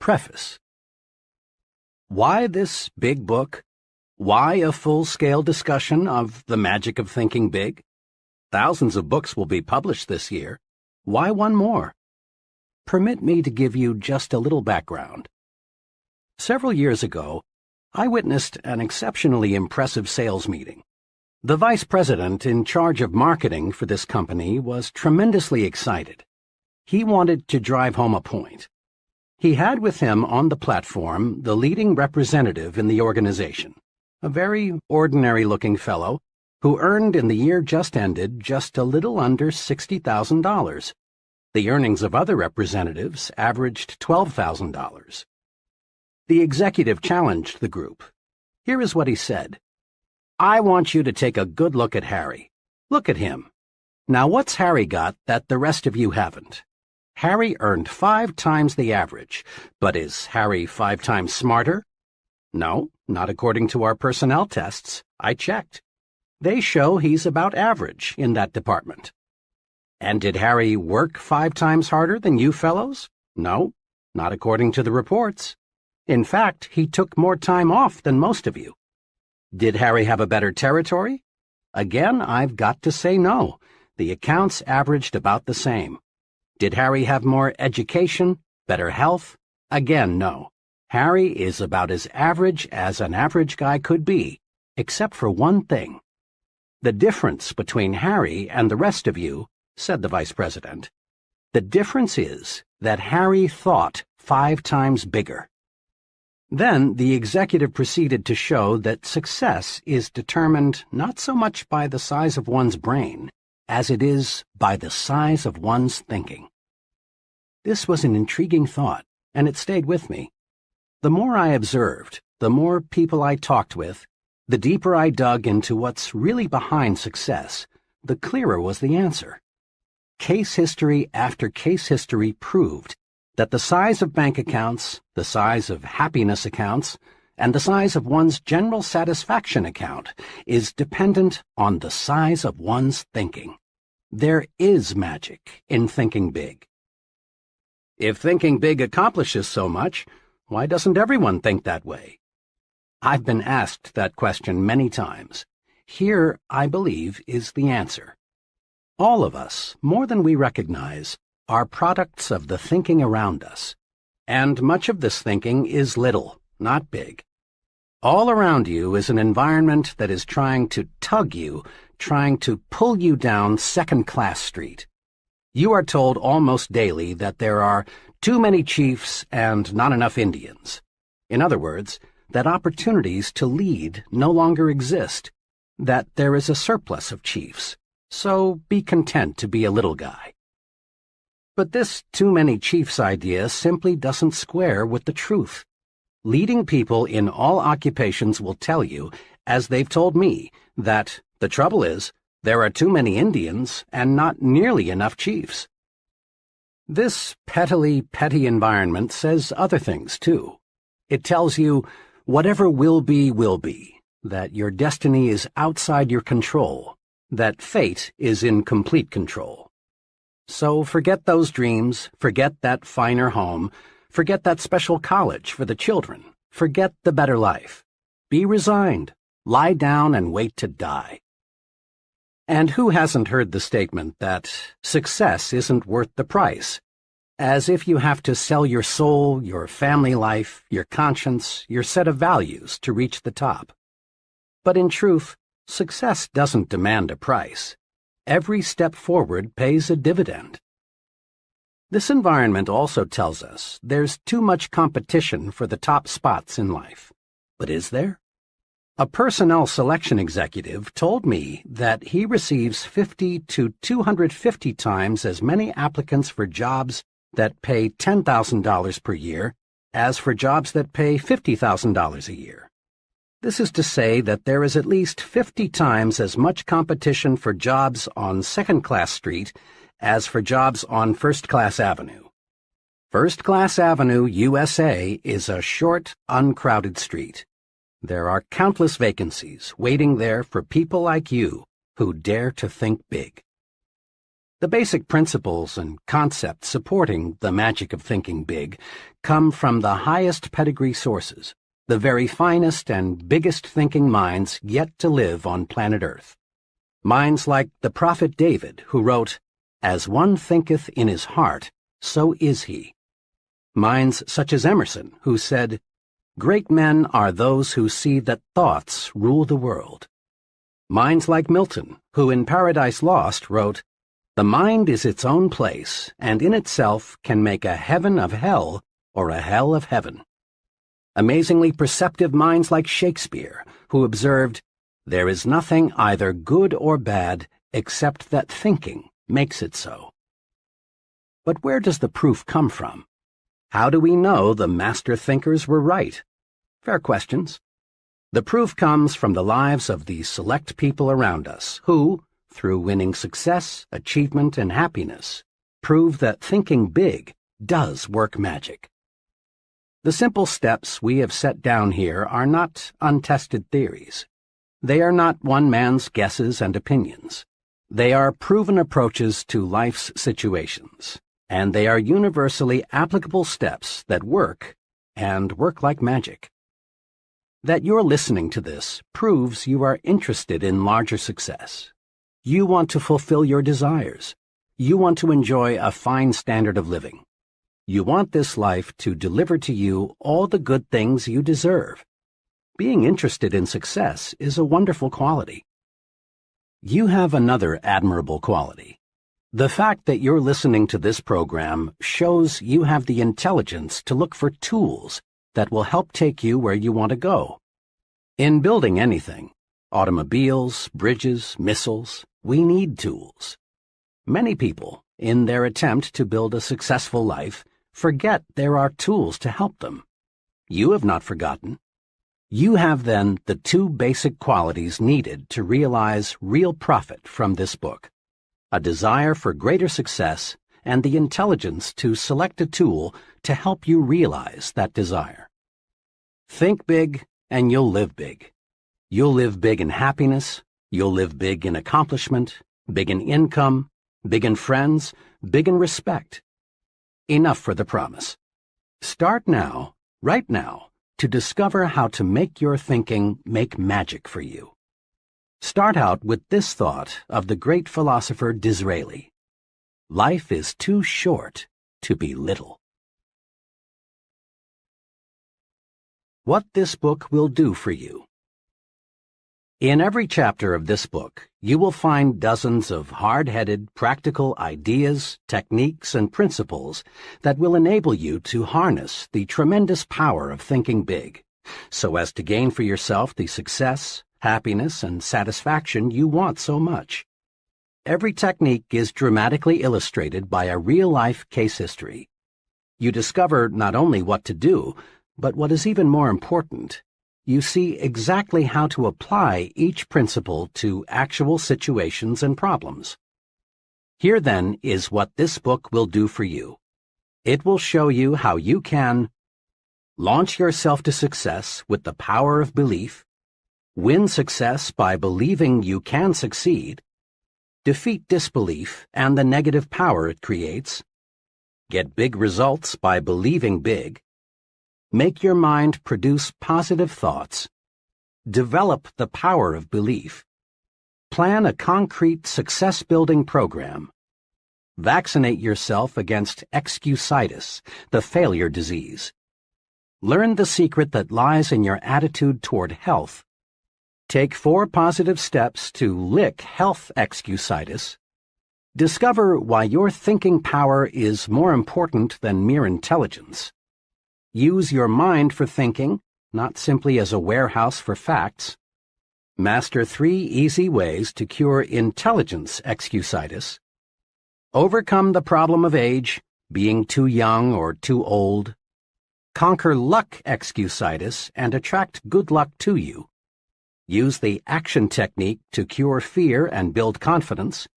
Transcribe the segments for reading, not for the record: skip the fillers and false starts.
Preface. Why this big book? Why a full-scale discussion of the magic of thinking big? Thousands of books will be published this year. Why one more? Permit me to give you just a little background. Several years ago, I witnessed an exceptionally impressive sales meeting. The vice president in charge of marketing for this company was tremendously excited. He wanted to drive home a point. He had with him on the platform the leading representative in the organization, a very ordinary-looking fellow who earned in the year just ended just a little under $60,000. The earnings of other representatives averaged $12,000. The executive challenged the group. Here is what he said. "I want you to take a good look at Harry. Look at him. Now what's Harry got that the rest of you haven't? Harry earned 5 times the average, but is Harry 5 times smarter? No, not according to our personnel tests. I checked. They show he's about average in that department. And did Harry work 5 times harder than you fellows? No, not according to the reports. In fact, he took more time off than most of you. Did Harry have a better territory? Again, I've got to say no. The accounts averaged about the same. Did Harry have more education, better health? Again, no. Harry is about as average as an average guy could be, except for one thing. The difference between Harry and the rest of you, said the vice president, the difference is that Harry thought 5 times bigger. Then the executive proceeded to show that success is determined not so much by the size of one's brain as it is by the size of one's thinking. This was an intriguing thought, and it stayed with me. The more I observed, the more people I talked with, the deeper I dug into what's really behind success, the clearer was the answer. Case history after case history proved that the size of bank accounts, the size of happiness accounts, and the size of one's general satisfaction account is dependent on the size of one's thinking. There is magic in thinking big. If thinking big accomplishes so much, why doesn't everyone think that way? I've been asked that question many times. Here, I believe, is the answer. All of us, more than we recognize, are products of the thinking around us. And much of this thinking is little, not big. All around you is an environment that is trying to tug you, trying to pull you down second-class street. You are told almost daily that there are too many chiefs and not enough Indians. In other words, that opportunities to lead no longer exist, that there is a surplus of chiefs, so be content to be a little guy. But this too many chiefs idea simply doesn't square with the truth. Leading people in all occupations will tell you, as they've told me, that the trouble is, there are too many Indians and not nearly enough chiefs. This petty environment says other things, too. It tells you, whatever will be, that your destiny is outside your control, that fate is in complete control. So forget those dreams, forget that finer home, forget that special college for the children, forget the better life. Be resigned, lie down and wait to die. And who hasn't heard the statement that success isn't worth the price? As if you have to sell your soul, your family life, your conscience, your set of values to reach the top. But in truth, success doesn't demand a price. Every step forward pays a dividend. This environment also tells us there's too much competition for the top spots in life. But is there? A personnel selection executive told me that he receives 50 to 250 times as many applicants for jobs that pay $10,000 per year as for jobs that pay $50,000 a year. This is to say that there is at least 50 times as much competition for jobs on Second-Class Street as for jobs on First-Class Avenue. First-Class Avenue, USA, is a short, uncrowded street. There are countless vacancies waiting there for people like you who dare to think big. The basic principles and concepts supporting the magic of thinking big come from the highest pedigree sources, the very finest and biggest thinking minds yet to live on planet Earth. Minds like the prophet David, who wrote, "As one thinketh in his heart, so is he." Minds such as Emerson, who said, "Great men are those who see that thoughts rule the world." Minds like Milton, who in Paradise Lost wrote, "The mind is its own place, and in itself can make a heaven of hell or a hell of heaven." Amazingly perceptive minds like Shakespeare, who observed, "There is nothing either good or bad except that thinking makes it so." But where does the proof come from? How do we know the master thinkers were right? Fair questions. The proof comes from the lives of the select people around us who, through winning success, achievement, and happiness, prove that thinking big does work magic. The simple steps we have set down here are not untested theories. They are not one man's guesses and opinions. They are proven approaches to life's situations, and they are universally applicable steps that work, and work like magic. That you're listening to this proves you are interested in larger success. You want to fulfill your desires. You want to enjoy a fine standard of living. You want this life to deliver to you all the good things you deserve. Being interested in success is a wonderful quality. You have another admirable quality. The fact that you're listening to this program shows you have the intelligence to look for tools that will help take you where you want to go. In building anything, automobiles, bridges, missiles, we need tools. Many people, in their attempt to build a successful life, forget there are tools to help them. You have not forgotten. You have, then, the two basic qualities needed to realize real profit from this book: a desire for greater success and the intelligence to select a tool to help you realize that desire. Think big, and you'll live big. You'll live big in happiness. You'll live big in accomplishment, big in income, big in friends, big in respect. Enough for the promise. Start now, right now, to discover how to make your thinking make magic for you. Start out with this thought of the great philosopher Disraeli: life is too short to be little. What this book will do for you. In every chapter of this book, you will find dozens of hard-headed, practical ideas, techniques, and principles that will enable you to harness the tremendous power of thinking big, so as to gain for yourself the success, happiness, and satisfaction you want so much. Every technique is dramatically illustrated by a real-life case history. You discover not only what to do, but what is even more important, you see exactly how to apply each principle to actual situations and problems. Here, then, is what this book will do for you. It will show you how you can launch yourself to success with the power of belief, win success by believing you can succeed, defeat disbelief and the negative power it creates, get big results by believing big, make your mind produce positive thoughts, develop the power of belief, plan a concrete success-building program, vaccinate yourself against excusitis, the failure disease, learn the secret that lies in your attitude toward health, take 4 positive steps to lick health excusitis, discover why your thinking power is more important than mere intelligence, use your mind for thinking, not simply as a warehouse for facts. Master 3 easy ways to cure intelligence excusitis. Overcome the problem of age, being too young or too old. Conquer luck excusitis and attract good luck to you. Use the action technique to cure fear and build confidence.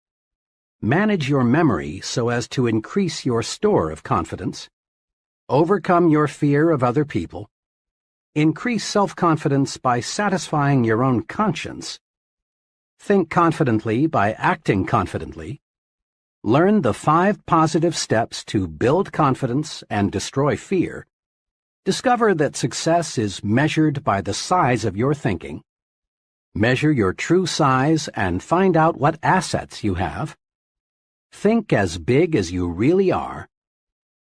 Manage your memory so as to increase your store of confidence. Overcome your fear of other people. Increase self-confidence by satisfying your own conscience. Think confidently by acting confidently. Learn the 5 positive steps to build confidence and destroy fear. Discover that success is measured by the size of your thinking. Measure your true size and find out what assets you have. Think as big as you really are.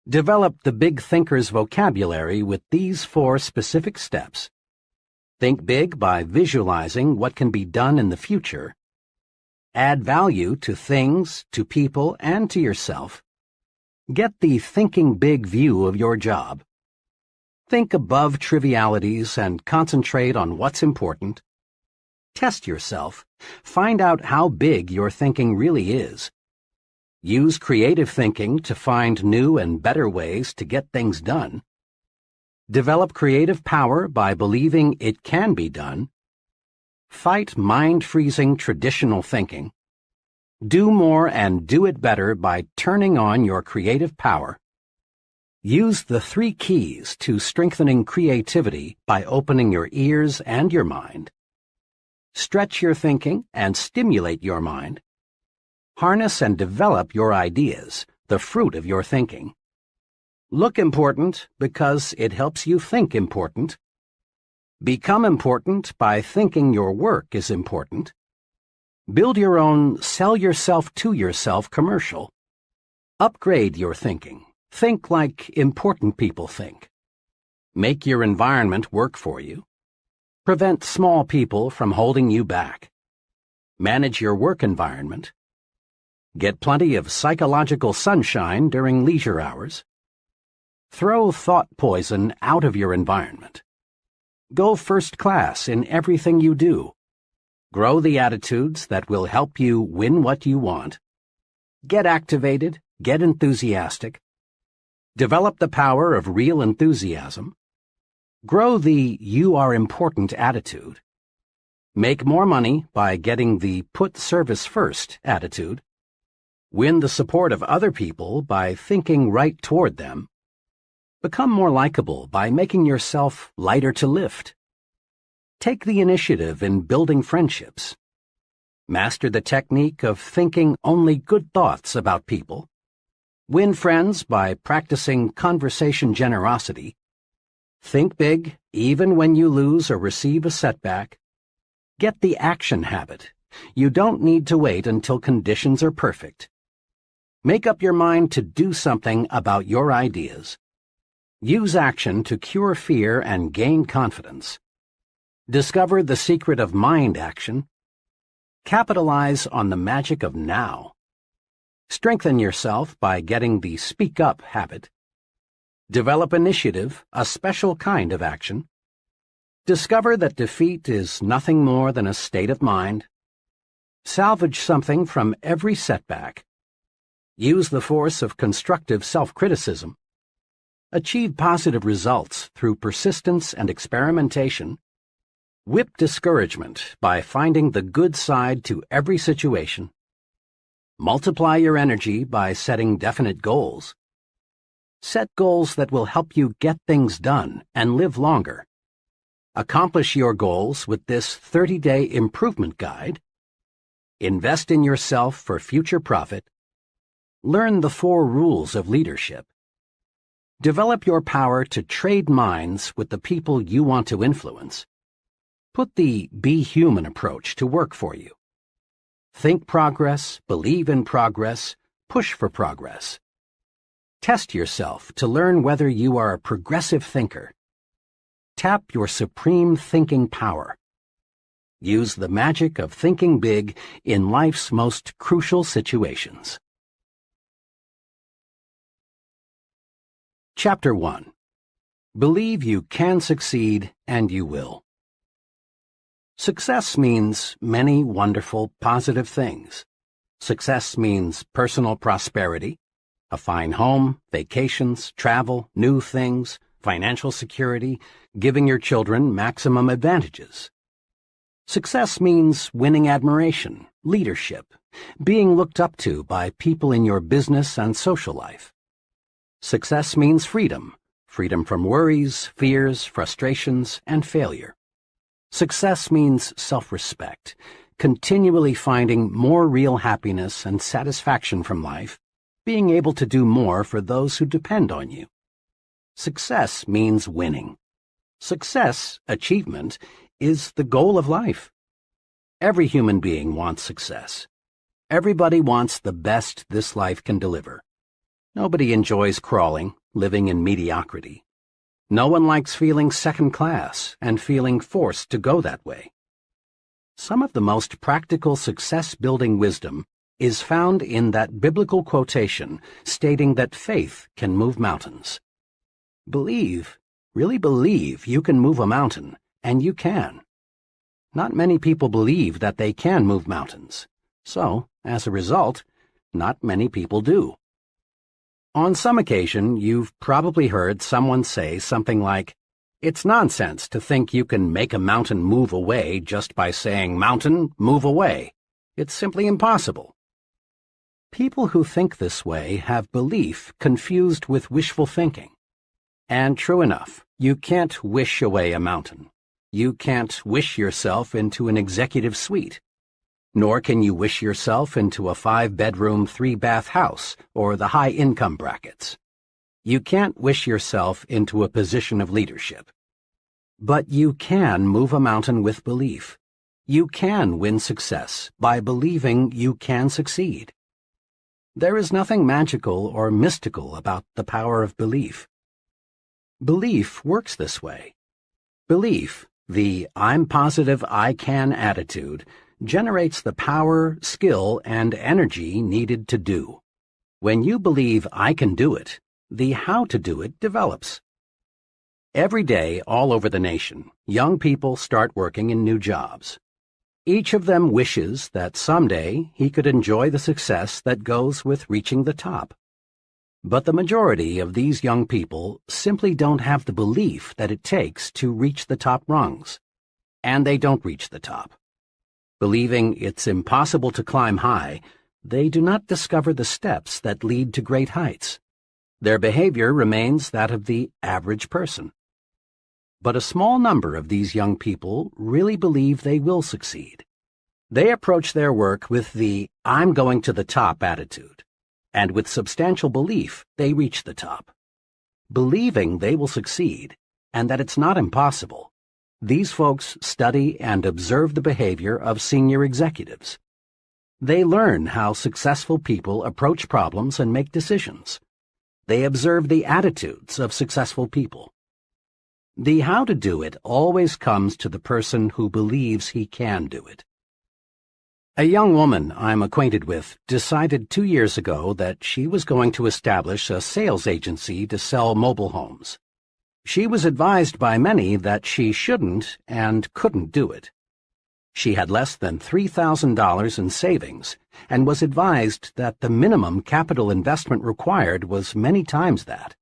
Develop the big thinker's vocabulary with these 4 specific steps. Think big by visualizing what can be done in the future. Add value to things, to people, and to yourself. Get the thinking big view of your job. Think above trivialities and concentrate on what's important. Test yourself. Find out how big your thinking really is. Use creative thinking to find new and better ways to get things done. Develop creative power by believing it can be done. Fight mind-freezing traditional thinking. Do more and do it better by turning on your creative power. Use the 3 keys to strengthening creativity by opening your ears and your mind. Stretch your thinking and stimulate your mind. Harness and develop your ideas, the fruit of your thinking. Look important because it helps you think important. Become important by thinking your work is important. Build your own sell yourself to yourself commercial. Upgrade your thinking. Think like important people think. Make your environment work for you. Prevent small people from holding you back. Manage your work environment. Get plenty of psychological sunshine during leisure hours. Throw thought poison out of your environment. Go first class in everything you do. Grow the attitudes that will help you win what you want. Get activated, get enthusiastic. Develop the power of real enthusiasm. Grow the you are important attitude. Make more money by getting the put service first attitude. Win the support of other people by thinking right toward them. Become more likable by making yourself lighter to lift. Take the initiative in building friendships. Master the technique of thinking only good thoughts about people. Win friends by practicing conversation generosity. Think big, even when you lose or receive a setback. Get the action habit. You don't need to wait until conditions are perfect. Make up your mind to do something about your ideas. Use action to cure fear and gain confidence. Discover the secret of mind action. Capitalize on the magic of now. Strengthen yourself by getting the speak up habit. Develop initiative, a special kind of action. Discover that defeat is nothing more than a state of mind. Salvage something from every setback. Use the force of constructive self-criticism. Achieve positive results through persistence and experimentation. Whip discouragement by finding the good side to every situation. Multiply your energy by setting definite goals. Set goals that will help you get things done and live longer. Accomplish your goals with this 30-day improvement guide. Invest in yourself for future profit. Learn the 4 rules of leadership. Develop your power to trade minds with the people you want to influence. Put the be human approach to work for you. Think progress, believe in progress, push for progress. Test yourself to learn whether you are a progressive thinker. Tap your supreme thinking power. Use the magic of thinking big in life's most crucial situations. Chapter 1. Believe you can succeed and you will. Success means many wonderful, positive things. Success means personal prosperity, a fine home, vacations, travel, new things, financial security, giving your children maximum advantages. Success means winning admiration, leadership, being looked up to by people in your business and social life. Success means freedom, freedom from worries, fears, frustrations, and failure. Success means self-respect, continually finding more real happiness and satisfaction from life, being able to do more for those who depend on you. Success means winning. Success, achievement, is the goal of life. Every human being wants success. Everybody wants the best this life can deliver. Nobody enjoys crawling, living in mediocrity. No one likes feeling second class and feeling forced to go that way. Some of the most practical success-building wisdom is found in that biblical quotation stating that faith can move mountains. Believe, really believe you can move a mountain, and you can. Not many people believe that they can move mountains, so, as a result, not many people do. On some occasion, you've probably heard someone say something like, "It's nonsense to think you can make a mountain move away just by saying, 'Mountain, move away.' It's simply impossible." People who think this way have belief confused with wishful thinking. And true enough, you can't wish away a mountain. You can't wish yourself into an executive suite. Nor can you wish yourself into a 5-bedroom, 3-bath house or the high-income brackets. You can't wish yourself into a position of leadership. But you can move a mountain with belief. You can win success by believing you can succeed. There is nothing magical or mystical about the power of belief. Belief works this way. Belief, the "I'm positive I can" attitude, generates the power, skill, and energy needed to do. When you believe I can do it, the how to do it develops. Every day, all over the nation, young people start working in new jobs. Each of them wishes that someday he could enjoy the success that goes with reaching the top. But the majority of these young people simply don't have the belief that it takes to reach the top rungs. And they don't reach the top. Believing it's impossible to climb high, they do not discover the steps that lead to great heights. Their behavior remains that of the average person. But a small number of these young people really believe they will succeed. They approach their work with the "I'm going to the top" attitude, and with substantial belief they reach the top. Believing they will succeed, and that it's not impossible, these folks study and observe the behavior of senior executives. They learn how successful people approach problems and make decisions. They observe the attitudes of successful people. The how to do it always comes to the person who believes he can do it. A young woman I'm acquainted with decided 2 years ago that she was going to establish a sales agency to sell mobile homes. She was advised by many that she shouldn't and couldn't do it. She had less than $3,000 in savings and was advised that the minimum capital investment required was many times that.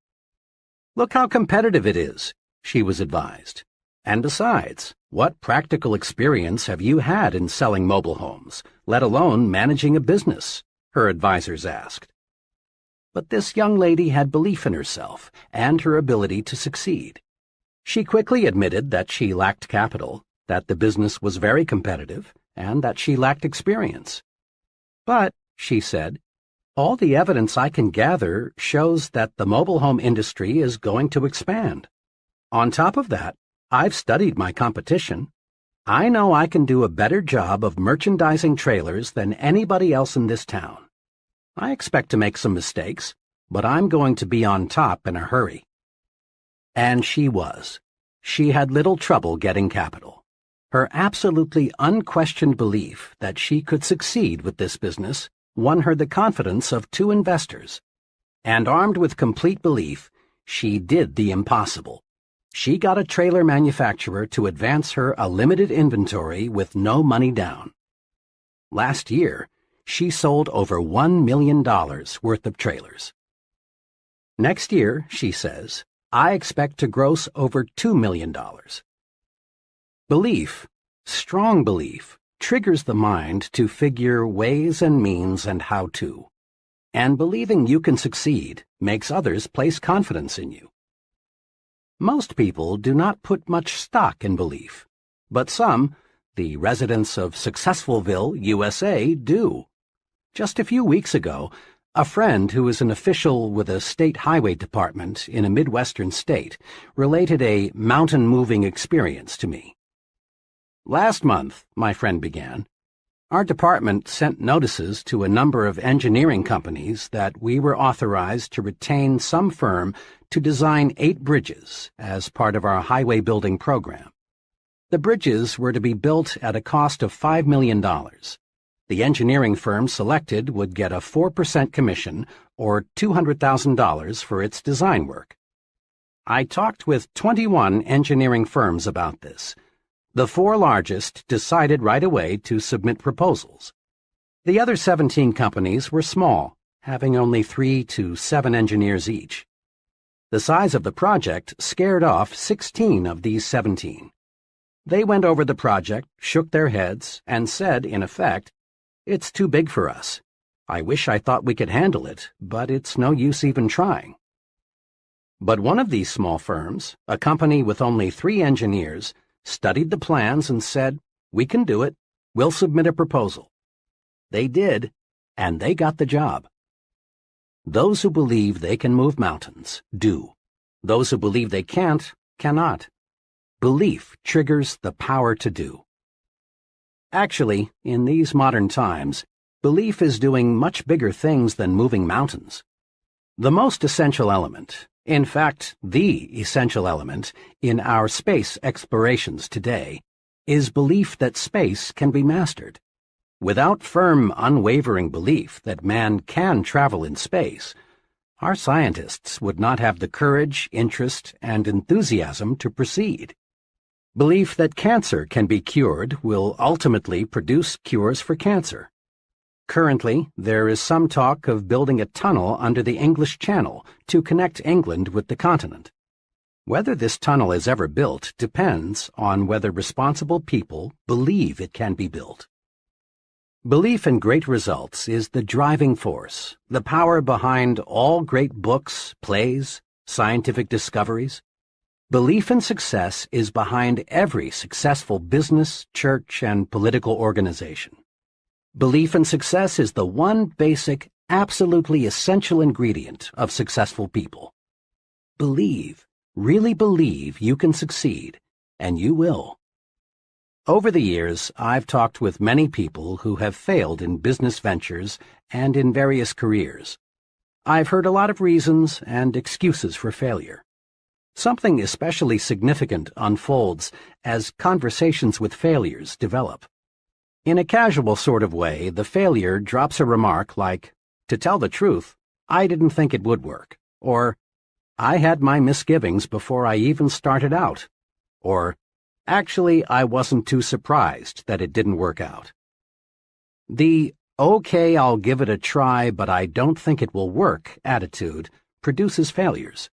"Look how competitive it is," she was advised. "And besides, what practical experience have you had in selling mobile homes, let alone managing a business?" her advisors asked. But this young lady had belief in herself and her ability to succeed. She quickly admitted that she lacked capital, that the business was very competitive, and that she lacked experience. "But," she said, "all the evidence I can gather shows that the mobile home industry is going to expand. On top of that, I've studied my competition. I know I can do a better job of merchandising trailers than anybody else in this town. I expect to make some mistakes, but I'm going to be on top in a hurry." And she was. She had little trouble getting capital. Her absolutely unquestioned belief that she could succeed with this business won her the confidence of 2 investors. And armed with complete belief, she did the impossible. She got a trailer manufacturer to advance her a limited inventory with no money down. Last year, she sold over $1 million worth of trailers. Next year, she says, I expect to gross over $2 million. Belief, strong belief, triggers the mind to figure ways and means and how to. And believing you can succeed makes others place confidence in you. Most people do not put much stock in belief, but some, The residents of Successfulville, USA, do. Just a few weeks ago, a friend who is an official with a state highway department in a Midwestern state related a mountain-moving experience to me. "Last month," my friend began, "our department sent notices to a number of engineering companies that we were authorized to retain some firm to design 8 bridges as part of our highway building program. The bridges were to be built at a cost of $5 million. The engineering firm selected would get a 4% commission, or $200,000 for its design work. I talked with 21 engineering firms about this. The 4 largest decided right away to submit proposals. The other 17 companies were small, having only 3 to 7 engineers each. The size of the project scared off 16 of these 17. They went over the project, shook their heads, and said, in effect, 'It's too big for us. I wish I thought we could handle it, but it's no use even trying.' But one of these small firms, a company with only 3 engineers, studied the plans and said, 'We can do it. We'll submit a proposal.' They did, and they got the job. Those who believe they can move mountains do. Those who believe they can't, cannot. Belief triggers the power to do. Actually, in these modern times, belief is doing much bigger things than moving mountains. The most essential element, in fact, the essential element, in our space explorations today, is belief that space can be mastered. Without firm, unwavering belief that man can travel in space, our scientists would not have the courage, interest, and enthusiasm to proceed. Belief that cancer can be cured will ultimately produce cures for cancer. Currently, there is some talk of building a tunnel under the English Channel to connect England with the continent. Whether this tunnel is ever built depends on whether responsible people believe it can be built. Belief in great results is the driving force, the power behind all great books, plays, scientific discoveries. Belief in success is behind every successful business, church, and political organization. Belief in success is the one basic, absolutely essential ingredient of successful people. Believe, really believe you can succeed, and you will. Over the years, I've talked with many people who have failed in business ventures and in various careers. I've heard a lot of reasons and excuses for failure. Something especially significant unfolds as conversations with failures develop. In a casual sort of way, the failure drops a remark like, "To tell the truth, I didn't think it would work," or, "I had my misgivings before I even started out," or, "Actually, I wasn't too surprised that it didn't work out." The "okay, I'll give it a try, but I don't think it will work" attitude produces failures.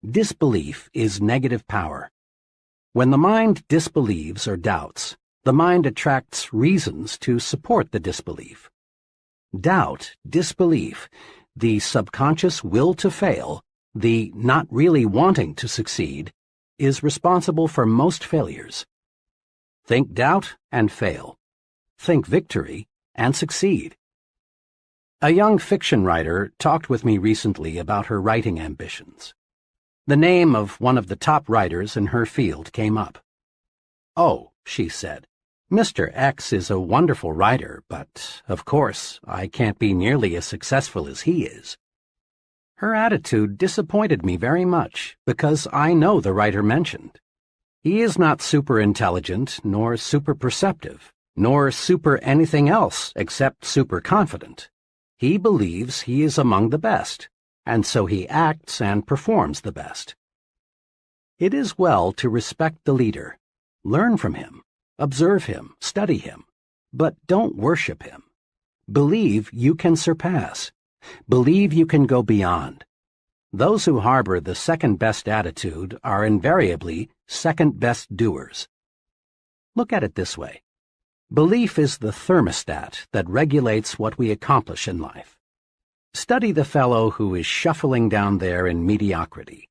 Disbelief is negative power. When the mind disbelieves or doubts, the mind attracts reasons to support the disbelief. Doubt, disbelief, the subconscious will to fail, the not really wanting to succeed, is responsible for most failures. Think doubt and fail. Think victory and succeed. A young fiction writer talked with me recently about her writing ambitions. The name of one of the top writers in her field came up. "Oh," she said, "Mr. X is a wonderful writer, but, of course, I can't be nearly as successful as he is." Her attitude disappointed me very much, because I know the writer mentioned. He is not super intelligent, nor super perceptive, nor super anything else except super confident. He believes he is among the best, and so he acts and performs the best. It is well to respect the leader, learn from him, observe him, study him, but don't worship him. Believe you can surpass. Believe you can go beyond. Those who harbor the second-best attitude are invariably second-best doers. Look at it this way. Belief is the thermostat that regulates what we accomplish in life. Study the fellow who is shuffling down there in mediocrity.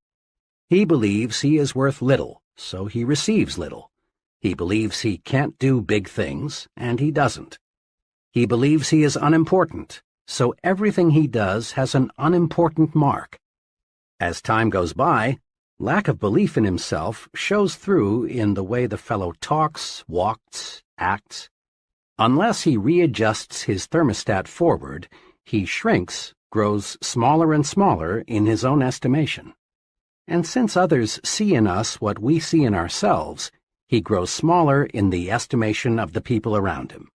He believes he is worth little, so he receives little. He believes he can't do big things, and he doesn't. He believes he is unimportant, so everything he does has an unimportant mark. As time goes by, lack of belief in himself shows through in the way the fellow talks, walks, acts. Unless he readjusts his thermostat forward, he shrinks, grows smaller and smaller in his own estimation. And since others see in us what we see in ourselves, he grows smaller in the estimation of the people around him.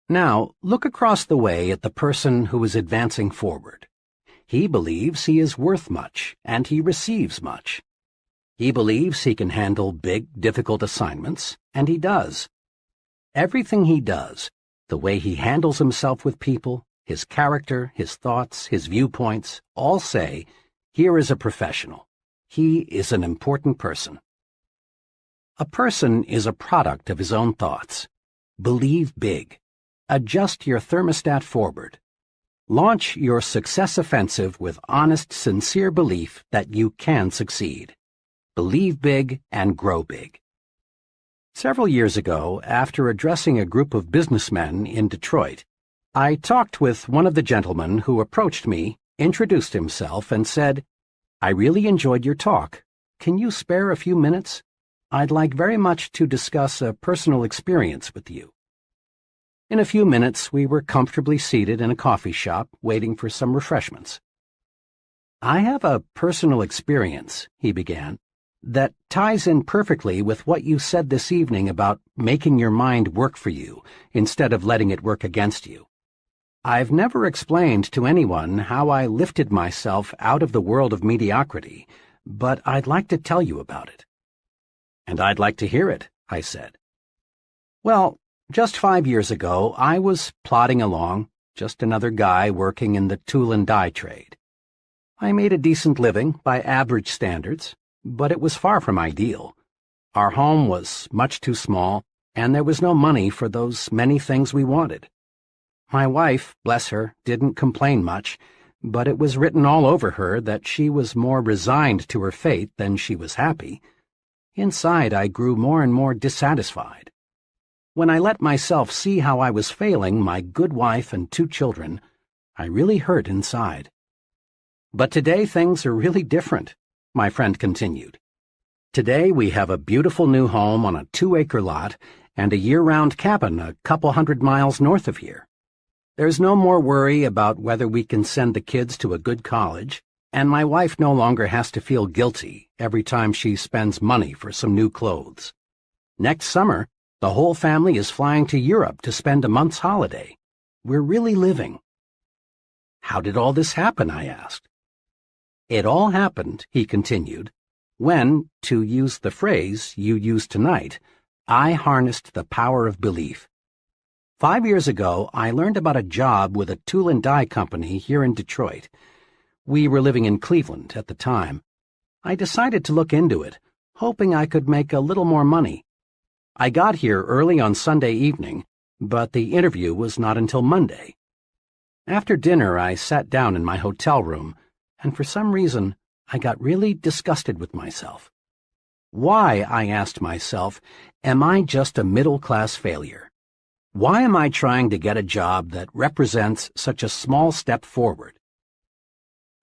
Now, look across the way at the person who is advancing forward. He believes he is worth much, and he receives much. He believes he can handle big, difficult assignments, and he does. Everything he does, the way he handles himself with people, his character, his thoughts, his viewpoints, all say, here is a professional. He is an important person. A person is a product of his own thoughts. Believe big. Adjust your thermostat forward. Launch your success offensive with honest, sincere belief that you can succeed. Believe big and grow big. Several years ago, after addressing a group of businessmen in Detroit, I talked with one of the gentlemen who approached me, introduced himself, and said, "I really enjoyed your talk. Can you spare a few minutes? I'd like very much to discuss a personal experience with you." In a few minutes, we were comfortably seated in a coffee shop, waiting for some refreshments. "I have a personal experience," he began, "that ties in perfectly with what you said this evening about making your mind work for you instead of letting it work against you. I've never explained to anyone how I lifted myself out of the world of mediocrity, but I'd like to tell you about it." "And I'd like to hear it," I said. "Well, just 5 years ago, I was plodding along, just another guy working in the tool and die trade. I made a decent living by average standards, but it was far from ideal. Our home was much too small, and there was no money for those many things we wanted. My wife, bless her, didn't complain much, but it was written all over her that she was more resigned to her fate than she was happy. Inside, I grew more and more dissatisfied. When I let myself see how I was failing my good wife and 2 children, I really hurt inside. But today things are really different," my friend continued. "Today we have a beautiful new home on a 2-acre lot and a year-round cabin a couple 100 miles north of here. There's no more worry about whether we can send the kids to a good college, and my wife no longer has to feel guilty every time she spends money for some new clothes. Next summer, the whole family is flying to Europe to spend a month's holiday. We're really living." "How did all this happen?" I asked. "It all happened," he continued, "when, to use the phrase you used tonight, I harnessed the power of belief. 5 years ago, I learned about a job with a tool and die company here in Detroit. We were living in Cleveland at the time. I decided to look into it, hoping I could make a little more money. I got here early on Sunday evening, but the interview was not until Monday. After dinner, I sat down in my hotel room, and for some reason, I got really disgusted with myself. Why, I asked myself, am I just a middle-class failure? Why am I trying to get a job that represents such a small step forward?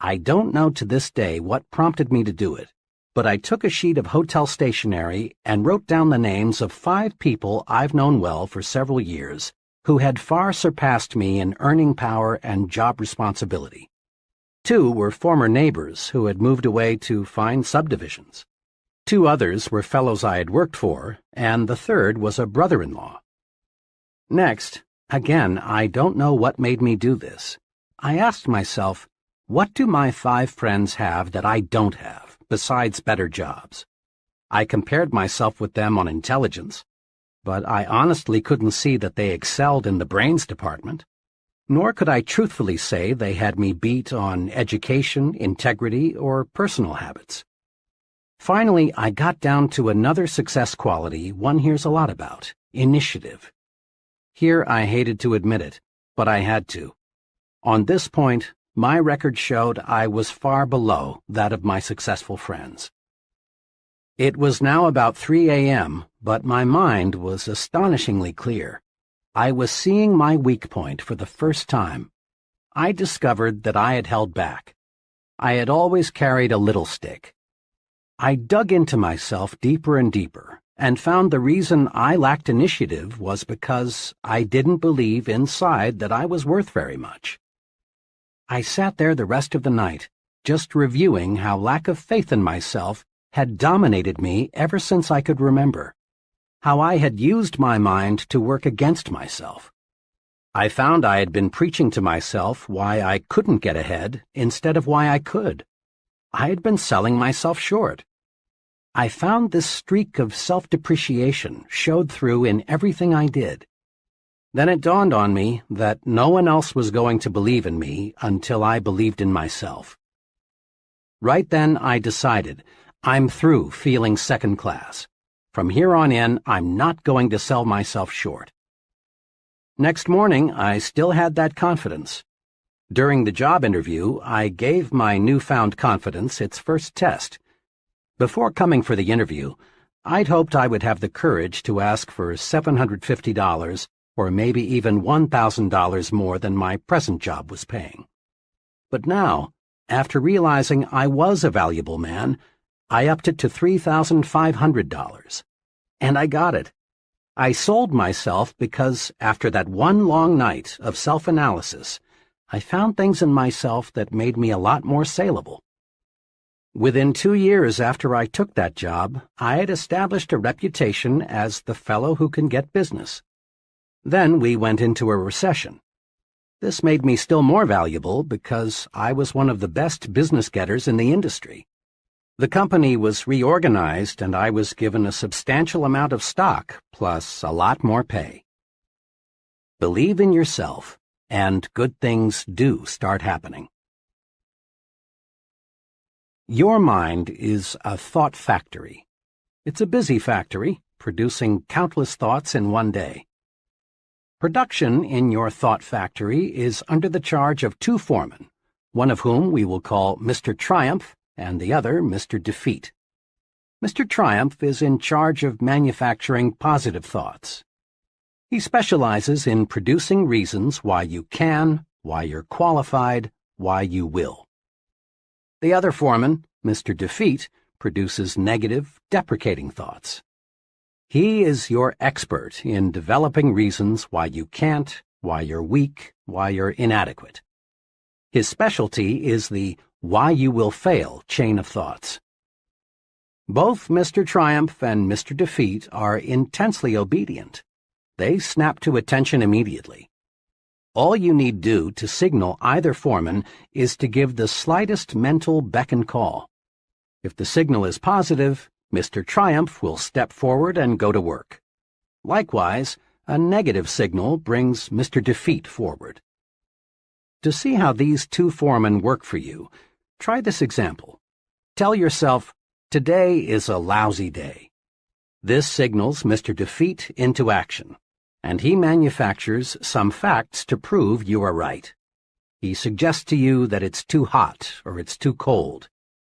I don't know to this day what prompted me to do it, but I took a sheet of hotel stationery and wrote down the names of 5 people I've known well for several years who had far surpassed me in earning power and job responsibility. 2 were former neighbors who had moved away to fine subdivisions. 2 others were fellows I had worked for, and the 3rd was a brother-in-law. Next, again, I don't know what made me do this. I asked myself, what do my 5 friends have that I don't have, besides better jobs? I compared myself with them on intelligence, but I honestly couldn't see that they excelled in the brains department. Nor could I truthfully say they had me beat on education, integrity, or personal habits. Finally, I got down to another success quality one hears a lot about: initiative. Here I hated to admit it, but I had to. On this point, my record showed I was far below that of my successful friends. It was now about 3 a.m. but my mind was astonishingly clear. I was seeing my weak point for the first time. I discovered that I had held back. I had always carried a little stick. I dug into myself deeper and deeper, and found the reason I lacked initiative was because I didn't believe inside that I was worth very much. I sat there the rest of the night, just reviewing how lack of faith in myself had dominated me ever since I could remember, how I had used my mind to work against myself. I found I had been preaching to myself why I couldn't get ahead instead of why I could. I had been selling myself short. I found this streak of self-depreciation showed through in everything I did. Then it dawned on me that no one else was going to believe in me until I believed in myself. Right then I decided, I'm through feeling second class. From here on in, I'm not going to sell myself short. Next morning, I still had that confidence. During the job interview, I gave my newfound confidence its first test. Before coming for the interview, I'd hoped I would have the courage to ask for $750 or maybe even $1,000 more than my present job was paying. But now, after realizing I was a valuable man, I upped it to $3,500. And I got it. I sold myself because after that one long night of self-analysis, I found things in myself that made me a lot more saleable. Within 2 years after I took that job, I had established a reputation as the fellow who can get business. Then we went into a recession. This made me still more valuable because I was one of the best business getters in the industry. The company was reorganized and I was given a substantial amount of stock, plus a lot more pay. Believe in yourself, and good things do start happening. Your mind is a thought factory. It's a busy factory, producing countless thoughts in one day. Production in your thought factory is under the charge of 2 foremen, one of whom we will call Mr. Triumph and the other Mr. Defeat. Mr. Triumph is in charge of manufacturing positive thoughts. He specializes in producing reasons why you can, why you're qualified, why you will. The other foreman, Mr. Defeat, produces negative, deprecating thoughts. He is your expert in developing reasons why you can't, why you're weak, why you're inadequate. His specialty is the why you will fail chain of thoughts. Both Mr. Triumph and Mr. Defeat are intensely obedient. They snap to attention immediately. All you need do to signal either foreman is to give the slightest mental beck and call. If the signal is positive, Mr. Triumph will step forward and go to work. Likewise, a negative signal brings Mr. Defeat forward. To see how these 2 foremen work for you, try this example. Tell yourself, today is a lousy day. This signals Mr. Defeat into action, and he manufactures some facts to prove you are right. He suggests to you that it's too hot or it's too cold.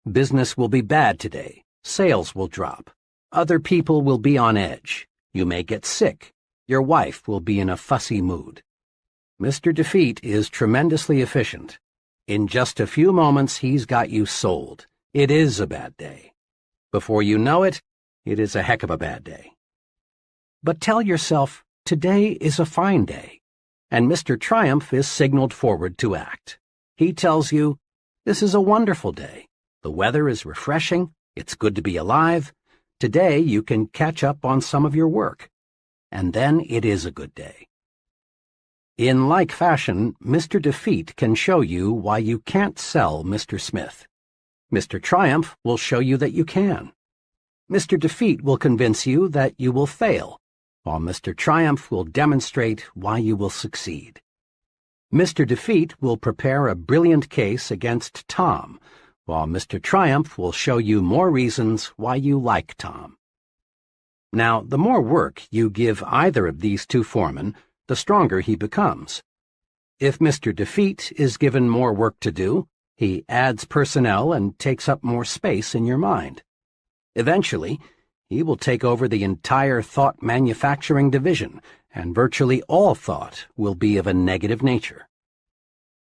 Business will be bad today. Sales will drop. Other people will be on edge. You may get sick. Your wife will be in a fussy mood. Mr. Defeat is tremendously efficient. In just a few moments, he's got you sold. It is a bad day. Before you know it, it is a heck of a bad day. But tell yourself, today is a fine day, and Mr. Triumph is signaled forward to act. He tells you, this is a wonderful day. The weather is refreshing. It's good to be alive. Today you can catch up on some of your work. And then it is a good day. In like fashion, Mr. Defeat can show you why you can't sell Mr. Smith. Mr. Triumph will show you that you can. Mr. Defeat will convince you that you will fail, while Mr. Triumph will demonstrate why you will succeed. Mr. Defeat will prepare a brilliant case against Tom, while Mr. Triumph will show you more reasons why you like Tom. Now, the more work you give either of these 2 foremen, the stronger he becomes. If Mr. Defeat is given more work to do, he adds personnel and takes up more space in your mind. Eventually, He will take over the entire thought manufacturing division, and virtually all thought will be of a negative nature.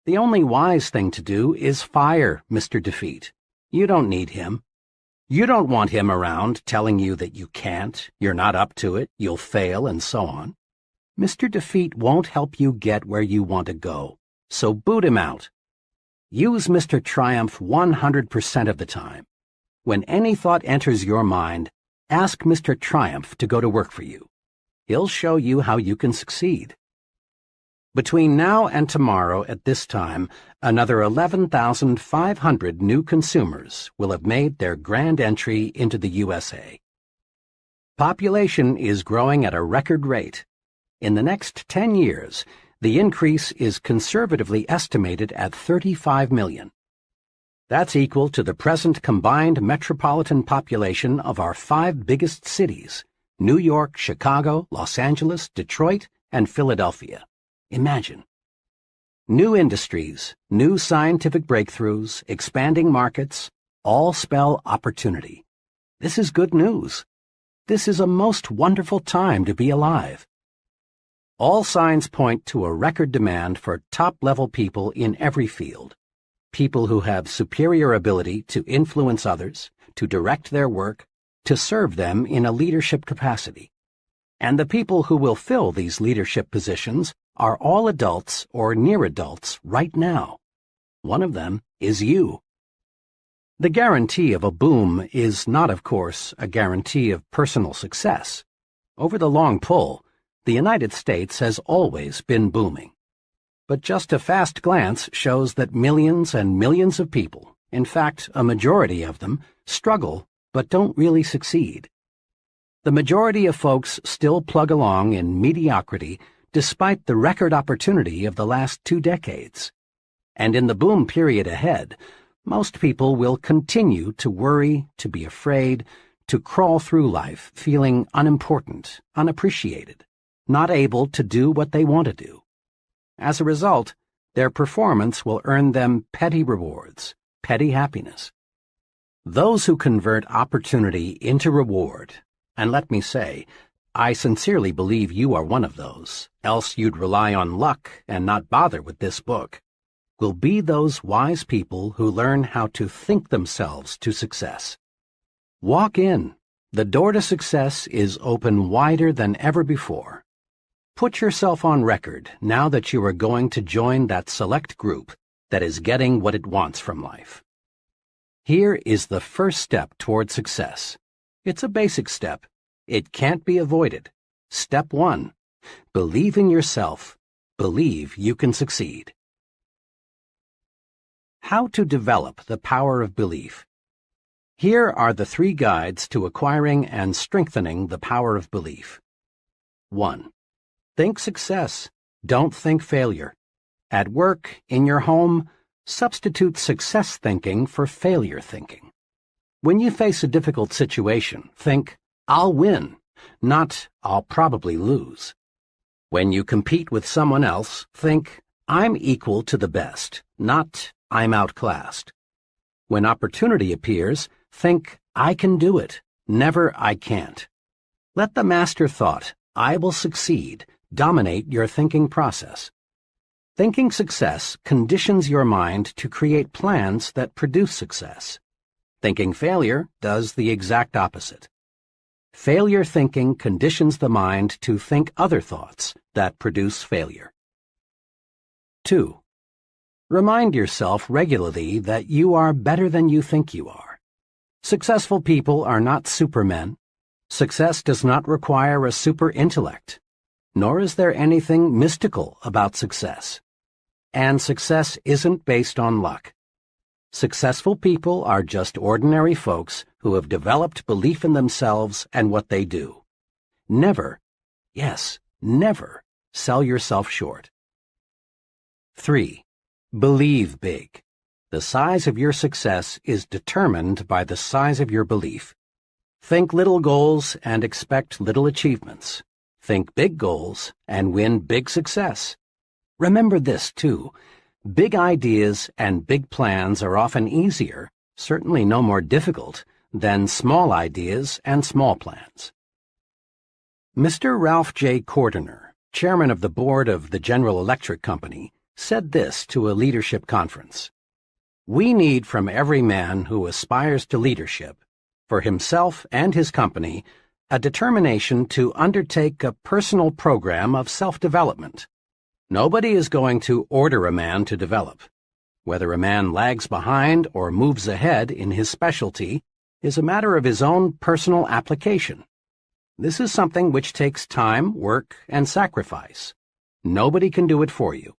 The only wise thing to do is fire Mr. Defeat. You don't need him. You don't want him around telling you that you can't, you're not up to it, you'll fail, and so on. Mr. Defeat won't help you get where you want to go, so boot him out. Use Mr. Triumph 100% of the time. When any thought enters your mind, ask Mr. Triumph to go to work for you. He'll show you how you can succeed. Between now and tomorrow at this time, another 11,500 new consumers will have made their grand entry into the USA. Population is growing at a record rate. In the next 10 years, the increase is conservatively estimated at 35 million. That's equal to the present combined metropolitan population of our 5 biggest cities: New York, Chicago, Los Angeles, Detroit, and Philadelphia. Imagine. New industries, new scientific breakthroughs, expanding markets, all spell opportunity. This is good news. This is a most wonderful time to be alive. All signs point to a record demand for top-level people in every field. People who have superior ability to influence others, to direct their work, to serve them in a leadership capacity. And the people who will fill these leadership positions are all adults or near adults right now. One of them is you. The guarantee of a boom is not, of course, a guarantee of personal success. Over the long pull, the United States has always been booming. But just a fast glance shows that millions and millions of people, in fact, a majority of them, struggle but don't really succeed. The majority of folks still plug along in mediocrity despite the record opportunity of the last 2 decades. And in the boom period ahead, most people will continue to worry, to be afraid, to crawl through life feeling unimportant, unappreciated, not able to do what they want to do. As a result, their performance will earn them petty rewards, petty happiness. Those who convert opportunity into reward, and let me say, I sincerely believe you are one of those, else you'd rely on luck and not bother with this book, will be those wise people who learn how to think themselves to success. Walk in. The door to success is open wider than ever before. Put yourself on record now that you are going to join that select group that is getting what it wants from life. Here is the first step toward success. It's a basic step. It can't be avoided. Step 1. Believe in yourself. Believe you can succeed. How to develop the power of belief. Here are the 3 guides to acquiring and strengthening the power of belief. 1. Think success. Don't think failure. At work, in your home, substitute success thinking for failure thinking. When you face a difficult situation, think, I'll win, not I'll probably lose. When you compete with someone else, think, I'm equal to the best, not I'm outclassed. When opportunity appears, think, I can do it, never I can't. Let the master thought, I will succeed, dominate your thinking process. Thinking success conditions your mind to create plans that produce success. Thinking failure does the exact opposite. Failure thinking conditions the mind to think other thoughts that produce failure. 2. Remind yourself regularly that you are better than you think you are. Successful people are not supermen. Success does not require a super intellect, nor is there anything mystical about success. And success isn't based on luck. Successful people are just ordinary folks who have developed belief in themselves and what they do. Never, yes, never, sell yourself short. 3. Believe big. The size of your success is determined by the size of your belief. Think little goals and expect little achievements. Think big goals and win big success. Remember this, too. Big ideas and big plans are often easier, certainly no more difficult, then small ideas and small plans. Mr. Ralph J. Cordiner, chairman of the board of the General Electric Company, said this to a leadership conference: "We need from every man who aspires to leadership, for himself and his company, a determination to undertake a personal program of self-development. Nobody is going to order a man to develop. Whether a man lags behind or moves ahead in his specialty is a matter of his own personal application. This is something which takes time, work, and sacrifice. Nobody can do it for you."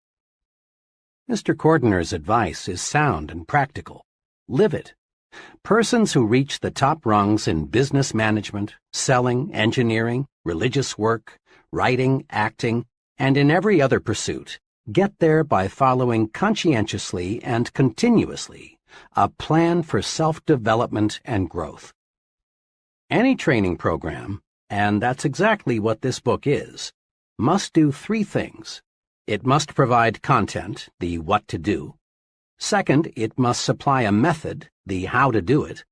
Mr. Cordiner's advice is sound and practical. Live it. Persons who reach the top rungs in business management, selling, engineering, religious work, writing, acting, and in every other pursuit get there by following conscientiously and continuously a plan for self-development and growth. Any training program, and that's exactly what this book is, must do three things. It must provide content, the what to do. Second, it must supply a method, the how to do it.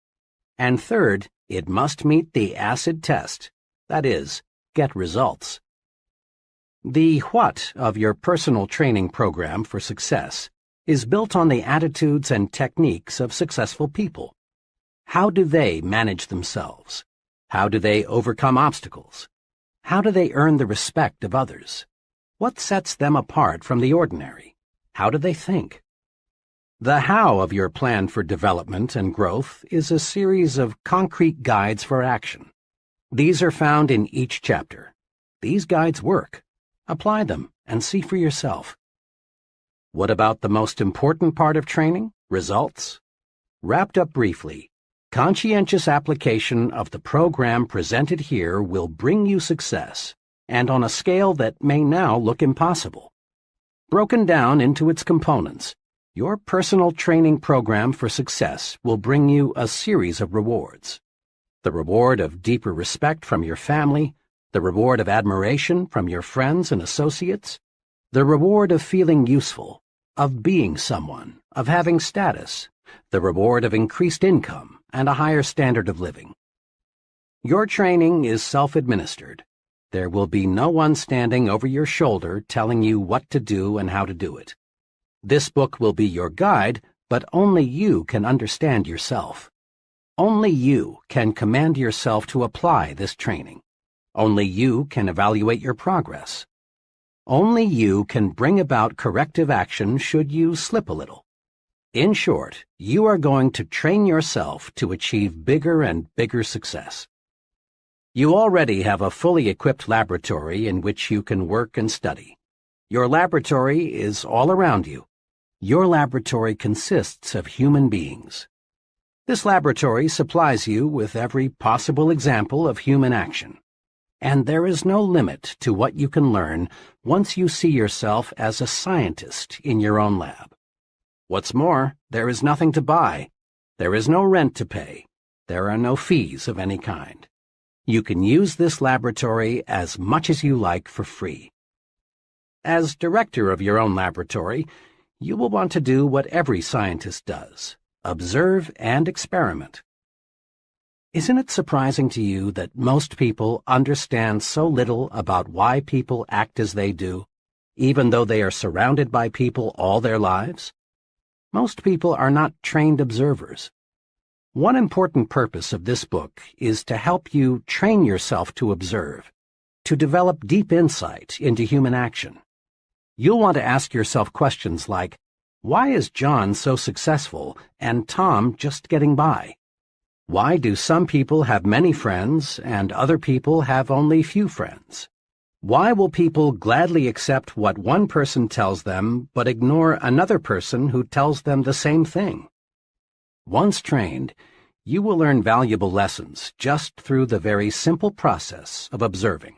And third, it must meet the acid test, that is, get results. The what of your personal training program for success is built on the attitudes and techniques of successful people. How do they manage themselves? How do they overcome obstacles? How do they earn the respect of others? What sets them apart from the ordinary? How do they think? The how of your plan for development and growth is a series of concrete guides for action. These are found in each chapter. These guides work. Apply them and see for yourself. What about the most important part of training? Results? Wrapped up briefly, conscientious application of the program presented here will bring you success, and on a scale that may now look impossible. Broken down into its components, your personal training program for success will bring you a series of rewards. The reward of deeper respect from your family, the reward of admiration from your friends and associates, the reward of feeling useful, of being someone, of having status, the reward of increased income and a higher standard of living. Your training is self-administered. There will be no one standing over your shoulder telling you what to do and how to do it. This book will be your guide, but only you can understand yourself. Only you can command yourself to apply this training. Only you can evaluate your progress. Only you can bring about corrective action should you slip a little. In short, you are going to train yourself to achieve bigger and bigger success. You already have a fully equipped laboratory in which you can work and study. Your laboratory is all around you. Your laboratory consists of human beings. This laboratory supplies you with every possible example of human action. And there is no limit to what you can learn once you see yourself as a scientist in your own lab. What's more, there is nothing to buy. There is no rent to pay. There are no fees of any kind. You can use this laboratory as much as you like for free. As director of your own laboratory, you will want to do what every scientist does: observe and experiment. Isn't it surprising to you that most people understand so little about why people act as they do, even though they are surrounded by people all their lives? Most people are not trained observers. One important purpose of this book is to help you train yourself to observe, to develop deep insight into human action. You'll want to ask yourself questions like, why is John so successful and Tom just getting by? Why do some people have many friends and other people have only few friends? Why will people gladly accept what one person tells them but ignore another person who tells them the same thing? Once trained, you will learn valuable lessons just through the very simple process of observing.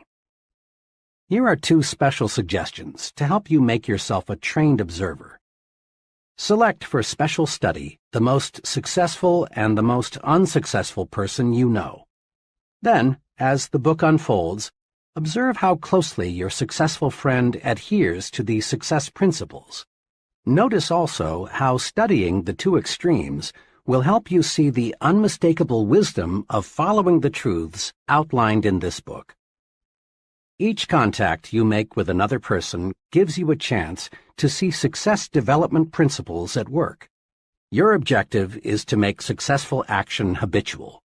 Here are two special suggestions to help you make yourself a trained observer. Select for special study the most successful and the most unsuccessful person you know. Then, as the book unfolds, observe how closely your successful friend adheres to the success principles. Notice also how studying the two extremes will help you see the unmistakable wisdom of following the truths outlined in this book. Each contact you make with another person gives you a chance to see success development principles at work. Your objective is to make successful action habitual.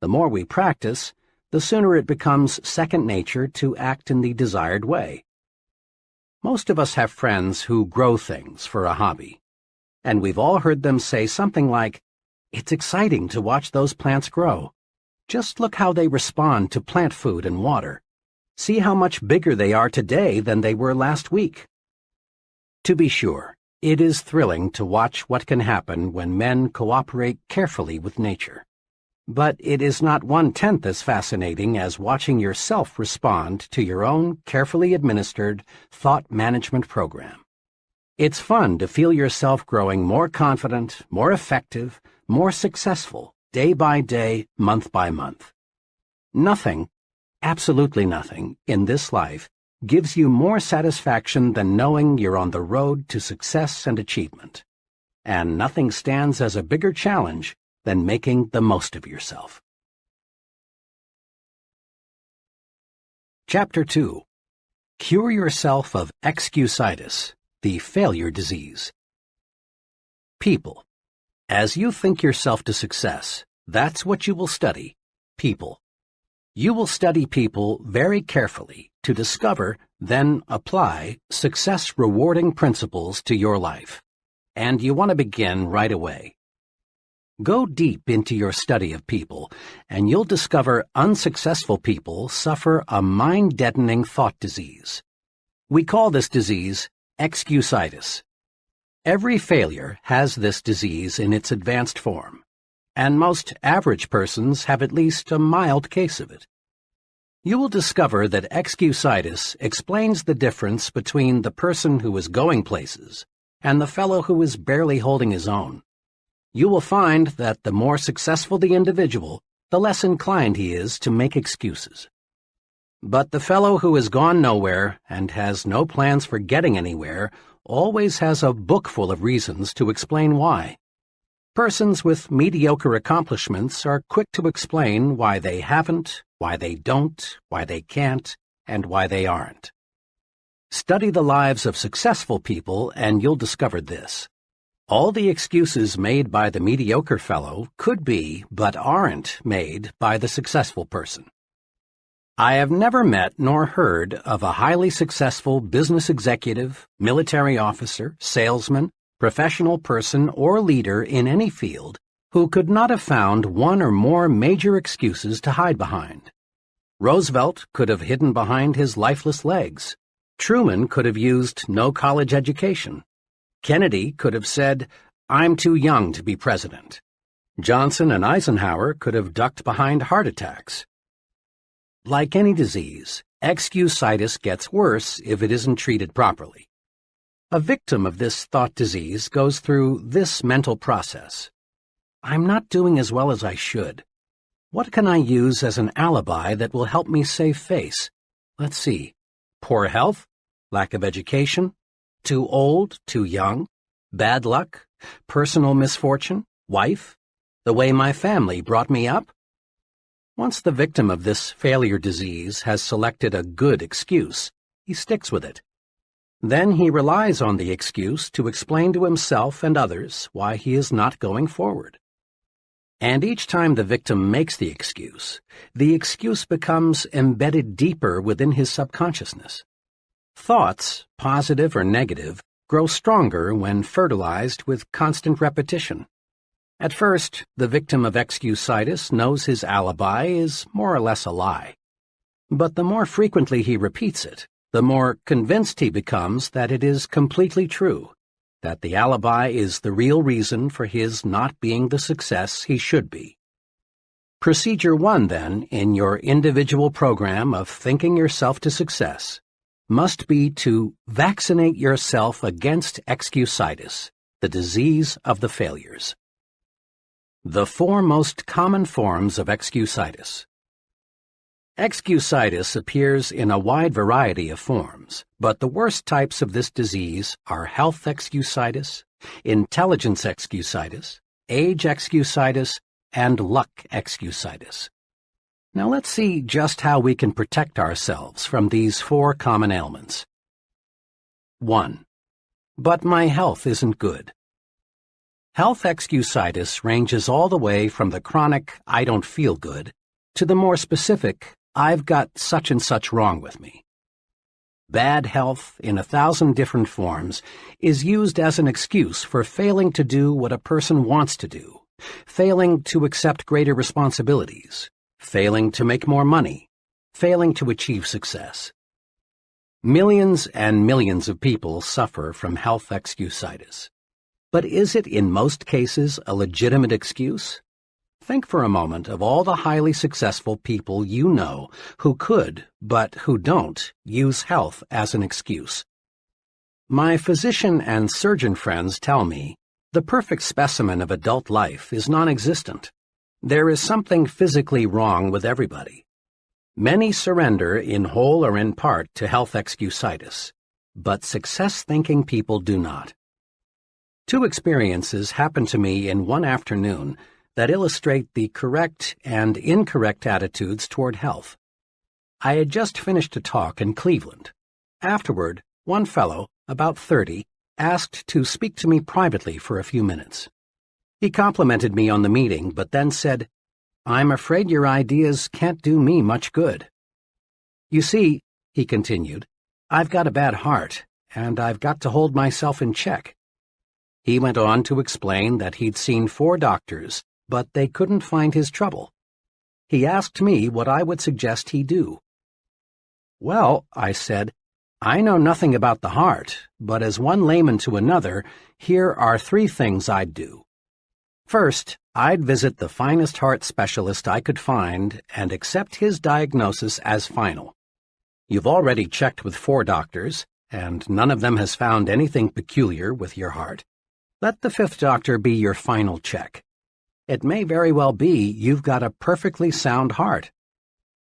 The more we practice, the sooner it becomes second nature to act in the desired way. Most of us have friends who grow things for a hobby, and we've all heard them say something like, "It's exciting to watch those plants grow. Just look how they respond to plant food and water. See how much bigger they are today than they were last week." To be sure, it is thrilling to watch what can happen when men cooperate carefully with nature. But it is not 1/10 as fascinating as watching yourself respond to your own carefully administered thought management program. It's fun to feel yourself growing more confident, more effective, more successful, day by day, month by month. Nothing, absolutely nothing, in this life gives you more satisfaction than knowing you're on the road to success and achievement. And nothing stands as a bigger challenge than making the most of yourself. Chapter 2. Cure yourself of excusitis, the failure disease. People. As you think yourself to success, that's what you will study, people. You will study people very carefully to discover, then apply, success-rewarding principles to your life. And you want to begin right away. Go deep into your study of people, and you'll discover unsuccessful people suffer a mind-deadening thought disease. We call this disease excusitis. Every failure has this disease in its advanced form, and most average persons have at least a mild case of it. You will discover that excusitis explains the difference between the person who is going places and the fellow who is barely holding his own. You will find that the more successful the individual, the less inclined he is to make excuses. But the fellow who has gone nowhere and has no plans for getting anywhere always has a book full of reasons to explain why. Persons with mediocre accomplishments are quick to explain why they haven't, why they don't, why they can't, and why they aren't. Study the lives of successful people and you'll discover this. All the excuses made by the mediocre fellow could be, but aren't, made by the successful person. I have never met nor heard of a highly successful business executive, military officer, salesman, professional person, or leader in any field who could not have found one or more major excuses to hide behind. Roosevelt could have hidden behind his lifeless legs. Truman could have used no college education. Kennedy could have said, "I'm too young to be president." Johnson and Eisenhower could have ducked behind heart attacks. Like any disease, excusitis gets worse if it isn't treated properly. A victim of this thought disease goes through this mental process. I'm not doing as well as I should. What can I use as an alibi that will help me save face? Let's see. Poor health? Lack of education? Too old, too young, bad luck, personal misfortune, wife, the way my family brought me up? Once the victim of this failure disease has selected a good excuse, he sticks with it. Then he relies on the excuse to explain to himself and others why he is not going forward. And each time the victim makes the excuse becomes embedded deeper within his subconsciousness. Thoughts, positive or negative, grow stronger when fertilized with constant repetition. At first, the victim of excusitis knows his alibi is more or less a lie. But the more frequently he repeats it, the more convinced he becomes that it is completely true, that the alibi is the real reason for his not being the success he should be. Procedure 1, then, in your individual program of thinking yourself to success, must be to vaccinate yourself against excusitis, the disease of the failures. The 4 most common forms of excusitis. Excusitis appears in a wide variety of forms, but the worst types of this disease are health excusitis, intelligence excusitis, age excusitis, and luck excusitis. Now let's see just how we can protect ourselves from these 4 common ailments. 1. But my health isn't good. Health excusitis ranges all the way from the chronic I don't feel good to the more specific I've got such and such wrong with me. Bad health, in 1,000 different forms, is used as an excuse for failing to do what a person wants to do, failing to accept greater responsibilities, failing to make more money, failing to achieve success. Millions and millions of people suffer from health excusitis. But is it in most cases a legitimate excuse? Think for a moment of all the highly successful people you know who could, but who don't, use health as an excuse. My physician and surgeon friends tell me the perfect specimen of adult life is non-existent. There is something physically wrong with everybody. Many surrender in whole or in part to health excusitis, but success-thinking people do not. 2 experiences happened to me in one afternoon that illustrate the correct and incorrect attitudes toward health. I had just finished a talk in Cleveland. Afterward, one fellow, about 30, asked to speak to me privately for a few minutes. He complimented me on the meeting, but then said, "I'm afraid your ideas can't do me much good." "You see," he continued, "I've got a bad heart, and I've got to hold myself in check." He went on to explain that he'd seen 4 doctors, but they couldn't find his trouble. He asked me what I would suggest he do. "Well," I said, "I know nothing about the heart, but as one layman to another, here are 3 things I'd do. First, I'd visit the finest heart specialist I could find and accept his diagnosis as final. You've already checked with 4 doctors, and none of them has found anything peculiar with your heart. Let the 5th doctor be your final check. It may very well be you've got a perfectly sound heart.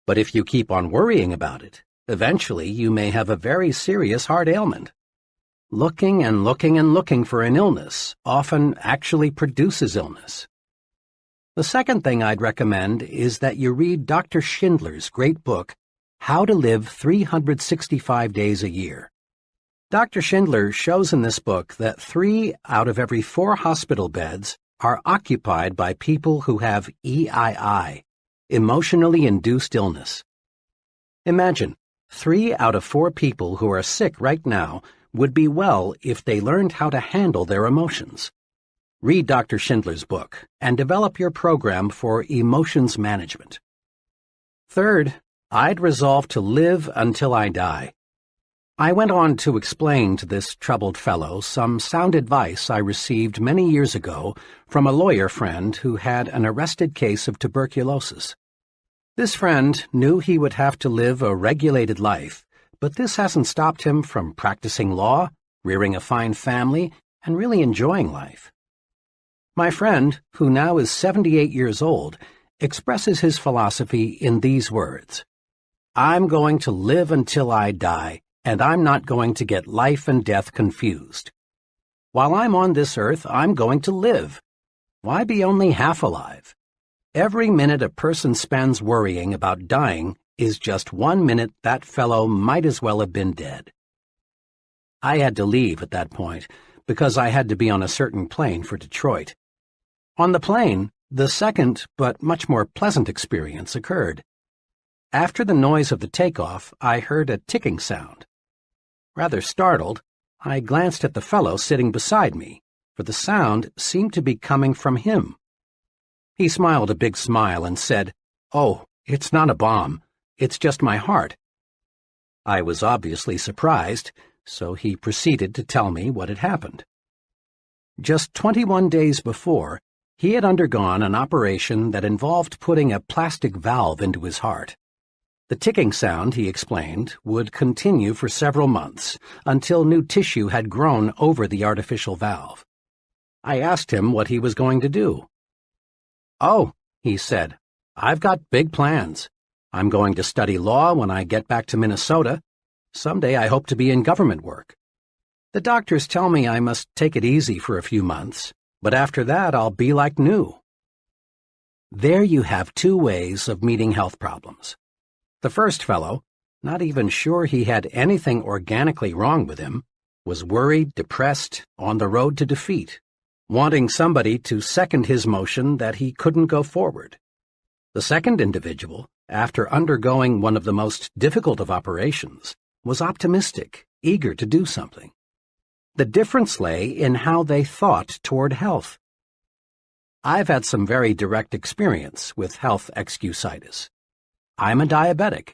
But if you keep on worrying about it, eventually you may have a very serious heart ailment. Looking and looking and looking for an illness often actually produces illness." The second thing I'd recommend is that you read Dr. Schindler's great book, How to Live 365 Days a Year. Dr. Schindler shows in this book that 3 out of every 4 hospital beds are occupied by people who have EII, emotionally induced illness. Imagine, 3 out of 4 people who are sick right now would be well if they learned how to handle their emotions. Read Dr. Schindler's book and develop your program for emotions management. Third, I'd resolve to live until I die. I went on to explain to this troubled fellow some sound advice I received many years ago from a lawyer friend who had an arrested case of tuberculosis. This friend knew he would have to live a regulated life, but this hasn't stopped him from practicing law, rearing a fine family, and really enjoying life. My friend, who now is 78 years old, expresses his philosophy in these words: "I'm going to live until I die, and I'm not going to get life and death confused. While I'm on this earth, I'm going to live. Why be only half alive? Every minute a person spends worrying about dying is just 1 minute that fellow might as well have been dead." I had to leave at that point because I had to be on a certain plane for Detroit. On the plane, the second but much more pleasant experience occurred. After the noise of the takeoff, I heard a ticking sound. Rather startled, I glanced at the fellow sitting beside me, for the sound seemed to be coming from him. He smiled a big smile and said, "Oh, it's not a bomb. It's just my heart." I was obviously surprised, so he proceeded to tell me what had happened. Just 21 days before, he had undergone an operation that involved putting a plastic valve into his heart. The ticking sound, he explained, would continue for several months until new tissue had grown over the artificial valve. I asked him what he was going to do. "Oh," he said, "I've got big plans. I'm going to study law when I get back to Minnesota. Someday I hope to be in government work. The doctors tell me I must take it easy for a few months, but after that I'll be like new. There you have two ways of meeting health problems. The first fellow, not even sure he had anything organically wrong with him, was worried, depressed, on the road to defeat, wanting somebody to second his motion that he couldn't go forward. The second individual, after undergoing one of the most difficult of operations, was optimistic, eager to do something. The difference lay in how they thought toward health. I've had some very direct experience with health excusitis. I'm a diabetic.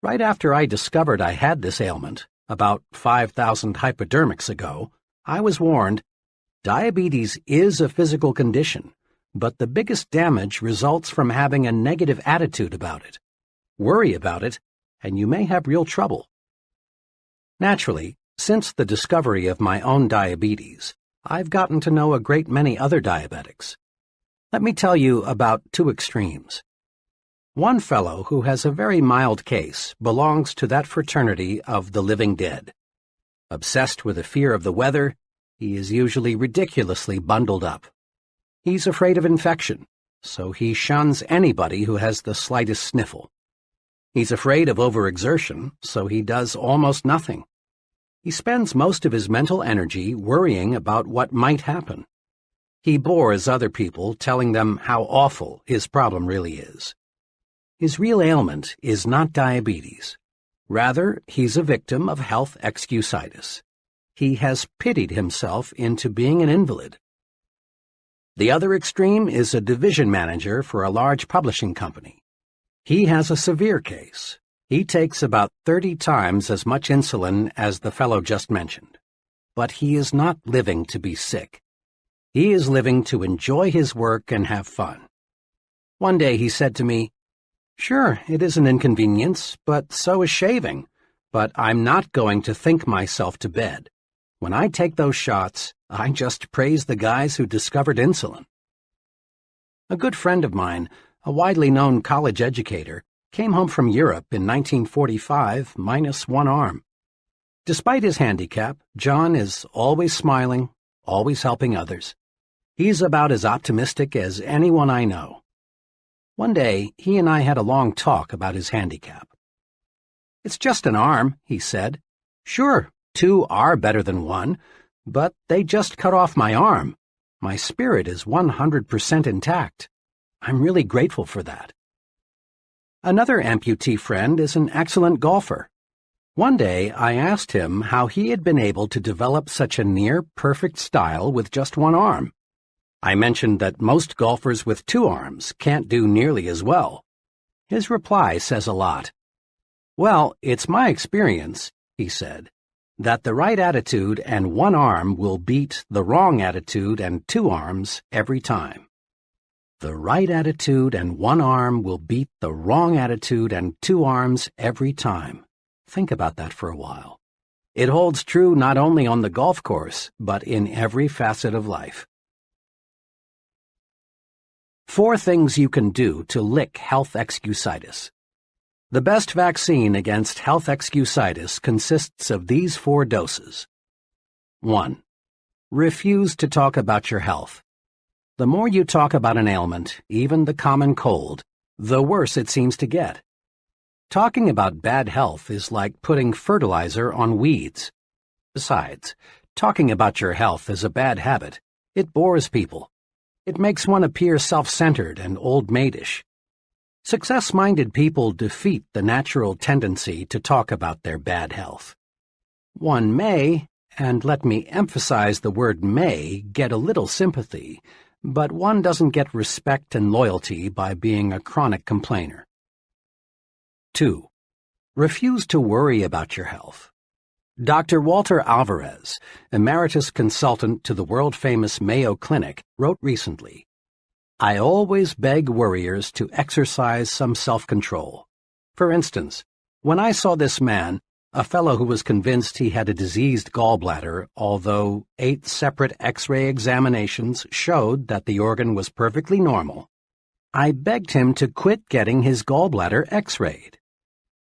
Right after I discovered I had this ailment, about 5,000 hypodermics ago, I was warned, diabetes is a physical condition, but the biggest damage results from having a negative attitude about it. Worry about it, and you may have real trouble. Naturally, since the discovery of my own diabetes, I've gotten to know a great many other diabetics. Let me tell you about two extremes. One fellow who has a very mild case belongs to that fraternity of the living dead. Obsessed with a fear of the weather, he is usually ridiculously bundled up. He's afraid of infection, so he shuns anybody who has the slightest sniffle. He's afraid of overexertion, so he does almost nothing. He spends most of his mental energy worrying about what might happen. He bores other people telling them how awful his problem really is. His real ailment is not diabetes. Rather, he's a victim of health excusitis. He has pitied himself into being an invalid. The other extreme is a division manager for a large publishing company. He has a severe case. He takes about 30 times as much insulin as the fellow just mentioned. But he is not living to be sick. He is living to enjoy his work and have fun. One day he said to me, "Sure, it is an inconvenience, but so is shaving. But I'm not going to think myself to bed. When I take those shots, I just praise the guys who discovered insulin." A good friend of mine, a widely known college educator, came home from Europe in 1945 minus one arm. Despite his handicap, John is always smiling, always helping others. He's about as optimistic as anyone I know. One day, he and I had a long talk about his handicap. "It's just an arm," he said. "Sure, two are better than one, but they just cut off my arm. My spirit is 100% intact. I'm really grateful for that." Another amputee friend is an excellent golfer. One day, I asked him how he had been able to develop such a near-perfect style with just one arm. I mentioned that most golfers with two arms can't do nearly as well. His reply says a lot. "Well, it's my experience," he said, "that the right attitude and one arm will beat the wrong attitude and two arms every time." The right attitude and one arm will beat the wrong attitude and two arms every time. Think about that for a while. It holds true not only on the golf course, but in every facet of life. 4 things you can do to lick health excusitis. The best vaccine against health excusitis consists of these 4 doses. 1. Refuse to talk about your health. The more you talk about an ailment, even the common cold, the worse it seems to get. Talking about bad health is like putting fertilizer on weeds. Besides, talking about your health is a bad habit. It bores people. It makes one appear self-centered and old-maidish. Success-minded people defeat the natural tendency to talk about their bad health. One may, and let me emphasize the word may, get a little sympathy, but one doesn't get respect and loyalty by being a chronic complainer. 2. Refuse to worry about your health. Dr. Walter Alvarez, emeritus consultant to the world-famous Mayo Clinic, wrote recently, "I always beg worriers to exercise some self-control. For instance, when I saw this man, a fellow who was convinced he had a diseased gallbladder, although 8 separate X-ray examinations showed that the organ was perfectly normal, I begged him to quit getting his gallbladder X-rayed.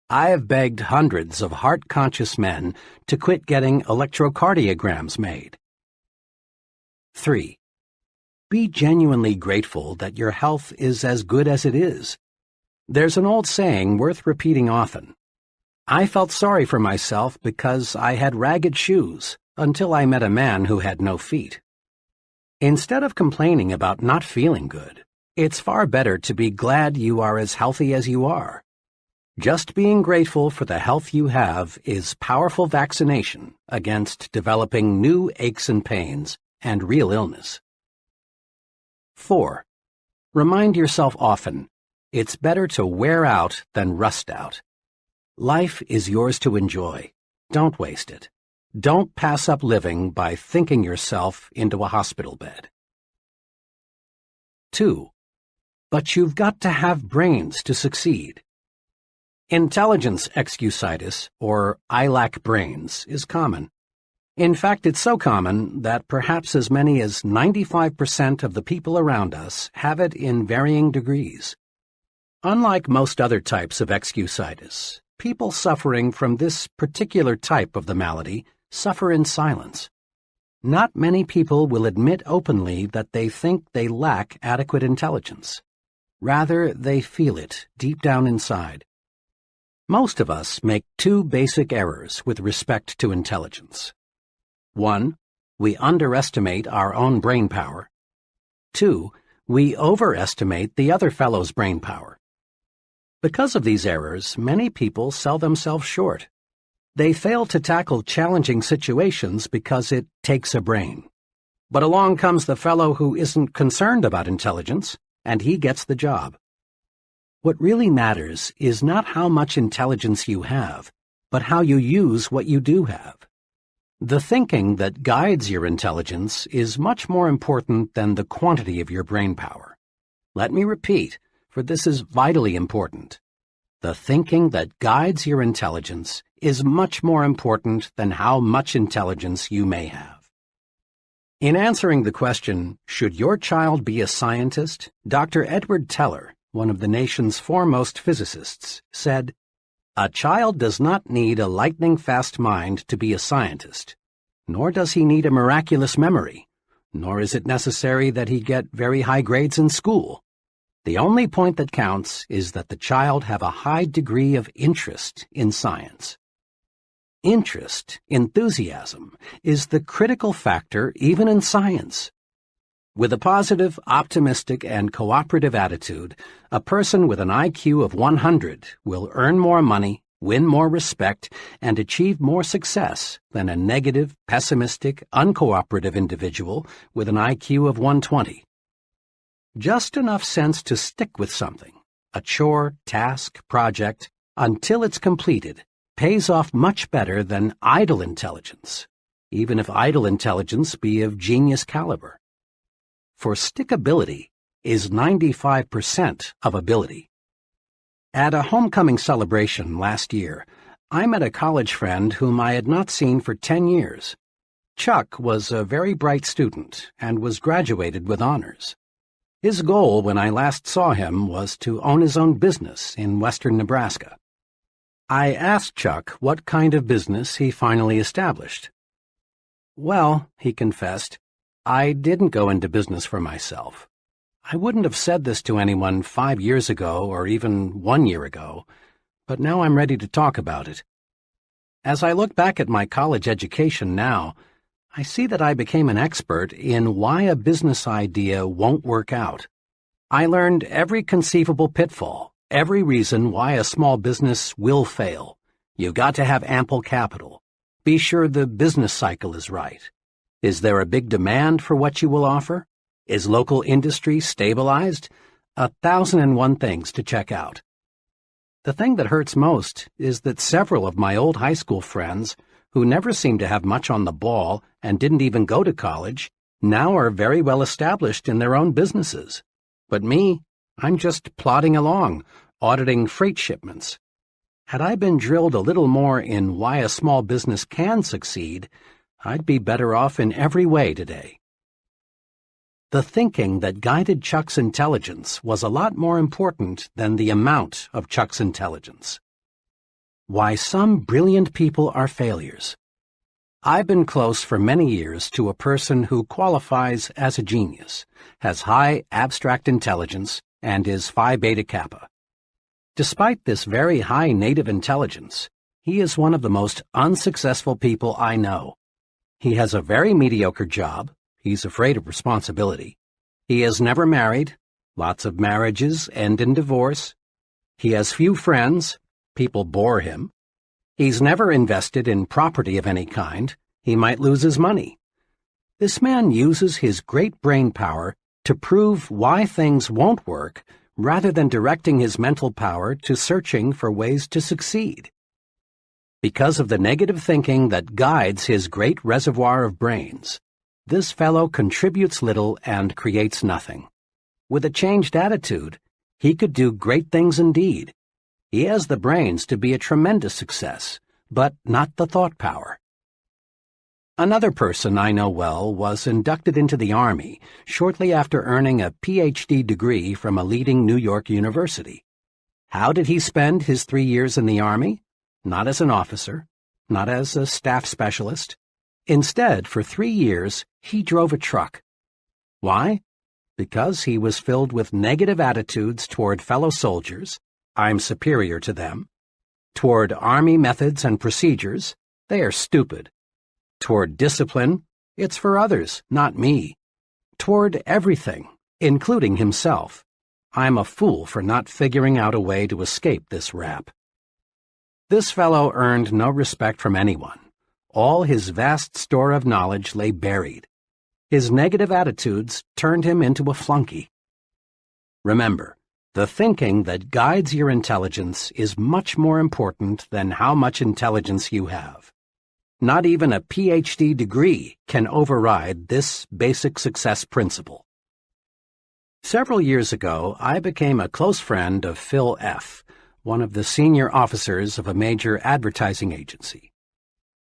I have begged hundreds of heart-conscious men to quit getting electrocardiograms made." 3. Be genuinely grateful that your health is as good as it is. There's an old saying worth repeating often. I felt sorry for myself because I had ragged shoes until I met a man who had no feet. Instead of complaining about not feeling good, it's far better to be glad you are as healthy as you are. Just being grateful for the health you have is powerful vaccination against developing new aches and pains and real illness. 4. Remind yourself often, it's better to wear out than rust out. Life is yours to enjoy. Don't waste it. Don't pass up living by thinking yourself into a hospital bed. 2. But you've got to have brains to succeed. Intelligence excusitis, or I lack brains, is common. In fact, it's so common that perhaps as many as 95% of the people around us have it in varying degrees. Unlike most other types of excusitis, people suffering from this particular type of the malady suffer in silence. Not many people will admit openly that they think they lack adequate intelligence. Rather, they feel it deep down inside. Most of us make two basic errors with respect to intelligence. 1. We underestimate our own brain power. 2. We overestimate the other fellow's brain power. Because of these errors, many people sell themselves short. They fail to tackle challenging situations because it takes a brain. But along comes the fellow who isn't concerned about intelligence, and he gets the job. What really matters is not how much intelligence you have, but how you use what you do have. The thinking that guides your intelligence is much more important than the quantity of your brain power. Let me repeat, for this is vitally important. The thinking that guides your intelligence is much more important than how much intelligence you may have. In answering the question, should your child be a scientist, Dr. Edward Teller, one of the nation's foremost physicists, said, "A child does not need a lightning-fast mind to be a scientist, nor does he need a miraculous memory, nor is it necessary that he get very high grades in school. The only point that counts is that the child have a high degree of interest in science." Interest, enthusiasm, is the critical factor even in science. With a positive, optimistic, and cooperative attitude, a person with an IQ of 100 will earn more money, win more respect, and achieve more success than a negative, pessimistic, uncooperative individual with an IQ of 120. Just enough sense to stick with something, a chore, task, project, until it's completed, pays off much better than idle intelligence, even if idle intelligence be of genius caliber. For stickability is 95% of ability. At a homecoming celebration last year, I met a college friend whom I had not seen for 10 years. Chuck was a very bright student and was graduated with honors. His goal when I last saw him was to own his own business in western Nebraska. I asked Chuck what kind of business he finally established. "Well," he confessed, "I didn't go into business for myself. I wouldn't have said this to anyone 5 years ago or even 1 year ago, but now I'm ready to talk about it. As I look back at my college education now, I see that I became an expert in why a business idea won't work out. I learned every conceivable pitfall, every reason why a small business will fail. You've got to have ample capital. Be sure the business cycle is right. Is there a big demand for what you will offer? Is local industry stabilized? 1,001 things to check out. The thing that hurts most is that several of my old high school friends, who never seemed to have much on the ball and didn't even go to college, now are very well established in their own businesses. But me, I'm just plodding along, auditing freight shipments. Had I been drilled a little more in why a small business can succeed, I'd be better off in every way today. The thinking that guided Chuck's intelligence was a lot more important than the amount of Chuck's intelligence. Why some brilliant people are failures. I've been close for many years to a person who qualifies as a genius, has high abstract intelligence, and is Phi Beta Kappa. Despite this very high native intelligence, he is one of the most unsuccessful people I know. He has a very mediocre job. He's afraid of responsibility. He is never married. Lots of marriages end in divorce. He has few friends. People bore him. He's never invested in property of any kind. He might lose his money. This man uses his great brain power to prove why things won't work rather than directing his mental power to searching for ways to succeed. Because of the negative thinking that guides his great reservoir of brains, this fellow contributes little and creates nothing. With a changed attitude, he could do great things indeed. He has the brains to be a tremendous success, but not the thought power. Another person I know well was inducted into the Army shortly after earning a Ph.D. degree from a leading New York university. How did he spend his 3 years in the Army? Not as an officer, not as a staff specialist. Instead, for 3 years, he drove a truck. Why? Because he was filled with negative attitudes toward fellow soldiers, I'm superior to them. Toward Army methods and procedures, they are stupid. Toward discipline, it's for others, not me. Toward everything, including himself, I'm a fool for not figuring out a way to escape this rap. This fellow earned no respect from anyone. All his vast store of knowledge lay buried. His negative attitudes turned him into a flunky. Remember, the thinking that guides your intelligence is much more important than how much intelligence you have. Not even a Ph.D. degree can override this basic success principle. Several years ago, I became a close friend of Phil F., one of the senior officers of a major advertising agency.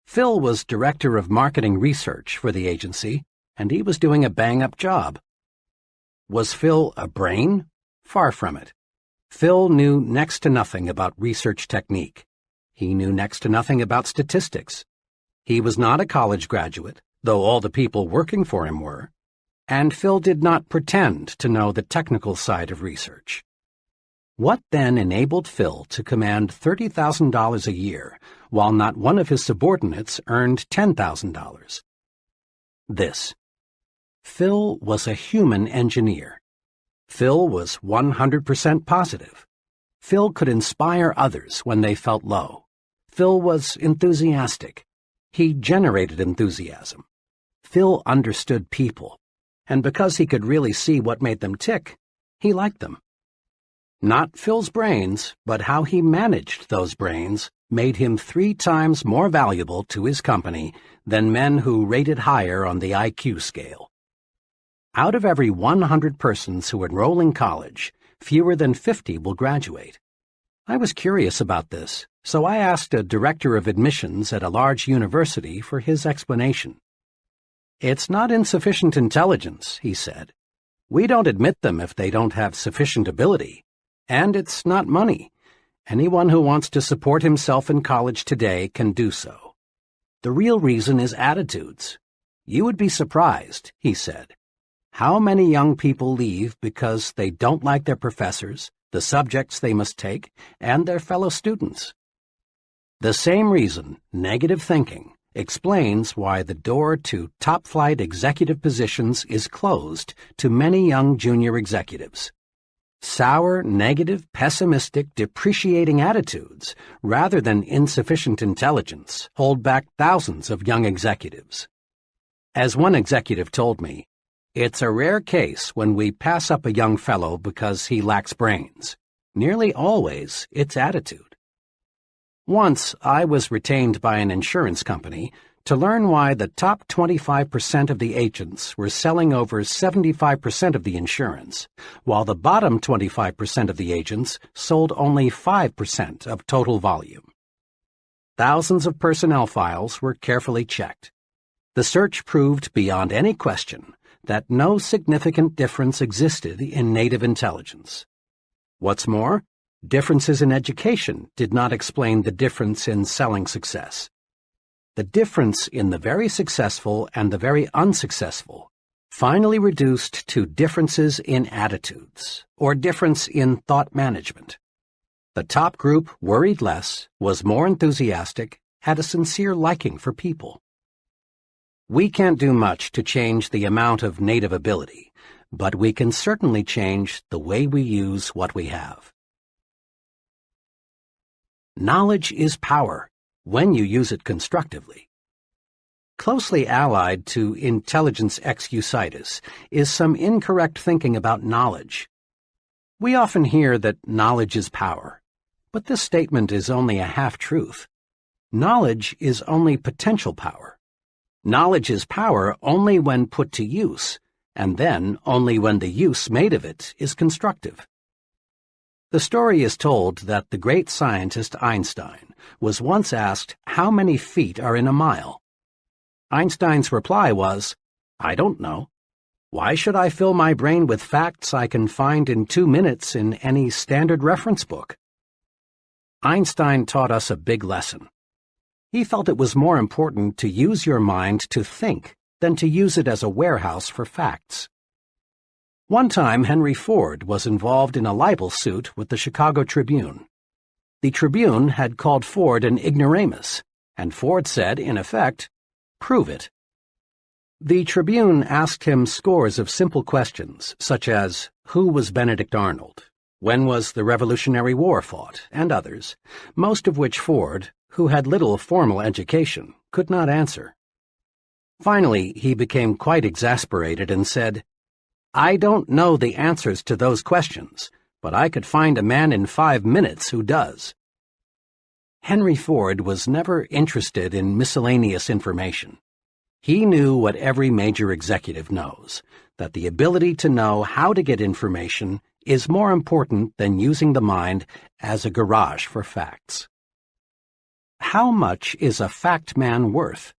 Phil was director of marketing research for the agency, and he was doing a bang-up job. Was Phil a brain? Far from it. Phil knew next to nothing about research technique. He knew next to nothing about statistics. He was not a college graduate, though all the people working for him were, and Phil did not pretend to know the technical side of research. What then enabled Phil to command $30,000 a year, while not one of his subordinates earned $10,000? This. Phil was a human engineer. Phil was 100% positive. Phil could inspire others when they felt low. Phil was enthusiastic. He generated enthusiasm. Phil understood people, and because he could really see what made them tick, he liked them. Not Phil's brains, but how he managed those brains made him 3 times more valuable to his company than men who rated higher on the IQ scale. Out of every 100 persons who enroll in college, fewer than 50 will graduate. I was curious about this, so I asked a director of admissions at a large university for his explanation. It's not insufficient intelligence, he said. We don't admit them if they don't have sufficient ability. And it's not money. Anyone who wants to support himself in college today can do so. The real reason is attitudes. You would be surprised, he said, how many young people leave because they don't like their professors, the subjects they must take, and their fellow students. The same reason, negative thinking, explains why the door to top-flight executive positions is closed to many young junior executives. Sour, negative, pessimistic, depreciating attitudes, rather than insufficient intelligence, hold back thousands of young executives. As one executive told me, it's a rare case when we pass up a young fellow because he lacks brains. Nearly always, it's attitude. Once, I was retained by an insurance company to learn why the top 25% of the agents were selling over 75% of the insurance, while the bottom 25% of the agents sold only 5% of total volume. Thousands of personnel files were carefully checked. The search proved beyond any question that no significant difference existed in native intelligence. What's more, differences in education did not explain the difference in selling success. the difference in the very successful and the very unsuccessful finally reduced to differences in attitudes, or difference in thought management. The top group worried less, was more enthusiastic, had a sincere liking for people. We can't do much to change the amount of native ability, but we can certainly change the way we use what we have. Knowledge is power, when you use it constructively. Closely allied to intelligence excusitis is some incorrect thinking about knowledge. We often hear that knowledge is power, but this statement is only a half-truth. Knowledge is only potential power. Knowledge is power only when put to use, and then only when the use made of it is constructive. The story is told that the great scientist Einstein was once asked how many feet are in a mile. Einstein's reply was, "I don't know. Why should I fill my brain with facts I can find in 2 minutes in any standard reference book?" Einstein taught us a big lesson. He felt it was more important to use your mind to think than to use it as a warehouse for facts. One time, Henry Ford was involved in a libel suit with the Chicago Tribune. The Tribune had called Ford an ignoramus, and Ford said, in effect, "Prove it." The Tribune asked him scores of simple questions, such as, who was Benedict Arnold? When was the Revolutionary War fought? And others, most of which Ford, who had little formal education, could not answer. Finally, he became quite exasperated and said, "I don't know the answers to those questions, but I could find a man in 5 minutes who does." Henry Ford was never interested in miscellaneous information. He knew what every major executive knows, that the ability to know how to get information is more important than using the mind as a garage for facts. How much is a fact man worth?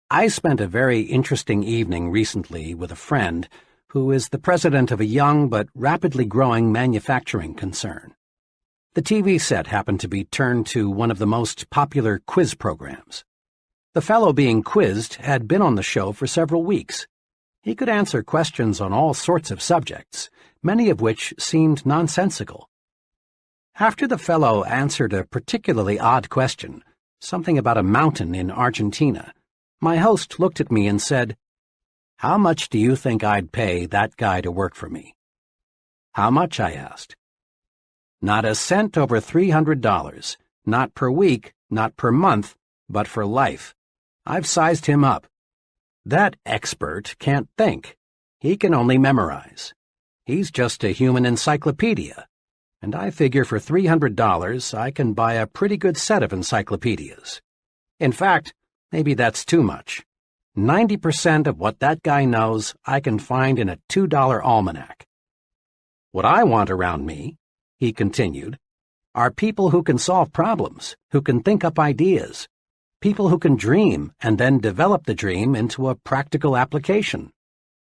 I spent a very interesting evening recently with a friend who is the president of a young but rapidly growing manufacturing concern. The TV set happened to be turned to one of the most popular quiz programs. The fellow being quizzed had been on the show for several weeks. He could answer questions on all sorts of subjects, many of which seemed nonsensical. After the fellow answered a particularly odd question, something about a mountain in Argentina, my host looked at me and said, "How much do you think I'd pay that guy to work for me?" "How much?" I asked. "Not a cent over $300, not per week, not per month, but for life. I've sized him up. That expert can't think. He can only memorize. He's just a human encyclopedia, and I figure for $300 I can buy a pretty good set of encyclopedias. In fact, maybe that's too much. 90% of what that guy knows I can find in a $2 almanac. What I want around me," he continued, "are people who can solve problems, who can think up ideas, people who can dream and then develop the dream into a practical application.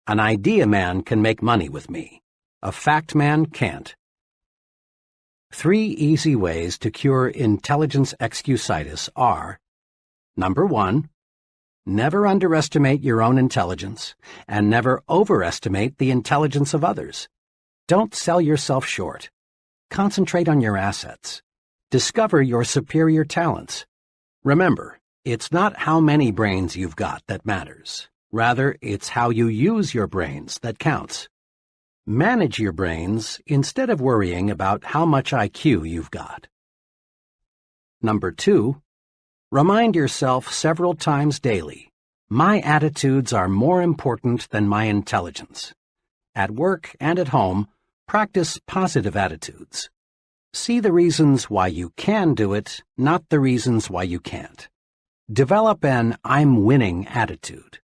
An idea man can make money with me. A fact man can't." 3 easy ways to cure intelligence excusitis are: Number 1, never underestimate your own intelligence, and never overestimate the intelligence of others. Don't sell yourself short. Concentrate on your assets. Discover your superior talents. Remember, it's not how many brains you've got that matters. Rather, it's how you use your brains that counts. Manage your brains instead of worrying about how much IQ you've got. Number 2, remind yourself several times daily, my attitudes are more important than my intelligence. At work and at home, practice positive attitudes. See the reasons why you can do it, not the reasons why you can't. Develop an I'm winning attitude.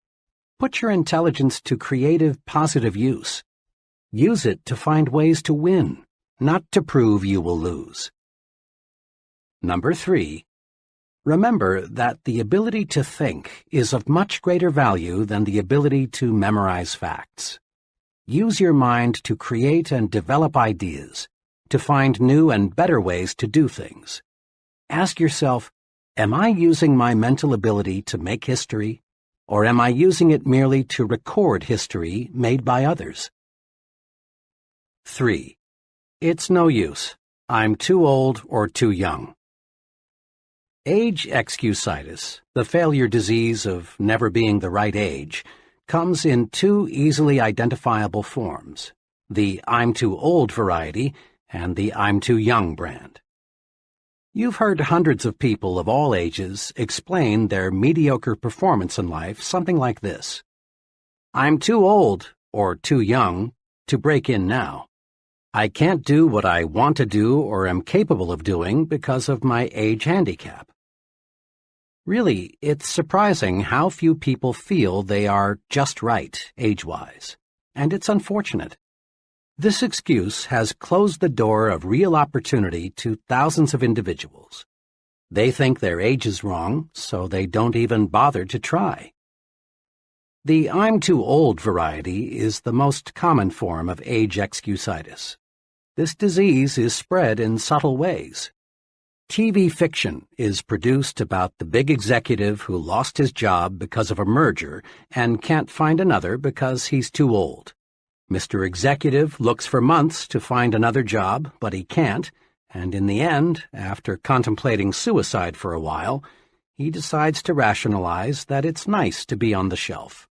Put your intelligence to creative, positive use. Use it to find ways to win, not to prove you will lose. Number 3, remember that the ability to think is of much greater value than the ability to memorize facts. Use your mind to create and develop ideas, to find new and better ways to do things. Ask yourself, Am I using my mental ability to make history, or am I using it merely to record history made by others? 3. It's no use. I'm too old or too young. Age excusitis, the failure disease of never being the right age, comes in two easily identifiable forms, the I'm too old variety and the I'm too young brand. You've heard hundreds of people of all ages explain their mediocre performance in life something like this. I'm too old, or too young, to break in now. I can't do what I want to do or am capable of doing because of my age handicap. Really, it's surprising how few people feel they are just right, age-wise, and it's unfortunate. This excuse has closed the door of real opportunity to thousands of individuals. They think their age is wrong, so they don't even bother to try. The I'm too old variety is the most common form of age excusitis. This disease is spread in subtle ways. TV fiction is produced about the big executive who lost his job because of a merger and can't find another because he's too old. Mr. Executive looks for months to find another job, but he can't, and in the end, after contemplating suicide for a while, he decides to rationalize that it's nice to be on the shelf.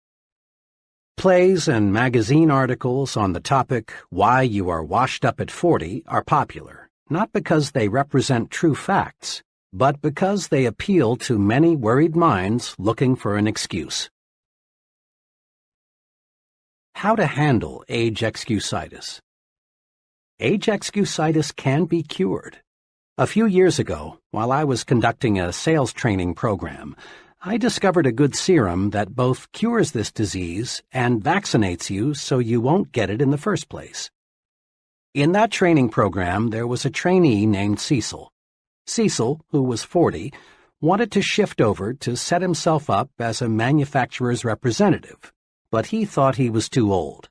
Plays and magazine articles on the topic, Why You Are Washed Up at 40, are popular, not because they represent true facts, but because they appeal to many worried minds looking for an excuse. How to handle age excusitis. Age excusitis can be cured. A few years ago, while I was conducting a sales training program, I discovered a good serum that both cures this disease and vaccinates you so you won't get it in the first place. In that training program, there was a trainee named Cecil. Cecil, who was 40, wanted to shift over to set himself up as a manufacturer's representative, but he thought he was too old.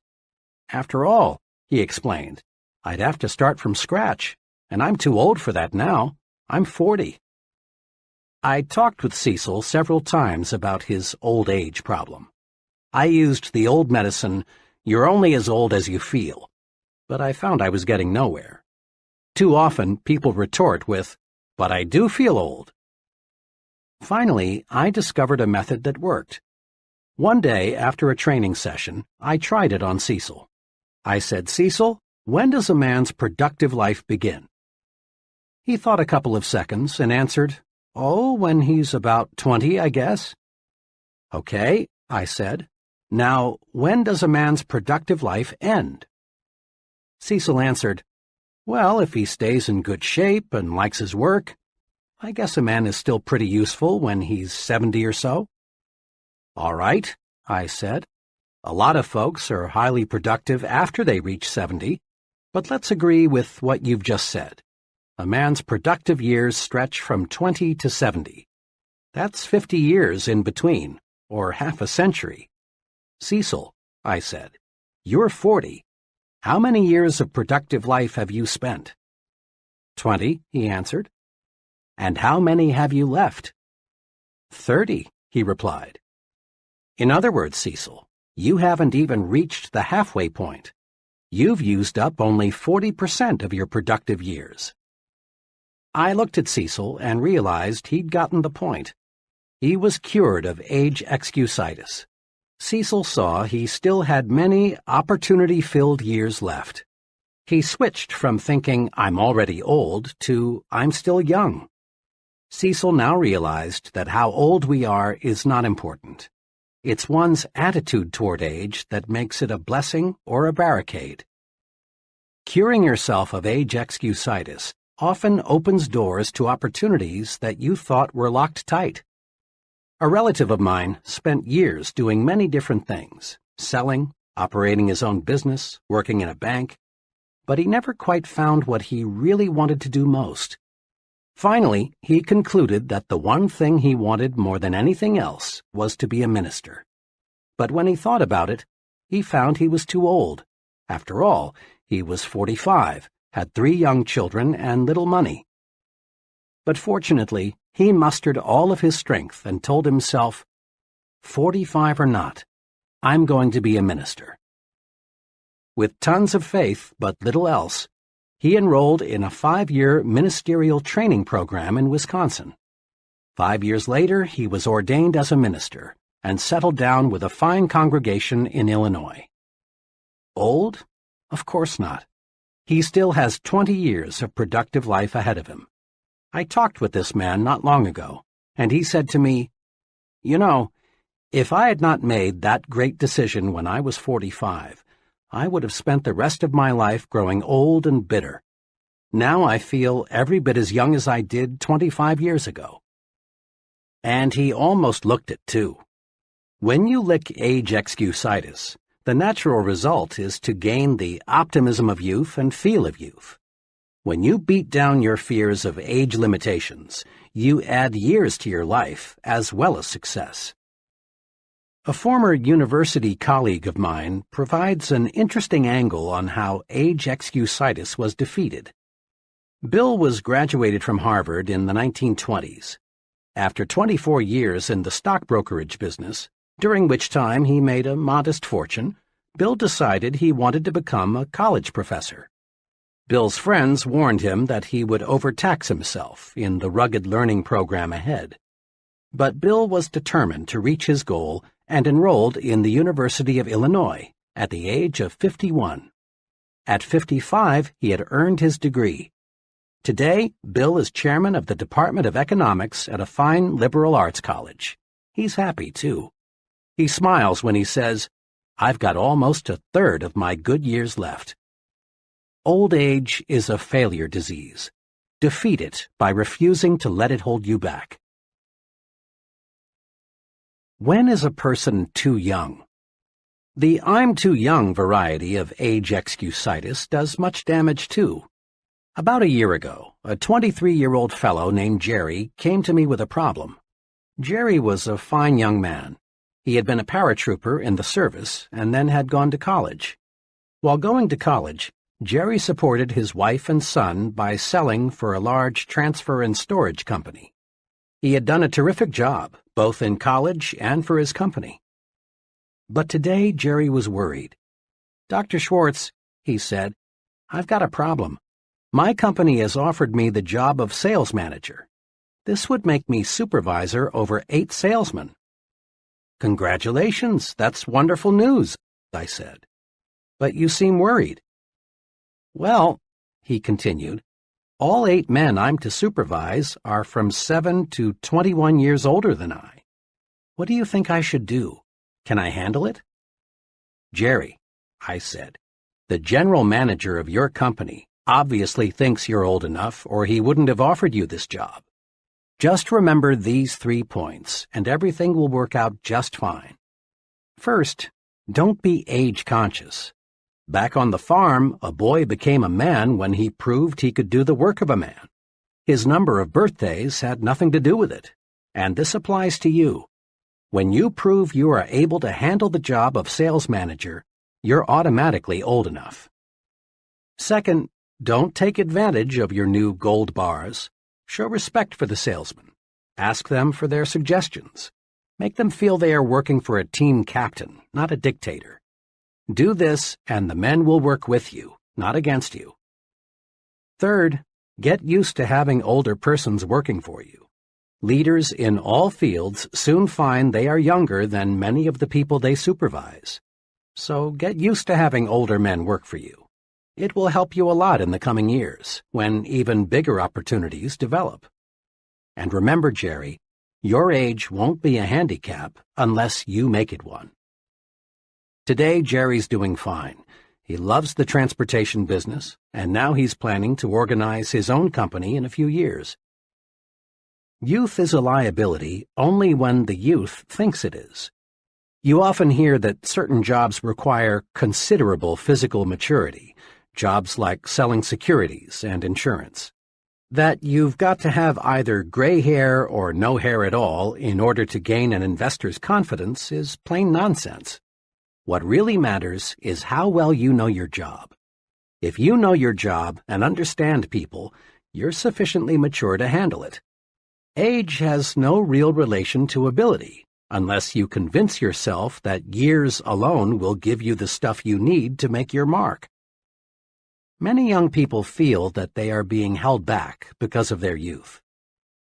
After all, he explained, I'd have to start from scratch, and I'm too old for that now. I'm 40. I talked with Cecil several times about his old age problem. I used the old medicine, you're only as old as you feel, but I found I was getting nowhere. Too often, people retort with, but I do feel old. Finally, I discovered a method that worked. One day, after a training session, I tried it on Cecil. I said, Cecil, when does a man's productive life begin? He thought a couple of seconds and answered, Oh, when he's about 20, I guess. Okay, I said. Now, when does a man's productive life end? Cecil answered, Well, if he stays in good shape and likes his work, I guess a man is still pretty useful when he's 70 or so. All right, I said. A lot of folks are highly productive after they reach 70, but let's agree with what you've just said. A man's productive years stretch from 20 to 70. That's 50 years in between, or half a century. Cecil, I said, you're 40. How many years of productive life have you spent? 20, he answered. And how many have you left? 30, he replied. In other words, Cecil, you haven't even reached the halfway point. You've used up only 40% of your productive years. I looked at Cecil and realized he'd gotten the point. He was cured of age excusitis. Cecil saw he still had many opportunity-filled years left. He switched from thinking, I'm already old, to I'm still young. Cecil now realized that how old we are is not important. It's one's attitude toward age that makes it a blessing or a barricade. Curing yourself of age excusitis often opens doors to opportunities that you thought were locked tight. A relative of mine spent years doing many different things, selling, operating his own business, working in a bank, but he never quite found what he really wanted to do most. Finally, he concluded that the one thing he wanted more than anything else was to be a minister. But when he thought about it, he found he was too old. After all, he was 45, had 3 young children and little money. But fortunately, He mustered all of his strength and told himself, 45 or not, I'm going to be a minister. With tons of faith but little else, he enrolled in a 5-year ministerial training program in Wisconsin. 5 years later, he was ordained as a minister and settled down with a fine congregation in Illinois. Old? Of course not. He still has 20 years of productive life ahead of him. I talked with this man not long ago, and he said to me, "You know, if I had not made that great decision when I was 45, I would have spent the rest of my life growing old and bitter. Now I feel every bit as young as I did 25 years ago." And he almost looked it, too. When you lick age excusitis, the natural result is to gain the optimism of youth and feel of youth. When you beat down your fears of age limitations, you add years to your life as well as success. A former university colleague of mine provides an interesting angle on how age excusitis was defeated. Bill was graduated from Harvard in the 1920s. After 24 years in the stock brokerage business, during which time he made a modest fortune, Bill decided he wanted to become a college professor. Bill's friends warned him that he would overtax himself in the rugged learning program ahead. But Bill was determined to reach his goal and enrolled in the University of Illinois at the age of 51. At 55, he had earned his degree. Today, Bill is chairman of the Department of Economics at a fine liberal arts college. He's happy, too. He smiles when he says, "I've got almost a third of my good years left." Old age is a failure disease. Defeat it by refusing to let it hold you back. When is a person too young? The "I'm too young" variety of age excusitis does much damage, too. About a year ago, a 23-year-old fellow named Jerry came to me with a problem. Jerry was a fine young man. He had been a paratrooper in the service and then had gone to college. While going to college, Jerry supported his wife and son by selling for a large transfer and storage company. He had done a terrific job, both in college and for his company. But today Jerry was worried. "Dr. Schwartz," he said, "I've got a problem. My company has offered me the job of sales manager. This would make me supervisor over 8 salesmen." "Congratulations, that's wonderful news," I said. "But you seem worried." "Well," he continued, "all 8 men I'm to supervise are from 7 to 21 years older than I. What do you think I should do? Can I handle it?" "Jerry," I said, "the general manager of your company obviously thinks you're old enough or he wouldn't have offered you this job. Just remember these 3 points and everything will work out just fine. First, don't be age conscious. Back on the farm, a boy became a man when he proved he could do the work of a man. His number of birthdays had nothing to do with it, and this applies to you. When you prove you are able to handle the job of sales manager, you're automatically old enough. Second, don't take advantage of your new gold bars. Show respect for the salesman. Ask them for their suggestions. Make them feel they are working for a team captain, not a dictator. Do this, and the men will work with you, not against you. Third, get used to having older persons working for you. Leaders in all fields soon find they are younger than many of the people they supervise. So get used to having older men work for you. It will help you a lot in the coming years, when even bigger opportunities develop. And remember, Jerry, your age won't be a handicap unless you make it one. Today, Jerry's doing fine. He loves the transportation business, and now he's planning to organize his own company in a few years. Youth is a liability only when the youth thinks it is. You often hear that certain jobs require considerable physical maturity, jobs like selling securities and insurance. That you've got to have either gray hair or no hair at all in order to gain an investor's confidence is plain nonsense. What really matters is how well you know your job. If you know your job and understand people, you're sufficiently mature to handle it. Age has no real relation to ability, unless you convince yourself that years alone will give you the stuff you need to make your mark. Many young people feel that they are being held back because of their youth.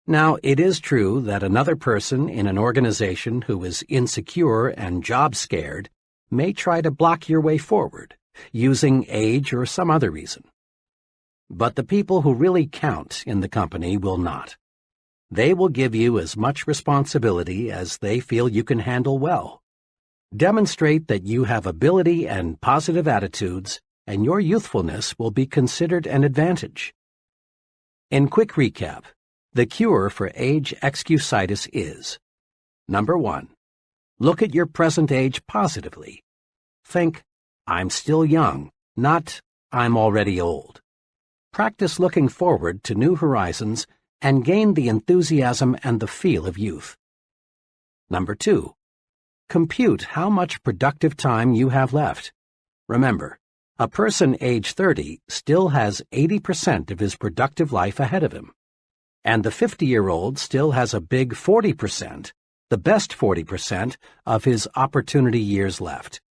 Now, it is true that another person in an organization who is insecure and job-scared may try to block your way forward, using age or some other reason. But the people who really count in the company will not. They will give you as much responsibility as they feel you can handle well. Demonstrate that you have ability and positive attitudes, and your youthfulness will be considered an advantage. In quick recap, the cure for age excusitis is: Number 1. Look at your present age positively. Think, I'm still young, not I'm already old. Practice looking forward to new horizons and gain the enthusiasm and the feel of youth. Number 2. Compute how much productive time you have left. Remember, a person age 30 still has 80% of his productive life ahead of him. And the 50-year-old still has a big 40%, the best 40% of his opportunity years left.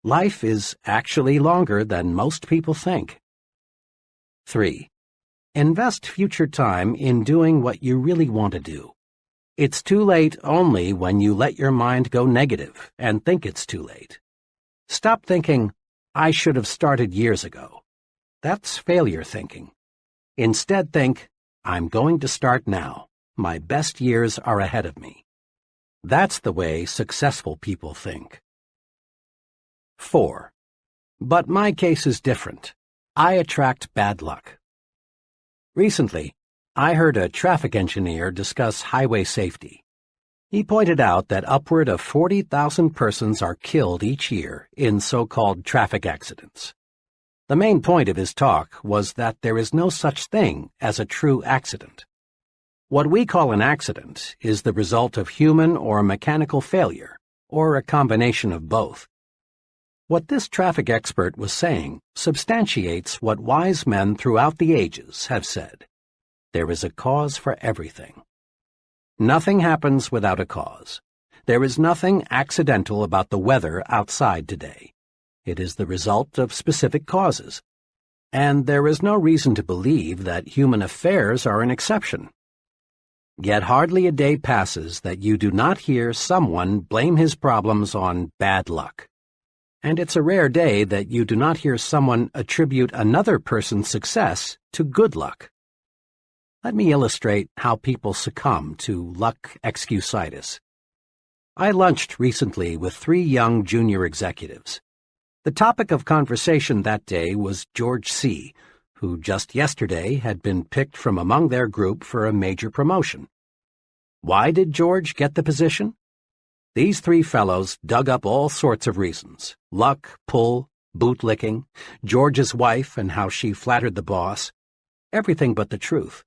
Life is actually longer than most people think. 3. Invest future time in doing what you really want to do. It's too late only when you let your mind go negative and think it's too late. Stop thinking, I should have started years ago. That's failure thinking. Instead think, I'm going to start now. My best years are ahead of me. That's the way successful people think. 4. But my case is different. I attract bad luck. Recently, I heard a traffic engineer discuss highway safety. He pointed out that upward of 40,000 persons are killed each year in so-called traffic accidents. The main point of his talk was that there is no such thing as a true accident. What we call an accident is the result of human or mechanical failure, or a combination of both. What this traffic expert was saying substantiates what wise men throughout the ages have said. There is a cause for everything. Nothing happens without a cause. There is nothing accidental about the weather outside today. It is the result of specific causes. And there is no reason to believe that human affairs are an exception. Yet hardly a day passes that you do not hear someone blame his problems on bad luck. And it's a rare day that you do not hear someone attribute another person's success to good luck. Let me illustrate how people succumb to luck excusitis. I lunched recently with 3 young junior executives. The topic of conversation that day was George C., who just yesterday had been picked from among their group for a major promotion. Why did George get the position? These 3 fellows dug up all sorts of reasons: luck, pull, bootlicking, George's wife and how she flattered the boss, everything but the truth.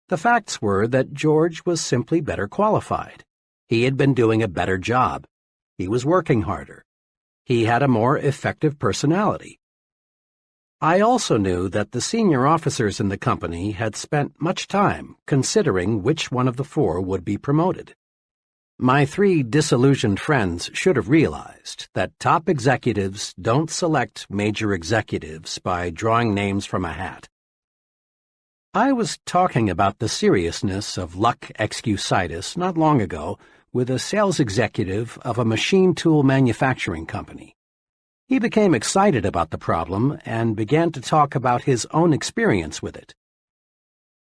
The facts were that George was simply better qualified. He had been doing a better job. He was working harder. He had a more effective personality. I also knew that the senior officers in the company had spent much time considering which one of the 4 would be promoted. My 3 disillusioned friends should have realized that top executives don't select major executives by drawing names from a hat. I was talking about the seriousness of luck excusitis not long ago with a sales executive of a machine tool manufacturing company. He became excited about the problem and began to talk about his own experience with it.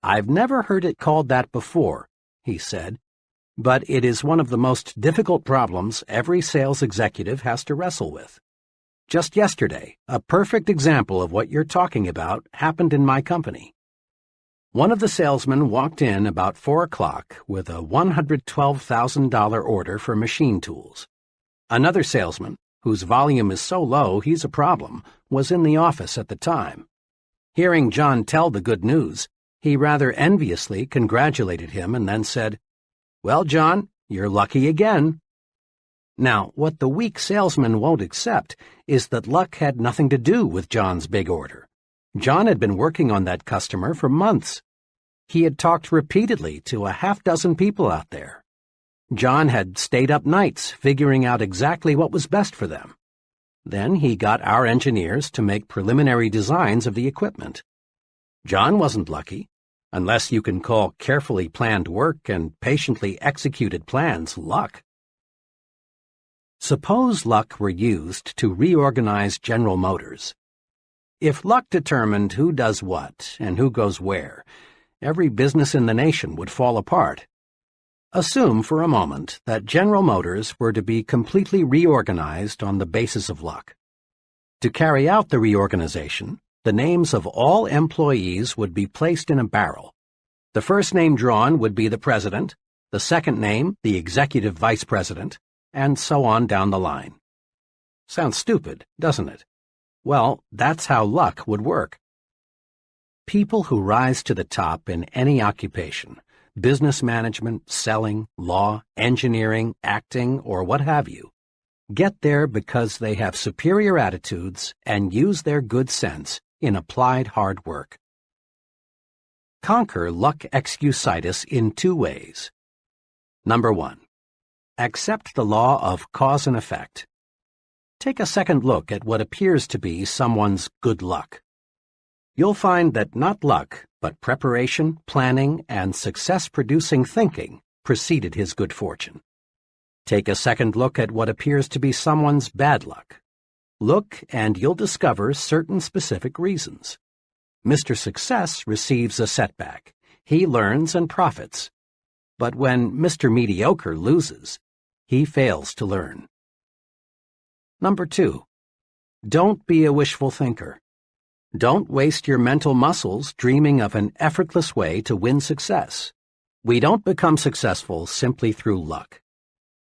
I've never heard it called that before, he said, but it is one of the most difficult problems every sales executive has to wrestle with. Just yesterday, a perfect example of what you're talking about happened in my company. One of the salesmen walked in about 4 o'clock with a $112,000 order for machine tools. Another salesman, whose volume is so low he's a problem, was in the office at the time. Hearing John tell the good news, he rather enviously congratulated him and then said, "Well, John, you're lucky again." Now, what the weak salesman won't accept is that luck had nothing to do with John's big order. John had been working on that customer for months. He had talked repeatedly to a half-dozen people out there. John had stayed up nights figuring out exactly what was best for them. Then he got our engineers to make preliminary designs of the equipment. John wasn't lucky, unless you can call carefully planned work and patiently executed plans luck. Suppose luck were used to reorganize General Motors. If luck determined who does what and who goes where, every business in the nation would fall apart. Assume for a moment that General Motors were to be completely reorganized on the basis of luck. To carry out the reorganization, the names of all employees would be placed in a barrel. The first name drawn would be the president, the second name the executive vice president, and so on down the line. Sounds stupid, doesn't it? Well, that's how luck would work. People who rise to the top in any occupation, business management, selling, law, engineering, acting, or what have you, get there because they have superior attitudes and use their good sense in applied hard work. Conquer luck excusitis in 2 ways. Number 1. Accept the law of cause and effect. Take a second look at what appears to be someone's good luck. You'll find that not luck, but preparation, planning, and success-producing thinking preceded his good fortune. Take a second look at what appears to be someone's bad luck. Look, and you'll discover certain specific reasons. Mr. Success receives a setback. He learns and profits. But when Mr. Mediocre loses, he fails to learn. Number 2. Don't be a wishful thinker. Don't waste your mental muscles dreaming of an effortless way to win success. We don't become successful simply through luck.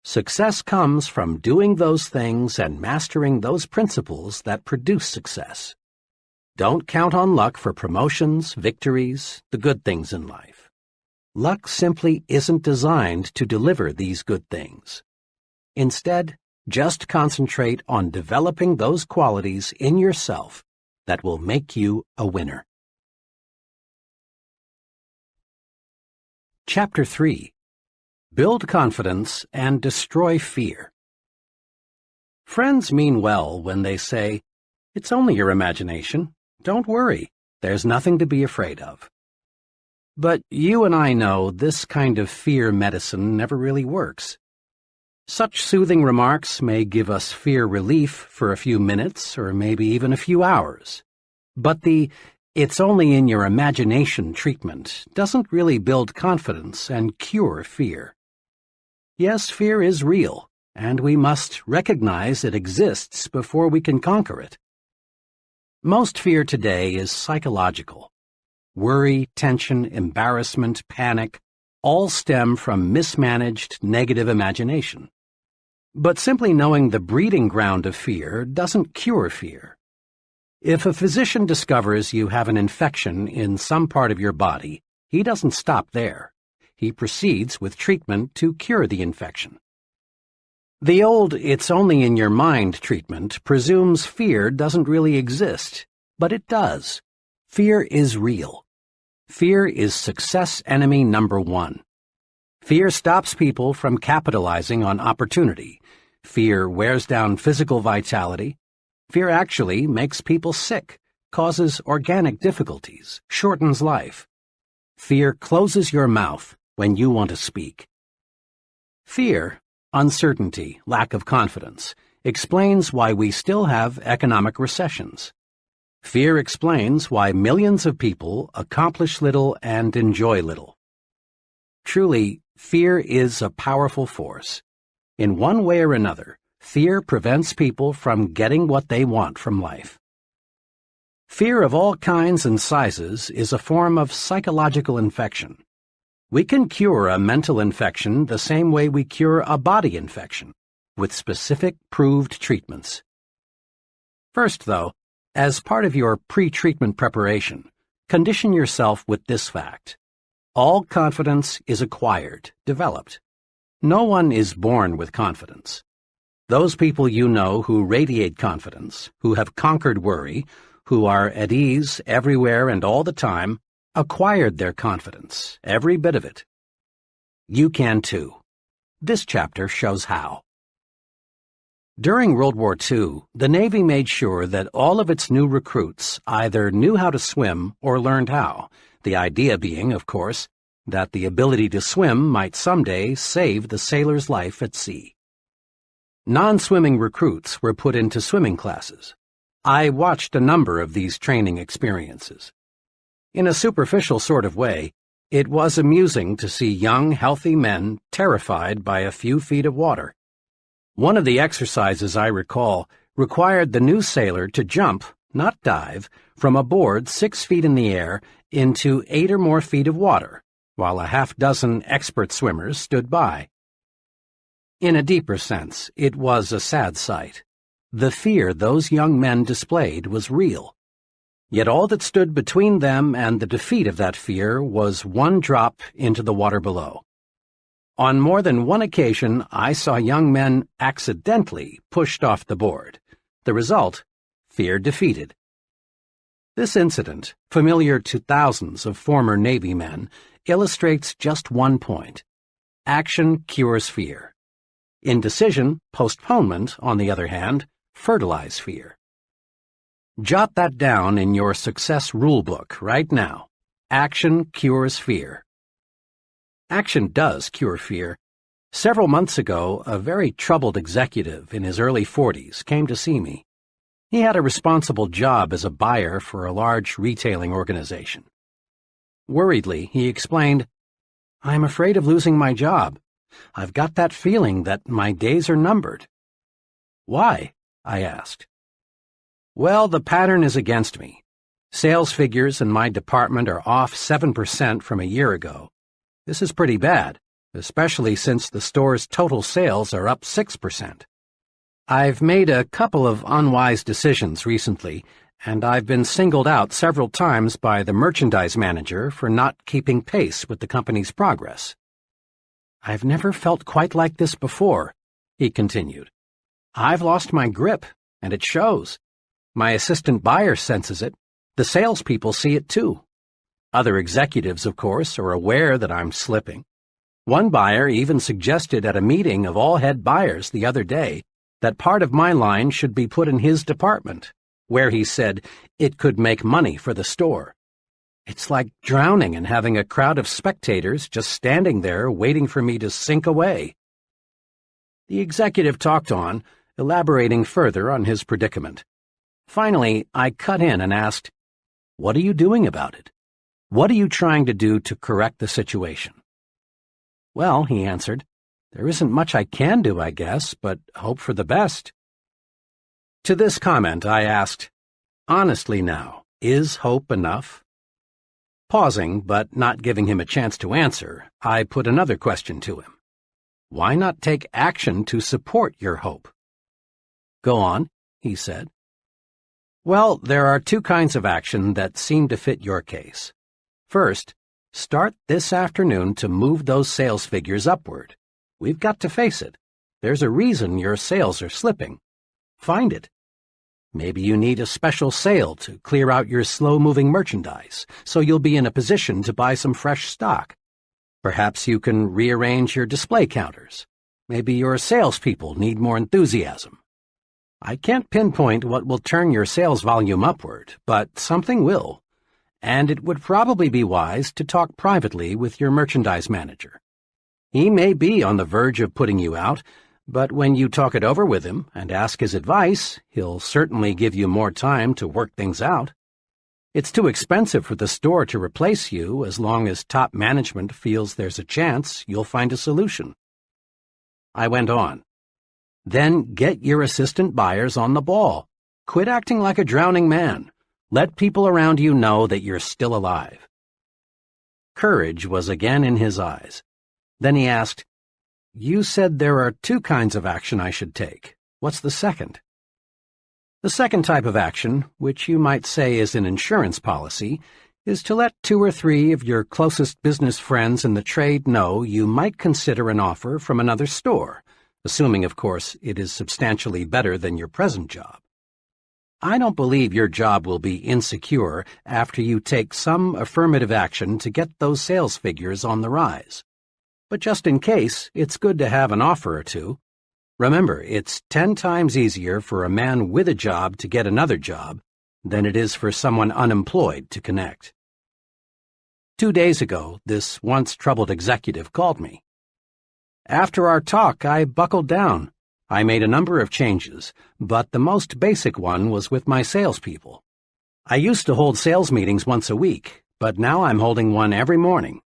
Success comes from doing those things and mastering those principles that produce success. Don't count on luck for promotions, victories, the good things in life. Luck simply isn't designed to deliver these good things. Instead, just concentrate on developing those qualities in yourself that will make you a winner. Chapter 3. Build confidence and destroy fear. Friends mean well when they say, "It's only your imagination. Don't worry. There's nothing to be afraid of." But you and I know this kind of fear medicine never really works. Such soothing remarks may give us fear relief for a few minutes or maybe even a few hours. But the "it's only in your imagination" treatment doesn't really build confidence and cure fear. Yes, fear is real, and we must recognize it exists before we can conquer it. Most fear today is psychological. Worry, tension, embarrassment, panic all stem from mismanaged negative imagination. But simply knowing the breeding ground of fear doesn't cure fear. If a physician discovers you have an infection in some part of your body, he doesn't stop there. He proceeds with treatment to cure the infection. The old "it's only in your mind" treatment presumes fear doesn't really exist, but it does. Fear is real. Fear is success enemy number 1. Fear stops people from capitalizing on opportunity. Fear wears down physical vitality. Fear actually makes people sick, causes organic difficulties, shortens life. Fear closes your mouth when you want to speak. Fear, uncertainty, lack of confidence, explains why we still have economic recessions. Fear explains why millions of people accomplish little and enjoy little. Truly, fear is a powerful force. In one way or another, fear prevents people from getting what they want from life. Fear of all kinds and sizes is a form of psychological infection. We can cure a mental infection the same way we cure a body infection, with specific proved treatments. First, though, as part of your pre-treatment preparation, condition yourself with this fact. All confidence is acquired, developed. No one is born with confidence. Those people you know who radiate confidence, who have conquered worry, who are at ease everywhere and all the time, acquired their confidence, every bit of it. You can too. This chapter shows how. During World War II, the Navy made sure that all of its new recruits either knew how to swim or learned how, the idea being, of course, that the ability to swim might someday save the sailor's life at sea. Non-swimming recruits were put into swimming classes. I watched a number of these training experiences. In a superficial sort of way, it was amusing to see young, healthy men terrified by a few feet of water. One of the exercises I recall required the new sailor to jump, not dive, from a board 6 feet in the air into 8 or more feet of water, while a half-dozen expert swimmers stood by. In a deeper sense, it was a sad sight. The fear those young men displayed was real. Yet all that stood between them and the defeat of that fear was one drop into the water below. On more than one occasion, I saw young men accidentally pushed off the board. The result, fear defeated. This incident, familiar to thousands of former Navy men, illustrates just one point. Action cures fear. Indecision, postponement, on the other hand, fertilize fear. Jot that down in your success rulebook right now. Action cures fear. Action does cure fear. Several months ago, a very troubled executive in his early 40s came to see me. He had a responsible job as a buyer for a large retailing organization. Worriedly, he explained, "I'm afraid of losing my job. I've got that feeling that my days are numbered." "Why?" I asked. "Well, the pattern is against me. Sales figures in my department are off 7% from a year ago. This is pretty bad, especially since the store's total sales are up 6%. I've made a couple of unwise decisions recently, and I've been singled out several times by the merchandise manager for not keeping pace with the company's progress." "I've never felt quite like this before," he continued. "I've lost my grip, and it shows. My assistant buyer senses it. The salespeople see it too. Other executives, of course, are aware that I'm slipping. One buyer even suggested at a meeting of all head buyers the other day that part of my line should be put in his department, where he said it could make money for the store. It's like drowning and having a crowd of spectators just standing there waiting for me to sink away." The executive talked on, elaborating further on his predicament. Finally, I cut in and asked, "What are you doing about it? What are you trying to do to correct the situation?" "Well," he answered, "there isn't much I can do, I guess, but hope for the best." To this comment, I asked, "Honestly now, is hope enough?" Pausing, but not giving him a chance to answer, I put another question to him. "Why not take action to support your hope?" "Go on," he said. "Well, there are two kinds of action that seem to fit your case. First, start this afternoon to move those sales figures upward. We've got to face it. There's a reason your sales are slipping. Find it. Maybe you need a special sale to clear out your slow-moving merchandise, so you'll be in a position to buy some fresh stock. Perhaps you can rearrange your display counters. Maybe your salespeople need more enthusiasm. I can't pinpoint what will turn your sales volume upward, but something will. And it would probably be wise to talk privately with your merchandise manager. He may be on the verge of putting you out, but when you talk it over with him and ask his advice, he'll certainly give you more time to work things out. It's too expensive for the store to replace you as long as top management feels there's a chance you'll find a solution." I went on. "Then get your assistant buyers on the ball. Quit acting like a drowning man. Let people around you know that you're still alive." Courage was again in his eyes. Then he asked, "You said there are two kinds of action I should take. What's the second?" "The second type of action, which you might say is an insurance policy, is to let 2 or 3 of your closest business friends in the trade know you might consider an offer from another store, assuming, of course, it is substantially better than your present job. I don't believe your job will be insecure after you take some affirmative action to get those sales figures on the rise. But just in case, it's good to have an offer or two. Remember, it's 10 times easier for a man with a job to get another job than it is for someone unemployed to connect. 2 days ago, this once troubled executive called me. After our talk, I buckled down. I made a number of changes, but the most basic one was with my salespeople. I used to hold sales meetings once a week, but now I'm holding one every morning.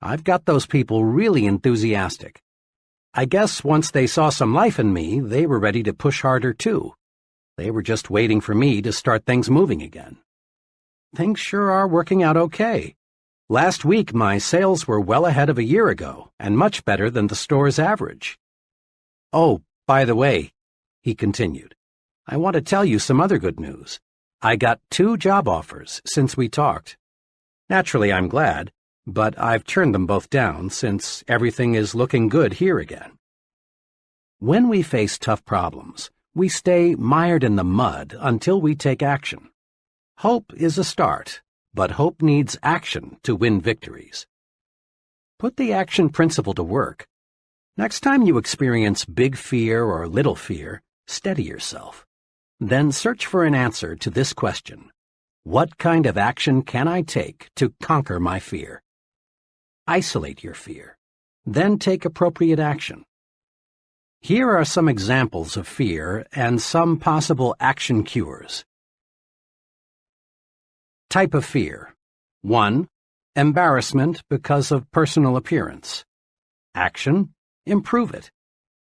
I've got those people really enthusiastic. I guess once they saw some life in me, they were ready to push harder too. They were just waiting for me to start things moving again. Things sure are working out okay. Last week, my sales were well ahead of a year ago, and much better than the store's average. Oh, by the way, he continued, I want to tell you some other good news. I got 2 job offers since we talked. Naturally, I'm glad, but I've turned them both down since everything is looking good here again. When we face tough problems, we stay mired in the mud until we take action. Hope is a start, but hope needs action to win victories. Put the action principle to work. Next time you experience big fear or little fear, steady yourself. Then search for an answer to this question. What kind of action can I take to conquer my fear? Isolate your fear. Then take appropriate action. Here are some examples of fear and some possible action cures. Type of fear. 1. Embarrassment because of personal appearance. Action. Improve it.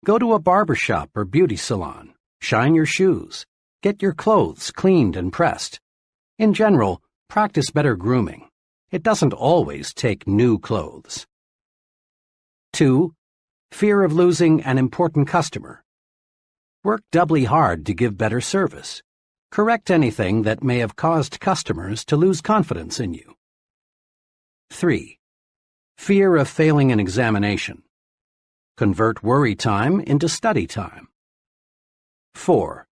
Go to a barber shop or beauty salon. Shine your shoes. Get your clothes cleaned and pressed. In general, practice better grooming. It doesn't always take new clothes. 2. Fear of losing an important customer. Work doubly hard to give better service. Correct anything that may have caused customers to lose confidence in you. 3. Fear of failing an examination. Convert worry time into study time. 4.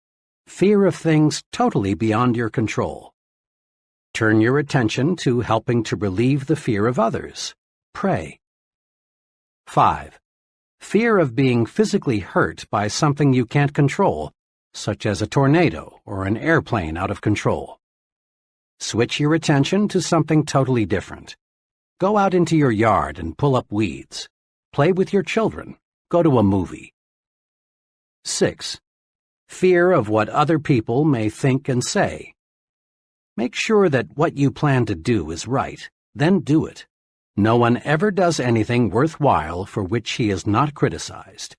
Fear of things totally beyond your control. Turn your attention to helping to relieve the fear of others. Pray. 5. Fear of being physically hurt by something you can't control, such as a tornado or an airplane out of control. Switch your attention to something totally different. Go out into your yard and pull up weeds. Play with your children. Go to a movie. 6. Fear of what other people may think and say. Make sure that what you plan to do is right, then do it. No one ever does anything worthwhile for which he is not criticized.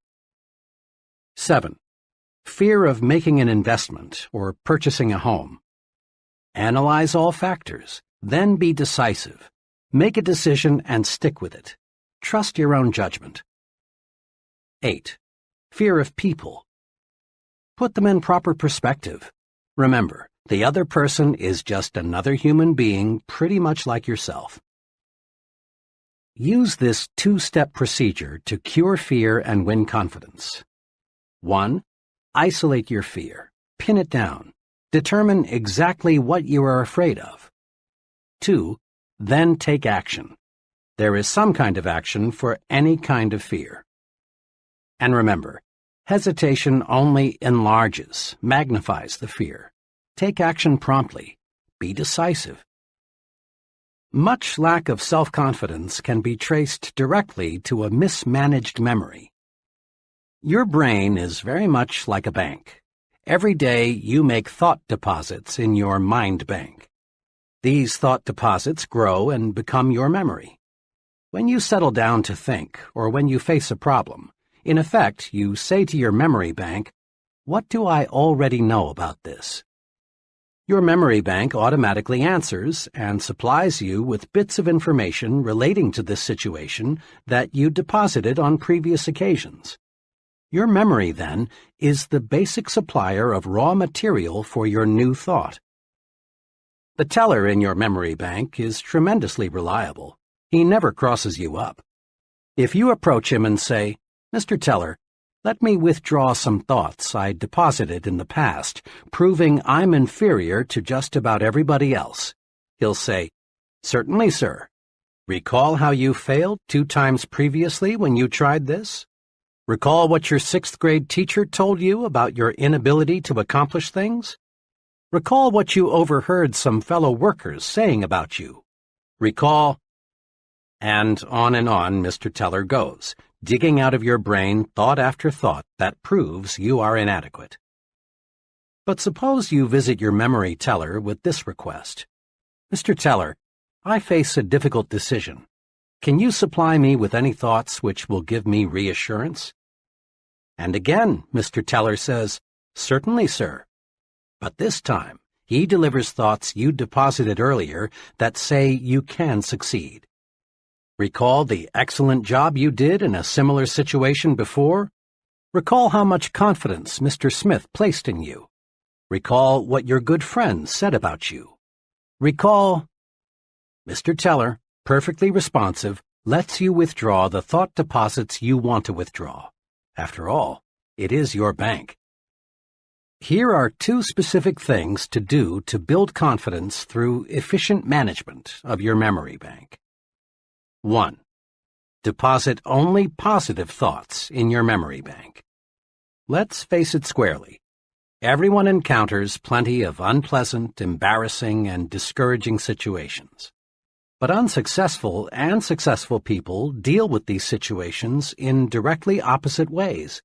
7. Fear of making an investment or purchasing a home. Analyze all factors, then be decisive. Make a decision and stick with it. Trust your own judgment. 8. Fear of people. Put them in proper perspective. Remember, the other person is just another human being pretty much like yourself. Use this 2-step procedure to cure fear and win confidence. 1. Isolate your fear. Pin it down. Determine exactly what you are afraid of. 2. Then take action. There is some kind of action for any kind of fear. And remember, hesitation only enlarges, magnifies the fear. Take action promptly. Be decisive. Much lack of self-confidence can be traced directly to a mismanaged memory. Your brain is very much like a bank. Every day you make thought deposits in your mind bank. These thought deposits grow and become your memory. When you settle down to think, or when you face a problem, in effect, you say to your memory bank, "What do I already know about this?" Your memory bank automatically answers and supplies you with bits of information relating to this situation that you deposited on previous occasions. Your memory, then, is the basic supplier of raw material for your new thought. The teller in your memory bank is tremendously reliable. He never crosses you up. If you approach him and say, "Mr. Teller, Let me withdraw some thoughts I deposited in the past, proving I'm inferior to just about everybody else. He'll say, "Certainly, sir. Recall how you failed 2 times previously when you tried this? Recall what your 6th grade teacher told you about your inability to accomplish things? Recall what you overheard some fellow workers saying about you. Recall—" And on Mr. Teller goes, digging out of your brain thought after thought that proves you are inadequate. But suppose you visit your memory teller with this request. "Mr. Teller, I face a difficult decision. Can you supply me with any thoughts which will give me reassurance?" And again, Mr. Teller says, "Certainly, sir." But this time, he delivers thoughts you deposited earlier that say you can succeed. Recall the excellent job you did in a similar situation before? Recall how much confidence Mr. Smith placed in you. Recall what your good friends said about you. Recall— Mr. Teller, perfectly responsive, lets you withdraw the thought deposits you want to withdraw. After all, it is your bank. Here are 2 specific things to do to build confidence through efficient management of your memory bank. 1. Deposit only positive thoughts in your memory bank. Let's face it squarely. Everyone encounters plenty of unpleasant, embarrassing, and discouraging situations. But unsuccessful and successful people deal with these situations in directly opposite ways.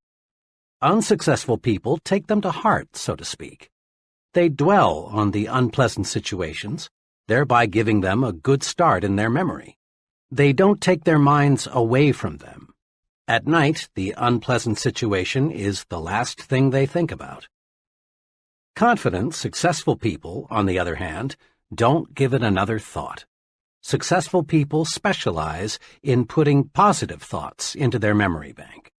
Unsuccessful people take them to heart, so to speak. They dwell on the unpleasant situations, thereby giving them a good start in their memory. They don't take their minds away from them. At night, the unpleasant situation is the last thing they think about. Confident, successful people, on the other hand, don't give it another thought. Successful people specialize in putting positive thoughts into their memory bank.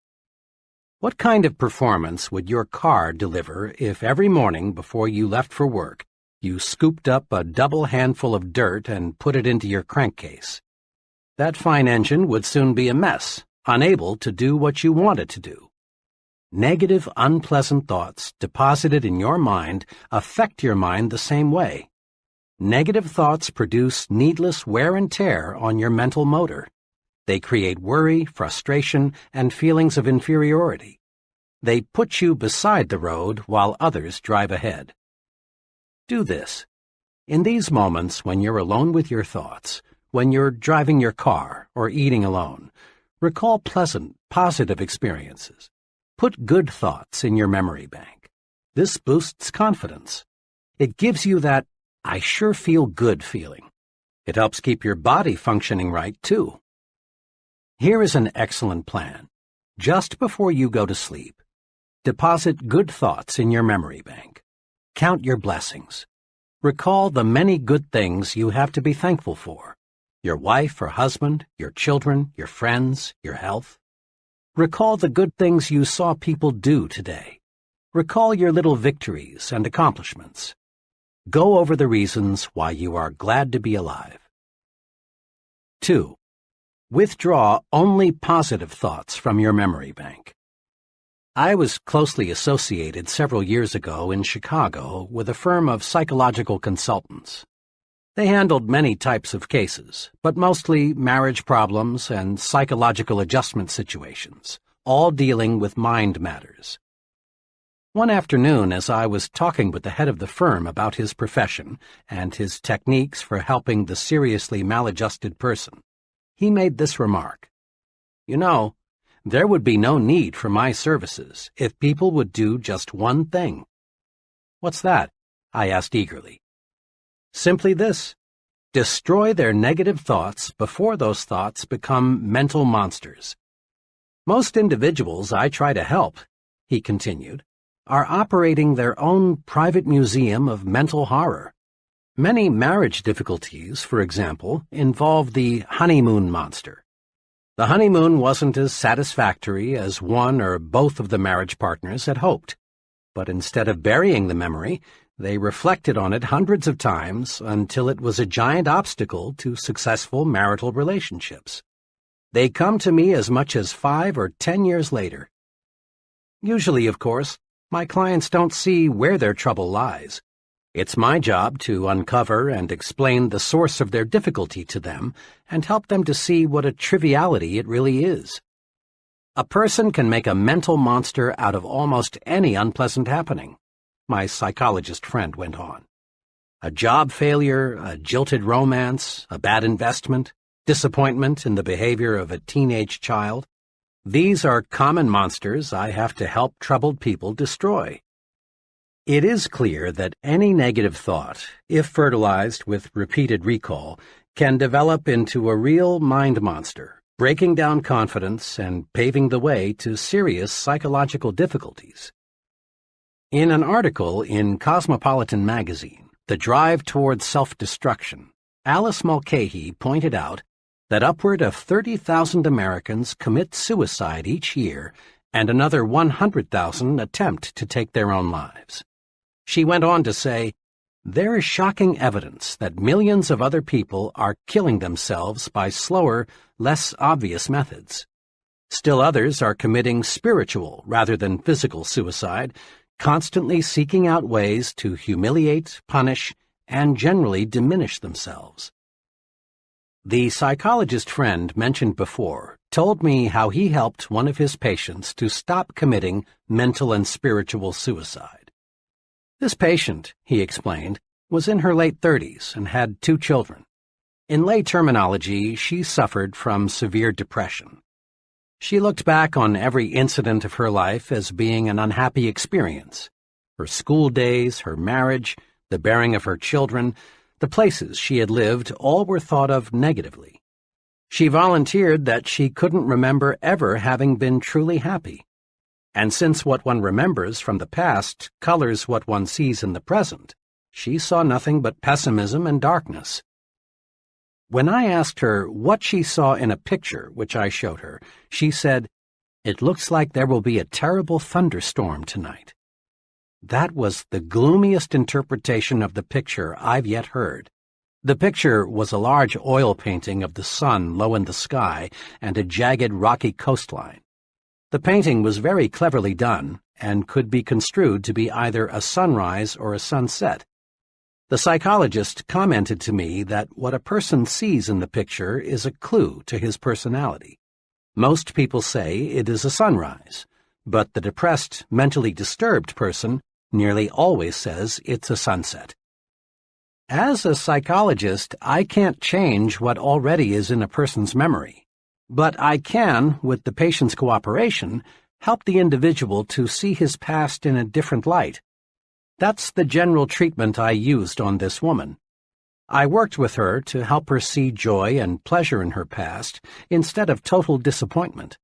What kind of performance would your car deliver if every morning before you left for work, you scooped up a double handful of dirt and put it into your crankcase? That fine engine would soon be a mess, unable to do what you want it to do. Negative, unpleasant thoughts deposited in your mind affect your mind the same way. Negative thoughts produce needless wear and tear on your mental motor. They create worry, frustration, and feelings of inferiority. They put you beside the road while others drive ahead. Do this. In these moments when you're alone with your thoughts, when you're driving your car or eating alone, recall pleasant, positive experiences. Put good thoughts in your memory bank. This boosts confidence. It gives you that "I sure feel good" feeling. It helps keep your body functioning right, too. Here is an excellent plan. Just before you go to sleep, deposit good thoughts in your memory bank. Count your blessings. Recall the many good things you have to be thankful for. Your wife or husband, your children, your friends, your health. Recall the good things you saw people do today. Recall your little victories and accomplishments. Go over the reasons why you are glad to be alive. 2. Withdraw only positive thoughts from your memory bank. I was closely associated several years ago in Chicago with a firm of psychological consultants. They handled many types of cases, but mostly marriage problems and psychological adjustment situations, all dealing with mind matters. One afternoon, as I was talking with the head of the firm about his profession and his techniques for helping the seriously maladjusted person, he made this remark: "You know, there would be no need for my services if people would do just one thing." "What's that?" I asked eagerly. "Simply this: destroy their negative thoughts before those thoughts become mental monsters. Most individuals I try to help," he continued, "are operating their own private museum of mental horror. Many marriage difficulties, for example, involve the honeymoon monster. The honeymoon wasn't as satisfactory as one or both of the marriage partners had hoped, but instead of burying the memory, they reflected on it hundreds of times until it was a giant obstacle to successful marital relationships. They come to me as much as 5 or 10 years later. Usually, of course, my clients don't see where their trouble lies. It's my job to uncover and explain the source of their difficulty to them and help them to see what a triviality it really is. A person can make a mental monster out of almost any unpleasant happening, my psychologist friend went on. A job failure, a jilted romance, a bad investment, disappointment in the behavior of a teenage child. These are common monsters I have to help troubled people destroy. It is clear that any negative thought, if fertilized with repeated recall, can develop into a real mind monster, breaking down confidence and paving the way to serious psychological difficulties. In an article in Cosmopolitan magazine, The Drive Toward Self-Destruction, Alice Mulcahy pointed out that upward of 30,000 Americans commit suicide each year and another 100,000 attempt to take their own lives. She went on to say, "There is shocking evidence that millions of other people are killing themselves by slower, less obvious methods. Still others are committing spiritual rather than physical suicide, constantly seeking out ways to humiliate, punish, and generally diminish themselves." The psychologist friend mentioned before told me how he helped one of his patients to stop committing mental and spiritual suicide. This patient, he explained, was in her late 30s and had 2 children. In lay terminology, she suffered from severe depression. She looked back on every incident of her life as being an unhappy experience. Her school days, her marriage, the bearing of her children, the places she had lived, all were thought of negatively. She volunteered that she couldn't remember ever having been truly happy. And since what one remembers from the past colors what one sees in the present, she saw nothing but pessimism and darkness. When I asked her what she saw in a picture which I showed her, she said, "It looks like there will be a terrible thunderstorm tonight." That was the gloomiest interpretation of the picture I've yet heard. The picture was a large oil painting of the sun low in the sky and a jagged rocky coastline. The painting was very cleverly done and could be construed to be either a sunrise or a sunset. The psychologist commented to me that what a person sees in the picture is a clue to his personality. Most people say it is a sunrise, but the depressed, mentally disturbed person nearly always says it's a sunset. As a psychologist, I can't change what already is in a person's memory. But I can, with the patient's cooperation, help the individual to see his past in a different light. That's the general treatment I used on this woman. I worked with her to help her see joy and pleasure in her past instead of total disappointment.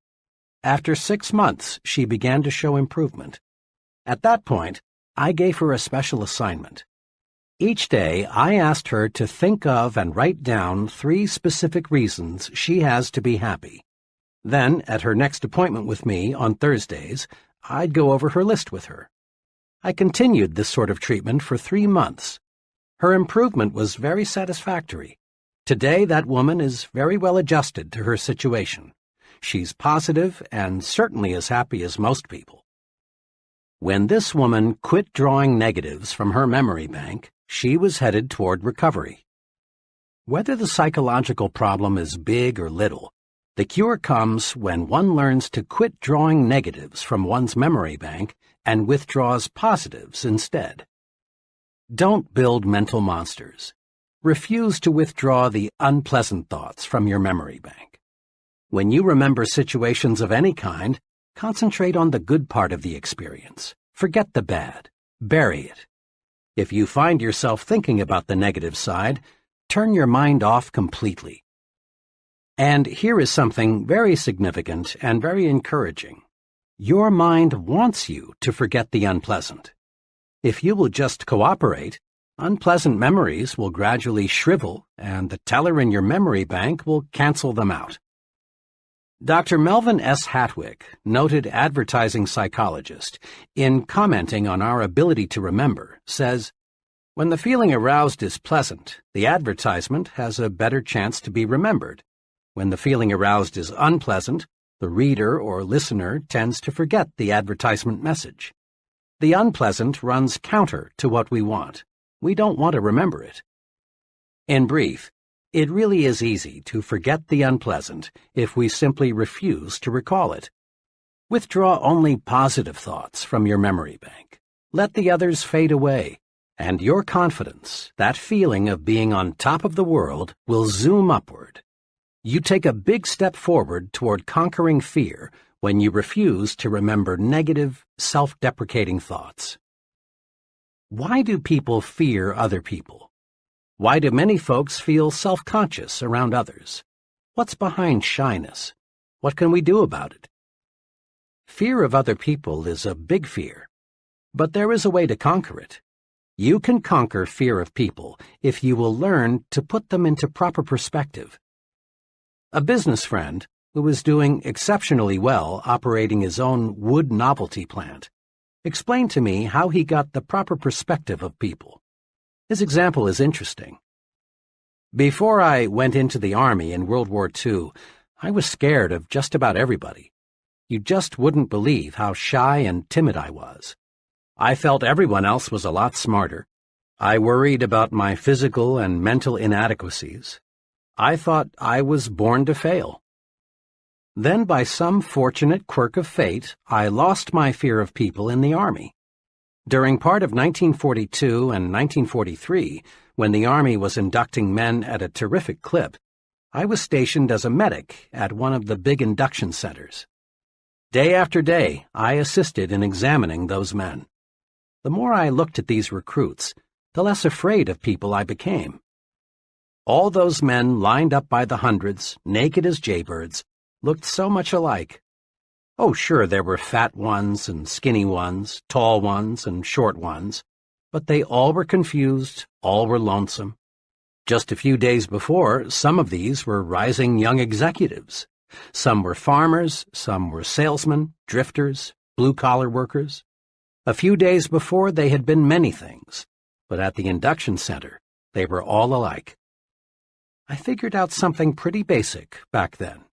After 6 months, she began to show improvement. At that point, I gave her a special assignment. Each day, I asked her to think of and write down 3 specific reasons she has to be happy. Then, at her next appointment with me on Thursdays, I'd go over her list with her. I continued this sort of treatment for 3 months. Her improvement was very satisfactory. Today, that woman is very well adjusted to her situation. She's positive and certainly as happy as most people. When this woman quit drawing negatives from her memory bank, she was headed toward recovery. Whether the psychological problem is big or little, the cure comes when one learns to quit drawing negatives from one's memory bank and withdraws positives instead. Don't build mental monsters. Refuse to withdraw the unpleasant thoughts from your memory bank. When you remember situations of any kind, concentrate on the good part of the experience. Forget the bad. Bury it. If you find yourself thinking about the negative side, turn your mind off completely. And here is something very significant and very encouraging. Your mind wants you to forget the unpleasant. If you will just cooperate, unpleasant memories will gradually shrivel and the teller in your memory bank will cancel them out. Dr. Melvin S. Hatwick, noted advertising psychologist, in commenting on our ability to remember, says, "When the feeling aroused is pleasant, the advertisement has a better chance to be remembered. When the feeling aroused is unpleasant, The reader or listener tends to forget the advertisement message. The unpleasant runs counter to what we want. We don't want to remember it. In brief, it really is easy to forget the unpleasant if we simply refuse to recall it. Withdraw only positive thoughts from your memory bank. Let the others fade away, and your confidence, that feeling of being on top of the world, will zoom upward. You take a big step forward toward conquering fear when you refuse to remember negative, self-deprecating thoughts. Why do people fear other people? Why do many folks feel self-conscious around others? What's behind shyness? What can we do about it? Fear of other people is a big fear, but there is a way to conquer it. You can conquer fear of people if you will learn to put them into proper perspective. A business friend, who was doing exceptionally well operating his own wood novelty plant, explained to me how he got the proper perspective of people. His example is interesting. Before I went into the Army in World War II, I was scared of just about everybody. You just wouldn't believe how shy and timid I was. I felt everyone else was a lot smarter. I worried about my physical and mental inadequacies. I thought I was born to fail. Then, by some fortunate quirk of fate, I lost my fear of people in the Army. During part of 1942 and 1943, when the Army was inducting men at a terrific clip, I was stationed as a medic at one of the big induction centers. Day after day, I assisted in examining those men. The more I looked at these recruits, the less afraid of people I became. All those men lined up by the hundreds, naked as jaybirds, looked so much alike. Oh, sure, there were fat ones and skinny ones, tall ones and short ones, but they all were confused, all were lonesome. Just a few days before, some of these were rising young executives. Some were farmers, some were salesmen, drifters, blue-collar workers. A few days before, they had been many things, but at the induction center, they were all alike. I figured out something pretty basic back then.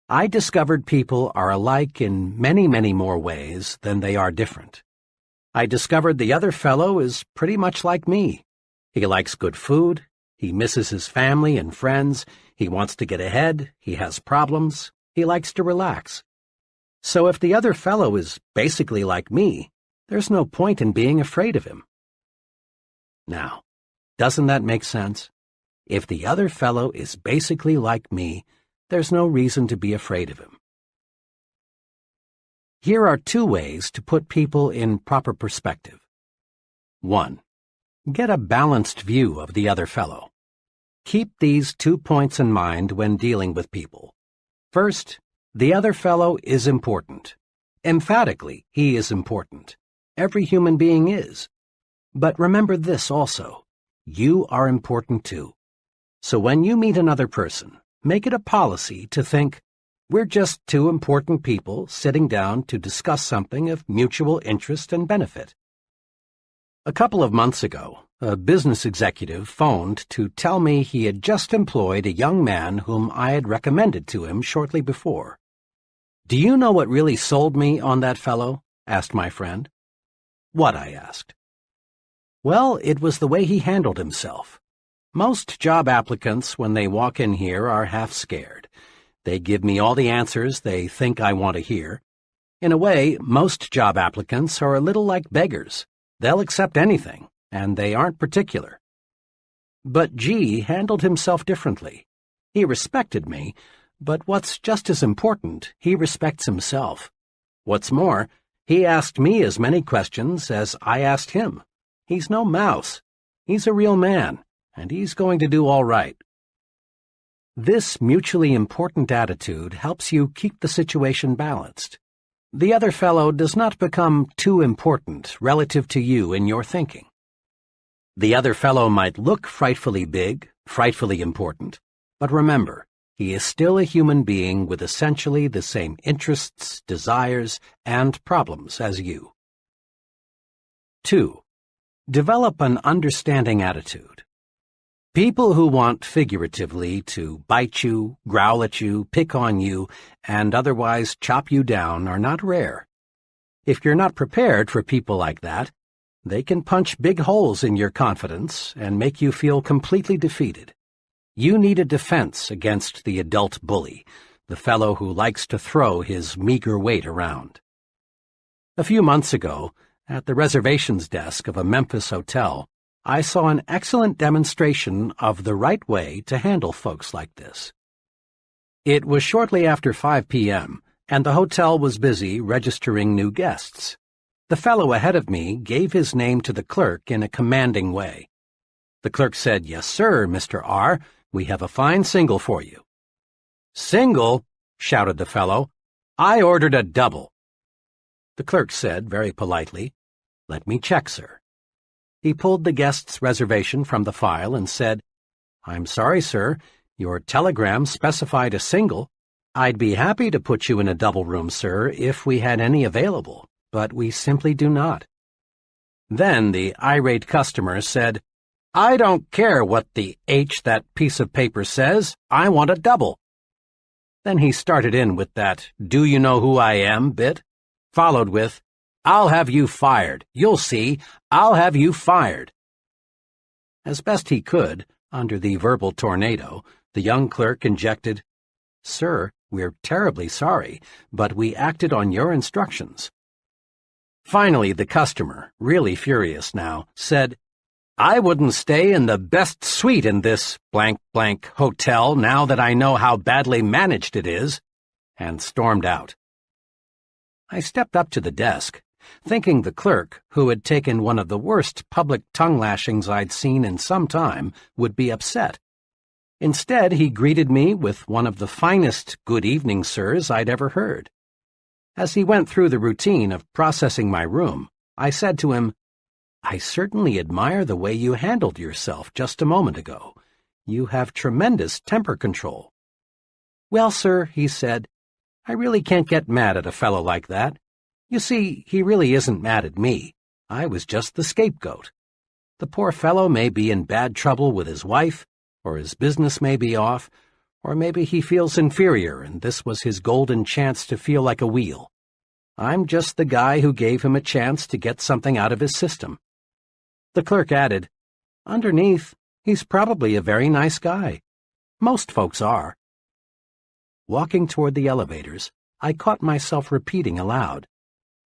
I discovered people are alike in many, many more ways than they are different. I discovered the other fellow is pretty much like me. He likes good food, he misses his family and friends, he wants to get ahead, he has problems, he likes to relax. So if the other fellow is basically like me, there's no point in being afraid of him. Now, doesn't that make sense? If the other fellow is basically like me, there's no reason to be afraid of him. Here are 2 ways to put people in proper perspective. 1. Get a balanced view of the other fellow. Keep these 2 points in mind when dealing with people. First, the other fellow is important. Emphatically, he is important. Every human being is. But remember this also. You are important too. So when you meet another person, make it a policy to think, we're just 2 important people sitting down to discuss something of mutual interest and benefit. A couple of months ago, a business executive phoned to tell me he had just employed a young man whom I had recommended to him shortly before. "Do you know what really sold me on that fellow?" asked my friend. "What?" I asked. "Well, it was the way he handled himself. Most job applicants, when they walk in here, are half scared. They give me all the answers they think I want to hear. In a way, most job applicants are a little like beggars. They'll accept anything, and they aren't particular. But G handled himself differently. He respected me, but what's just as important, he respects himself. What's more, he asked me as many questions as I asked him. He's no mouse. He's a real man, and he's going to do all right." This mutually important attitude helps you keep the situation balanced. The other fellow does not become too important relative to you in your thinking. The other fellow might look frightfully big, frightfully important, but remember, he is still a human being with essentially the same interests, desires, and problems as you. 2. Develop an understanding attitude. People who want figuratively to bite you, growl at you, pick on you, and otherwise chop you down are not rare. If you're not prepared for people like that, they can punch big holes in your confidence and make you feel completely defeated. You need a defense against the adult bully, the fellow who likes to throw his meager weight around. A few months ago, at the reservations desk of a Memphis hotel, I saw an excellent demonstration of the right way to handle folks like this. It was shortly after 5 p.m., and the hotel was busy registering new guests. The fellow ahead of me gave his name to the clerk in a commanding way. The clerk said, "Yes, sir, Mr. R., we have a fine single for you." "Single?" shouted the fellow. "I ordered a double." The clerk said, very politely, "Let me check, sir." He pulled the guest's reservation from the file and said, "I'm sorry, sir, your telegram specified a single. I'd be happy to put you in a double room, sir, if we had any available, but we simply do not." Then the irate customer said, "I don't care what the H that piece of paper says, I want a double." Then he started in with that "do you know who I am" bit, followed with, "I'll have you fired. You'll see. I'll have you fired." As best he could, under the verbal tornado, the young clerk injected, "Sir, we're terribly sorry, but we acted on your instructions." Finally, the customer, really furious now, said, "I wouldn't stay in the best suite in this blank hotel now that I know how badly managed it is," and stormed out. I stepped up to the desk, thinking the clerk, who had taken one of the worst public tongue-lashings I'd seen in some time, would be upset. Instead, he greeted me with one of the finest "good evening, sirs" I'd ever heard. As he went through the routine of processing my room, I said to him, "I certainly admire the way you handled yourself just a moment ago. You have tremendous temper control." "Well, sir," he said, "I really can't get mad at a fellow like that. You see, he really isn't mad at me. I was just the scapegoat. The poor fellow may be in bad trouble with his wife, or his business may be off, or maybe he feels inferior and this was his golden chance to feel like a wheel. I'm just the guy who gave him a chance to get something out of his system." The clerk added, "Underneath, he's probably a very nice guy. Most folks are." Walking toward the elevators, I caught myself repeating aloud,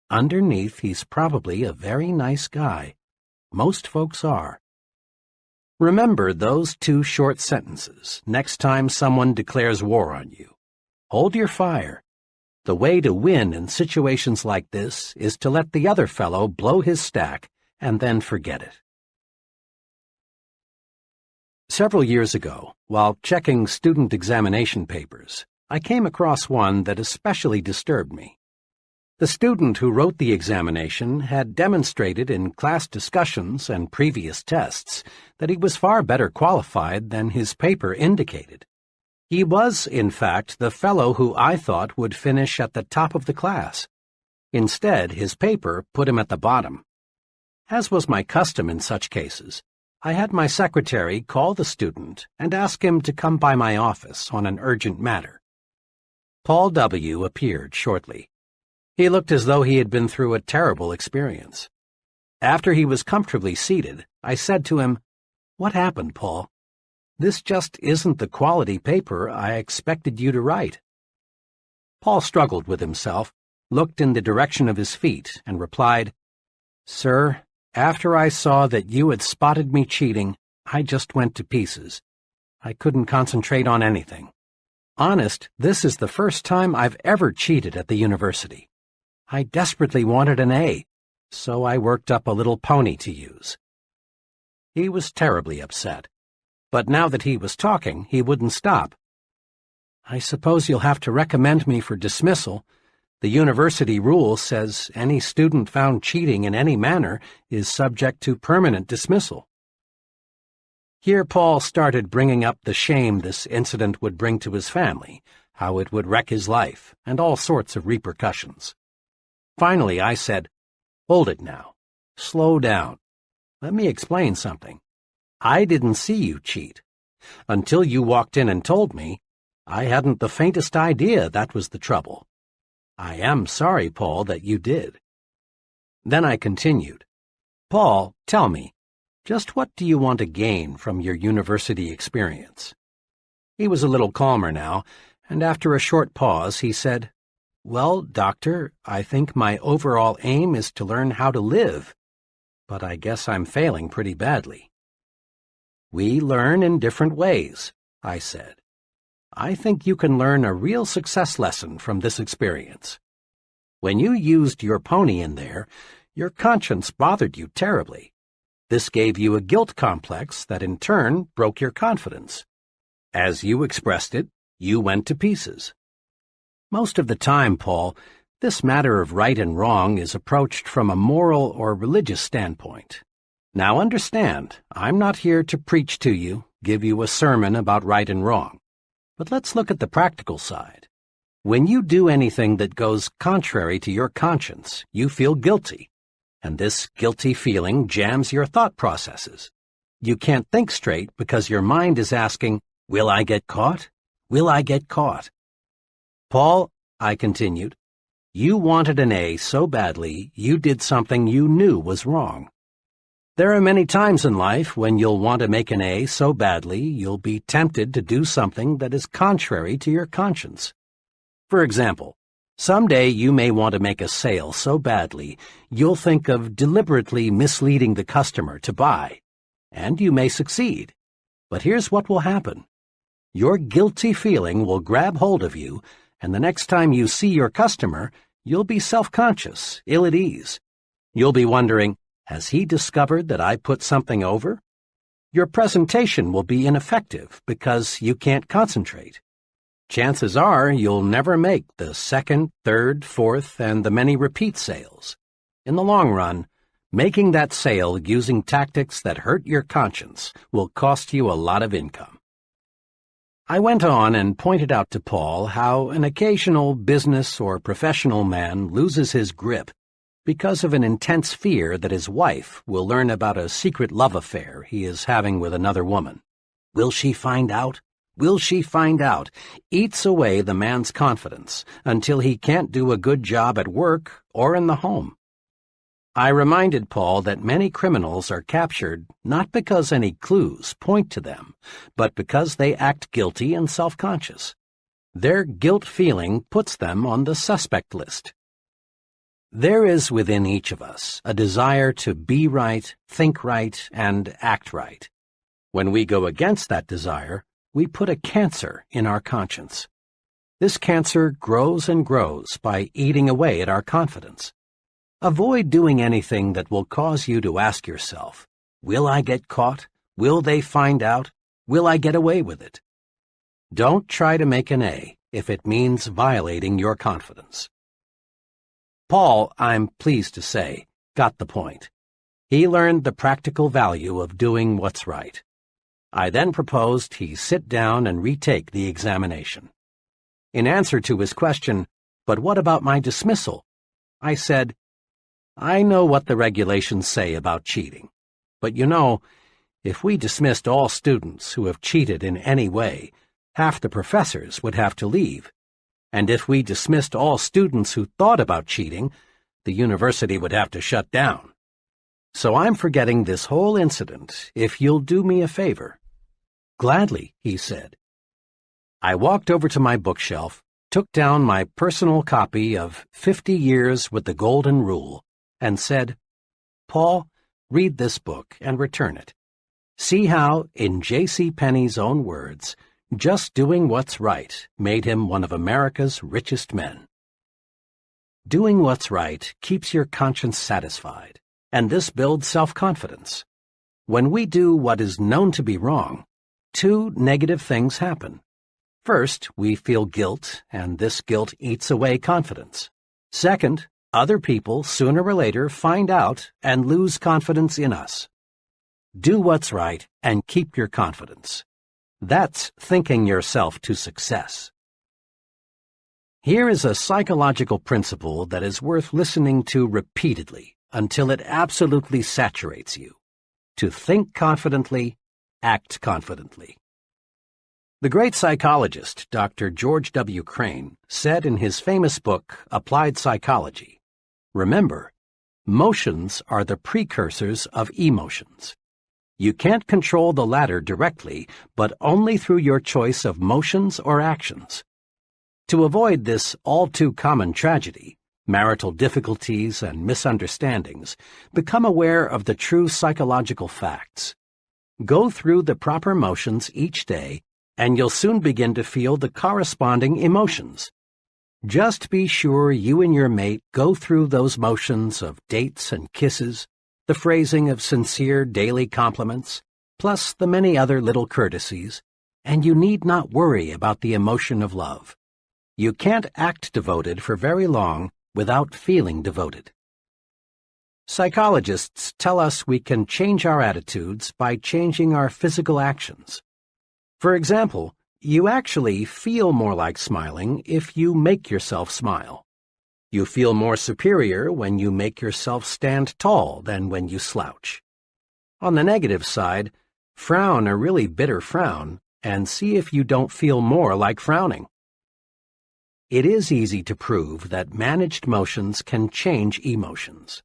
"Underneath, he's probably a very nice guy. Most folks are." Remember those two short sentences next time someone declares war on you. Hold your fire. The way to win in situations like this is to let the other fellow blow his stack and then forget it. Several years ago, while checking student examination papers, I came across one that especially disturbed me. The student who wrote the examination had demonstrated in class discussions and previous tests that he was far better qualified than his paper indicated. He was, in fact, the fellow who I thought would finish at the top of the class. Instead, his paper put him at the bottom. As was my custom in such cases, I had my secretary call the student and ask him to come by my office on an urgent matter. Paul W. appeared shortly. He looked as though he had been through a terrible experience. After he was comfortably seated, I said to him, "What happened, Paul? This just isn't the quality paper I expected you to write." Paul struggled with himself, looked in the direction of his feet, and replied, "Sir, after I saw that you had spotted me cheating, I just went to pieces. I couldn't concentrate on anything. Honest, this is the first time I've ever cheated at the university. I desperately wanted an A, so I worked up a little pony to use." He was terribly upset, but now that he was talking, he wouldn't stop. "I suppose you'll have to recommend me for dismissal. The university rule says any student found cheating in any manner is subject to permanent dismissal." Here Paul started bringing up the shame this incident would bring to his family, how it would wreck his life, and all sorts of repercussions. Finally, I said, "Hold it now. Slow down. Let me explain something. I didn't see you cheat. Until you walked in and told me, I hadn't the faintest idea that was the trouble. I am sorry, Paul, that you did." Then I continued, "Paul, tell me, just what do you want to gain from your university experience?" He was a little calmer now, and after a short pause he said, "Well, Doctor, I think my overall aim is to learn how to live, but I guess I'm failing pretty badly." "We learn in different ways," I said. "I think you can learn a real success lesson from this experience. When you used your pony in there, your conscience bothered you terribly. This gave you a guilt complex that in turn broke your confidence. As you expressed it, you went to pieces. Most of the time, Paul, this matter of right and wrong is approached from a moral or religious standpoint. Now understand, I'm not here to preach to you, give you a sermon about right and wrong. But let's look at the practical side. When you do anything that goes contrary to your conscience, you feel guilty, and this guilty feeling jams your thought processes. You can't think straight because your mind is asking, "Will I get caught? Will I get caught?" "Paul," I continued, "you wanted an A so badly you did something you knew was wrong. There are many times in life when you'll want to make an A so badly you'll be tempted to do something that is contrary to your conscience. For example, someday you may want to make a sale so badly you'll think of deliberately misleading the customer to buy, and you may succeed. But here's what will happen. Your guilty feeling will grab hold of you, and the next time you see your customer, you'll be self-conscious, ill at ease. You'll be wondering, has he discovered that I put something over? Your presentation will be ineffective because you can't concentrate. Chances are you'll never make the second, third, fourth, and the many repeat sales. In the long run, making that sale using tactics that hurt your conscience will cost you a lot of income." I went on and pointed out to Paul how an occasional business or professional man loses his grip because of an intense fear that his wife will learn about a secret love affair he is having with another woman. Will she find out? Will she find out? Eats away the man's confidence until he can't do a good job at work or in the home. I reminded Paul that many criminals are captured not because any clues point to them, but because they act guilty and self-conscious. Their guilt feeling puts them on the suspect list. There is within each of us a desire to be right, think right, and act right. When we go against that desire, we put a cancer in our conscience. This cancer grows and grows by eating away at our confidence. Avoid doing anything that will cause you to ask yourself, "Will I get caught? Will they find out? Will I get away with it?" Don't try to make an A if it means violating your confidence. Paul, I'm pleased to say, got the point. He learned the practical value of doing what's right. I then proposed he sit down and retake the examination. In answer to his question, "But what about my dismissal?" I said, "I know what the regulations say about cheating, but you know, if we dismissed all students who have cheated in any way, half the professors would have to leave. And if we dismissed all students who thought about cheating, the university would have to shut down. So I'm forgetting this whole incident if you'll do me a favor." "Gladly," he said. I walked over to my bookshelf, took down my personal copy of 50 Years with the Golden Rule, and said, "Paul, read this book and return it. See how, in J.C. Penney's own words, just doing what's right made him one of America's richest men." Doing what's right keeps your conscience satisfied, and this builds self-confidence. When we do what is known to be wrong, two negative things happen. First, we feel guilt, and this guilt eats away confidence. Second, other people sooner or later find out and lose confidence in us. Do what's right and keep your confidence. That's thinking yourself to success. Here is a psychological principle that is worth listening to repeatedly until it absolutely saturates you. To think confidently, act confidently. The great psychologist, Dr. George W. Crane, said in his famous book, Applied Psychology, "Remember, motions are the precursors of emotions. You can't control the latter directly, but only through your choice of motions or actions. To avoid this all-too-common tragedy, marital difficulties and misunderstandings, become aware of the true psychological facts. Go through the proper motions each day, and you'll soon begin to feel the corresponding emotions. Just be sure you and your mate go through those motions of dates and kisses, the phrasing of sincere daily compliments, plus the many other little courtesies, and you need not worry about the emotion of love. You can't act devoted for very long without feeling devoted." Psychologists tell us we can change our attitudes by changing our physical actions. For example, you actually feel more like smiling if you make yourself smile. You feel more superior when you make yourself stand tall than when you slouch. On the negative side, frown a really bitter frown and see if you don't feel more like frowning. It is easy to prove that managed motions can change emotions.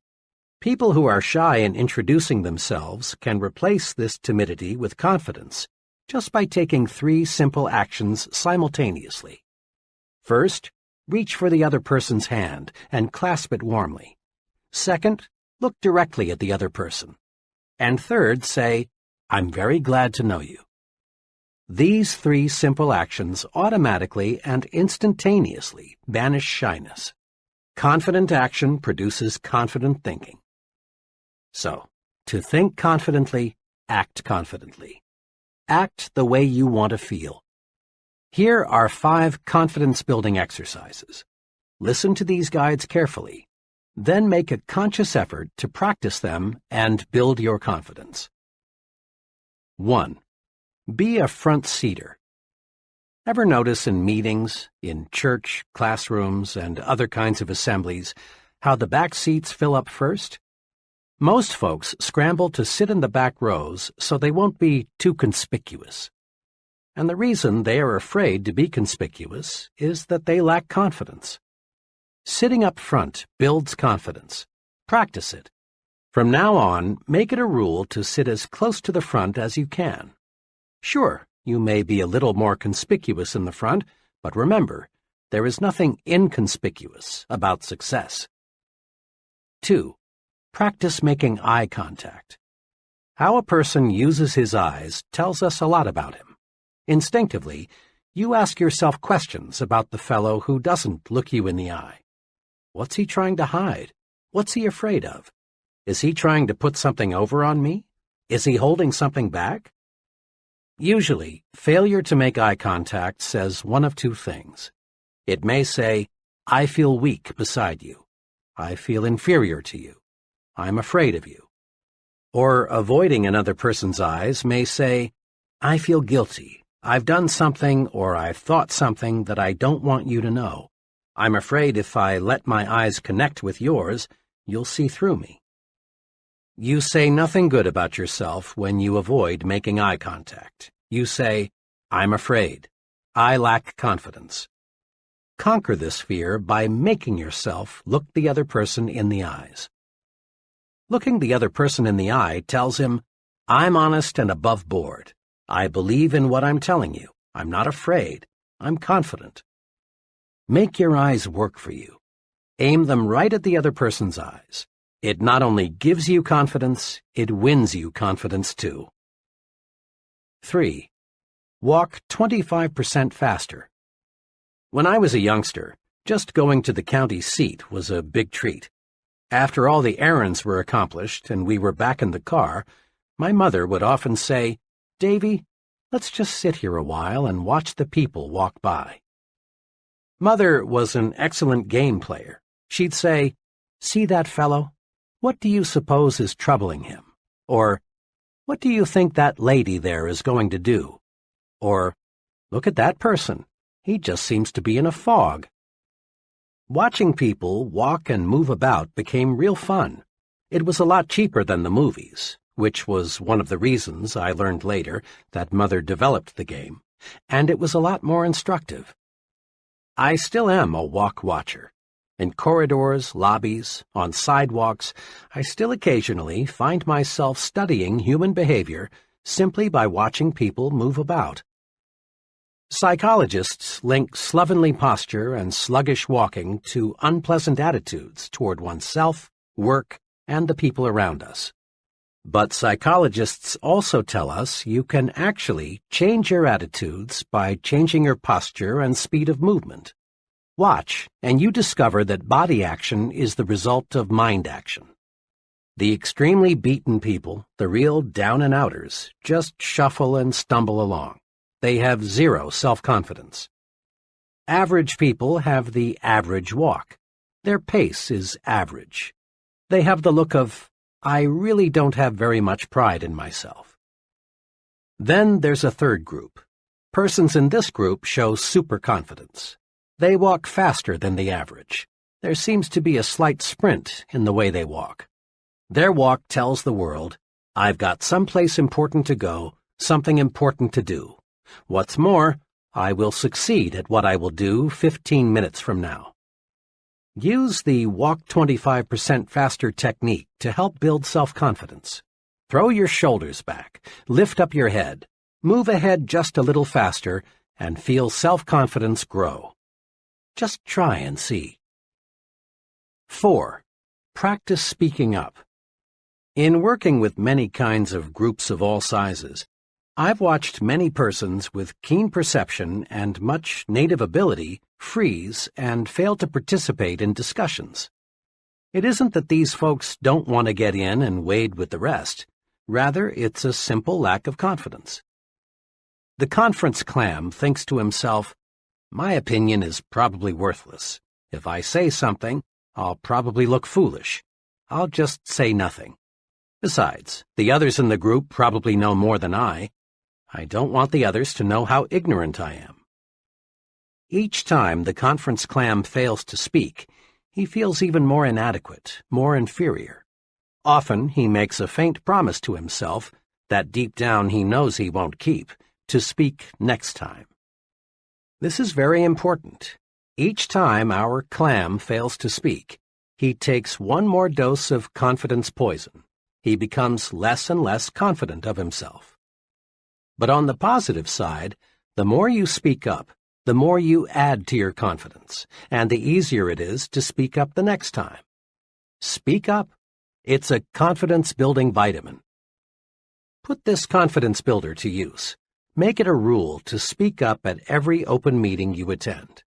People who are shy in introducing themselves can replace this timidity with confidence just by taking 3 simple actions simultaneously. First, reach for the other person's hand and clasp it warmly. Second, look directly at the other person. And third, say, "I'm very glad to know you." These 3 simple actions automatically and instantaneously banish shyness. Confident action produces confident thinking. So, to think confidently, act confidently. Act the way you want to feel. Here are 5 confidence-building exercises. Listen to these guides carefully, then make a conscious effort to practice them and build your confidence. 1. Be a front seater. Ever notice in meetings, in church, classrooms, and other kinds of assemblies, how the back seats fill up first? Most folks scramble to sit in the back rows so they won't be too conspicuous. And the reason they are afraid to be conspicuous is that they lack confidence. Sitting up front builds confidence. Practice it. From now on, make it a rule to sit as close to the front as you can. Sure, you may be a little more conspicuous in the front, but remember, there is nothing inconspicuous about success. 2. Practice making eye contact. How a person uses his eyes tells us a lot about him. Instinctively, you ask yourself questions about the fellow who doesn't look you in the eye. What's he trying to hide? What's he afraid of? Is he trying to put something over on me? Is he holding something back? Usually, failure to make eye contact says one of 2 things. It may say, "I feel weak beside you. I feel inferior to you. I'm afraid of you." Or avoiding another person's eyes may say, "I feel guilty. I've done something or I've thought something that I don't want you to know. I'm afraid if I let my eyes connect with yours, you'll see through me." You say nothing good about yourself when you avoid making eye contact. You say, "I'm afraid. I lack confidence." Conquer this fear by making yourself look the other person in the eyes. Looking the other person in the eye tells him, "I'm honest and above board. I believe in what I'm telling you. I'm not afraid. I'm confident." Make your eyes work for you. Aim them right at the other person's eyes. It not only gives you confidence, it wins you confidence too. 3. Walk 25% faster. When I was a youngster, just going to the county seat was a big treat. After all the errands were accomplished and we were back in the car, my mother would often say, "Davy, let's just sit here a while and watch the people walk by." Mother was an excellent game player. She'd say, "See that fellow? What do you suppose is troubling him?" Or, "What do you think that lady there is going to do?" Or, "Look at that person. He just seems to be in a fog." Watching people walk and move about became real fun. It was a lot cheaper than the movies. which was one of the reasons I learned later that Mother developed the game, and it was a lot more instructive. I still am a walk watcher. In corridors, lobbies, on sidewalks, I still occasionally find myself studying human behavior simply by watching people move about. Psychologists link slovenly posture and sluggish walking to unpleasant attitudes toward oneself, work, and the people around us. But psychologists also tell us you can actually change your attitudes by changing your posture and speed of movement. Watch, and you discover that body action is the result of mind action. The extremely beaten people, the real down-and-outers, just shuffle and stumble along. They have zero self-confidence. Average people have the average walk. Their pace is average. They have the look of, I really don't have very much pride in myself. Then there's a third group. Persons in this group show superconfidence. They walk faster than the average. There seems to be a slight sprint in the way they walk. Their walk tells the world, I've got someplace important to go, something important to do. What's more, I will succeed at what I will do 15 minutes from now. Use the walk 25% faster technique to help build self-confidence. Throw your shoulders back, lift up your head, move ahead just a little faster, and feel self-confidence grow. Just try and see. 4. Practice speaking up. In working with many kinds of groups of all sizes, I've watched many persons with keen perception and much native ability freeze and fail to participate in discussions. It isn't that these folks don't want to get in and wade with the rest. Rather, it's a simple lack of confidence. The conference clam thinks to himself, my opinion is probably worthless. If I say something, I'll probably look foolish. I'll just say nothing. Besides, the others in the group probably know more than I. I don't want the others to know how ignorant I am. Each time the conference clam fails to speak, he feels even more inadequate, more inferior. Often he makes a faint promise to himself that deep down he knows he won't keep, to speak next time. This is very important. Each time our clam fails to speak, he takes one more dose of confidence poison. He becomes less and less confident of himself. But on the positive side, the more you speak up, the more you add to your confidence, and the easier it is to speak up the next time. Speak up. It's a confidence-building vitamin. Put this confidence builder to use. Make it a rule to speak up at every open meeting you attend.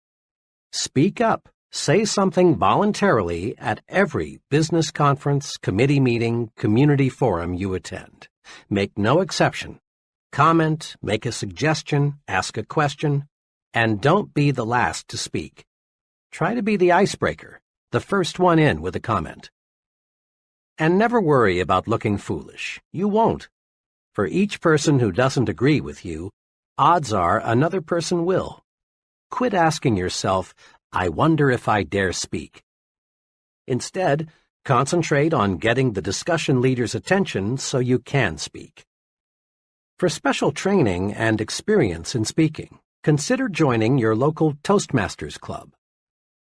Speak up. Say something voluntarily at every business conference, committee meeting, community forum you attend. Make no exception. Comment, make a suggestion, ask a question, and don't be the last to speak. Try to be the icebreaker, the first one in with a comment. And never worry about looking foolish. You won't. For each person who doesn't agree with you, odds are another person will. Quit asking yourself, I wonder if I dare speak. Instead, concentrate on getting the discussion leader's attention so you can speak. For special training and experience in speaking, consider joining your local Toastmasters Club.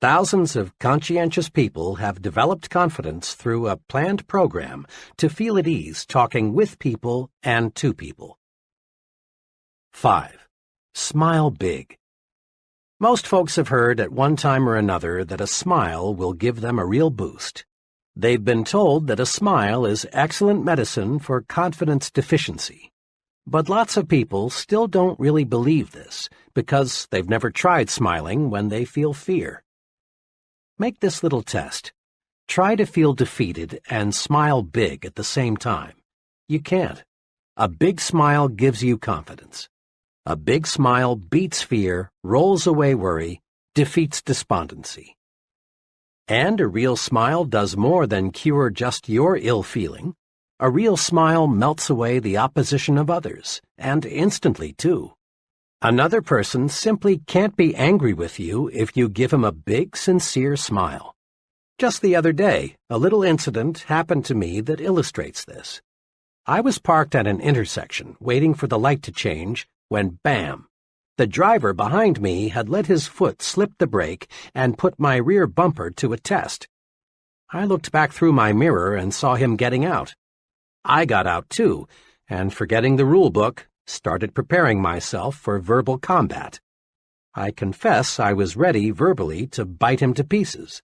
Thousands of conscientious people have developed confidence through a planned program to feel at ease talking with people and to people. 5. Smile big. Most folks have heard at one time or another that a smile will give them a real boost. They've been told that a smile is excellent medicine for confidence deficiency. But lots of people still don't really believe this because they've never tried smiling when they feel fear. Make this little test. Try to feel defeated and smile big at the same time. You can't. A big smile gives you confidence. A big smile beats fear, rolls away worry, defeats despondency. And a real smile does more than cure just your ill feeling. A real smile melts away the opposition of others, and instantly, too. Another person simply can't be angry with you if you give him a big, sincere smile. Just the other day, a little incident happened to me that illustrates this. I was parked at an intersection, waiting for the light to change, when bam! The driver behind me had let his foot slip the brake and put my rear bumper to a test. I looked back through my mirror and saw him getting out. I got out too, and forgetting the rule book, started preparing myself for verbal combat. I confess I was ready verbally to bite him to pieces.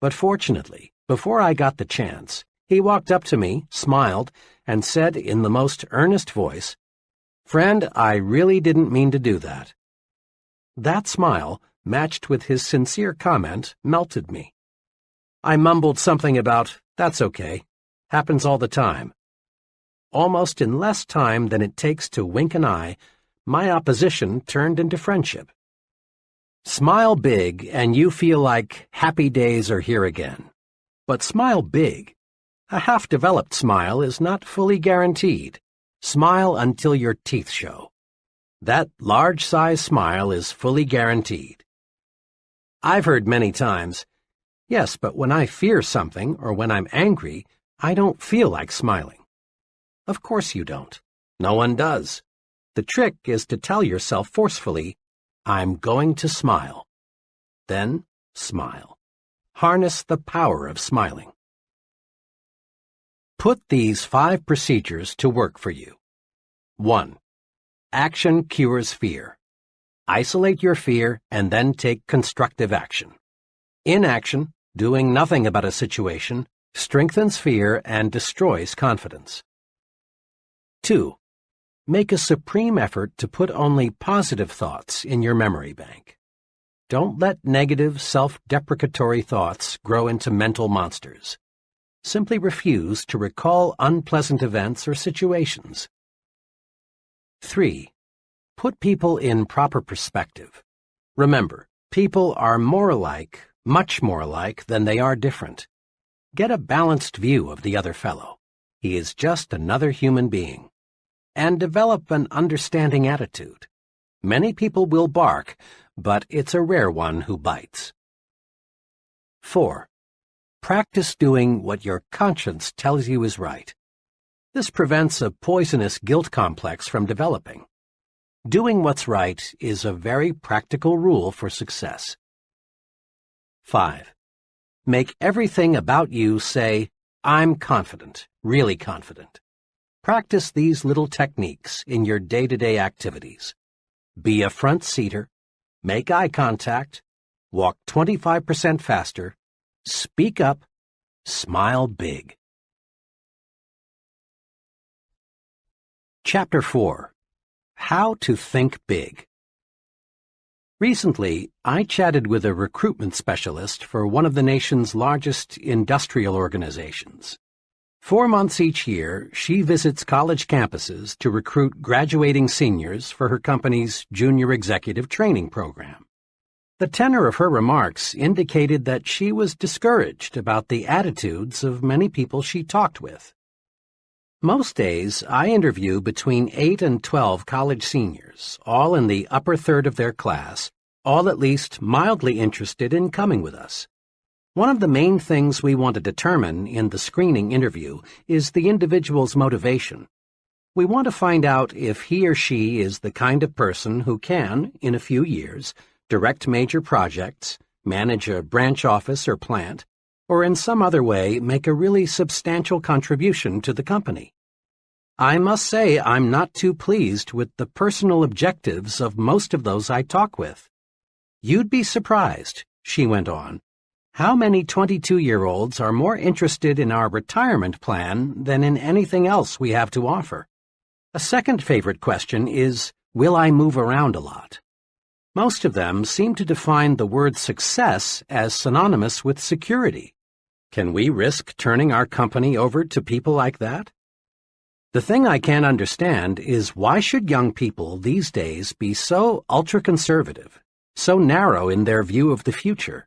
But fortunately, before I got the chance, he walked up to me, smiled, and said in the most earnest voice, "Friend, I really didn't mean to do that." That smile, matched with his sincere comment, melted me. I mumbled something about, "That's okay. Happens all the time." Almost in less time than it takes to wink an eye, my opposition turned into friendship. Smile big and you feel like happy days are here again. But smile big. A half-developed smile is not fully guaranteed. Smile until your teeth show. That large-size smile is fully guaranteed. I've heard many times, "Yes, but when I fear something or when I'm angry, I don't feel like smiling." Of course you don't. No one does. The trick is to tell yourself forcefully, "I'm going to smile." Then smile. Harness the power of smiling. Put these 5 procedures to work for you. 1. Action cures fear. Isolate your fear and then take constructive action. Inaction, doing nothing about a situation, strengthens fear and destroys confidence. 2. Make a supreme effort to put only positive thoughts in your memory bank. Don't let negative, self-deprecatory thoughts grow into mental monsters. Simply refuse to recall unpleasant events or situations. 3. Put people in proper perspective. Remember, people are more alike, much more alike, than they are different. Get a balanced view of the other fellow. He is just another human being. And develop an understanding attitude. Many people will bark, but it's a rare one who bites. 4. Practice doing what your conscience tells you is right. This prevents a poisonous guilt complex from developing. Doing what's right is a very practical rule for success. 5. Make everything about you say, "I'm confident, really confident." Practice these little techniques in your day-to-day activities. Be a front-seater, make eye contact, walk 25% faster, speak up, smile big. Chapter 4. How to Think Big. Recently, I chatted with a recruitment specialist for one of the nation's largest industrial organizations. 4 months each year, she visits college campuses to recruit graduating seniors for her company's junior executive training program. The tenor of her remarks indicated that she was discouraged about the attitudes of many people she talked with. Most days, I interview between 8 and 12 college seniors, all in the upper third of their class, all at least mildly interested in coming with us. One of the main things we want to determine in the screening interview is the individual's motivation. We want to find out if he or she is the kind of person who can, in a few years, direct major projects, manage a branch office or plant, or in some other way make a really substantial contribution to the company. I must say I'm not too pleased with the personal objectives of most of those I talk with. You'd be surprised, she went on, how many 22-year-olds are more interested in our retirement plan than in anything else we have to offer. A second favorite question is, will I move around a lot? Most of them seem to define the word success as synonymous with security. Can we risk turning our company over to people like that? The thing I can't understand is why should young people these days be so ultra-conservative, so narrow in their view of the future?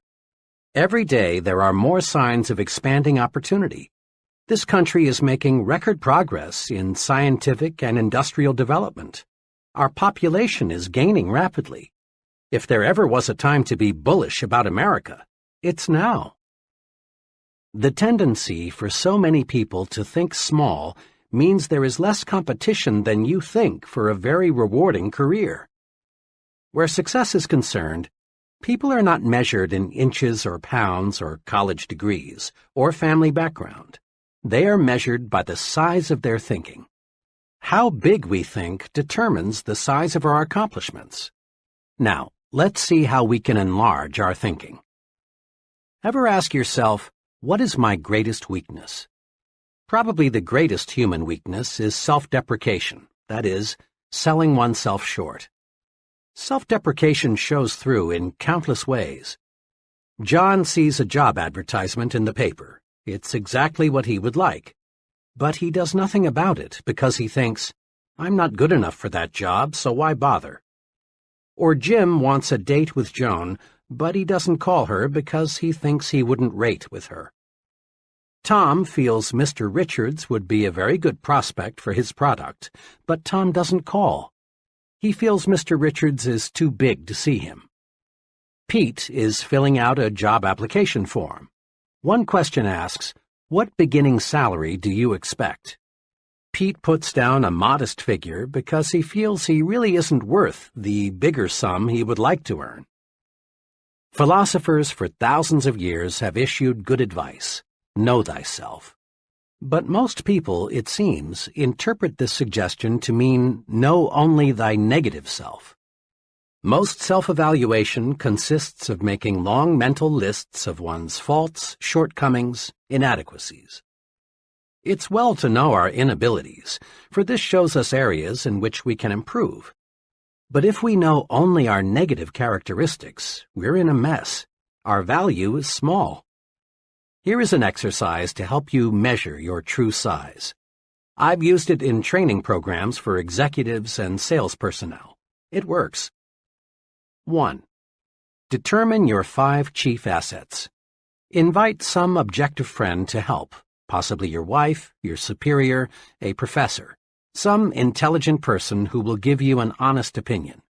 Every day there are more signs of expanding opportunity. This country is making record progress in scientific and industrial development. Our population is gaining rapidly. If there ever was a time to be bullish about America, it's now. The tendency for so many people to think small means there is less competition than you think for a very rewarding career. Where success is concerned, people are not measured in inches or pounds or college degrees or family background. They are measured by the size of their thinking. How big we think determines the size of our accomplishments. Now, let's see how we can enlarge our thinking. Ever ask yourself, what is my greatest weakness? Probably the greatest human weakness is self-deprecation, that is, selling oneself short. Self-deprecation shows through in countless ways. John sees a job advertisement in the paper. It's exactly what he would like. But he does nothing about it because he thinks, I'm not good enough for that job, so why bother? Or Jim wants a date with Joan, but he doesn't call her because he thinks he wouldn't rate with her. Tom feels Mr. Richards would be a very good prospect for his product, but Tom doesn't call. He feels Mr. Richards is too big to see him. Pete is filling out a job application form. One question asks, what beginning salary do you expect? Pete puts down a modest figure because he feels he really isn't worth the bigger sum he would like to earn. Philosophers for thousands of years have issued good advice. Know thyself. But most people, it seems, interpret this suggestion to mean know only thy negative self. Most self-evaluation consists of making long mental lists of one's faults, shortcomings, inadequacies. It's well to know our inabilities, for this shows us areas in which we can improve. But if we know only our negative characteristics, we're in a mess. Our value is small. Here is an exercise to help you measure your true size. I've used it in training programs for executives and sales personnel. It works. 1. Determine your 5 chief assets. Invite some objective friend to help, possibly your wife, your superior, a professor, some intelligent person who will give you an honest opinion.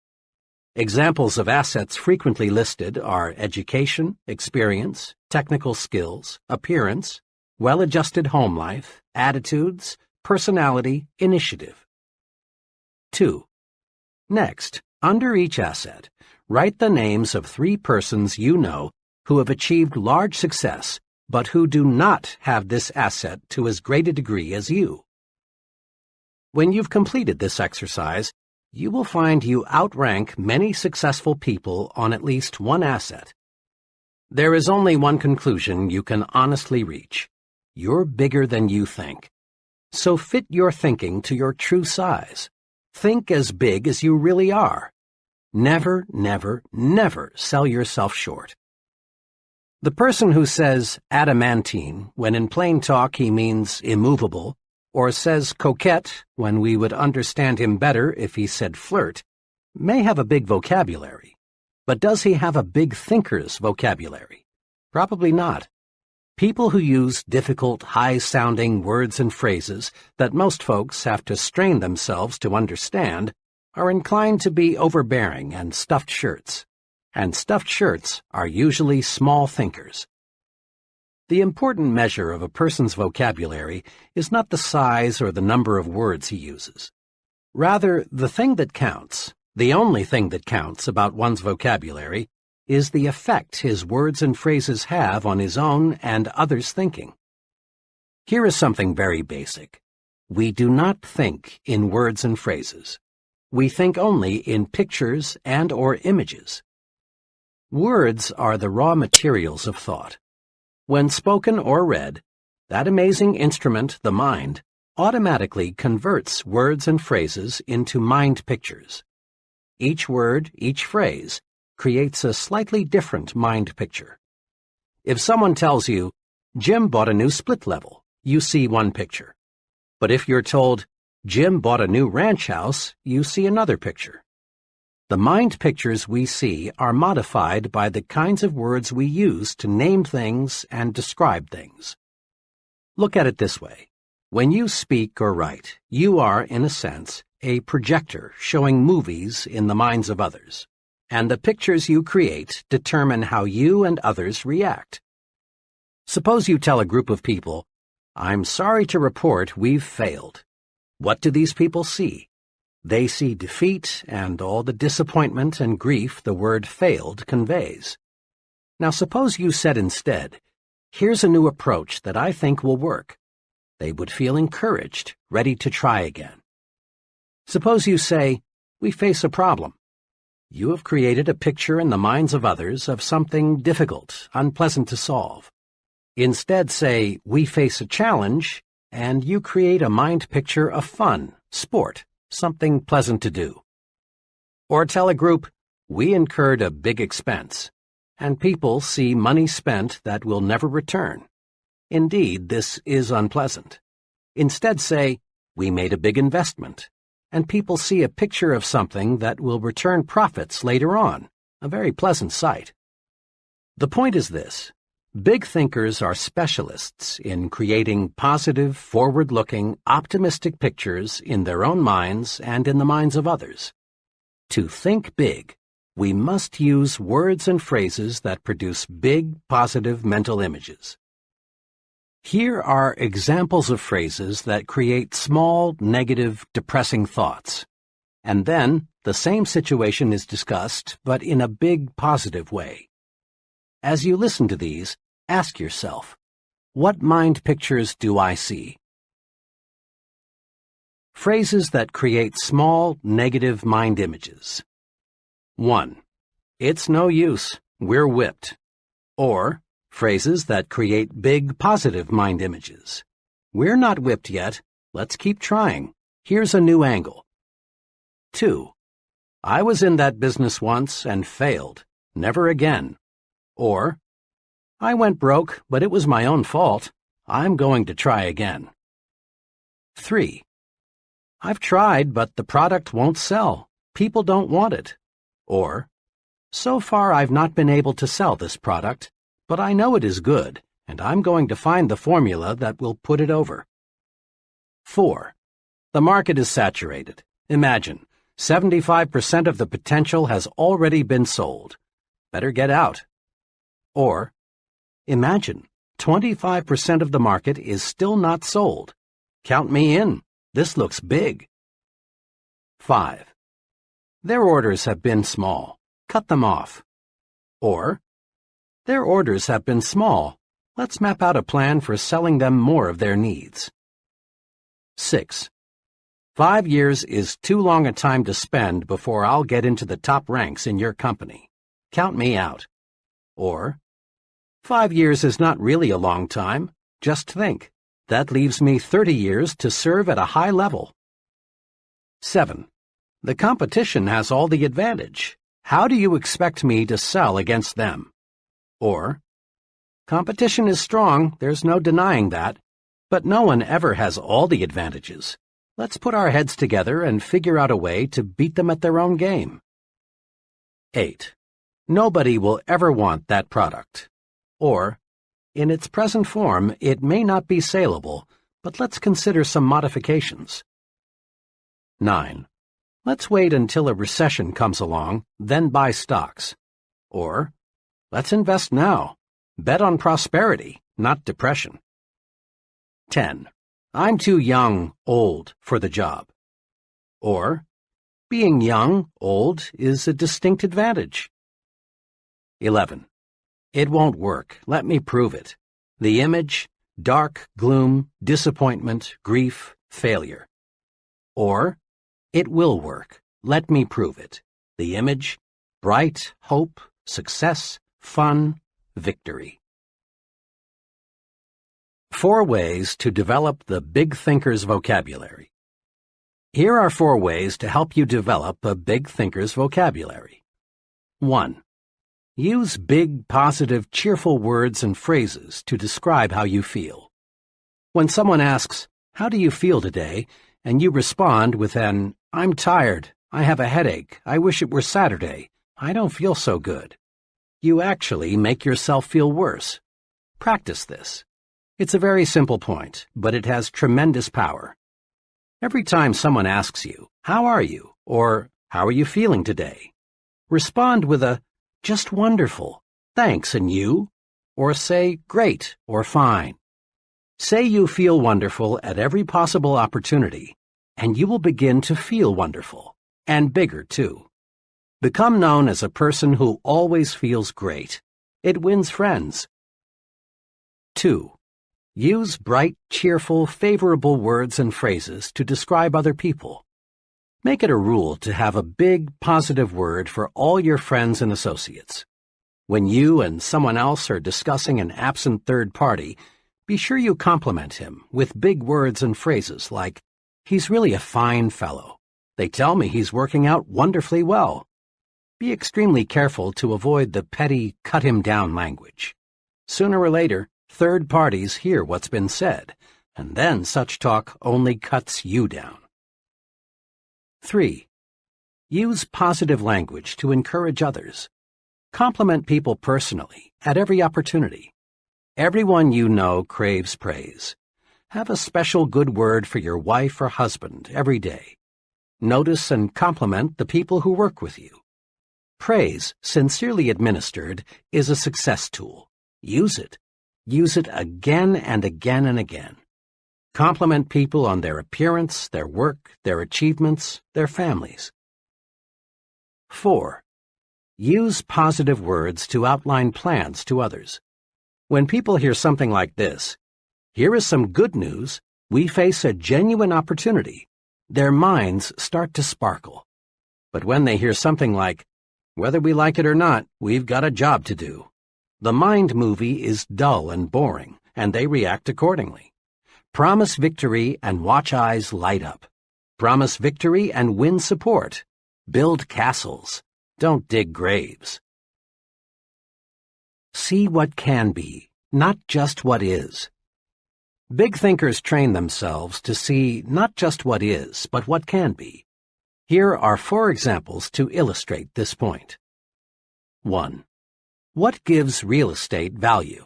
Examples of assets frequently listed are education, experience, technical skills, appearance, well-adjusted home life, attitudes, personality, initiative. 2. Next, under each asset, write the names of 3 persons you know who have achieved large success but who do not have this asset to as great a degree as you. When you've completed this exercise, you will find you outrank many successful people on at least one asset. There is only one conclusion you can honestly reach. You're bigger than you think. So fit your thinking to your true size. Think as big as you really are. Never, never, never sell yourself short. The person who says adamantine when in plain talk he means immovable, or says coquette when we would understand him better if he said flirt, may have a big vocabulary. But does he have a big thinker's vocabulary? Probably not. People who use difficult, high-sounding words and phrases that most folks have to strain themselves to understand are inclined to be overbearing and stuffed shirts. And stuffed shirts are usually small thinkers. The important measure of a person's vocabulary is not the size or the number of words he uses. Rather, the thing that counts, the only thing that counts about one's vocabulary, is the effect his words and phrases have on his own and others' thinking. Here is something very basic. We do not think in words and phrases. We think only in pictures and/or images. Words are the raw materials of thought. When spoken or read, that amazing instrument, the mind, automatically converts words and phrases into mind pictures. Each word, each phrase, creates a slightly different mind picture. If someone tells you, Jim bought a new split level, you see one picture. But if you're told, Jim bought a new ranch house, you see another picture. The mind pictures we see are modified by the kinds of words we use to name things and describe things. Look at it this way. When you speak or write, you are, in a sense, a projector showing movies in the minds of others, and the pictures you create determine how you and others react. Suppose you tell a group of people, I'm sorry to report we've failed. What do these people see? They see defeat and all the disappointment and grief the word failed conveys. Now suppose you said instead, here's a new approach that I think will work. They would feel encouraged, ready to try again. Suppose you say, we face a problem. You have created a picture in the minds of others of something difficult, unpleasant to solve. Instead say, we face a challenge, and you create a mind picture of fun, sport, something pleasant to do. Or tell a group, we incurred a big expense, and people see money spent that will never return. Indeed, this is unpleasant. Instead say, we made a big investment, and people see a picture of something that will return profits later on, a very pleasant sight. The point is this. Big thinkers are specialists in creating positive, forward-looking, optimistic pictures in their own minds and in the minds of others. To think big, we must use words and phrases that produce big, positive mental images. Here are examples of phrases that create small, negative, depressing thoughts. And then, the same situation is discussed, but in a big, positive way. As you listen to these, ask yourself, what mind pictures do I see? Phrases that create small, negative mind images. 1. It's no use, we're whipped. Or, phrases that create big, positive mind images. We're not whipped yet, let's keep trying. Here's a new angle. 2. I was in that business once and failed, never again. Or, I went broke, but it was my own fault. I'm going to try again. 3. I've tried, but the product won't sell. People don't want it. Or, so far I've not been able to sell this product, but I know it is good, and I'm going to find the formula that will put it over. 4. The market is saturated. Imagine, 75% of the potential has already been sold. Better get out. Or, imagine, 25% of the market is still not sold. Count me in. This looks big. 5. Their orders have been small. Cut them off. Or, their orders have been small. Let's map out a plan for selling them more of their needs. 6. 5 years is too long a time to spend before I'll get into the top ranks in your company. Count me out. Or, 5 years is not really a long time. Just think. That leaves me 30 years to serve at a high level. 7. The competition has all the advantage. How do you expect me to sell against them? Or, competition is strong, there's no denying that, but no one ever has all the advantages. Let's put our heads together and figure out a way to beat them at their own game. 8. Nobody will ever want that product. Or, in its present form, it may not be saleable, but let's consider some modifications. 9. Let's wait until a recession comes along, then buy stocks. Or, let's invest now. Bet on prosperity, not depression. 10. I'm too young, old, for the job. Or, being young, old, is a distinct advantage. 11. It won't work. Let me prove it. The image, dark, gloom, disappointment, grief, failure. Or, it will work. Let me prove it. The image, bright, hope, success, fun, victory. 4 ways to develop the big thinker's vocabulary. Here are 4 ways to help you develop a big thinker's vocabulary. 1. Use big, positive, cheerful words and phrases to describe how you feel. When someone asks, "How do you feel today?" and you respond with an, "I'm tired, I have a headache, I wish it were Saturday, I don't feel so good," you actually make yourself feel worse. Practice this. It's a very simple point, but it has tremendous power. Every time someone asks you, "How are you?" or "How are you feeling today?" respond with a, "Just wonderful, thanks, and you?" or say, "Great," or "Fine." Say you feel wonderful at every possible opportunity, and you will begin to feel wonderful, and bigger too. Become known as a person who always feels great. It wins friends. 2. Use bright, cheerful, favorable words and phrases to describe other people. Make it a rule to have a big, positive word for all your friends and associates. When you and someone else are discussing an absent third party, be sure you compliment him with big words and phrases like, "He's really a fine fellow. They tell me he's working out wonderfully well." Be extremely careful to avoid the petty, cut-him-down language. Sooner or later, third parties hear what's been said, and then such talk only cuts you down. 3. Use positive language to encourage others. Compliment people personally, at every opportunity. Everyone you know craves praise. Have a special good word for your wife or husband every day. Notice and compliment the people who work with you. Praise, sincerely administered, is a success tool. Use it. Use it again and again and again. Compliment people on their appearance, their work, their achievements, their families. 4. Use positive words to outline plans to others. When people hear something like this, "Here is some good news. We face a genuine opportunity," their minds start to sparkle. But when they hear something like, "Whether we like it or not, we've got a job to do," the mind movie is dull and boring, and they react accordingly. Promise victory and watch eyes light up. Promise victory and win support. Build castles. Don't dig graves. See what can be, not just what is. Big thinkers train themselves to see not just what is, but what can be. Here are 4 examples to illustrate this point. 1. What gives real estate value?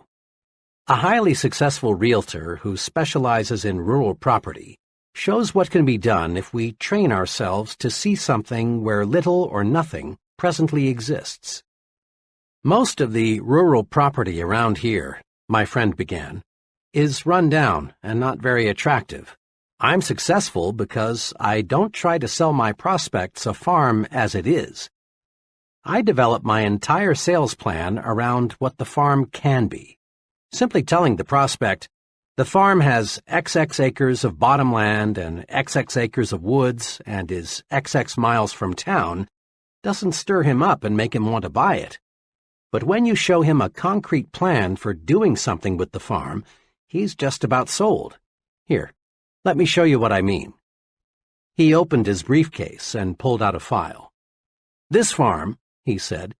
A highly successful realtor who specializes in rural property shows what can be done if we train ourselves to see something where little or nothing presently exists. "Most of the rural property around here," my friend began, "is run down and not very attractive. I'm successful because I don't try to sell my prospects a farm as it is. I develop my entire sales plan around what the farm can be. Simply telling the prospect, 'The farm has XX acres of bottom land and XX acres of woods and is XX miles from town,' doesn't stir him up and make him want to buy it. But when you show him a concrete plan for doing something with the farm, he's just about sold. Here, let me show you what I mean." He opened his briefcase and pulled out a file. "This farm," he said,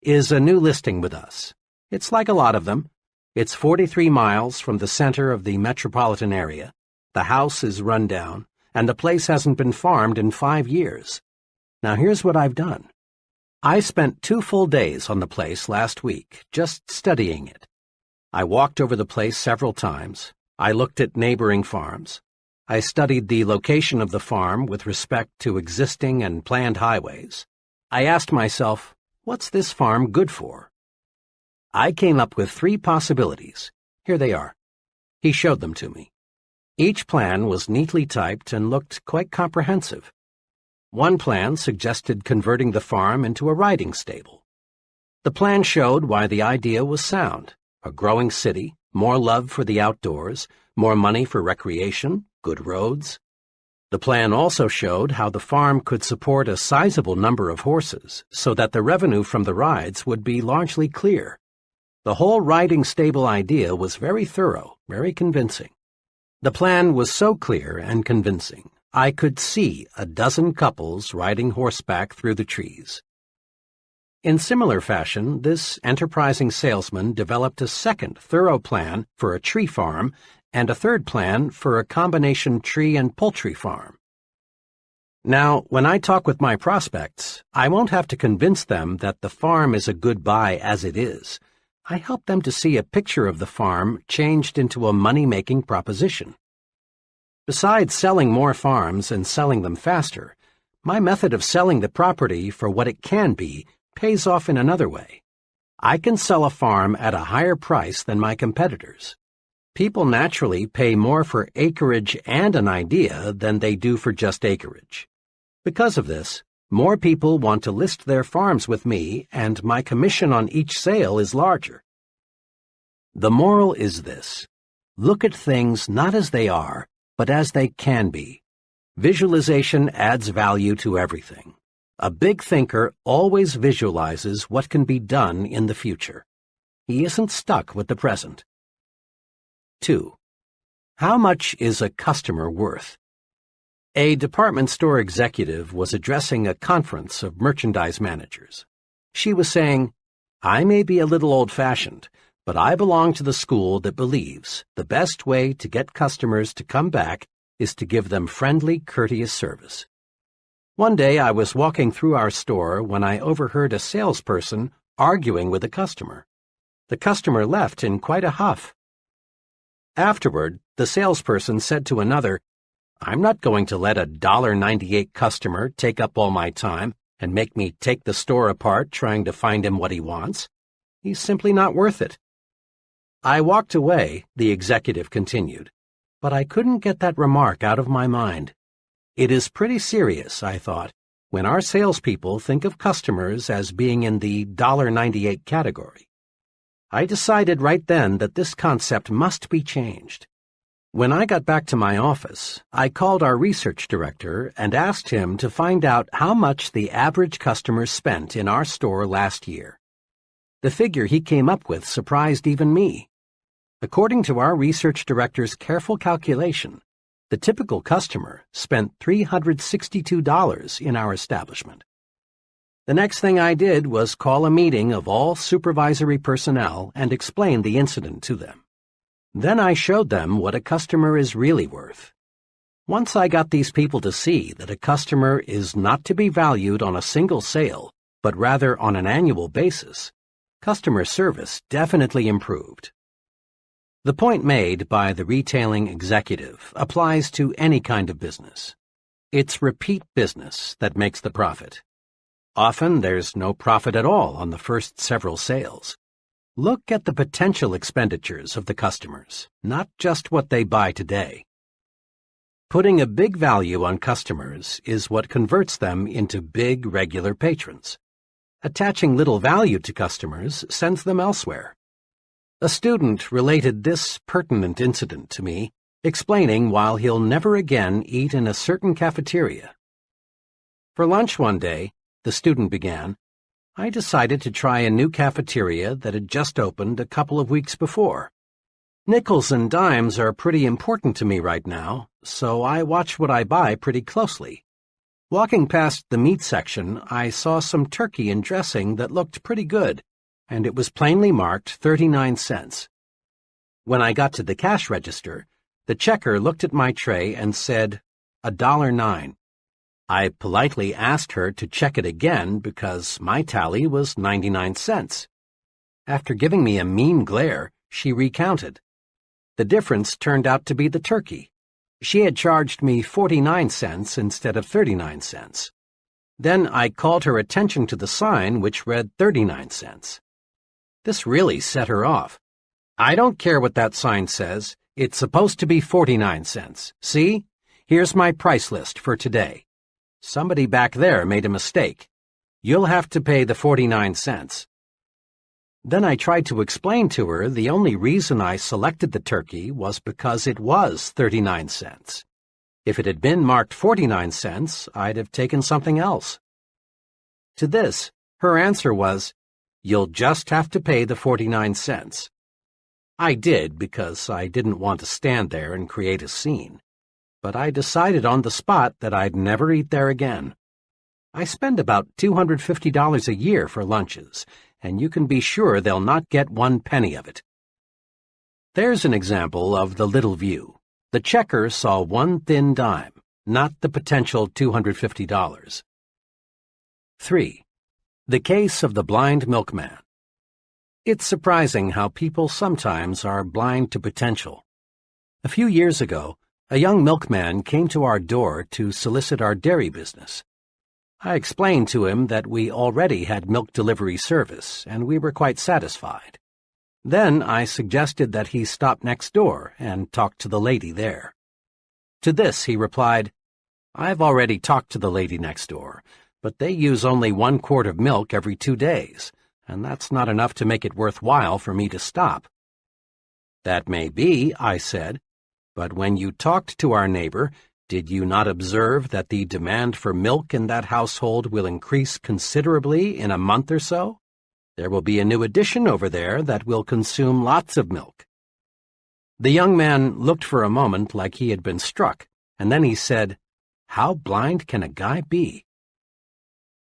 "is a new listing with us. It's like a lot of them. It's 43 miles from the center of the metropolitan area. The house is run down, and the place hasn't been farmed in 5 years. Now here's what I've done. I spent 2 full days on the place last week, just studying it. I walked over the place several times. I looked at neighboring farms. I studied the location of the farm with respect to existing and planned highways. I asked myself, what's this farm good for? I came up with 3 possibilities. Here they are. He showed them to me. Each plan was neatly typed and looked quite comprehensive. One plan suggested converting the farm into a riding stable. The plan showed why the idea was sound: a growing city, more love for the outdoors, more money for recreation, good roads. The plan also showed how the farm could support a sizable number of horses so that the revenue from the rides would be largely clear. The whole riding stable idea was very thorough, very convincing. The plan was so clear and convincing, I could see a dozen couples riding horseback through the trees. In similar fashion, this enterprising salesman developed a second thorough plan for a tree farm and a third plan for a combination tree and poultry farm. Now, when I talk with my prospects, I won't have to convince them that the farm is a good buy as it is. I help them to see a picture of the farm changed into a money-making proposition. Besides selling more farms and selling them faster, my method of selling the property for what it can be pays off in another way. I can sell a farm at a higher price than my competitors. People naturally pay more for acreage and an idea than they do for just acreage. Because of this, more people want to list their farms with me, and my commission on each sale is larger. The moral is this: look at things not as they are, but as they can be. Visualization adds value to everything. A big thinker always visualizes what can be done in the future. He isn't stuck with the present. 2. How much is a customer worth? A department store executive was addressing a conference of merchandise managers. She was saying, "I may be a little old-fashioned, but I belong to the school that believes the best way to get customers to come back is to give them friendly, courteous service." One day I was walking through our store when I overheard a salesperson arguing with a customer. The customer left in quite a huff. Afterward, the salesperson said to another, "I'm not going to let a $1.98 customer take up all my time and make me take the store apart trying to find him what he wants. He's simply not worth it." I walked away, the executive continued, but I couldn't get that remark out of my mind. It is pretty serious, I thought, when our salespeople think of customers as being in the $1.98 category. I decided right then that this concept must be changed. When I got back to my office, I called our research director and asked him to find out how much the average customer spent in our store last year. The figure he came up with surprised even me. According to our research director's careful calculation, the typical customer spent $362 in our establishment. The next thing I did was call a meeting of all supervisory personnel and explain the incident to them. Then I showed them what a customer is really worth. Once I got these people to see that a customer is not to be valued on a single sale, but rather on an annual basis, customer service definitely improved. The point made by the retailing executive applies to any kind of business. It's repeat business that makes the profit. Often there's no profit at all on the first several sales. Look at the potential expenditures of the customers, not just what they buy today. Putting a big value on customers is what converts them into big regular patrons. Attaching little value to customers sends them elsewhere. A student related this pertinent incident to me, explaining why he'll never again eat in a certain cafeteria. For lunch one day, the student began, I decided to try a new cafeteria that had just opened a couple of weeks before. Nickels and dimes are pretty important to me right now, so I watch what I buy pretty closely. Walking past the meat section, I saw some turkey and dressing that looked pretty good, and it was plainly marked 39 cents. When I got to the cash register, the checker looked at my tray and said, $1.09. I politely asked her to check it again because my tally was 99 cents. After giving me a mean glare, she recounted. The difference turned out to be the turkey. She had charged me 49 cents instead of 39 cents. Then I called her attention to the sign which read 39 cents. This really set her off. I don't care what that sign says. It's supposed to be 49 cents. See? Here's my price list for today. Somebody back there made a mistake. You'll have to pay the 49 cents. Then I tried to explain to her the only reason I selected the turkey was because it was 39 cents. If it had been marked 49 cents, I'd have taken something else. To this, her answer was, You'll just have to pay the 49 cents. I did because I didn't want to stand there and create a scene. But I decided on the spot that I'd never eat there again. I spend about $250 a year for lunches, and you can be sure they'll not get 1 penny of it. There's an example of the little view. The checker saw 1 thin dime, not the potential $250. 3. The case of the blind milkman. It's surprising how people sometimes are blind to potential. A few years ago, a young milkman came to our door to solicit our dairy business. I explained to him that we already had milk delivery service, and we were quite satisfied. Then I suggested that he stop next door and talk to the lady there. To this he replied, "I've already talked to the lady next door, but they use only 1 quart of milk every 2 days, and that's not enough to make it worthwhile for me to stop." "That may be," I said, "but when you talked to our neighbor, did you not observe that the demand for milk in that household will increase considerably in a month or so? There will be a new addition over there that will consume lots of milk." The young man looked for a moment like he had been struck, and then he said, "How blind can a guy be?"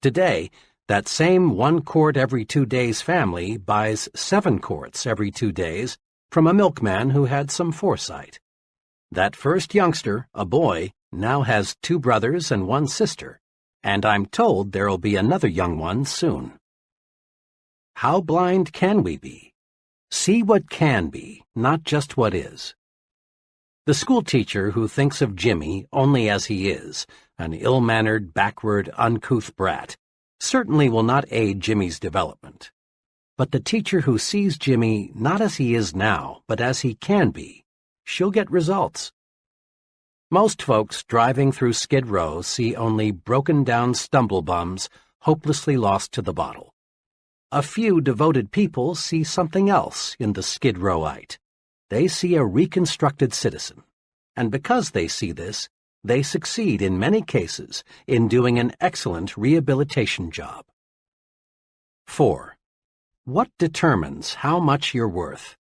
Today, that same 1 quart every 2 days family buys 7 quarts every 2 days from a milkman who had some foresight. That first youngster, a boy, now has 2 brothers and 1 sister, and I'm told there'll be another young one soon. How blind can we be? See what can be, not just what is. The schoolteacher who thinks of Jimmy only as he is, an ill-mannered, backward, uncouth brat, certainly will not aid Jimmy's development. But the teacher who sees Jimmy not as he is now, but as he can be, she'll get results. Most folks driving through Skid Row see only broken-down stumble-bums hopelessly lost to the bottle. A few devoted people see something else in the Skid Rowite. They see a reconstructed citizen, and because they see this, they succeed in many cases in doing an excellent rehabilitation job. 4. What determines how much you're worth?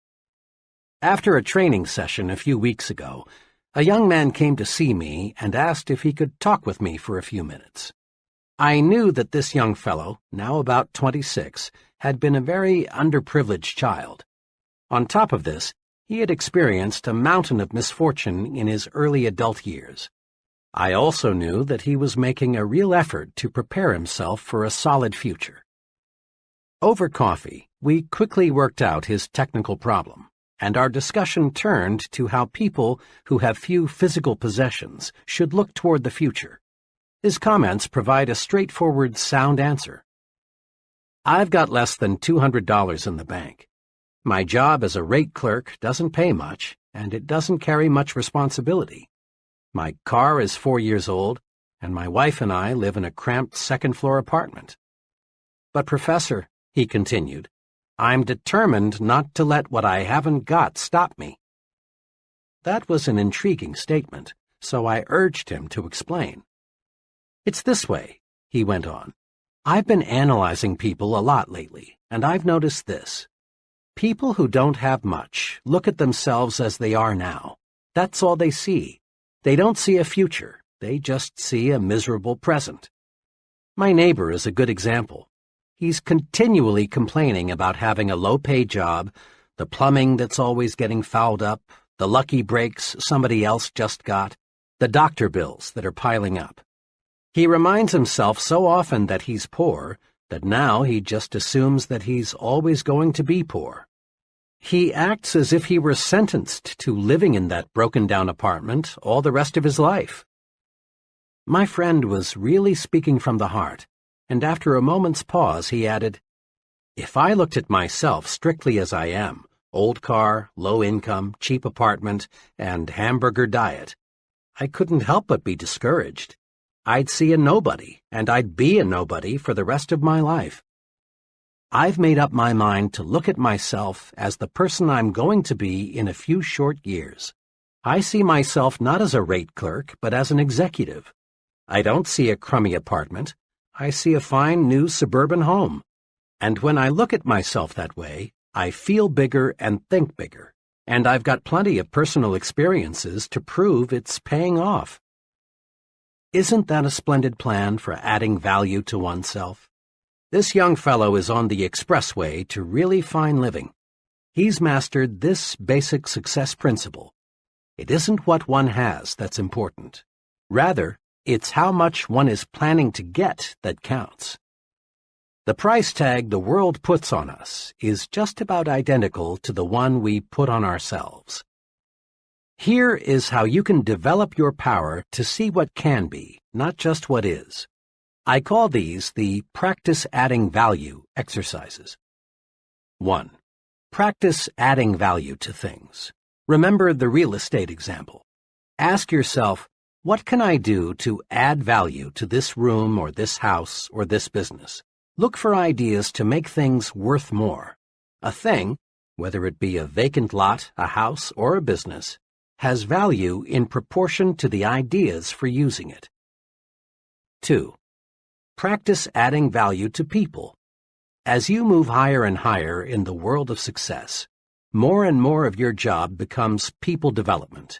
After a training session a few weeks ago, a young man came to see me and asked if he could talk with me for a few minutes. I knew that this young fellow, now about 26, had been a very underprivileged child. On top of this, he had experienced a mountain of misfortune in his early adult years. I also knew that he was making a real effort to prepare himself for a solid future. Over coffee, we quickly worked out his technical problem, and our discussion turned to how people who have few physical possessions should look toward the future. His comments provide a straightforward, sound answer. I've got less than $200 in the bank. My job as a rate clerk doesn't pay much, and it doesn't carry much responsibility. My car is 4 years old, and my wife and I live in a cramped second-floor apartment. But, Professor, he continued, I'm determined not to let what I haven't got stop me. That was an intriguing statement, so I urged him to explain. It's this way, he went on. I've been analyzing people a lot lately, and I've noticed this. People who don't have much look at themselves as they are now. That's all they see. They don't see a future. They just see a miserable present. My neighbor is a good example. He's continually complaining about having a low-pay job, the plumbing that's always getting fouled up, the lucky breaks somebody else just got, the doctor bills that are piling up. He reminds himself so often that he's poor that now he just assumes that he's always going to be poor. He acts as if he were sentenced to living in that broken-down apartment all the rest of his life. My friend was really speaking from the heart, and after a moment's pause he added, If I looked at myself strictly as I am, old car, low income, cheap apartment, and hamburger diet, I couldn't help but be discouraged. I'd see a nobody, and I'd be a nobody for the rest of my life. I've made up my mind to look at myself as the person I'm going to be in a few short years. I see myself not as a rate clerk, but as an executive. I don't see a crummy apartment. I see a fine new suburban home. And when I look at myself that way, I feel bigger and think bigger, and I've got plenty of personal experiences to prove it's paying off. Isn't that a splendid plan for adding value to oneself? This young fellow is on the expressway to really fine living. He's mastered this basic success principle. It isn't what one has that's important. Rather, it's how much one is planning to get that counts. The price tag the world puts on us is just about identical to the one we put on ourselves. Here is how you can develop your power to see what can be, not just what is. I call these the practice adding value exercises. 1. Practice adding value to things. Remember the real estate example. Ask yourself, what can I do to add value to this room or this house or this business? Look for ideas to make things worth more. A thing, whether it be a vacant lot, a house, or a business, has value in proportion to the ideas for using it. 2. Practice adding value to people. As you move higher and higher in the world of success, more and more of your job becomes people development.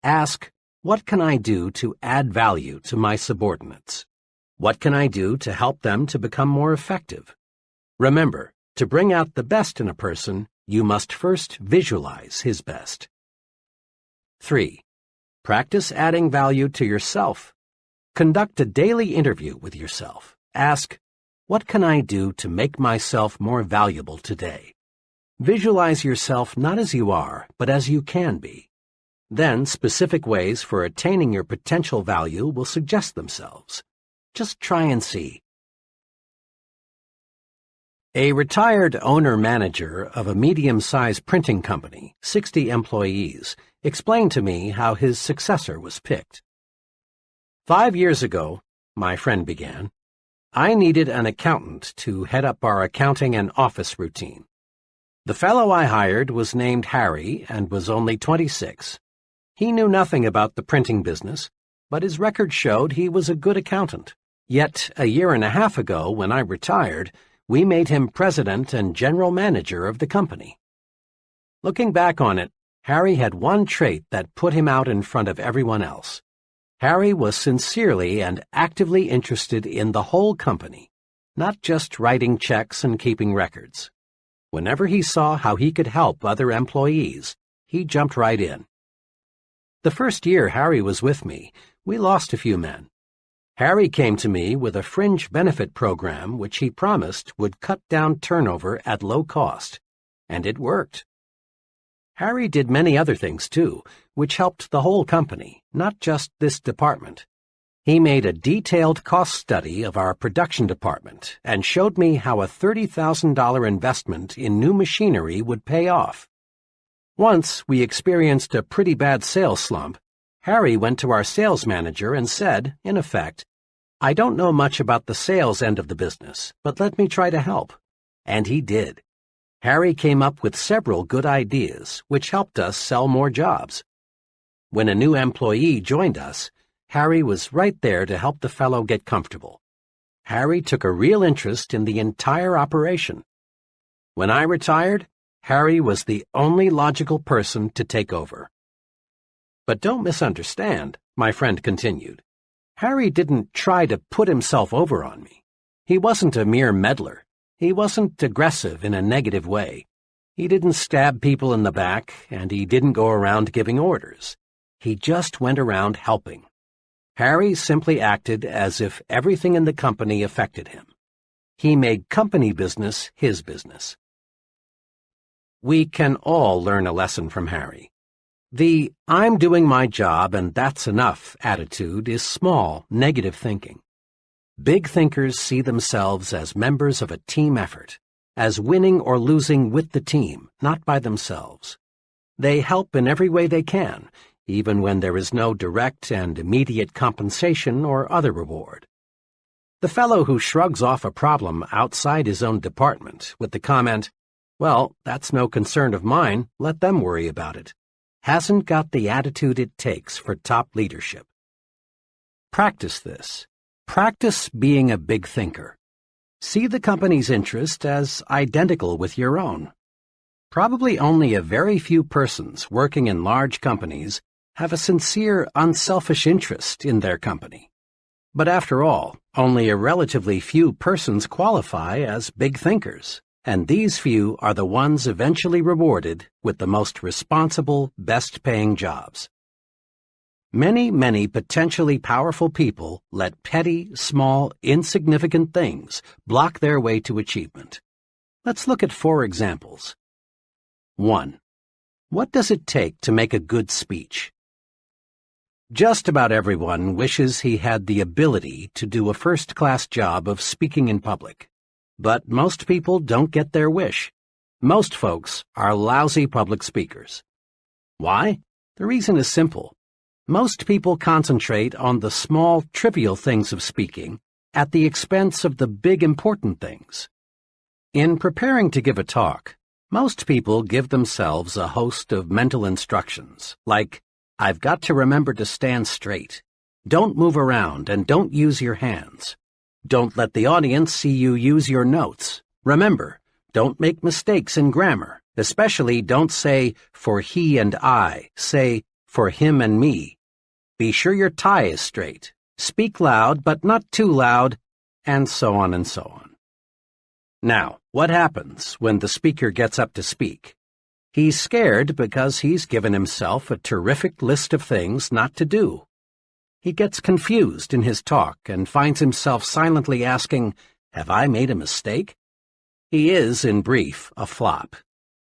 Ask, what can I do to add value to my subordinates? What can I do to help them to become more effective? Remember, to bring out the best in a person, you must first visualize his best. 3. Practice adding value to yourself. Conduct a daily interview with yourself. Ask, what can I do to make myself more valuable today? Visualize yourself not as you are, but as you can be. Then specific ways for attaining your potential value will suggest themselves. Just try and see. A retired owner-manager of a medium-sized printing company, 60 employees, explained to me how his successor was picked. 5 years ago, my friend began, I needed an accountant to head up our accounting and office routine. The fellow I hired was named Harry and was only 26. He knew nothing about the printing business, but his record showed he was a good accountant. Yet, a year and a half ago, when I retired, we made him president and general manager of the company. Looking back on it, Harry had one trait that put him out in front of everyone else. Harry was sincerely and actively interested in the whole company, not just writing checks and keeping records. Whenever he saw how he could help other employees, he jumped right in. The first year Harry was with me, we lost a few men. Harry came to me with a fringe benefit program which he promised would cut down turnover at low cost, and it worked. Harry did many other things, too, which helped the whole company, not just this department. He made a detailed cost study of our production department and showed me how a $30,000 investment in new machinery would pay off. Once we experienced a pretty bad sales slump, Harry went to our sales manager and said, in effect, I don't know much about the sales end of the business, but let me try to help. And he did. Harry came up with several good ideas, which helped us sell more jobs. When a new employee joined us, Harry was right there to help the fellow get comfortable. Harry took a real interest in the entire operation. When I retired, Harry was the only logical person to take over. But don't misunderstand, my friend continued. Harry didn't try to put himself over on me. He wasn't a mere meddler. He wasn't aggressive in a negative way. He didn't stab people in the back, and he didn't go around giving orders. He just went around helping. Harry simply acted as if everything in the company affected him. He made company business his business. We can all learn a lesson from Harry. The I'm doing my job and that's enough attitude is small, negative thinking. Big thinkers see themselves as members of a team effort, as winning or losing with the team, not by themselves. They help in every way they can, even when there is no direct and immediate compensation or other reward. The fellow who shrugs off a problem outside his own department with the comment, well, that's no concern of mine, let them worry about it, hasn't got the attitude it takes for top leadership. Practice this. Practice being a big thinker. See the company's interest as identical with your own. Probably only a very few persons working in large companies have a sincere, unselfish interest in their company. But after all, only a relatively few persons qualify as big thinkers, and these few are the ones eventually rewarded with the most responsible, best-paying jobs. Many potentially powerful people let petty, small, insignificant things block their way to achievement. Let's look at 4 examples. 1. What does it take to make a good speech? Just about everyone wishes he had the ability to do a first-class job of speaking in public. But most people don't get their wish. Most folks are lousy public speakers. Why? The reason is simple. Most people concentrate on the small, trivial things of speaking at the expense of the big, important things. In preparing to give a talk, most people give themselves a host of mental instructions, like, I've got to remember to stand straight. Don't move around and don't use your hands. Don't let the audience see you use your notes. Remember, don't make mistakes in grammar. Especially don't say, for he and I. Say, for him and me. Be sure your tie is straight. Speak loud, but not too loud, and so on and so on. Now, what happens when the speaker gets up to speak? He's scared because he's given himself a terrific list of things not to do. He gets confused in his talk and finds himself silently asking, have I made a mistake? He is, in brief, a flop.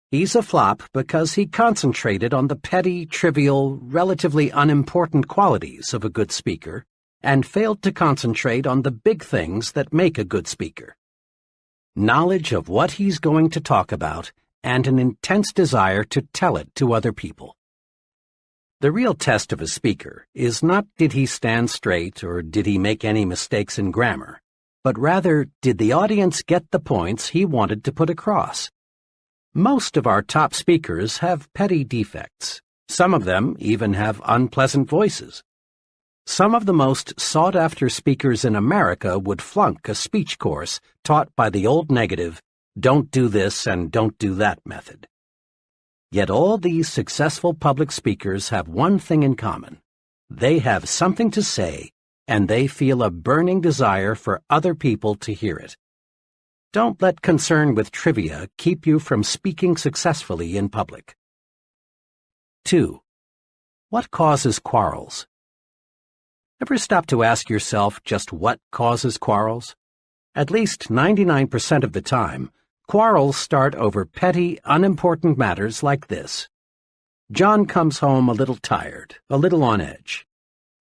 He's a flop because he concentrated on the petty, trivial, relatively unimportant qualities of a good speaker and failed to concentrate on the big things that make a good speaker. Knowledge of what he's going to talk about and an intense desire to tell it to other people. The real test of a speaker is not did he stand straight or did he make any mistakes in grammar, but rather did the audience get the points he wanted to put across. Most of our top speakers have petty defects. Some of them even have unpleasant voices. Some of the most sought-after speakers in America would flunk a speech course taught by the old negative, don't do this and don't do that method. Yet all these successful public speakers have one thing in common. They have something to say, and they feel a burning desire for other people to hear it. Don't let concern with trivia keep you from speaking successfully in public. 2. What causes quarrels? Ever stop to ask yourself just what causes quarrels? At least 99% of the time, quarrels start over petty, unimportant matters like this. John comes home a little tired, a little on edge.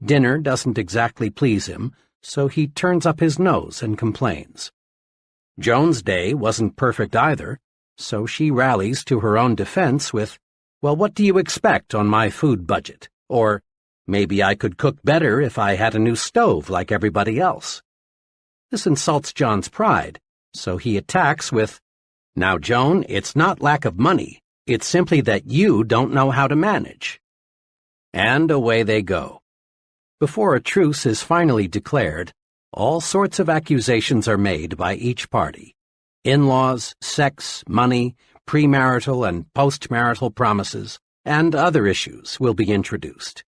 Dinner doesn't exactly please him, so he turns up his nose and complains. Joan's day wasn't perfect either, so she rallies to her own defense with, well, what do you expect on my food budget? Or, maybe I could cook better if I had a new stove like everybody else. This insults John's pride, so he attacks with, now, Joan, it's not lack of money. It's simply that you don't know how to manage. And away they go. Before a truce is finally declared, all sorts of accusations are made by each party. In-laws, sex, money, premarital and postmarital promises, and other issues will be introduced.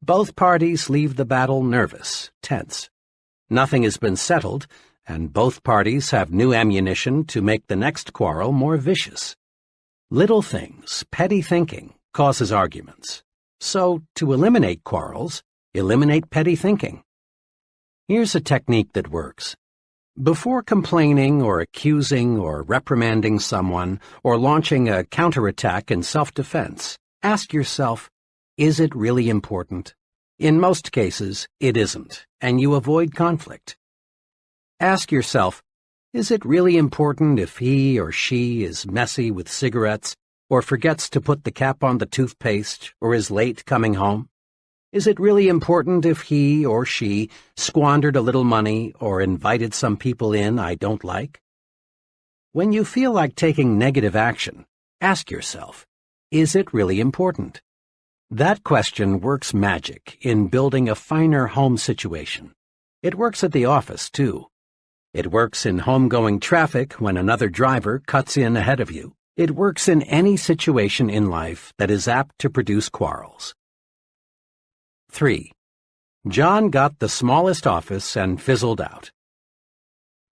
Both parties leave the battle nervous, tense. Nothing has been settled, and both parties have new ammunition to make the next quarrel more vicious. Little things, petty thinking, causes arguments. So, to eliminate quarrels, eliminate petty thinking. Here's a technique that works. Before complaining or accusing or reprimanding someone or launching a counterattack in self-defense, ask yourself, is it really important? In most cases, it isn't, and you avoid conflict. Ask yourself, is it really important if he or she is messy with cigarettes or forgets to put the cap on the toothpaste or is late coming home? Is it really important if he or she squandered a little money or invited some people in I don't like? When you feel like taking negative action, ask yourself, is it really important? That question works magic in building a finer home situation. It works at the office, too. It works in homegoing traffic when another driver cuts in ahead of you. It works in any situation in life that is apt to produce quarrels. 3. John got the smallest office and fizzled out.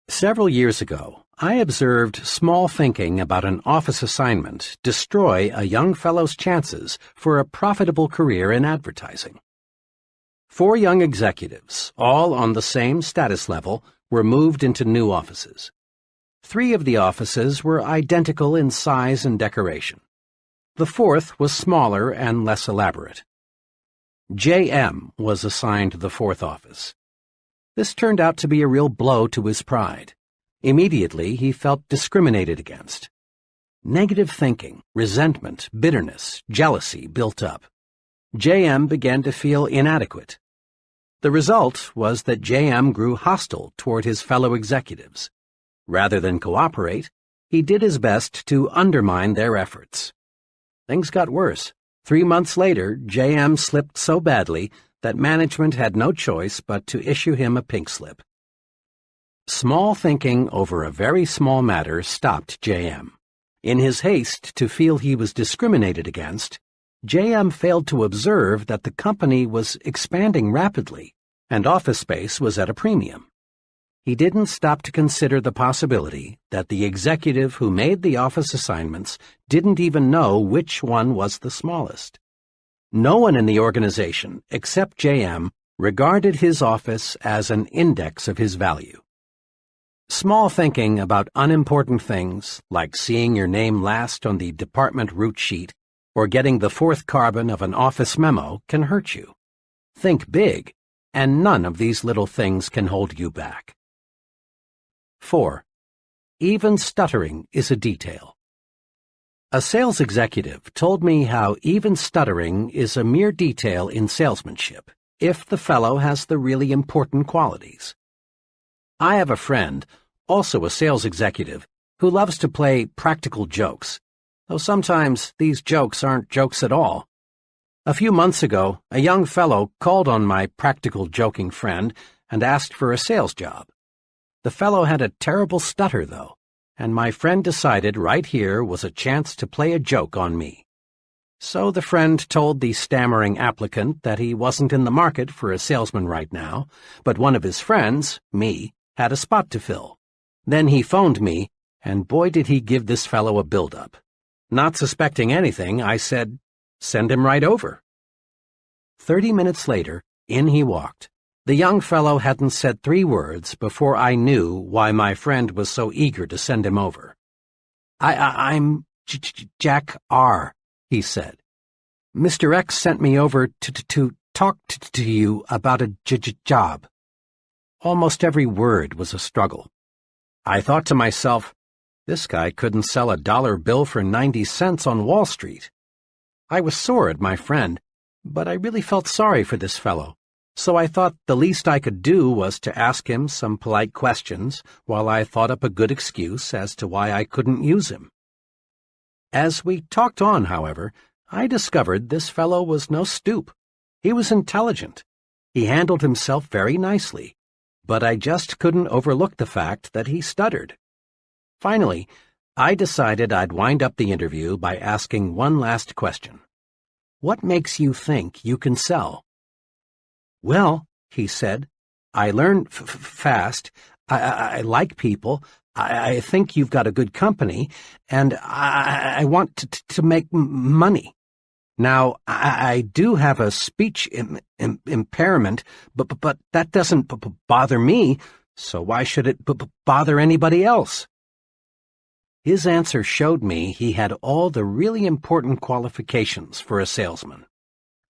Several years ago, I observed small thinking about an office assignment destroy a young fellow's chances for a profitable career in advertising. 4 young executives, all on the same status level, were moved into new offices. 3 of the offices were identical in size and decoration. The 4th was smaller and less elaborate. J.M. was assigned the 4th office. This turned out to be a real blow to his pride. Immediately, he felt discriminated against. Negative thinking, resentment, bitterness, jealousy built up. J.M. began to feel inadequate. The result was that J.M. grew hostile toward his fellow executives. Rather than cooperate, he did his best to undermine their efforts. Things got worse. 3 months later, J.M. slipped so badly that management had no choice but to issue him a pink slip. Small thinking over a very small matter stopped J.M. In his haste to feel he was discriminated against, J.M. failed to observe that the company was expanding rapidly and office space was at a premium. He didn't stop to consider the possibility that the executive who made the office assignments didn't even know which one was the smallest. No one in the organization, except J.M., regarded his office as an index of his value. Small thinking about unimportant things, like seeing your name last on the department route sheet or getting the fourth carbon of an office memo, can hurt you. Think big, and none of these little things can hold you back. 4. Even stuttering is a detail. A sales executive told me how even stuttering is a mere detail in salesmanship, if the fellow has the really important qualities. I have a friend, also a sales executive, who loves to play practical jokes, though sometimes these jokes aren't jokes at all. A few months ago, a young fellow called on my practical joking friend and asked for a sales job. The fellow had a terrible stutter, though, and my friend decided right here was a chance to play a joke on me. So the friend told the stammering applicant that he wasn't in the market for a salesman right now, but one of his friends, me, had a spot to fill. Then he phoned me, and boy did he give this fellow a build-up. Not suspecting anything, I said, "Send him right over." 30 minutes later, in he walked. The young fellow hadn't said 3 words before I knew why my friend was so eager to send him over. I'm Jack R., he said. Mr. X sent me over to talk to you about a job. Almost every word was a struggle. I thought to myself, this guy couldn't sell a dollar bill for 90 cents on Wall Street. I was sore at my friend, but I really felt sorry for this fellow. So I thought the least I could do was to ask him some polite questions while I thought up a good excuse as to why I couldn't use him. As we talked on, however, I discovered this fellow was no stoop. He was intelligent. He handled himself very nicely, but I just couldn't overlook the fact that he stuttered. Finally, I decided I'd wind up the interview by asking one last question. What makes you think you can sell? Well, he said, I learn fast, I like people, I think you've got a good company, and I want to make money. Now, I do have a speech impairment, but that doesn't bother me, so why should it bother anybody else? His answer showed me he had all the really important qualifications for a salesman.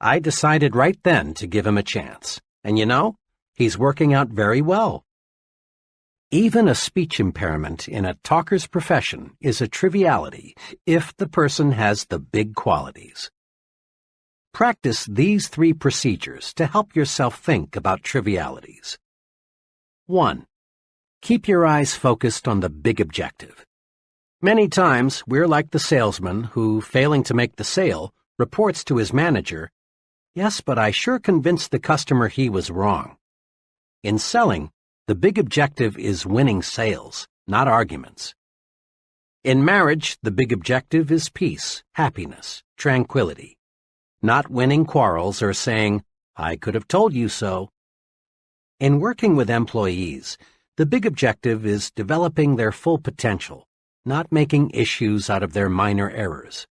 I decided right then to give him a chance, and you know, he's working out very well. Even a speech impairment in a talker's profession is a triviality if the person has the big qualities. Practice these 3 procedures to help yourself think about trivialities. 1. Keep your eyes focused on the big objective. Many times, we're like the salesman who, failing to make the sale, reports to his manager, "Yes, but I sure convinced the customer he was wrong." In selling, the big objective is winning sales, not arguments. In marriage, the big objective is peace, happiness, tranquility, not winning quarrels or saying, "I could have told you so." In working with employees, the big objective is developing their full potential, not making issues out of their minor errors.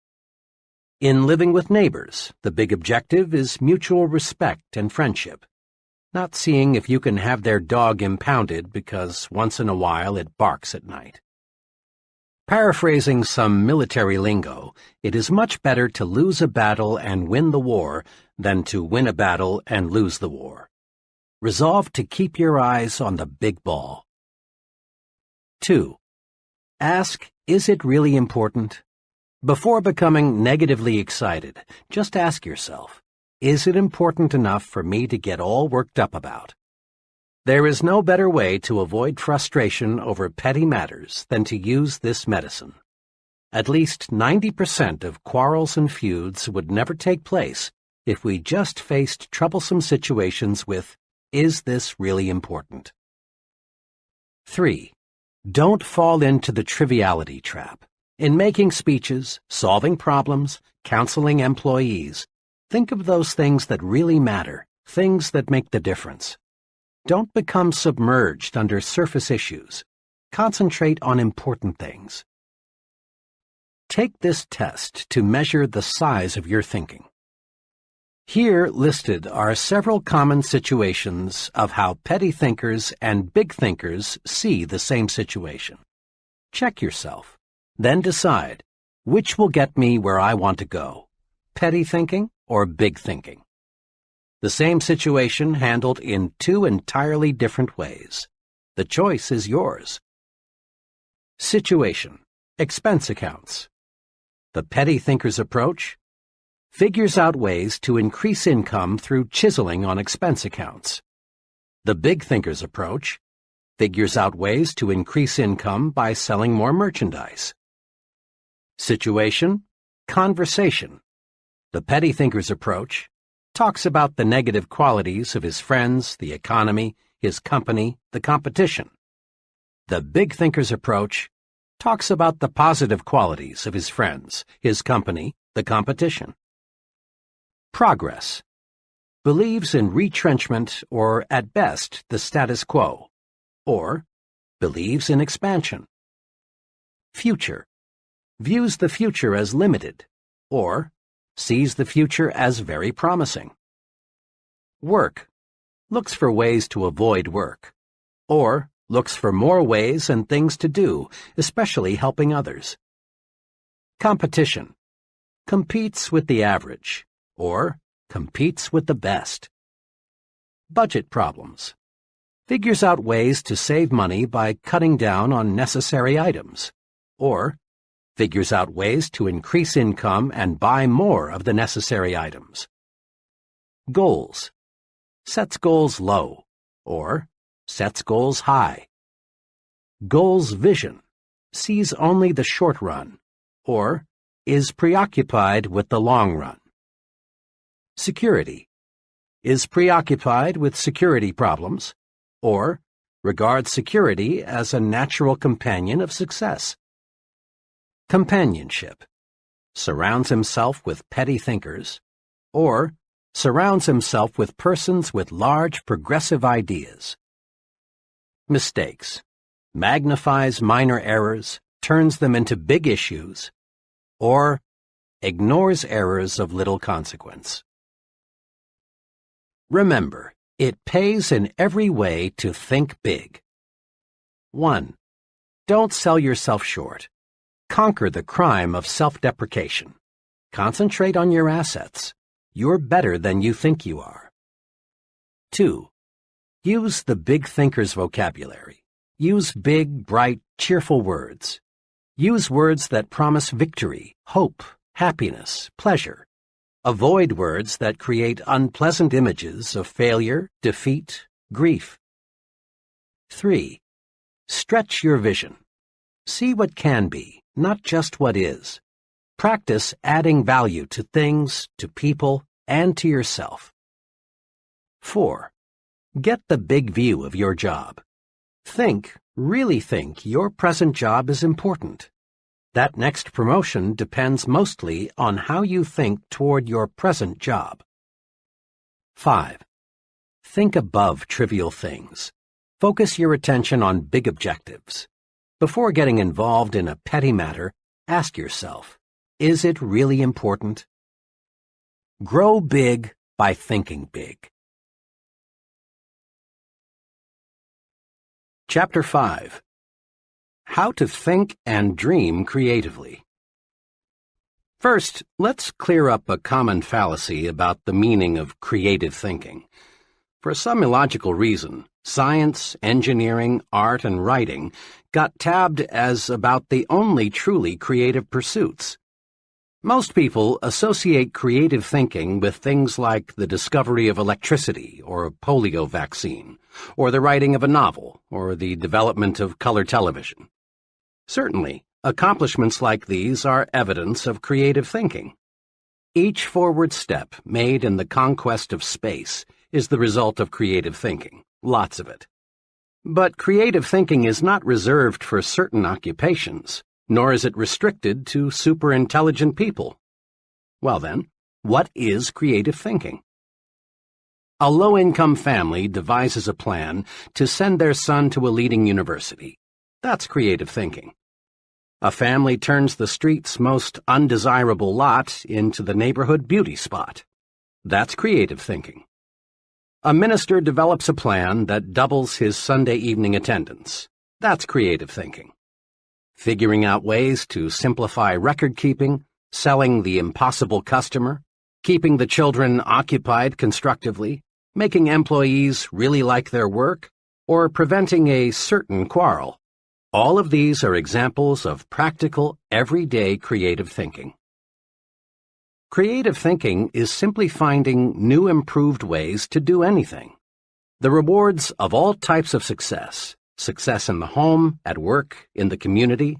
In living with neighbors, the big objective is mutual respect and friendship, not seeing if you can have their dog impounded because once in a while it barks at night. Paraphrasing some military lingo, it is much better to lose a battle and win the war than to win a battle and lose the war. Resolve to keep your eyes on the big ball. 2. Ask, is it really important? Before becoming negatively excited, just ask yourself, is it important enough for me to get all worked up about? There is no better way to avoid frustration over petty matters than to use this medicine. At least 90% of quarrels and feuds would never take place if we just faced troublesome situations with, is this really important? 3. Don't fall into the triviality trap. In making speeches, solving problems, counseling employees, think of those things that really matter, things that make the difference. Don't become submerged under surface issues. Concentrate on important things. Take this test to measure the size of your thinking. Here listed are several common situations of how petty thinkers and big thinkers see the same situation. Check yourself, then decide which will get me where I want to go, petty thinking or big thinking. The same situation handled in two entirely different ways. The choice is yours. Situation: expense accounts. The petty thinker's approach figures out ways to increase income through chiseling on expense accounts. The big thinker's approach figures out ways to increase income by selling more merchandise. Situation: conversation. The petty thinker's approach talks about the negative qualities of his friends, the economy, his company, the competition. The big thinker's approach talks about the positive qualities of his friends, his company, the competition. Progress: believes in retrenchment or, at best, the status quo, or believes in expansion. Future: views the future as limited, or sees the future as very promising. Work: looks for ways to avoid work, or looks for more ways and things to do, especially helping others. Competition: competes with the average, or competes with the best. Budget problems: figures out ways to save money by cutting down on necessary items, or figures out ways to increase income and buy more of the necessary items. Goals: sets goals low, or sets goals high. Goals vision: sees only the short run, or is preoccupied with the long run. Security: is preoccupied with security problems, or regards security as a natural companion of success. Companionship: surrounds himself with petty thinkers, or surrounds himself with persons with large progressive ideas. Mistakes: magnifies minor errors, turns them into big issues, or ignores errors of little consequence. Remember, it pays in every way to think big. 1. Don't sell yourself short. Conquer the crime of self-deprecation. Concentrate on your assets. You're better than you think you are. 2. Use the big thinker's vocabulary. Use big, bright, cheerful words. Use words that promise victory, hope, happiness, pleasure. Avoid words that create unpleasant images of failure, defeat, grief. 3. Stretch your vision. See what can be, not just what is. Practice adding value to things, to people, and to yourself. 4. Get the big view of your job. Think, really think, your present job is important. That next promotion depends mostly on how you think toward your present job. 5. Think above trivial things. Focus your attention on big objectives. Before getting involved in a petty matter, ask yourself, is it really important? Grow big by thinking big. Chapter 5. How to Think and Dream Creatively. First, let's clear up a common fallacy about the meaning of creative thinking. For some illogical reason, Science, engineering, art, and writing got tabbed as about the only truly creative pursuits. Most people associate creative thinking with things like the discovery of electricity or a polio vaccine, or the writing of a novel, or the development of color television. Certainly, accomplishments like these are evidence of creative thinking. Each forward step made in the conquest of space is the result of creative thinking, lots of it. But creative thinking is not reserved for certain occupations, nor is it restricted to super-intelligent people. Well then, what is creative thinking? A low-income family devises a plan to send their son to a leading university. That's creative thinking. A family turns the street's most undesirable lot into the neighborhood beauty spot. That's creative thinking. A minister develops a plan that doubles his Sunday evening attendance. That's creative thinking. Figuring out ways to simplify record-keeping, selling the impossible customer, keeping the children occupied constructively, making employees really like their work, or preventing a certain quarrel. All of these are examples of practical, everyday creative thinking. Creative thinking is simply finding new improved ways to do anything. The rewards of all types of success in the home, at work, in the community,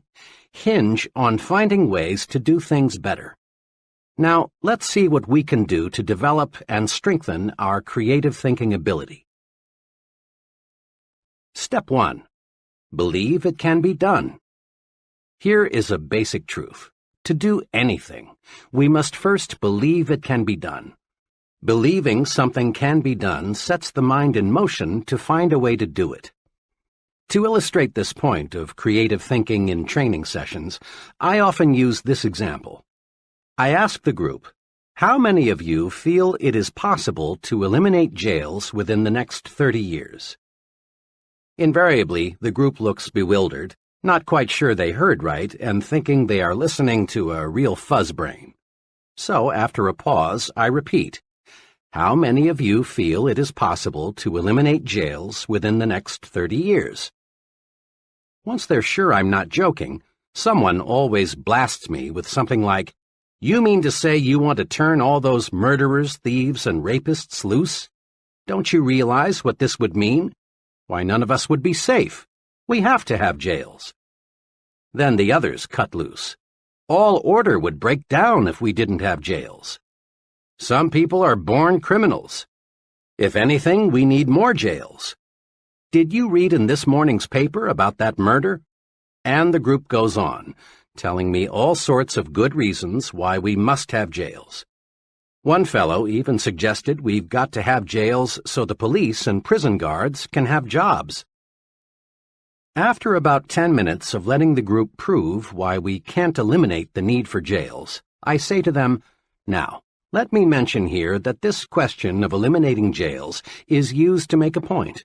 hinge on finding ways to do things better. Now, let's see what we can do to develop and strengthen our creative thinking ability. Step 1. Believe it can be done. Here is a basic truth. To do anything, we must first believe it can be done. Believing something can be done sets the mind in motion to find a way to do it. To illustrate this point of creative thinking in training sessions, I often use this example. I ask the group, how many of you feel it is possible to eliminate jails within the next 30 years? Invariably, the group looks bewildered, not quite sure they heard right, and thinking they are listening to a real fuzzbrain. So, after a pause, I repeat, how many of you feel it is possible to eliminate jails within the next 30 years? Once they're sure I'm not joking, someone always blasts me with something like, "You mean to say you want to turn all those murderers, thieves, and rapists loose? Don't you realize what this would mean? Why, none of us would be safe. We have to have jails." Then the others cut loose. All order would break down if we didn't have jails. Some people are born criminals. If anything, we need more jails. Did you read in this morning's paper about that murder? And the group goes on, telling me all sorts of good reasons why we must have jails. One fellow even suggested we've got to have jails so the police and prison guards can have jobs. After about 10 minutes of letting the group prove why we can't eliminate the need for jails, I say to them, now, let me mention here that this question of eliminating jails is used to make a point.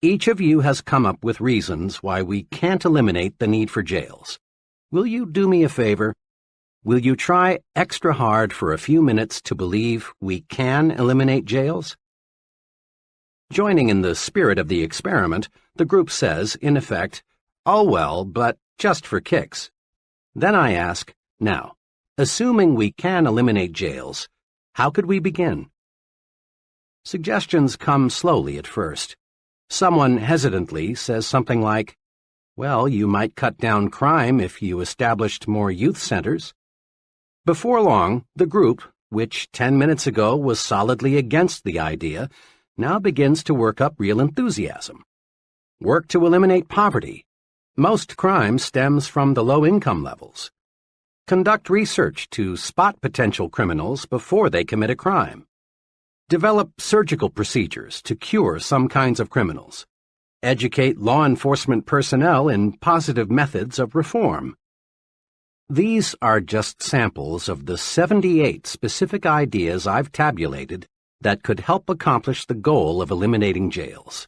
Each of you has come up with reasons why we can't eliminate the need for jails. Will you do me a favor? Will you try extra hard for a few minutes to believe we can eliminate jails? Joining in the spirit of the experiment, the group says, in effect, "Oh well, but just for kicks." Then I ask, now, assuming we can eliminate jails, how could we begin? Suggestions come slowly at first. Someone hesitantly says something like, well, you might cut down crime if you established more youth centers. Before long, the group, which 10 minutes ago was solidly against the idea, now begins to work up real enthusiasm. Work to eliminate poverty. Most crime stems from the low income levels. Conduct research to spot potential criminals before they commit a crime. Develop surgical procedures to cure some kinds of criminals. Educate law enforcement personnel in positive methods of reform. These are just samples of the 78 specific ideas I've tabulated that could help accomplish the goal of eliminating jails.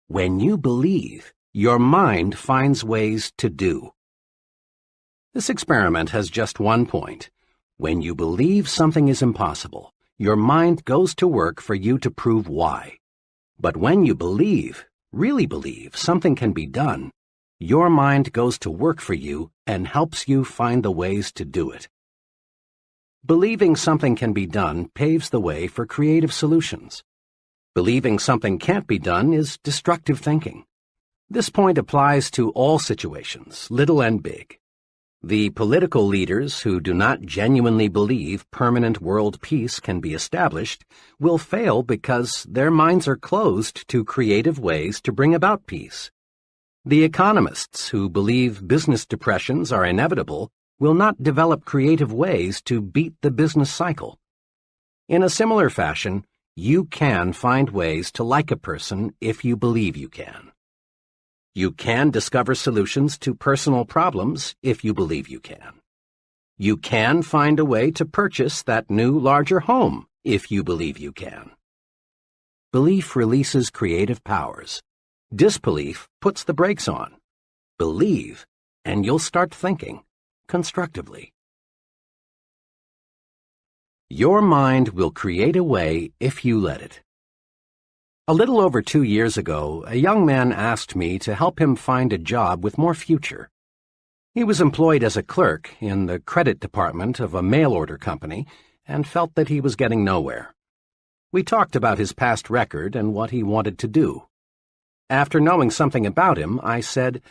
When you believe, your mind finds ways to do. This experiment has just one point. When you believe something is impossible, your mind goes to work for you to prove why. But when you believe, really believe, something can be done, your mind goes to work for you and helps you find the ways to do it. Believing something can be done paves the way for creative solutions. Believing something can't be done is destructive thinking. This point applies to all situations, little and big. The political leaders who do not genuinely believe permanent world peace can be established will fail because their minds are closed to creative ways to bring about peace. The economists who believe business depressions are inevitable will not develop creative ways to beat the business cycle. In a similar fashion, you can find ways to like a person if you believe you can. You can discover solutions to personal problems if you believe you can. You can find a way to purchase that new, larger home if you believe you can. Belief releases creative powers. Disbelief puts the brakes on. Believe, and you'll start thinking constructively. Your mind will create a way if you let it. A little over 2 years ago, a young man asked me to help him find a job with more future. He was employed as a clerk in the credit department of a mail-order company and felt that he was getting nowhere. We talked about his past record and what he wanted to do. After knowing something about him, I said,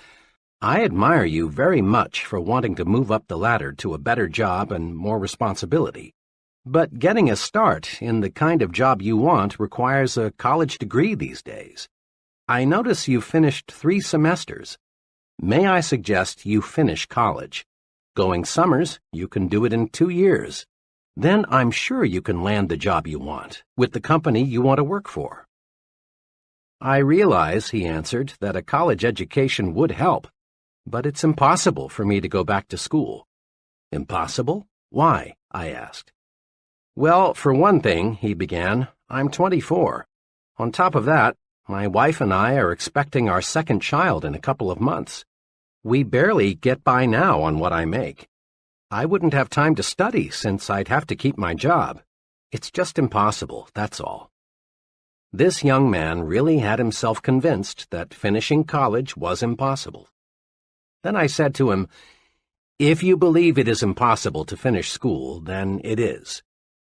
"I admire you very much for wanting to move up the ladder to a better job and more responsibility. But getting a start in the kind of job you want requires a college degree these days. I notice you finished 3 semesters. May I suggest you finish college? Going summers, you can do it in 2 years. Then I'm sure you can land the job you want, with the company you want to work for." "I realize," he answered, "that a college education would help, but it's impossible for me to go back to school." "Impossible? Why?" I asked. "Well, for one thing," he began, "I'm 24. On top of that, my wife and I are expecting our second child in a couple of months. We barely get by now on what I make. I wouldn't have time to study since I'd have to keep my job. It's just impossible, that's all." This young man really had himself convinced that finishing college was impossible. Then I said to him, "If you believe it is impossible to finish school, then it is.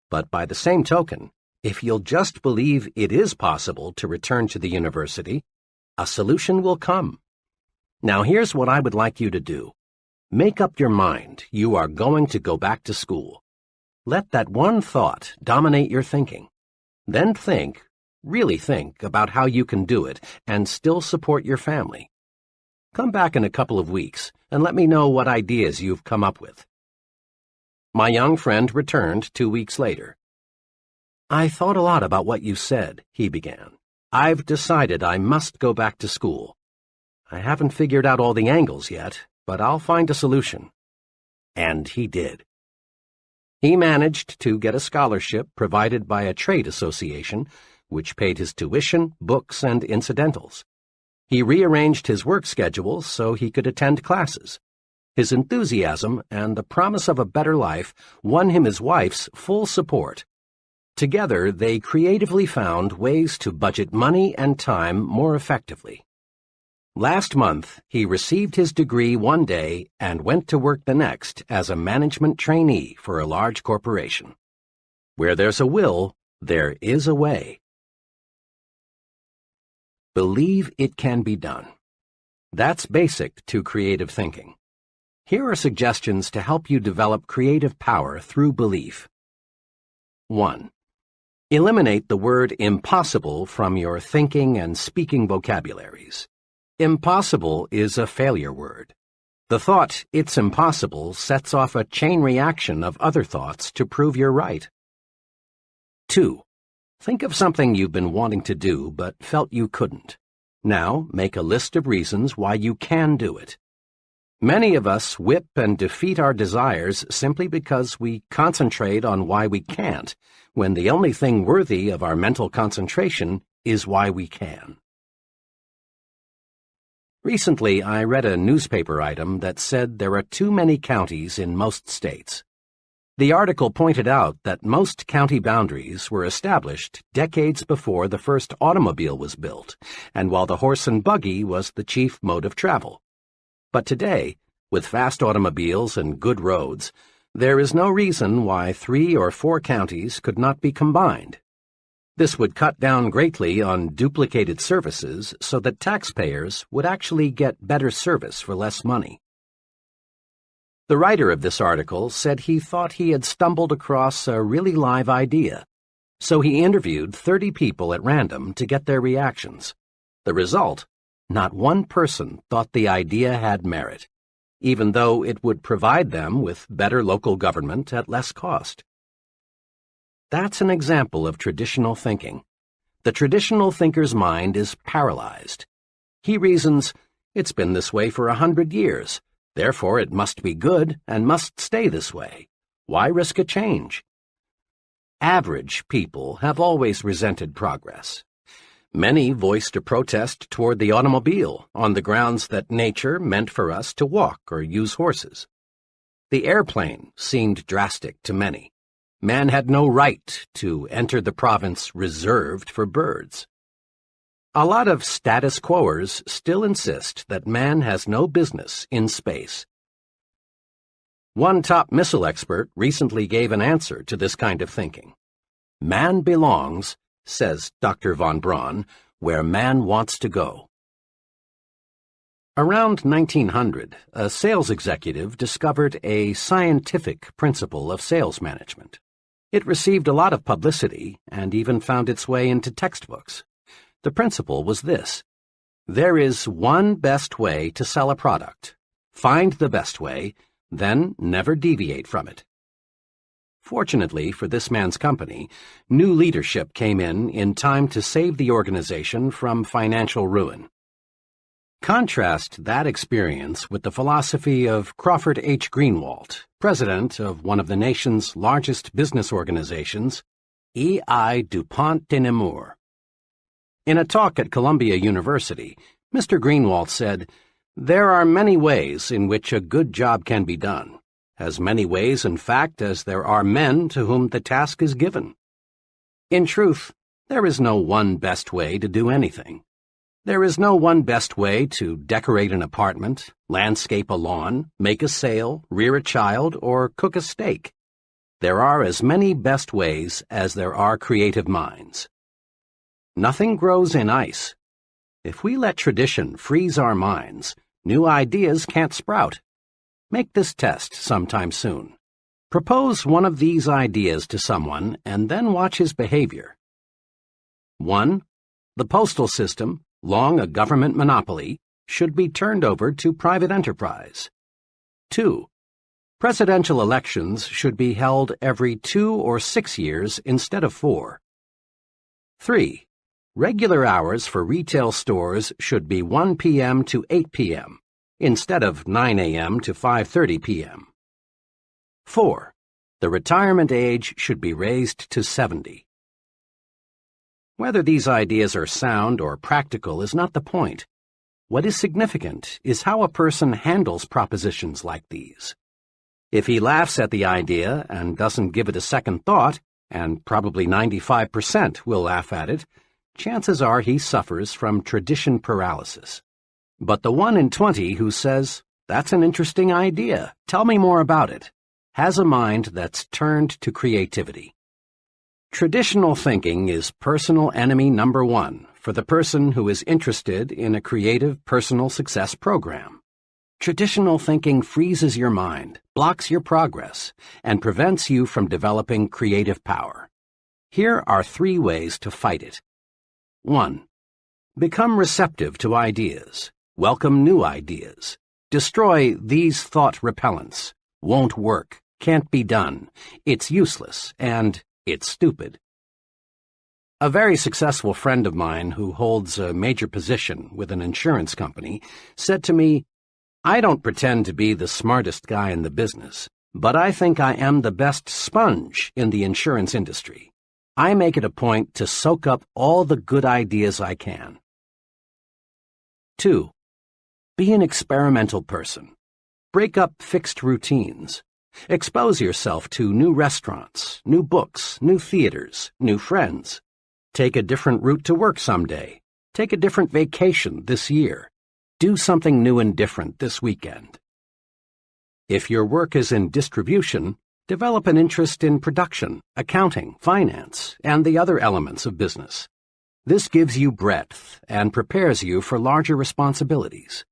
But by the same token, if you'll just believe it is possible to return to the university, a solution will come. Now here's what I would like you to do. Make up your mind you are going to go back to school. Let that one thought dominate your thinking. Then think, really think, about how you can do it and still support your family. Come back in a couple of weeks and let me know what ideas you've come up with." My young friend returned 2 weeks later. "I thought a lot about what you said," he began. "I've decided I must go back to school. I haven't figured out all the angles yet, but I'll find a solution." And he did. He managed to get a scholarship provided by a trade association, which paid his tuition, books, and incidentals. He rearranged his work schedule so he could attend classes. His enthusiasm and the promise of a better life won him his wife's full support. Together, they creatively found ways to budget money and time more effectively. Last month, he received his degree one day and went to work the next as a management trainee for a large corporation. Where there's a will, there is a way. Believe it can be done. That's basic to creative thinking. Here are suggestions to help you develop creative power through belief. 1. Eliminate the word impossible from your thinking and speaking vocabularies. Impossible is a failure word. The thought, "it's impossible," sets off a chain reaction of other thoughts to prove you're right. 2. Think of something you've been wanting to do but felt you couldn't. Now, make a list of reasons why you can do it. Many of us whip and defeat our desires simply because we concentrate on why we can't, when the only thing worthy of our mental concentration is why we can. Recently, I read a newspaper item that said there are too many counties in most states. The article pointed out that most county boundaries were established decades before the first automobile was built, and while the horse and buggy was the chief mode of travel. But today, with fast automobiles and good roads, there is no reason why 3 or 4 counties could not be combined. This would cut down greatly on duplicated services so that taxpayers would actually get better service for less money. The writer of this article said he thought he had stumbled across a really live idea, so he interviewed 30 people at random to get their reactions. The result? Not one person thought the idea had merit, even though it would provide them with better local government at less cost. That's an example of traditional thinking. The traditional thinker's mind is paralyzed. He reasons, it's been this way for 100 years. Therefore, it must be good and must stay this way. Why risk a change? Average people have always resented progress. Many voiced a protest toward the automobile on the grounds that nature meant for us to walk or use horses. The airplane seemed drastic to many. Man had no right to enter the province reserved for birds. A lot of status quoers still insist that man has no business in space. One top missile expert recently gave an answer to this kind of thinking. Man belongs, says Dr. von Braun, where man wants to go. Around 1900, a sales executive discovered a scientific principle of sales management. It received a lot of publicity and even found its way into textbooks. The principle was this: there is one best way to sell a product. Find the best way, then never deviate from it. Fortunately for this man's company, new leadership came in time to save the organization from financial ruin. Contrast that experience with the philosophy of Crawford H. Greenwalt, president of one of the nation's largest business organizations, E.I. DuPont de Nemours. In a talk at Columbia University, Mr. Greenwalt said, "There are many ways in which a good job can be done, as many ways, in fact, as there are men to whom the task is given. In truth, there is no one best way to do anything. There is no one best way to decorate an apartment, landscape a lawn, make a sale, rear a child, or cook a steak. There are as many best ways as there are creative minds. Nothing grows in ice. If we let tradition freeze our minds, new ideas can't sprout. Make this test sometime soon. Propose one of these ideas to someone and then watch his behavior. 1. The postal system, long a government monopoly, should be turned over to private enterprise. 2. Presidential elections should be held every 2 or 6 years instead of 4. 3. Regular hours for retail stores should be 1 p.m. to 8 p.m. instead of 9 a.m. to 5:30 p.m. 4. The retirement age should be raised to 70. Whether these ideas are sound or practical is not the point. What is significant is how a person handles propositions like these. If he laughs at the idea and doesn't give it a second thought, and probably 95% will laugh at it, chances are he suffers from tradition paralysis. But the 1 in 20 who says, "That's an interesting idea, tell me more about it," has a mind that's turned to creativity. Traditional thinking is personal enemy number 1 for the person who is interested in a creative personal success program. Traditional thinking freezes your mind, blocks your progress, and prevents you from developing creative power. Here are 3 ways to fight it. 1. Become receptive to ideas. Welcome new ideas. Destroy these thought repellents. Won't work. Can't be done. It's useless. And it's stupid. A very successful friend of mine who holds a major position with an insurance company said to me, "I don't pretend to be the smartest guy in the business, but I think I am the best sponge in the insurance industry. I make it a point to soak up all the good ideas I can." 2. Be an experimental person. Break up fixed routines. Expose yourself to new restaurants, new books, new theaters, new friends. Take a different route to work someday. Take a different vacation this year. Do something new and different this weekend. If your work is in distribution, develop an interest in production, accounting, finance, and the other elements of business. This gives you breadth and prepares you for larger responsibilities.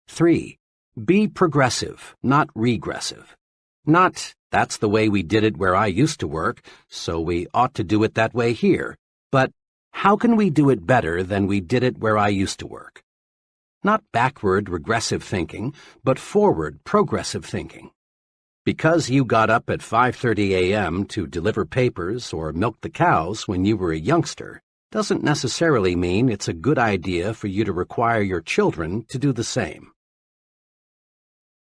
3. Be progressive, not regressive. Not, that's the way we did it where I used to work, so we ought to do it that way here, but how can we do it better than we did it where I used to work? Not backward, regressive thinking, but forward, progressive thinking. Because you got up at 5:30 a.m. to deliver papers or milk the cows when you were a youngster doesn't necessarily mean it's a good idea for you to require your children to do the same.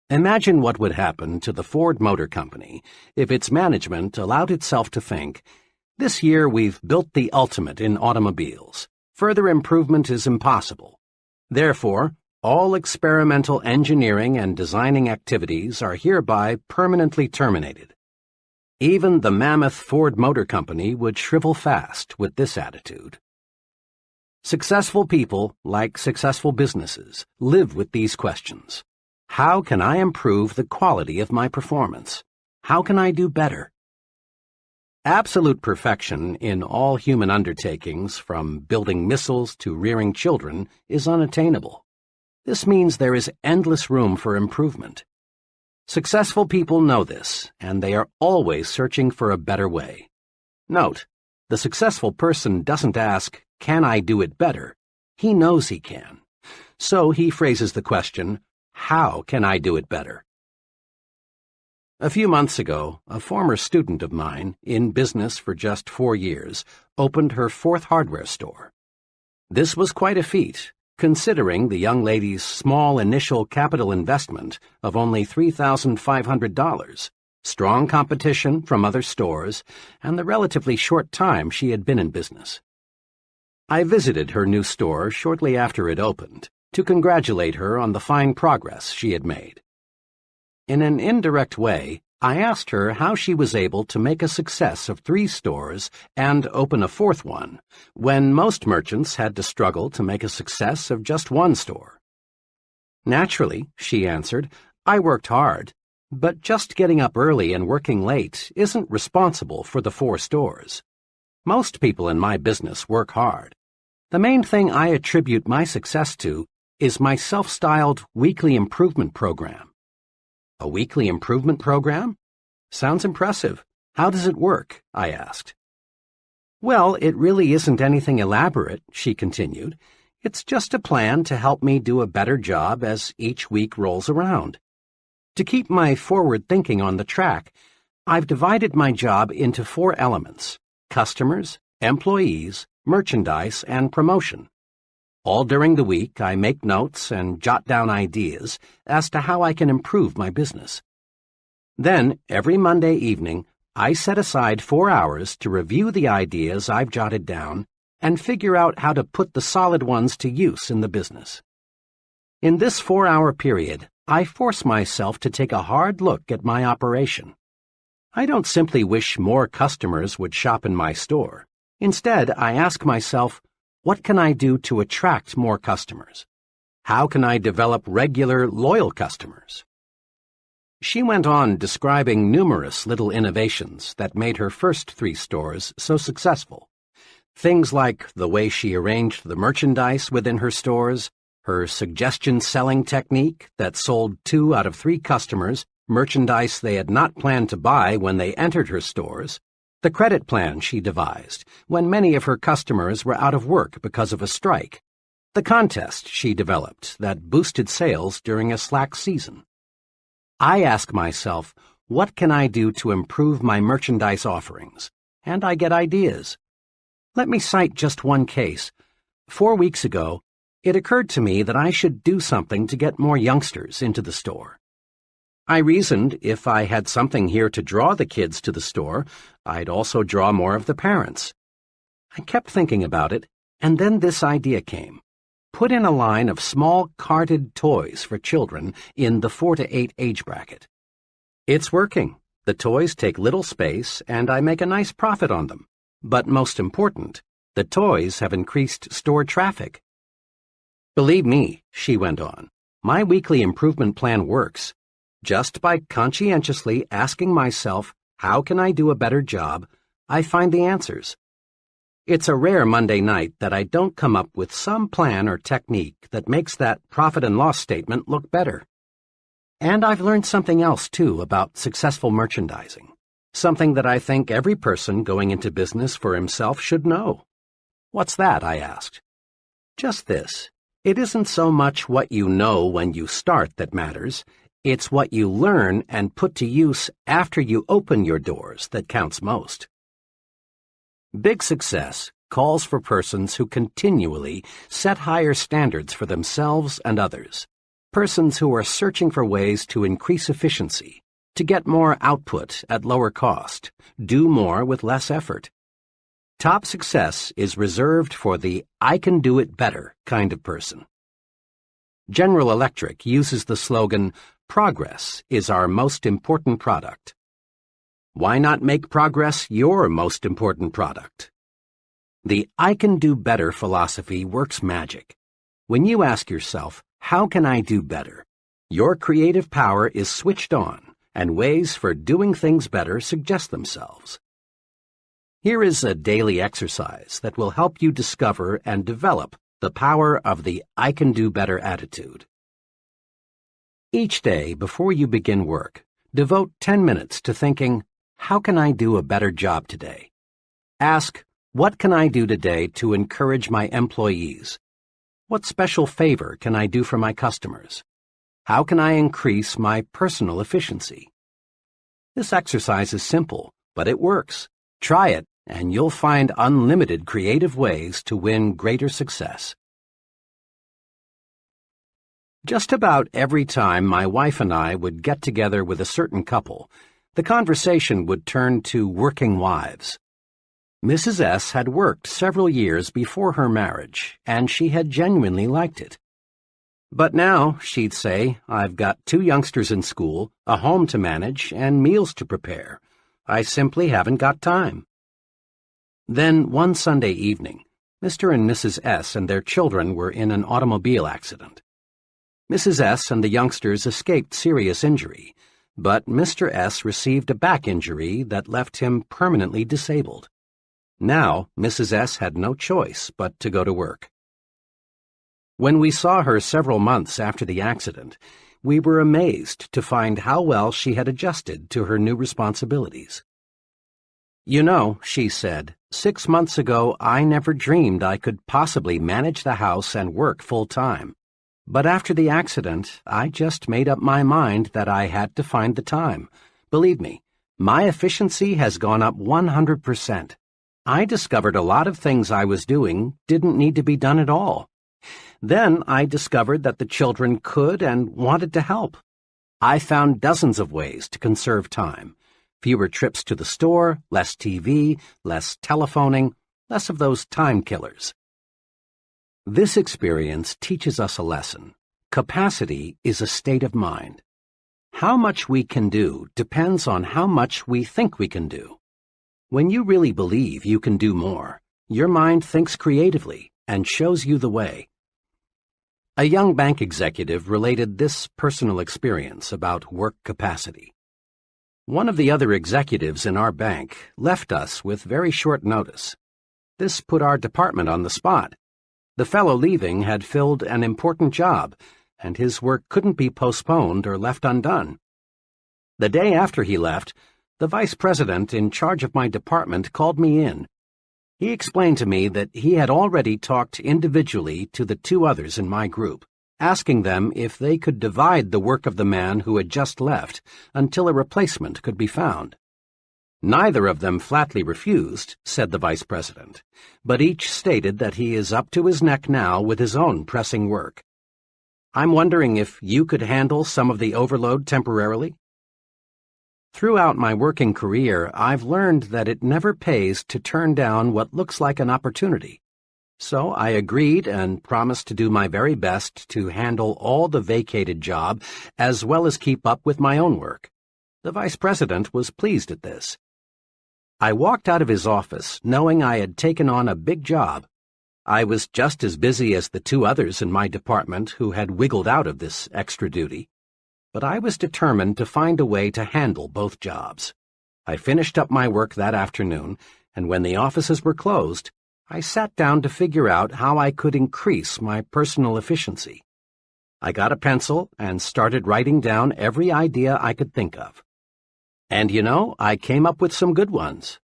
Imagine what would happen to the Ford Motor Company if its management allowed itself to think, "This year we've built the ultimate in automobiles. Further improvement is impossible. Therefore, all experimental engineering and designing activities are hereby permanently terminated." Even the mammoth Ford Motor Company would shrivel fast with this attitude. Successful people, like successful businesses, live with these questions. How can I improve the quality of my performance? How can I do better? Absolute perfection in all human undertakings, from building missiles to rearing children, is unattainable. This means there is endless room for improvement. Successful people know this, and they are always searching for a better way. Note, the successful person doesn't ask, "Can I do it better?" He knows he can. So he phrases the question, "How can I do it better?" A few months ago, a former student of mine, in business for just 4 years, opened her 4th hardware store. This was quite a feat, considering the young lady's small initial capital investment of only $3,500, strong competition from other stores, and the relatively short time she had been in business. I visited her new store shortly after it opened to congratulate her on the fine progress she had made. In an indirect way, I asked her how she was able to make a success of 3 stores and open a 4th one, when most merchants had to struggle to make a success of just 1 store. "Naturally," she answered, "I worked hard, but just getting up early and working late isn't responsible for the 4 stores. Most people in my business work hard. The main thing I attribute my success to is my self-styled weekly improvement program." "A weekly improvement program? Sounds impressive. How does it work?" I asked. "Well, it really isn't anything elaborate," she continued. "It's just a plan to help me do a better job as each week rolls around. To keep my forward thinking on the track, I've divided my job into 4 elements: customers, employees, merchandise, and promotion. All during the week, I make notes and jot down ideas as to how I can improve my business. Then, every Monday evening, I set aside 4 hours to review the ideas I've jotted down and figure out how to put the solid ones to use in the business. In this 4-hour period, I force myself to take a hard look at my operation. I don't simply wish more customers would shop in my store. Instead, I ask myself, what can I do to attract more customers? How can I develop regular, loyal customers? She went on describing numerous little innovations that made her first 3 stores so successful. Things like the way she arranged the merchandise within her stores, her suggestion selling technique that sold 2 out of 3 customers merchandise they had not planned to buy when they entered her stores, the credit plan she devised when many of her customers were out of work because of a strike, the contest she developed that boosted sales during a slack season. I ask myself, what can I do to improve my merchandise offerings? And I get ideas. Let me cite just one case. 4 weeks ago, it occurred to me that I should do something to get more youngsters into the store. I reasoned if I had something here to draw the kids to the store, I'd also draw more of the parents. I kept thinking about it, and then this idea came. Put in a line of small carded toys for children in the 4 to 8 age bracket. It's working. The toys take little space, and I make a nice profit on them. But most important, the toys have increased store traffic. Believe me, she went on, my weekly improvement plan works. Just by conscientiously asking myself, how can I do a better job, I find the answers. It's a rare Monday night that I don't come up with some plan or technique that makes that profit and loss statement look better. And I've learned something else, too, about successful merchandising. Something that I think every person going into business for himself should know. What's that? I asked. Just this. It isn't so much what you know when you start that matters. It's what you learn and put to use after you open your doors that counts most. Big success calls for persons who continually set higher standards for themselves and others. Persons who are searching for ways to increase efficiency, to get more output at lower cost, do more with less effort. Top success is reserved for the I can do it better kind of person. General Electric uses the slogan, progress is our most important product. Why not make progress your most important product? The I can do better philosophy works magic. When you ask yourself, how can I do better? Your creative power is switched on, and ways for doing things better suggest themselves. Here is a daily exercise that will help you discover and develop the power of the I can do better attitude. Each day before you begin work, devote 10 minutes to thinking, how can I do a better job today? Ask, what can I do today to encourage my employees? What special favor can I do for my customers? How can I increase my personal efficiency? This exercise is simple, but it works. Try it, and you'll find unlimited creative ways to win greater success. Just about every time my wife and I would get together with a certain couple, the conversation would turn to working wives. Mrs. S. had worked several years before her marriage, and she had genuinely liked it. But now, she'd say, I've got 2 youngsters in school, a home to manage, and meals to prepare. I simply haven't got time. Then, one Sunday evening, Mr. and Mrs. S. and their children were in an automobile accident. Mrs. S. and the youngsters escaped serious injury, but Mr. S. received a back injury that left him permanently disabled. Now, Mrs. S. had no choice but to go to work. When we saw her several months after the accident, we were amazed to find how well she had adjusted to her new responsibilities. You know, she said, 6 months ago I never dreamed I could possibly manage the house and work full-time. But after the accident, I just made up my mind that I had to find the time. Believe me, my efficiency has gone up 100%. I discovered a lot of things I was doing didn't need to be done at all. Then I discovered that the children could and wanted to help. I found dozens of ways to conserve time. Fewer trips to the store, less TV, less telephoning, less of those time killers. This experience teaches us a lesson. Capacity is a state of mind. How much we can do depends on how much we think we can do. When you really believe you can do more, your mind thinks creatively and shows you the way. A young bank executive related this personal experience about work capacity. One of the other executives in our bank left us with very short notice. This put our department on the spot. The fellow leaving had filled an important job, and his work couldn't be postponed or left undone. The day after he left, the vice president in charge of my department called me in. He explained to me that he had already talked individually to the 2 others in my group, asking them if they could divide the work of the man who had just left until a replacement could be found. Neither of them flatly refused, said the vice president, but each stated that he is up to his neck now with his own pressing work. I'm wondering if you could handle some of the overload temporarily? Throughout my working career, I've learned that it never pays to turn down what looks like an opportunity. So I agreed and promised to do my very best to handle all the vacated job as well as keep up with my own work. The vice president was pleased at this. I walked out of his office knowing I had taken on a big job. I was just as busy as the two others in my department who had wiggled out of this extra duty, but I was determined to find a way to handle both jobs. I finished up my work that afternoon, and when the offices were closed, I sat down to figure out how I could increase my personal efficiency. I got a pencil and started writing down every idea I could think of. And I came up with some good ones,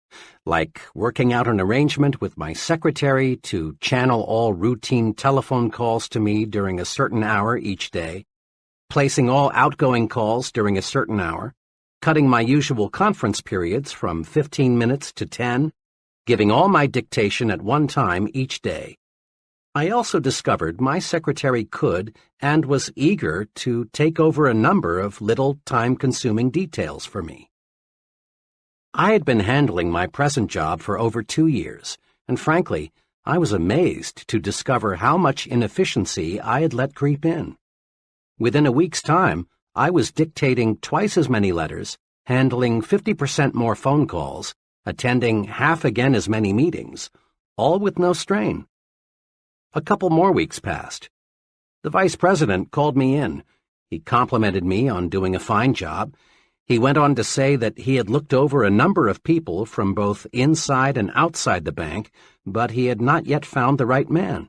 like working out an arrangement with my secretary to channel all routine telephone calls to me during a certain hour each day, placing all outgoing calls during a certain hour, cutting my usual conference periods from 15 minutes to 10, giving all my dictation at one time each day. I also discovered my secretary could and was eager to take over a number of little time-consuming details for me. I had been handling my present job for over 2 years, and frankly, I was amazed to discover how much inefficiency I had let creep in. Within a week's time, I was dictating twice as many letters, handling 50% more phone calls, attending half again as many meetings, all with no strain. A couple more weeks passed. The vice president called me in. He complimented me on doing a fine job. He went on to say that he had looked over a number of people from both inside and outside the bank, but he had not yet found the right man.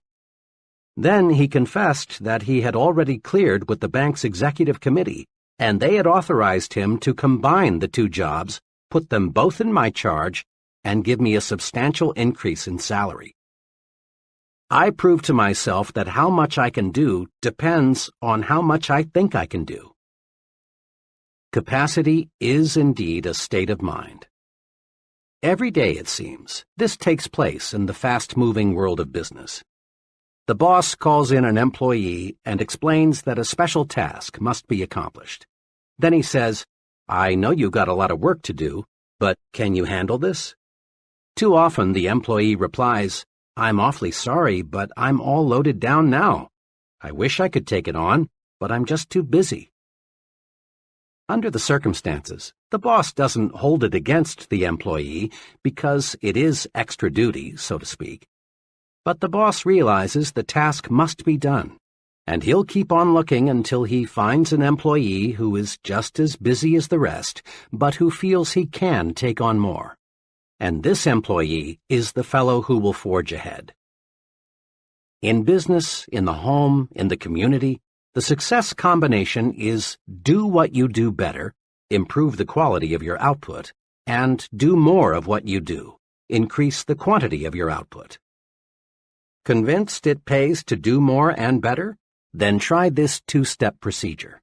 Then he confessed that he had already cleared with the bank's executive committee, and they had authorized him to combine the two jobs, put them both in my charge, and give me a substantial increase in salary. I proved to myself that how much I can do depends on how much I think I can do. Capacity is indeed a state of mind. Every day, it seems, this takes place in the fast-moving world of business. The boss calls in an employee and explains that a special task must be accomplished. Then he says, "I know you got a lot of work to do, but can you handle this?" Too often the employee replies, "I'm awfully sorry, but I'm all loaded down now. I wish I could take it on, but I'm just too busy." Under the circumstances, the boss doesn't hold it against the employee because it is extra duty, so to speak. But the boss realizes the task must be done, and he'll keep on looking until he finds an employee who is just as busy as the rest, but who feels he can take on more. And this employee is the fellow who will forge ahead. In business, in the home, in the community, the success combination is do what you do better, improve the quality of your output, and do more of what you do, increase the quantity of your output. Convinced it pays to do more and better? Then try this two-step procedure.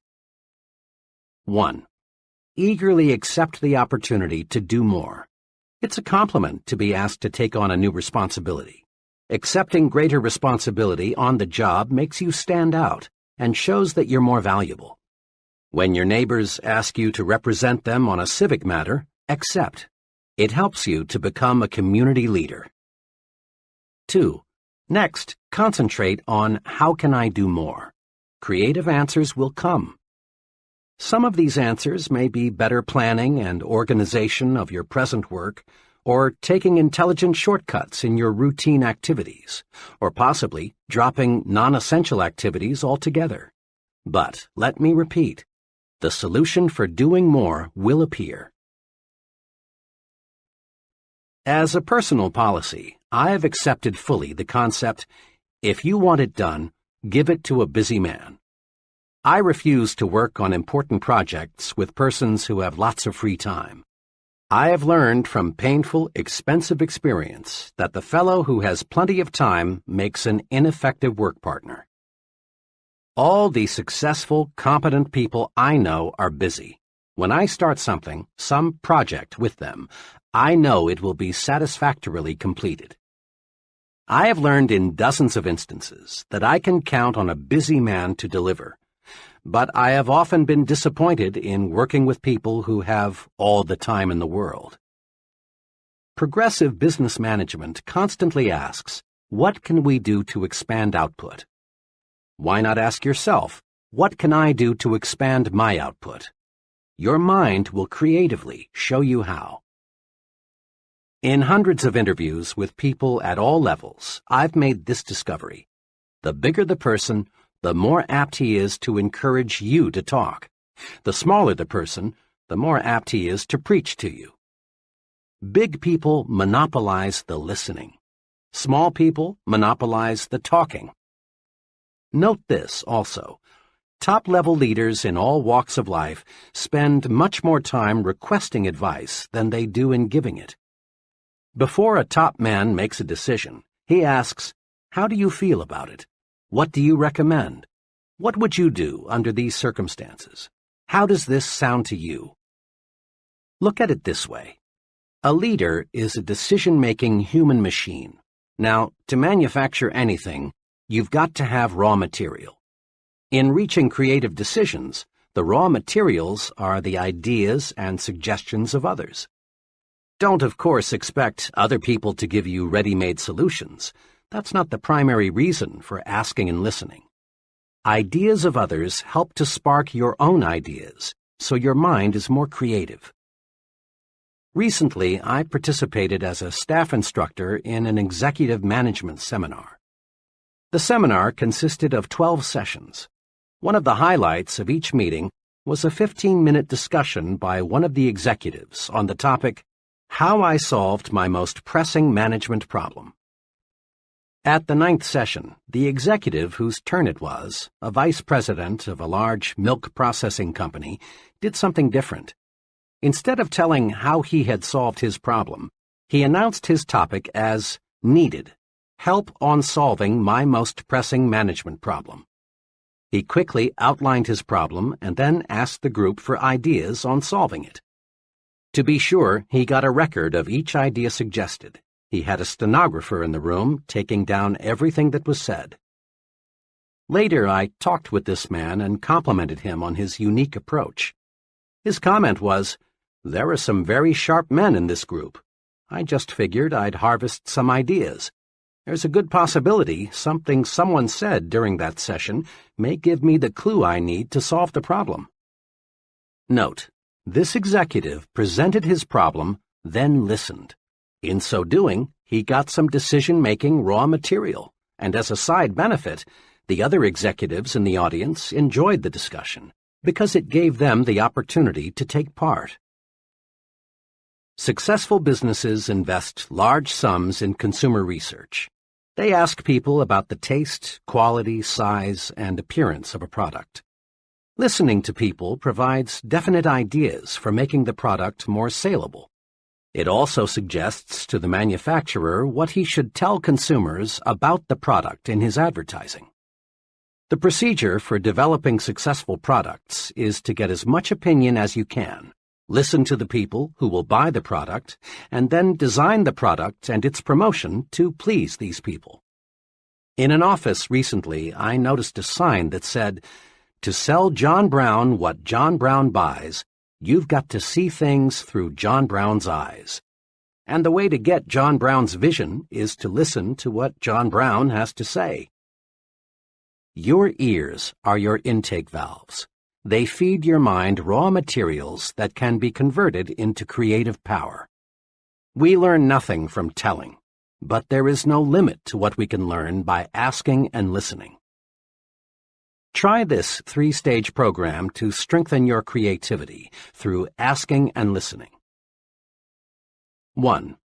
1. Eagerly accept the opportunity to do more. It's a compliment to be asked to take on a new responsibility. Accepting greater responsibility on the job makes you stand out and shows that you're more valuable. When your neighbors ask you to represent them on a civic matter, accept. It helps you to become a community leader. 2. Next, concentrate on how can I do more. Creative answers will come. Some of these answers may be better planning and organization of your present work, or taking intelligent shortcuts in your routine activities, or possibly dropping non-essential activities altogether. But, let me repeat, the solution for doing more will appear. As a personal policy, I have accepted fully the concept, if you want it done, give it to a busy man. I refuse to work on important projects with persons who have lots of free time. I have learned from painful, expensive experience that the fellow who has plenty of time makes an ineffective work partner. All the successful, competent people I know are busy. When I start something, some project with them, I know it will be satisfactorily completed. I have learned in dozens of instances that I can count on a busy man to deliver, but I have often been disappointed in working with people who have all the time in the world. Progressive business management constantly asks, what can we do to expand output? Why not ask yourself, what can I do to expand my output? Your mind will creatively show you how. In hundreds of interviews with people at all levels, I've made this discovery. The bigger the person, the more apt he is to encourage you to talk. The smaller the person, the more apt he is to preach to you. Big people monopolize the listening. Small people monopolize the talking. Note this also. Top-level leaders in all walks of life spend much more time requesting advice than they do in giving it. Before a top man makes a decision, he asks, "How do you feel about it? What do you recommend? What would you do under these circumstances? How does this sound to you?" Look at it this way. A leader is a decision-making human machine. Now, to manufacture anything, you've got to have raw material. In reaching creative decisions, the raw materials are the ideas and suggestions of others. Don't, of course, expect other people to give you ready-made solutions. That's not the primary reason for asking and listening. Ideas of others help to spark your own ideas, so your mind is more creative. Recently, I participated as a staff instructor in an executive management seminar. The seminar consisted of 12 sessions. One of the highlights of each meeting was a 15-minute discussion by one of the executives on the topic, "How I Solved My Most Pressing Management Problem." At the 9th session, the executive whose turn it was, a vice president of a large milk processing company, did something different. Instead of telling how he had solved his problem, he announced his topic as "Needed: Help on Solving My Most Pressing Management Problem." He quickly outlined his problem and then asked the group for ideas on solving it. To be sure, he got a record of each idea suggested. He had a stenographer in the room taking down everything that was said. Later, I talked with this man and complimented him on his unique approach. His comment was, "There are some very sharp men in this group. I just figured I'd harvest some ideas. There's a good possibility something someone said during that session may give me the clue I need to solve the problem." Note, this executive presented his problem, then listened. In so doing, he got some decision-making raw material, and as a side benefit, the other executives in the audience enjoyed the discussion, because it gave them the opportunity to take part. Successful businesses invest large sums in consumer research. They ask people about the taste, quality, size, and appearance of a product. Listening to people provides definite ideas for making the product more saleable. It also suggests to the manufacturer what he should tell consumers about the product in his advertising. The procedure for developing successful products is to get as much opinion as you can, listen to the people who will buy the product, and then design the product and its promotion to please these people. In an office recently, I noticed a sign that said, "To sell John Brown what John Brown buys, you've got to see things through John Brown's eyes." And the way to get John Brown's vision is to listen to what John Brown has to say. Your ears are your intake valves. They feed your mind raw materials that can be converted into creative power. We learn nothing from telling, but there is no limit to what we can learn by asking and listening. Try this 3-stage program to strengthen your creativity through asking and listening. 1.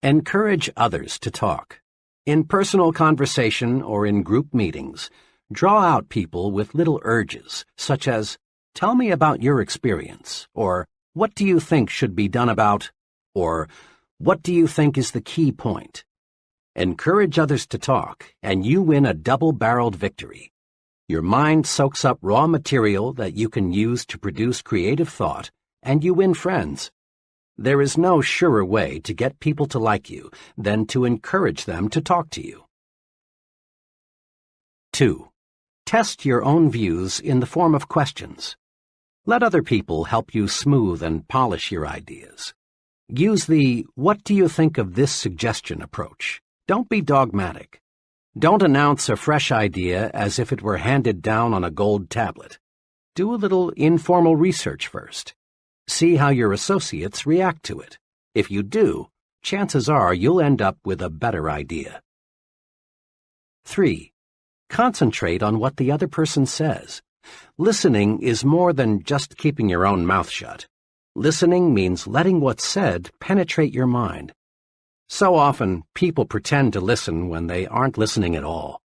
Encourage others to talk. In personal conversation or in group meetings, draw out people with little urges, such as, "Tell me about your experience," or "What do you think should be done about," or "What do you think is the key point?" Encourage others to talk, and you win a double-barreled victory. Your mind soaks up raw material that you can use to produce creative thought, and you win friends. There is no surer way to get people to like you than to encourage them to talk to you. 2. Test your own views in the form of questions. Let other people help you smooth and polish your ideas. Use the "What do you think of this suggestion" approach. Don't be dogmatic. Don't announce a fresh idea as if it were handed down on a gold tablet. Do a little informal research first. See how your associates react to it. If you do, chances are you'll end up with a better idea. 3. Concentrate on what the other person says. Listening is more than just keeping your own mouth shut. Listening means letting what's said penetrate your mind. So often, people pretend to listen when they aren't listening at all.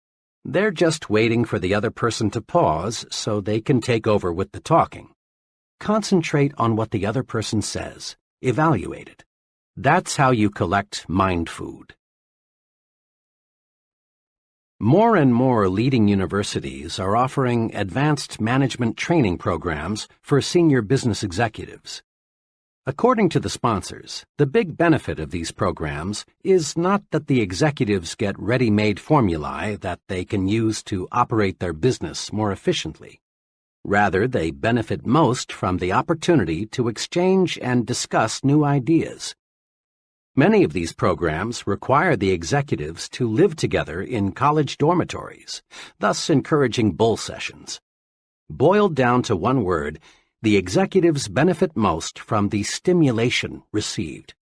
They're just waiting for the other person to pause so they can take over with the talking. Concentrate on what the other person says. Evaluate it. That's how you collect mind food. More and more leading universities are offering advanced management training programs for senior business executives. According to the sponsors, the big benefit of these programs is not that the executives get ready-made formulae that they can use to operate their business more efficiently. Rather, they benefit most from the opportunity to exchange and discuss new ideas. Many of these programs require the executives to live together in college dormitories, thus encouraging bull sessions. Boiled down to one word, the executives benefit most from the stimulation received.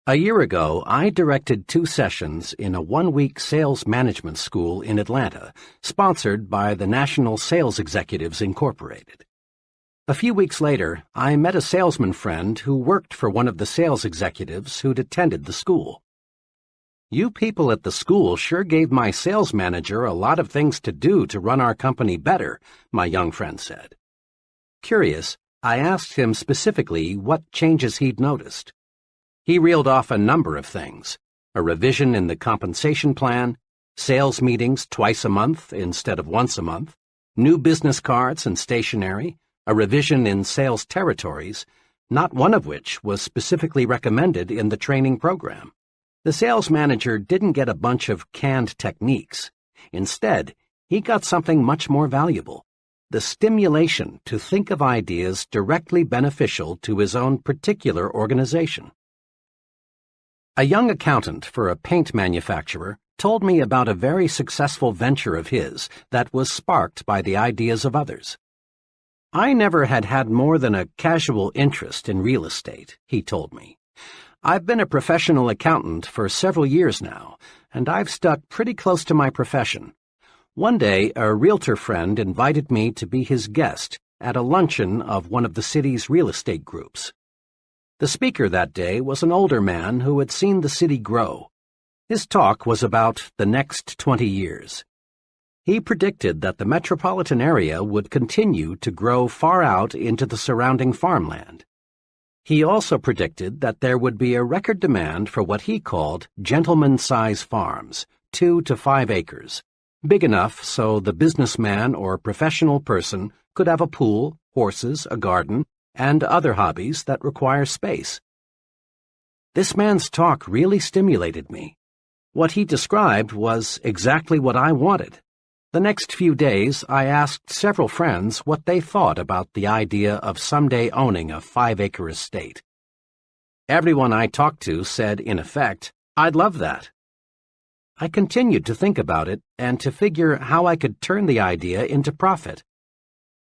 A year ago, I directed 2 sessions in a 1-week sales management school in Atlanta, sponsored by the National Sales Executives Incorporated. A few weeks later, I met a salesman friend who worked for one of the sales executives who'd attended the school. "You people at the school sure gave my sales manager a lot of things to do to run our company better," my young friend said. Curious, I asked him specifically what changes he'd noticed. He reeled off a number of things: a revision in the compensation plan, sales meetings twice a month instead of once a month, new business cards and stationery, a revision in sales territories, not one of which was specifically recommended in the training program. The sales manager didn't get a bunch of canned techniques. Instead, he got something much more valuable: the stimulation to think of ideas directly beneficial to his own particular organization. A young accountant for a paint manufacturer told me about a very successful venture of his that was sparked by the ideas of others. "I never had more than a casual interest in real estate," he told me. "I've been a professional accountant for several years now, and I've stuck pretty close to my profession. One day, a realtor friend invited me to be his guest at a luncheon of one of the city's real estate groups. The speaker that day was an older man who had seen the city grow. His talk was about the next 20 years. He predicted that the metropolitan area would continue to grow far out into the surrounding farmland. He also predicted that there would be a record demand for what he called gentleman-size farms, 2 to 5 acres, big enough so the businessman or professional person could have a pool, horses, a garden, and other hobbies that require space. This man's talk really stimulated me. What he described was exactly what I wanted. The next few days, I asked several friends what they thought about the idea of someday owning a 5-acre estate. Everyone I talked to said, in effect, "I'd love that." I continued to think about it and to figure how I could turn the idea into profit.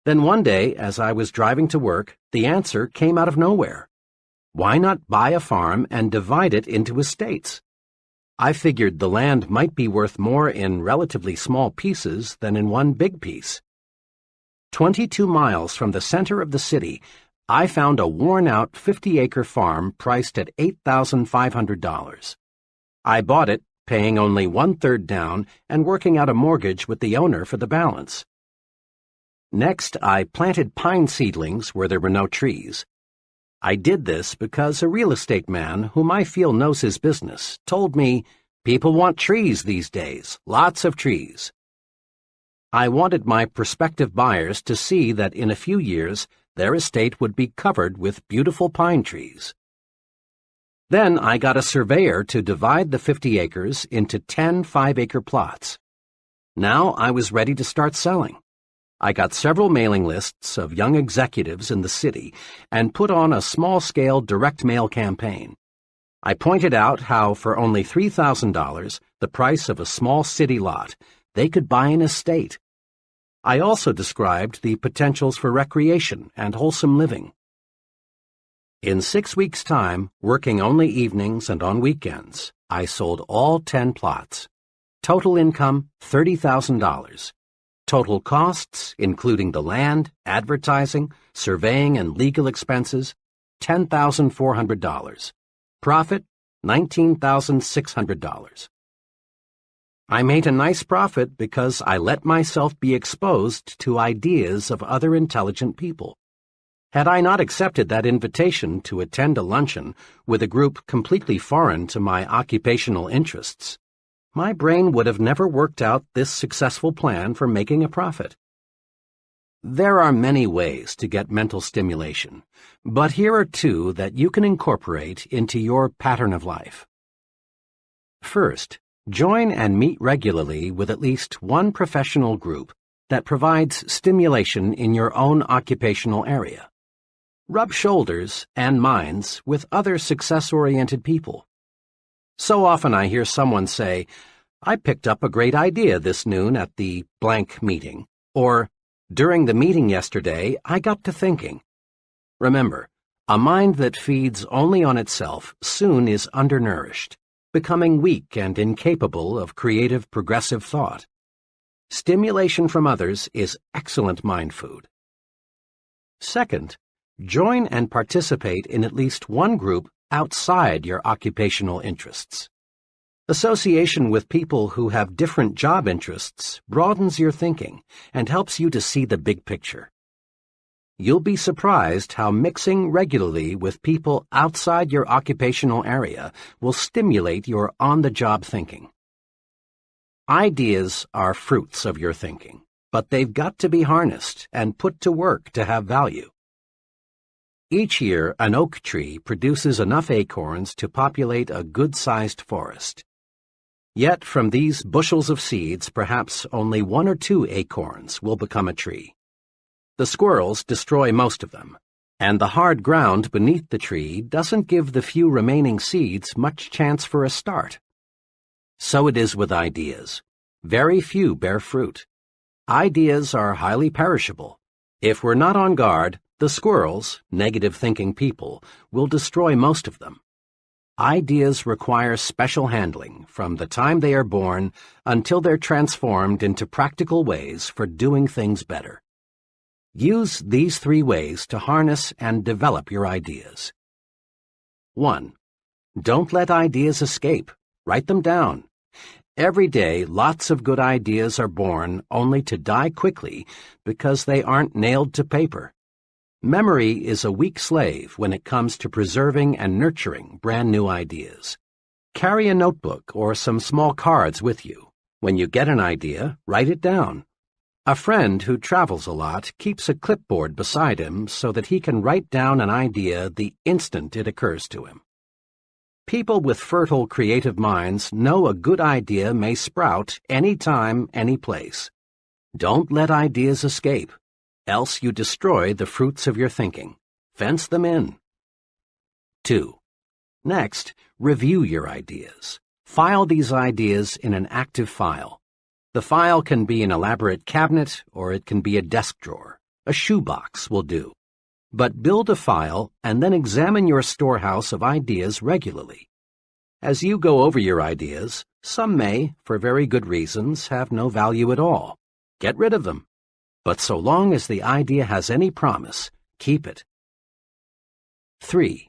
Then one day, as I was driving to work, the answer came out of nowhere. Why not buy a farm and divide it into estates? I figured the land might be worth more in relatively small pieces than in one big piece. 22 miles from the center of the city, I found a worn-out 50-acre farm priced at $8,500. I bought it, paying only 1/3 down and working out a mortgage with the owner for the balance. Next, I planted pine seedlings where there were no trees. I did this because a real estate man whom I feel knows his business told me, "People want trees these days, lots of trees." I wanted my prospective buyers to see that in a few years their estate would be covered with beautiful pine trees. Then I got a surveyor to divide the 50 acres into 10 5-acre plots. Now I was ready to start selling. I got several mailing lists of young executives in the city and put on a small-scale direct mail campaign. I pointed out how for only $3,000, the price of a small city lot, they could buy an estate. I also described the potentials for recreation and wholesome living. In 6 weeks' time, working only evenings and on weekends, I sold all 10 plots. Total income, $30,000. Total costs, including the land, advertising, surveying, and legal expenses, $10,400. Profit, $19,600. I made a nice profit because I let myself be exposed to ideas of other intelligent people. Had I not accepted that invitation to attend a luncheon with a group completely foreign to my occupational interests, my brain would have never worked out this successful plan for making a profit. There are many ways to get mental stimulation, but here are 2 that you can incorporate into your pattern of life. First, join and meet regularly with at least one professional group that provides stimulation in your own occupational area. Rub shoulders and minds with other success-oriented people. So often I hear someone say, "I picked up a great idea this noon at the blank meeting," or, "During the meeting yesterday, I got to thinking." Remember, a mind that feeds only on itself soon is undernourished, becoming weak and incapable of creative, progressive thought. Stimulation from others is excellent mind food. Second, join and participate in at least one group outside your occupational interests. Association with people who have different job interests broadens your thinking and helps you to see the big picture. You'll be surprised how mixing regularly with people outside your occupational area will stimulate your on-the-job thinking. Ideas are fruits of your thinking, but they've got to be harnessed and put to work to have value. Each year, an oak tree produces enough acorns to populate a good-sized forest. Yet from these bushels of seeds, perhaps only 1 or 2 acorns will become a tree. The squirrels destroy most of them, and the hard ground beneath the tree doesn't give the few remaining seeds much chance for a start. So it is with ideas. Very few bear fruit. Ideas are highly perishable. If we're not on guard, the squirrels, negative-thinking people, will destroy most of them. Ideas require special handling from the time they are born until they're transformed into practical ways for doing things better. Use these 3 ways to harness and develop your ideas. 1. Don't let ideas escape. Write them down. Every day, lots of good ideas are born only to die quickly because they aren't nailed to paper. Memory is a weak slave when it comes to preserving and nurturing brand new ideas. Carry a notebook or some small cards with you. When you get an idea, write it down. A friend who travels a lot keeps a clipboard beside him so that he can write down an idea the instant it occurs to him. People with fertile creative minds know a good idea may sprout anytime, any place. Don't let ideas escape, else you destroy the fruits of your thinking. Fence them in. 2. Next, review your ideas. File these ideas in an active file. The file can be an elaborate cabinet or it can be a desk drawer. A shoebox will do. But build a file and then examine your storehouse of ideas regularly. As you go over your ideas, some may, for very good reasons, have no value at all. Get rid of them. But so long as the idea has any promise, keep it. 3.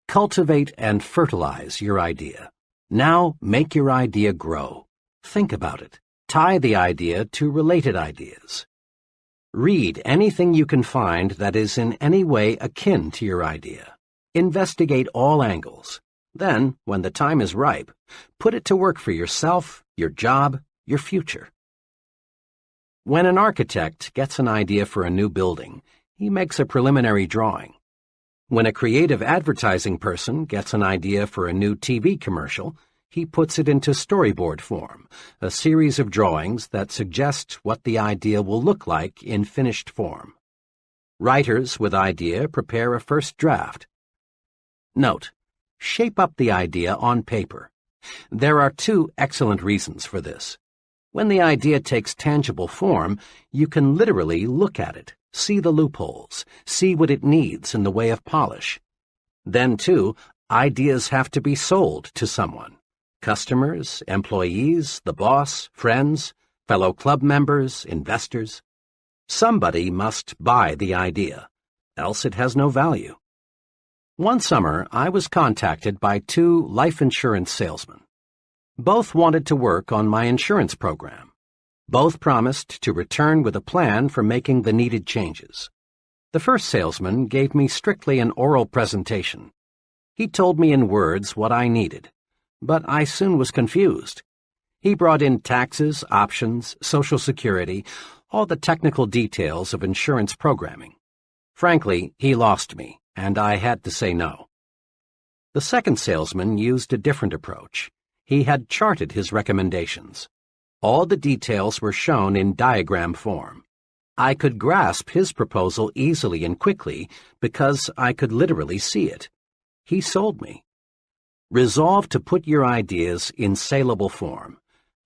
Cultivate and fertilize your idea. Now make your idea grow. Think about it. Tie the idea to related ideas. Read anything you can find that is in any way akin to your idea. Investigate all angles. Then, when the time is ripe, put it to work for yourself, your job, your future. When an architect gets an idea for a new building, he makes a preliminary drawing. When a creative advertising person gets an idea for a new TV commercial, he puts it into storyboard form, a series of drawings that suggest what the idea will look like in finished form. Writers with idea prepare a first draft. Note: shape up the idea on paper. There are 2 excellent reasons for this. When the idea takes tangible form, you can literally look at it, see the loopholes, see what it needs in the way of polish. Then, too, ideas have to be sold to someone. Customers, employees, the boss, friends, fellow club members, investors. Somebody must buy the idea, else it has no value. One summer, I was contacted by 2 life insurance salesmen. Both wanted to work on my insurance program. Both promised to return with a plan for making the needed changes. The first salesman gave me strictly an oral presentation. He told me in words what I needed, but I soon was confused. He brought in taxes, options, Social Security, all the technical details of insurance programming. Frankly, he lost me, and I had to say no. The second salesman used a different approach. He had charted his recommendations. All the details were shown in diagram form. I could grasp his proposal easily and quickly because I could literally see it. He sold me. Resolve to put your ideas in saleable form.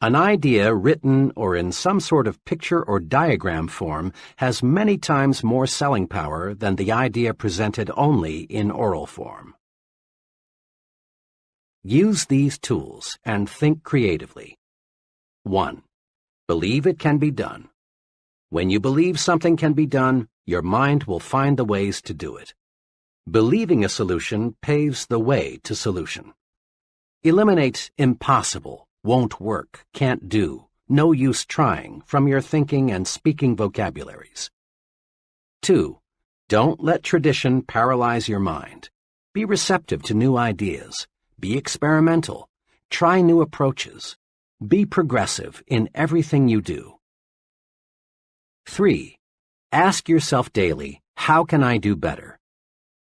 An idea written or in some sort of picture or diagram form has many times more selling power than the idea presented only in oral form. Use these tools and think creatively. 1. Believe it can be done. When you believe something can be done, your mind will find the ways to do it. Believing a solution paves the way to solution. Eliminate impossible, won't work, can't do, no use trying from your thinking and speaking vocabularies. 2. Don't let tradition paralyze your mind. Be receptive to new ideas. Be experimental. Try new approaches. Be progressive in everything you do. 3. Ask yourself daily, how can I do better?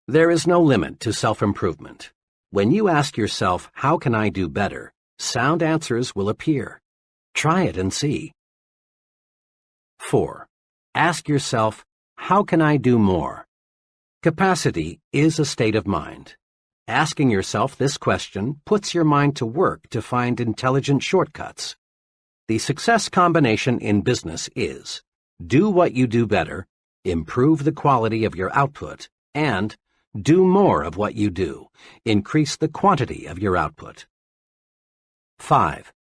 There is no limit to self-improvement. When you ask yourself, how can I do better, sound answers will appear. Try it and see. 4. Ask yourself, how can I do more? Capacity is a state of mind. Asking yourself this question puts your mind to work to find intelligent shortcuts. The success combination in business is do what you do better, improve the quality of your output, and do more of what you do, increase the quantity of your output. 5.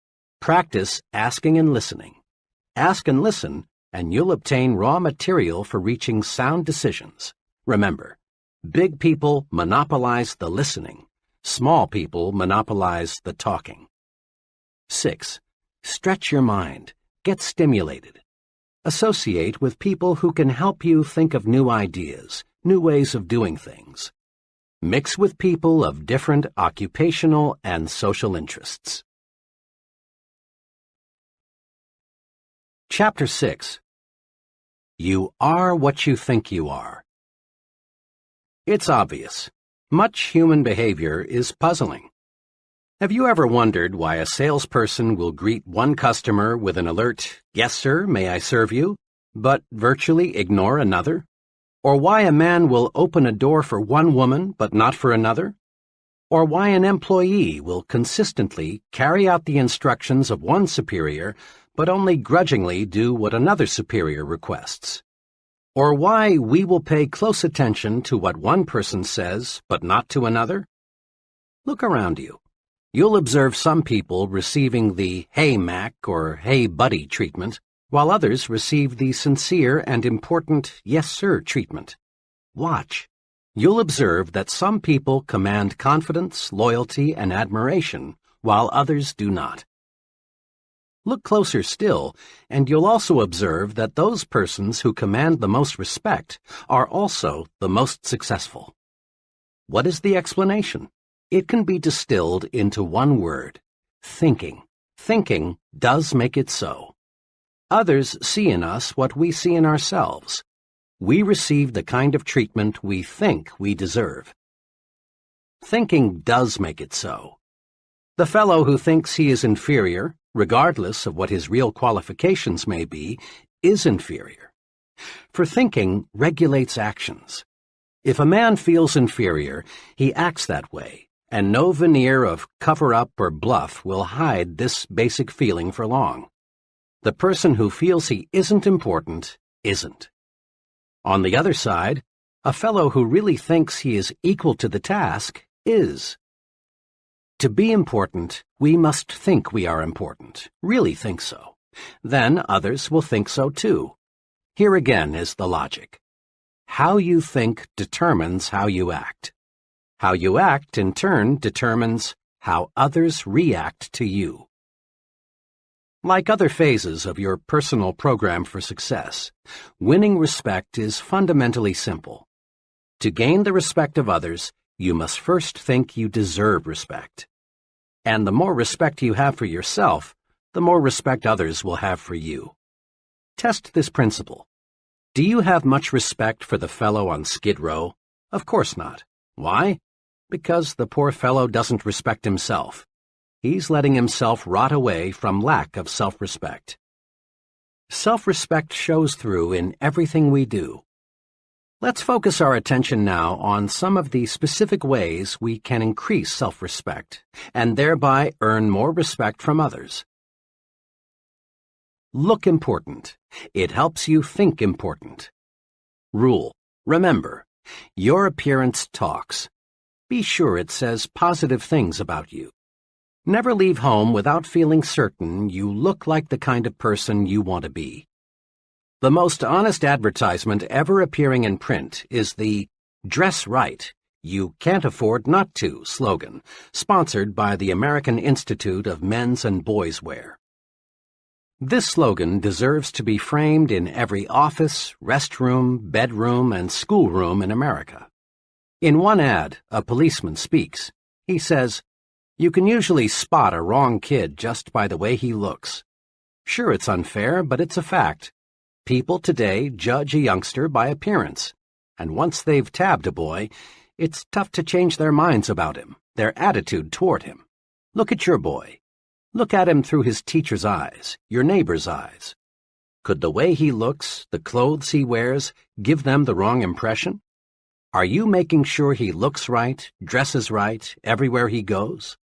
Practice asking and listening. Ask and listen, and you'll obtain raw material for reaching sound decisions. Remember, big people monopolize the listening. Small people monopolize the talking. 6. Stretch your mind. Get stimulated. Associate with people who can help you think of new ideas, new ways of doing things. Mix with people of different occupational and social interests. Chapter 6. You are what you think you are. It's obvious. Much human behavior is puzzling. Have you ever wondered why a salesperson will greet one customer with an alert, "Yes, sir, may I serve you?" but virtually ignore another? Or why a man will open a door for one woman but not for another? Or why an employee will consistently carry out the instructions of one superior but only grudgingly do what another superior requests? Or why we will pay close attention to what one person says but not to another? Look around you. You'll observe some people receiving the "Hey, Mac" or "Hey, buddy" treatment, while others receive the sincere and important "Yes, sir" treatment. Watch. You'll observe that some people command confidence, loyalty, and admiration, while others do not. Look closer still, and you'll also observe that those persons who command the most respect are also the most successful. What is the explanation? It can be distilled into one word: thinking. Thinking does make it so. Others see in us what we see in ourselves. We receive the kind of treatment we think we deserve. Thinking does make it so. The fellow who thinks he is inferior, regardless of what his real qualifications may be, is inferior. For thinking regulates actions. If a man feels inferior, he acts that way, and no veneer of cover-up or bluff will hide this basic feeling for long. The person who feels he isn't important isn't. On the other side, A fellow who really thinks he is equal to the task is. To be important, we must think we are important, really think so. Then others will think so too. Here again is the logic. How you think determines how you act. How you act, in turn, determines how others react to you. Like other phases of your personal program for success, winning respect is fundamentally simple. To gain the respect of others, you must first think you deserve respect. And the more respect you have for yourself, the more respect others will have for you. Test this principle. Do you have much respect for the fellow on Skid Row? Of course not. Why? Because the poor fellow doesn't respect himself. He's letting himself rot away from lack of self-respect. Self-respect shows through in everything we do. Let's focus our attention now on some of the specific ways we can increase self-respect and thereby earn more respect from others. Look important. It helps you think important. Rule. Remember, your appearance talks. Be sure it says positive things about you. Never leave home without feeling certain you look like the kind of person you want to be. The most honest advertisement ever appearing in print is the "Dress Right, You Can't Afford Not to" slogan, sponsored by the American Institute of Men's and Boys' Wear. This slogan deserves to be framed in every office, restroom, bedroom, and schoolroom in America. In one ad, a policeman speaks. He says, "You can usually spot a wrong kid just by the way he looks. Sure, it's unfair, but it's a fact. People today judge a youngster by appearance, and once they've tabbed a boy, it's tough to change their minds about him, their attitude toward him. Look at your boy. Look at him through his teacher's eyes, your neighbor's eyes. Could the way he looks, the clothes he wears, give them the wrong impression? Are you making sure he looks right, dresses right, everywhere he goes?"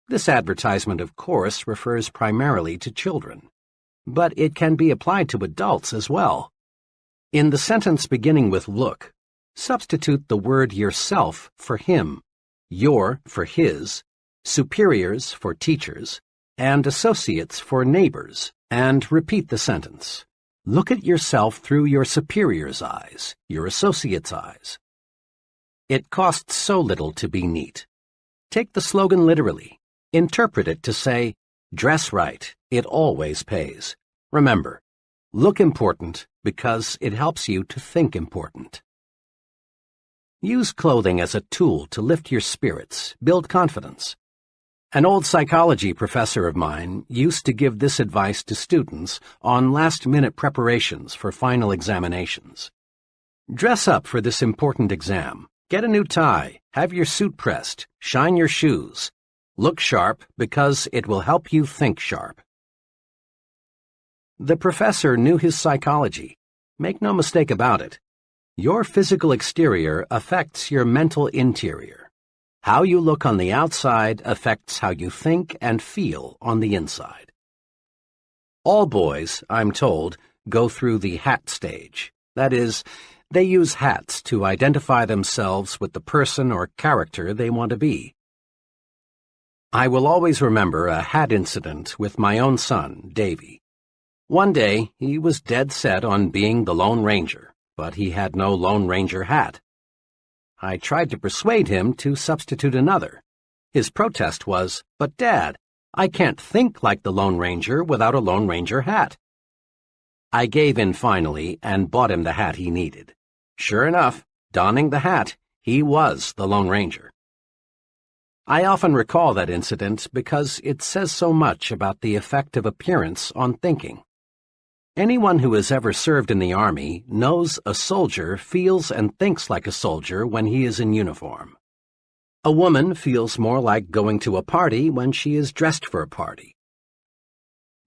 This advertisement, of course, refers primarily to children, but it can be applied to adults as well. In the sentence beginning with look, substitute the word yourself for him, your for his, superiors for teachers, and associates for neighbors, and repeat the sentence. Look at yourself through your superior's eyes, your associate's eyes. It costs so little to be neat. Take the slogan literally. Interpret it to say, "Dress right, it always pays." Remember, look important because it helps you to think important. Use clothing as a tool to lift your spirits, build confidence. An old psychology professor of mine used to give this advice to students on last-minute preparations for final examinations. Dress up for this important exam. Get a new tie, have your suit pressed, shine your shoes. Look sharp because it will help you think sharp. The professor knew his psychology. Make no mistake about it. Your physical exterior affects your mental interior. How you look on the outside affects how you think and feel on the inside. All boys, I'm told, go through the hat stage. That is, they use hats to identify themselves with the person or character they want to be. I will always remember a hat incident with my own son, Davy. One day, he was dead set on being the Lone Ranger, but he had no Lone Ranger hat. I tried to persuade him to substitute another. His protest was, "But Dad, I can't think like the Lone Ranger without a Lone Ranger hat." I gave in finally and bought him the hat he needed. Sure enough, donning the hat, he was the Lone Ranger. I often recall that incident because it says so much about the effect of appearance on thinking. Anyone who has ever served in the Army knows a soldier feels and thinks like a soldier when he is in uniform. A woman feels more like going to a party when she is dressed for a party.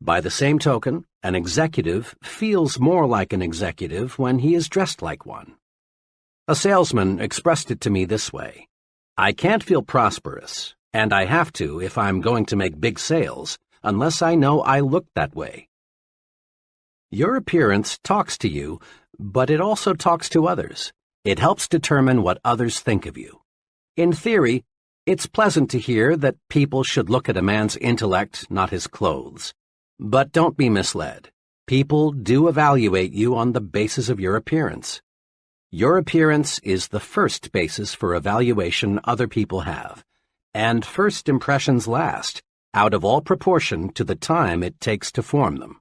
By the same token, an executive feels more like an executive when he is dressed like one. A salesman expressed it to me this way: "I can't feel prosperous, and I have to if I'm going to make big sales, unless I know I look that way." Your appearance talks to you but it also talks to others. It helps determine what others think of you. In theory, it's pleasant to hear that people should look at a man's intellect, not his clothes. But don't be misled. People do evaluate you on the basis of your appearance. Your appearance is the first basis for evaluation other people have, and first impressions last, out of all proportion to the time it takes to form them.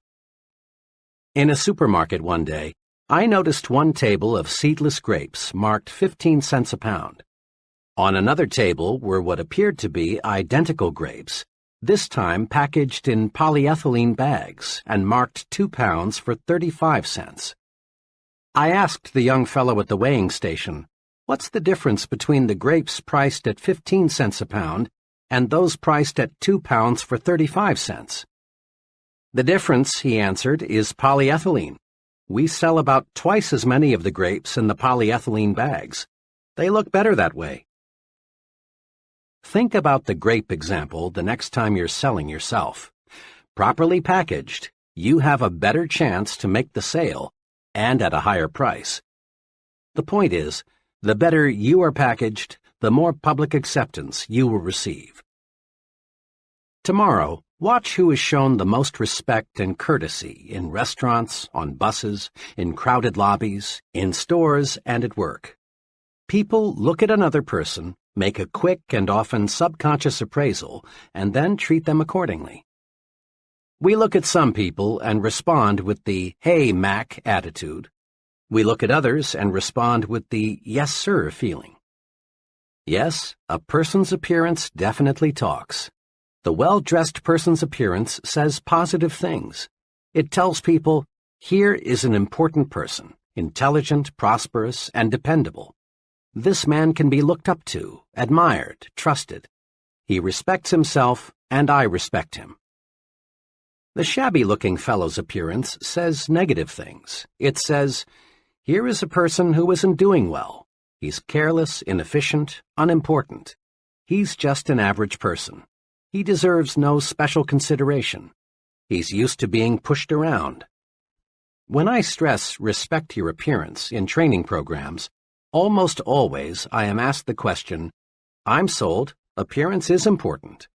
In a supermarket one day, I noticed one table of seedless grapes marked 15 cents a pound. On another table were what appeared to be identical grapes, this time packaged in polyethylene bags and marked 2 pounds for 35 cents. I asked the young fellow at the weighing station, "What's the difference between the grapes priced at 15 cents a pound and those priced at 2 pounds for 35 cents? "The difference," he answered, "is polyethylene. We sell about twice as many of the grapes in the polyethylene bags. They look better that way." Think about the grape example the next time you're selling yourself. Properly packaged, you have a better chance to make the sale, and at a higher price. The point is, the better you are packaged, the more public acceptance you will receive. Tomorrow, watch who is shown the most respect and courtesy in restaurants, on buses, in crowded lobbies, in stores, and at work. People look at another person, make a quick and often subconscious appraisal, and then treat them accordingly. We look at some people and respond with the "Hey, Mac" attitude. We look at others and respond with the "Yes, sir" feeling. Yes, a person's appearance definitely talks. The well-dressed person's appearance says positive things. It tells people, here is an important person, intelligent, prosperous, and dependable. This man can be looked up to, admired, trusted. He respects himself, and I respect him. The shabby-looking fellow's appearance says negative things. It says, here is a person who isn't doing well. He's careless, inefficient, unimportant. He's just an average person. He deserves no special consideration. He's used to being pushed around. When I stress respect your appearance in training programs, almost always I am asked the question, I'm sold, appearance is important,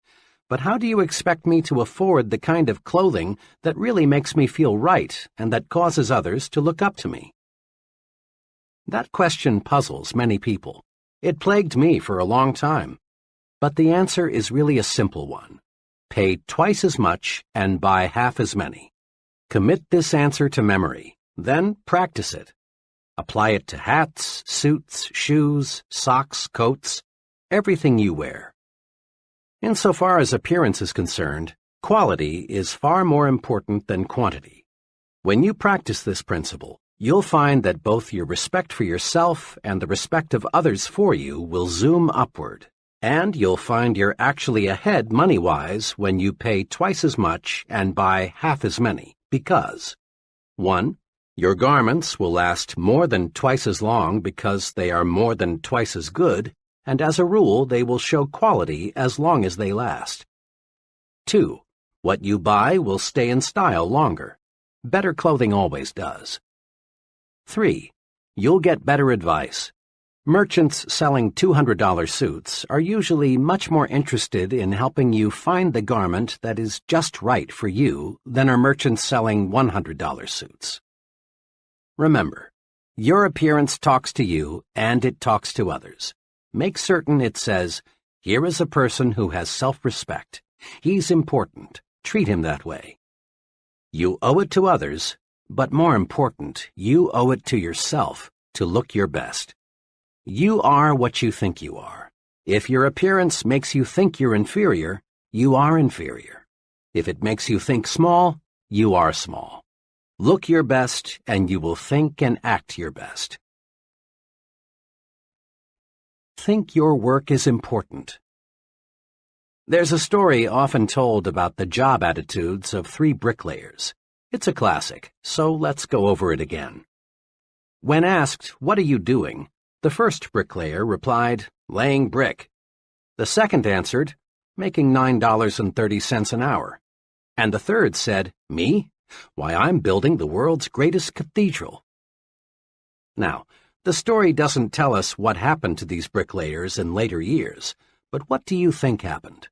but how do you expect me to afford the kind of clothing that really makes me feel right and that causes others to look up to me? That question puzzles many people. It plagued me for a long time. But the answer is really a simple one. Pay twice as much and buy half as many. Commit this answer to memory, then practice it. Apply it to hats, suits, shoes, socks, coats, everything you wear. Insofar as appearance is concerned, quality is far more important than quantity. When you practice this principle, you'll find that both your respect for yourself and the respect of others for you will zoom upward, and you'll find you're actually ahead money-wise when you pay twice as much and buy half as many, because 1. Your garments will last more than twice as long because they are more than twice as good, and as a rule they will show quality as long as they last. 2. What you buy will stay in style longer. Better clothing always does. 3. You'll get better advice. Merchants selling $200 suits are usually much more interested in helping you find the garment that is just right for you than are merchants selling $100 suits. Remember, your appearance talks to you and it talks to others. Make certain it says, here is a person who has self-respect. He's important. Treat him that way. You owe it to others, but more important, you owe it to yourself to look your best. You are what you think you are. If your appearance makes you think you're inferior, you are inferior. If it makes you think small, you are small. Look your best, and you will think and act your best. Think your work is important. There's a story often told about the job attitudes of 3 bricklayers. It's a classic, so let's go over it again. When asked, what are you doing? The first bricklayer replied, laying brick. The second answered, making $9.30 an hour. And the third said, me? Why, I'm building the world's greatest cathedral. Now, the story doesn't tell us what happened to these bricklayers in later years, but what do you think happened?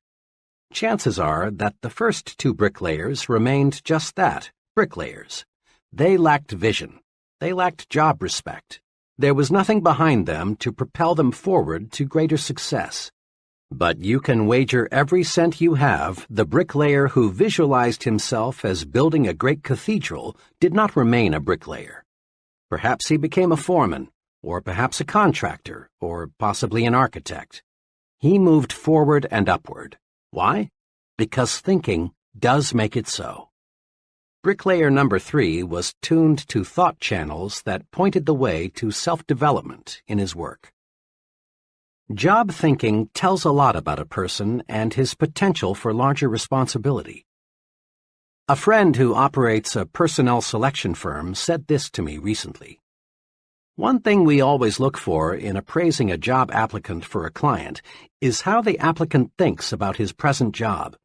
Chances are that the first two bricklayers remained just that, bricklayers. They lacked vision. They lacked job respect. There was nothing behind them to propel them forward to greater success. But you can wager every cent you have the bricklayer who visualized himself as building a great cathedral did not remain a bricklayer. Perhaps he became a foreman, or perhaps a contractor, or possibly an architect. He moved forward and upward. Why? Because thinking does make it so. Bricklayer number 3 was tuned to thought channels that pointed the way to self-development in his work. Job thinking tells a lot about a person and his potential for larger responsibility. A friend who operates a personnel selection firm said this to me recently. One thing we always look for in appraising a job applicant for a client is how the applicant thinks about his present job.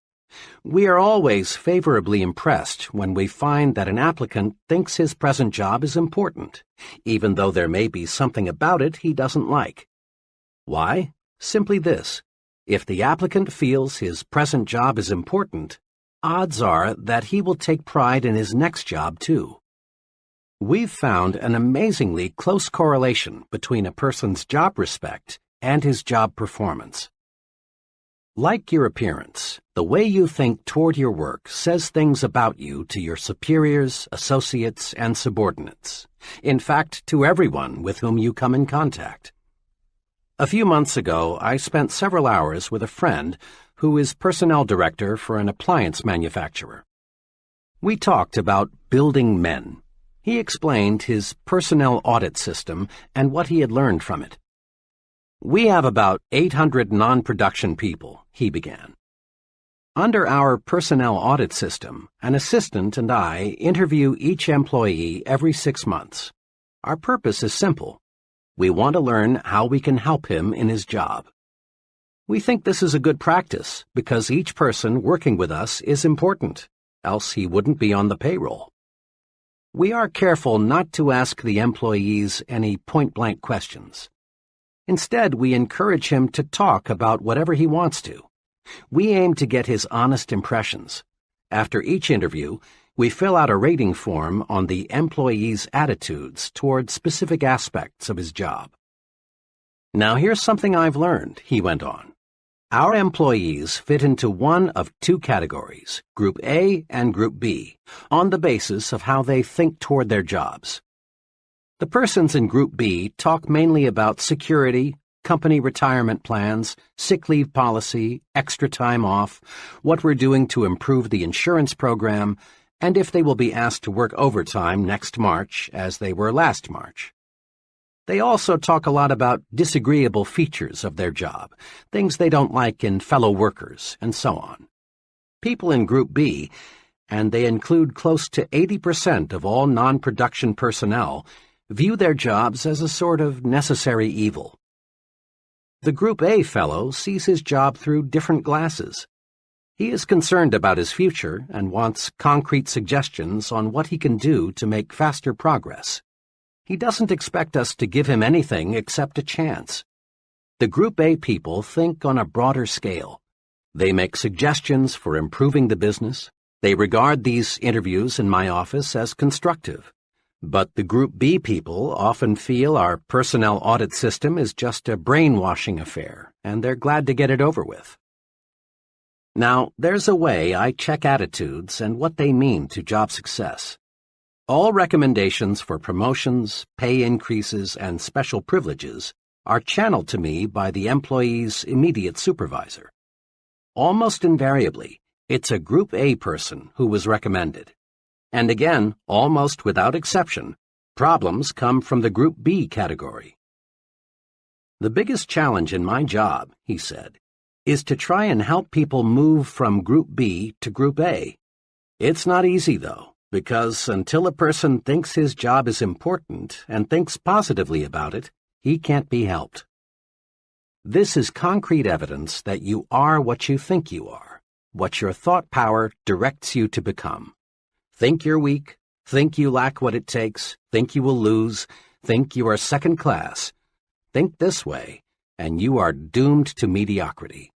We are always favorably impressed when we find that an applicant thinks his present job is important, even though there may be something about it he doesn't like. Why? Simply this. If the applicant feels his present job is important, odds are that he will take pride in his next job too. We've found an amazingly close correlation between a person's job respect and his job performance. Like your appearance, the way you think toward your work says things about you to your superiors, associates, and subordinates. In fact, to everyone with whom you come in contact. A few months ago, I spent several hours with a friend who is personnel director for an appliance manufacturer. We talked about building men. He explained his personnel audit system and what he had learned from it. We have about 800 non-production people, he began. Under our personnel audit system, an assistant and I interview each employee every 6 months. Our purpose is simple. We want to learn how we can help him in his job. We think this is a good practice because each person working with us is important, else he wouldn't be on the payroll. We are careful not to ask the employees any point-blank questions. Instead, we encourage him to talk about whatever he wants to. We aim to get his honest impressions. After each interview, we fill out a rating form on the employee's attitudes toward specific aspects of his job. Now here's something I've learned, he went on. Our employees fit into one of 2 categories, Group A and Group B, on the basis of how they think toward their jobs. The persons in Group B talk mainly about security, company retirement plans, sick leave policy, extra time off, what we're doing to improve the insurance program, and if they will be asked to work overtime next March as they were last March. They also talk a lot about disagreeable features of their job, things they don't like in fellow workers, and so on. People in Group B, and they include close to 80% of all non-production personnel, view their jobs as a sort of necessary evil. The Group A fellow sees his job through different glasses. He is concerned about his future and wants concrete suggestions on what he can do to make faster progress. He doesn't expect us to give him anything except a chance. The Group A people think on a broader scale. They make suggestions for improving the business. They regard these interviews in my office as constructive. But the Group B people often feel our personnel audit system is just a brainwashing affair, and they're glad to get it over with. Now, there's a way I check attitudes and what they mean to job success. All recommendations for promotions, pay increases, and special privileges are channeled to me by the employee's immediate supervisor. Almost invariably, it's a Group A person who was recommended. And again, almost without exception, problems come from the Group B category. The biggest challenge in my job, he said, is to try and help people move from Group B to Group A. It's not easy, though, because until a person thinks his job is important and thinks positively about it, he can't be helped. This is concrete evidence that you are what you think you are, what your thought power directs you to become. Think you're weak, think you lack what it takes, think you will lose, Think you are second class. Think this way, and you are doomed to mediocrity.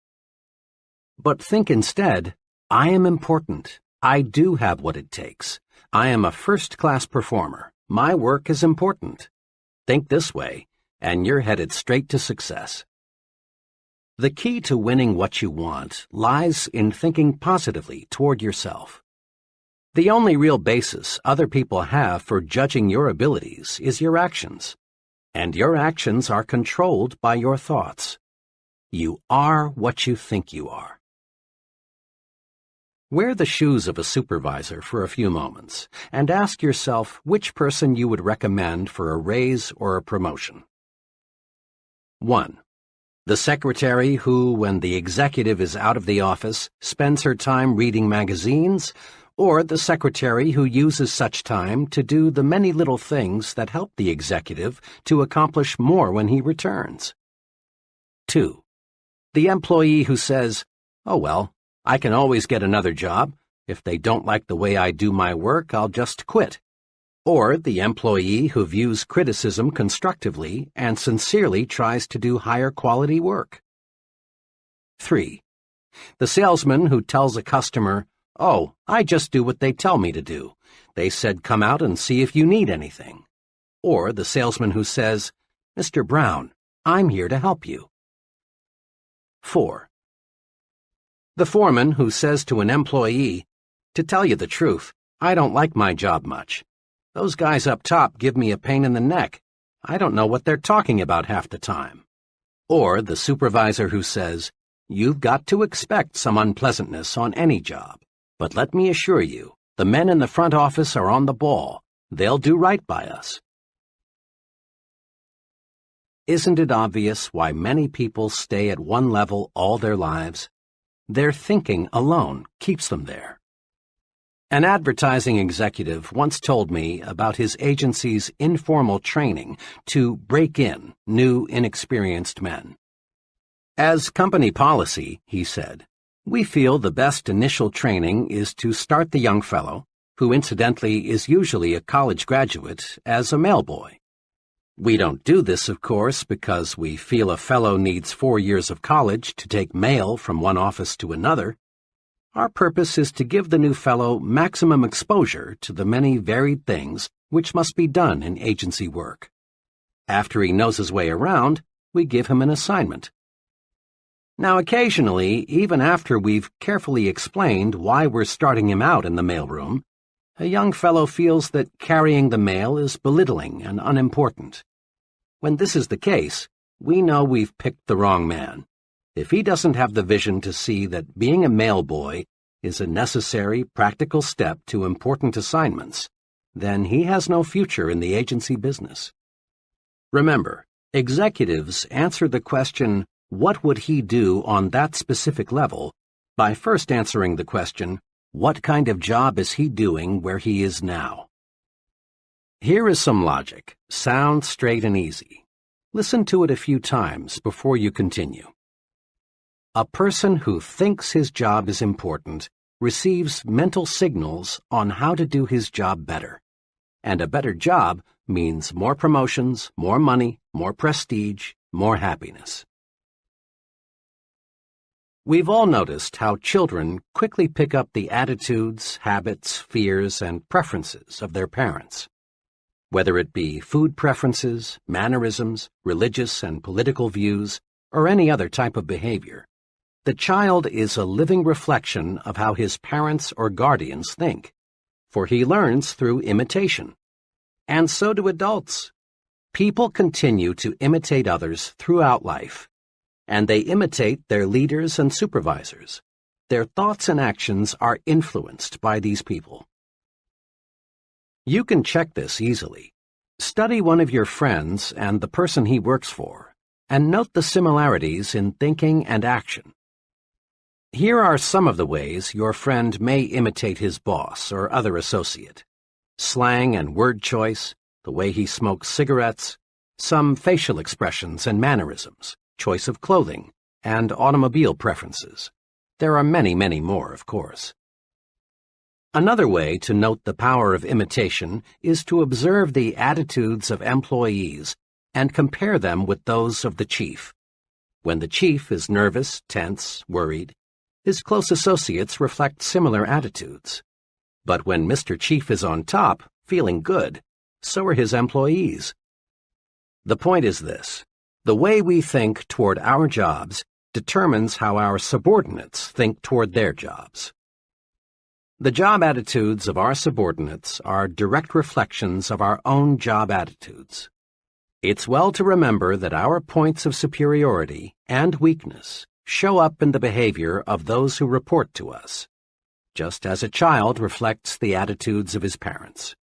But think instead, I am important. I do have what it takes. I am a first-class performer. My work is important. Think this way, and you're headed straight to success. The key to winning what you want lies in thinking positively toward yourself. The only real basis other people have for judging your abilities is your actions, and your actions are controlled by your thoughts. You are what you think you are. Wear the shoes of a supervisor for a few moments and ask yourself which person you would recommend for a raise or a promotion. 1. The secretary who, when the executive is out of the office, spends her time reading magazines, or the secretary who uses such time to do the many little things that help the executive to accomplish more when he returns. 2. The employee who says, "Oh well, I can always get another job. If they don't like the way I do my work, I'll just quit." Or the employee who views criticism constructively and sincerely tries to do higher quality work. 3. The salesman who tells a customer, "Oh, I just do what they tell me to do. They said come out and see if you need anything." Or the salesman who says, "Mr. Brown, I'm here to help you." 4. The foreman who says to an employee, "To tell you the truth, I don't like my job much. Those guys up top give me a pain in the neck. I don't know what they're talking about half the time." Or the supervisor who says, "You've got to expect some unpleasantness on any job, but let me assure you, the men in the front office are on the ball. They'll do right by us." Isn't it obvious why many people stay at one level all their lives? Their thinking alone keeps them there. An advertising executive once told me about his agency's informal training to break in new, inexperienced men. "As company policy," he said, "we feel the best initial training is to start the young fellow, who incidentally is usually a college graduate, as a mailboy. We don't do this, of course, because we feel a fellow needs 4 years of college to take mail from one office to another. Our purpose is to give the new fellow maximum exposure to the many varied things which must be done in agency work. After he knows his way around, we give him an assignment. Now, occasionally, even after we've carefully explained why we're starting him out in the mailroom, a young fellow feels that carrying the mail is belittling and unimportant. When this is the case, we know we've picked the wrong man. If he doesn't have the vision to see that being a mailboy is a necessary, practical step to important assignments, then he has no future in the agency business. Remember, executives answer the question, "What would he do on that specific level?" by first answering the question, "What kind of job is he doing where he is now?" Here is some logic, sound, straight, and easy. Listen to it a few times before you continue. A person who thinks his job is important receives mental signals on how to do his job better. And a better job means more promotions, more money, more prestige, more happiness. We've all noticed how children quickly pick up the attitudes, habits, fears, and preferences of their parents. Whether it be food preferences, mannerisms, religious and political views, or any other type of behavior, the child is a living reflection of how his parents or guardians think, for he learns through imitation. And so do adults. People continue to imitate others throughout life, and they imitate their leaders and supervisors. Their thoughts and actions are influenced by these people. You can check this easily. Study one of your friends and the person he works for, and note the similarities in thinking and action. Here are some of the ways your friend may imitate his boss or other associate: slang and word choice, the way he smokes cigarettes, some facial expressions and mannerisms, choice of clothing, and automobile preferences. There are many, many more, of course. Another way to note the power of imitation is to observe the attitudes of employees and compare them with those of the chief. When the chief is nervous, tense, worried, his close associates reflect similar attitudes. But when Mr. Chief is on top, feeling good, so are his employees. The point is this: the way we think toward our jobs determines how our subordinates think toward their jobs. The job attitudes of our subordinates are direct reflections of our own job attitudes. It's well to remember that our points of superiority and weakness show up in the behavior of those who report to us, just as a child reflects the attitudes of his parents.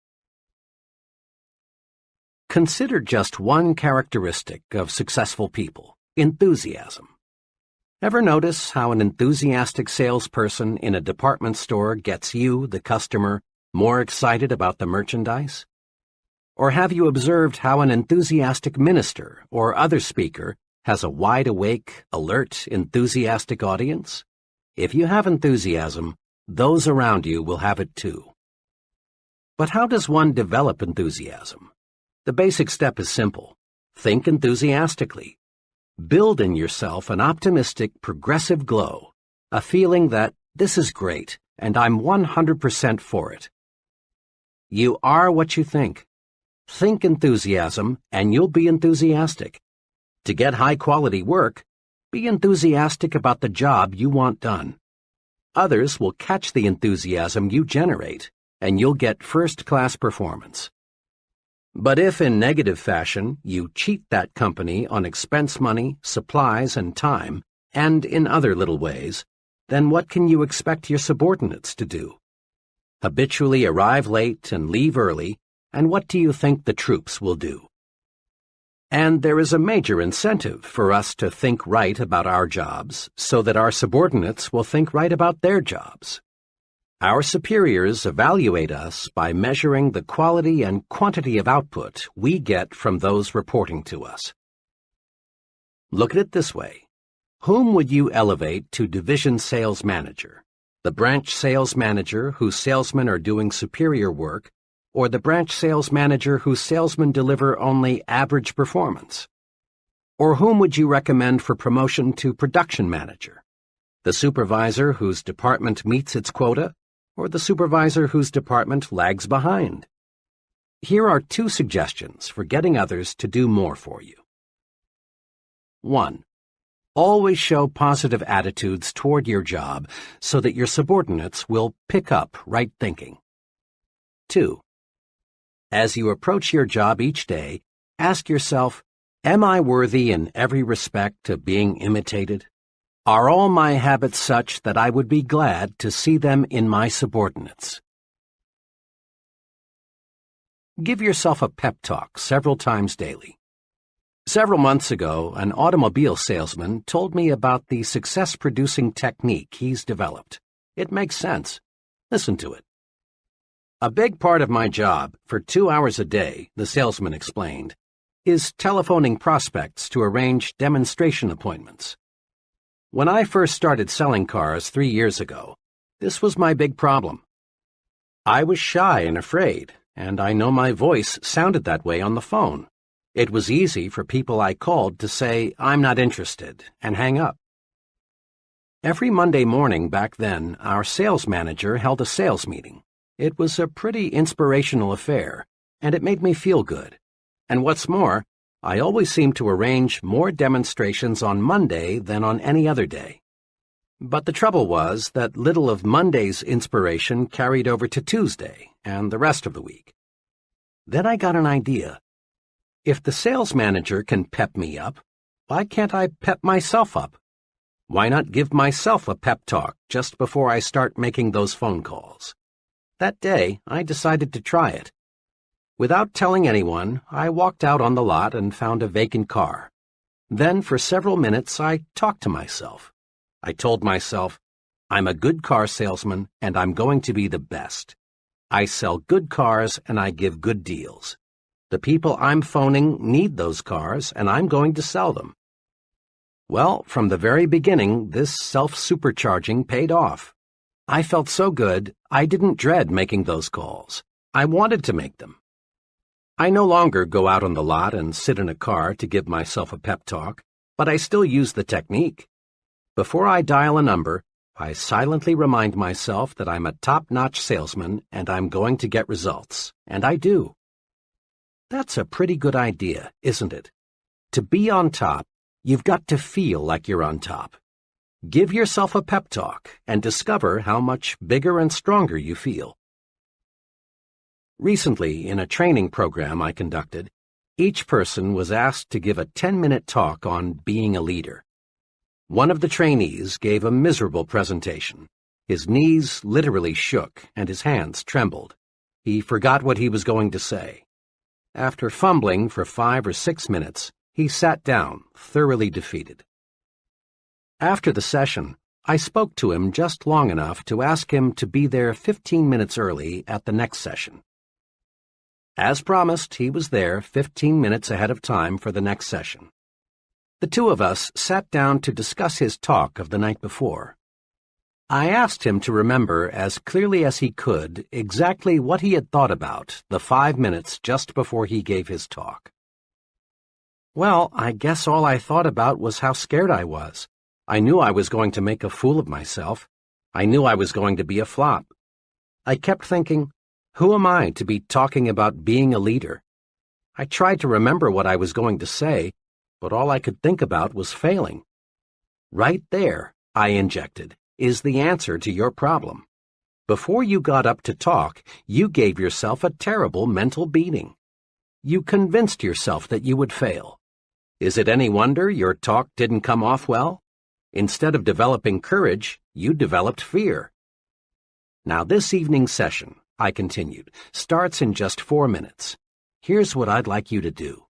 Consider just one characteristic of successful people: enthusiasm. Ever notice how an enthusiastic salesperson in a department store gets you, the customer, more excited about the merchandise? Or have you observed how an enthusiastic minister or other speaker has a wide-awake, alert, enthusiastic audience? If you have enthusiasm, those around you will have it too. But how does one develop enthusiasm? The basic step is simple. Think enthusiastically. Build in yourself an optimistic, progressive glow, a feeling that this is great and I'm 100% for it. You are what you think. Think enthusiasm and you'll be enthusiastic. To get high-quality work, be enthusiastic about the job you want done. Others will catch the enthusiasm you generate, and you'll get first-class performance. But if in negative fashion you cheat that company on expense money, supplies, and time, and in other little ways, then what can you expect your subordinates to do? Habitually arrive late and leave early, and what do you think the troops will do? And there is a major incentive for us to think right about our jobs so that our subordinates will think right about their jobs. Our superiors evaluate us by measuring the quality and quantity of output we get from those reporting to us. Look at it this way. Whom would you elevate to division sales manager? The branch sales manager whose salesmen are doing superior work, or the branch sales manager whose salesmen deliver only average performance? Or whom would you recommend for promotion to production manager? The supervisor whose department meets its quota, or the supervisor whose department lags behind? Here are 2 suggestions for getting others to do more for you. 1. Always show positive attitudes toward your job so that your subordinates will pick up right thinking. 2. As you approach your job each day, ask yourself, am I worthy in every respect of being imitated? Are all my habits such that I would be glad to see them in my subordinates? Give yourself a pep talk several times daily. Several months ago, an automobile salesman told me about the success-producing technique he's developed. It makes sense. Listen to it. A big part of my job, for 2 hours a day, the salesman explained, is telephoning prospects to arrange demonstration appointments. When I first started selling cars 3 years ago, this was my big problem. I was shy and afraid, and I know my voice sounded that way on the phone. It was easy for people I called to say, "I'm not interested," and hang up. Every Monday morning back then, our sales manager held a sales meeting. It was a pretty inspirational affair, and it made me feel good. And what's more, I always seemed to arrange more demonstrations on Monday than on any other day. But the trouble was that little of Monday's inspiration carried over to Tuesday and the rest of the week. Then I got an idea. If the sales manager can pep me up, why can't I pep myself up? Why not give myself a pep talk just before I start making those phone calls? That day, I decided to try it. Without telling anyone, I walked out on the lot and found a vacant car. Then, for several minutes, I talked to myself. I told myself, I'm a good car salesman, and I'm going to be the best. I sell good cars, and I give good deals. The people I'm phoning need those cars, and I'm going to sell them. Well, from the very beginning, this self-supercharging paid off. I felt so good, I didn't dread making those calls. I wanted to make them. I no longer go out on the lot and sit in a car to give myself a pep talk, but I still use the technique. Before I dial a number, I silently remind myself that I'm a top-notch salesman and I'm going to get results, and I do. That's a pretty good idea, isn't it? To be on top, you've got to feel like you're on top. Give yourself a pep talk and discover how much bigger and stronger you feel. Recently, in a training program I conducted, each person was asked to give a 10-minute talk on being a leader. One of the trainees gave a miserable presentation. His knees literally shook and his hands trembled. He forgot what he was going to say. After fumbling for 5 or 6 minutes, he sat down, thoroughly defeated. After the session, I spoke to him just long enough to ask him to be there 15 minutes early at the next session. As promised, he was there 15 minutes ahead of time for the next session. The two of us sat down to discuss his talk of the night before. I asked him to remember as clearly as he could exactly what he had thought about the 5 minutes just before he gave his talk. Well, I guess all I thought about was how scared I was. I knew I was going to make a fool of myself. I knew I was going to be a flop. I kept thinking, who am I to be talking about being a leader? I tried to remember what I was going to say, but all I could think about was failing. Right there, I injected, is the answer to your problem. Before you got up to talk, you gave yourself a terrible mental beating. You convinced yourself that you would fail. Is it any wonder your talk didn't come off well? Instead of developing courage, you developed fear. Now this evening's session, I continued, starts in just 4 minutes. Here's what I'd like you to do.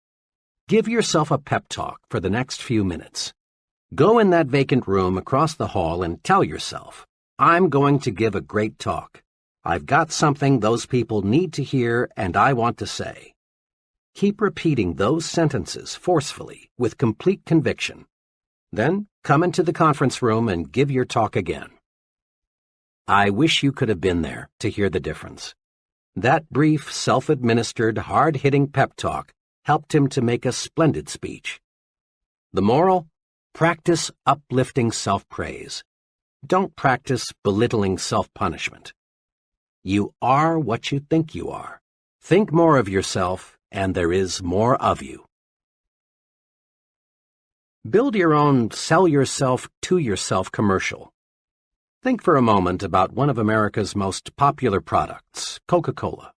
Give yourself a pep talk for the next few minutes. Go in that vacant room across the hall and tell yourself, I'm going to give a great talk. I've got something those people need to hear and I want to say. Keep repeating those sentences forcefully, with complete conviction. Then come into the conference room and give your talk again. I wish you could have been there to hear the difference. That brief, self-administered, hard-hitting pep talk helped him to make a splendid speech. The moral? Practice uplifting self-praise. Don't practice belittling self-punishment. You are what you think you are. Think more of yourself, and there is more of you. Build your own sell yourself to yourself commercial. Think for a moment about one of America's most popular products, Coca-Cola.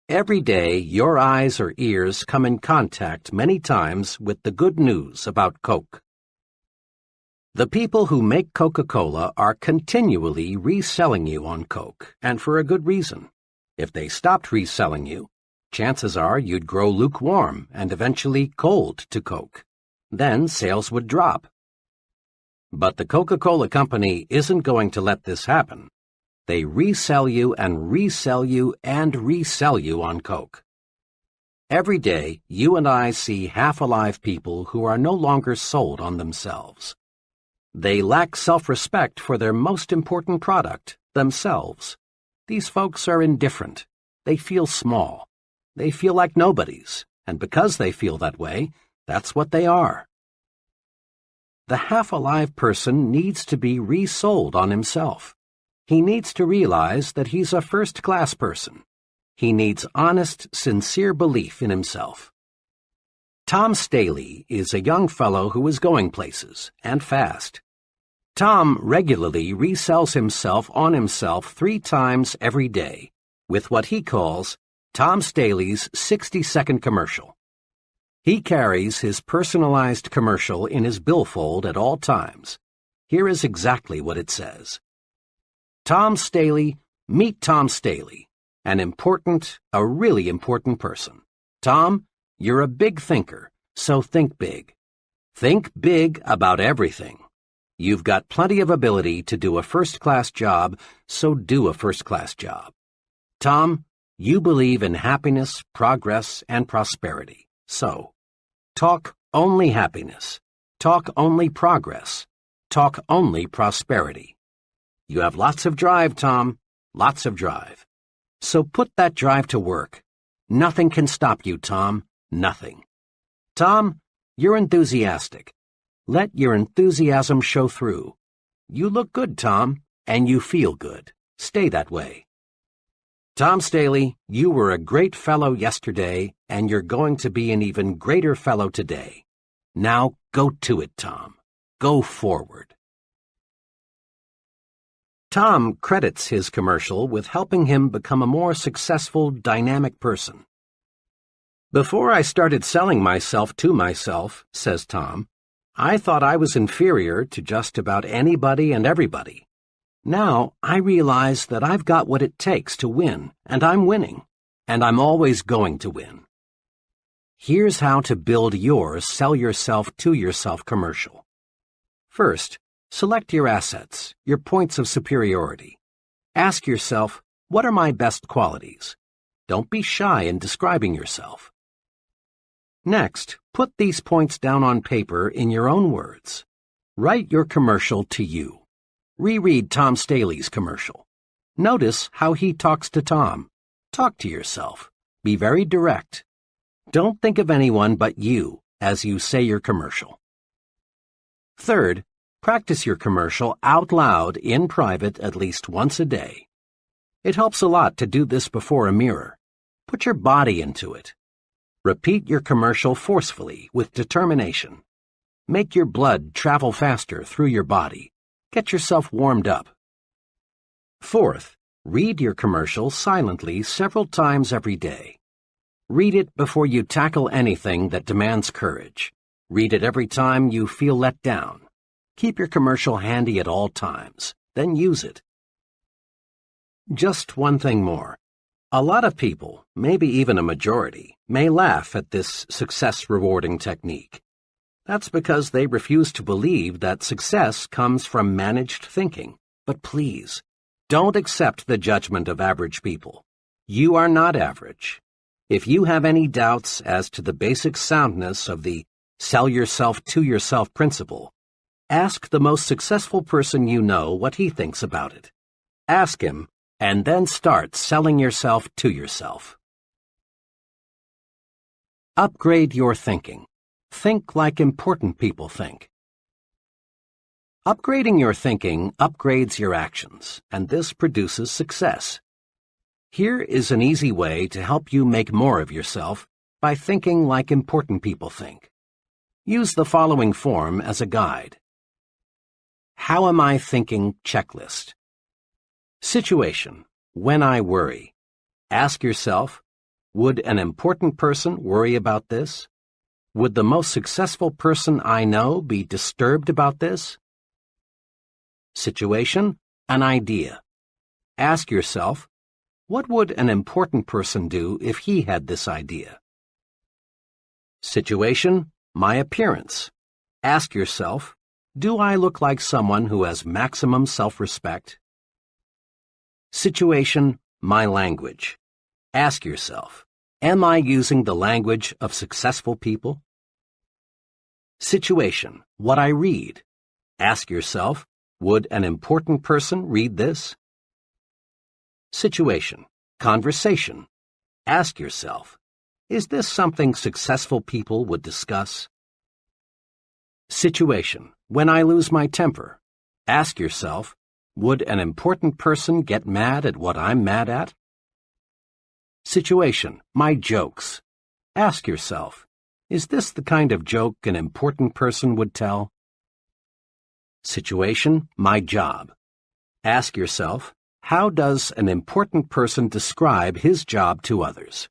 Every day, your eyes or ears come in contact many times with the good news about Coke. The people who make Coca-Cola are continually reselling you on Coke, and for a good reason. If they stopped reselling you, chances are you'd grow lukewarm and eventually cold to Coke. Then sales would drop. But the Coca-Cola Company isn't going to let this happen. They resell you and resell you and resell you on Coke. Every day, you and I see half-alive people who are no longer sold on themselves. They lack self-respect for their most important product, themselves. These folks are indifferent. They feel small. They feel like nobodies, and because they feel that way, that's what they are. The half-alive person needs to be resold on himself. He needs to realize that he's a first-class person. He needs honest, sincere belief in himself. Tom Staley is a young fellow who is going places, and fast. Tom regularly resells himself on himself 3 times every day, with what he calls Tom Staley's 60-second commercial. He carries his personalized commercial in his billfold at all times. Here is exactly what it says. Tom Staley, meet Tom Staley, a really important person. Tom, you're a big thinker, so think big. Think big about everything. You've got plenty of ability to do a first-class job, so do a first-class job. Tom, you believe in happiness, progress, and prosperity. So, talk only happiness. Talk only progress. Talk only prosperity. You have lots of drive, Tom. Lots of drive. So put that drive to work. Nothing can stop you, Tom. Nothing. Tom, you're enthusiastic. Let your enthusiasm show through. You look good, Tom, and you feel good. Stay that way. Tom Staley, you were a great fellow yesterday, and you're going to be an even greater fellow today. Now go to it, Tom. Go forward. Tom credits his commercial with helping him become a more successful, dynamic person. Before I started selling myself to myself, says Tom, I thought I was inferior to just about anybody and everybody. Now I realize that I've got what it takes to win, and I'm winning, and I'm always going to win. Here's how to build your sell yourself to yourself commercial. First, select your assets, your points of superiority. Ask yourself, what are my best qualities? Don't be shy in describing yourself. Next, put these points down on paper in your own words. Write your commercial to you. Reread Tom Staley's commercial. Notice how he talks to Tom. Talk to yourself. Be very direct. Don't think of anyone but you as you say your commercial. Third, practice your commercial out loud in private at least once a day. It helps a lot to do this before a mirror. Put your body into it. Repeat your commercial forcefully with determination. Make your blood travel faster through your body. Get yourself warmed up. Fourth, read your commercial silently several times every day. Read it before you tackle anything that demands courage. Read it every time you feel let down. Keep your commercial handy at all times, then use it. Just one thing more. A lot of people, maybe even a majority, may laugh at this success-rewarding technique. That's because they refuse to believe that success comes from managed thinking. But please, don't accept the judgment of average people. You are not average. If you have any doubts as to the basic soundness of the sell yourself to yourself principle, ask the most successful person you know what he thinks about it. Ask him, and then start selling yourself to yourself. Upgrade your thinking. Think like important people think. Upgrading your thinking upgrades your actions, and this produces success. Here is an easy way to help you make more of yourself by thinking like important people think. Use the following form as a guide. How am I thinking checklist. Situation, when I worry. Ask yourself, would an important person worry about this? Would the most successful person I know be disturbed about this? Situation, an idea. Ask yourself, what would an important person do if he had this idea? Situation, my appearance. Ask yourself, do I look like someone who has maximum self-respect? Situation, my language. Ask yourself, am I using the language of successful people? Situation, what I read. Ask yourself, would an important person read this? Situation, conversation. Ask yourself, is this something successful people would discuss? Situation, when I lose my temper. Ask yourself, would an important person get mad at what I'm mad at? Situation, my jokes. Ask yourself, is this the kind of joke an important person would tell? Situation, my job. Ask yourself, how does an important person describe his job to others?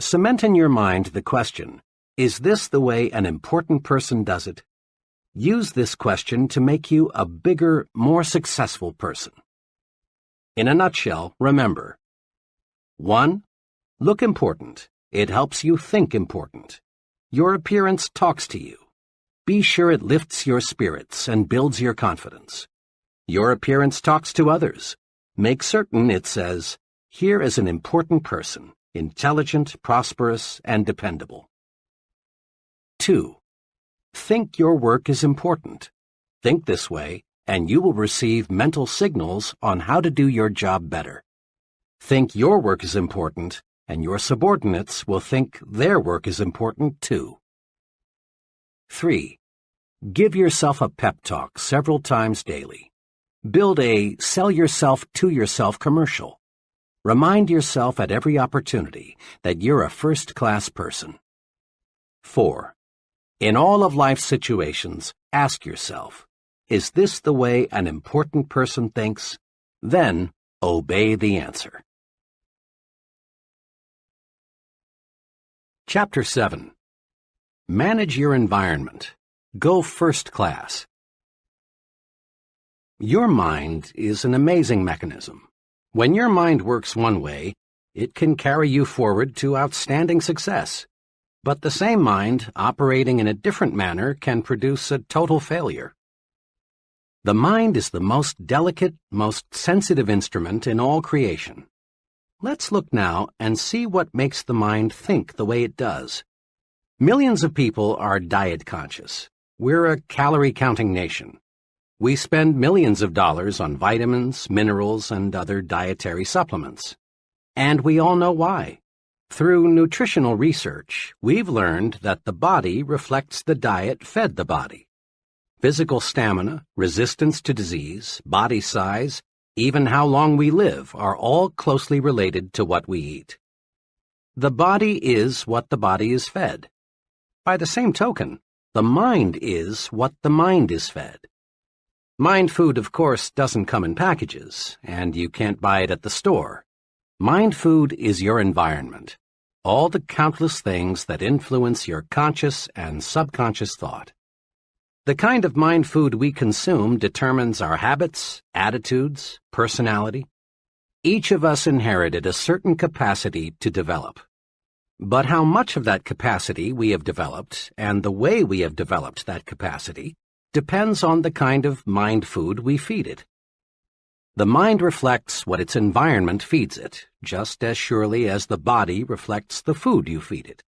Cement in your mind the question, is this the way an important person does it? Use this question to make you a bigger, more successful person. In a nutshell, remember. 1. Look important. It helps you think important. Your appearance talks to you. Be sure it lifts your spirits and builds your confidence. Your appearance talks to others. Make certain it says, here is an important person, intelligent, prosperous, and dependable. 2. Think your work is important. Think this way, and you will receive mental signals on how to do your job better. Think your work is important, and your subordinates will think their work is important too. 3. Give yourself a pep talk several times daily. Build a sell yourself to yourself commercial. Remind yourself at every opportunity that you're a first-class person. 4. In all of life's situations, ask yourself, is this the way an important person thinks? Then, obey the answer. Chapter 7. Manage your environment. Go first class. Your mind is an amazing mechanism. When your mind works one way, it can carry you forward to outstanding success. But the same mind operating in a different manner can produce a total failure. The mind is the most delicate, most sensitive instrument in all creation. Let's look now and see what makes the mind think the way it does. Millions of people are diet conscious. We're a calorie-counting nation. We spend millions of dollars on vitamins, minerals, and other dietary supplements. And we all know why. Through nutritional research, we've learned that the body reflects the diet fed the body. Physical stamina, resistance to disease, body size, even how long we live are all closely related to what we eat. The body is what the body is fed. By the same token, the mind is what the mind is fed. Mind food, of course, doesn't come in packages, and you can't buy it at the store. Mind food is your environment, all the countless things that influence your conscious and subconscious thought. The kind of mind food we consume determines our habits, attitudes, personality. Each of us inherited a certain capacity to develop. But how much of that capacity we have developed, and the way we have developed that capacity, depends on the kind of mind food we feed it. The mind reflects what its environment feeds it, just as surely as the body reflects the food you feed it.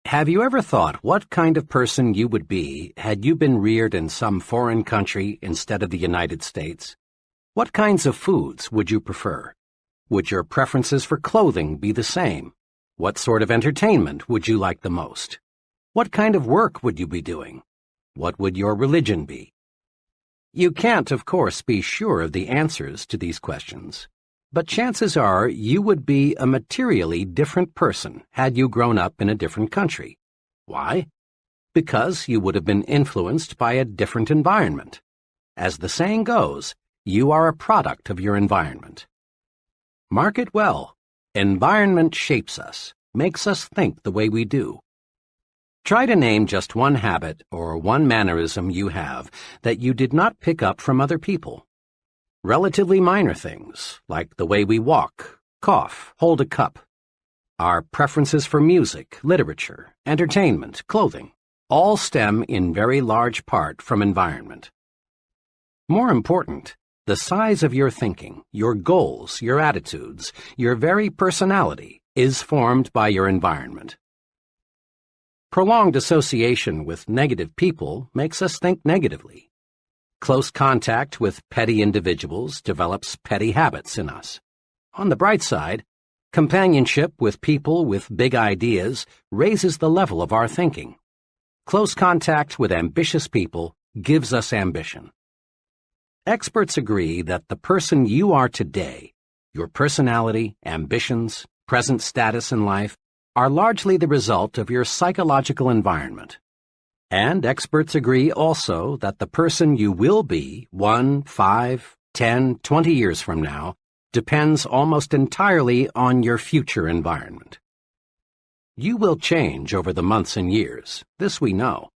Have you ever thought what kind of person you would be had you been reared in some foreign country instead of the United States? What kinds of foods would you prefer? Would your preferences for clothing be the same? What sort of entertainment would you like the most? What kind of work would you be doing? What would your religion be? You can't, of course, be sure of the answers to these questions, but chances are you would be a materially different person had you grown up in a different country. Why? Because you would have been influenced by a different environment. As the saying goes, you are a product of your environment. Mark it well. Environment shapes us, makes us think the way we do. Try to name just one habit or one mannerism you have that you did not pick up from other people. Relatively minor things, like the way we walk, cough, hold a cup. Our preferences for music, literature, entertainment, clothing, all stem in very large part from environment. More important, the size of your thinking, your goals, your attitudes, your very personality is formed by your environment. Prolonged association with negative people makes us think negatively. Close contact with petty individuals develops petty habits in us. On the bright side, companionship with people with big ideas raises the level of our thinking. Close contact with ambitious people gives us ambition. Experts agree that the person you are today, your personality, ambitions, present status in life, are largely the result of your psychological environment. And experts agree also that the person you will be 1, 5, 10, 20 years from now depends almost entirely on your future environment. You will change over the months and years, this we know.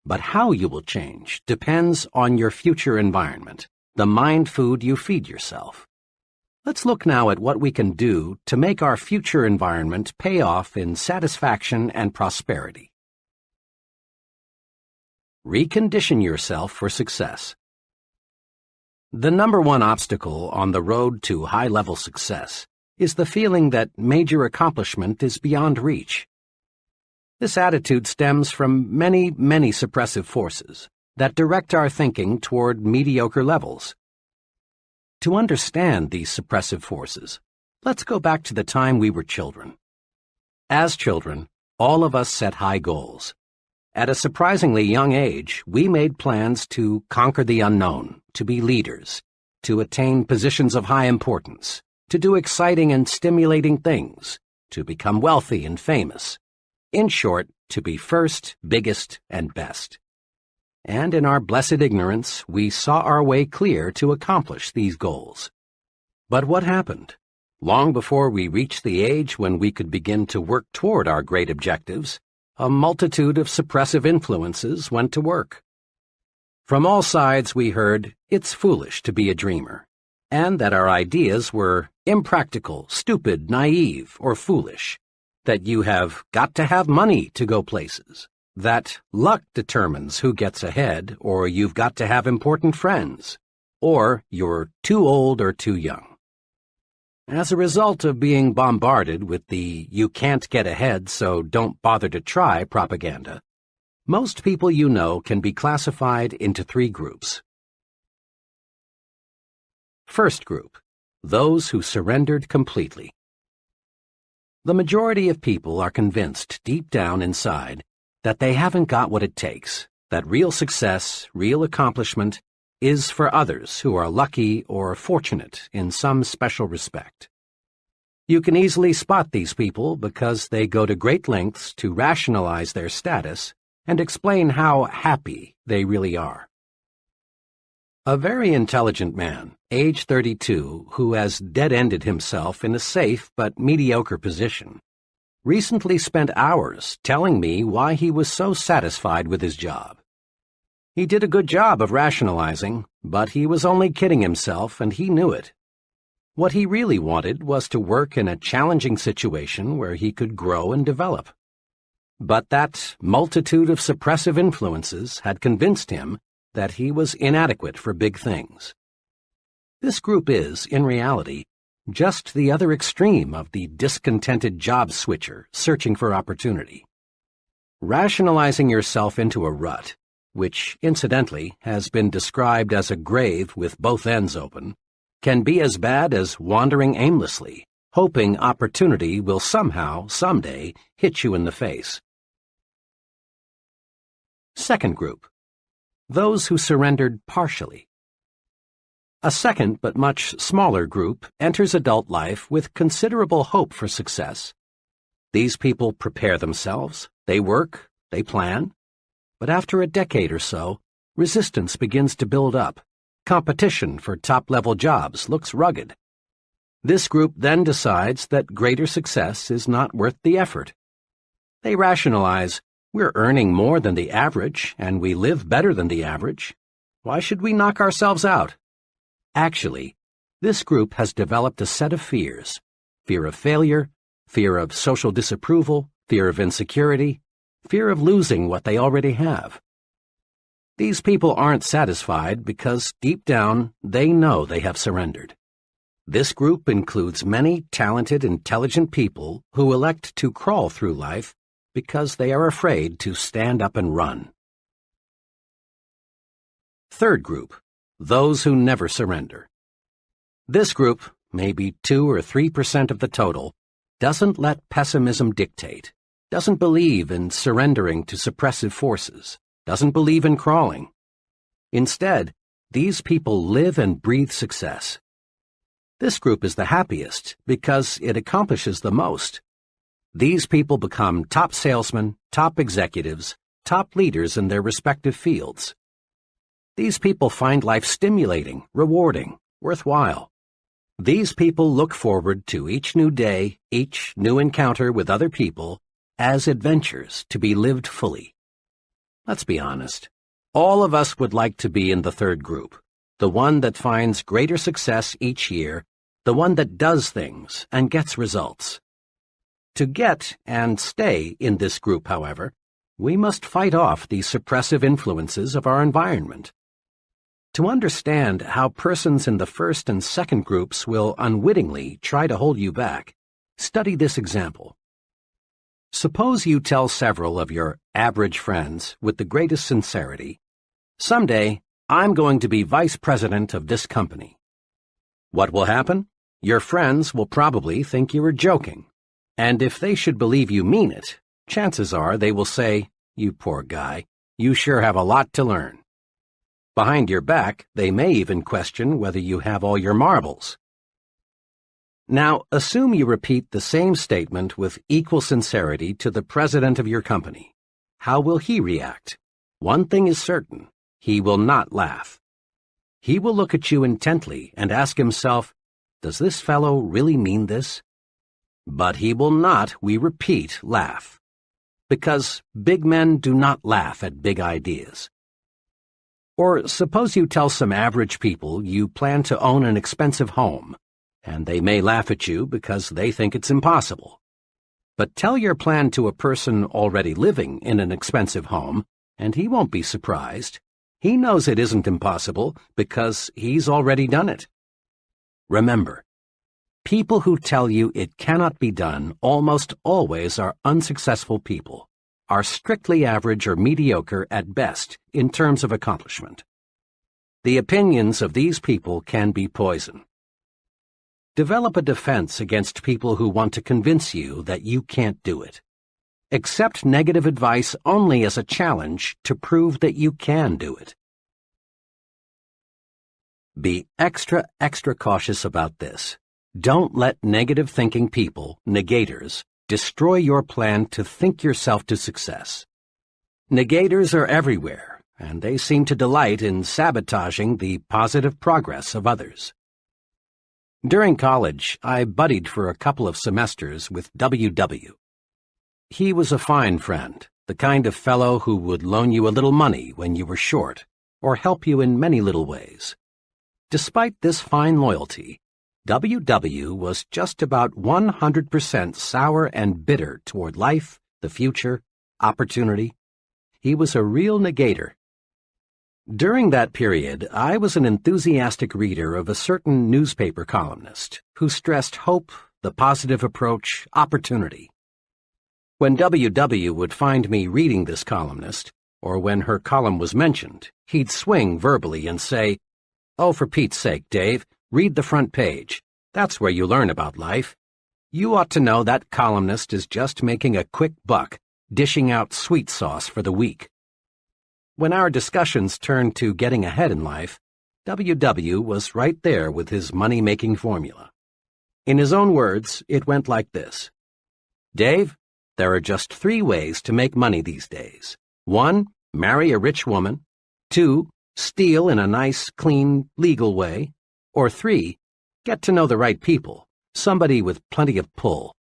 But how you will change depends on your future environment, the mind food you feed yourself. Let's look now at what we can do to make our future environment pay off in satisfaction and prosperity. Recondition yourself for success. The number one obstacle on the road to high-level success is the feeling that major accomplishment is beyond reach. This attitude stems from many, many suppressive forces, that direct our thinking toward mediocre levels. To understand these suppressive forces, let's go back to the time we were children. As children, all of us set high goals. At a surprisingly young age, we made plans to conquer the unknown, to be leaders, to attain positions of high importance, to do exciting and stimulating things, to become wealthy and famous. In short, to be first, biggest, and best. And in our blessed ignorance, we saw our way clear to accomplish these goals. But what happened? Long before we reached the age when we could begin to work toward our great objectives, a multitude of suppressive influences went to work. From all sides we heard, it's foolish to be a dreamer, and that our ideas were impractical, stupid, naive, or foolish, that you have got to have money to go places, that luck determines who gets ahead, or you've got to have important friends, or you're too old or too young. As a result of being bombarded with the "you can't get ahead, so don't bother to try" propaganda, most people you know can be classified into 3 groups. First group, those who surrendered completely. The majority of people are convinced deep down inside that they haven't got what it takes, that real success, real accomplishment, is for others who are lucky or fortunate in some special respect. You can easily spot these people because they go to great lengths to rationalize their status and explain how happy they really are. A very intelligent man, age 32, who has dead-ended himself in a safe but mediocre position, recently spent hours telling me why he was so satisfied with his job. He did a good job of rationalizing, but he was only kidding himself, and he knew it. What he really wanted was to work in a challenging situation where he could grow and develop. But that multitude of suppressive influences had convinced him that he was inadequate for big things. This group is, in reality, just the other extreme of the discontented job switcher searching for opportunity. Rationalizing yourself into a rut, which, incidentally, has been described as a grave with both ends open, can be as bad as wandering aimlessly, hoping opportunity will somehow, someday, hit you in the face. Second group, those who surrendered partially. A second but much smaller group enters adult life with considerable hope for success. These people prepare themselves, they work, they plan. But after a decade or so, resistance begins to build up. Competition for top-level jobs looks rugged. This group then decides that greater success is not worth the effort. They rationalize, we're earning more than the average, and we live better than the average. Why should we knock ourselves out? Actually, this group has developed a set of fears: fear of failure, fear of social disapproval, fear of insecurity, fear of losing what they already have. These people aren't satisfied because deep down they know they have surrendered. This group includes many talented, intelligent people who elect to crawl through life because they are afraid to stand up and run. Third group, those who never surrender. This group, maybe 2 or 3% of the total, doesn't let pessimism dictate, doesn't believe in surrendering to suppressive forces, doesn't believe in crawling. Instead, these people live and breathe success. This group is the happiest because it accomplishes the most. These people become top salesmen, top executives, top leaders in their respective fields. These people find life stimulating, rewarding, worthwhile. These people look forward to each new day, each new encounter with other people, as adventures to be lived fully. Let's be honest. All of us would like to be in the third group, the one that finds greater success each year, the one that does things and gets results. To get and stay in this group, however, we must fight off the suppressive influences of our environment. To understand how persons in the first and second groups will unwittingly try to hold you back, study this example. Suppose you tell several of your average friends with the greatest sincerity, Someday, I'm going to be vice president of this company. What will happen? Your friends will probably think you are joking. And if they should believe you mean it, chances are they will say, "You poor guy, you sure have a lot to learn." Behind your back, they may even question whether you have all your marbles. Now, assume you repeat the same statement with equal sincerity to the president of your company. How will he react? One thing is certain, he will not laugh. He will look at you intently and ask himself, "Does this fellow really mean this?" But he will not, we repeat, laugh. Because big men do not laugh at big ideas. Or suppose you tell some average people you plan to own an expensive home, and they may laugh at you because they think it's impossible. But tell your plan to a person already living in an expensive home, and he won't be surprised. He knows it isn't impossible because he's already done it. Remember, people who tell you it cannot be done almost always are unsuccessful people, are strictly average or mediocre at best in terms of accomplishment. The opinions of these people can be poison. Develop a defense against people who want to convince you that you can't do it. Accept negative advice only as a challenge to prove that you can do it. Be extra cautious about this. Don't let negative thinking people, negators, destroy your plan to think yourself to success. Negators are everywhere, and they seem to delight in sabotaging the positive progress of others. During college, I buddied for a couple of semesters with W.W. He was a fine friend, the kind of fellow who would loan you a little money when you were short, or help you in many little ways. Despite this fine loyalty, W.W. was just about 100% sour and bitter toward life, the future, opportunity. He was a real negator. During that period, I was an enthusiastic reader of a certain newspaper columnist who stressed hope, the positive approach, opportunity. When W.W. would find me reading this columnist, or when her column was mentioned, he'd swing verbally and say, "Oh, for Pete's sake, Dave, read the front page. That's where you learn about life. You ought to know that columnist is just making a quick buck, dishing out sweet sauce for the weak." When our discussions turned to getting ahead in life, W.W. was right there with his money-making formula. In his own words, it went like this. "Dave, there are just 3 ways to make money these days. 1, marry a rich woman. 2, steal in a nice, clean, legal way. Or 3, get to know the right people, somebody with plenty of pull."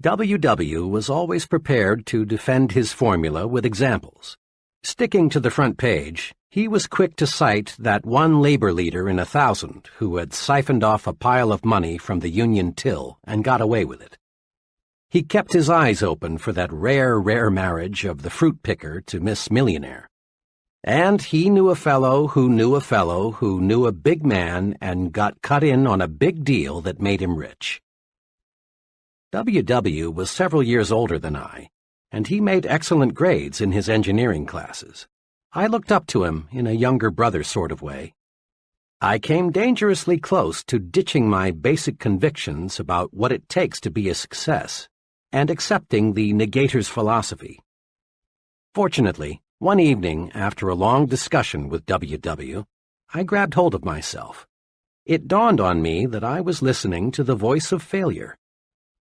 W.W. was always prepared to defend his formula with examples. Sticking to the front page, he was quick to cite that one labor leader in 1,000 who had siphoned off a pile of money from the union till and got away with it. He kept his eyes open for that rare marriage of the fruit picker to Miss Millionaire. And he knew a fellow who knew a fellow who knew a big man and got cut in on a big deal that made him rich. W.W. was several years older than I, and he made excellent grades in his engineering classes. I looked up to him in a younger brother sort of way. I came dangerously close to ditching my basic convictions about what it takes to be a success and accepting the negator's philosophy. Fortunately, one evening, after a long discussion with W.W., I grabbed hold of myself. It dawned on me that I was listening to the voice of failure.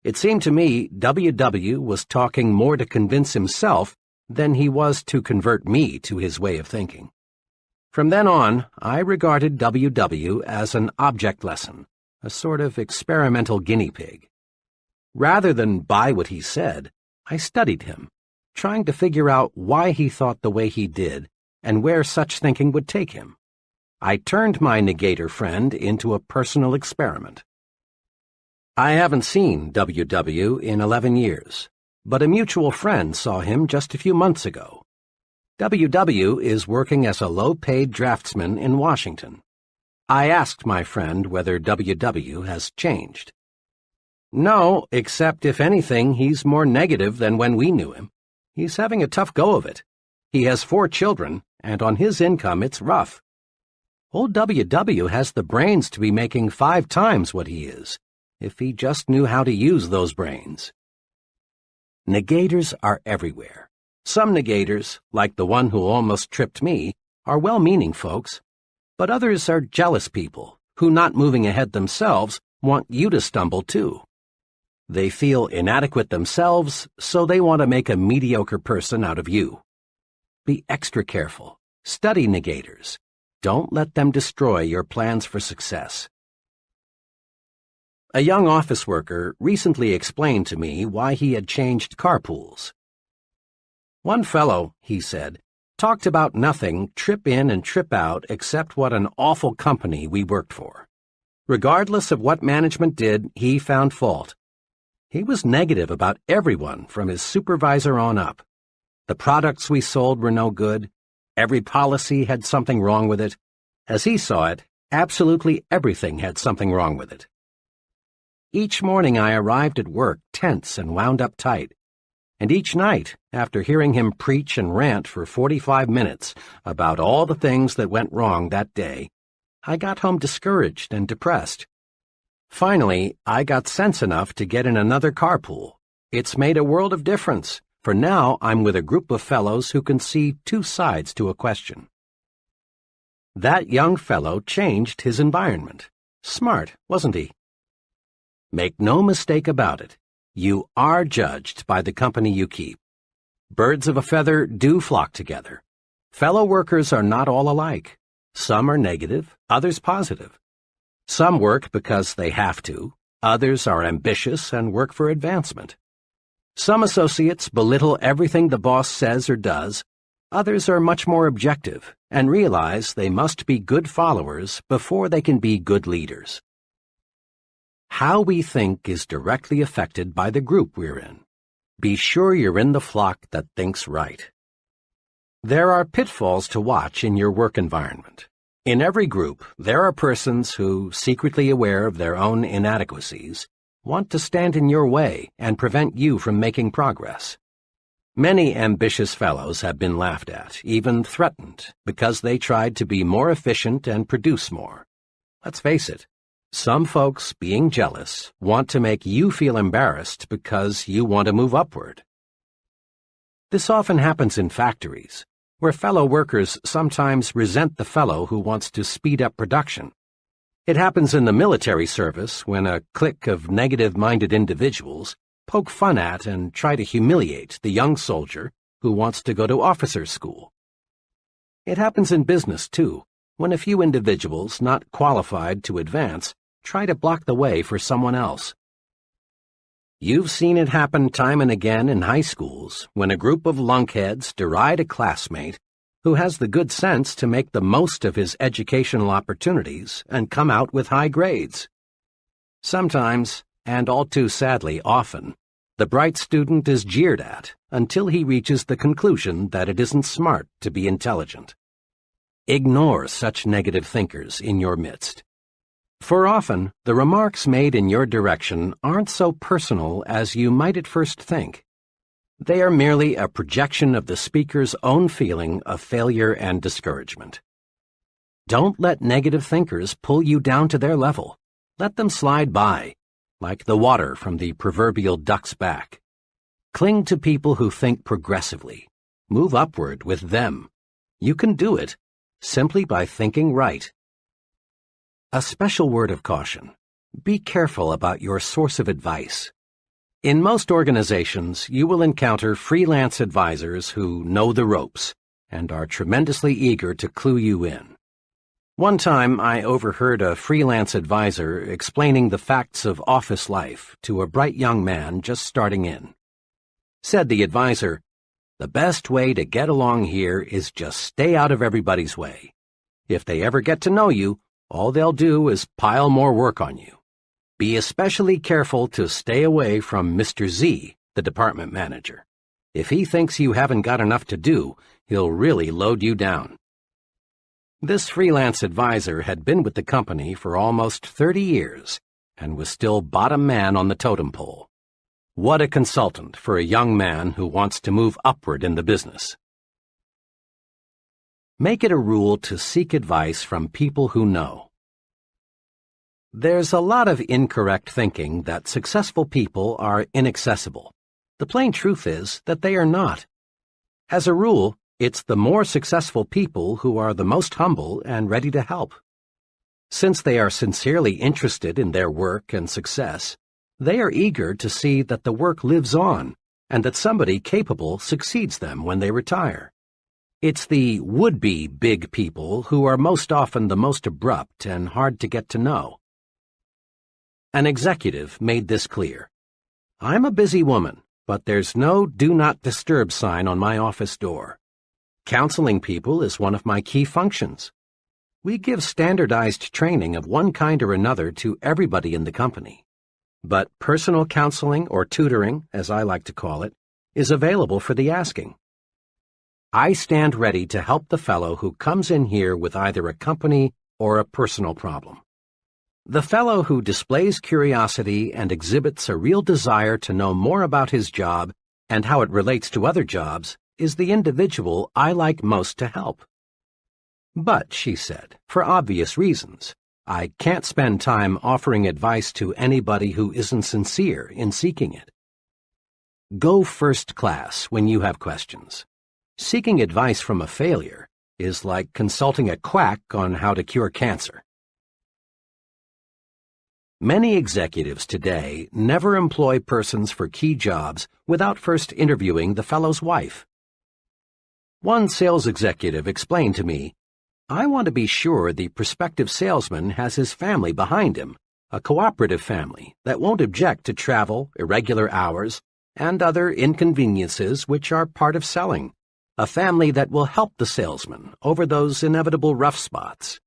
It seemed to me W.W. was talking more to convince himself than he was to convert me to his way of thinking. From then on, I regarded W.W. as an object lesson, a sort of experimental guinea pig. Rather than buy what he said, I studied him, trying to figure out why he thought the way he did and where such thinking would take him. I turned my negator friend into a personal experiment. I haven't seen W.W. in 11 years, but a mutual friend saw him just a few months ago. W.W. is working as a low-paid draftsman in Washington. I asked my friend whether W.W. has changed. No, except if anything, he's more negative than when we knew him. He's having a tough go of it. He has 4 children, and on his income it's rough. Old W.W. has the brains to be making 5 times what he is, if he just knew how to use those brains. Negators are everywhere. Some negators, like the one who almost tripped me, are well-meaning folks, but others are jealous people who, not moving ahead themselves, want you to stumble too. They feel inadequate themselves, so they want to make a mediocre person out of you. Be extra careful. Study negators. Don't let them destroy your plans for success. A young office worker recently explained to me why he had changed carpools. One fellow, he said, talked about nothing trip in and trip out except what an awful company we worked for. Regardless of what management did, he found fault. He was negative about everyone from his supervisor on up. The products we sold were no good. Every policy had something wrong with it. As he saw it, absolutely everything had something wrong with it. Each morning I arrived at work tense and wound up tight. And each night, after hearing him preach and rant for 45 minutes about all the things that went wrong that day, I got home discouraged and depressed. Finally, I got sense enough to get in another carpool. It's made a world of difference, for now I'm with a group of fellows who can see 2 sides to a question. That young fellow changed his environment. Smart, wasn't he? Make no mistake about it. You are judged by the company you keep. Birds of a feather do flock together. Fellow workers are not all alike. Some are negative, others positive. Some work because they have to. Others are ambitious and work for advancement. Some associates belittle everything the boss says or does. Others are much more objective and realize they must be good followers before they can be good leaders. How we think is directly affected by the group we're in. Be sure you're in the flock that thinks right. There are pitfalls to watch in your work environment. In every group, there are persons who, secretly aware of their own inadequacies, want to stand in your way and prevent you from making progress. Many ambitious fellows have been laughed at, even threatened, because they tried to be more efficient and produce more. Let's face it, some folks, being jealous, want to make you feel embarrassed because you want to move upward. This often happens in factories, where fellow workers sometimes resent the fellow who wants to speed up production. It happens in the military service when a clique of negative-minded individuals poke fun at and try to humiliate the young soldier who wants to go to officer's school. It happens in business, too, when a few individuals not qualified to advance try to block the way for someone else. You've seen it happen time and again in high schools when a group of lunkheads deride a classmate who has the good sense to make the most of his educational opportunities and come out with high grades. Sometimes, and all too sadly often, the bright student is jeered at until he reaches the conclusion that it isn't smart to be intelligent. Ignore such negative thinkers in your midst. For often, the remarks made in your direction aren't so personal as you might at first think. They are merely a projection of the speaker's own feeling of failure and discouragement. Don't let negative thinkers pull you down to their level. Let them slide by, like the water from the proverbial duck's back. Cling to people who think progressively. Move upward with them. You can do it simply by thinking right. A special word of caution. Be careful about your source of advice. In most organizations, you will encounter freelance advisors who know the ropes and are tremendously eager to clue you in. One time, I overheard a freelance advisor explaining the facts of office life to a bright young man just starting in. Said the advisor, "The best way to get along here is just stay out of everybody's way. If they ever get to know you, all they'll do is pile more work on you. Be especially careful to stay away from Mr. Z, the department manager. If he thinks you haven't got enough to do, he'll really load you down." This freelance advisor had been with the company for almost 30 years and was still bottom man on the totem pole. What a consultant for a young man who wants to move upward in the business. Make it a rule to seek advice from people who know. There's a lot of incorrect thinking that successful people are inaccessible. The plain truth is that they are not. As a rule, it's the more successful people who are the most humble and ready to help. Since they are sincerely interested in their work and success, they are eager to see that the work lives on and that somebody capable succeeds them when they retire. It's the would-be big people who are most often the most abrupt and hard to get to know. An executive made this clear. "I'm a busy woman, but there's no do not disturb sign on my office door. Counseling people is one of my key functions. We give standardized training of one kind or another to everybody in the company. But personal counseling, or tutoring, as I like to call it, is available for the asking. I stand ready to help the fellow who comes in here with either a company or a personal problem. The fellow who displays curiosity and exhibits a real desire to know more about his job and how it relates to other jobs is the individual I like most to help. But," she said, "for obvious reasons, I can't spend time offering advice to anybody who isn't sincere in seeking it. Go first class when you have questions. Seeking advice from a failure is like consulting a quack on how to cure cancer." Many executives today never employ persons for key jobs without first interviewing the fellow's wife. One sales executive explained to me, "I want to be sure the prospective salesman has his family behind him, a cooperative family that won't object to travel, irregular hours, and other inconveniences which are part of selling. A family that will help the salesman over those inevitable rough spots."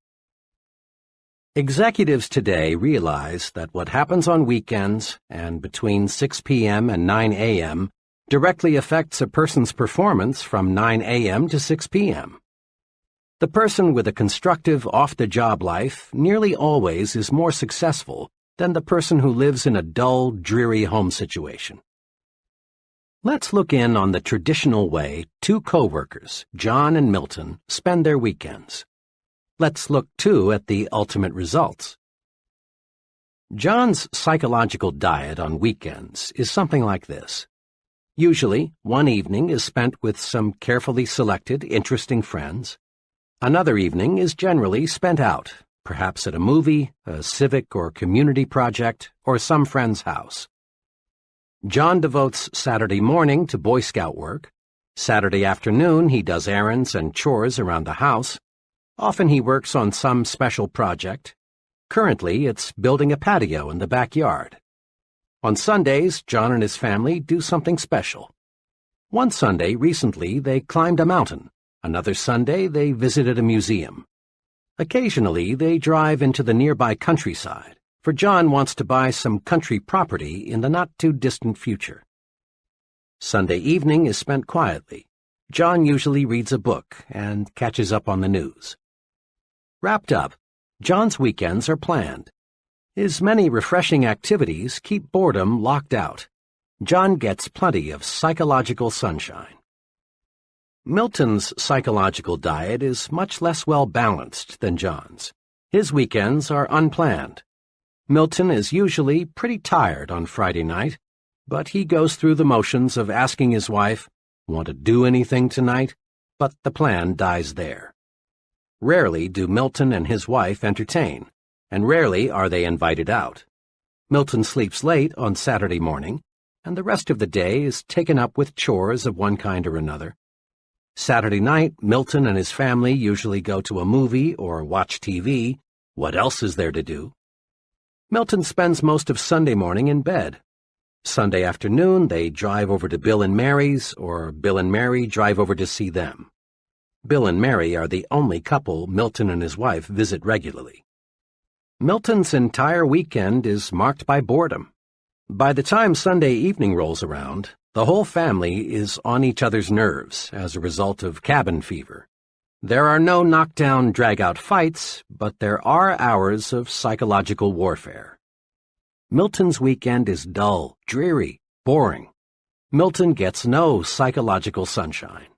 Executives today realize that what happens on weekends and between 6 p.m. and 9 a.m. directly affects a person's performance from 9 a.m. to 6 p.m. The person with a constructive off-the-job life nearly always is more successful than the person who lives in a dull, dreary home situation. Let's look in on the traditional way two co-workers, John and Milton, spend their weekends. Let's look, too, at the ultimate results. John's psychological diet on weekends is something like this. Usually, one evening is spent with some carefully selected, interesting friends. Another evening is generally spent out, perhaps at a movie, a civic or community project, or some friend's house. John devotes Saturday morning to Boy Scout work. Saturday afternoon he does errands and chores around the house. Often he works on some special project. Currently, it's building a patio in the backyard. On Sundays, John and his family do something special. One Sunday recently they climbed a mountain. Another Sunday they visited a museum. Occasionally they drive into the nearby countryside, for John wants to buy some country property in the not-too-distant future. Sunday evening is spent quietly. John usually reads a book and catches up on the news. Wrapped up, John's weekends are planned. His many refreshing activities keep boredom locked out. John gets plenty of psychological sunshine. Milton's psychological diet is much less well-balanced than John's. His weekends are unplanned. Milton is usually pretty tired on Friday night, but he goes through the motions of asking his wife, "Want to do anything tonight?" But the plan dies there. Rarely do Milton and his wife entertain, and rarely are they invited out. Milton sleeps late on Saturday morning, and the rest of the day is taken up with chores of one kind or another. Saturday night, Milton and his family usually go to a movie or watch TV. What else is there to do? Milton spends most of Sunday morning in bed. Sunday afternoon, they drive over to Bill and Mary's, or Bill and Mary drive over to see them. Bill and Mary are the only couple Milton and his wife visit regularly. Milton's entire weekend is marked by boredom. By the time Sunday evening rolls around, the whole family is on each other's nerves as a result of cabin fever. There are no knockdown, drag-out fights, but there are hours of psychological warfare. Milton's weekend is dull, dreary, boring. Milton gets no psychological sunshine.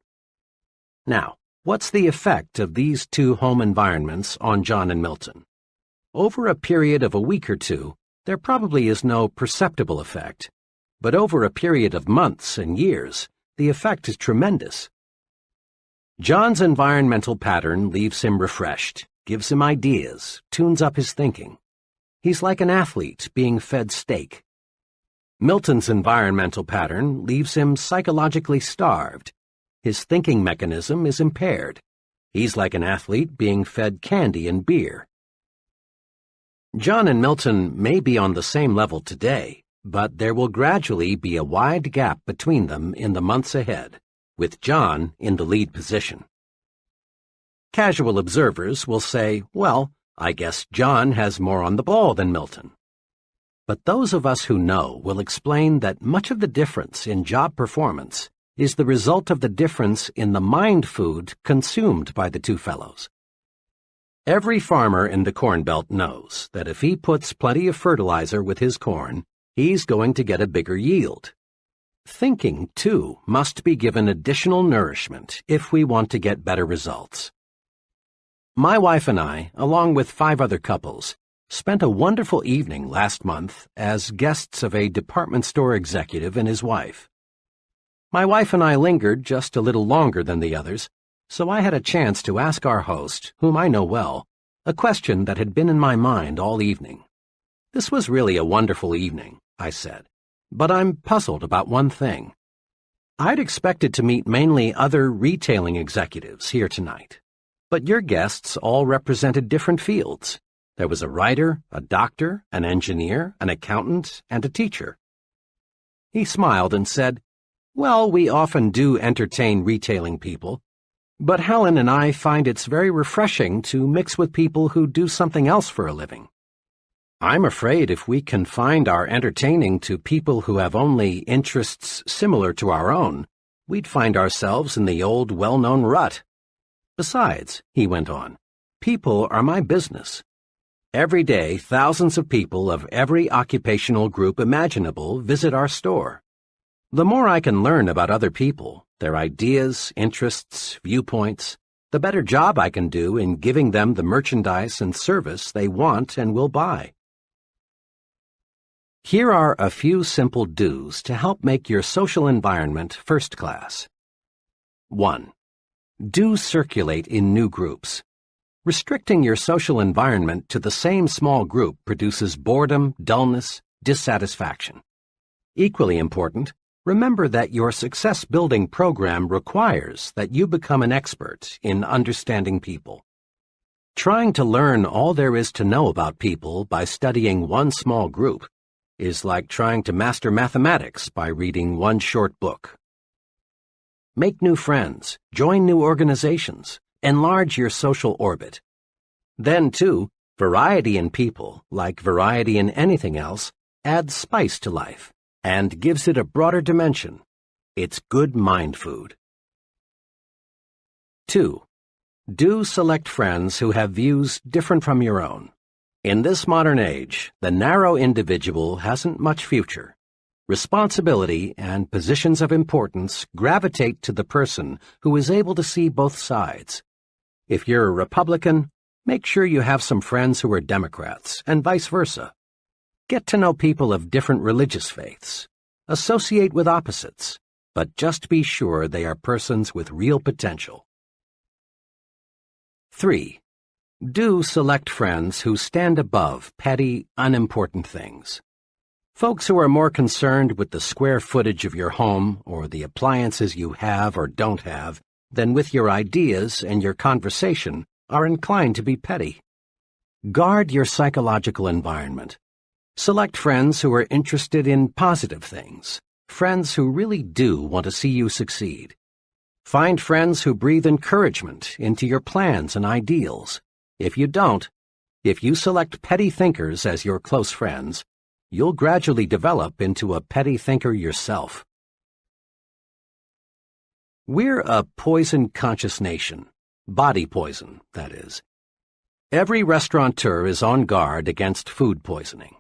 Now, What's the effect of these two home environments on John and Milton? Over a period of a week or two, there probably is no perceptible effect. But over a period of months and years, the effect is tremendous. John's environmental pattern leaves him refreshed, gives him ideas, tunes up his thinking. He's like an athlete being fed steak. Milton's environmental pattern leaves him psychologically starved. His thinking mechanism is impaired. He's like an athlete being fed candy and beer. John and Milton may be on the same level today, but there will gradually be a wide gap between them in the months ahead, with John in the lead position. Casual observers will say, well, I guess John has more on the ball than Milton. But those of us who know will explain that much of the difference in job performance is the result of the difference in the mind food consumed by the two fellows. Every farmer in the Corn Belt knows that if he puts plenty of fertilizer with his corn, he's going to get a bigger yield. Thinking, too, must be given additional nourishment if we want to get better results. My wife and I, along with 5 other couples, spent a wonderful evening last month as guests of a department store executive and his wife. My wife and I lingered just a little longer than the others, so I had a chance to ask our host, whom I know well, a question that had been in my mind all evening. This was really a wonderful evening, I said, but I'm puzzled about one thing. I'd expected to meet mainly other retailing executives here tonight, but your guests all represented different fields. There was a writer, a doctor, an engineer, an accountant, and a teacher. He smiled and said, well, we often do entertain retailing people, but Helen and I find it's very refreshing to mix with people who do something else for a living. I'm afraid if we confined our entertaining to people who have only interests similar to our own, we'd find ourselves in the old well-known rut. Besides, he went on, people are my business. Every day, thousands of people of every occupational group imaginable visit our store. The more I can learn about other people, their ideas, interests, viewpoints, the better job I can do in giving them the merchandise and service they want and will buy. Here are a few simple do's to help make your social environment first class. 1. Do circulate in new groups. Restricting your social environment to the same small group produces boredom, dullness, dissatisfaction. Equally important, remember that your success-building program requires that you become an expert in understanding people. Trying to learn all there is to know about people by studying one small group is like trying to master mathematics by reading one short book. Make new friends, join new organizations, enlarge your social orbit. Then, too, variety in people, like variety in anything else, adds spice to life and gives it a broader dimension. It's good mind food. 2. Do select friends who have views different from your own. In this modern age, the narrow individual hasn't much future. Responsibility and positions of importance gravitate to the person who is able to see both sides. If you're a Republican, make sure you have some friends who are Democrats, and vice versa. Get to know people of different religious faiths. Associate with opposites, but just be sure they are persons with real potential. 3. Do select friends who stand above petty, unimportant things. Folks who are more concerned with the square footage of your home or the appliances you have or don't have than with your ideas and your conversation are inclined to be petty. Guard your psychological environment. Select friends who are interested in positive things, friends who really do want to see you succeed. Find friends who breathe encouragement into your plans and ideals. If you don't, if you select petty thinkers as your close friends, you'll gradually develop into a petty thinker yourself. We're a poison-conscious nation. Body poison, that is. Every restaurateur is on guard against food poisoning.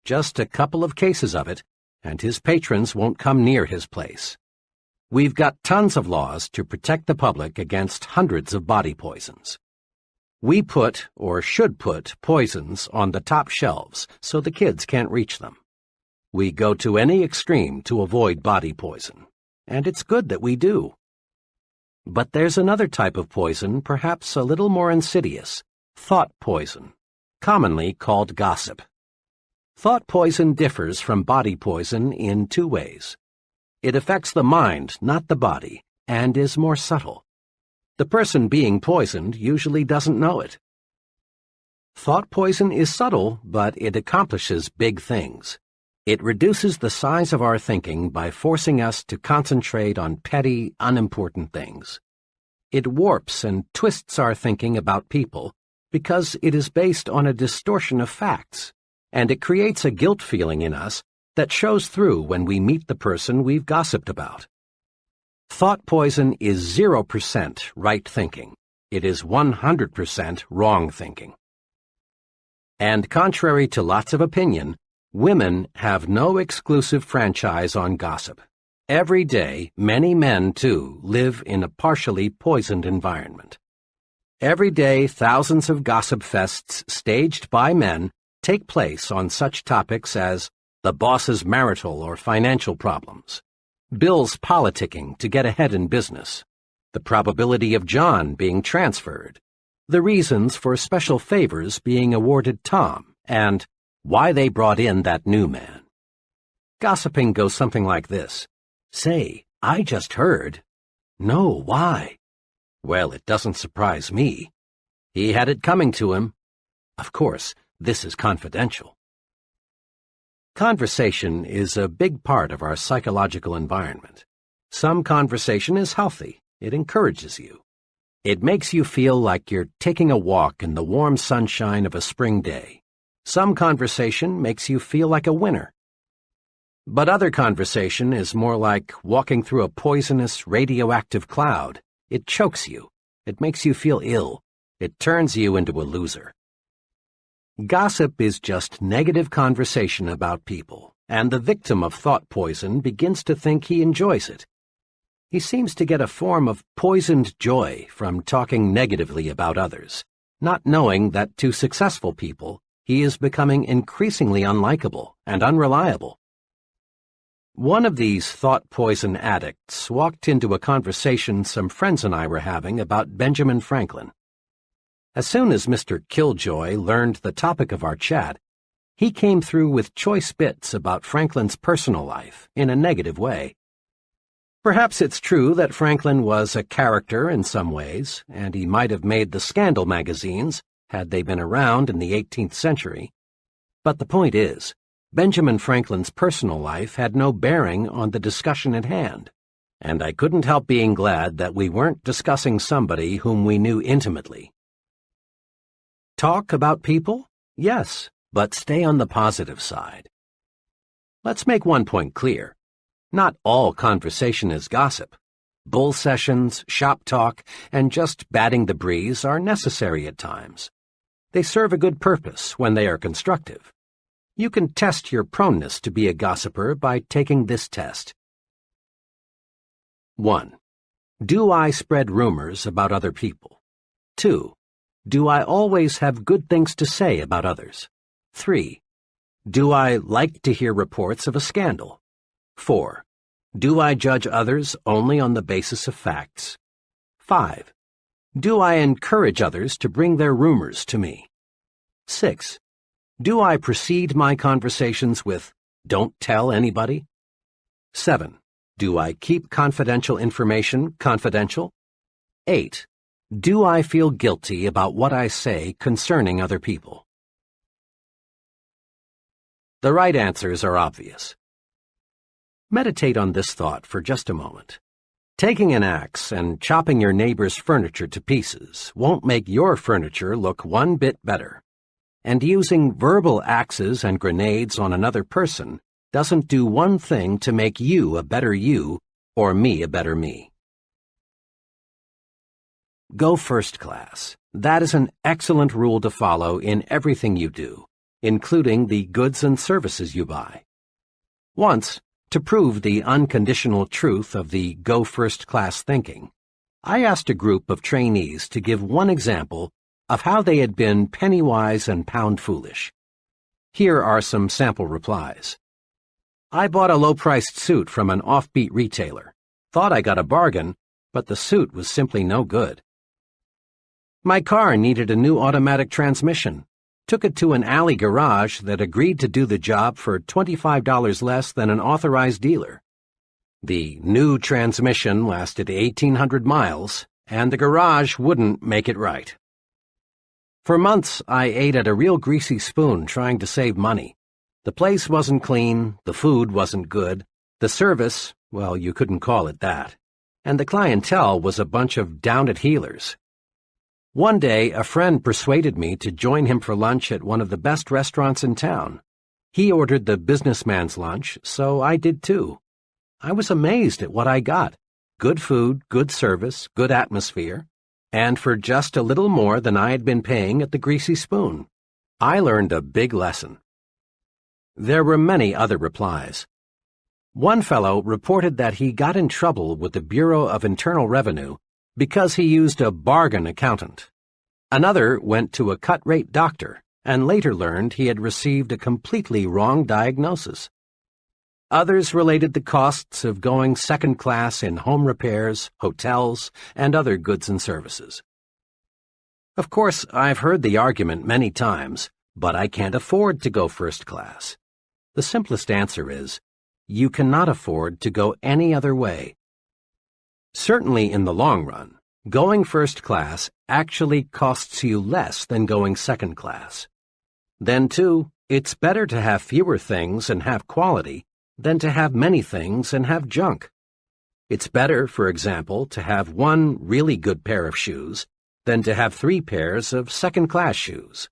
Just a couple of cases of it, and his patrons won't come near his place. We've got tons of laws to protect the public against hundreds of body poisons. We put, or should put, poisons on the top shelves so the kids can't reach them. We go to any extreme to avoid body poison, and it's good that we do. But there's another type of poison, perhaps a little more insidious, thought poison, commonly called gossip. Thought poison differs from body poison in two ways. It affects the mind, not the body, and is more subtle. The person being poisoned usually doesn't know it. Thought poison is subtle, but it accomplishes big things. It reduces the size of our thinking by forcing us to concentrate on petty, unimportant things. It warps and twists our thinking about people because it is based on a distortion of facts, and it creates a guilt feeling in us that shows through when we meet the person we've gossiped about. Thought poison is 0% right thinking. It is 100% wrong thinking. And contrary to lots of opinion, women have no exclusive franchise on gossip. Every day, many men, too, live in a partially poisoned environment. Every day, thousands of gossip fests staged by men take place on such topics as the boss's marital or financial problems, Bill's politicking to get ahead in business, the probability of John being transferred, the reasons for special favors being awarded Tom, and why they brought in that new man. Gossiping goes something like this. Say, I just heard. No, why? Well, it doesn't surprise me. He had it coming to him. Of course, this is confidential. Conversation is a big part of our psychological environment. Some conversation is healthy. It encourages you. It makes you feel like you're taking a walk in the warm sunshine of a spring day. Some conversation makes you feel like a winner. But other conversation is more like walking through a poisonous, radioactive cloud. It chokes you. It makes you feel ill. It turns you into a loser. Gossip is just negative conversation about people, and the victim of thought poison begins to think he enjoys it. He seems to get a form of poisoned joy from talking negatively about others, not knowing that to successful people, he is becoming increasingly unlikable and unreliable. One of these thought poison addicts walked into a conversation some friends and I were having about Benjamin Franklin. As soon as Mr. Killjoy learned the topic of our chat, he came through with choice bits about Franklin's personal life in a negative way. Perhaps it's true that Franklin was a character in some ways, and he might have made the scandal magazines had they been around in the 18th century. But the point is, Benjamin Franklin's personal life had no bearing on the discussion at hand, and I couldn't help being glad that we weren't discussing somebody whom we knew intimately. Talk about people? Yes, but stay on the positive side. Let's make one point clear. Not all conversation is gossip. Bull sessions, shop talk, and just batting the breeze are necessary at times. They serve a good purpose when they are constructive. You can test your proneness to be a gossiper by taking this test. 1. Do I spread rumors about other people? 2. Do I always have good things to say about others? 3. Do I like to hear reports of a scandal? 4. Do I judge others only on the basis of facts? 5. Do I encourage others to bring their rumors to me? 6. Do I precede my conversations with, "Don't tell anybody"? 7. Do I keep confidential information confidential? 8. Do I feel guilty about what I say concerning other people? The right answers are obvious. Meditate on this thought for just a moment. Taking an axe and chopping your neighbor's furniture to pieces won't make your furniture look one bit better. And using verbal axes and grenades on another person doesn't do one thing to make you a better you or me a better me. Go first class. That is an excellent rule to follow in everything you do, including the goods and services you buy. Once, To prove the unconditional truth of the go first class thinking, I asked a group of trainees to give one example of how they had been penny-wise and pound-foolish. Here are some sample replies. I bought a low-priced suit from an offbeat retailer. Thought I got a bargain, but the suit was simply no good. My car needed a new automatic transmission. Took it to an alley garage that agreed to do the job for $25 less than an authorized dealer. The new transmission lasted 1,800 miles, and the garage wouldn't make it right. For months, I ate at a real greasy spoon trying to save money. The place wasn't clean, the food wasn't good, the service, well, you couldn't call it that, and the clientele was a bunch of down-at-heelers. One day, a friend persuaded me to join him for lunch at one of the best restaurants in town. He ordered the businessman's lunch, so I did too. I was amazed at what I got. Good food, good service, good atmosphere, and for just a little more than I had been paying at the Greasy Spoon. I learned a big lesson. There were many other replies. One fellow reported that he got in trouble with the Bureau of Internal Revenue because he used a bargain accountant. Another went to a cut-rate doctor and later learned he had received a completely wrong diagnosis. Others related the costs of going second class in home repairs, hotels, and other goods and services. Of course, I've heard the argument many times, but I can't afford to go first class. The simplest answer is, you cannot afford to go any other way. Certainly in the long run, going first class actually costs you less than going second class. Then, too, it's better to have fewer things and have quality than to have many things and have junk. It's better, for example, to have one really good pair of shoes than to have 3 pairs of second-class shoes.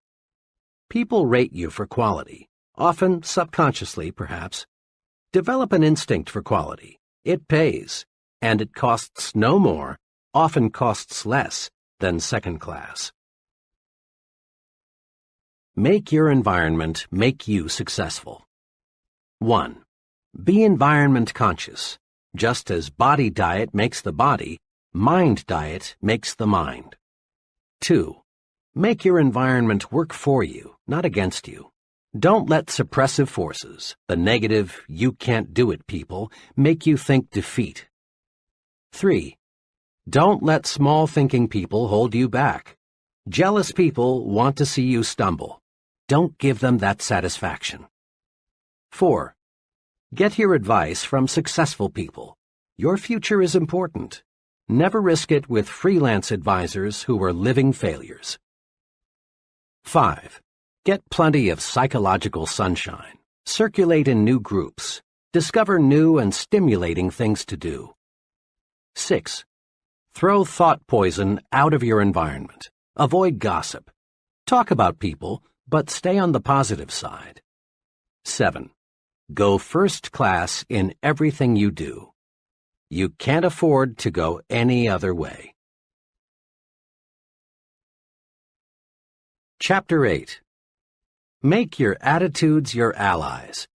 People rate you for quality, often subconsciously, perhaps. Develop an instinct for quality. It pays, and it costs no more, often costs less, than second class. Make your environment make you successful. 1. Be environment conscious. Just as body diet makes the body, mind diet makes the mind. 2. Make your environment work for you, not against you. Don't let suppressive forces, the negative, you can't do it people, make you think defeat. 3. Don't let small-thinking people hold you back. Jealous people want to see you stumble. Don't give them that satisfaction. 4. Get your advice from successful people. Your future is important. Never risk it with freelance advisors who are living failures. 5. Get plenty of psychological sunshine. Circulate in new groups. Discover new and stimulating things to do. 6. Throw thought poison out of your environment. Avoid gossip. Talk about people, but stay on the positive side. 7. Go first class in everything you do. You can't afford to go any other way. Chapter 8. Make your attitudes your allies.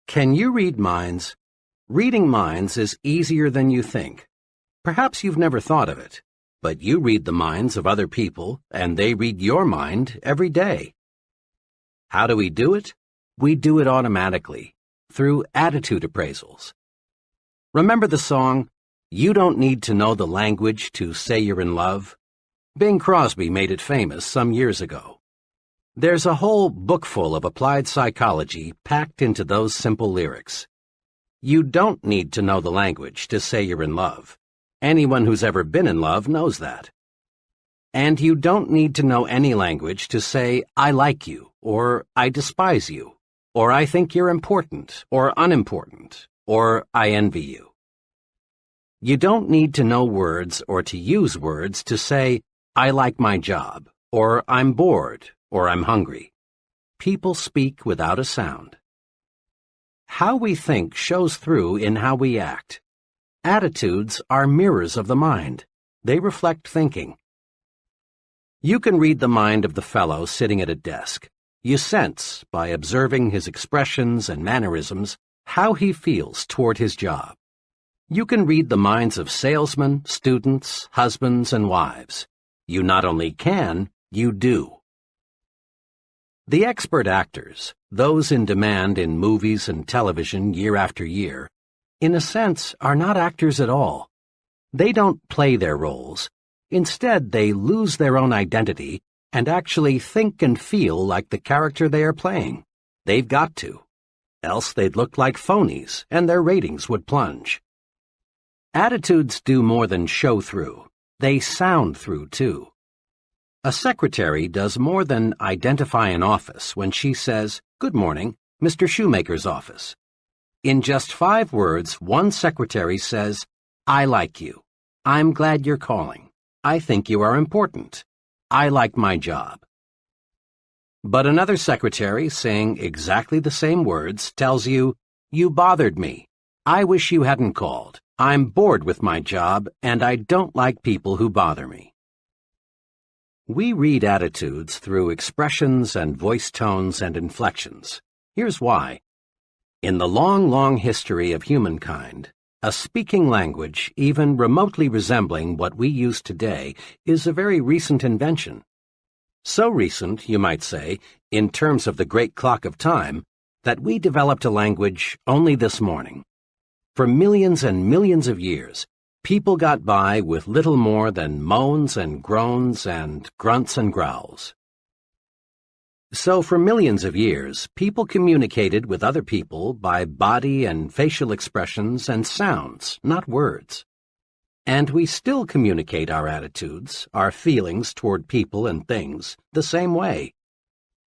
Can you read minds? Reading minds is easier than you think. Perhaps you've never thought of it, but you read the minds of other people, and they read your mind every day. How do we do it? We do it automatically, through attitude appraisals. Remember the song, "You Don't Need to Know the Language to Say You're in Love"? Bing Crosby made it famous some years ago. There's a whole book full of applied psychology packed into those simple lyrics. You don't need to know the language to say you're in love. Anyone who's ever been in love knows that. And you don't need to know any language to say, I like you, or I despise you, or I think you're important, or unimportant, or I envy you. You don't need to know words or to use words to say, I like my job, or I'm bored, or I'm hungry. People speak without a sound. How we think shows through in how we act. Attitudes are mirrors of the mind. They reflect thinking. You can read the mind of the fellow sitting at a desk. You sense, by observing his expressions and mannerisms, how he feels toward his job. You can read the minds of salesmen, students, husbands, and wives. You not only can, you do. The expert actors, those in demand in movies and television year after year, in a sense are not actors at all. They don't play their roles. Instead, they lose their own identity and actually think and feel like the character they are playing. They've got to. Else they'd look like phonies, and their ratings would plunge. Attitudes do more than show through. They sound through, too. A secretary does more than identify an office when she says, "Good morning, Mr. Shoemaker's office." In just 5 words, one secretary says, "I like you. I'm glad you're calling. I think you are important. I like my job." But another secretary, saying exactly the same words, tells you, "You bothered me. I wish you hadn't called. I'm bored with my job, and I don't like people who bother me." We read attitudes through expressions and voice tones and inflections. Here's why. In the long, long history of humankind, a speaking language, even remotely resembling what we use today, is a very recent invention. So recent, you might say, in terms of the great clock of time, that we developed a language only this morning. For millions and millions of years, people got by with little more than moans and groans and grunts and growls. So for millions of years, people communicated with other people by body and facial expressions and sounds, not words. And we still communicate our attitudes, our feelings toward people and things, the same way.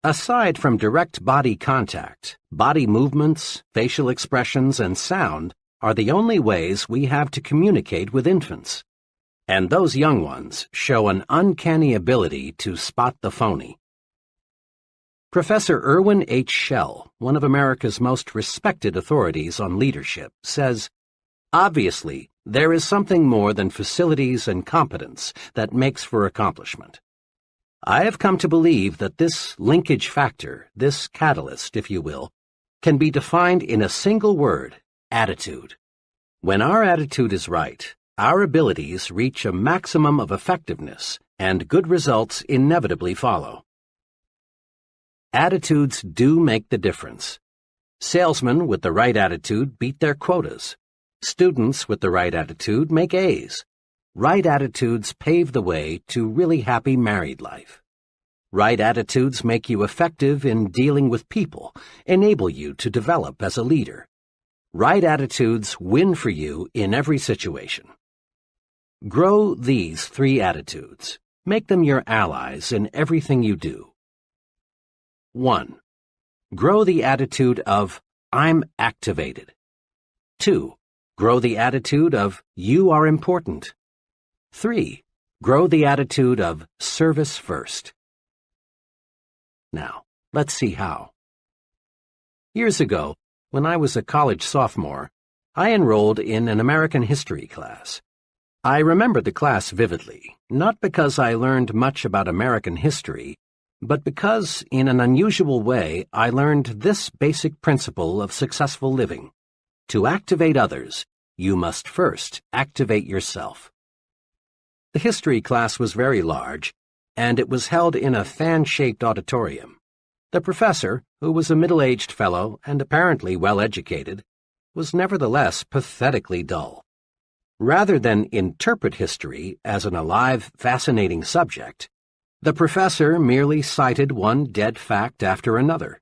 Aside from direct body contact, body movements, facial expressions, and sound are the only ways we have to communicate with infants. And those young ones show an uncanny ability to spot the phony. Professor Irwin H. Schell, one of America's most respected authorities on leadership, says, "Obviously, there is something more than facilities and competence that makes for accomplishment. I have come to believe that this linkage factor, this catalyst, if you will, can be defined in a single word: attitude. When our attitude is right, our abilities reach a maximum of effectiveness, and good results inevitably follow." Attitudes do make the difference. Salesmen with the right attitude beat their quotas. Students with the right attitude make A's. Right attitudes pave the way to really happy married life. Right attitudes make you effective in dealing with people, enable you to develop as a leader. Right attitudes win for you in every situation. Grow these 3 attitudes. Make them your allies in everything you do. 1. Grow the attitude of, "I'm activated." 2. Grow the attitude of, "You are important." 3. Grow the attitude of, "Service first." Now, let's see how. Years ago, when I was a college sophomore, I enrolled in an American history class. I remember the class vividly, not because I learned much about American history, but because, in an unusual way, I learned this basic principle of successful living. To activate others, you must first activate yourself. The history class was very large, and it was held in a fan-shaped auditorium. The professor, who was a middle-aged fellow and apparently well-educated, was nevertheless pathetically dull. Rather than interpret history as an alive, fascinating subject, the professor merely cited one dead fact after another.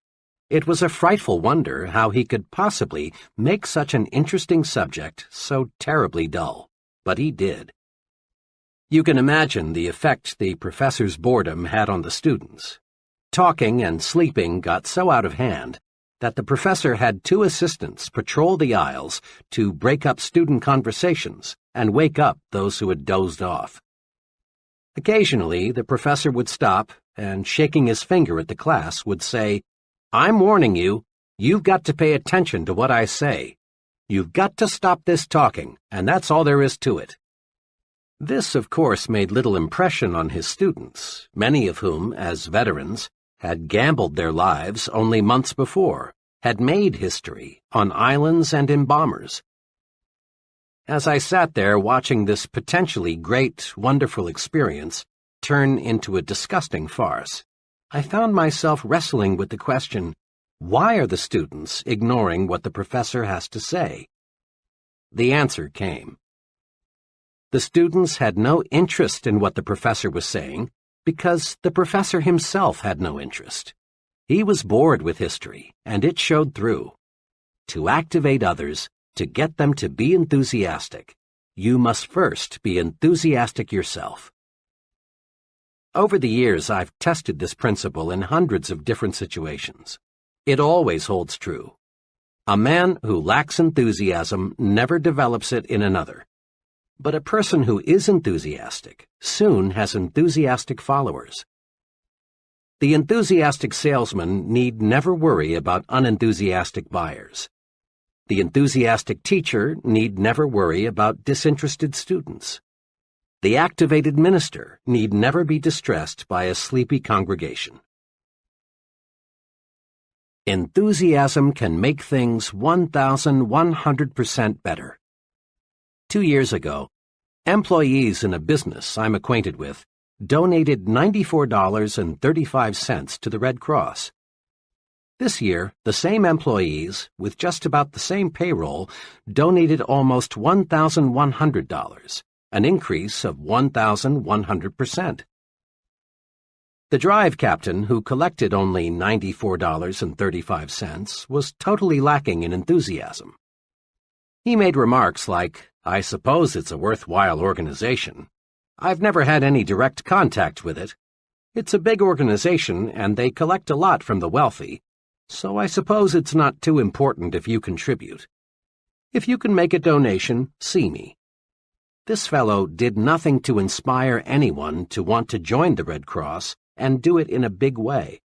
It was a frightful wonder how he could possibly make such an interesting subject so terribly dull, but he did. You can imagine the effect the professor's boredom had on the students. Talking and sleeping got so out of hand that the professor had 2 assistants patrol the aisles to break up student conversations and wake up those who had dozed off. Occasionally, the professor would stop and, shaking his finger at the class, would say, "I'm warning you, you've got to pay attention to what I say. You've got to stop this talking, and that's all there is to it." This, of course, made little impression on his students, many of whom, as veterans, had gambled their lives only months before, had made history on islands and in bombers. As I sat there watching this potentially great, wonderful experience turn into a disgusting farce, I found myself wrestling with the question, why are the students ignoring what the professor has to say? The answer came. The students had no interest in what the professor was saying because the professor himself had no interest. He was bored with history, and it showed through. To activate others, to get them to be enthusiastic, you must first be enthusiastic yourself. Over the years, I've tested this principle in hundreds of different situations. It always holds true. A man who lacks enthusiasm never develops it in another. But a person who is enthusiastic soon has enthusiastic followers. The enthusiastic salesman need never worry about unenthusiastic buyers. The enthusiastic teacher need never worry about disinterested students. The activated minister need never be distressed by a sleepy congregation. Enthusiasm can make things 1,100% better. 2 years ago, employees in a business I'm acquainted with donated $94.35 to the Red Cross. This year, the same employees, with just about the same payroll, donated almost $1,100, an increase of 1,100%. The drive captain, who collected only $94.35, was totally lacking in enthusiasm. He made remarks like, "I suppose it's a worthwhile organization. I've never had any direct contact with it. It's a big organization and they collect a lot from the wealthy, so I suppose it's not too important if you contribute. If you can make a donation, see me." This fellow did nothing to inspire anyone to want to join the Red Cross and do it in a big way.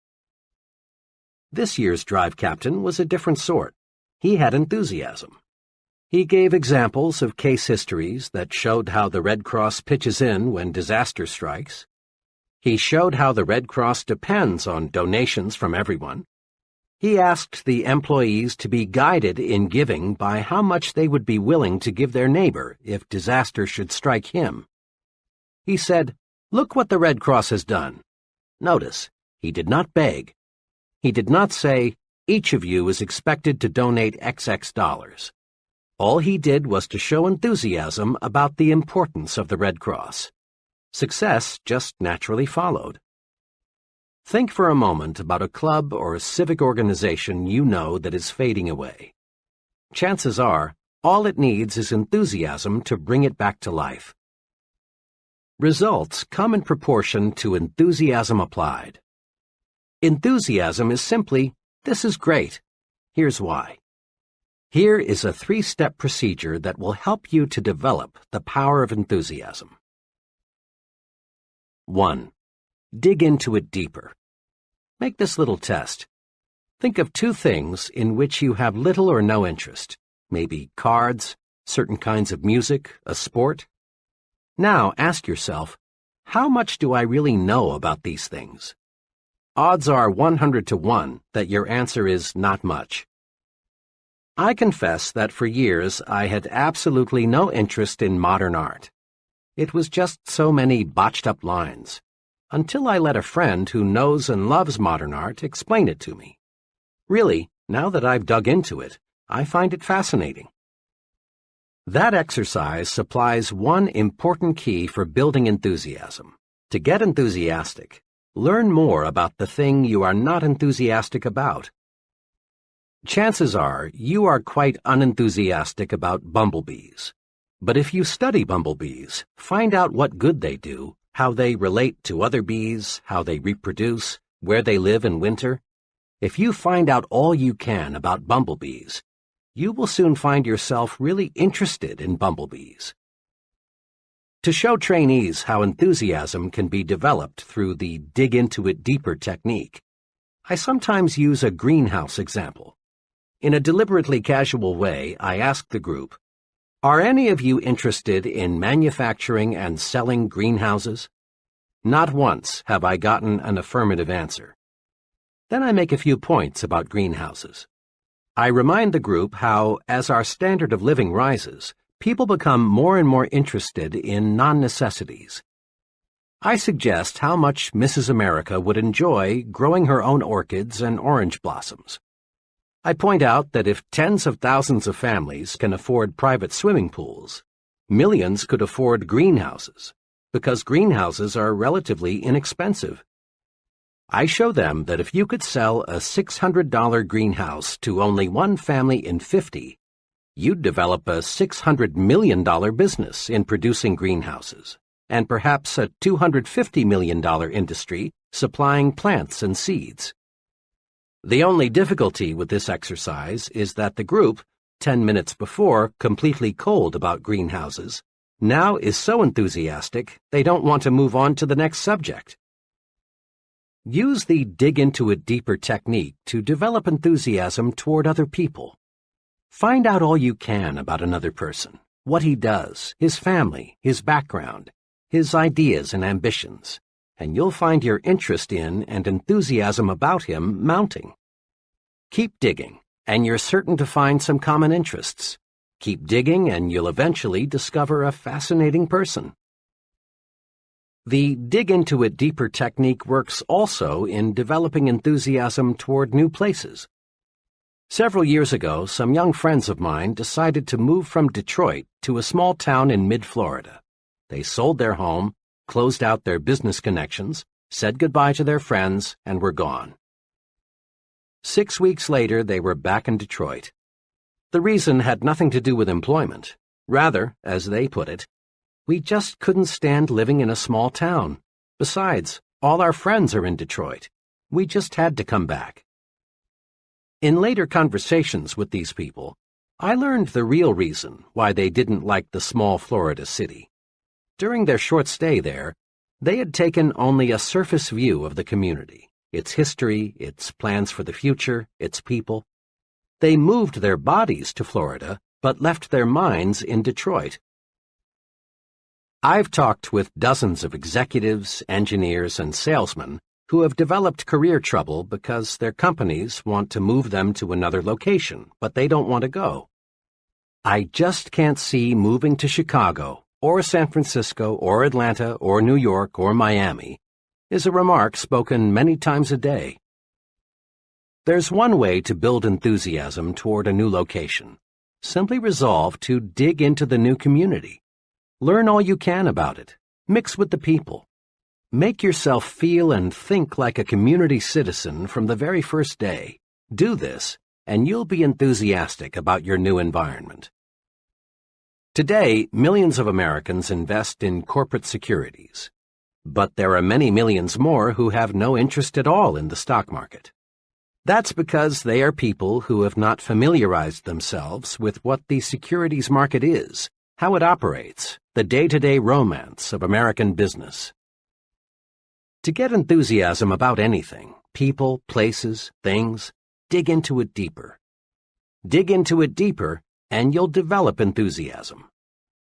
This year's drive captain was a different sort. He had enthusiasm. He gave examples of case histories that showed how the Red Cross pitches in when disaster strikes. He showed how the Red Cross depends on donations from everyone. He asked the employees to be guided in giving by how much they would be willing to give their neighbor if disaster should strike him. He said, "Look what the Red Cross has done." Notice, he did not beg. He did not say, "Each of you is expected to donate XX dollars." All he did was to show enthusiasm about the importance of the Red Cross. Success just naturally followed. Think for a moment about a club or a civic organization you know that is fading away. Chances are, all it needs is enthusiasm to bring it back to life. Results come in proportion to enthusiasm applied. Enthusiasm is simply, "This is great. Here's why." Here is a 3-step procedure that will help you to develop the power of enthusiasm. 1. Dig into it deeper. Make this little test. Think of 2 things in which you have little or no interest, maybe cards, certain kinds of music, a sport. Now ask yourself, how much do I really know about these things? Odds are 100 to 1 that your answer is not much. I confess that for years I had absolutely no interest in modern art. It was just so many botched-up lines, until I let a friend who knows and loves modern art explain it to me. Really, now that I've dug into it, I find it fascinating. That exercise supplies one important key for building enthusiasm. To get enthusiastic, learn more about the thing you are not enthusiastic about. Chances are you are quite unenthusiastic about bumblebees. But if you study bumblebees, find out what good they do, how they relate to other bees, how they reproduce, where they live in winter. If you find out all you can about bumblebees, you will soon find yourself really interested in bumblebees. To show trainees how enthusiasm can be developed through the dig into it deeper technique, I sometimes use a greenhouse example. In a deliberately casual way, I ask the group, "Are any of you interested in manufacturing and selling greenhouses?" Not once have I gotten an affirmative answer. Then I make a few points about greenhouses. I remind the group how, as our standard of living rises, people become more and more interested in non-necessities. I suggest how much Mrs. America would enjoy growing her own orchids and orange blossoms. I point out that if tens of thousands of families can afford private swimming pools, millions could afford greenhouses, because greenhouses are relatively inexpensive. I show them that if you could sell a $600 greenhouse to only one family in 50, you'd develop a $600 million business in producing greenhouses, and perhaps a $250 million industry supplying plants and seeds. The only difficulty with this exercise is that the group, 10 minutes before completely cold about greenhouses, now is so enthusiastic they don't want to move on to the next subject. Use the dig into it deeper technique to develop enthusiasm toward other people. Find out all you can about another person, what he does, his family, his background, his ideas and ambitions, and you'll find your interest in and enthusiasm about him mounting. Keep digging, and you're certain to find some common interests. Keep digging, and you'll eventually discover a fascinating person. The dig into it deeper technique works also in developing enthusiasm toward new places. Several years ago, some young friends of mine decided to move from Detroit to a small town in mid-Florida. They sold their home, closed out their business connections, said goodbye to their friends, and were gone. 6 weeks later, they were back in Detroit. The reason had nothing to do with employment. Rather, as they put it, we just couldn't stand living in a small town. Besides, all our friends are in Detroit. We just had to come back. In later conversations with these people, I learned the real reason why they didn't like the small Florida city. During their short stay there, they had taken only a surface view of the community, its history, its plans for the future, its people. They moved their bodies to Florida, but left their minds in Detroit. I've talked with dozens of executives, engineers, and salesmen who have developed career trouble because their companies want to move them to another location, but they don't want to go. I just can't see moving to Chicago, or San Francisco, or Atlanta, or New York, or Miami, is a remark spoken many times a day. There's one way to build enthusiasm toward a new location. Simply resolve to dig into the new community. Learn all you can about it. Mix with the people. Make yourself feel and think like a community citizen from the very first day. Do this, and you'll be enthusiastic about your new environment. Today, millions of Americans invest in corporate securities. But there are many millions more who have no interest at all in the stock market. That's because they are people who have not familiarized themselves with what the securities market is, how it operates, the day-to-day romance of American business. To get enthusiasm about anything, people, places, things, dig into it deeper. Dig into it deeper, and you'll develop enthusiasm.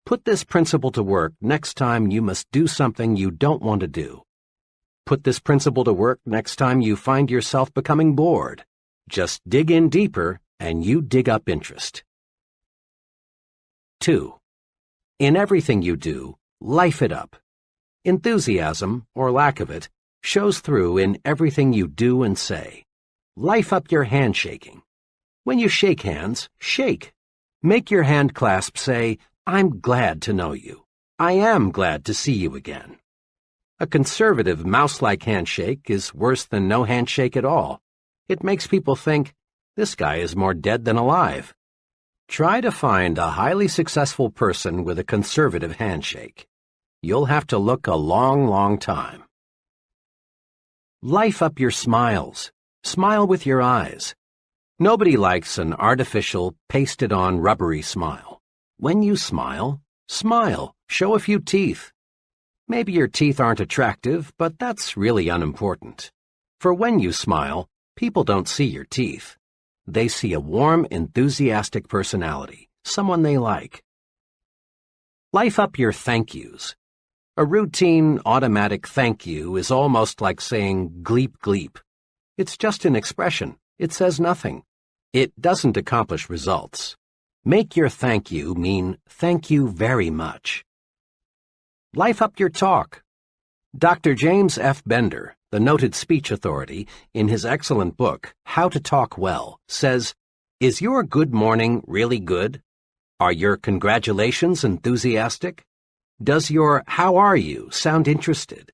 Put this principle to work next time you must do something you don't want to do. Put this principle to work next time you find yourself becoming bored. Just dig in deeper, and you dig up interest. 2. In everything you do, life it up. Enthusiasm, or lack of it, shows through in everything you do and say. Life up your handshaking. When you shake hands, shake. Make your hand clasp say, "I'm glad to know you. I am glad to see you again." A conservative, mouse-like handshake is worse than no handshake at all. It makes people think, this guy is more dead than alive. Try to find a highly successful person with a conservative handshake. You'll have to look a long, long time. Life up your smiles. Smile with your eyes. Nobody likes an artificial, pasted-on, rubbery smile. When you smile, smile. Show a few teeth. Maybe your teeth aren't attractive, but that's really unimportant. For when you smile, people don't see your teeth. They see a warm, enthusiastic personality, someone they like. Life up your thank yous. A routine, automatic thank you is almost like saying gleep gleep. It's just an expression. It says nothing. It doesn't accomplish results. Make your thank you mean thank you very much. Life up your talk. Dr. James F. Bender, the noted speech authority, in his excellent book, How to Talk Well, says, "Is your good morning really good? Are your congratulations enthusiastic? Does your how are you sound interested?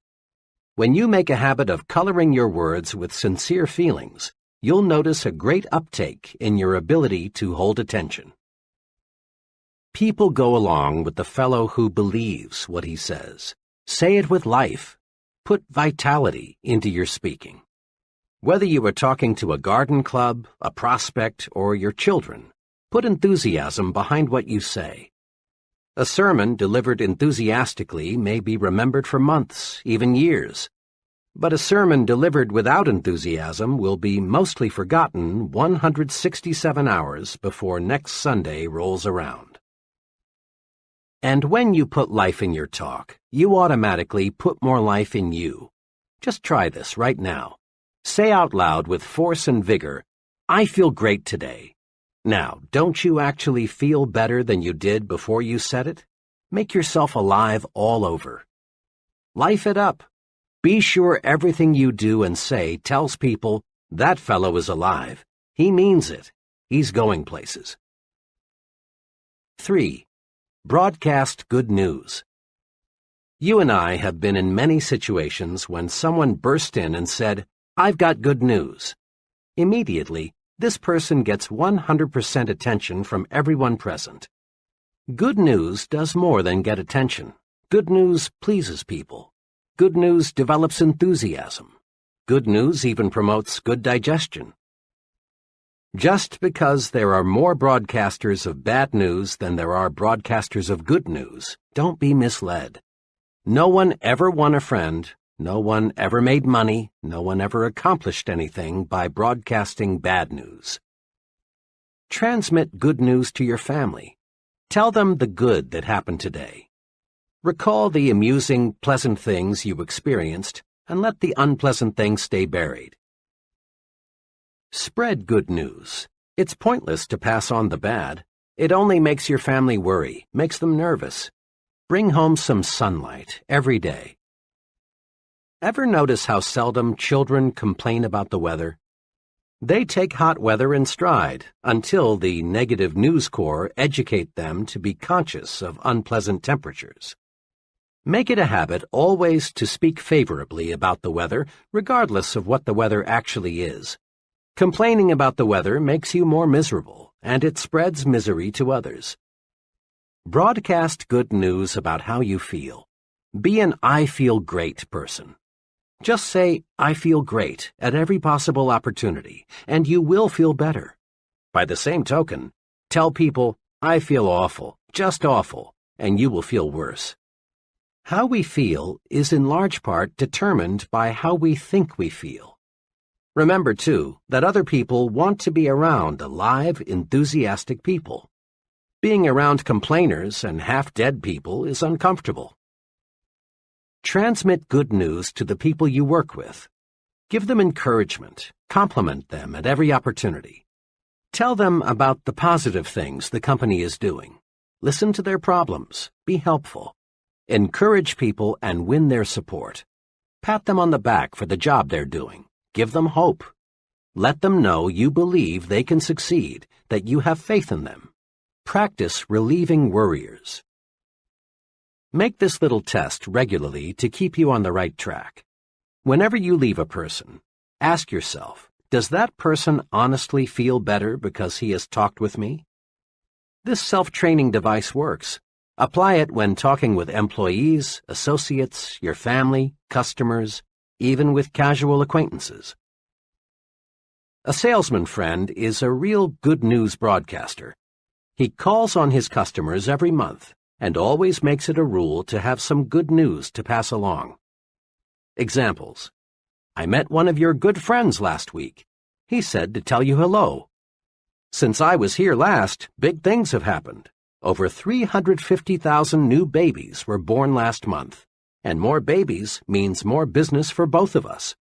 When you make a habit of coloring your words with sincere feelings, you'll notice a great uptake in your ability to hold attention." People go along with the fellow who believes what he says. Say it with life. Put vitality into your speaking. Whether you are talking to a garden club, a prospect, or your children, put enthusiasm behind what you say. A sermon delivered enthusiastically may be remembered for months, even years. But a sermon delivered without enthusiasm will be mostly forgotten 167 hours before next Sunday rolls around. And when you put life in your talk, you automatically put more life in you. Just try this right now. Say out loud with force and vigor, "I feel great today." Now, don't you actually feel better than you did before you said it? Make yourself alive all over. Life it up. Be sure everything you do and say tells people, "That fellow is alive. He means it. He's going places." 3. Broadcast good news. You and I have been in many situations when someone burst in and said, "I've got good news." Immediately, this person gets 100% attention from everyone present. Good news does more than get attention. Good news pleases people. Good news develops enthusiasm. Good news even promotes good digestion. Just because there are more broadcasters of bad news than there are broadcasters of good news, don't be misled. No one ever won a friend, no one ever made money, no one ever accomplished anything by broadcasting bad news. Transmit good news to your family. Tell them the good that happened today. Recall the amusing, pleasant things you experienced, and let the unpleasant things stay buried. Spread good news. It's pointless to pass on the bad. It only makes your family worry, makes them nervous. Bring home some sunlight every day. Ever notice how seldom children complain about the weather? They take hot weather in stride until the negative news corps educate them to be conscious of unpleasant temperatures. Make it a habit always to speak favorably about the weather, regardless of what the weather actually is. Complaining about the weather makes you more miserable, and it spreads misery to others. Broadcast good news about how you feel. Be an "I feel great" person. Just say, "I feel great" at every possible opportunity, and you will feel better. By the same token, tell people, "I feel awful, just awful," and you will feel worse. How we feel is in large part determined by how we think we feel. Remember, too, that other people want to be around alive, enthusiastic people. Being around complainers and half-dead people is uncomfortable. Transmit good news to the people you work with. Give them encouragement. Compliment them at every opportunity. Tell them about the positive things the company is doing. Listen to their problems. Be helpful. Encourage people and win their support. Pat them on the back for the job they're doing. Give them hope. Let them know you believe they can succeed, that you have faith in them. Practice relieving worriers. Make this little test regularly to keep you on the right track. Whenever you leave a person, ask yourself, does that person honestly feel better because he has talked with me? This self-training device works. Apply it when talking with employees, associates, your family, customers, even with casual acquaintances. A salesman friend is a real good news broadcaster. He calls on his customers every month and always makes it a rule to have some good news to pass along. Examples. I met one of your good friends last week. He said to tell you hello. Since I was here last, big things have happened. Over 350,000 new babies were born last month, and more babies means more business for both of us.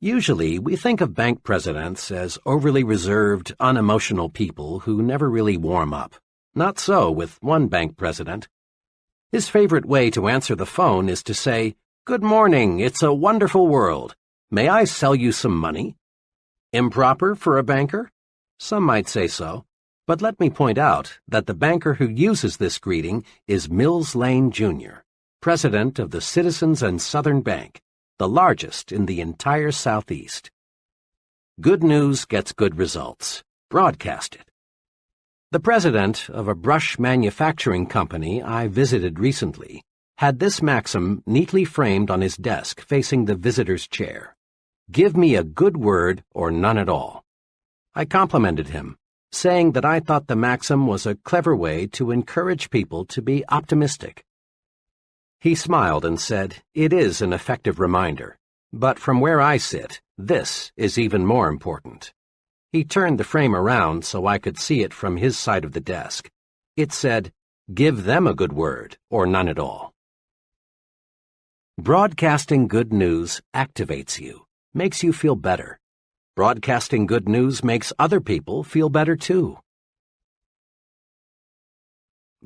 Usually, we think of bank presidents as overly reserved, unemotional people who never really warm up. Not so with one bank president. His favorite way to answer the phone is to say, "Good morning, it's a wonderful world. May I sell you some money?" Improper for a banker? Some might say so, but let me point out that the banker who uses this greeting is Mills Lane, Jr., president of the Citizens and Southern Bank, the largest in the entire Southeast. Good news gets good results. Broadcast it. The president of a brush manufacturing company I visited recently had this maxim neatly framed on his desk facing the visitor's chair. "Give me a good word or none at all." I complimented him, saying that I thought the maxim was a clever way to encourage people to be optimistic. He smiled and said, "It is an effective reminder, but from where I sit, this is even more important." He turned the frame around so I could see it from his side of the desk. It said, "Give them a good word or none at all." Broadcasting good news activates you, makes you feel better. Broadcasting good news makes other people feel better too.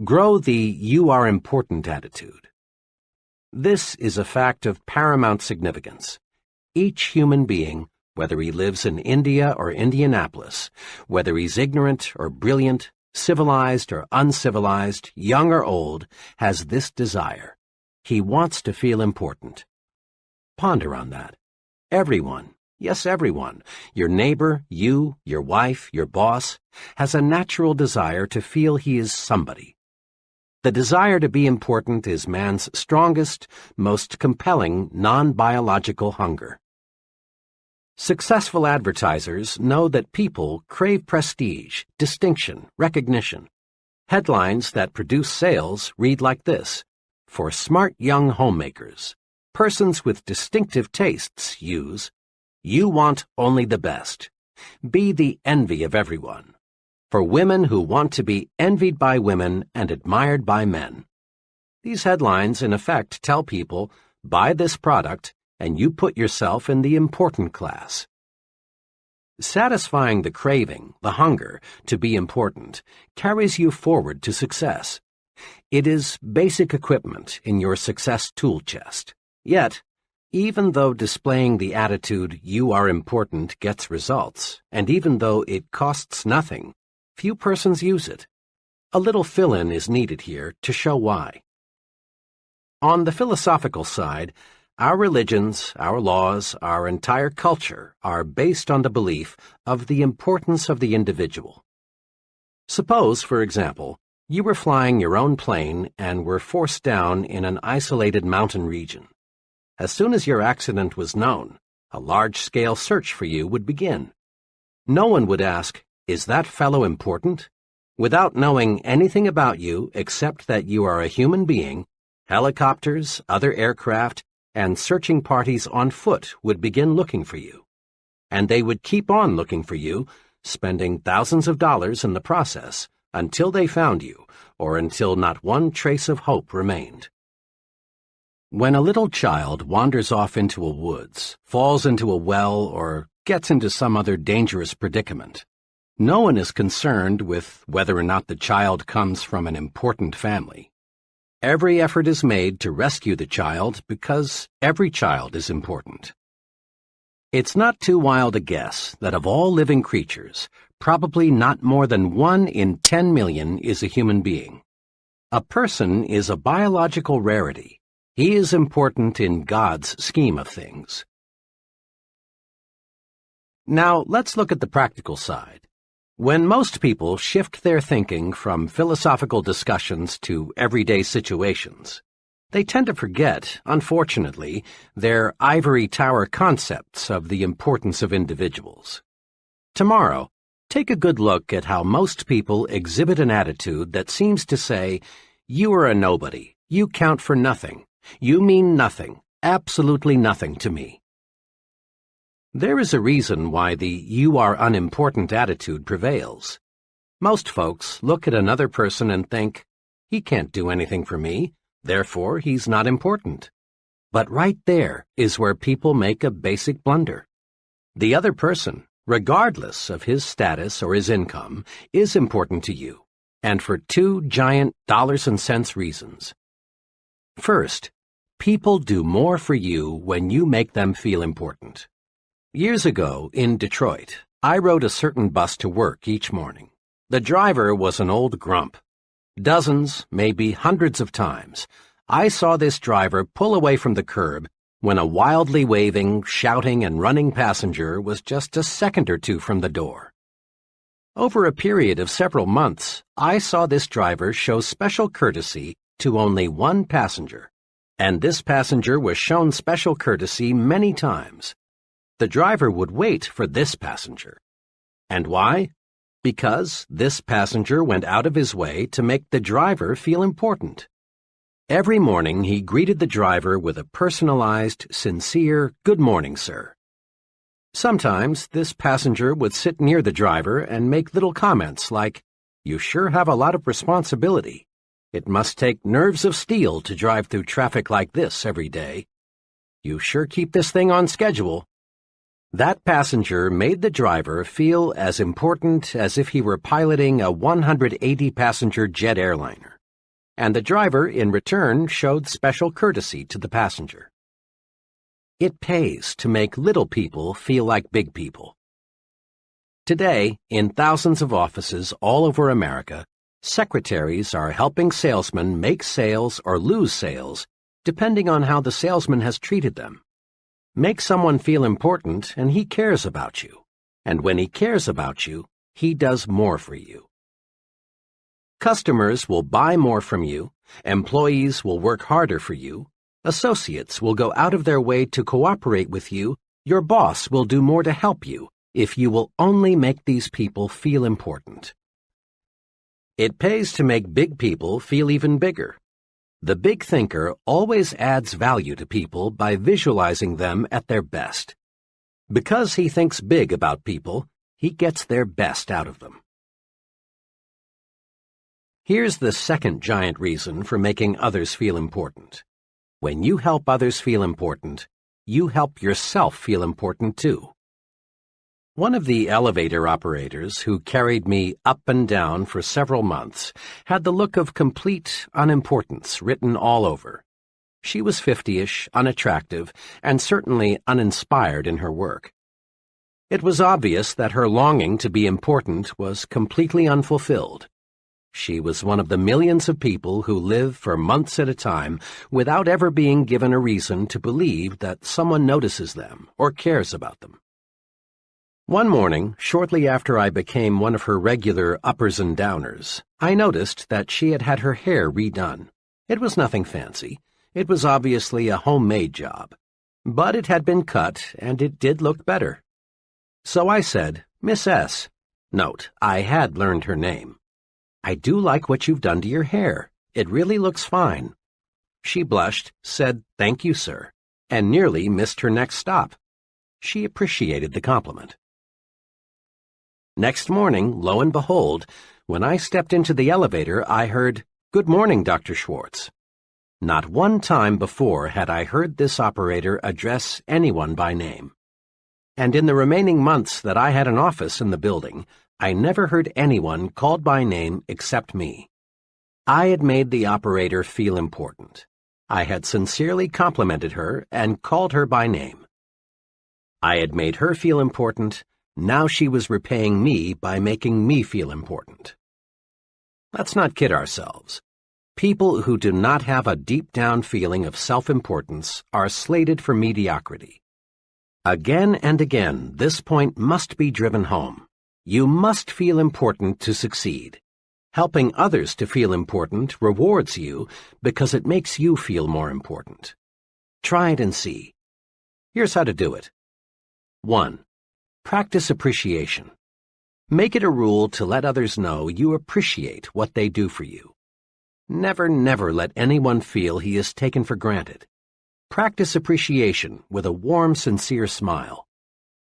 Grow the "you are important" attitude. This is a fact of paramount significance. Each human being, whether he lives in India or Indianapolis, whether he's ignorant or brilliant, civilized or uncivilized, young or old, has this desire. He wants to feel important. Ponder on that. Everyone, yes, everyone, your neighbor, you, your wife, your boss, has a natural desire to feel he is somebody. The desire to be important is man's strongest, most compelling non-biological hunger. Successful advertisers know that people crave prestige, distinction, recognition. Headlines that produce sales read like this: "For smart young homemakers, persons with distinctive tastes use, you want only the best. Be the envy of everyone. For women who want to be envied by women and admired by men." These headlines, in effect, tell people, buy this product and you put yourself in the important class. Satisfying the craving, the hunger, to be important, carries you forward to success. It is basic equipment in your success tool chest. Yet, even though displaying the attitude "you are important" gets results, and even though it costs nothing, few persons use it. A little fill-in is needed here to show why. On the philosophical side, our religions, our laws, our entire culture are based on the belief of the importance of the individual. Suppose, for example, you were flying your own plane and were forced down in an isolated mountain region. As soon as your accident was known, a large-scale search for you would begin. No one would ask, "Is that fellow important?" Without knowing anything about you except that you are a human being, helicopters, other aircraft, and searching parties on foot would begin looking for you. And they would keep on looking for you, spending thousands of dollars in the process, until they found you, or until not one trace of hope remained. When a little child wanders off into a woods, falls into a well, or gets into some other dangerous predicament, no one is concerned with whether or not the child comes from an important family. Every effort is made to rescue the child because every child is important. It's not too wild a guess that of all living creatures, probably not more than 1 in 10 million is a human being. A person is a biological rarity. He is important in God's scheme of things. Now, let's look at the practical side. When most people shift their thinking from philosophical discussions to everyday situations, they tend to forget, unfortunately, their ivory tower concepts of the importance of individuals. Tomorrow, take a good look at how most people exhibit an attitude that seems to say, "You are a nobody, you count for nothing, you mean nothing, absolutely nothing to me." There is a reason why the "you are unimportant" attitude prevails. Most folks look at another person and think, "He can't do anything for me, therefore he's not important." But right there is where people make a basic blunder. The other person, regardless of his status or his income, is important to you, and for two giant dollars and cents reasons. First, people do more for you when you make them feel important. Years ago, in Detroit, I rode a certain bus to work each morning. The driver was an old grump. Dozens, maybe hundreds of times, I saw this driver pull away from the curb when a wildly waving, shouting, and running passenger was just a second or two from the door. Over a period of several months, I saw this driver show special courtesy to only one passenger, and this passenger was shown special courtesy many times. The driver would wait for this passenger. And why? Because this passenger went out of his way to make the driver feel important. Every morning he greeted the driver with a personalized, sincere, "Good morning, sir." Sometimes this passenger would sit near the driver and make little comments like, "You sure have a lot of responsibility. It must take nerves of steel to drive through traffic like this every day. You sure keep this thing on schedule." That passenger made the driver feel as important as if he were piloting a 180-passenger jet airliner, and the driver, in return, showed special courtesy to the passenger. It pays to make little people feel like big people. Today, in thousands of offices all over America, secretaries are helping salesmen make sales or lose sales, depending on how the salesman has treated them. Make someone feel important and he cares about you. And when he cares about you, he does more for you. Customers will buy more from you, employees will work harder for you, associates will go out of their way to cooperate with you, your boss will do more to help you if you will only make these people feel important. It pays to make big people feel even bigger. The big thinker always adds value to people by visualizing them at their best. Because he thinks big about people, he gets their best out of them. Here's the second giant reason for making others feel important. When you help others feel important, you help yourself feel important too. One of the elevator operators who carried me up and down for several months had the look of complete unimportance written all over. She was 50-ish, unattractive, and certainly uninspired in her work. It was obvious that her longing to be important was completely unfulfilled. She was one of the millions of people who live for months at a time without ever being given a reason to believe that someone notices them or cares about them. One morning, shortly after I became one of her regular uppers and downers, I noticed that she had had her hair redone. It was nothing fancy. It was obviously a homemade job. But it had been cut, and it did look better. So I said, "Miss S." Note, I had learned her name. "I do like what you've done to your hair. It really looks fine." She blushed, said, "Thank you, sir," and nearly missed her next stop. She appreciated the compliment. Next morning, lo and behold, when I stepped into the elevator, I heard, "Good morning, Dr. Schwartz." Not one time before had I heard this operator address anyone by name. And in the remaining months that I had an office in the building, I never heard anyone called by name except me. I had made the operator feel important. I had sincerely complimented her and called her by name. I had made her feel important. Now she was repaying me by making me feel important. Let's not kid ourselves. People who do not have a deep-down feeling of self-importance are slated for mediocrity. Again and again, this point must be driven home. You must feel important to succeed. Helping others to feel important rewards you because it makes you feel more important. Try it and see. Here's how to do it. 1. Practice appreciation. Make it a rule to let others know you appreciate what they do for you. Never, never let anyone feel he is taken for granted. Practice appreciation with a warm, sincere smile.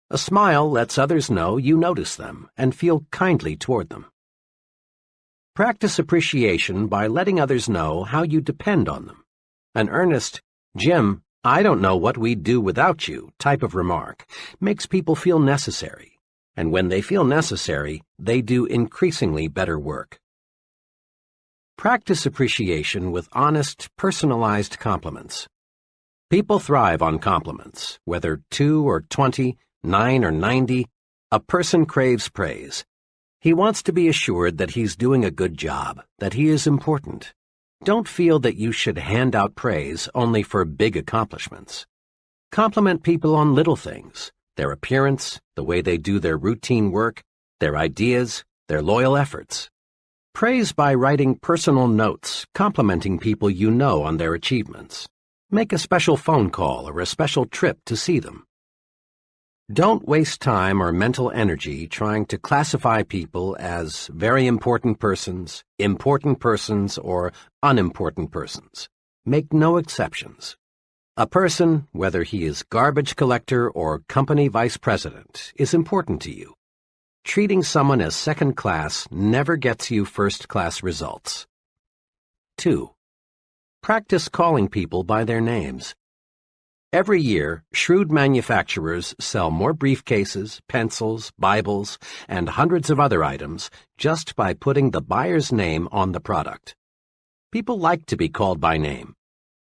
A smile lets others know you notice them and feel kindly toward them. Practice appreciation by letting others know how you depend on them. An earnest, "Jim, "I don't know what we'd do without you" type of remark makes people feel necessary, and when they feel necessary, they do increasingly better work. Practice appreciation with honest, personalized compliments. People thrive on compliments, whether 2 or 20, 9 or 90. A person craves praise. He wants to be assured that he's doing a good job, that he is important. Don't feel that you should hand out praise only for big accomplishments. Compliment people on little things: their appearance, the way they do their routine work, their ideas, their loyal efforts. Praise by writing personal notes, complimenting people you know on their achievements. Make a special phone call or a special trip to see them. Don't waste time or mental energy trying to classify people as very important persons, or unimportant persons. Make no exceptions. A person, whether he is garbage collector or company vice president, is important to you. Treating someone as second class never gets you first-class results. 2. Practice calling people by their names. Every year, shrewd manufacturers sell more briefcases, pencils, Bibles, and hundreds of other items just by putting the buyer's name on the product. People like to be called by name.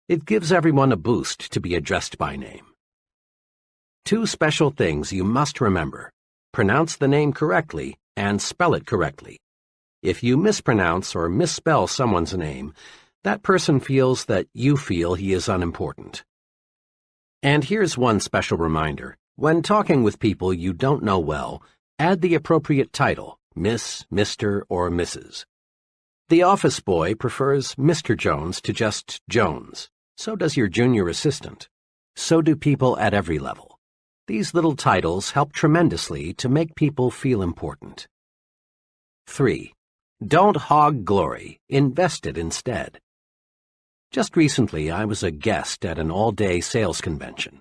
It gives everyone a boost to be addressed by name. 2 special things you must remember: pronounce the name correctly and spell it correctly. If you mispronounce or misspell someone's name, that person feels that you feel he is unimportant. And here's one special reminder. When talking with people you don't know well, add the appropriate title: Miss, Mr., or Mrs. The office boy prefers Mr. Jones to just Jones. So does your junior assistant. So do people at every level. These little titles help tremendously to make people feel important. 3. Don't hog glory. Invest it instead. Just recently, I was a guest at an all-day sales convention.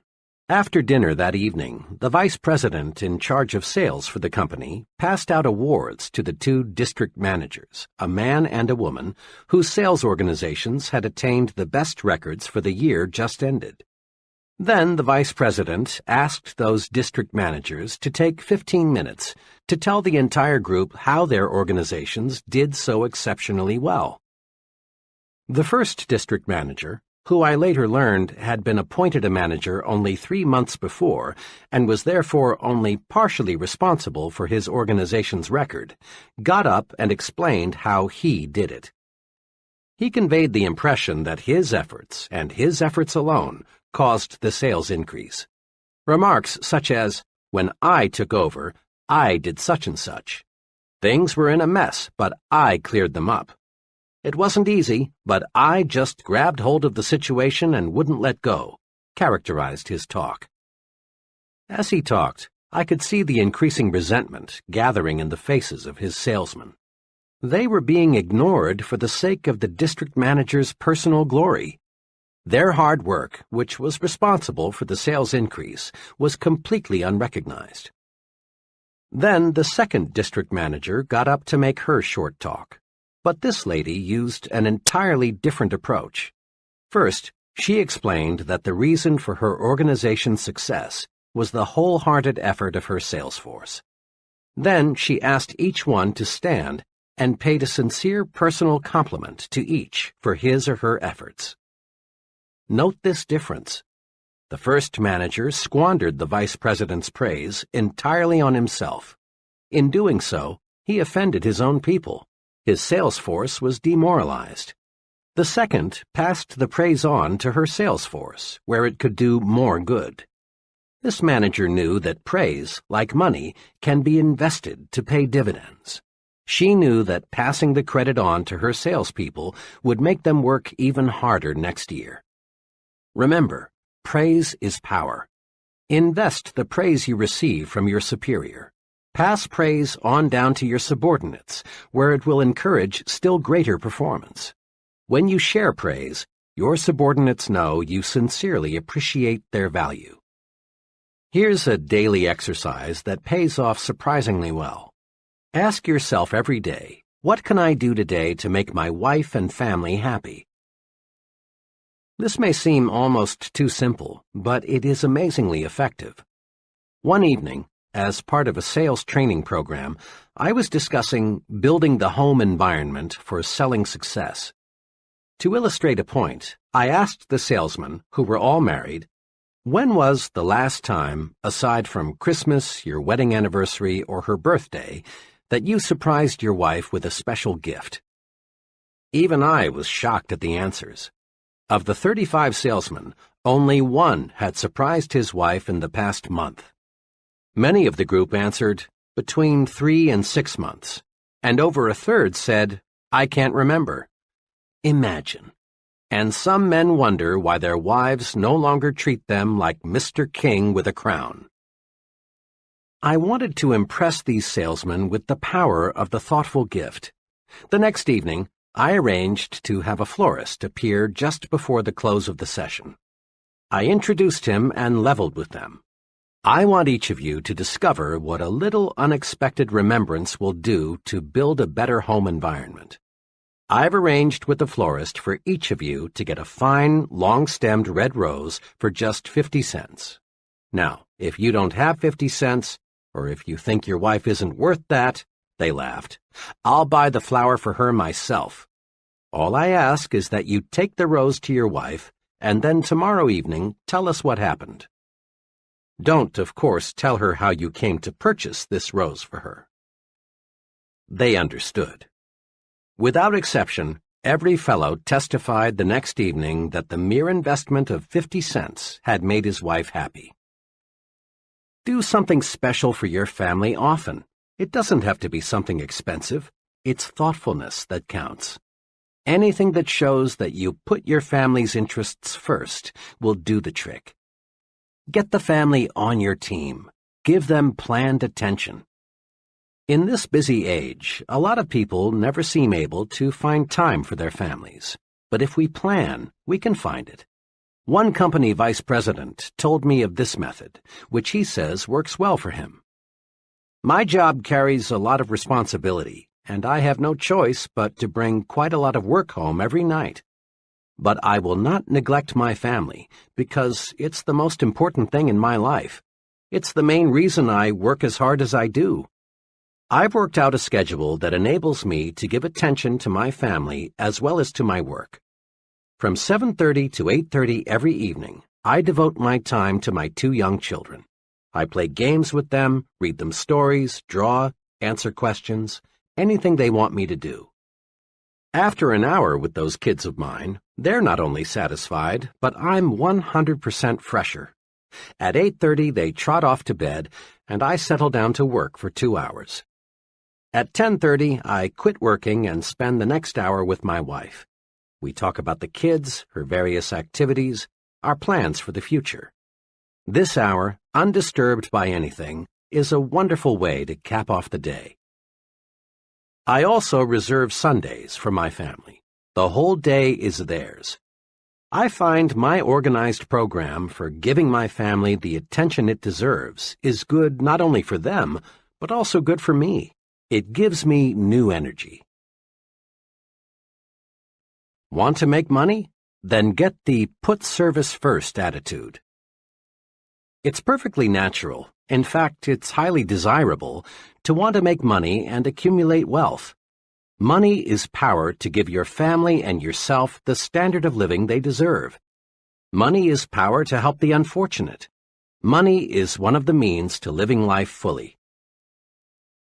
After dinner that evening, the vice president in charge of sales for the company passed out awards to the 2 district managers, a man and a woman, whose sales organizations had attained the best records for the year just ended. Then the vice president asked those district managers to take 15 minutes to tell the entire group how their organizations did so exceptionally well. The first district manager, who I later learned had been appointed a manager only 3 months before and was therefore only partially responsible for his organization's record, got up and explained how he did it. He conveyed the impression that his efforts, and his efforts alone, caused the sales increase. Remarks such as, "When I took over, I did such and such. Things were in a mess, but I cleared them up. It wasn't easy, but I just grabbed hold of the situation and wouldn't let go," characterized his talk. As he talked, I could see the increasing resentment gathering in the faces of his salesmen. They were being ignored for the sake of the district manager's personal glory. Their hard work, which was responsible for the sales increase, was completely unrecognized. Then the second district manager got up to make her short talk. But this lady used an entirely different approach. First, she explained that the reason for her organization's success was the wholehearted effort of her sales force. Then she asked each one to stand and paid a sincere personal compliment to each for his or her efforts. Note this difference. The first manager squandered the vice president's praise entirely on himself. In doing so, he offended his own people. His sales force was demoralized. The second passed the praise on to her sales force, where it could do more good. This manager knew that praise, like money, can be invested to pay dividends. She knew that passing the credit on to her salespeople would make them work even harder next year. Remember, praise is power. Invest the praise you receive from your superior. Pass praise on down to your subordinates, where it will encourage still greater performance. When you share praise, your subordinates know you sincerely appreciate their value. Here's a daily exercise that pays off surprisingly well. Ask yourself every day, what can I do today to make my wife and family happy? This may seem almost too simple, but it is amazingly effective. One evening, as part of a sales training program, I was discussing building the home environment for selling success. To illustrate a point, I asked the salesmen, who were all married, when was the last time, aside from Christmas, your wedding anniversary, or her birthday, that you surprised your wife with a special gift? Even I was shocked at the answers. Of the 35 salesmen, only one had surprised his wife in the past month. Many of the group answered between 3 and 6 months, and over a third said, "I can't remember." Imagine. And some men wonder why their wives no longer treat them like Mr. King with a crown. I wanted to impress these salesmen with the power of the thoughtful gift. The next evening, I arranged to have a florist appear just before the close of the session. I introduced him and leveled with them. I want each of you to discover what a little unexpected remembrance will do to build a better home environment. I've arranged with the florist for each of you to get a fine, long-stemmed red rose for just 50 cents. Now, if you don't have 50 cents, or if you think your wife isn't worth that, they laughed, I'll buy the flower for her myself. All I ask is that you take the rose to your wife, and then tomorrow evening tell us what happened. Don't, of course, tell her how you came to purchase this rose for her. They understood. Without exception, every fellow testified the next evening that the mere investment of 50 cents had made his wife happy. Do something special for your family often. It doesn't have to be something expensive. It's thoughtfulness that counts. Anything that shows that you put your family's interests first will do the trick. Get the family on your team. Give them planned attention. In this busy age, a lot of people never seem able to find time for their families. But if we plan, we can find it. One company vice president told me of this method, which he says works well for him. My job carries a lot of responsibility, and I have no choice but to bring quite a lot of work home every night. But I will not neglect my family, because it's the most important thing in my life. It's the main reason I work as hard as I do. I've worked out a schedule that enables me to give attention to my family as well as to my work. From 7:30 to 8:30 every evening, I devote my time to my 2 young children. I play games with them, read them stories, draw, answer questions, anything they want me to do. After an hour with those kids of mine, they're not only satisfied, but I'm 100% fresher. At 8:30, they trot off to bed, and I settle down to work for 2 hours. At 10:30, I quit working and spend the next hour with my wife. We talk about the kids, her various activities, our plans for the future. This hour, undisturbed by anything, is a wonderful way to cap off the day. I also reserve Sundays for my family. The whole day is theirs. I find my organized program for giving my family the attention it deserves is good not only for them, but also good for me. It gives me new energy. Want to make money? Then get the put service first attitude. It's perfectly natural, in fact, it's highly desirable, to want to make money and accumulate wealth. Money is power to give your family and yourself the standard of living they deserve. Money is power to help the unfortunate. Money is one of the means to living life fully.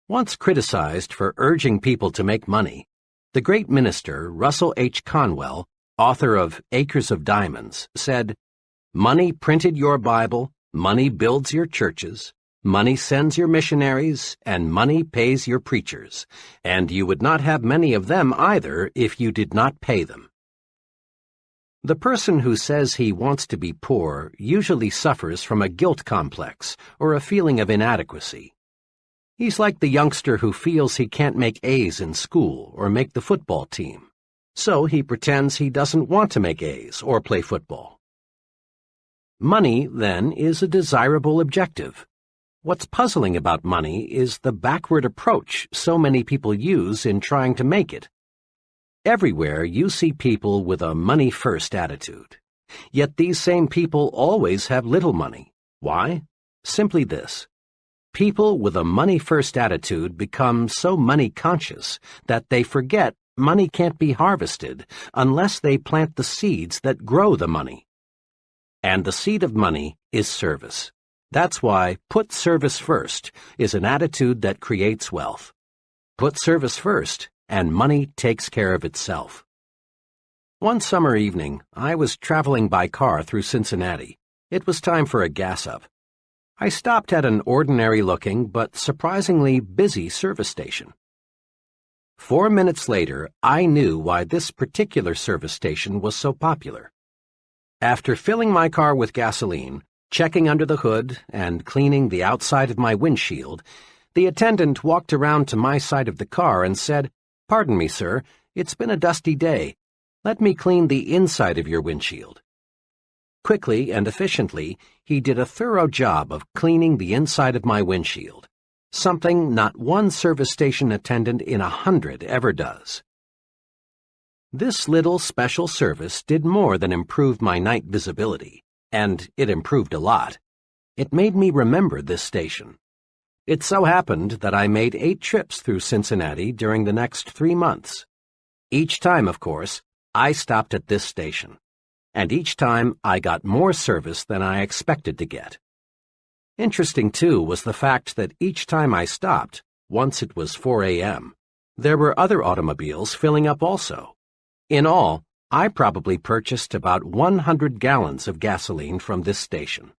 Once criticized for urging people to make money, the great minister Russell H. Conwell, author of Acres of Diamonds, said, "Money printed your Bible, money builds your churches, money sends your missionaries, and money pays your preachers, and you would not have many of them either if you did not pay them." The person who says he wants to be poor usually suffers from a guilt complex or a feeling of inadequacy. He's like the youngster who feels he can't make A's in school or make the football team, so he pretends he doesn't want to make A's or play football. Money, then, is a desirable objective. What's puzzling about money is the backward approach so many people use in trying to make it. Everywhere you see people with a money-first attitude. Yet these same people always have little money. Why? Simply this. People with a money-first attitude become so money-conscious that they forget money can't be harvested unless they plant the seeds that grow the money. And the seed of money is service. That's why put service first is an attitude that creates wealth. Put service first, and money takes care of itself. One summer evening, I was traveling by car through Cincinnati. It was time for a gas-up. I stopped at an ordinary-looking but surprisingly busy service station. 4 minutes later, I knew why this particular service station was so popular. After filling my car with gasoline, checking under the hood, and cleaning the outside of my windshield, the attendant walked around to my side of the car and said, "Pardon me, sir, it's been a dusty day. Let me clean the inside of your windshield." Quickly and efficiently, he did a thorough job of cleaning the inside of my windshield, something not one service station attendant in 100 ever does. This little special service did more than improve my night visibility, and it improved a lot. It made me remember this station. It so happened that I made 8 trips through Cincinnati during the next 3 months. Each time, of course, I stopped at this station, and each time I got more service than I expected to get. Interesting, too, was the fact that each time I stopped, once it was 4 a.m., there were other automobiles filling up also. In all, I probably purchased about 100 gallons of gasoline from this station.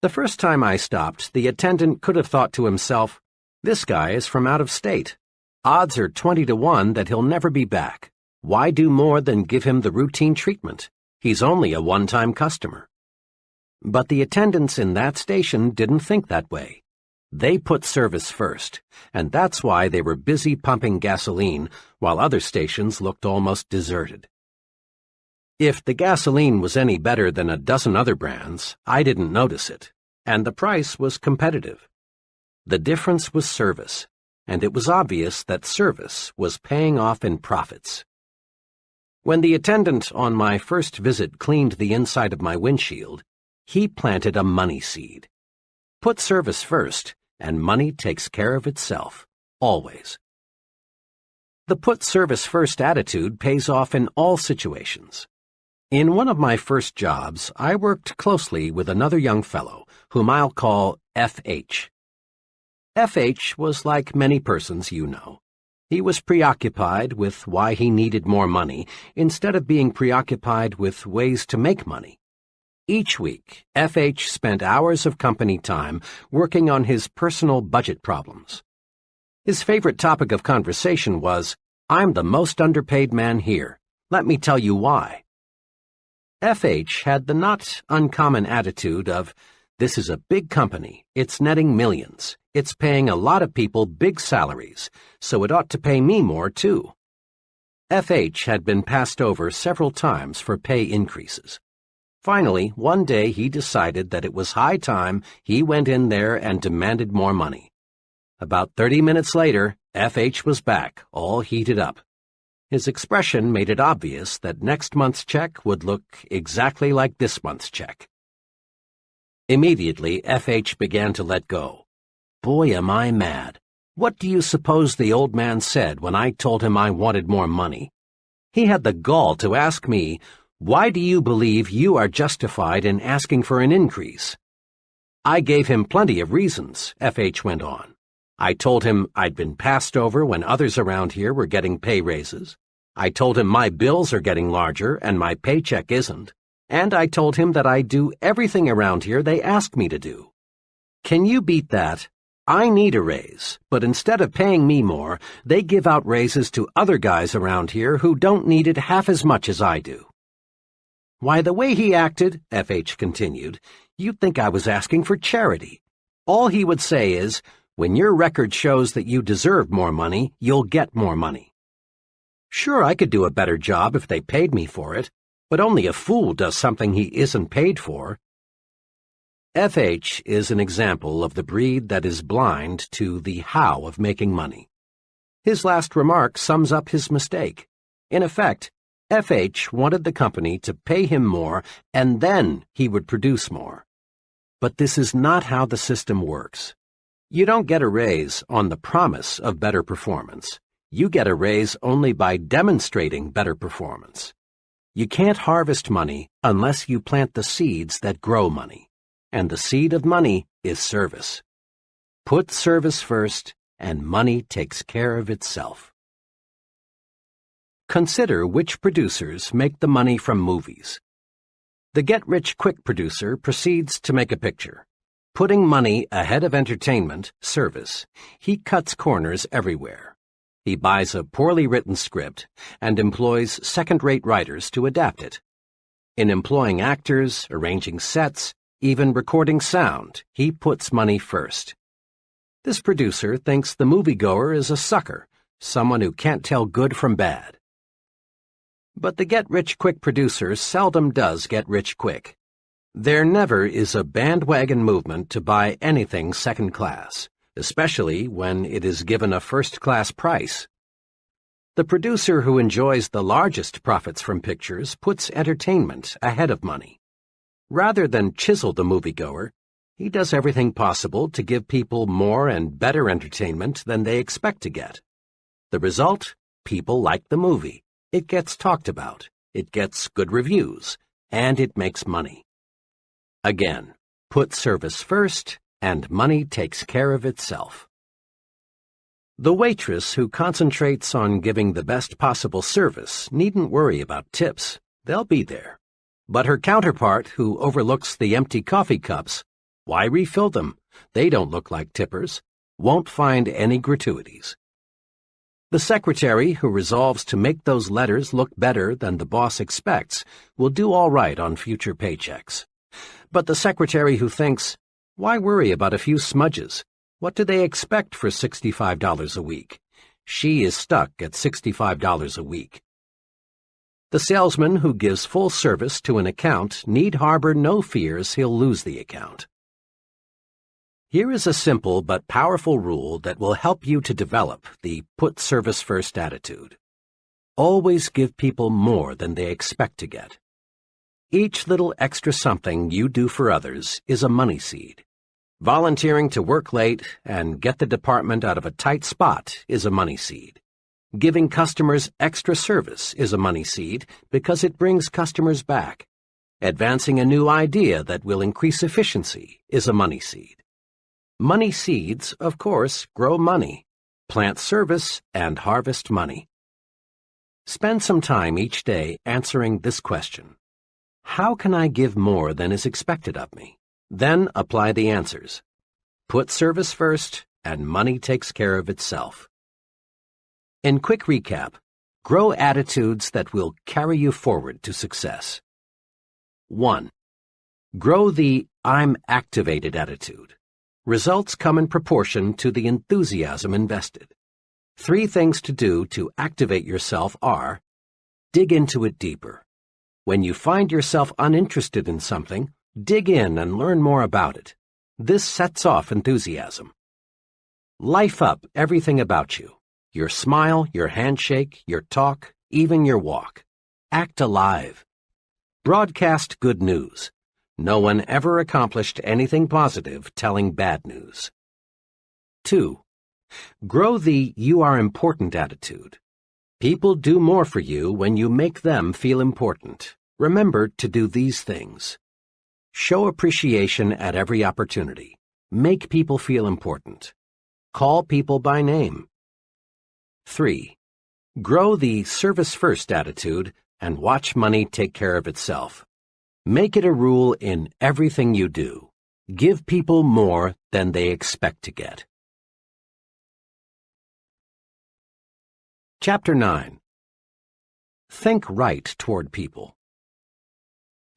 The first time I stopped, the attendant could have thought to himself, "This guy is from out of state. Odds are 20 to 1 that he'll never be back. Why do more than give him the routine treatment? He's only a one-time customer." But the attendants in that station didn't think that way. They put service first, and that's why they were busy pumping gasoline while other stations looked almost deserted. If the gasoline was any better than a dozen other brands, I didn't notice it, and the price was competitive. The difference was service, and it was obvious that service was paying off in profits. When the attendant on my first visit cleaned the inside of my windshield, he planted a money seed. Put service first, and money takes care of itself, always. The put service first attitude pays off in all situations. In one of my first jobs, I worked closely with another young fellow, whom I'll call F.H. F.H. was like many persons you know. He was preoccupied with why he needed more money instead of being preoccupied with ways to make money. Each week, F.H. spent hours of company time working on his personal budget problems. His favorite topic of conversation was, "I'm the most underpaid man here. Let me tell you why." F.H. had the not uncommon attitude of, "This is a big company, it's netting millions, it's paying a lot of people big salaries, so it ought to pay me more too." F.H. had been passed over several times for pay increases. Finally, one day he decided that it was high time he went in there and demanded more money. About 30 minutes later, F.H. was back, all heated up. His expression made it obvious that next month's check would look exactly like this month's check. Immediately, F.H. began to let go. Boy, am I mad. What do you suppose the old man said when I told him I wanted more money? He had the gall to ask me, "Why do you believe you are justified in asking for an increase?" I gave him plenty of reasons, F.H. went on. I told him I'd been passed over when others around here were getting pay raises. I told him my bills are getting larger and my paycheck isn't. And I told him that I do everything around here they ask me to do. Can you beat that? I need a raise, but instead of paying me more, they give out raises to other guys around here who don't need it half as much as I do. Why, the way he acted, F.H. continued, you'd think I was asking for charity. All he would say is, "When your record shows that you deserve more money, you'll get more money." Sure, I could do a better job if they paid me for it, but only a fool does something he isn't paid for. F.H. is an example of the breed that is blind to the how of making money. His last remark sums up his mistake. In effect, FH wanted the company to pay him more and then he would produce more. But this is not how the system works. You don't get a raise on the promise of better performance. You get a raise only by demonstrating better performance. You can't harvest money unless you plant the seeds that grow money. And the seed of money is service. Put service first, and money takes care of itself. Consider which producers make the money from movies. The get-rich-quick producer proceeds to make a picture. Putting money ahead of entertainment, service, he cuts corners everywhere. He buys a poorly written script and employs second-rate writers to adapt it. In employing actors, arranging sets, even recording sound, he puts money first. This producer thinks the moviegoer is a sucker, someone who can't tell good from bad. But the get-rich-quick producer seldom does get rich quick. There never is a bandwagon movement to buy anything second class, especially when it is given a first-class price. The producer who enjoys the largest profits from pictures puts entertainment ahead of money. Rather than chisel the moviegoer, he does everything possible to give people more and better entertainment than they expect to get. The result? People like the movie. It gets talked about, it gets good reviews, and it makes money. Again, put service first, and money takes care of itself. The waitress who concentrates on giving the best possible service needn't worry about tips. They'll be there. But her counterpart who overlooks the empty coffee cups, why refill them? They don't look like tippers, won't find any gratuities. The secretary who resolves to make those letters look better than the boss expects will do all right on future paychecks. But the secretary who thinks, why worry about a few smudges? What do they expect for $65 a week? She is stuck at $65 a week. The salesman who gives full service to an account need harbor no fears he'll lose the account. Here is a simple but powerful rule that will help you to develop the put service first attitude. Always give people more than they expect to get. Each little extra something you do for others is a money seed. Volunteering to work late and get the department out of a tight spot is a money seed. Giving customers extra service is a money seed because it brings customers back. Advancing a new idea that will increase efficiency is a money seed. Money seeds, of course, grow money. Plant service and harvest money. Spend some time each day answering this question. How can I give more than is expected of me? Then apply the answers. Put service first, and money takes care of itself. In quick recap, grow attitudes that will carry you forward to success. 1. Grow the I'm activated attitude. Results come in proportion to the enthusiasm invested. 3 things to do to activate yourself are: dig into it deeper. When you find yourself uninterested in something, dig in and learn more about it. This sets off enthusiasm. Life up everything about you. Your smile, your handshake, your talk, even your walk. Act alive. Broadcast good news. No one ever accomplished anything positive telling bad news. 2. Grow the you are important attitude. People do more for you when you make them feel important. Remember to do these things. Show appreciation at every opportunity. Make people feel important. Call people by name. 3. Grow the service-first attitude and watch money take care of itself. Make it a rule in everything you do. Give people more than they expect to get. Chapter 9. Think right toward people.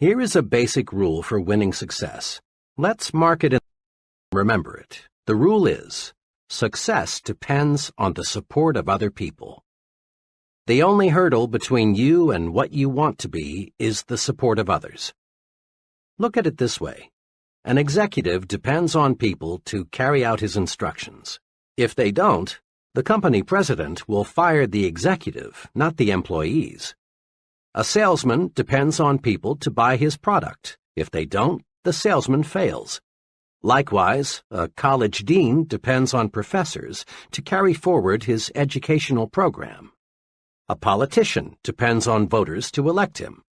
Here is a basic rule for winning success. Let's mark it and remember it. The rule is, success depends on the support of other people. The only hurdle between you and what you want to be is the support of others. Look at it this way. An executive depends on people to carry out his instructions. If they don't, the company president will fire the executive, not the employees. A salesman depends on people to buy his product. If they don't, the salesman fails. Likewise, a college dean depends on professors to carry forward his educational program. A politician depends on voters to elect him.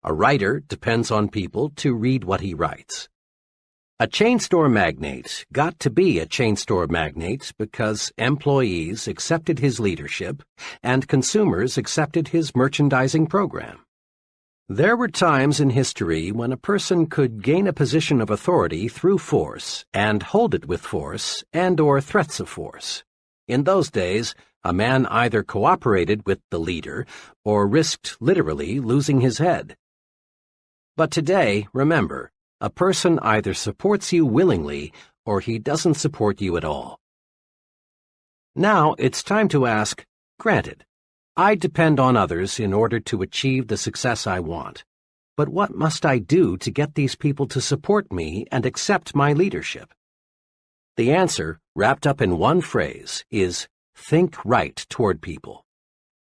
A writer depends on people to read what he writes. A chain store magnate got to be a chain store magnate because employees accepted his leadership and consumers accepted his merchandising program. There were times in history when a person could gain a position of authority through force and hold it with force and/or threats of force. In those days, a man either cooperated with the leader or risked literally losing his head. But today, remember, a person either supports you willingly or he doesn't support you at all. Now it's time to ask, granted, I depend on others in order to achieve the success I want. But what must I do to get these people to support me and accept my leadership? The answer, wrapped up in one phrase, is think right toward people.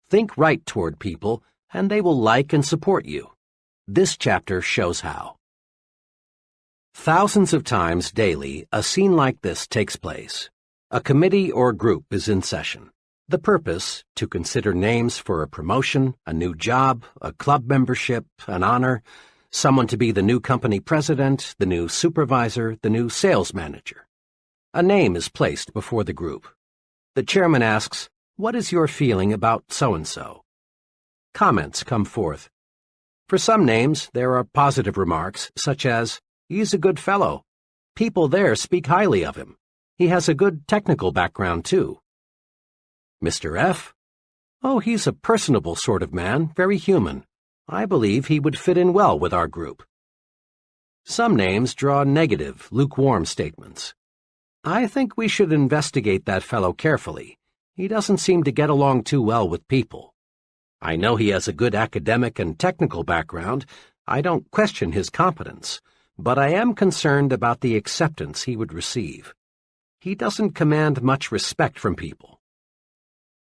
Think right toward people, and they will like and support you. This chapter shows how. Thousands of times daily, a scene like this takes place. A committee or group is in session. The purpose, to consider names for a promotion, a new job, a club membership, an honor, someone to be the new company president, the new supervisor, the new sales manager. A name is placed before the group. The chairman asks, "What is your feeling about so-and-so?" Comments come forth. For some names, there are positive remarks, such as, "He's a good fellow. People there speak highly of him. He has a good technical background, too." Mr. F. "Oh, he's a personable sort of man, very human. I believe he would fit in well with our group." Some names draw negative, lukewarm statements. "I think we should investigate that fellow carefully. He doesn't seem to get along too well with people. I know he has a good academic and technical background. I don't question his competence, but I am concerned about the acceptance he would receive. He doesn't command much respect from people."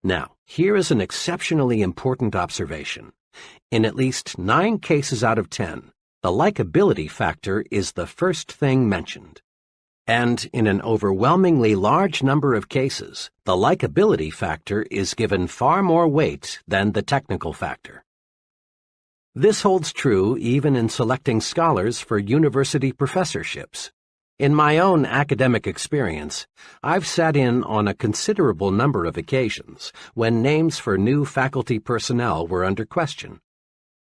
Now, here is an exceptionally important observation. In at least 9 cases out of 10, the likability factor is the first thing mentioned. And in an overwhelmingly large number of cases, the likability factor is given far more weight than the technical factor. This holds true even in selecting scholars for university professorships. In my own academic experience, I've sat in on a considerable number of occasions when names for new faculty personnel were under question.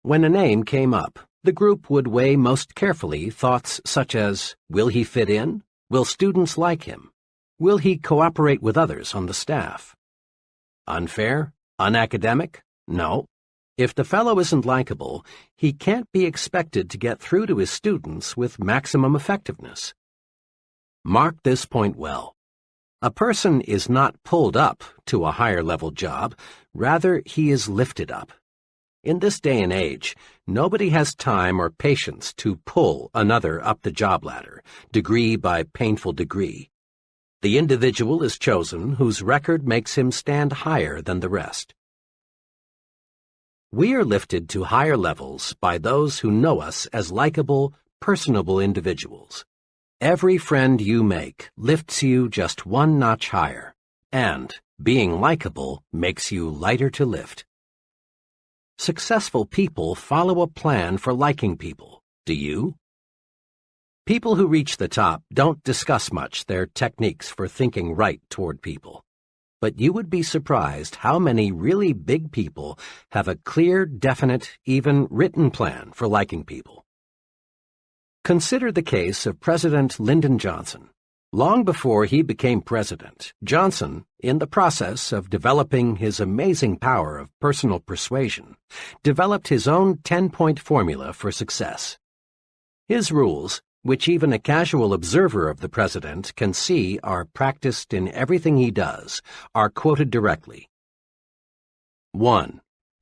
When a name came up, the group would weigh most carefully thoughts such as, will he fit in? Will students like him? Will he cooperate with others on the staff? Unfair? Unacademic? No. If the fellow isn't likable, he can't be expected to get through to his students with maximum effectiveness. Mark this point well. A person is not pulled up to a higher-level job, rather he is lifted up. In this day and age, nobody has time or patience to pull another up the job ladder, degree by painful degree. The individual is chosen whose record makes him stand higher than the rest. We are lifted to higher levels by those who know us as likable, personable individuals. Every friend you make lifts you just one notch higher, and being likable makes you lighter to lift. Successful people follow a plan for liking people. Do you? People who reach the top don't discuss much their techniques for thinking right toward people. But you would be surprised how many really big people have a clear, definite, even written plan for liking people. Consider the case of President Lyndon Johnson. Long before he became president, Johnson, in the process of developing his amazing power of personal persuasion, developed his own 10-point formula for success. His rules, which even a casual observer of the president can see are practiced in everything he does, are quoted directly. 1.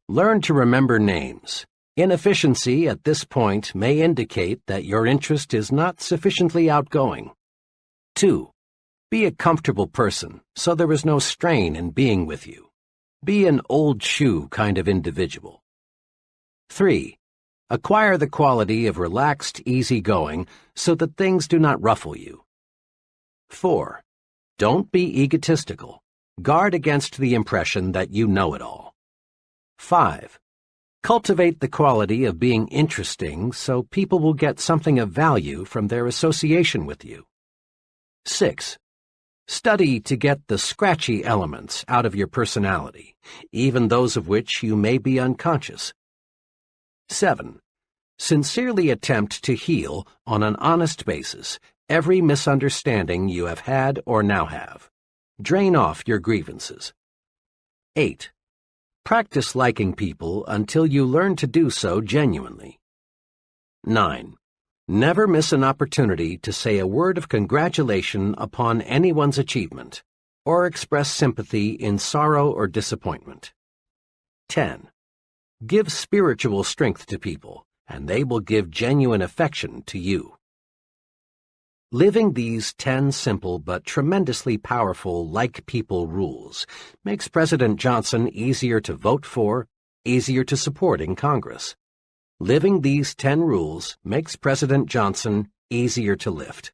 Learn to remember names. Inefficiency at this point may indicate that your interest is not sufficiently outgoing. 2. Be a comfortable person, so there is no strain in being with you. Be an old shoe kind of individual. 3. Acquire the quality of relaxed easygoing so that things do not ruffle you. 4. Don't be egotistical. Guard against the impression that you know it all. 5. Cultivate the quality of being interesting so people will get something of value from their association with you. 6. Study to get the scratchy elements out of your personality, even those of which you may be unconscious. 7. Sincerely attempt to heal on an honest basis every misunderstanding you have had or now have. Drain off your grievances. 8. Practice liking people until you learn to do so genuinely. 9. Never miss an opportunity to say a word of congratulation upon anyone's achievement, or express sympathy in sorrow or disappointment. 10. Give spiritual strength to people, and they will give genuine affection to you. Living these 10 simple but tremendously powerful like-people rules makes President Johnson easier to vote for, easier to support in Congress. Living these 10 rules makes President Johnson easier to lift.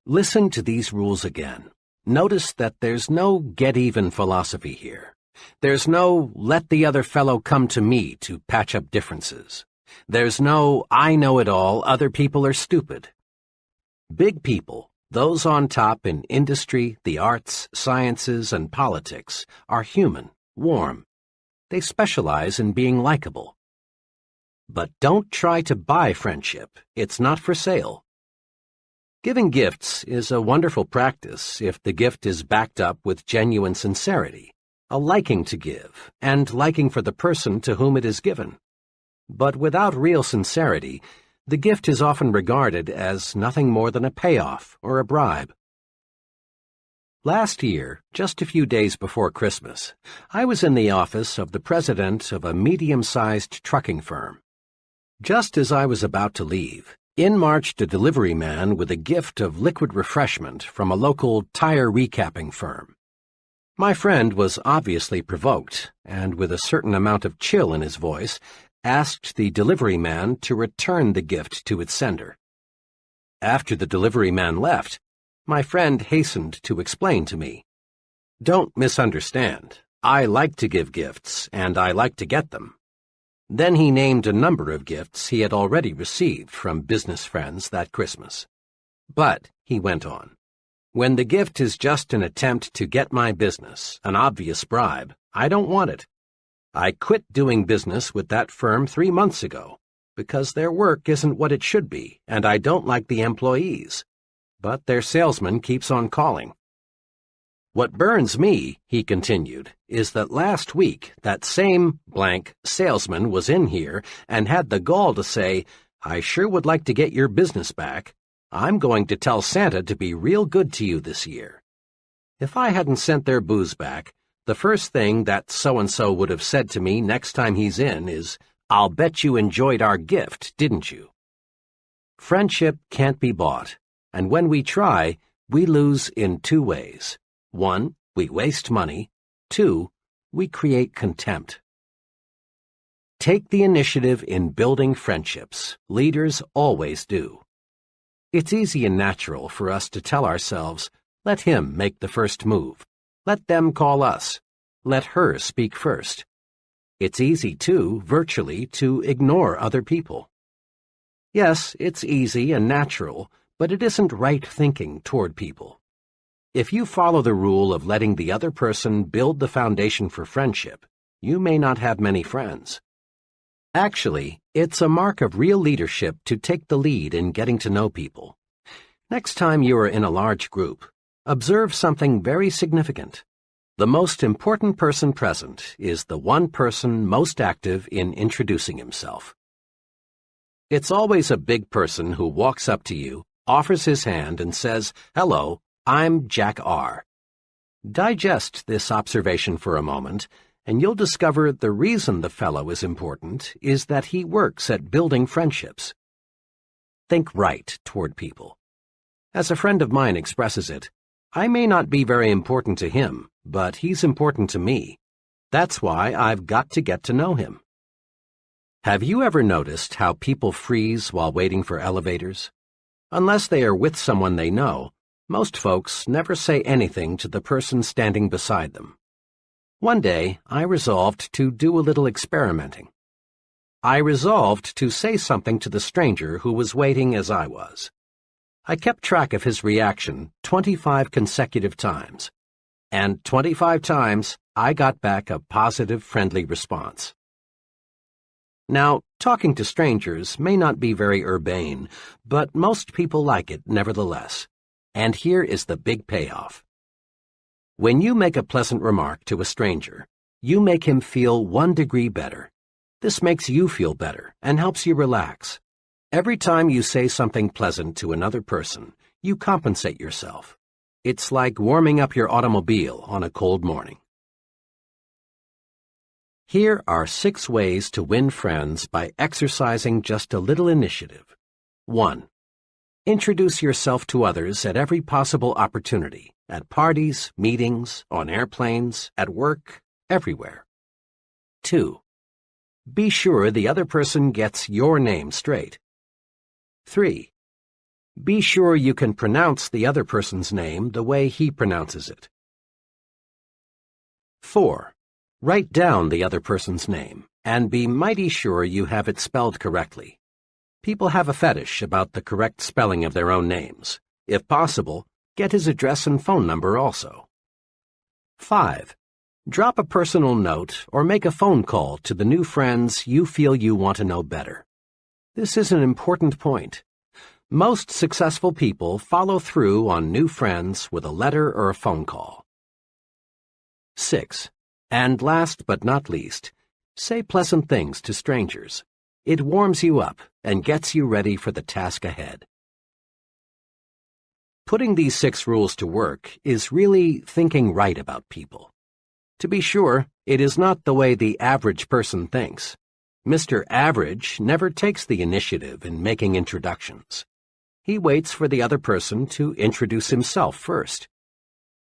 Listen to these rules again. Notice that there's no get-even philosophy here. There's no let the other fellow come to me to patch up differences. There's no I know it all, other people are stupid. Big people, those on top in industry, the arts, sciences, and politics, are human, warm. They specialize in being likable. But don't try to buy friendship. It's not for sale. Giving gifts is a wonderful practice if the gift is backed up with genuine sincerity, a liking to give, and liking for the person to whom it is given. But without real sincerity, the gift is often regarded as nothing more than a payoff or a bribe. Last year, just a few days before Christmas, I was in the office of the president of a medium-sized trucking firm. Just as I was about to leave, in marched a delivery man with a gift of liquid refreshment from a local tire recapping firm. My friend was obviously provoked, and with a certain amount of chill in his voice, asked the delivery man to return the gift to its sender. After the delivery man left, my friend hastened to explain to me, "Don't misunderstand. I like to give gifts, and I like to get them." Then he named a number of gifts he had already received from business friends that Christmas. "But," he went on, "when the gift is just an attempt to get my business, an obvious bribe, I don't want it. I quit doing business with that firm 3 months ago, because their work isn't what it should be, and I don't like the employees. But their salesman keeps on calling. What burns me," he continued, "is that last week that same blank salesman was in here and had the gall to say, 'I sure would like to get your business back. I'm going to tell Santa to be real good to you this year.' If I hadn't sent their booze back, the first thing that so-and-so would have said to me next time he's in is, 'I'll bet you enjoyed our gift, didn't you?' Friendship can't be bought, and when we try, we lose in 2 ways. 1, we waste money. 2, we create contempt. Take the initiative in building friendships. Leaders always do. It's easy and natural for us to tell ourselves, let him make the first move. Let them call us. Let her speak first. It's easy, too, virtually, to ignore other people. Yes, it's easy and natural, but it isn't right thinking toward people. If you follow the rule of letting the other person build the foundation for friendship, you may not have many friends. Actually, it's a mark of real leadership to take the lead in getting to know people. Next time you are in a large group, observe something very significant. The most important person present is the one person most active in introducing himself. It's always a big person who walks up to you, offers his hand, and says, "Hello, I'm Jack R." Digest this observation for a moment, and you'll discover the reason the fellow is important is that he works at building friendships. Think right toward people. As a friend of mine expresses it, I may not be very important to him, but he's important to me. That's why I've got to get to know him. Have you ever noticed how people freeze while waiting for elevators? Unless they are with someone they know, most folks never say anything to the person standing beside them. One day, I resolved to do a little experimenting. I resolved to say something to the stranger who was waiting as I was. I kept track of his reaction 25 consecutive times, and 25 times I got back a positive, friendly response. Now, talking to strangers may not be very urbane, but most people like it nevertheless. And here is the big payoff. When you make a pleasant remark to a stranger, you make him feel 1 degree better. This makes you feel better and helps you relax. Every time you say something pleasant to another person, you compensate yourself. It's like warming up your automobile on a cold morning. Here are 6 ways to win friends by exercising just a little initiative. 1. Introduce yourself to others at every possible opportunity, at parties, meetings, on airplanes, at work, everywhere. 2. Be sure the other person gets your name straight. 3. Be sure you can pronounce the other person's name the way he pronounces it. 4. Write down the other person's name, and be mighty sure you have it spelled correctly. People have a fetish about the correct spelling of their own names. If possible, get his address and phone number also. 5. Drop a personal note or make a phone call to the new friends you feel you want to know better. This is an important point. Most successful people follow through on new friends with a letter or a phone call. 6. And last but not least, say pleasant things to strangers. It warms you up and gets you ready for the task ahead. Putting these 6 rules to work is really thinking right about people. To be sure, it is not the way the average person thinks. Mr. Average never takes the initiative in making introductions. He waits for the other person to introduce himself first.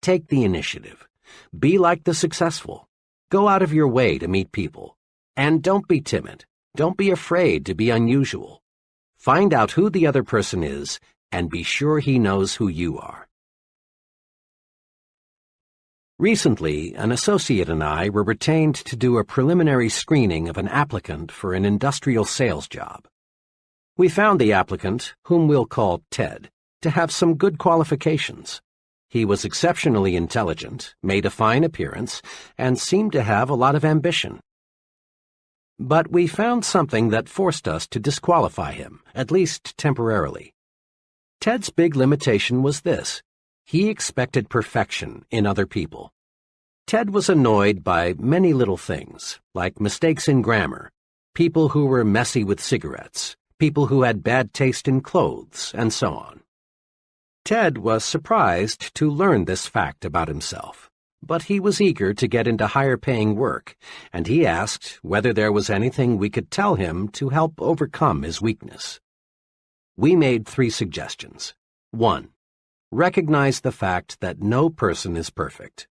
Take the initiative. Be like the successful. Go out of your way to meet people. And don't be timid. Don't be afraid to be unusual. Find out who the other person is and be sure he knows who you are. Recently, an associate and I were retained to do a preliminary screening of an applicant for an industrial sales job. We found the applicant, whom we'll call Ted, to have some good qualifications. He was exceptionally intelligent, made a fine appearance, and seemed to have a lot of ambition. But we found something that forced us to disqualify him, at least temporarily. Ted's big limitation was this: he expected perfection in other people. Ted was annoyed by many little things, like mistakes in grammar, people who were messy with cigarettes, people who had bad taste in clothes, and so on. Ted was surprised to learn this fact about himself, but he was eager to get into higher-paying work, and he asked whether there was anything we could tell him to help overcome his weakness. We made 3 suggestions. 1. Recognize the fact that no person is perfect.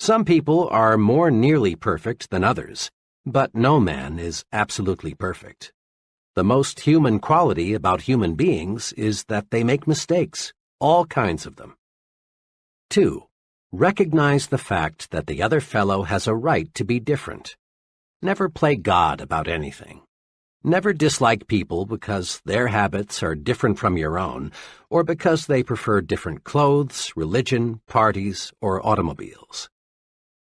Some people are more nearly perfect than others, but no man is absolutely perfect. The most human quality about human beings is that they make mistakes, all kinds of them. 2. Recognize the fact that the other fellow has a right to be different. Never play God about anything. Never dislike people because their habits are different from your own, or because they prefer different clothes, religion, parties, or automobiles.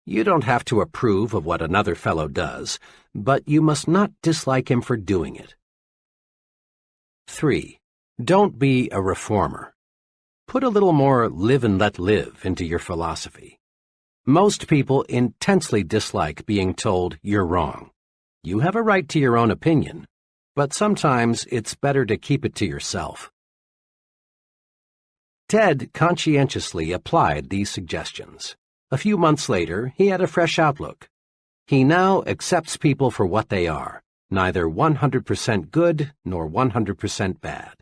You don't have to approve of what another fellow does, but you must not dislike him for doing it. 3. Don't be a reformer. Put a little more live and let live into your philosophy. Most people intensely dislike being told you're wrong. You have a right to your own opinion, but sometimes it's better to keep it to yourself. Ted conscientiously applied these suggestions. A few months later, he had a fresh outlook. He now accepts people for what they are, neither 100% good nor 100% bad.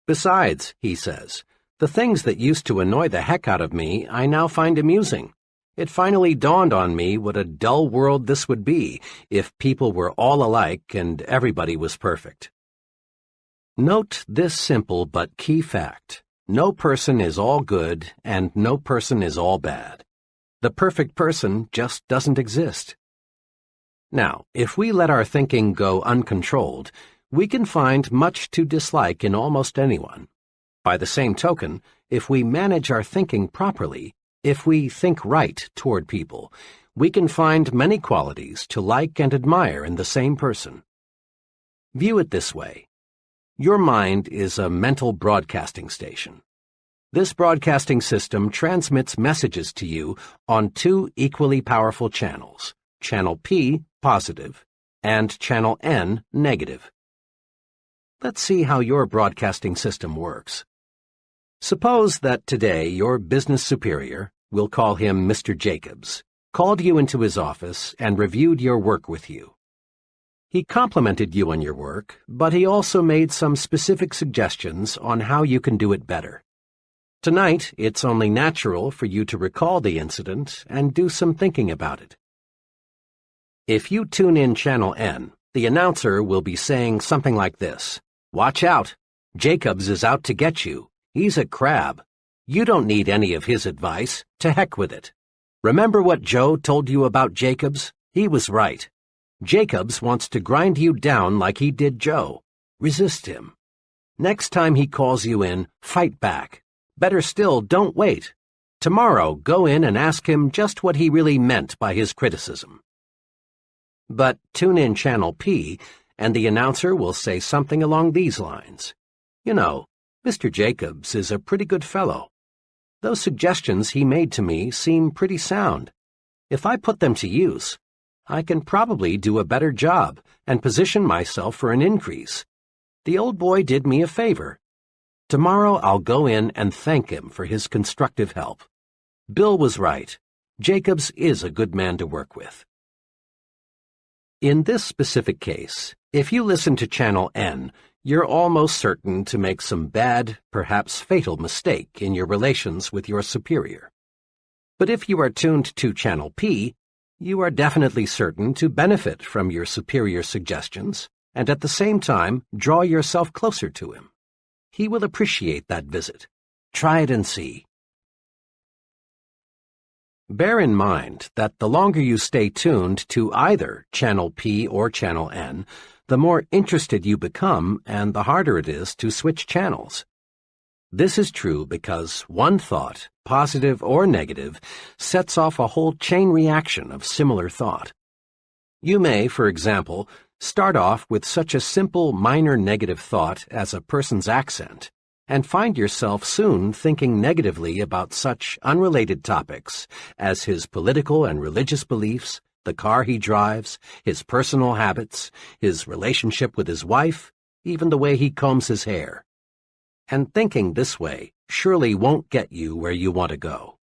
Besides, he says, the things that used to annoy the heck out of me I now find amusing. It finally dawned on me what a dull world this would be if people were all alike and everybody was perfect. Note this simple but key fact. No person is all good and no person is all bad. The perfect person just doesn't exist. Now, if we let our thinking go uncontrolled, we can find much to dislike in almost anyone. By the same token, if we manage our thinking properly, if we think right toward people, we can find many qualities to like and admire in the same person. View it this way. Your mind is a mental broadcasting station. This broadcasting system transmits messages to you on two equally powerful channels, Channel P, positive, and Channel N, negative. Let's see how your broadcasting system works. Suppose that today your business superior, we'll call him Mr. Jacobs, called you into his office and reviewed your work with you. He complimented you on your work, but he also made some specific suggestions on how you can do it better. Tonight, it's only natural for you to recall the incident and do some thinking about it. If you tune in Channel N, the announcer will be saying something like this. Watch out! Jacobs is out to get you. He's a crab. You don't need any of his advice. To heck with it. Remember what Joe told you about Jacobs? He was right. Jacobs wants to grind you down like he did Joe. Resist him. Next time he calls you in, fight back. Better still, don't wait. Tomorrow, go in and ask him just what he really meant by his criticism. But tune in Channel P, and the announcer will say something along these lines. You know, Mr. Jacobs is a pretty good fellow. Those suggestions he made to me seem pretty sound. If I put them to use, I can probably do a better job and position myself for an increase. The old boy did me a favor. Tomorrow I'll go in and thank him for his constructive help. Bill was right. Jacobs is a good man to work with. In this specific case, if you listen to Channel N, you're almost certain to make some bad, perhaps fatal mistake in your relations with your superior. But if you are tuned to Channel P, you are definitely certain to benefit from your superior's suggestions and at the same time draw yourself closer to him. He will appreciate that visit. Try it and see. Bear in mind that the longer you stay tuned to either Channel P or Channel N, the more interested you become and the harder it is to switch channels. This is true because one thought, positive or negative, sets off a whole chain reaction of similar thought. You may, for example, start off with such a simple minor negative thought as a person's accent, and find yourself soon thinking negatively about such unrelated topics as his political and religious beliefs, the car he drives, his personal habits, his relationship with his wife, even the way he combs his hair. And thinking this way surely won't get you where you want to go.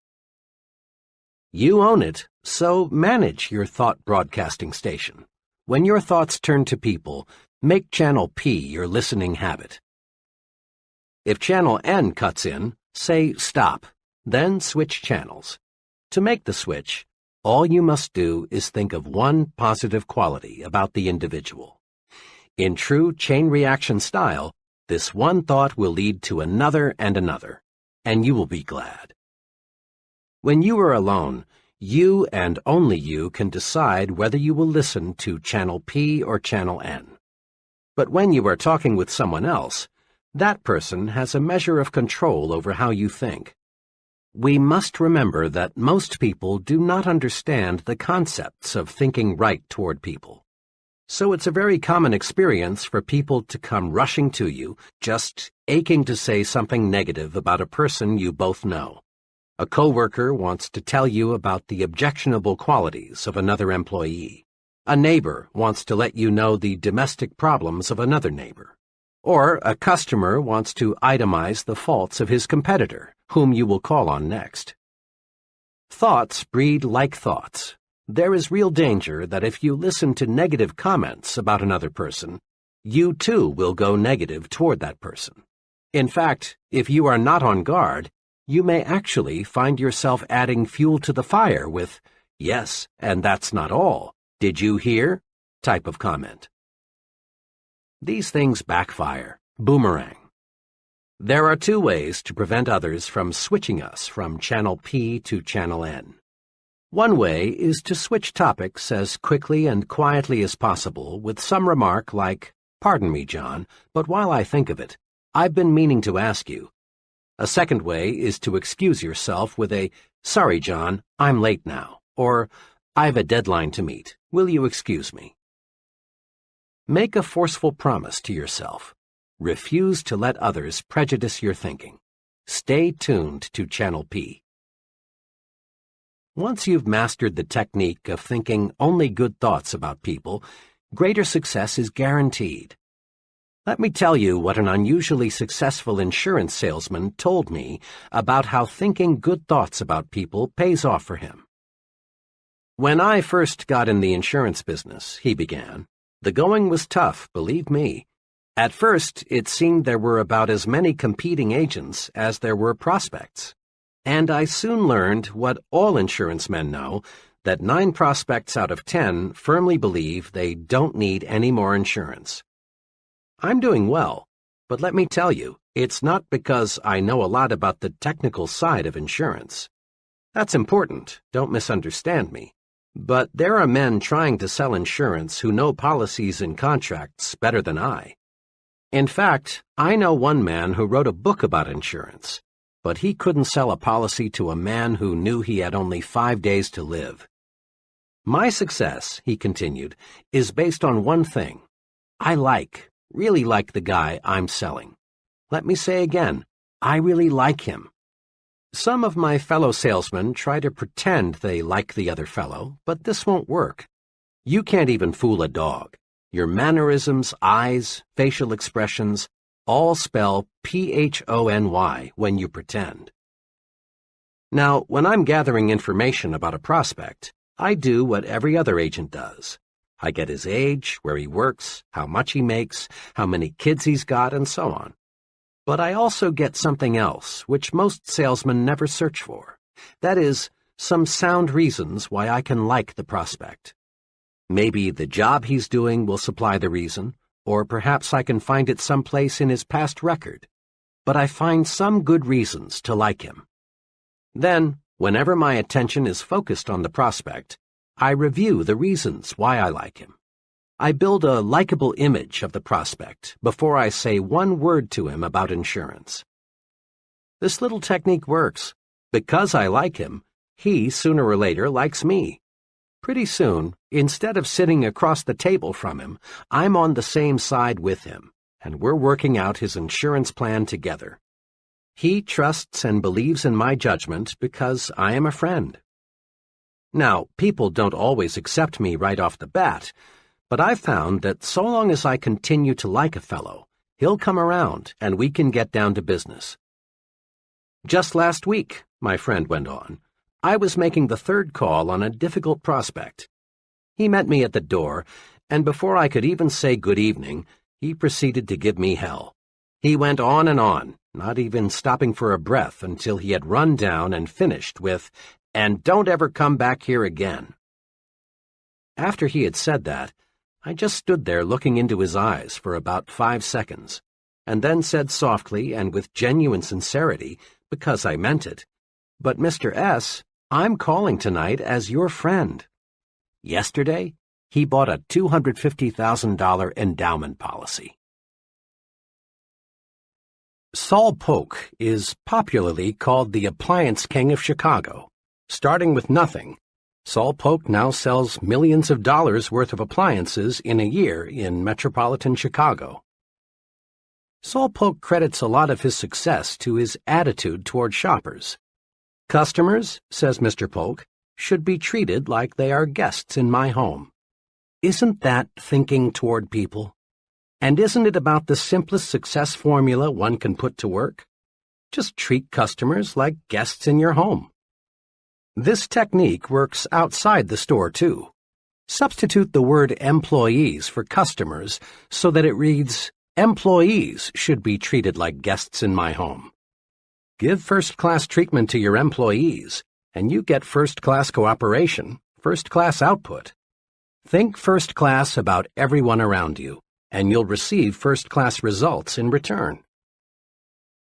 You own it, so manage your thought broadcasting station. When your thoughts turn to people, make Channel P your listening habit. If Channel N cuts in, say stop, then switch channels. To make the switch, all you must do is think of one positive quality about the individual. In true chain reaction style, this one thought will lead to another and another, and you will be glad. When you are alone, you and only you can decide whether you will listen to Channel P or Channel N. But when you are talking with someone else, that person has a measure of control over how you think. We must remember that most people do not understand the concepts of thinking right toward people. So it's a very common experience for people to come rushing to you, just aching to say something negative about a person you both know. A coworker wants to tell you about the objectionable qualities of another employee. A neighbor wants to let you know the domestic problems of another neighbor. Or a customer wants to itemize the faults of his competitor, whom you will call on next. Thoughts breed like thoughts. There is real danger that if you listen to negative comments about another person, you too will go negative toward that person. In fact, if you are not on guard, you may actually find yourself adding fuel to the fire with, "Yes, and that's not all. Did you hear?" type of comment. These things backfire, boomerang. There are two ways to prevent others from switching us from Channel P to Channel N. One way is to switch topics as quickly and quietly as possible with some remark like, "Pardon me, John, but while I think of it, I've been meaning to ask you." A second way is to excuse yourself with a, "Sorry, John, I'm late now," or, "I've a deadline to meet. Will you excuse me?" Make a forceful promise to yourself. Refuse to let others prejudice your thinking. Stay tuned to Channel P. Once you've mastered the technique of thinking only good thoughts about people, greater success is guaranteed. Let me tell you what an unusually successful insurance salesman told me about how thinking good thoughts about people pays off for him. "When I first got in the insurance business," he began, "the going was tough, believe me. At first, it seemed there were about as many competing agents as there were prospects. And I soon learned what all insurance men know, that 9 prospects out of 10 firmly believe they don't need any more insurance. I'm doing well, but let me tell you, it's not because I know a lot about the technical side of insurance. That's important, don't misunderstand me. But there are men trying to sell insurance who know policies and contracts better than I. In fact, I know one man who wrote a book about insurance, but he couldn't sell a policy to a man who knew he had only 5 days to live. My success," he continued, "is based on one thing. I really like the guy I'm selling. Let me say again, I really like him. Some of my fellow salesmen try to pretend they like the other fellow, but this won't work. You can't even fool a dog. Your mannerisms, eyes, facial expressions, all spell PHONY when you pretend. Now, when I'm gathering information about a prospect, I do what every other agent does. I get his age, where he works, how much he makes, how many kids he's got, and so on. But I also get something else, which most salesmen never search for. That is, some sound reasons why I can like the prospect. Maybe the job he's doing will supply the reason, or perhaps I can find it someplace in his past record. But I find some good reasons to like him. Then, whenever my attention is focused on the prospect, I review the reasons why I like him. I build a likable image of the prospect before I say one word to him about insurance. This little technique works. Because I like him, he sooner or later likes me. Pretty soon, instead of sitting across the table from him, I'm on the same side with him, and we're working out his insurance plan together. He trusts and believes in my judgment because I am a friend. Now, people don't always accept me right off the bat, but I've found that so long as I continue to like a fellow, he'll come around and we can get down to business. Just last week, my friend went on, I was making the 3rd call on a difficult prospect. He met me at the door, and before I could even say good evening, he proceeded to give me hell. He went on, not even stopping for a breath until he had run down and finished with, "And don't ever come back here again." After he had said that, I just stood there looking into his eyes for about 5 seconds, and then said softly and with genuine sincerity, because I meant it, "But Mr. S., I'm calling tonight as your friend." Yesterday, he bought a $250,000 endowment policy. Saul Polk is popularly called the appliance king of Chicago. Starting with nothing, Saul Polk now sells millions of dollars worth of appliances in a year in metropolitan Chicago. Saul Polk credits a lot of his success to his attitude toward shoppers. "Customers," says Mr. Polk, "should be treated like they are guests in my home." Isn't that thinking toward people? And isn't it about the simplest success formula one can put to work? Just treat customers like guests in your home. This technique works outside the store, too. Substitute the word employees for customers so that it reads, "Employees should be treated like guests in my home." Give first-class treatment to your employees, and you get first-class cooperation, first-class output. Think first-class about everyone around you, and you'll receive first-class results in return.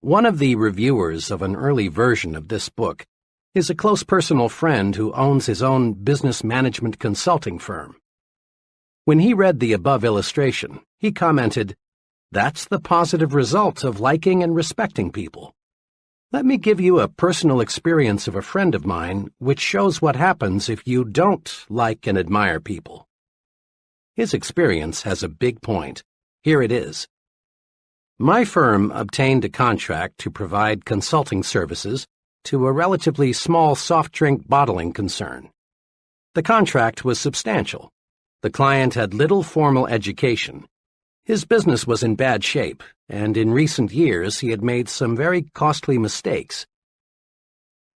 One of the reviewers of an early version of this book is a close personal friend who owns his own business management consulting firm. When he read the above illustration, he commented, "That's the positive result of liking and respecting people. Let me give you a personal experience of a friend of mine which shows what happens if you don't like and admire people." His experience has a big point. Here it is. My firm obtained a contract to provide consulting services to a relatively small soft drink bottling concern. The contract was substantial. The client had little formal education. His business was in bad shape, and in recent years he had made some very costly mistakes.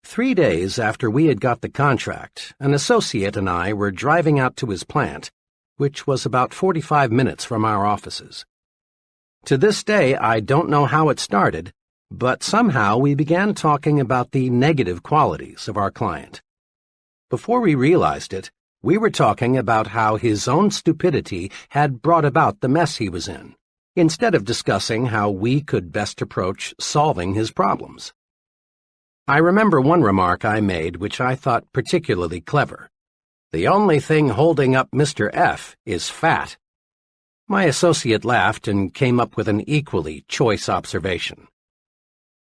3 days after we had got the contract, an associate and I were driving out to his plant, which was about 45 minutes from our offices. To this day, I don't know how it started, but somehow we began talking about the negative qualities of our client. Before we realized it, we were talking about how his own stupidity had brought about the mess he was in, instead of discussing how we could best approach solving his problems. I remember one remark I made which I thought particularly clever. "The only thing holding up Mr. F is fat." My associate laughed and came up with an equally choice observation.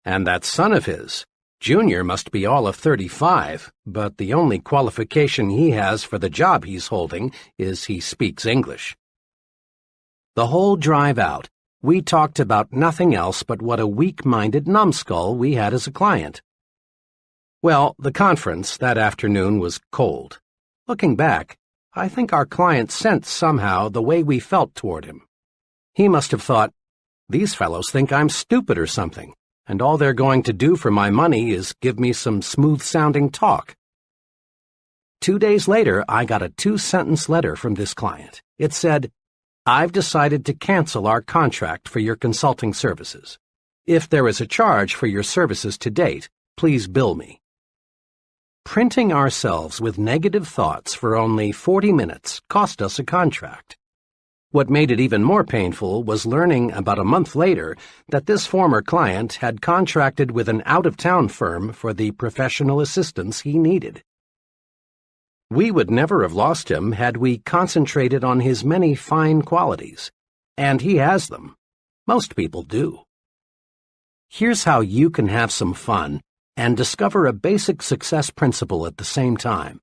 "And that son of his, Junior, must be all of 35, but the only qualification he has for the job he's holding is he speaks English." The whole drive out, we talked about nothing else but what a weak-minded numbskull we had as a client. Well, the conference that afternoon was cold. Looking back, I think our client sensed somehow the way we felt toward him. He must have thought, "These fellows think I'm stupid or something, and all they're going to do for my money is give me some smooth-sounding talk." 2 days later, I got a 2-sentence letter from this client. It said, "I've decided to cancel our contract for your consulting services. If there is a charge for your services to date, please bill me." Printing ourselves with negative thoughts for only 40 minutes cost us a contract. What made it even more painful was learning about a month later that this former client had contracted with an out-of-town firm for the professional assistance he needed. We would never have lost him had we concentrated on his many fine qualities, and he has them. Most people do. Here's how you can have some fun and discover a basic success principle at the same time.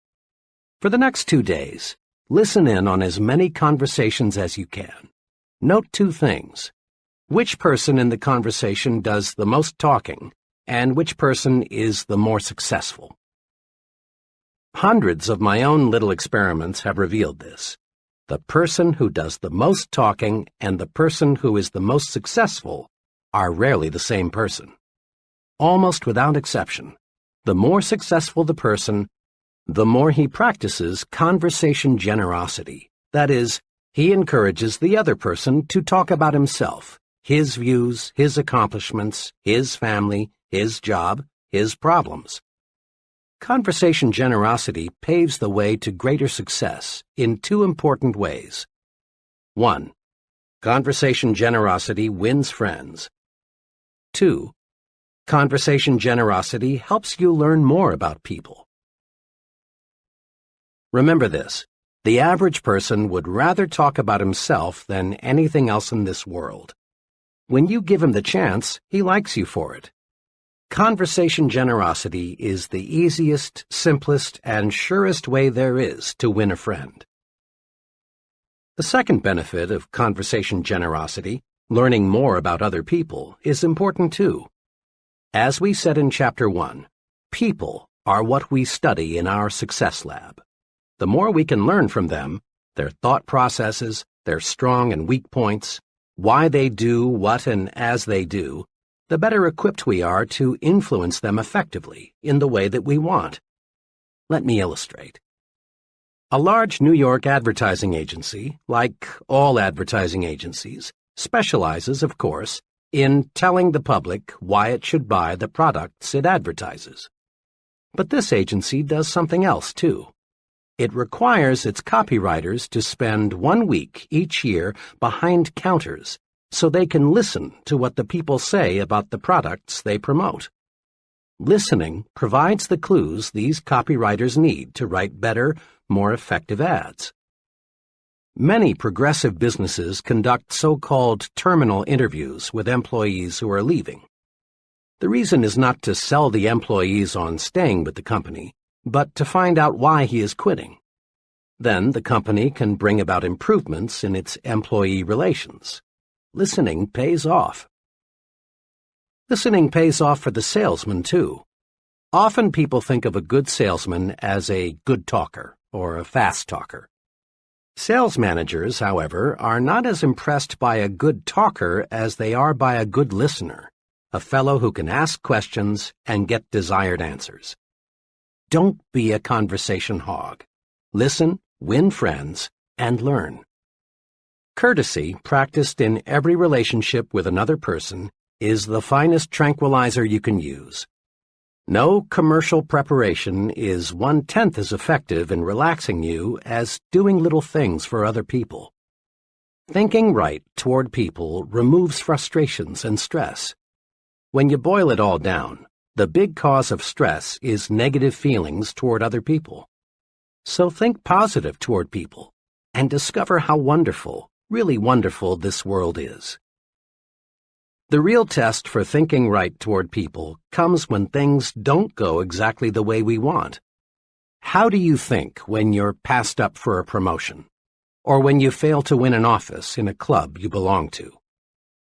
For the next 2 days, listen in on as many conversations as you can. Note 2 things. Which person in the conversation does the most talking, and which person is the more successful. Hundreds of my own little experiments have revealed this. The person who does the most talking and the person who is the most successful are rarely the same person. Almost without exception, the more successful the person, the more he practices conversation generosity. That is, he encourages the other person to talk about himself, his views, his accomplishments, his family, his job, his problems. Conversation generosity paves the way to greater success in 2 important ways. 1. Conversation generosity wins friends. 2. Conversation generosity helps you learn more about people. Remember this, the average person would rather talk about himself than anything else in this world. When you give him the chance, he likes you for it. Conversation generosity is the easiest, simplest, and surest way there is to win a friend. The second benefit of conversation generosity, learning more about other people, is important too. As we said in Chapter 1, people are what we study in our Success Lab. The more we can learn from them, their thought processes, their strong and weak points, why they do what and as they do, the better equipped we are to influence them effectively in the way that we want. Let me illustrate. A large New York advertising agency, like all advertising agencies, specializes, of course, in telling the public why it should buy the products it advertises. But this agency does something else, too. It requires its copywriters to spend 1 week each year behind counters so they can listen to what the people say about the products they promote. Listening provides the clues these copywriters need to write better, more effective ads. Many progressive businesses conduct so-called terminal interviews with employees who are leaving. The reason is not to sell the employees on staying with the company, but to find out why he is quitting. Then the company can bring about improvements in its employee relations. Listening pays off. Listening pays off for the salesman, too. Often people think of a good salesman as a good talker or a fast talker. Sales managers, however, are not as impressed by a good talker as they are by a good listener, a fellow who can ask questions and get desired answers. Don't be a conversation hog. Listen, win friends, and learn. Courtesy, practiced in every relationship with another person, is the finest tranquilizer you can use. No commercial preparation is 1/10 as effective in relaxing you as doing little things for other people. Thinking right toward people removes frustrations and stress. When you boil it all down, the big cause of stress is negative feelings toward other people. So think positive toward people and discover how wonderful, really wonderful this world is. The real test for thinking right toward people comes when things don't go exactly the way we want. How do you think when you're passed up for a promotion? Or when you fail to win an office in a club you belong to?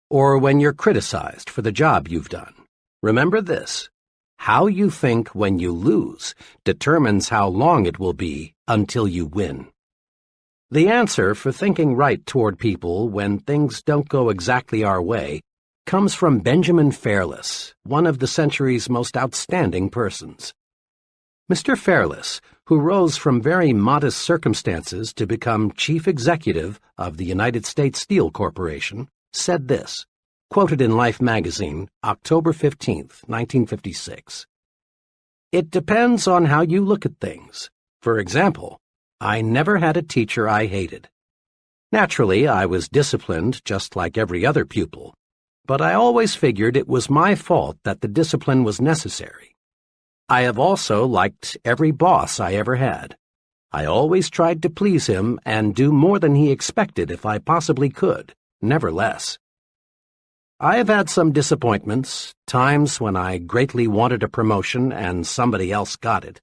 Or when you're criticized for the job you've done? Remember this: how you think when you lose determines how long it will be until you win. The answer for thinking right toward people when things don't go exactly our way comes from Benjamin Fairless, one of the century's most outstanding persons. Mr. Fairless, who rose from very modest circumstances to become chief executive of the United States Steel Corporation, said this, quoted in Life magazine, October 15, 1956. "It depends on how you look at things. For example, I never had a teacher I hated. Naturally, I was disciplined just like every other pupil, but I always figured it was my fault that the discipline was necessary. I have also liked every boss I ever had. I always tried to please him and do more than he expected if I possibly could, never less. I have had some disappointments, times when I greatly wanted a promotion and somebody else got it.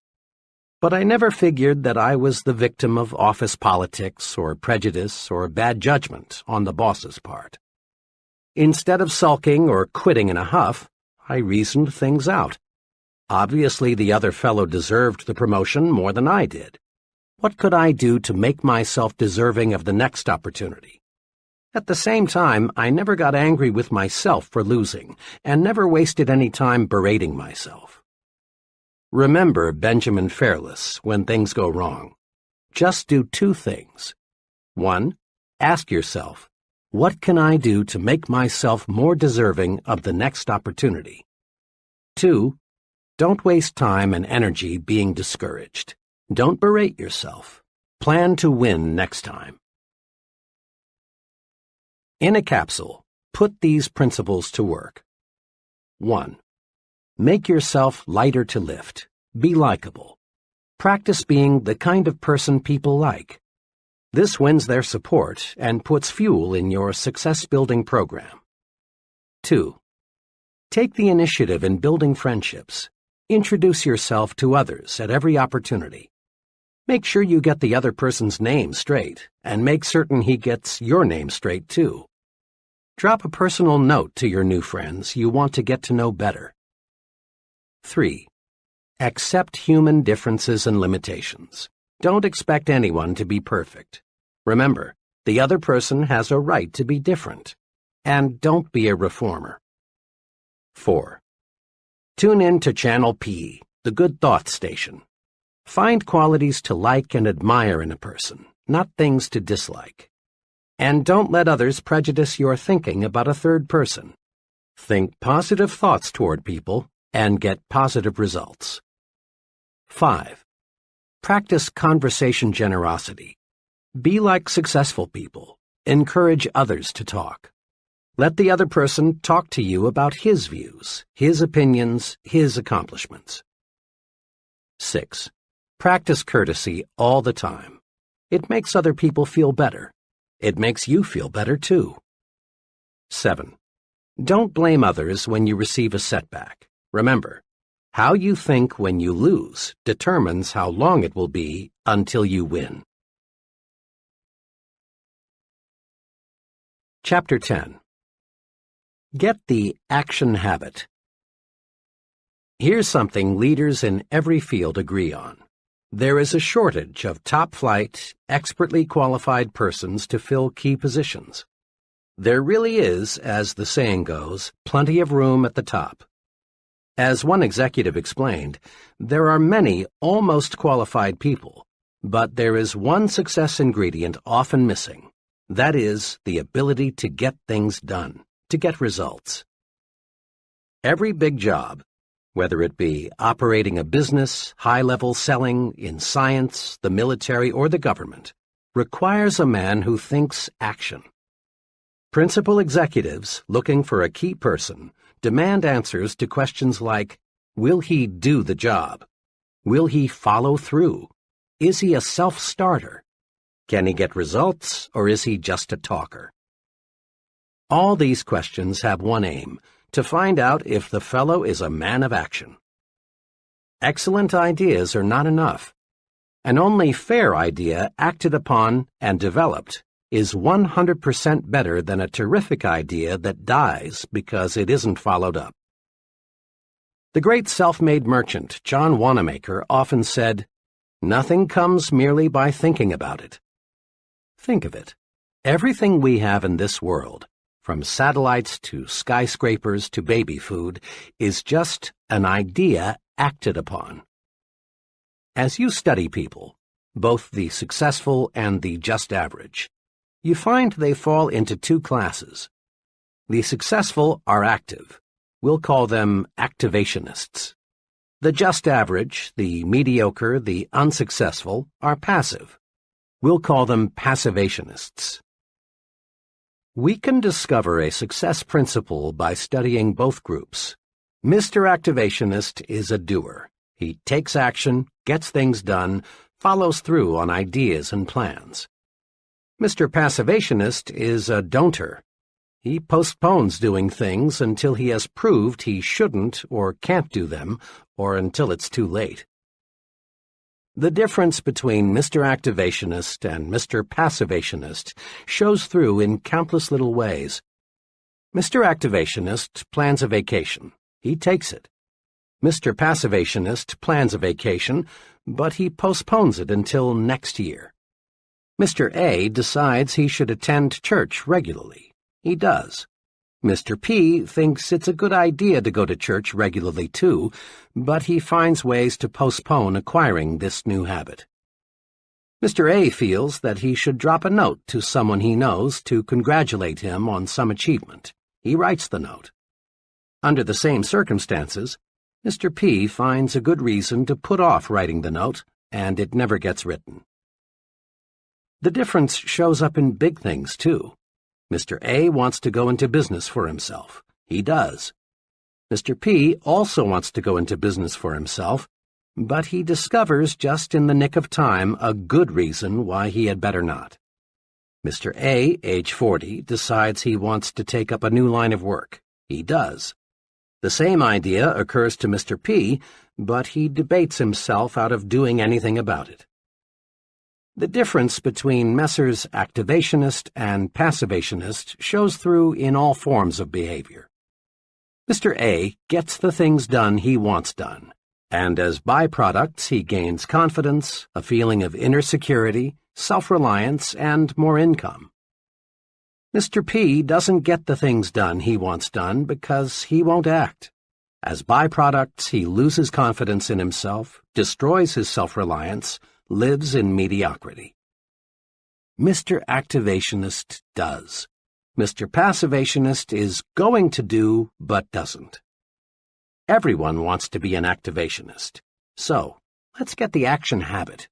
But I never figured that I was the victim of office politics or prejudice or bad judgment on the boss's part. Instead of sulking or quitting in a huff, I reasoned things out. Obviously, the other fellow deserved the promotion more than I did. What could I do to make myself deserving of the next opportunity? At the same time, I never got angry with myself for losing, and never wasted any time berating myself. Remember Benjamin Fairless when things go wrong. Just do 2 things. 1. Ask yourself, what can I do to make myself more deserving of the next opportunity? 2. Don't waste time and energy being discouraged. Don't berate yourself. Plan to win next time. In a capsule, put these principles to work. 1. Make yourself lighter to lift. Be likable. Practice being the kind of person people like. This wins their support and puts fuel in your success-building program. 2. Take the initiative in building friendships. Introduce yourself to others at every opportunity. Make sure you get the other person's name straight, and make certain he gets your name straight, too. Drop a personal note to your new friends you want to get to know better. 3. Accept human differences and limitations. Don't expect anyone to be perfect. Remember, the other person has a right to be different. And don't be a reformer. 4. Tune in to Channel P, the Good Thought Station. Find qualities to like and admire in a person, not things to dislike. And don't let others prejudice your thinking about a third person. Think positive thoughts toward people and get positive results. 5. Practice conversation generosity. Be like successful people. Encourage others to talk. Let the other person talk to you about his views, his opinions, his accomplishments. 6. Practice courtesy all the time. It makes other people feel better. It makes you feel better, too. 7. Don't blame others when you receive a setback. Remember, how you think when you lose determines how long it will be until you win. Chapter 10. Get the action habit. Here's something leaders in every field agree on. There is a shortage of top-flight, expertly qualified persons to fill key positions. There really is, as the saying goes, plenty of room at the top. As one executive explained, there are many almost qualified people, but there is one success ingredient often missing. That is, the ability to get things done, to get results. Every big job, whether it be operating a business, high-level selling, in science, the military, or the government, requires a man who thinks action. Principal executives, looking for a key person, demand answers to questions like, will he do the job? Will he follow through? Is he a self-starter? Can he get results, or is he just a talker? All these questions have one aim, to find out if the fellow is a man of action. Excellent ideas are not enough. An only fair idea acted upon and developed is 100% better than a terrific idea that dies because it isn't followed up. The great self-made merchant John Wanamaker often said, "Nothing comes merely by thinking about it." Think of it. Everything we have in this world, from satellites to skyscrapers to baby food, is just an idea acted upon. As you study people, both the successful and the just average, you find they fall into two classes. The successful are active. We'll call them activationists. The just average, the mediocre, the unsuccessful, are passive. We'll call them passivationists. We can discover a success principle by studying both groups. Mr. Activationist is a doer. He takes action, gets things done, follows through on ideas and plans. Mr. Passivationist is a don'ter. He postpones doing things until he has proved he shouldn't or can't do them, or until it's too late. The difference between Mr. Activationist and Mr. Passivationist shows through in countless little ways. Mr. Activationist plans a vacation. He takes it. Mr. Passivationist plans a vacation, but he postpones it until next year. Mr. A decides he should attend church regularly. He does. Mr. P thinks it's a good idea to go to church regularly too, but he finds ways to postpone acquiring this new habit. Mr. A feels that he should drop a note to someone he knows to congratulate him on some achievement. He writes the note. Under the same circumstances, Mr. P finds a good reason to put off writing the note, and it never gets written. The difference shows up in big things, too. Mr. A wants to go into business for himself. He does. Mr. P also wants to go into business for himself, but he discovers just in the nick of time a good reason why he had better not. Mr. A, age 40, decides he wants to take up a new line of work. He does. The same idea occurs to Mr. P, but he debates himself out of doing anything about it. The difference between Messrs. Activationist and Passivationist shows through in all forms of behavior. Mr. A gets the things done he wants done, and as byproducts he gains confidence, a feeling of inner security, self-reliance, and more income. Mr. P doesn't get the things done he wants done because he won't act. As byproducts, he loses confidence in himself, destroys his self-reliance, lives in mediocrity. Mr. Activationist does. Mr. Passivationist is going to do but doesn't. Everyone wants to be an activationist, so let's get the action habit.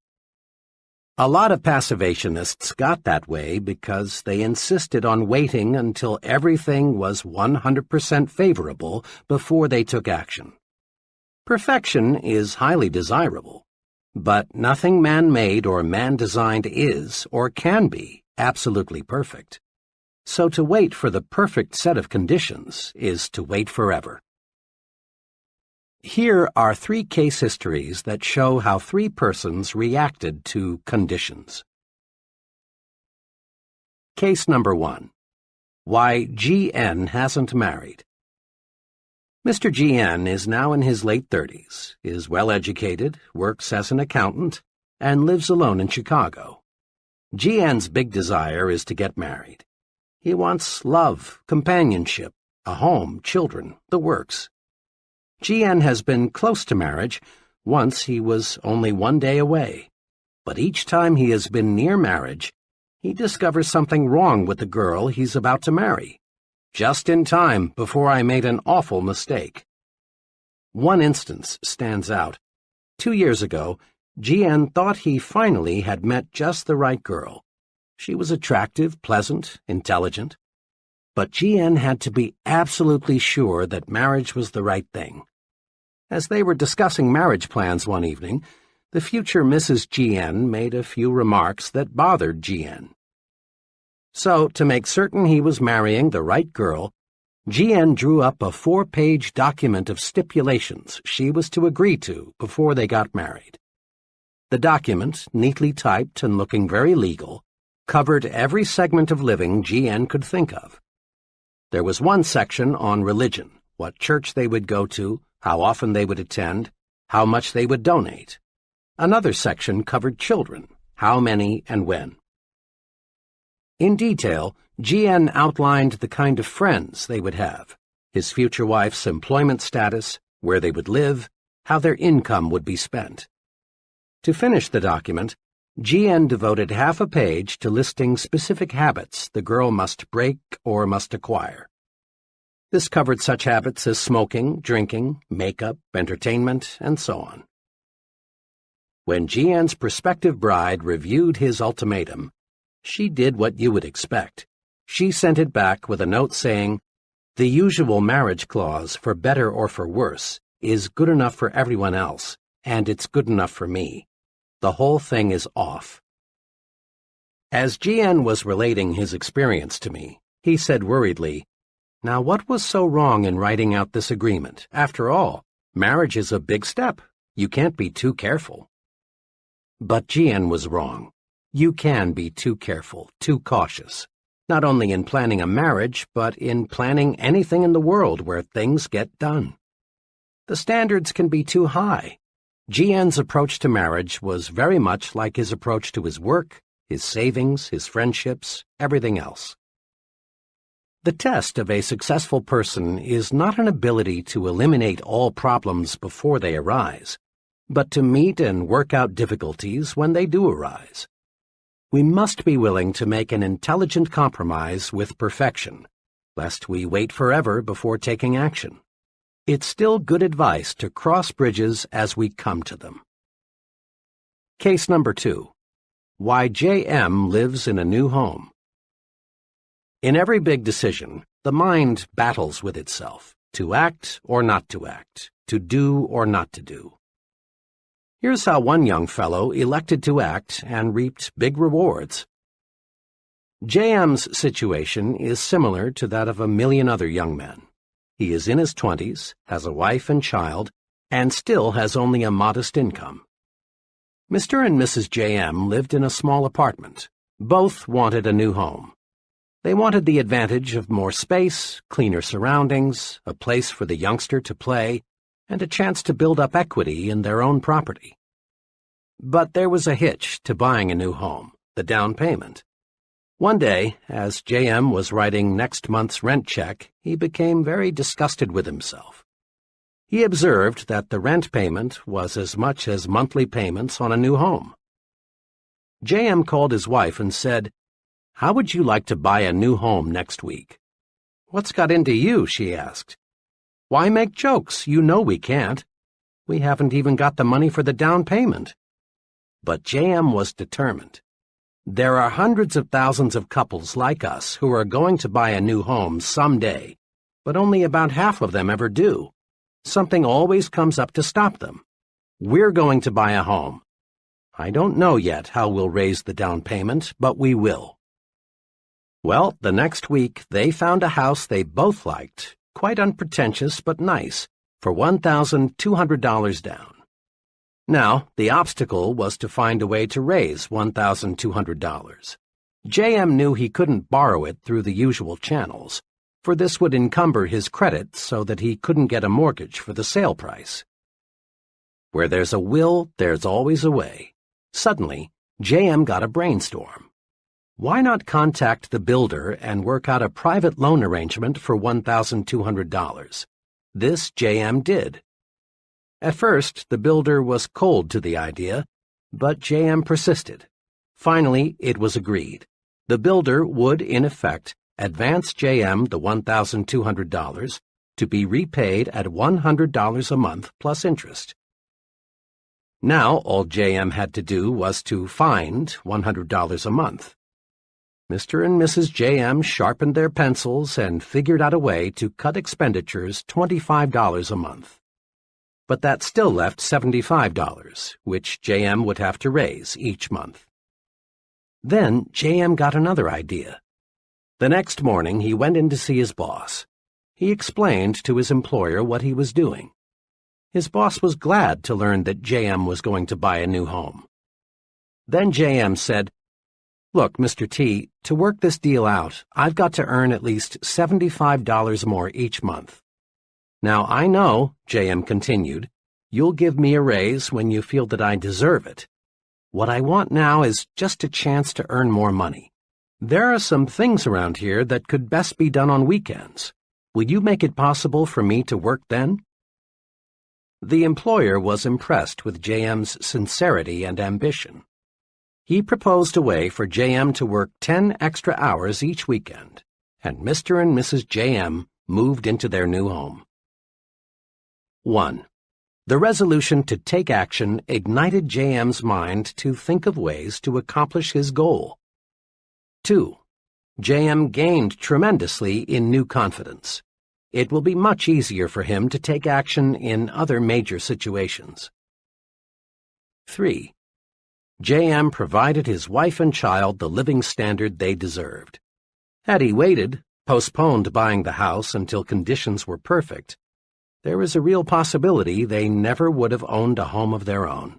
A lot of passivationists got that way because they insisted on waiting until everything was 100% favorable before they took action. Perfection is highly desirable, but nothing man-made or man-designed is or can be absolutely perfect. So to wait for the perfect set of conditions is to wait forever. Here are 3 case histories that show how 3 persons reacted to conditions. Case number 1. Why G.N. hasn't married. Mr. G.N. is now in his late 30s, is well-educated, works as an accountant, and lives alone in Chicago. G.N.'s big desire is to get married. He wants love, companionship, a home, children, the works. G.N. has been close to marriage. Once he was only 1 day away. But each time he has been near marriage, he discovers something wrong with the girl he's about to marry. Just in time before I made an awful mistake. One instance stands out. 2 years ago, G.N. thought he finally had met just the right girl. She was attractive, pleasant, intelligent. But G.N. had to be absolutely sure that marriage was the right thing. As they were discussing marriage plans one evening, the future Mrs. G.N. made a few remarks that bothered G.N. So, to make certain he was marrying the right girl, G.N. drew up a 4-page document of stipulations she was to agree to before they got married. The document, neatly typed and looking very legal, covered every segment of living G.N. could think of. There was one section on religion, what church they would go to, how often they would attend, how much they would donate. Another section covered children, how many and when. In detail, G.N. outlined the kind of friends they would have, his future wife's employment status, where they would live, how their income would be spent. To finish the document, G.N. devoted half a page to listing specific habits the girl must break or must acquire. This covered such habits as smoking, drinking, makeup, entertainment, and so on. When G.N.'s prospective bride reviewed his ultimatum, she did what you would expect. She sent it back with a note saying, "The usual marriage clause, for better or for worse, is good enough for everyone else, and it's good enough for me. The whole thing is off." As G.N. was relating his experience to me, he said worriedly, "Now what was so wrong in writing out this agreement? After all, marriage is a big step. You can't be too careful." But G.N. was wrong. You can be too careful, too cautious, not only in planning a marriage, but in planning anything in the world where things get done. The standards can be too high. G.N.'s approach to marriage was very much like his approach to his work, his savings, his friendships, everything else. The test of a successful person is not an ability to eliminate all problems before they arise, but to meet and work out difficulties when they do arise. We must be willing to make an intelligent compromise with perfection, lest we wait forever before taking action. It's still good advice to cross bridges as we come to them. Case number 2. Why J.M. lives in a new home. In every big decision, the mind battles with itself, to act or not to act, to do or not to do. Here's how one young fellow elected to act and reaped big rewards. J.M.'s situation is similar to that of a million other young men. He is in his 20s, has a wife and child, and still has only a modest income. Mr. and Mrs. J.M. lived in a small apartment. Both wanted a new home. They wanted the advantage of more space, cleaner surroundings, a place for the youngster to play, and a chance to build up equity in their own property. But there was a hitch to buying a new home, the down payment. One day, as J.M. was writing next month's rent check, he became very disgusted with himself. He observed that the rent payment was as much as monthly payments on a new home. J.M. called his wife and said, "How would you like to buy a new home next week?" "What's got into you?" she asked. "Why make jokes? You know we can't. We haven't even got the money for the down payment." But J.M. was determined. There are hundreds of thousands of couples like us who are going to buy a new home someday, but only about half of them ever do. Something always comes up to stop them. We're going to buy a home. I don't know yet how we'll raise the down payment, but we will. Well, the next week they found a house they both liked, quite unpretentious but nice, for $1,200 down. Now, the obstacle was to find a way to raise $1,200. J.M. knew he couldn't borrow it through the usual channels, for this would encumber his credit so that he couldn't get a mortgage for the sale price. Where there's a will, there's always a way. Suddenly, J.M. got a brainstorm. Why not contact the builder and work out a private loan arrangement for $1,200? This J.M. did. At first, the builder was cold to the idea, but J.M. persisted. Finally, it was agreed. The builder would, in effect, advance J.M. the $1,200 to be repaid at $100 a month plus interest. Now, all J.M. had to do was to find $100 a month. Mr. and Mrs. J.M. sharpened their pencils and figured out a way to cut expenditures $25 a month. But that still left $75, which J.M. would have to raise each month. Then J.M. got another idea. The next morning he went in to see his boss. He explained to his employer what he was doing. His boss was glad to learn that J.M. was going to buy a new home. Then J.M. said, "Look, Mr. T, to work this deal out, I've got to earn at least $75 more each month. Now, I know," J.M. continued, "you'll give me a raise when you feel that I deserve it. What I want now is just a chance to earn more money. There are some things around here that could best be done on weekends. Will you make it possible for me to work then?" The employer was impressed with J.M.'s sincerity and ambition. He proposed a way for J.M. to work 10 extra hours each weekend, and Mr. and Mrs. J.M. moved into their new home. 1. The resolution to take action ignited J.M.'s mind to think of ways to accomplish his goal. 2. J.M. gained tremendously in new confidence. It will be much easier for him to take action in other major situations. 3. J.M. provided his wife and child the living standard they deserved. Had he waited, postponed buying the house until conditions were perfect, there is a real possibility they never would have owned a home of their own.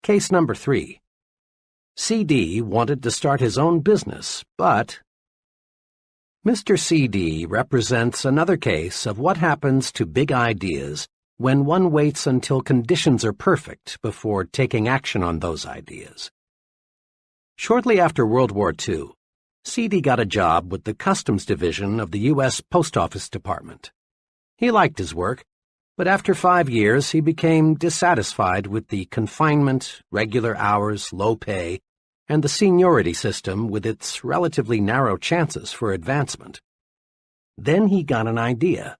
Case number 3. C.D. wanted to start his own business, but Mr. C.D. represents another case of what happens to big ideas when one waits until conditions are perfect before taking action on those ideas. Shortly after World War II, C.D. got a job with the Customs Division of the U.S. Post Office Department. He liked his work, but after 5 years he became dissatisfied with the confinement, regular hours, low pay, and the seniority system with its relatively narrow chances for advancement. Then he got an idea.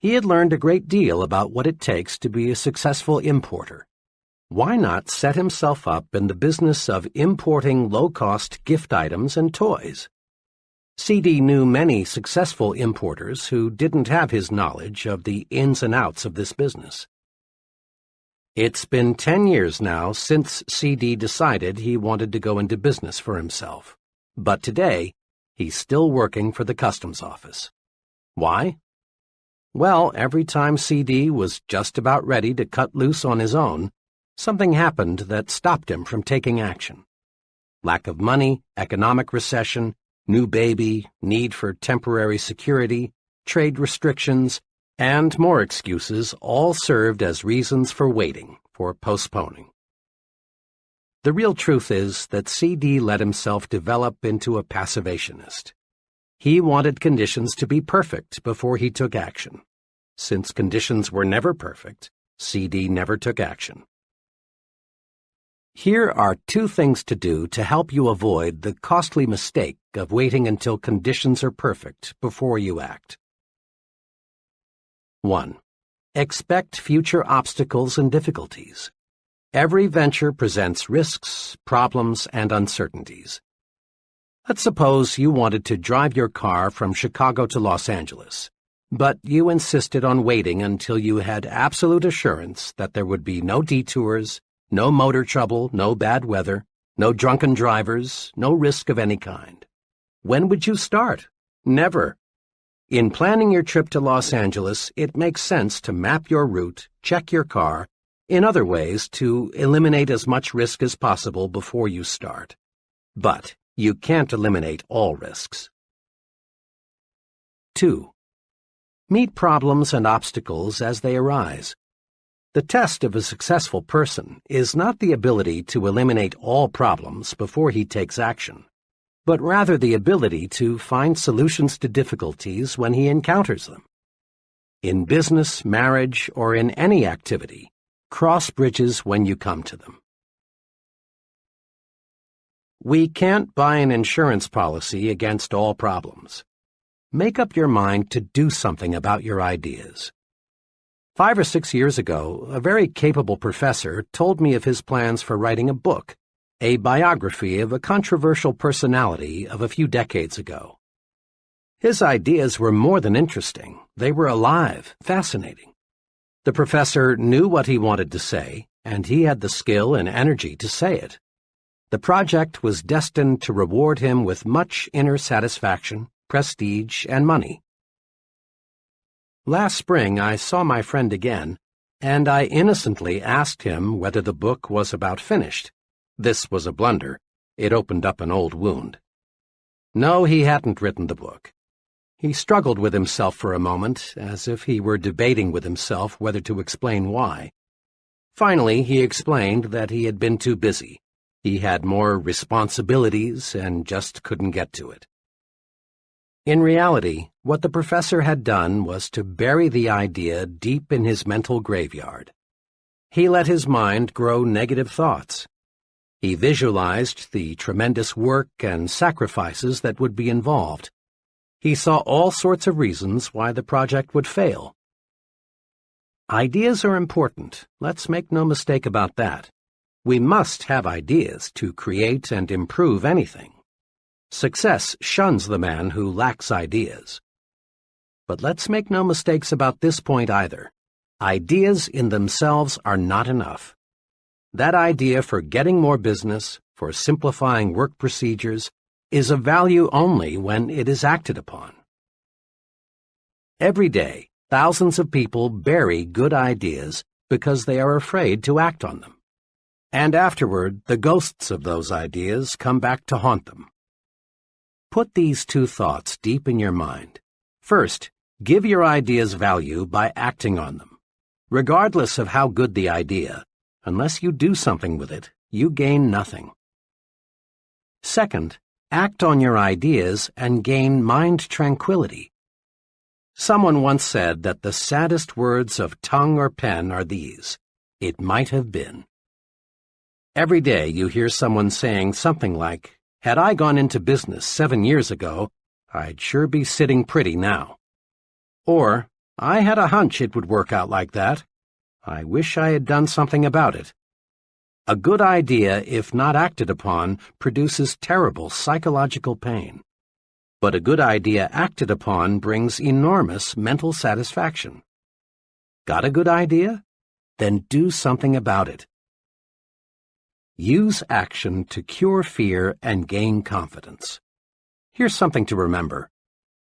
He had learned a great deal about what it takes to be a successful importer. Why not set himself up in the business of importing low-cost gift items and toys? C.D. knew many successful importers who didn't have his knowledge of the ins and outs of this business. It's been 10 years now since C.D. decided he wanted to go into business for himself, but today he's still working for the customs office. Why? Well, every time C.D. was just about ready to cut loose on his own, something happened that stopped him from taking action. Lack of money, economic recession, new baby, need for temporary security, trade restrictions, and more excuses all served as reasons for waiting, for postponing. The real truth is that C.D. let himself develop into a passivationist. He wanted conditions to be perfect before he took action. Since conditions were never perfect, C.D. never took action. Here are 2 things to do to help you avoid the costly mistake of waiting until conditions are perfect before you act. 1. Expect future obstacles and difficulties. Every venture presents risks, problems, and uncertainties. Let's suppose you wanted to drive your car from Chicago to Los Angeles, but you insisted on waiting until you had absolute assurance that there would be no detours, no motor trouble, no bad weather, no drunken drivers, no risk of any kind. When would you start? Never. In planning your trip to Los Angeles, it makes sense to map your route, check your car, in other ways to eliminate as much risk as possible before you start. But you can't eliminate all risks. 2. Meet problems and obstacles as they arise. The test of a successful person is not the ability to eliminate all problems before he takes action, but rather the ability to find solutions to difficulties when he encounters them. In business, marriage, or in any activity, cross bridges when you come to them. We can't buy an insurance policy against all problems. Make up your mind to do something about your ideas. 5 or 6 years ago, a very capable professor told me of his plans for writing a book, a biography of a controversial personality of a few decades ago. His ideas were more than interesting. They were alive, fascinating. The professor knew what he wanted to say, and he had the skill and energy to say it. The project was destined to reward him with much inner satisfaction, prestige, and money. Last spring I saw my friend again, and I innocently asked him whether the book was about finished. This was a blunder. It opened up an old wound. No, he hadn't written the book. He struggled with himself for a moment, as if he were debating with himself whether to explain why. Finally, he explained that he had been too busy. He had more responsibilities and just couldn't get to it. In reality, what the professor had done was to bury the idea deep in his mental graveyard. He let his mind grow negative thoughts. He visualized the tremendous work and sacrifices that would be involved. He saw all sorts of reasons why the project would fail. Ideas are important. Let's make no mistake about that. We must have ideas to create and improve anything. Success shuns the man who lacks ideas. But let's make no mistakes about this point either. Ideas in themselves are not enough. That idea for getting more business, for simplifying work procedures, is of value only when it is acted upon. Every day, thousands of people bury good ideas because they are afraid to act on them. And afterward, the ghosts of those ideas come back to haunt them. Put these 2 thoughts deep in your mind. First, give your ideas value by acting on them. Regardless of how good the idea, unless you do something with it, you gain nothing. Second, act on your ideas and gain mind tranquility. Someone once said that the saddest words of tongue or pen are these: "It might have been." Every day you hear someone saying something like, "Had I gone into business 7 years ago, I'd sure be sitting pretty now." Or, "I had a hunch it would work out like that. I wish I had done something about it." A good idea, if not acted upon, produces terrible psychological pain. But a good idea acted upon brings enormous mental satisfaction. Got a good idea? Then do something about it. Use action to cure fear and gain confidence. Here's something to remember.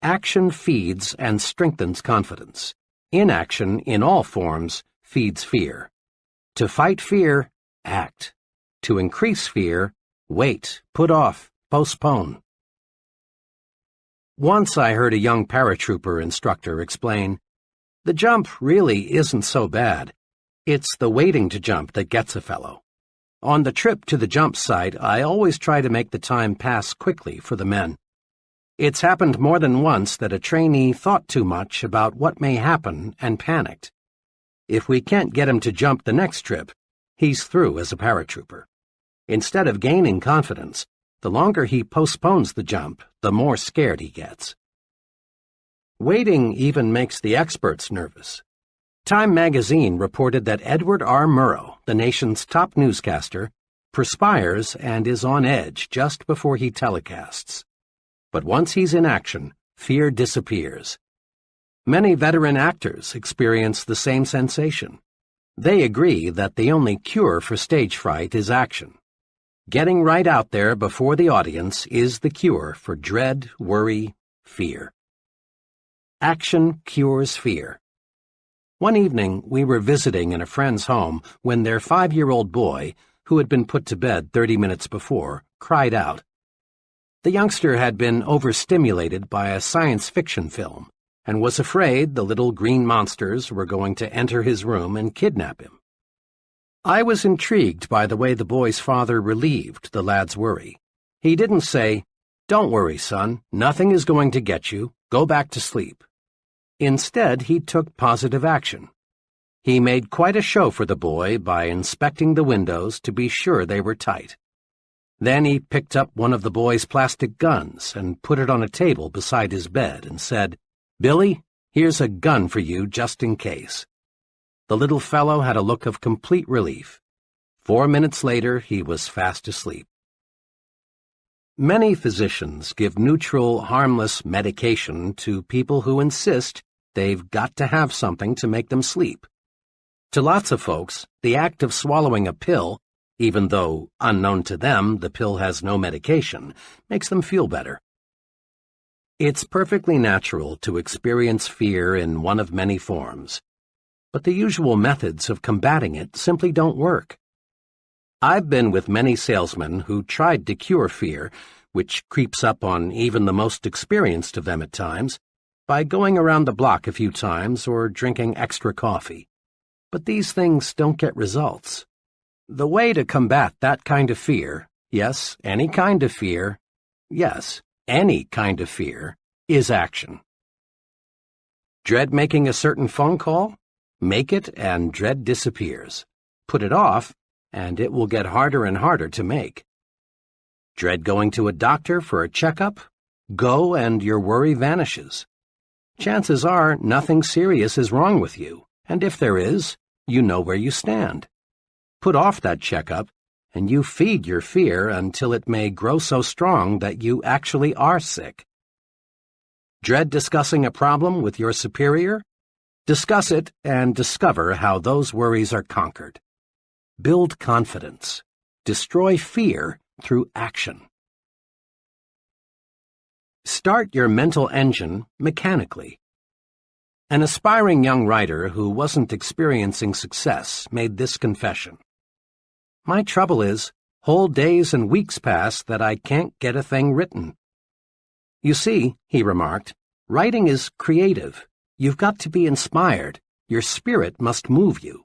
Action feeds and strengthens confidence. Inaction, in all forms, feeds fear. To fight fear, act. To increase fear, wait, put off, postpone. Once I heard a young paratrooper instructor explain, "The jump really isn't so bad. It's the waiting to jump that gets a fellow." On the trip to the jump site, I always try to make the time pass quickly for the men. It's happened more than once that a trainee thought too much about what may happen and panicked. If we can't get him to jump the next trip, he's through as a paratrooper. Instead of gaining confidence, the longer he postpones the jump, the more scared he gets. Waiting even makes the experts nervous. Time magazine reported that Edward R. Murrow, the nation's top newscaster, perspires and is on edge just before he telecasts. But once he's in action, fear disappears. Many veteran actors experience the same sensation. They agree that the only cure for stage fright is action. Getting right out there before the audience is the cure for dread, worry, fear. Action cures fear. One evening, we were visiting in a friend's home when their 5-year-old boy, who had been put to bed 30 minutes before, cried out. The youngster had been overstimulated by a science fiction film and was afraid the little green monsters were going to enter his room and kidnap him. I was intrigued by the way the boy's father relieved the lad's worry. He didn't say, "Don't worry, son, nothing is going to get you, go back to sleep." Instead, he took positive action. He made quite a show for the boy by inspecting the windows to be sure they were tight. Then he picked up one of the boy's plastic guns and put it on a table beside his bed and said, "Billy, here's a gun for you just in case." The little fellow had a look of complete relief. 4 minutes later, he was fast asleep. Many physicians give neutral, harmless medication to people who insist they've got to have something to make them sleep. To lots of folks, the act of swallowing a pill, even though, unknown to them, the pill has no medication, makes them feel better. It's perfectly natural to experience fear in one of many forms, but the usual methods of combating it simply don't work. I've been with many salesmen who tried to cure fear, which creeps up on even the most experienced of them at times, by going around the block a few times or drinking extra coffee. But these things don't get results. The way to combat that kind of fear, yes, any kind of fear, is action. Dread making a certain phone call? Make it and dread disappears. Put it off, and it will get harder and harder to make. Dread going to a doctor for a checkup? Go and your worry vanishes. Chances are nothing serious is wrong with you, and if there is, you know where you stand. Put off that checkup, and you feed your fear until it may grow so strong that you actually are sick. Dread discussing a problem with your superior? Discuss it and discover how those worries are conquered. Build confidence. Destroy fear through action. Start your mental engine mechanically. An aspiring young writer who wasn't experiencing success made this confession. My trouble is, whole days and weeks pass that I can't get a thing written. You see, he remarked, writing is creative. You've got to be inspired. Your spirit must move you.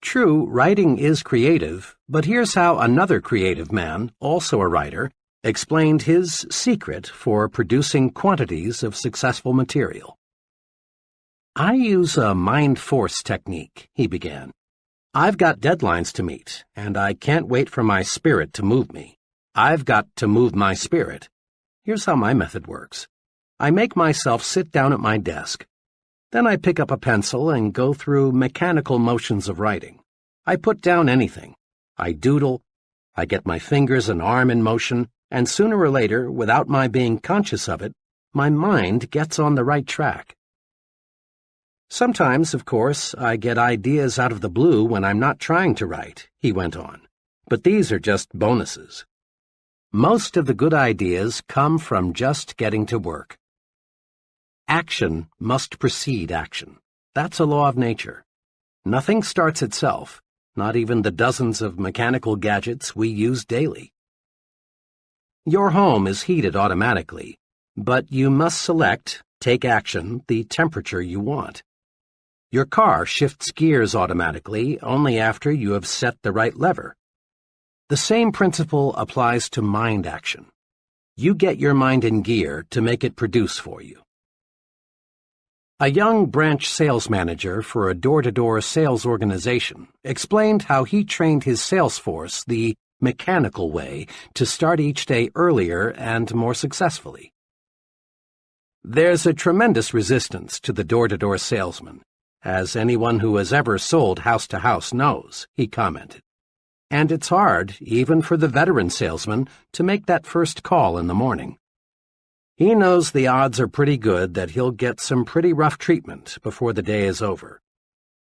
True, writing is creative, but here's how another creative man, also a writer, explained his secret for producing quantities of successful material. I use a mind force technique, he began. I've got deadlines to meet, and I can't wait for my spirit to move me. I've got to move my spirit. Here's how my method works. I make myself sit down at my desk. Then I pick up a pencil and go through mechanical motions of writing. I put down anything. I doodle. I get my fingers and arm in motion, and sooner or later, without my being conscious of it, my mind gets on the right track. Sometimes, of course, I get ideas out of the blue when I'm not trying to write, he went on, but these are just bonuses. Most of the good ideas come from just getting to work. Action must precede action. That's a law of nature. Nothing starts itself, not even the dozens of mechanical gadgets we use daily. Your home is heated automatically, but you must select, take action, the temperature you want. Your car shifts gears automatically only after you have set the right lever. The same principle applies to mind action. You get your mind in gear to make it produce for you. A young branch sales manager for a door-to-door sales organization explained how he trained his sales force the mechanical way to start each day earlier and more successfully. There's a tremendous resistance to the door-to-door salesman, as anyone who has ever sold house-to-house knows, he commented. And it's hard, even for the veteran salesman, to make that first call in the morning. He knows the odds are pretty good that he'll get some pretty rough treatment before the day is over.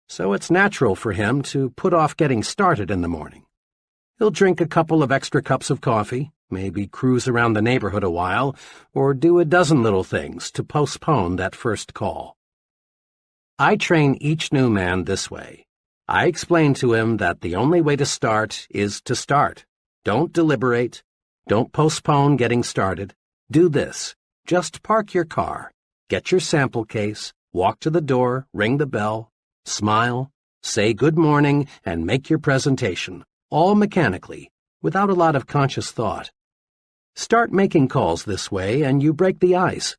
So it's natural for him to put off getting started in the morning. He'll drink a couple of extra cups of coffee, maybe cruise around the neighborhood a while, or do a dozen little things to postpone that first call. I train each new man this way. I explain to him that the only way to start is to start. Don't deliberate. Don't postpone getting started. Do this. Just park your car, get your sample case, walk to the door, ring the bell, smile, say good morning, and make your presentation, all mechanically, without a lot of conscious thought. Start making calls this way and you break the ice.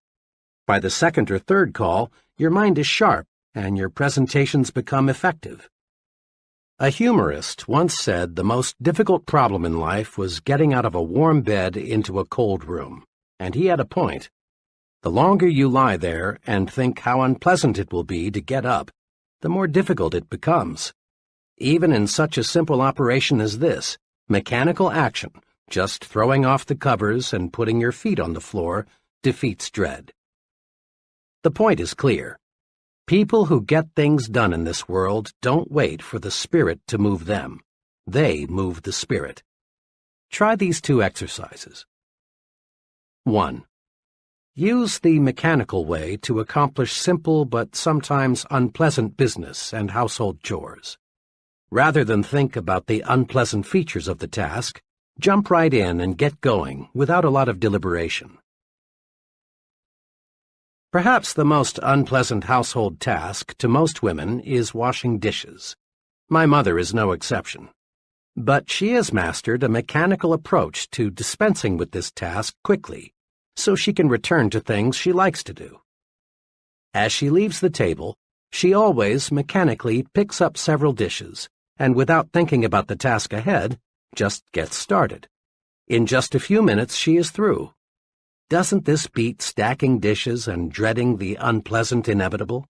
By the second or third call, your mind is sharp and your presentations become effective. A humorist once said the most difficult problem in life was getting out of a warm bed into a cold room, and he had a point. The longer you lie there and think how unpleasant it will be to get up, the more difficult it becomes. Even in such a simple operation as this, mechanical action, just throwing off the covers and putting your feet on the floor, defeats dread. The point is clear. People who get things done in this world don't wait for the spirit to move them. They move the spirit. Try these two exercises. 1. Use the mechanical way to accomplish simple but sometimes unpleasant business and household chores. Rather than think about the unpleasant features of the task, jump right in and get going without a lot of deliberation. Perhaps the most unpleasant household task to most women is washing dishes. My mother is no exception. But she has mastered a mechanical approach to dispensing with this task quickly, so she can return to things she likes to do. As she leaves the table, she always mechanically picks up several dishes, and without thinking about the task ahead, just gets started. In just a few minutes, she is through. Doesn't this beat stacking dishes and dreading the unpleasant inevitable?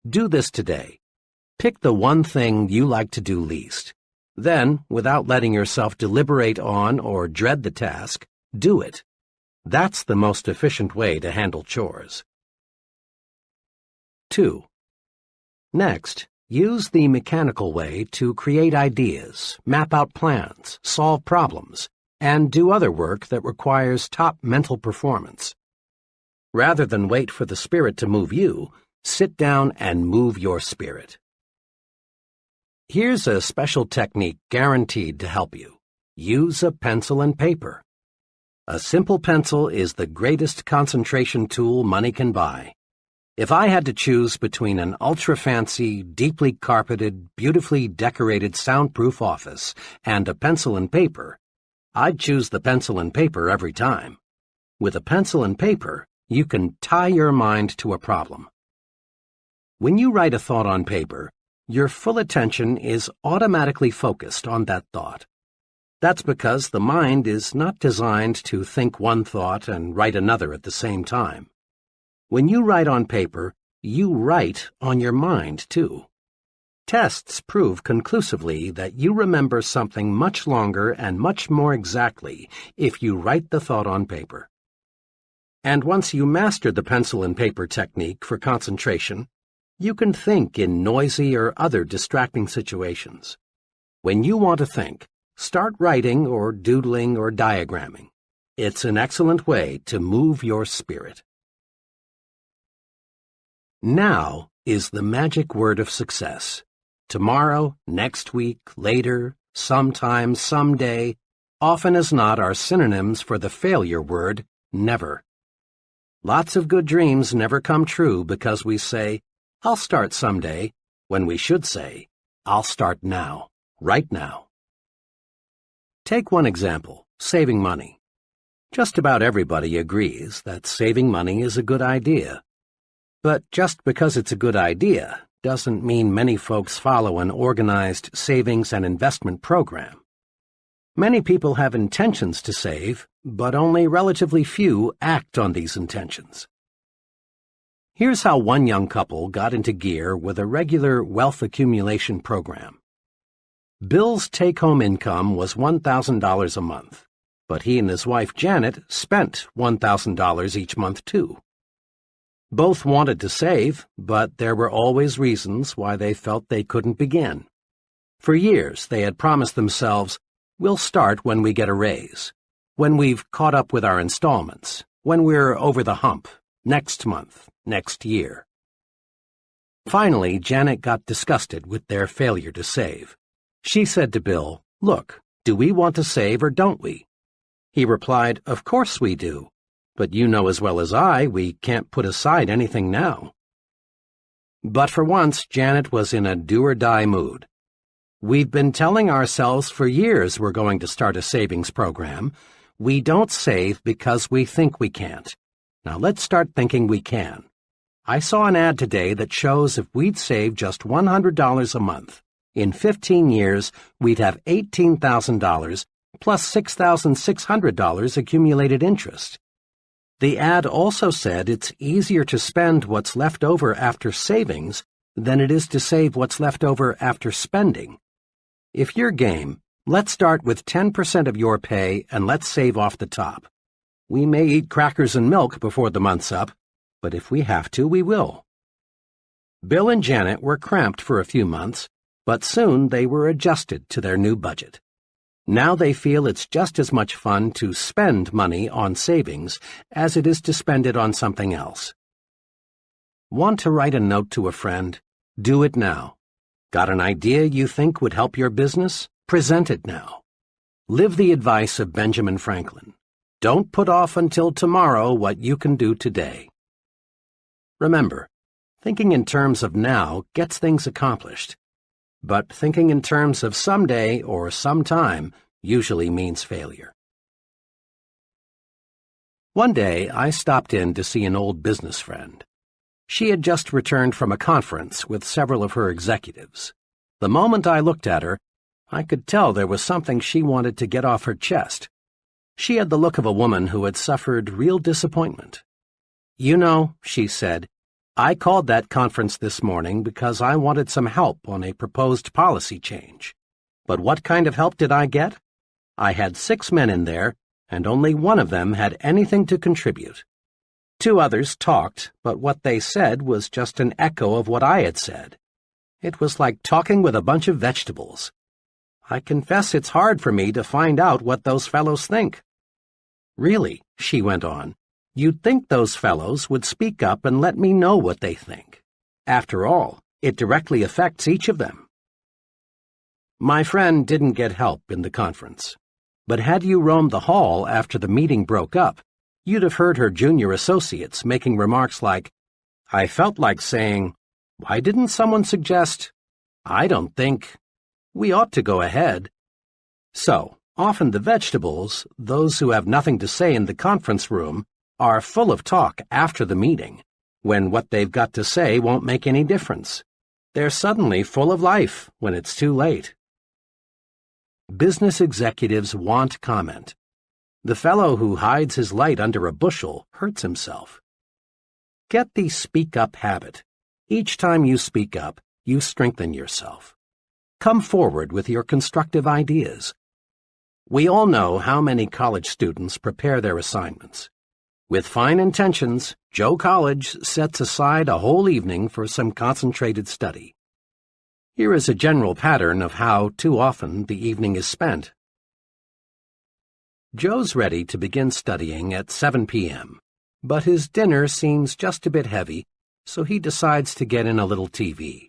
Do this today. Pick the one thing you like to do least. Then, without letting yourself deliberate on or dread the task, do it. That's the most efficient way to handle chores. 2. Next, use the mechanical way to create ideas, map out plans, solve problems, and do other work that requires top mental performance. Rather than wait for the spirit to move you, sit down and move your spirit. Here's a special technique guaranteed to help you. Use a pencil and paper. A simple pencil is the greatest concentration tool money can buy. If I had to choose between an ultra-fancy, deeply carpeted, beautifully decorated soundproof office and a pencil and paper, I'd choose the pencil and paper every time. With a pencil and paper, you can tie your mind to a problem. When you write a thought on paper, your full attention is automatically focused on that thought. That's because the mind is not designed to think one thought and write another at the same time. When you write on paper, you write on your mind, too. Tests prove conclusively that you remember something much longer and much more exactly if you write the thought on paper. And once you master the pencil and paper technique for concentration, you can think in noisy or other distracting situations. When you want to think, start writing or doodling or diagramming. It's an excellent way to move your spirit. Now is the magic word of success. Tomorrow, next week, later, sometime, someday, often as not are synonyms for the failure word, never. Lots of good dreams never come true because we say, I'll start someday, when we should say, I'll start now, right now. Take one example, saving money. Just about everybody agrees that saving money is a good idea. But just because it's a good idea doesn't mean many folks follow an organized savings and investment program. Many people have intentions to save, but only relatively few act on these intentions. Here's how one young couple got into gear with a regular wealth accumulation program. Bill's take-home income was $1,000 a month, but he and his wife Janet spent $1,000 each month too. Both wanted to save, but there were always reasons why they felt they couldn't begin. For years, they had promised themselves, "We'll start when we get a raise, when we've caught up with our installments, when we're over the hump, next month, next year." Finally, Janet got disgusted with their failure to save. She said to Bill, "Look, do we want to save or don't we?" He replied, "Of course we do. But you know as well as I, we can't put aside anything now." But for once, Janet was in a do-or-die mood. "We've been telling ourselves for years we're going to start a savings program. We don't save because we think we can't. Now let's start thinking we can. I saw an ad today that shows if we'd save just $100 a month, in 15 years we'd have $18,000 plus $6,600 accumulated interest." The ad also said it's easier to spend what's left over after savings than it is to save what's left over after spending. If you're game, let's start with 10% of your pay and let's save off the top. We may eat crackers and milk before the month's up, but if we have to, we will. Bill and Janet were cramped for a few months, but soon they were adjusted to their new budget. Now they feel it's just as much fun to spend money on savings as it is to spend it on something else. Want to write a note to a friend? Do it now. Got an idea you think would help your business? Present it now. Live the advice of Benjamin Franklin. Don't put off until tomorrow what you can do today. Remember, thinking in terms of now gets things accomplished. But thinking in terms of someday or sometime usually means failure. One day, I stopped in to see an old business friend. She had just returned from a conference with several of her executives. The moment I looked at her, I could tell there was something she wanted to get off her chest. She had the look of a woman who had suffered real disappointment. "You know," she said, "I called that conference this morning because I wanted some help on a proposed policy change. But what kind of help did I get? I had 6 men in there, and only one of them had anything to contribute. 2 others talked, but what they said was just an echo of what I had said. It was like talking with a bunch of vegetables. I confess it's hard for me to find out what those fellows think." "Really," she went on, "you'd think those fellows would speak up and let me know what they think. After all, it directly affects each of them." My friend didn't get help in the conference, but had you roamed the hall after the meeting broke up, you'd have heard her junior associates making remarks like, "I felt like saying, why didn't someone suggest, I don't think, we ought to go ahead." So, often the vegetables, those who have nothing to say in the conference room, are full of talk after the meeting, when what they've got to say won't make any difference. They're suddenly full of life when it's too late. Business executives want comment. The fellow who hides his light under a bushel hurts himself. Get the speak-up habit. Each time you speak up, you strengthen yourself. Come forward with your constructive ideas. We all know how many college students prepare their assignments. With fine intentions, Joe College sets aside a whole evening for some concentrated study. Here is a general pattern of how, too often, the evening is spent. Joe's ready to begin studying at 7 p.m., but his dinner seems just a bit heavy, so he decides to get in a little TV.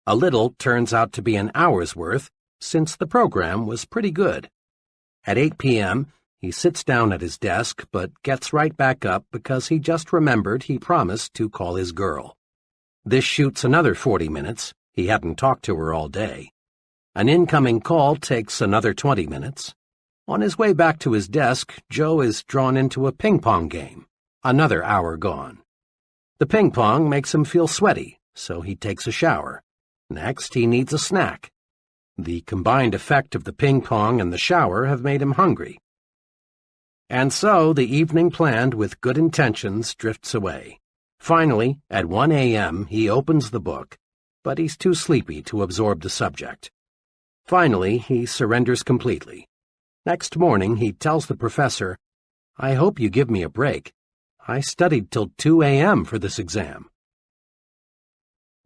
A little turns out to be an hour's worth, since the program was pretty good. At 8 p.m., he sits down at his desk, but gets right back up because he just remembered he promised to call his girl. This shoots another 40 minutes. He hadn't talked to her all day. An incoming call takes another 20 minutes. On his way back to his desk, Joe is drawn into a ping-pong game. Another hour gone. The ping-pong makes him feel sweaty, so he takes a shower. Next, he needs a snack. The combined effect of the ping pong and the shower have made him hungry. And so the evening planned with good intentions drifts away. Finally, at 1 a.m., he opens the book, but he's too sleepy to absorb the subject. Finally, he surrenders completely. Next morning, he tells the professor, "I hope you give me a break. I studied till 2 a.m. for this exam."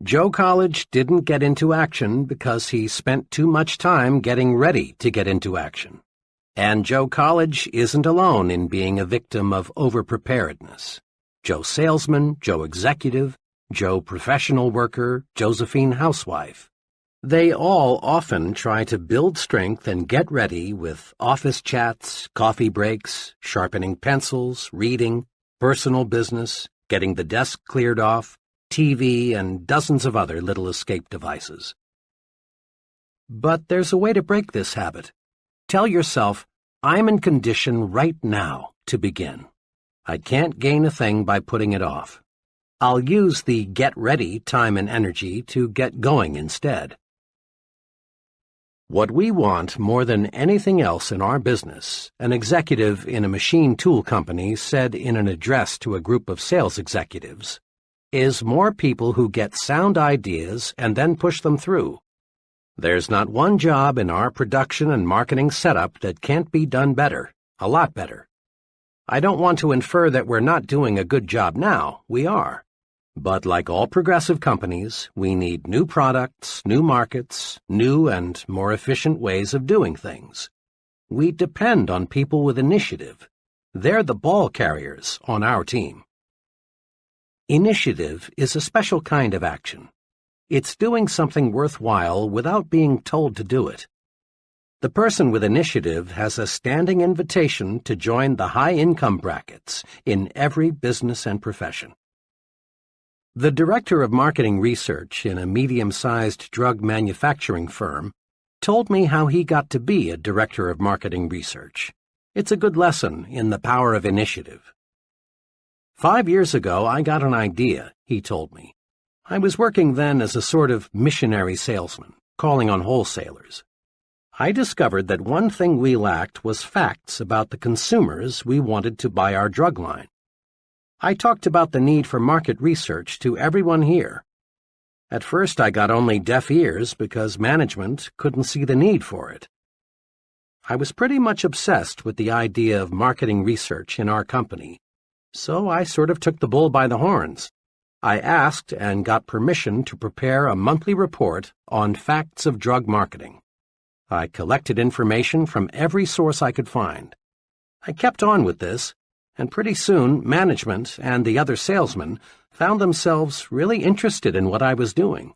Joe College didn't get into action because he spent too much time getting ready to get into action. And Joe College isn't alone in being a victim of overpreparedness. Joe Salesman, Joe Executive, Joe Professional Worker, Josephine Housewife. They all often try to build strength and get ready with office chats, coffee breaks, sharpening pencils, reading, personal business, getting the desk cleared off, TV, and dozens of other little escape devices. But there's a way to break this habit. Tell yourself, "I'm in condition right now to begin. I can't gain a thing by putting it off. I'll use the get ready time and energy to get going instead." What we want more than anything else in our business, an executive in a machine tool company said in an address to a group of sales executives, is more people who get sound ideas and then push them through. There's not one job in our production and marketing setup that can't be done better, a lot better. I don't want to infer that we're not doing a good job now. We are. But like all progressive companies, we need new products, new markets, new and more efficient ways of doing things. We depend on people with initiative. They're the ball carriers on our team. Initiative is a special kind of action. It's doing something worthwhile without being told to do it. The person with initiative has a standing invitation to join the high-income brackets in every business and profession. The director of marketing research in a medium-sized drug manufacturing firm told me how he got to be a director of marketing research. It's a good lesson in the power of initiative. 5 years ago, I got an idea, he told me. I was working then as a sort of missionary salesman, calling on wholesalers. I discovered that one thing we lacked was facts about the consumers we wanted to buy our drug line. I talked about the need for market research to everyone here. At first I got only deaf ears because management couldn't see the need for it. I was pretty much obsessed with the idea of marketing research in our company, so I sort of took the bull by the horns. I asked and got permission to prepare a monthly report on facts of drug marketing. I collected information from every source I could find. I kept on with this, and pretty soon management and the other salesmen found themselves really interested in what I was doing.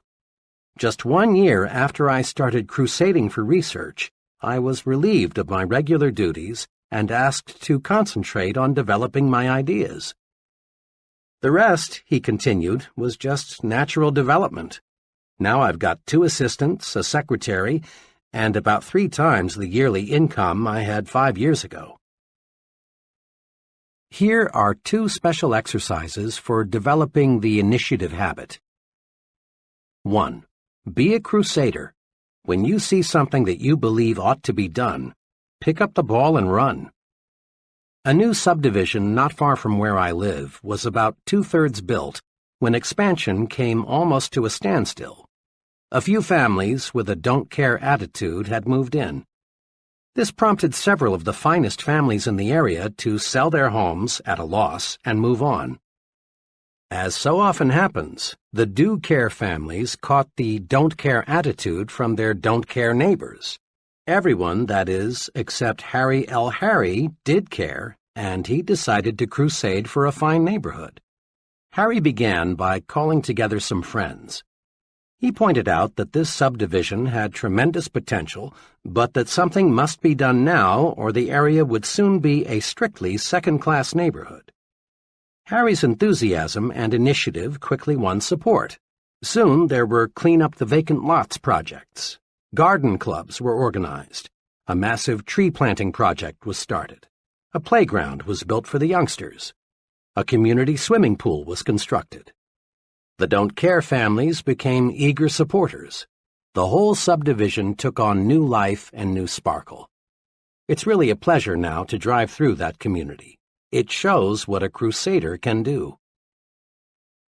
Just 1 year after I started crusading for research, I was relieved of my regular duties and asked to concentrate on developing my ideas. The rest, he continued, was just natural development. Now I've got 2 assistants, a secretary, and about 3 times the yearly income I had 5 years ago. Here are 2 special exercises for developing the initiative habit. 1. Be a crusader. When you see something that you believe ought to be done, pick up the ball and run. A new subdivision not far from where I live was about 2/3 built when expansion came almost to a standstill. A few families with a don't-care attitude had moved in. This prompted several of the finest families in the area to sell their homes at a loss and move on. As so often happens, the do-care families caught the don't-care attitude from their don't-care neighbors. Everyone, that is, except Harry L. Harry, did care, and he decided to crusade for a fine neighborhood. Harry began by calling together some friends. He pointed out that this subdivision had tremendous potential, but that something must be done now or the area would soon be a strictly second-class neighborhood. Harry's enthusiasm and initiative quickly won support. Soon there were clean-up-the-vacant lots projects. Garden clubs were organized. A massive tree-planting project was started. A playground was built for the youngsters. A community swimming pool was constructed. The don't-care families became eager supporters. The whole subdivision took on new life and new sparkle. It's really a pleasure now to drive through that community. It shows what a crusader can do.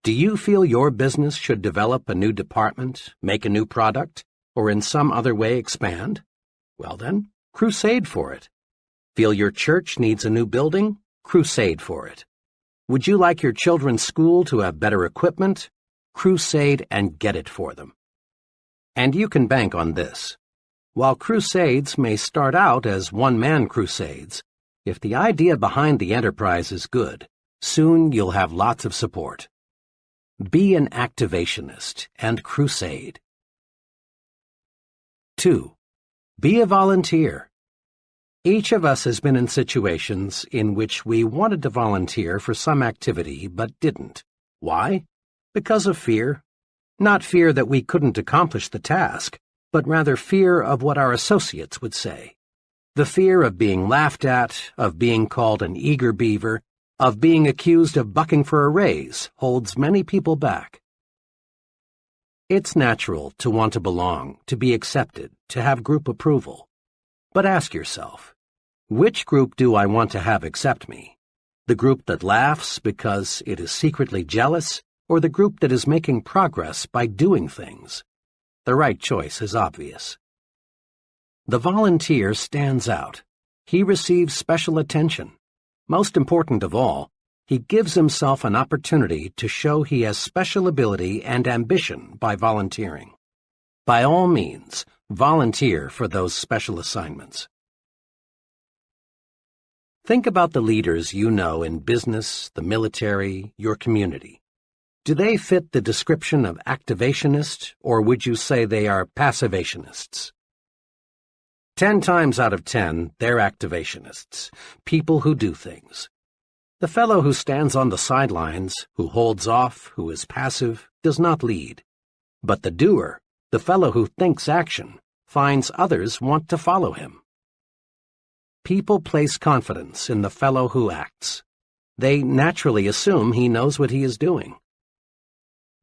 Do you feel your business should develop a new department, make a new product, or in some other way expand? Well then, crusade for it. Feel your church needs a new building? Crusade for it. Would you like your children's school to have better equipment? Crusade and get it for them. And you can bank on this. While crusades may start out as one-man crusades, if the idea behind the enterprise is good, soon you'll have lots of support. Be an activationist and crusade. 2. Be a volunteer. Each of us has been in situations in which we wanted to volunteer for some activity but didn't. Why? Because of fear. Not fear that we couldn't accomplish the task, but rather fear of what our associates would say. The fear of being laughed at, of being called an eager beaver, of being accused of bucking for a raise holds many people back. It's natural to want to belong, to be accepted, to have group approval. But ask yourself, which group do I want to have accept me? The group that laughs because it is secretly jealous, or the group that is making progress by doing things? The right choice is obvious. The volunteer stands out. He receives special attention. Most important of all, he gives himself an opportunity to show he has special ability and ambition by volunteering. By all means, volunteer for those special assignments. Think about the leaders you know in business, the military, your community. Do they fit the description of activationist, or would you say they are passivationists? 10 times out of 10, they're activationists, people who do things. The fellow who stands on the sidelines, who holds off, who is passive, does not lead. But the doer, the fellow who thinks action, finds others want to follow him. People place confidence in the fellow who acts. They naturally assume he knows what he is doing.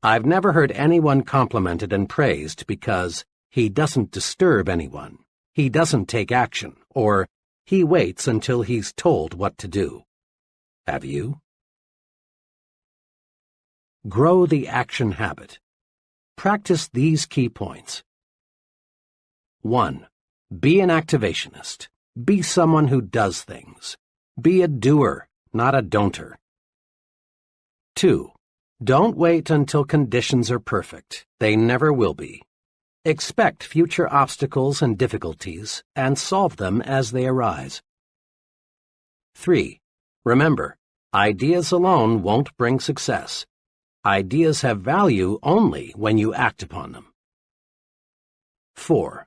I've never heard anyone complimented and praised because he doesn't disturb anyone. He doesn't take action, or he waits until he's told what to do. Have you? Grow the action habit. Practice these key points. 1. Be an activationist. Be someone who does things. Be a doer, not a don'ter. 2. Don't wait until conditions are perfect. They never will be. Expect future obstacles and difficulties and solve them as they arise. 3. Remember, ideas alone won't bring success. Ideas have value only when you act upon them. 4.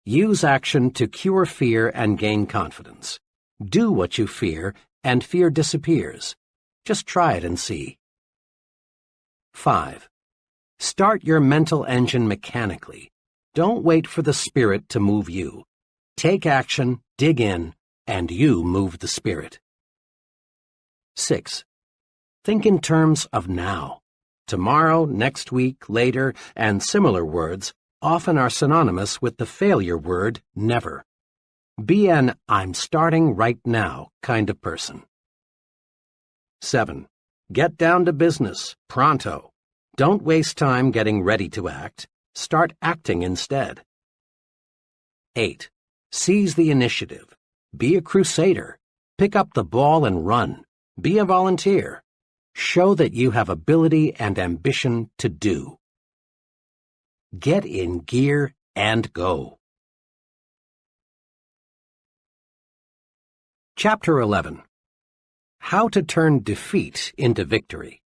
Use action to cure fear and gain confidence. Do what you fear, and fear disappears. Just try it and see. 5. Start your mental engine mechanically. Don't wait for the spirit to move you. Take action, dig in, and you move the spirit. 6. Think in terms of now. Tomorrow, next week, later, and similar words often are synonymous with the failure word never. Be an I'm starting right now kind of person. 7. Get down to business, pronto. Don't waste time getting ready to act. Start acting instead. 8. Seize the initiative. Be a crusader. Pick up the ball and run. Be a volunteer. Show that you have ability and ambition to do. Get in gear and go. Chapter 11. How to turn defeat into victory.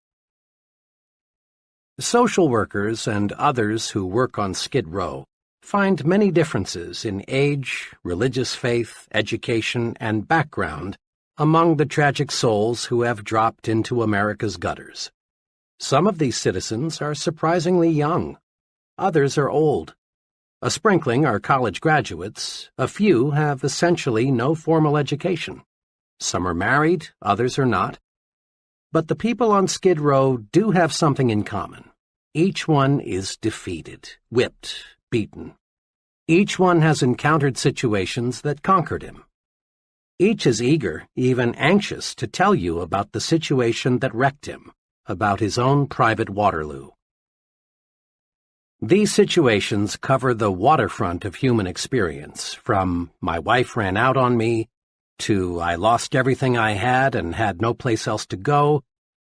Social workers and others who work on Skid Row find many differences in age, religious faith, education, and background among the tragic souls who have dropped into America's gutters. Some of these citizens are surprisingly young. Others are old. A sprinkling are college graduates. A few have essentially no formal education. Some are married, others are not. But the people on Skid Row do have something in common. Each one is defeated, whipped, beaten. Each one has encountered situations that conquered him. Each is eager, even anxious, to tell you about the situation that wrecked him, about his own private Waterloo. These situations cover the waterfront of human experience, from "my wife ran out on me," to "I lost everything I had and had no place else to go,"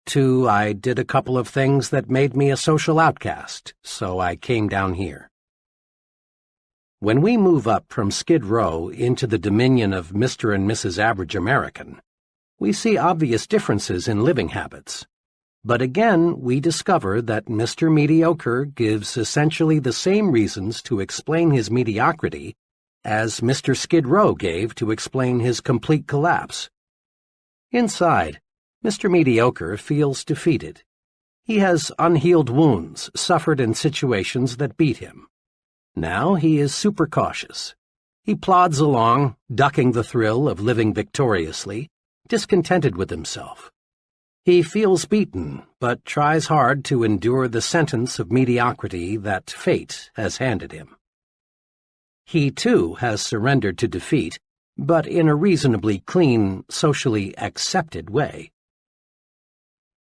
to "I did a couple of things that made me a social outcast, so I came down here." When we move up from Skid Row into the dominion of Mr. and Mrs. Average American, we see obvious differences in living habits. But again, we discover that Mr. Mediocre gives essentially the same reasons to explain his mediocrity as Mr. Skid Row gave to explain his complete collapse. Inside, Mr. Mediocre feels defeated. He has unhealed wounds suffered in situations that beat him. Now he is super cautious. He plods along, ducking the thrill of living victoriously, discontented with himself. He feels beaten, but tries hard to endure the sentence of mediocrity that fate has handed him. He, too, has surrendered to defeat, but in a reasonably clean, socially accepted way.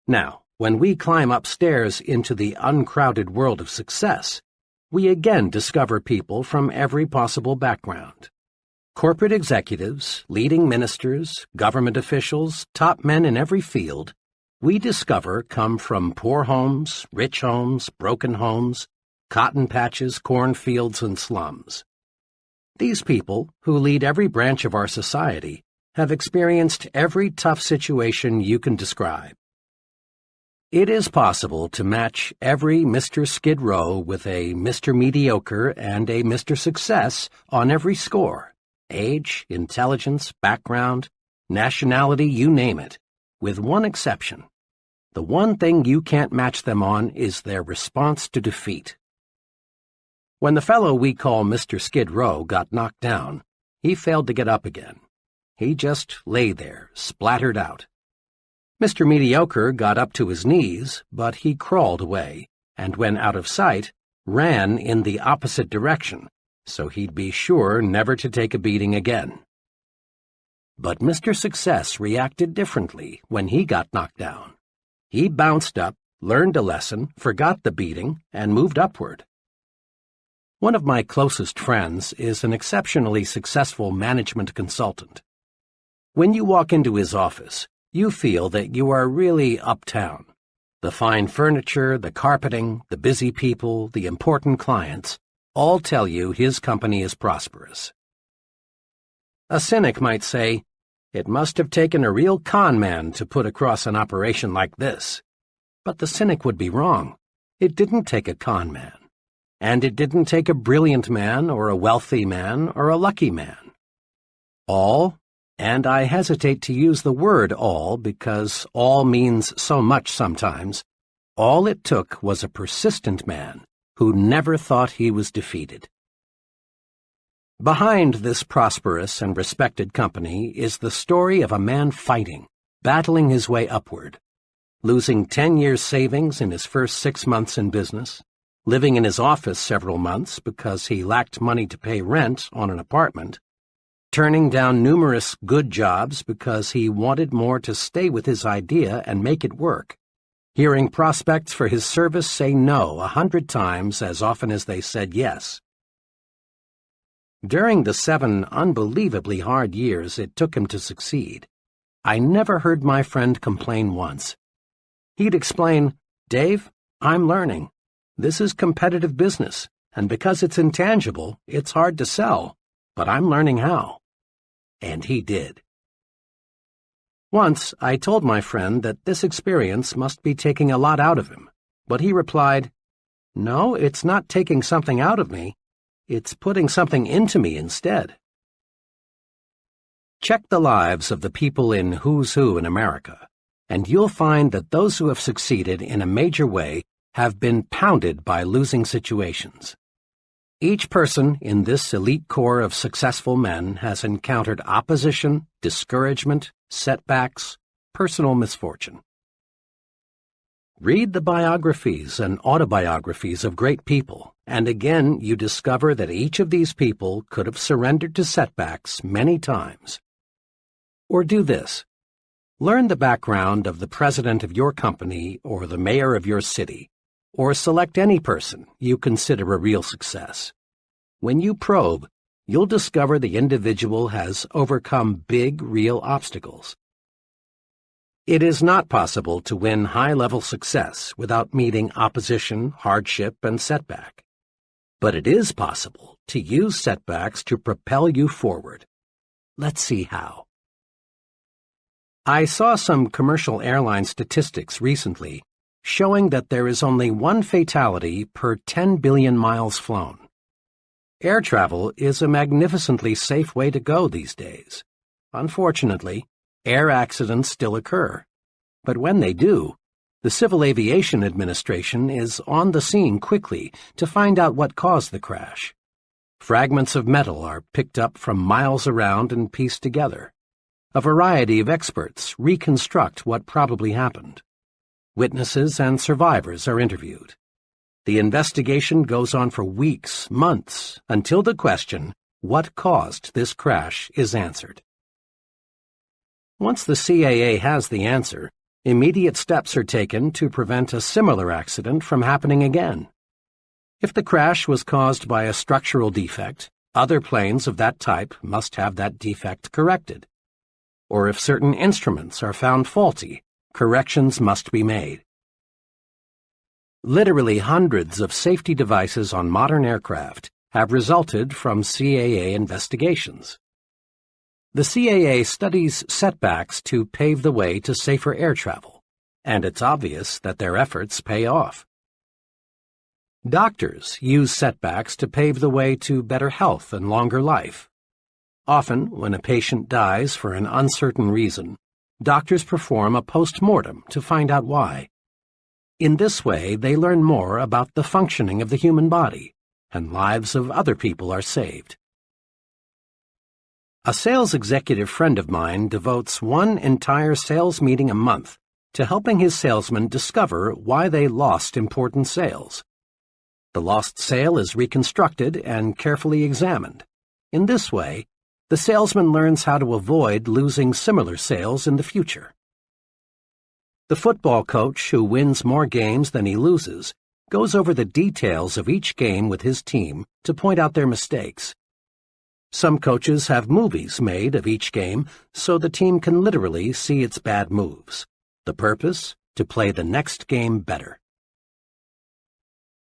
Now, when we climb upstairs into the uncrowded world of success, we again discover people from every possible background. Corporate executives, leading ministers, government officials, top men in every field, we discover come from poor homes, rich homes, broken homes, cotton patches, cornfields, and slums. These people, who lead every branch of our society, have experienced every tough situation you can describe. It is possible to match every Mr. Skid Row with a Mr. Mediocre and a Mr. Success on every score: age, intelligence, background, nationality, you name it, with one exception. The one thing you can't match them on is their response to defeat. When the fellow we call Mr. Skid Row got knocked down, he failed to get up again. He just lay there, splattered out. Mr. Mediocre got up to his knees, but he crawled away, and when out of sight, ran in the opposite direction, so he'd be sure never to take a beating again. But Mr. Success reacted differently when he got knocked down. He bounced up, learned a lesson, forgot the beating, and moved upward. One of my closest friends is an exceptionally successful management consultant. When you walk into his office, you feel that you are really uptown. The fine furniture, the carpeting, the busy people, the important clients, all tell you his company is prosperous. A cynic might say, "It must have taken a real con man to put across an operation like this." But the cynic would be wrong. It didn't take a con man. And it didn't take a brilliant man or a wealthy man or a lucky man. All, and I hesitate to use the word all because all means so much sometimes, all it took was a persistent man who never thought he was defeated. Behind this prosperous and respected company is the story of a man fighting, battling his way upward, losing 10 years' savings in his first 6 months in business, living in his office several months because he lacked money to pay rent on an apartment, turning down numerous good jobs because he wanted more to stay with his idea and make it work, hearing prospects for his service say no 100 times as often as they said yes. During the 7 unbelievably hard years it took him to succeed, I never heard my friend complain once. He'd explain, "Dave, I'm learning. This is competitive business, and because it's intangible, it's hard to sell, but I'm learning how." And he did. Once I told my friend that this experience must be taking a lot out of him, but he replied, "No, it's not taking something out of me. It's putting something into me instead." Check the lives of the people in Who's Who in America, and you'll find that those who have succeeded in a major way have been pounded by losing situations. Each person in this elite core of successful men has encountered opposition, discouragement, setbacks, personal misfortune. Read the biographies and autobiographies of great people, and again you discover that each of these people could have surrendered to setbacks many times. Or do this. Learn the background of the president of your company or the mayor of your city, or select any person you consider a real success. When you probe, you'll discover the individual has overcome big, real obstacles. It is not possible to win high-level success without meeting opposition, hardship, and setback. But it is possible to use setbacks to propel you forward. Let's see how. I saw some commercial airline statistics recently showing that there is only one fatality per 10 billion miles flown. Air travel is a magnificently safe way to go these days. Unfortunately, air accidents still occur, but when they do, the Civil Aviation Administration is on the scene quickly to find out what caused the crash. Fragments of metal are picked up from miles around and pieced together. A variety of experts reconstruct what probably happened. Witnesses and survivors are interviewed. The investigation goes on for weeks, months, until the question, what caused this crash, is answered. Once the CAA has the answer, immediate steps are taken to prevent a similar accident from happening again. If the crash was caused by a structural defect, other planes of that type must have that defect corrected. Or if certain instruments are found faulty, corrections must be made. Literally hundreds of safety devices on modern aircraft have resulted from CAA investigations. The CAA studies setbacks to pave the way to safer air travel, and it's obvious that their efforts pay off. Doctors use setbacks to pave the way to better health and longer life. Often, when a patient dies for an uncertain reason, doctors perform a post-mortem to find out why. In this way, they learn more about the functioning of the human body, and lives of other people are saved. A sales executive friend of mine devotes one entire sales meeting a month to helping his salesmen discover why they lost important sales. The lost sale is reconstructed and carefully examined. In this way, the salesman learns how to avoid losing similar sales in the future. The football coach who wins more games than he loses goes over the details of each game with his team to point out their mistakes. Some coaches have movies made of each game so the team can literally see its bad moves. The purpose? To play the next game better.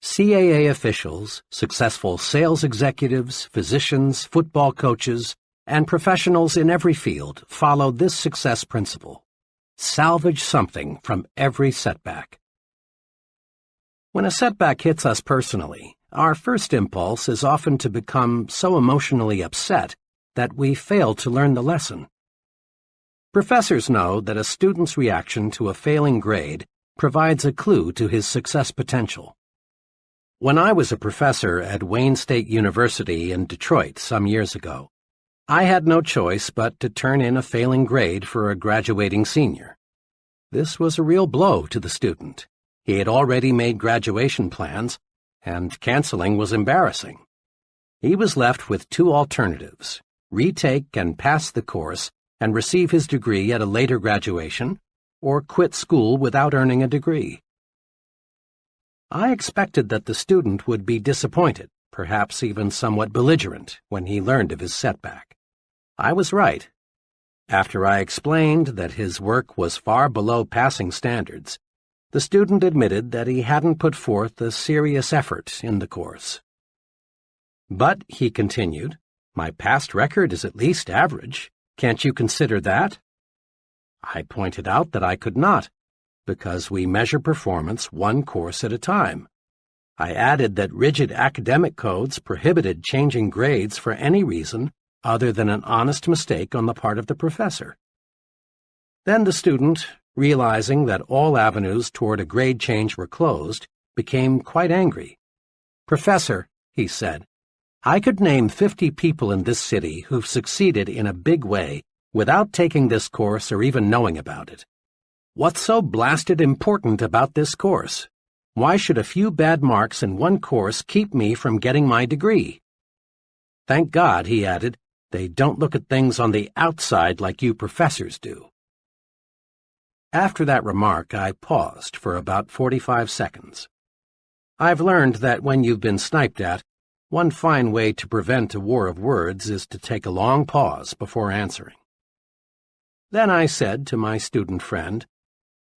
CAA officials, successful sales executives, physicians, football coaches, and professionals in every field follow this success principle. Salvage something from every setback. When a setback hits us personally, our first impulse is often to become so emotionally upset that we fail to learn the lesson. Professors know that a student's reaction to a failing grade provides a clue to his success potential. When I was a professor at Wayne State University in Detroit some years ago, I had no choice but to turn in a failing grade for a graduating senior. This was a real blow to the student. He had already made graduation plans, and canceling was embarrassing. He was left with two alternatives: retake and pass the course and receive his degree at a later graduation, or quit school without earning a degree. I expected that the student would be disappointed, perhaps even somewhat belligerent, when he learned of his setback. I was right. After I explained that his work was far below passing standards, the student admitted that he hadn't put forth a serious effort in the course. "But," he continued, "my past record is at least average. Can't you consider that?" I pointed out that I could not, because we measure performance one course at a time. I added that rigid academic codes prohibited changing grades for any reason other than an honest mistake on the part of the professor. Then the student, realizing that all avenues toward a grade change were closed, became quite angry. "Professor," he said, "I could name 50 people in this city who've succeeded in a big way without taking this course or even knowing about it. What's so blasted important about this course? Why should a few bad marks in one course keep me from getting my degree? Thank God, he added, they don't look at things on the outside like you professors do. After that remark, I paused for about 45 seconds. I've learned that when you've been sniped at, one fine way to prevent a war of words is to take a long pause before answering. Then I said to my student friend,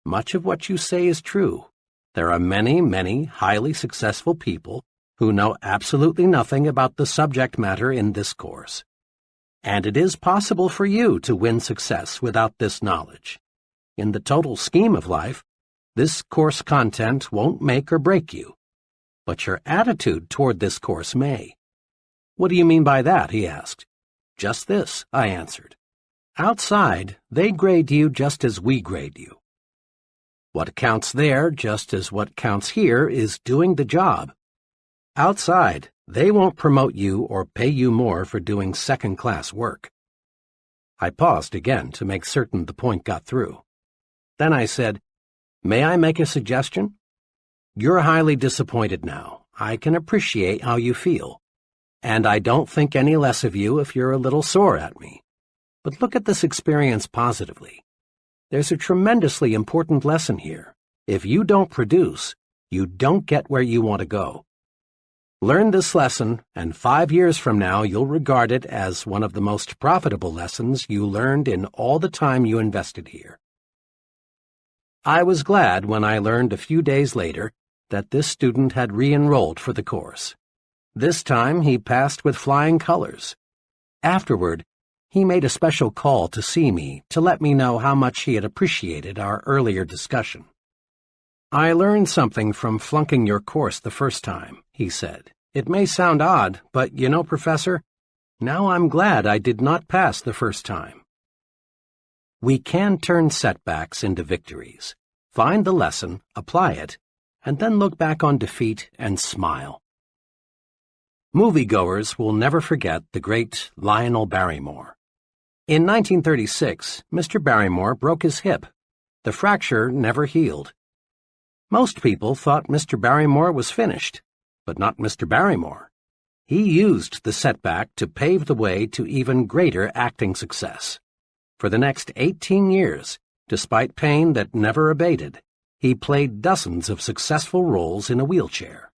"Much of what you say is true. There are many, many highly successful people who know absolutely nothing about the subject matter in this course. And it is possible for you to win success without this knowledge. In the total scheme of life, this course content won't make or break you. But your attitude toward this course may." "What do you mean by that?" he asked. "Just this," I answered. "Outside, they grade you just as we grade you. What counts there, just as what counts here, is doing the job. Outside, they won't promote you or pay you more for doing second-class work." I paused again to make certain the point got through. Then I said, "May I make a suggestion? You're highly disappointed now. I can appreciate how you feel. And I don't think any less of you if you're a little sore at me. But look at this experience positively. There's a tremendously important lesson here. If you don't produce, you don't get where you want to go. Learn this lesson, and 5 years from now you'll regard it as one of the most profitable lessons you learned in all the time you invested here." I was glad when I learned a few days later that this student had re-enrolled for the course. This time he passed with flying colors. Afterward, he made a special call to see me to let me know how much he had appreciated our earlier discussion. "I learned something from flunking your course the first time," he said. "It may sound odd, but you know, Professor, now I'm glad I did not pass the first time." We can turn setbacks into victories, find the lesson, apply it, and then look back on defeat and smile. Moviegoers will never forget the great Lionel Barrymore. In 1936, Mr. Barrymore broke his hip. The fracture never healed. Most people thought Mr. Barrymore was finished, but not Mr. Barrymore. He used the setback to pave the way to even greater acting success. For the next 18 years, despite pain that never abated, he played dozens of successful roles in a wheelchair.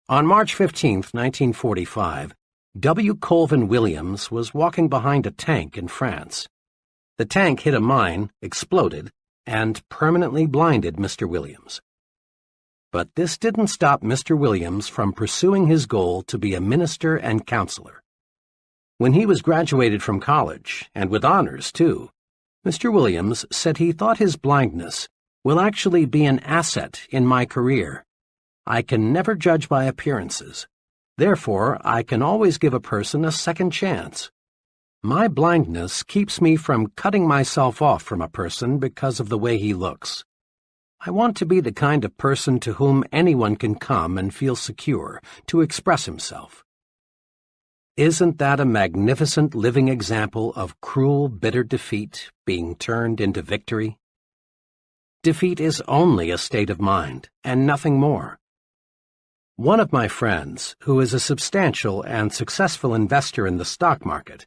On March 15, 1945, W. Colvin Williams was walking behind a tank in France. The tank hit a mine, exploded, and permanently blinded Mr. Williams. But this didn't stop Mr. Williams from pursuing his goal to be a minister and counselor. When he was graduated from college, and with honors too, Mr. Williams said he thought his blindness will actually be an asset in my career. I can never judge by appearances. Therefore, I can always give a person a second chance. My blindness keeps me from cutting myself off from a person because of the way he looks. I want to be the kind of person to whom anyone can come and feel secure to express himself. Isn't that a magnificent living example of cruel, bitter defeat being turned into victory? Defeat is only a state of mind, and nothing more. One of my friends, who is a substantial and successful investor in the stock market,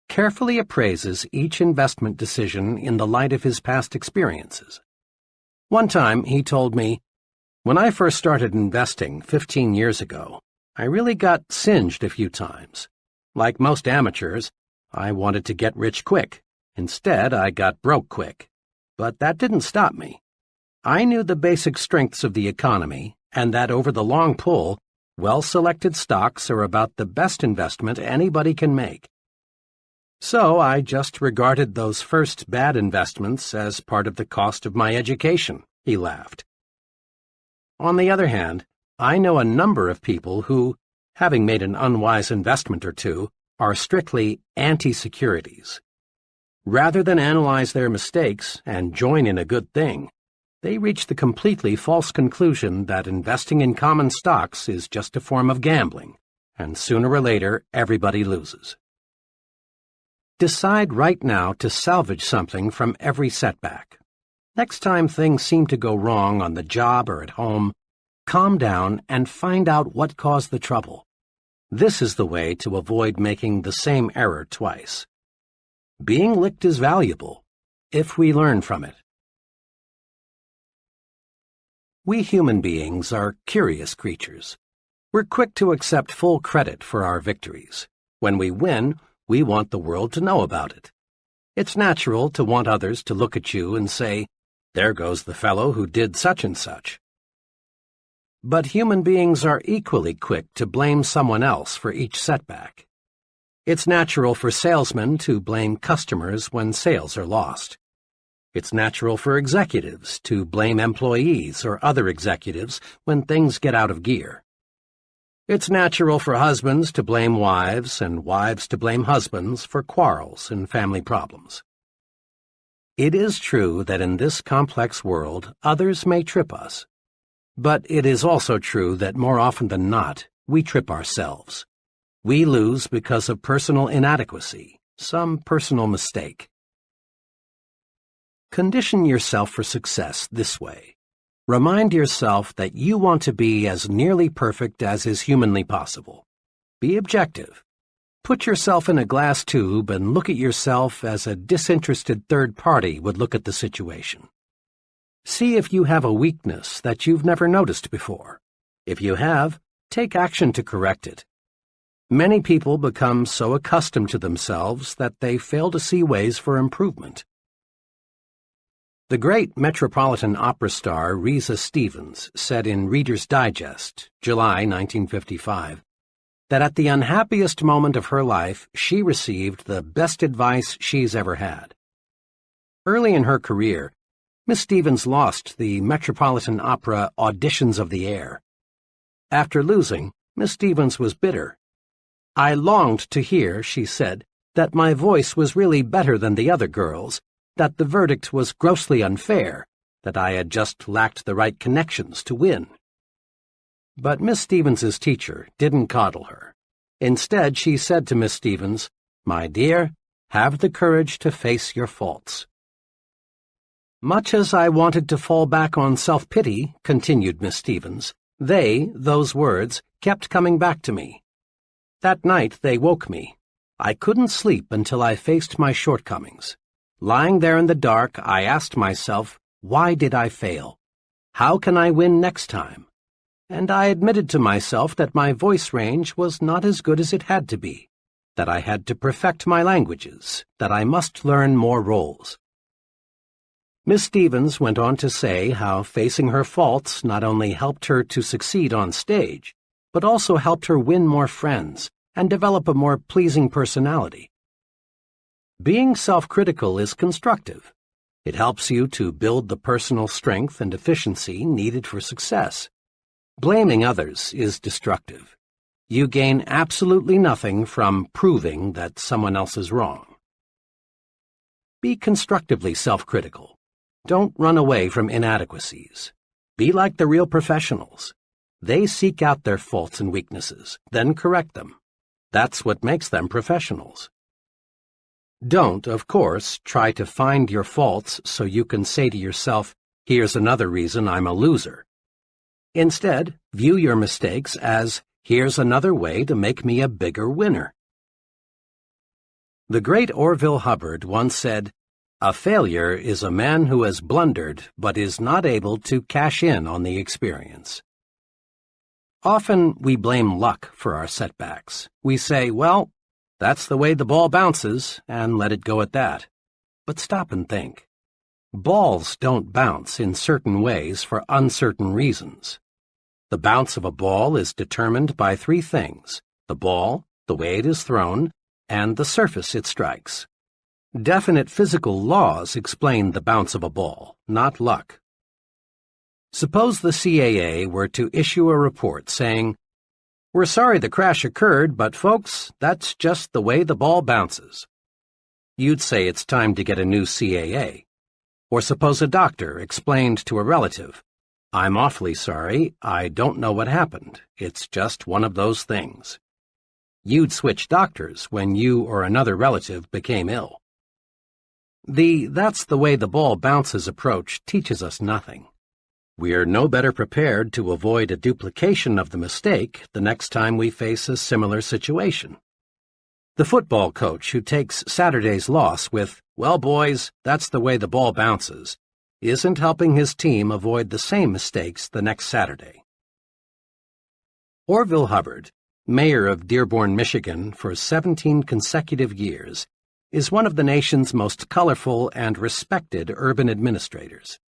carefully appraises each investment decision in the light of his past experiences. One time he told me, "When I first started investing 15 years ago, I really got singed a few times. Like most amateurs, I wanted to get rich quick. Instead, I got broke quick. But that didn't stop me. I knew the basic strengths of the economy, and that over the long pull, well-selected stocks are about the best investment anybody can make. So I just regarded those first bad investments as part of the cost of my education," he laughed. On the other hand, I know a number of people who, having made an unwise investment or two, are strictly anti-securities. Rather than analyze their mistakes and join in a good thing, they reach the completely false conclusion that investing in common stocks is just a form of gambling, and sooner or later everybody loses. Decide right now to salvage something from every setback. Next time things seem to go wrong on the job or at home, calm down and find out what caused the trouble. This is the way to avoid making the same error twice. Being licked is valuable, if we learn from it. We human beings are curious creatures. We're quick to accept full credit for our victories. When we win, we want the world to know about it. It's natural to want others to look at you and say, "There goes the fellow who did such and such." But human beings are equally quick to blame someone else for each setback. It's natural for salesmen to blame customers when sales are lost. It's natural for executives to blame employees or other executives when things get out of gear. It's natural for husbands to blame wives and wives to blame husbands for quarrels and family problems. It is true that in this complex world, others may trip us. But it is also true that more often than not, we trip ourselves. We lose because of personal inadequacy, some personal mistake. Condition yourself for success this way. Remind yourself that you want to be as nearly perfect as is humanly possible. Be objective. Put yourself in a glass tube and look at yourself as a disinterested third party would look at the situation. See if you have a weakness that you've never noticed before. If you have, take action to correct it. Many people become so accustomed to themselves that they fail to see ways for improvement. The great Metropolitan Opera star Risa Stevens said in Reader's Digest, July 1955, that at the unhappiest moment of her life, she received the best advice she's ever had. Early in her career, Miss Stevens lost the Metropolitan Opera Auditions of the Air. After losing, Miss Stevens was bitter. "I longed to hear," she said, "that my voice was really better than the other girls', that the verdict was grossly unfair, that I had just lacked the right connections to win." But Miss Stevens's teacher didn't coddle her. Instead, she said to Miss Stevens, "My dear, have the courage to face your faults." Much as I wanted to fall back on self-pity, continued Miss Stevens, those words, kept coming back to me. That night they woke me. I couldn't sleep until I faced my shortcomings. Lying there in the dark, I asked myself, why did I fail? How can I win next time? And I admitted to myself that my voice range was not as good as it had to be, that I had to perfect my languages, that I must learn more roles. Miss Stevens went on to say how facing her faults not only helped her to succeed on stage, but also helped her win more friends and develop a more pleasing personality. Being self-critical is constructive. It helps you to build the personal strength and efficiency needed for success. Blaming others is destructive. You gain absolutely nothing from proving that someone else is wrong. Be constructively self-critical. Don't run away from inadequacies. Be like the real professionals. They seek out their faults and weaknesses, then correct them. That's what makes them professionals. Don't, of course, try to find your faults so you can say to yourself, "Here's another reason I'm a loser." Instead, view your mistakes as, "Here's another way to make me a bigger winner." The great Orville Hubbard once said, "A failure is a man who has blundered but is not able to cash in on the experience." Often we blame luck for our setbacks. We say, "Well, that's the way the ball bounces," and let it go at that. But stop and think. Balls don't bounce in certain ways for uncertain reasons. The bounce of a ball is determined by three things: the ball, the way it is thrown, and the surface it strikes. Definite physical laws explain the bounce of a ball, not luck. Suppose the CAA were to issue a report saying, "We're sorry the crash occurred, but folks, that's just the way the ball bounces." You'd say it's time to get a new CAA. Or suppose a doctor explained to a relative, "I'm awfully sorry, I don't know what happened. It's just one of those things." You'd switch doctors when you or another relative became ill. The "that's the way the ball bounces" approach teaches us nothing. We're no better prepared to avoid a duplication of the mistake the next time we face a similar situation. The football coach who takes Saturday's loss with, "Well, boys, that's the way the ball bounces," isn't helping his team avoid the same mistakes the next Saturday. Orville Hubbard, mayor of Dearborn, Michigan for 17 consecutive years, is one of the nation's most colorful and respected urban administrators.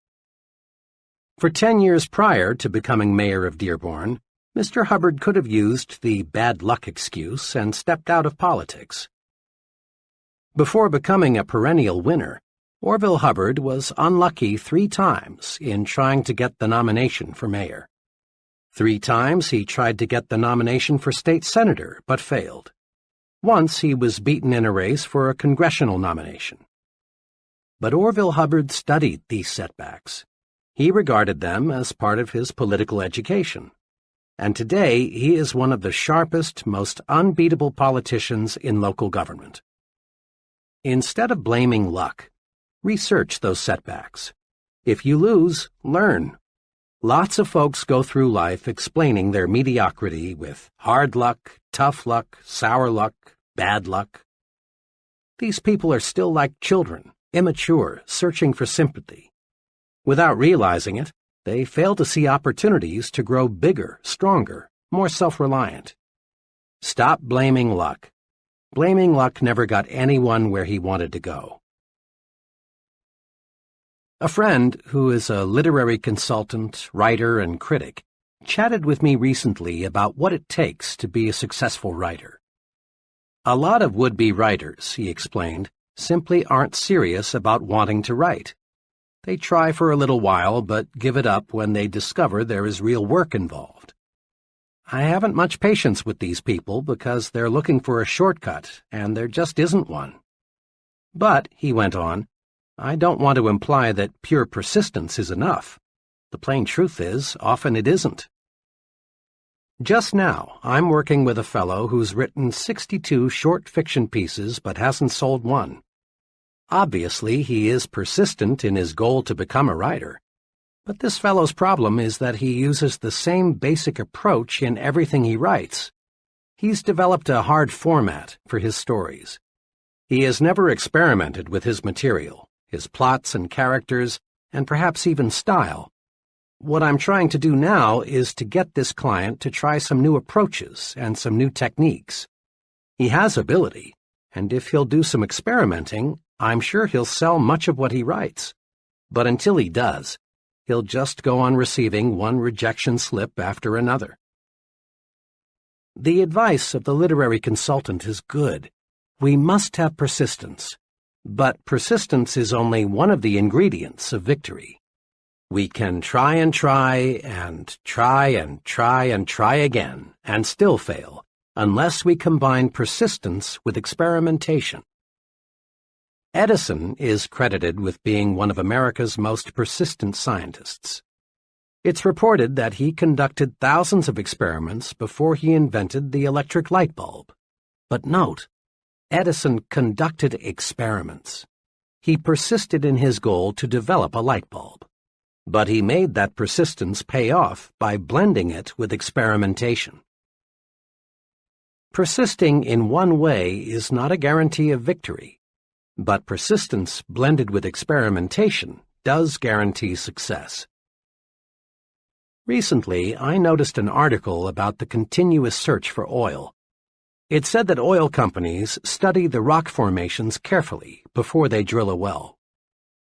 For 10 years prior to becoming mayor of Dearborn, Mr. Hubbard could have used the bad luck excuse and stepped out of politics. Before becoming a perennial winner, Orville Hubbard was unlucky 3 times in trying to get the nomination for mayor. 3 times he tried to get the nomination for state senator, but failed. Once he was beaten in a race for a congressional nomination. But Orville Hubbard studied these setbacks. He regarded them as part of his political education. And today he is one of the sharpest, most unbeatable politicians in local government. Instead of blaming luck, research those setbacks. If you lose, learn. Lots of folks go through life explaining their mediocrity with hard luck, tough luck, sour luck, bad luck. These people are still like children, immature, searching for sympathy. Without realizing it, they fail to see opportunities to grow bigger, stronger, more self-reliant. Stop blaming luck. Blaming luck never got anyone where he wanted to go. A friend, who is a literary consultant, writer, and critic, chatted with me recently about what it takes to be a successful writer. A lot of would-be writers, he explained, simply aren't serious about wanting to write. They try for a little while, but give it up when they discover there is real work involved. I haven't much patience with these people because they're looking for a shortcut, and there just isn't one. But, he went on, I don't want to imply that pure persistence is enough. The plain truth is, often it isn't. Just now, I'm working with a fellow who's written 62 short fiction pieces but hasn't sold one. Obviously, he is persistent in his goal to become a writer. But this fellow's problem is that he uses the same basic approach in everything he writes. He's developed a hard format for his stories. He has never experimented with his material, his plots and characters, and perhaps even style. What I'm trying to do now is to get this client to try some new approaches and some new techniques. He has ability, and if he'll do some experimenting, I'm sure he'll sell much of what he writes. But until he does, he'll just go on receiving one rejection slip after another. The advice of the literary consultant is good. We must have persistence. But persistence is only one of the ingredients of victory. We can try and try and try and try and try again and still fail, unless we combine persistence with experimentation. Edison is credited with being one of America's most persistent scientists. It's reported that he conducted thousands of experiments before he invented the electric light bulb. But note, Edison conducted experiments. He persisted in his goal to develop a light bulb. But he made that persistence pay off by blending it with experimentation. Persisting in one way is not a guarantee of victory, but persistence blended with experimentation does guarantee success. Recently, I noticed an article about the continuous search for oil. It said that oil companies study the rock formations carefully before they drill a well.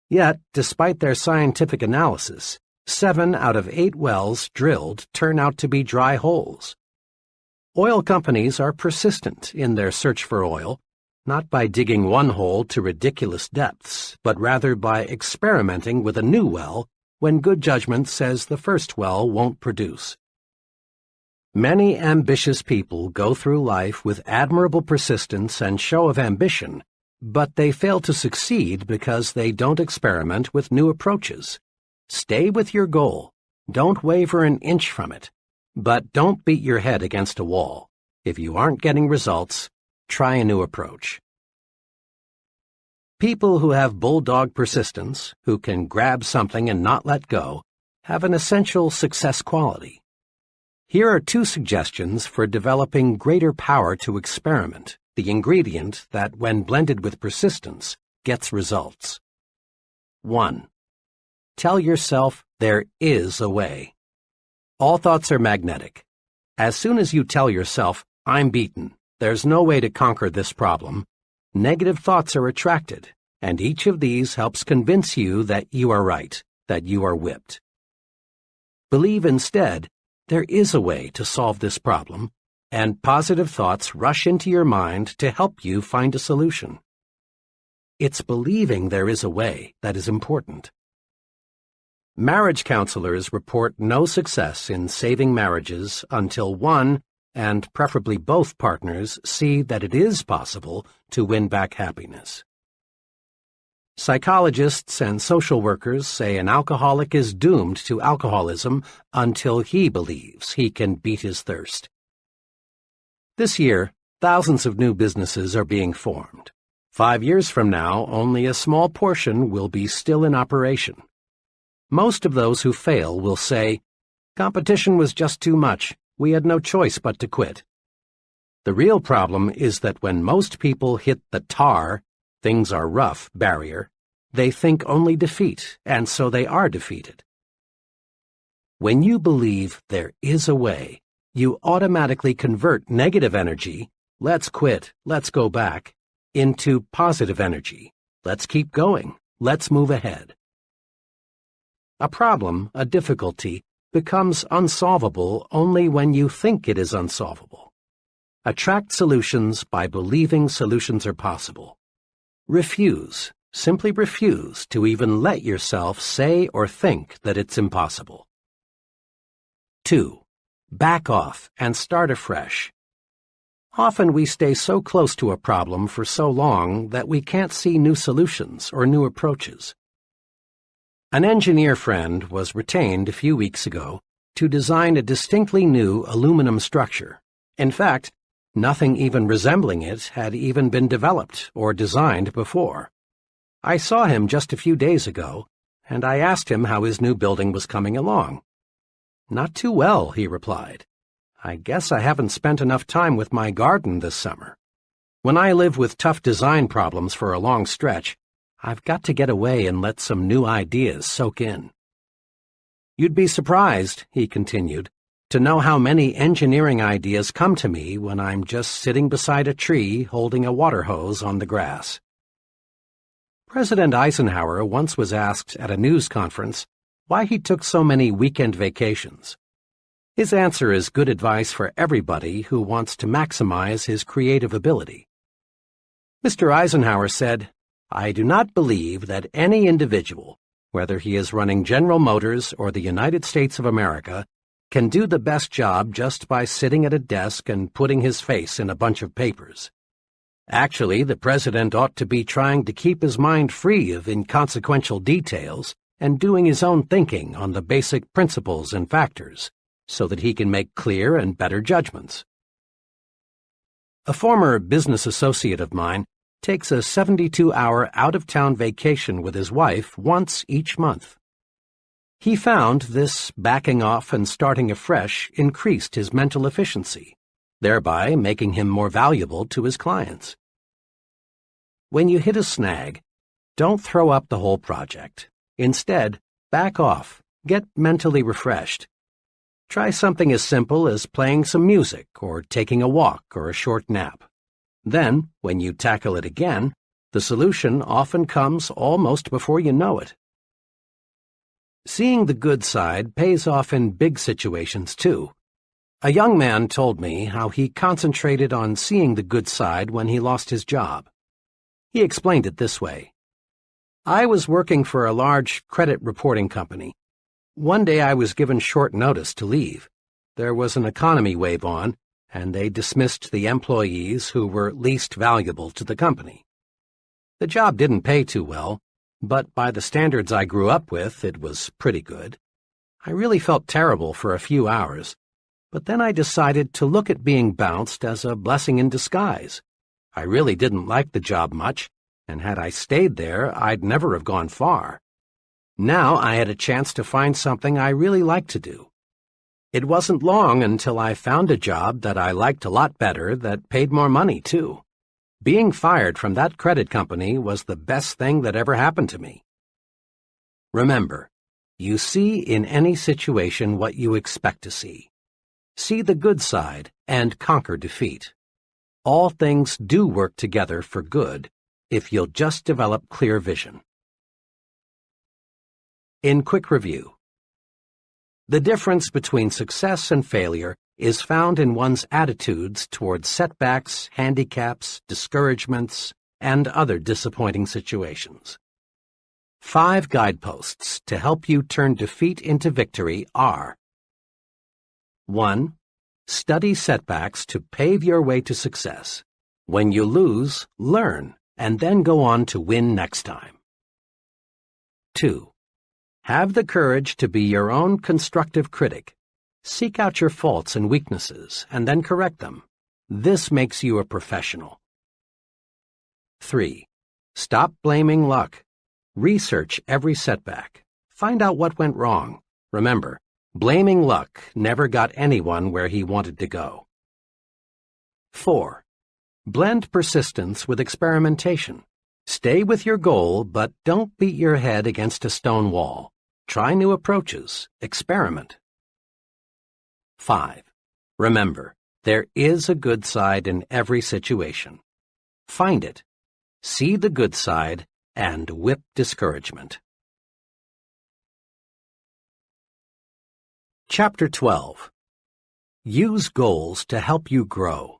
Yet, despite their scientific analysis, 7 out of 8 wells drilled turn out to be dry holes. Oil companies are persistent in their search for oil, not by digging one hole to ridiculous depths, but rather by experimenting with a new well when good judgment says the first well won't produce. Many ambitious people go through life with admirable persistence and show of ambition, but they fail to succeed because they don't experiment with new approaches. Stay with your goal. Don't waver an inch from it. But don't beat your head against a wall. If you aren't getting results, try a new approach. People who have bulldog persistence, who can grab something and not let go, have an essential success quality. Here are 2 suggestions for developing greater power to experiment, the ingredient that, when blended with persistence, gets results. 1. Tell yourself there is a way. All thoughts are magnetic. As soon as you tell yourself, I'm beaten, there's no way to conquer this problem, negative thoughts are attracted, and each of these helps convince you that you are right, that you are whipped. Believe instead, there is a way to solve this problem, and positive thoughts rush into your mind to help you find a solution. It's believing there is a way that is important. Marriage counselors report no success in saving marriages until one, and preferably both partners, see that it is possible to win back happiness. Psychologists and social workers say an alcoholic is doomed to alcoholism until he believes he can beat his thirst. This year, thousands of new businesses are being formed. 5 years from now, only a small portion will be still in operation. Most of those who fail will say, "Competition was just too much. We had no choice but to quit." The real problem is that when most people hit the tar, things are rough barrier, they think only defeat, and so they are defeated. When you believe there is a way, you automatically convert negative energy, let's quit, let's go back, into positive energy, let's keep going, let's move ahead. A problem, a difficulty, becomes unsolvable only when you think it is unsolvable. Attract solutions by believing solutions are possible. Refuse, simply refuse to even let yourself say or think that it's impossible. 2. Back off and start afresh. Often we stay so close to a problem for so long that we can't see new solutions or new approaches. An engineer friend was retained a few weeks ago to design a distinctly new aluminum structure. In fact, nothing even resembling it had even been developed or designed before. I saw him just a few days ago, and I asked him how his new building was coming along. "Not too well," he replied. "I guess I haven't spent enough time with my garden this summer. When I live with tough design problems for a long stretch, I've got to get away and let some new ideas soak in." "You'd be surprised," he continued, "to know how many engineering ideas come to me when I'm just sitting beside a tree holding a water hose on the grass." President Eisenhower once was asked at a news conference why he took so many weekend vacations. His answer is good advice for everybody who wants to maximize his creative ability. Mr. Eisenhower said, "I do not believe that any individual, whether he is running General Motors or the United States of America, can do the best job just by sitting at a desk and putting his face in a bunch of papers. Actually, the president ought to be trying to keep his mind free of inconsequential details and doing his own thinking on the basic principles and factors, so that he can make clear and better judgments." A former business associate of mine takes a 72-hour out-of-town vacation with his wife once each month. He found this backing off and starting afresh increased his mental efficiency, thereby making him more valuable to his clients. When you hit a snag, don't throw up the whole project. Instead, back off, get mentally refreshed. Try something as simple as playing some music or taking a walk or a short nap. Then, when you tackle it again, the solution often comes almost before you know it. Seeing the good side pays off in big situations, too. A young man told me how he concentrated on seeing the good side when he lost his job. He explained it this way. "I was working for a large credit reporting company. One day I was given short notice to leave. There was an economy wave on, and they dismissed the employees who were least valuable to the company. The job didn't pay too well, but by the standards I grew up with, it was pretty good. I really felt terrible for a few hours, but then I decided to look at being bounced as a blessing in disguise. I really didn't like the job much, and had I stayed there, I'd never have gone far. Now I had a chance to find something I really liked to do. It wasn't long until I found a job that I liked a lot better that paid more money, too. Being fired from that credit company was the best thing that ever happened to me. Remember, you see in any situation what you expect to see. See the good side and conquer defeat. All things do work together for good if you'll just develop clear vision. In quick review, the difference between success and failure is found in one's attitudes towards setbacks, handicaps, discouragements, and other disappointing situations. 5 guideposts to help you turn defeat into victory are: 1. Study setbacks to pave your way to success. When you lose, learn, and then go on to win next time. 2. Have the courage to be your own constructive critic. Seek out your faults and weaknesses, and then correct them. This makes you a professional. 3. Stop blaming luck. Research every setback. Find out what went wrong. Remember, blaming luck never got anyone where he wanted to go. 4. Blend persistence with experimentation. Stay with your goal, but don't beat your head against a stone wall. Try new approaches. Experiment. 5. Remember, there is a good side in every situation. Find it. See the good side and whip discouragement. Chapter 12. Use goals to help you grow.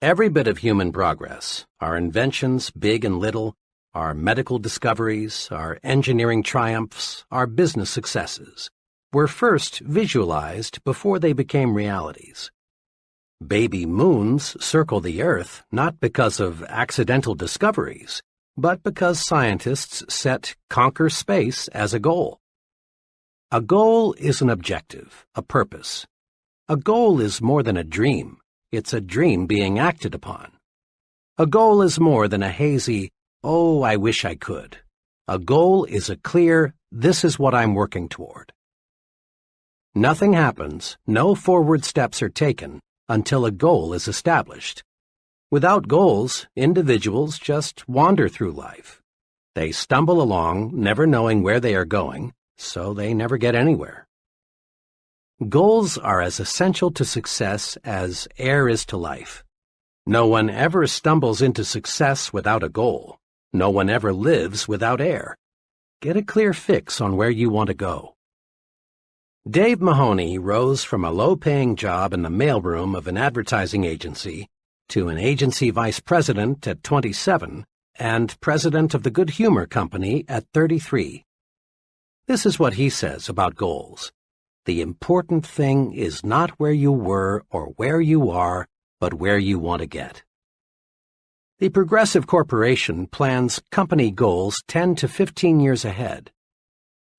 Every bit of human progress, our inventions, big and little, our medical discoveries, our engineering triumphs, our business successes, were first visualized before they became realities. Baby moons circle the Earth not because of accidental discoveries, but because scientists set conquer space as a goal. A goal is an objective, a purpose. A goal is more than a dream. It's a dream being acted upon. A goal is more than a hazy, "Oh, I wish I could." A goal is a clear, "This is what I'm working toward." Nothing happens, no forward steps are taken, until a goal is established. Without goals, individuals just wander through life. They stumble along, never knowing where they are going, so they never get anywhere. Goals are as essential to success as air is to life. No one ever stumbles into success without a goal. No one ever lives without air. Get a clear fix on where you want to go. Dave Mahoney rose from a low-paying job in the mailroom of an advertising agency to an agency vice president at 27 and president of the Good Humor Company at 33. This is what he says about goals. The important thing is not where you were or where you are, but where you want to get. The Progressive Corporation plans company goals 10 to 15 years ahead.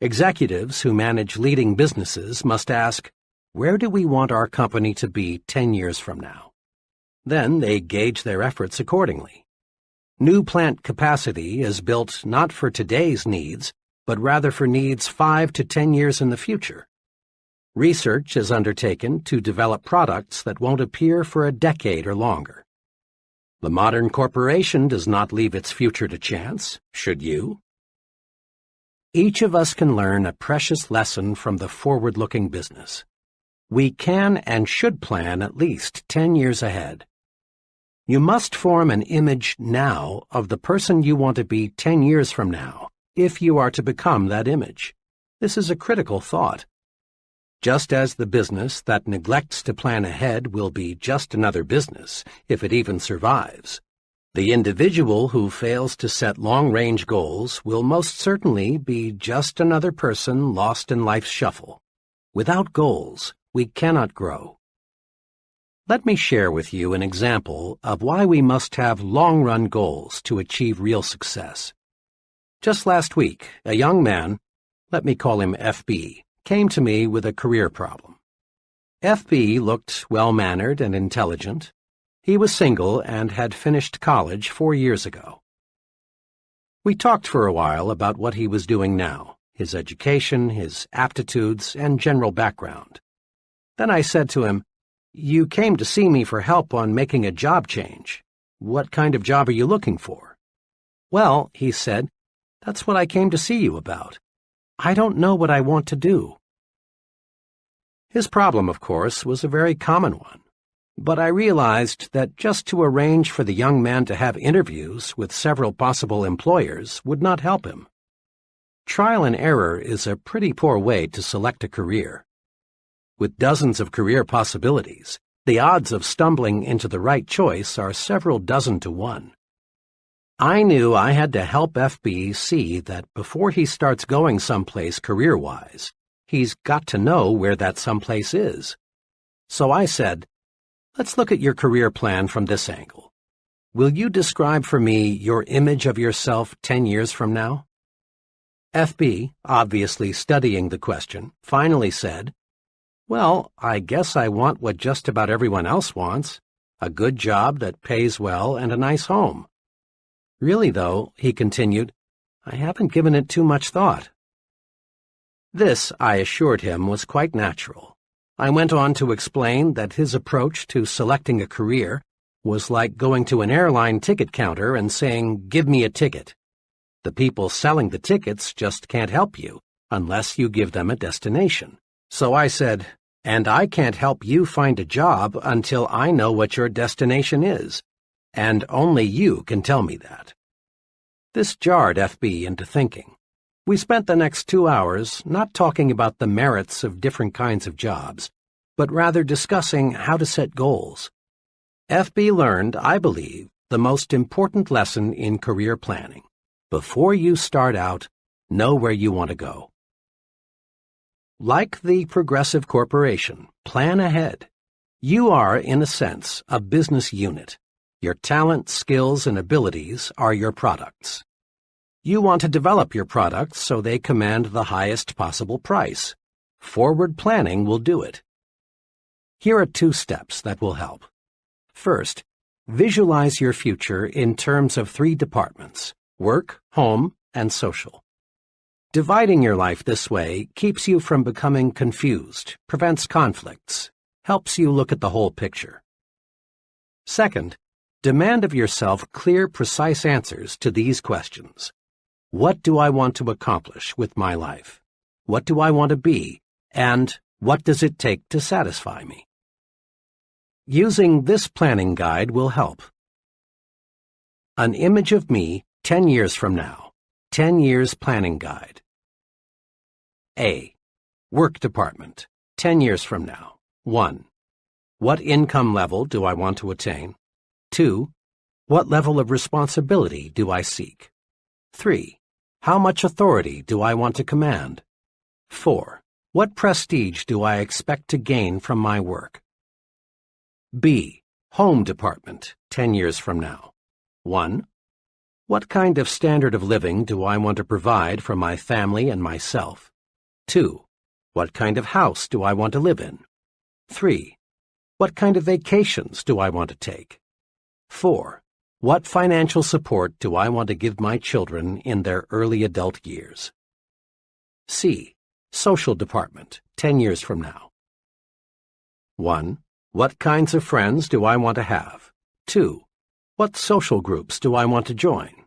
Executives who manage leading businesses must ask, where do we want our company to be 10 years from now? Then they gauge their efforts accordingly. New plant capacity is built not for today's needs, but rather for needs 5 to 10 years in the future. Research is undertaken to develop products that won't appear for a decade or longer. The modern corporation does not leave its future to chance, should you? Each of us can learn a precious lesson from the forward-looking business. We can and should plan at least 10 years ahead. You must form an image now of the person you want to be 10 years from now, if you are to become that image. This is a critical thought. Just as the business that neglects to plan ahead will be just another business, if it even survives, the individual who fails to set long-range goals will most certainly be just another person lost in life's shuffle. Without goals, we cannot grow. Let me share with you an example of why we must have long-run goals to achieve real success. Just last week, a young man, let me call him FB, came to me with a career problem. FB looked well-mannered and intelligent. He was single and had finished college 4 years ago. We talked for a while about what he was doing now, his education, his aptitudes, and general background. Then I said to him, "You came to see me for help on making a job change. What kind of job are you looking for?" "Well," he said, "that's what I came to see you about. I don't know what I want to do." His problem, of course, was a very common one, but I realized that just to arrange for the young man to have interviews with several possible employers would not help him. Trial and error is a pretty poor way to select a career. With dozens of career possibilities, the odds of stumbling into the right choice are several dozen to 1. I knew I had to help FB see that before he starts going someplace career-wise, he's got to know where that someplace is. So I said, "Let's look at your career plan from this angle. Will you describe for me your image of yourself 10 years from now?" FB, obviously studying the question, finally said, "Well, I guess I want what just about everyone else wants, a good job that pays well and a nice home. Really, though," he continued, "I haven't given it too much thought." This, I assured him, was quite natural. I went on to explain that his approach to selecting a career was like going to an airline ticket counter and saying, "Give me a ticket." The people selling the tickets just can't help you unless you give them a destination. So I said, "And I can't help you find a job until I know what your destination is, and only you can tell me that." This jarred FB into thinking. We spent the next 2 hours not talking about the merits of different kinds of jobs, but rather discussing how to set goals. FB learned, I believe, the most important lesson in career planning. Before you start out, know where you want to go. Like the Progressive Corporation, plan ahead. You are, in a sense, a business unit. Your talent, skills, and abilities are your products. You want to develop your products so they command the highest possible price. Forward planning will do it. Here are 2 steps that will help. First, visualize your future in terms of 3 departments: work, home, and social. Dividing your life this way keeps you from becoming confused, prevents conflicts, helps you look at the whole picture. Second, demand of yourself clear, precise answers to these questions. What do I want to accomplish with my life? What do I want to be? And what does it take to satisfy me? Using this planning guide will help. An image of me 10 years from now. 10 years planning guide. A. Work department. 10 years from now. 1. What income level do I want to attain? 2. What level of responsibility do I seek? 3. How much authority do I want to command? 4. What prestige do I expect to gain from my work? B. Home department, 10 years from now. 1. What kind of standard of living do I want to provide for my family and myself? 2. What kind of house do I want to live in? 3. What kind of vacations do I want to take? 4. What financial support do I want to give my children in their early adult years? C. Social department, 10 years from now. 1. What kinds of friends do I want to have? 2. What social groups do I want to join?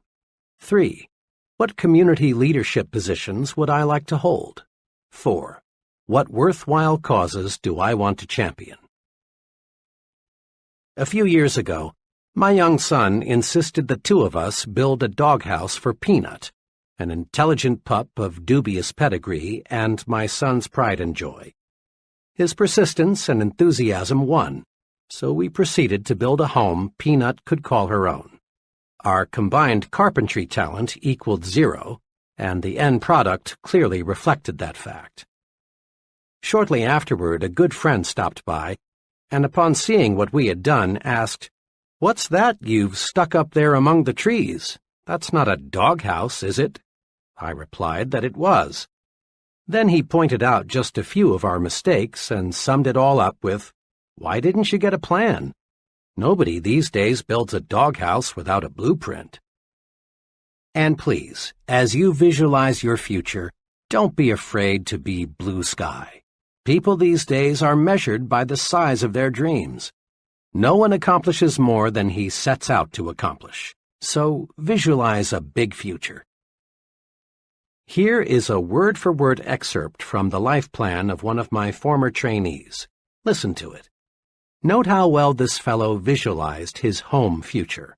3. What community leadership positions would I like to hold? 4. What worthwhile causes do I want to champion? A few years ago, my young son insisted the 2 of us build a doghouse for Peanut, an intelligent pup of dubious pedigree and my son's pride and joy. His persistence and enthusiasm won, so we proceeded to build a home Peanut could call her own. Our combined carpentry talent equaled 0, and the end product clearly reflected that fact. Shortly afterward, a good friend stopped by, and upon seeing what we had done, asked, "What's that you've stuck up there among the trees? That's not a doghouse, is it?" I replied that it was. Then he pointed out just a few of our mistakes and summed it all up with, "Why didn't you get a plan?" Nobody these days builds a doghouse without a blueprint. And please, as you visualize your future, don't be afraid to be blue sky. People these days are measured by the size of their dreams. No one accomplishes more than he sets out to accomplish. So visualize a big future. Here is a word-for-word excerpt from the life plan of one of my former trainees. Listen to it. Note how well this fellow visualized his home future.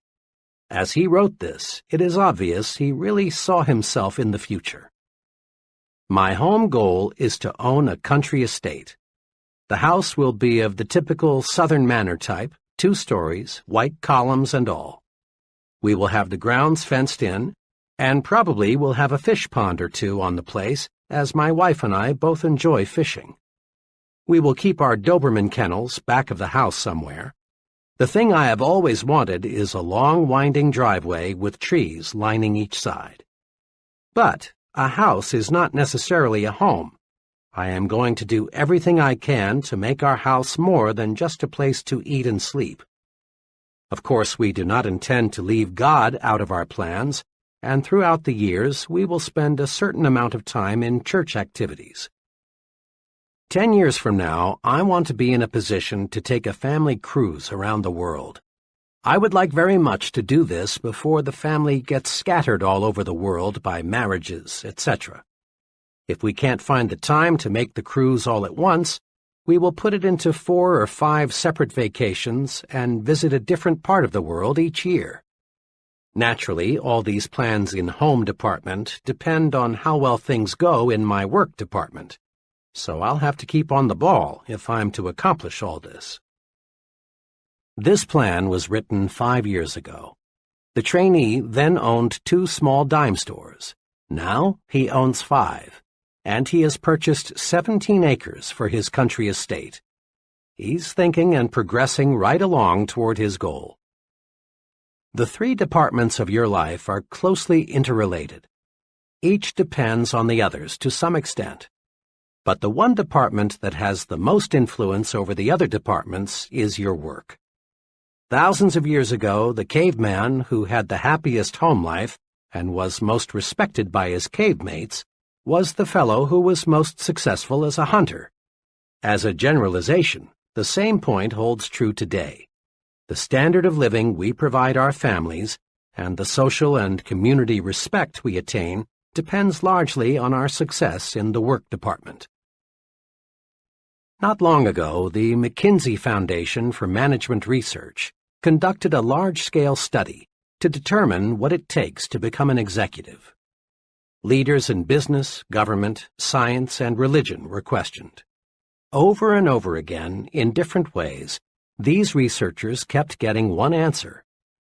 As he wrote this, it is obvious he really saw himself in the future. My home goal is to own a country estate. The house will be of the typical Southern manor type, 2 stories, white columns and all. We will have the grounds fenced in, and probably we'll have a fish pond or 2 on the place, as my wife and I both enjoy fishing. We will keep our Doberman kennels back of the house somewhere. The thing I have always wanted is a long winding driveway with trees lining each side. But a house is not necessarily a home. I am going to do everything I can to make our house more than just a place to eat and sleep. Of course, we do not intend to leave God out of our plans, and throughout the years we will spend a certain amount of time in church activities. 10 years from now, I want to be in a position to take a family cruise around the world. I would like very much to do this before the family gets scattered all over the world by marriages, etc. If we can't find the time to make the cruise all at once, we will put it into 4 or 5 separate vacations and visit a different part of the world each year. Naturally, all these plans in home department depend on how well things go in my work department, so I'll have to keep on the ball if I'm to accomplish all this. This plan was written 5 years ago. The trainee then owned 2 small dime stores. Now he owns 5, and he has purchased 17 acres for his country estate. He's thinking and progressing right along toward his goal. The 3 departments of your life are closely interrelated. Each depends on the others to some extent. But the one department that has the most influence over the other departments is your work. Thousands of years ago, the caveman who had the happiest home life and was most respected by his cave mates was the fellow who was most successful as a hunter. As a generalization, the same point holds true today. The standard of living we provide our families and the social and community respect we attain depends largely on our success in the work department. Not long ago, the McKinsey Foundation for Management Research conducted a large-scale study to determine what it takes to become an executive. Leaders in business, government, science, and religion were questioned. Over and over again, in different ways, these researchers kept getting one answer.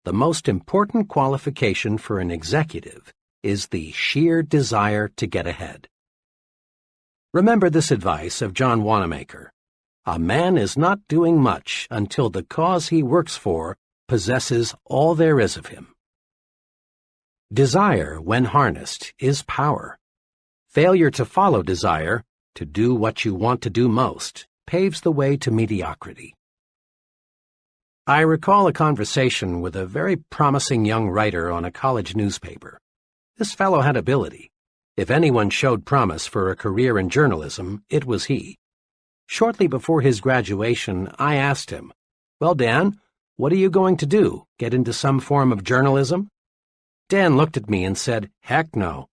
The most important qualification for an executive is the sheer desire to get ahead. Remember this advice of John Wanamaker. A man is not doing much until the cause he works for possesses all there is of him. Desire, when harnessed, is power. Failure to follow desire, to do what you want to do most, paves the way to mediocrity. I recall a conversation with a very promising young writer on a college newspaper. This fellow had ability. If anyone showed promise for a career in journalism, it was he. Shortly before his graduation, I asked him, "Well, Dan, what are you going to do? Get into some form of journalism?" Dan looked at me and said, "Heck no.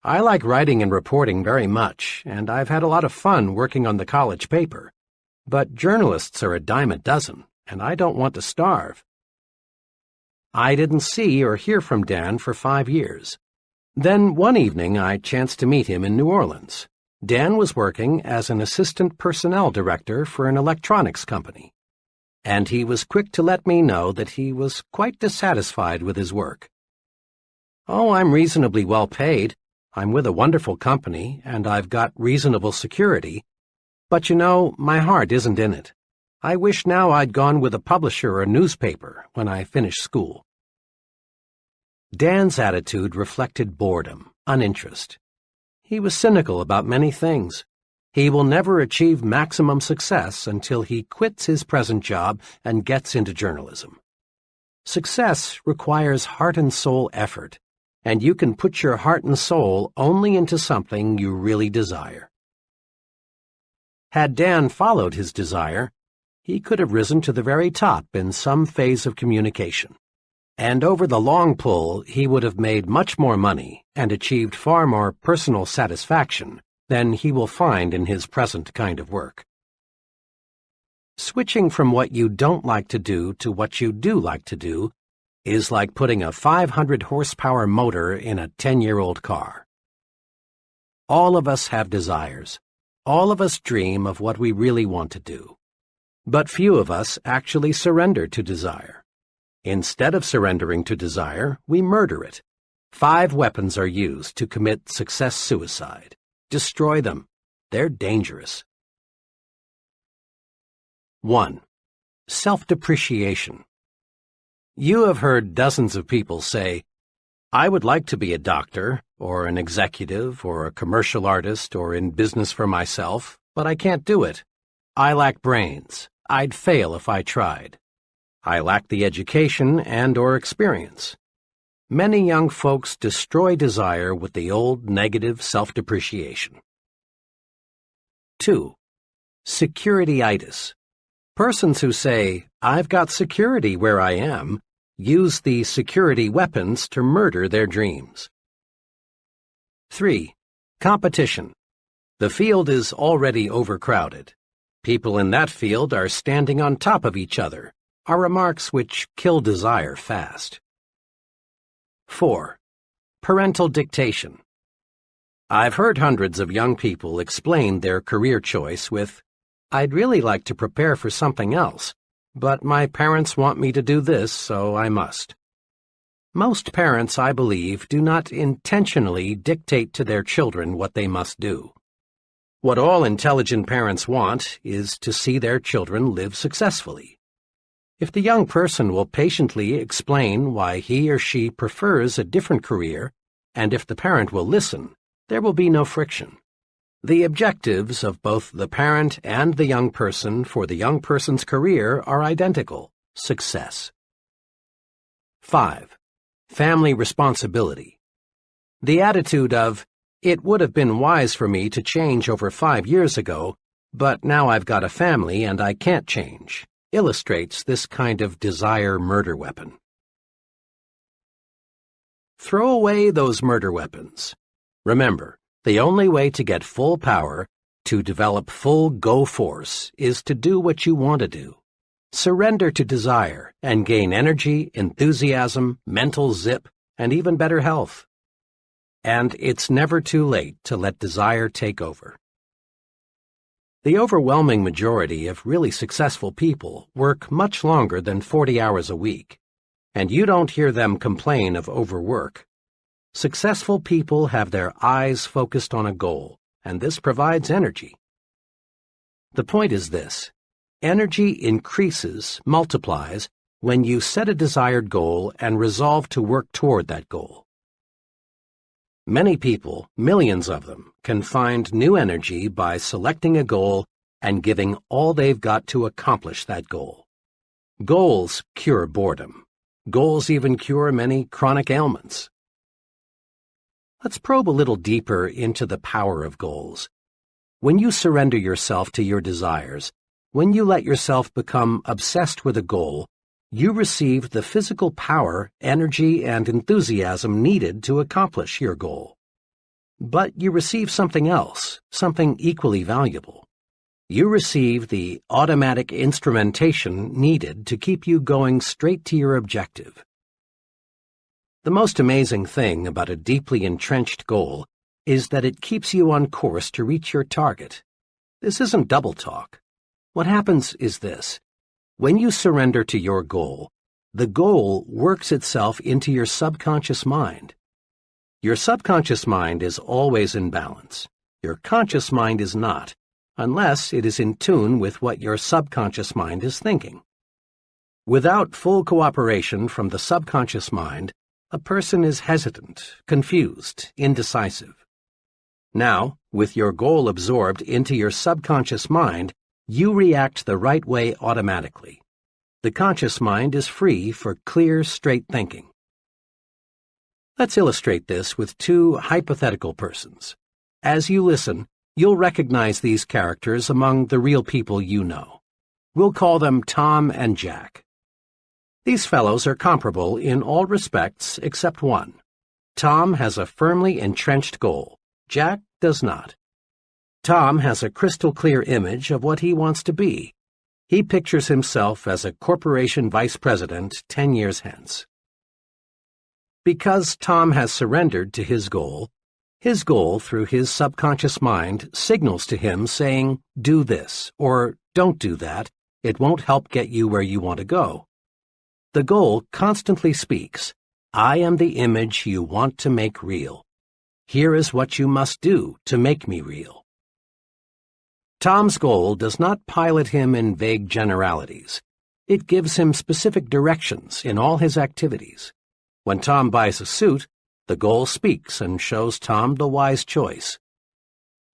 I like writing and reporting very much, and I've had a lot of fun working on the college paper. But journalists are a dime a dozen, and I don't want to starve." I didn't see or hear from Dan for 5 years. Then one evening I chanced to meet him in New Orleans. Dan was working as an assistant personnel director for an electronics company, and he was quick to let me know that he was quite dissatisfied with his work. "Oh, I'm reasonably well paid. I'm with a wonderful company, and I've got reasonable security. But you know, my heart isn't in it. I wish now I'd gone with a publisher or a newspaper when I finished school." Dan's attitude reflected boredom, uninterest. He was cynical about many things. He will never achieve maximum success until he quits his present job and gets into journalism. Success requires heart and soul effort, and you can put your heart and soul only into something you really desire. Had Dan followed his desire, he could have risen to the very top in some phase of communication. And over the long pull, he would have made much more money and achieved far more personal satisfaction than he will find in his present kind of work. Switching from what you don't like to do to what you do like to do is like putting a 500-horsepower motor in a 10-year-old car. All of us have desires. All of us dream of what we really want to do. But few of us actually surrender to desire. Instead of surrendering to desire, we murder it. 5 weapons are used to commit success suicide. Destroy them. They're dangerous. 1. Self-depreciation. You have heard dozens of people say, "I would like to be a doctor, or an executive, or a commercial artist, or in business for myself, but I can't do it. I lack brains. I'd fail if I tried. I lack the education and/or experience." Many young folks destroy desire with the old negative self-depreciation. 2. Security-itis. Persons who say, "I've got security where I am," use the security weapons to murder their dreams. 3. Competition. The field is already overcrowded. People in that field are standing on top of each other, are remarks which kill desire fast. 4. Parental dictation. I've heard hundreds of young people explain their career choice with, "I'd really like to prepare for something else, but my parents want me to do this, so I must." Most parents, I believe, do not intentionally dictate to their children what they must do. What all intelligent parents want is to see their children live successfully. If the young person will patiently explain why he or she prefers a different career, and if the parent will listen, there will be no friction. The objectives of both the parent and the young person for the young person's career are identical: success. 5. Family responsibility. The attitude of, "It would have been wise for me to change over 5 years ago, but now I've got a family and I can't change," illustrates this kind of desire murder weapon. Throw away those murder weapons. Remember, the only way to get full power, to develop full go force, is to do what you want to do. Surrender to desire and gain energy, enthusiasm, mental zip, and even better health. And it's never too late to let desire take over. The overwhelming majority of really successful people work much longer than 40 hours a week, and you don't hear them complain of overwork. Successful people have their eyes focused on a goal, and this provides energy. The point is this: energy increases, multiplies, when you set a desired goal and resolve to work toward that goal. Many people, millions of them, can find new energy by selecting a goal and giving all they've got to accomplish that goal. Goals cure boredom. Goals even cure many chronic ailments. Let's probe a little deeper into the power of goals. When you surrender yourself to your desires, when you let yourself become obsessed with a goal, you receive the physical power, energy, and enthusiasm needed to accomplish your goal. But you receive something else, something equally valuable. You receive the automatic instrumentation needed to keep you going straight to your objective. The most amazing thing about a deeply entrenched goal is that it keeps you on course to reach your target. This isn't double talk. What happens is this: when you surrender to your goal, the goal works itself into your subconscious mind. Your subconscious mind is always in balance. Your conscious mind is not, unless it is in tune with what your subconscious mind is thinking. Without full cooperation from the subconscious mind, a person is hesitant, confused, indecisive. Now, with your goal absorbed into your subconscious mind, you react the right way automatically. The conscious mind is free for clear, straight thinking. Let's illustrate this with two hypothetical persons. As you listen, you'll recognize these characters among the real people you know. We'll call them Tom and Jack. These fellows are comparable in all respects except one. Tom has a firmly entrenched goal. Jack does not. Tom has a crystal-clear image of what he wants to be. He pictures himself as a corporation vice president 10 years hence. Because Tom has surrendered to his goal through his subconscious mind signals to him saying, "Do this," or "Don't do that. It won't help get you where you want to go." The goal constantly speaks, "I am the image you want to make real. Here is what you must do to make me real." Tom's goal does not pilot him in vague generalities. It gives him specific directions in all his activities. When Tom buys a suit, the goal speaks and shows Tom the wise choice.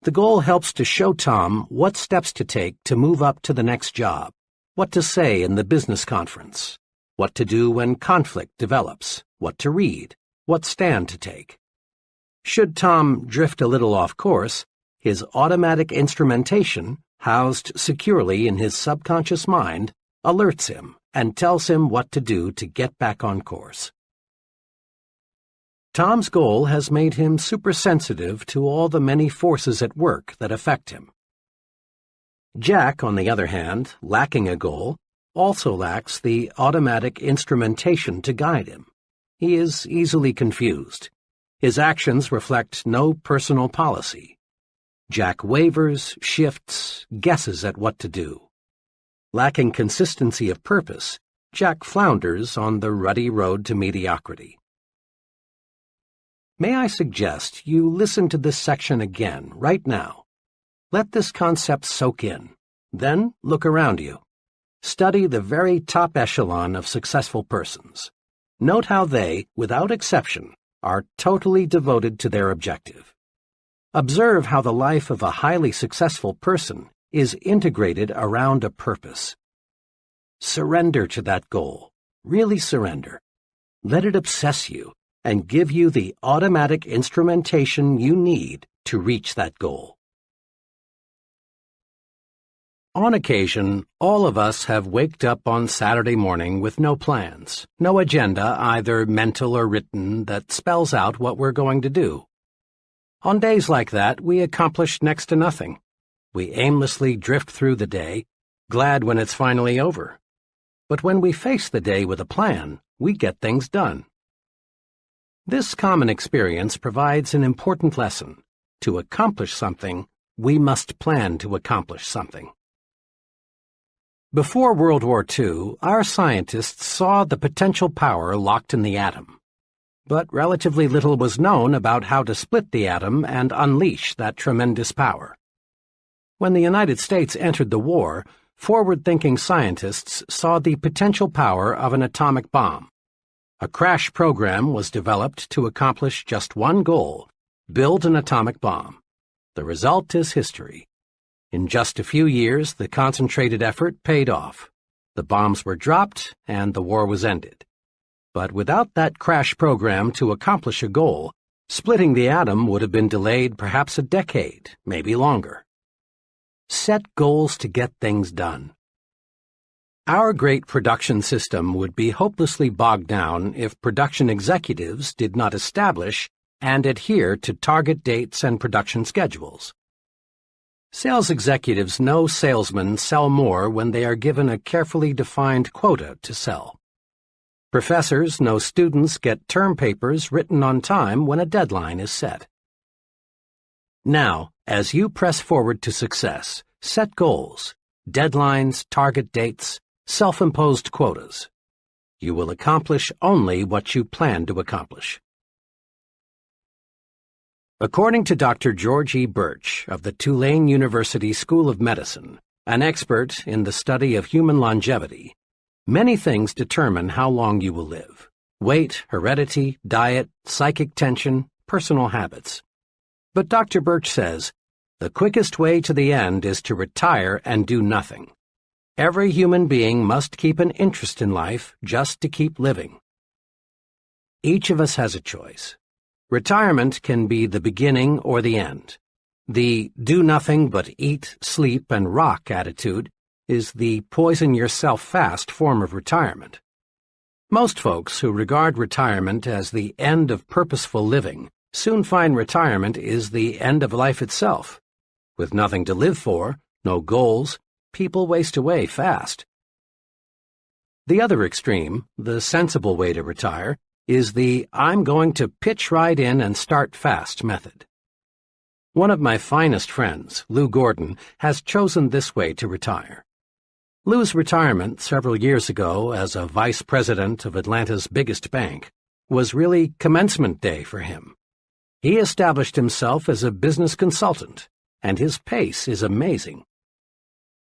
The goal helps to show Tom what steps to take to move up to the next job, what to say in the business conference, what to do when conflict develops, what to read, what stand to take. Should Tom drift a little off course, his automatic instrumentation, housed securely in his subconscious mind, alerts him and tells him what to do to get back on course. Tom's goal has made him supersensitive to all the many forces at work that affect him. Jack, on the other hand, lacking a goal, also lacks the automatic instrumentation to guide him. He is easily confused. His actions reflect no personal policy. Jack wavers, shifts, guesses at what to do. Lacking consistency of purpose, Jack flounders on the ruddy road to mediocrity. May I suggest you listen to this section again, right now. Let this concept soak in. Then look around you. Study the very top echelon of successful persons. Note how they, without exception, are totally devoted to their objective. Observe how the life of a highly successful person is integrated around a purpose. Surrender to that goal. Really surrender. Let it obsess you and give you the automatic instrumentation you need to reach that goal. On occasion, all of us have waked up on Saturday morning with no plans, no agenda, either mental or written, that spells out what we're going to do. On days like that, we accomplish next to nothing. We aimlessly drift through the day, glad when it's finally over. But when we face the day with a plan, we get things done. This common experience provides an important lesson. To accomplish something, we must plan to accomplish something. Before World War II, our scientists saw the potential power locked in the atom. But relatively little was known about how to split the atom and unleash that tremendous power. When the United States entered the war, forward-thinking scientists saw the potential power of an atomic bomb. A crash program was developed to accomplish just one goal: build an atomic bomb. The result is history. In just a few years, the concentrated effort paid off. The bombs were dropped, and the war was ended. But without that crash program to accomplish a goal, splitting the atom would have been delayed perhaps a decade, maybe longer. Set goals to get things done. Our great production system would be hopelessly bogged down if production executives did not establish and adhere to target dates and production schedules. Sales executives know salesmen sell more when they are given a carefully defined quota to sell. Professors know students get term papers written on time when a deadline is set. Now, as you press forward to success, set goals, deadlines, target dates, self-imposed quotas. You will accomplish only what you plan to accomplish. According to Dr. George E. Birch of the Tulane University School of Medicine, an expert in the study of human longevity, many things determine how long you will live: weight, heredity, diet, psychic tension, personal habits. But Dr. Birch says, the quickest way to the end is to retire and do nothing. Every human being must keep an interest in life just to keep living. Each of us has a choice. Retirement can be the beginning or the end. The do nothing but eat, sleep, and rock attitude is the poison yourself fast form of retirement. Most folks who regard retirement as the end of purposeful living soon find retirement is the end of life itself. With nothing to live for, no goals, people waste away fast. The other extreme, the sensible way to retire, is the I'm going to pitch right in and start fast method. One of my finest friends, Lou Gordon, has chosen this way to retire. Lou's retirement several years ago as a vice president of Atlanta's biggest bank was really commencement day for him. He established himself as a business consultant, and his pace is amazing.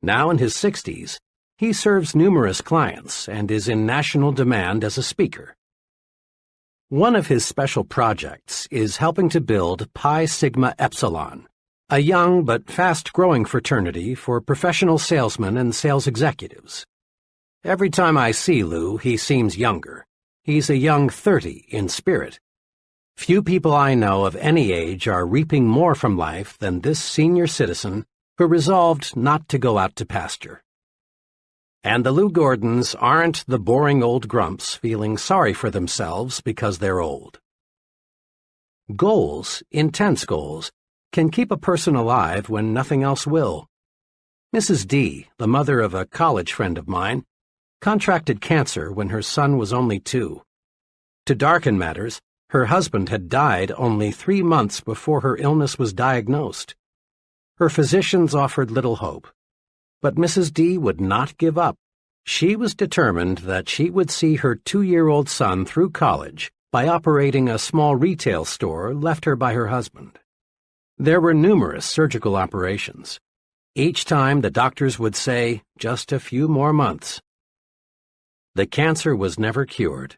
Now in his 60s, he serves numerous clients and is in national demand as a speaker. One of his special projects is helping to build Pi Sigma Epsilon, a young but fast-growing fraternity for professional salesmen and sales executives. Every time I see Lou, he seems younger. He's a young 30 in spirit. Few people I know of any age are reaping more from life than this senior citizen who resolved not to go out to pasture. And the Lou Gordons aren't the boring old grumps feeling sorry for themselves because they're old. Goals, intense goals, can keep a person alive when nothing else will. Mrs. D, the mother of a college friend of mine, contracted cancer when her son was only 2. To darken matters, her husband had died only 3 months before her illness was diagnosed. Her physicians offered little hope. But Mrs. D would not give up. She was determined that she would see her 2-year-old son through college by operating a small retail store left her by her husband. There were numerous surgical operations. Each time the doctors would say, just a few more months. The cancer was never cured,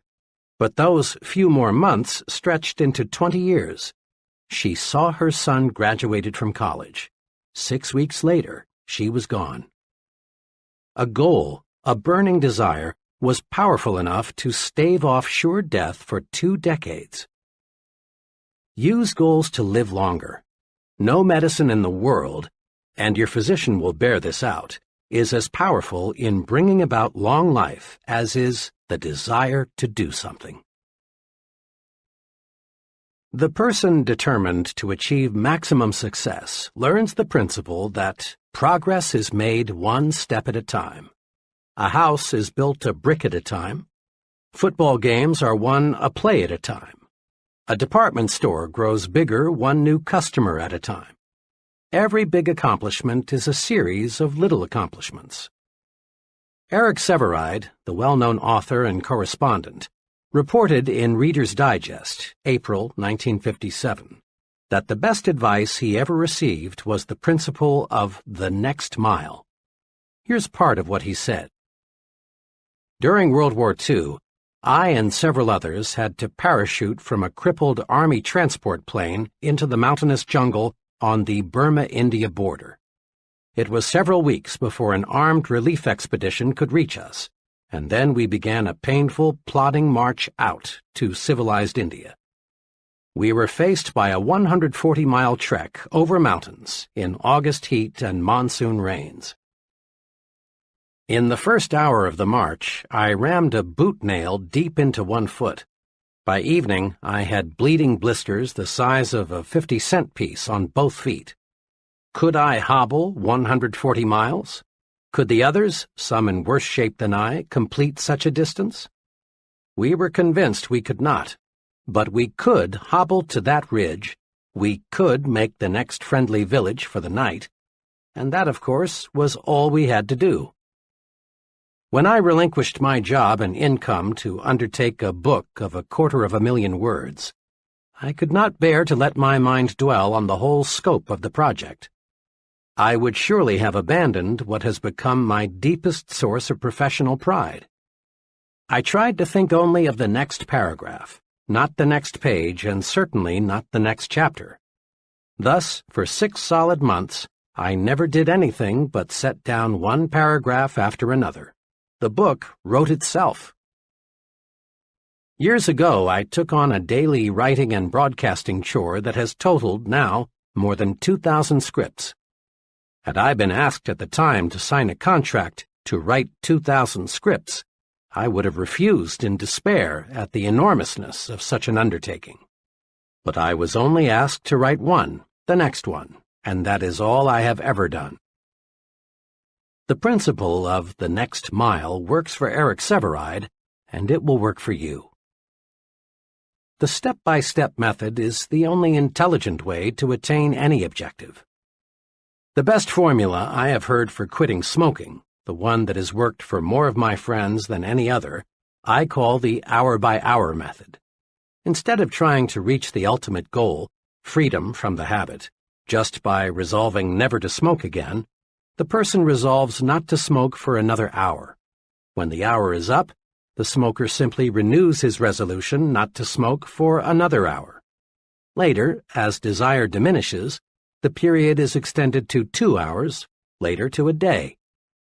but those few more months stretched into 20 years. She saw her son graduated from college. 6 weeks later, she was gone. A goal, a burning desire, was powerful enough to stave off sure death for 2 decades. Use goals to live longer. No medicine in the world, and your physician will bear this out, is as powerful in bringing about long life as is the desire to do something. The person determined to achieve maximum success learns the principle that progress is made one step at a time. A house is built a brick at a time. Football games are won a play at a time. A department store grows bigger one new customer at a time. Every big accomplishment is a series of little accomplishments. Eric Sevareid, the well-known author and correspondent, reported in Reader's Digest, April 1957, that the best advice he ever received was the principle of the next mile. Here's part of what he said. During World War II, I and several others had to parachute from a crippled Army transport plane into the mountainous jungle on the Burma-India border. It was several weeks before an armed relief expedition could reach us, and then we began a painful, plodding march out to civilized India. We were faced by a 140-mile trek over mountains in August heat and monsoon rains. In the first hour of the march, I rammed a boot nail deep into one foot. By evening, I had bleeding blisters the size of a 50-cent piece on both feet. Could I hobble 140 miles? Could the others, some in worse shape than I, complete such a distance? We were convinced we could not, but we could hobble to that ridge, we could make the next friendly village for the night, and that, of course, was all we had to do. When I relinquished my job and income to undertake a book of 250,000 words, I could not bear to let my mind dwell on the whole scope of the project. I would surely have abandoned what has become my deepest source of professional pride. I tried to think only of the next paragraph, not the next page, and certainly not the next chapter. Thus, for 6 solid months, I never did anything but set down one paragraph after another. The book wrote itself. Years ago, I took on a daily writing and broadcasting chore that has totaled, now, more than 2,000 scripts. Had I been asked at the time to sign a contract to write 2,000 scripts, I would have refused in despair at the enormousness of such an undertaking. But I was only asked to write one, the next one, and that is all I have ever done. The principle of the next mile works for Eric Sevareid, and it will work for you. The step-by-step method is the only intelligent way to attain any objective. The best formula I have heard for quitting smoking, the one that has worked for more of my friends than any other, I call the hour-by-hour method. Instead of trying to reach the ultimate goal, freedom from the habit, just by resolving never to smoke again, the person resolves not to smoke for another hour. When the hour is up, the smoker simply renews his resolution not to smoke for another hour. Later, as desire diminishes, the period is extended to 2 hours, later to a day.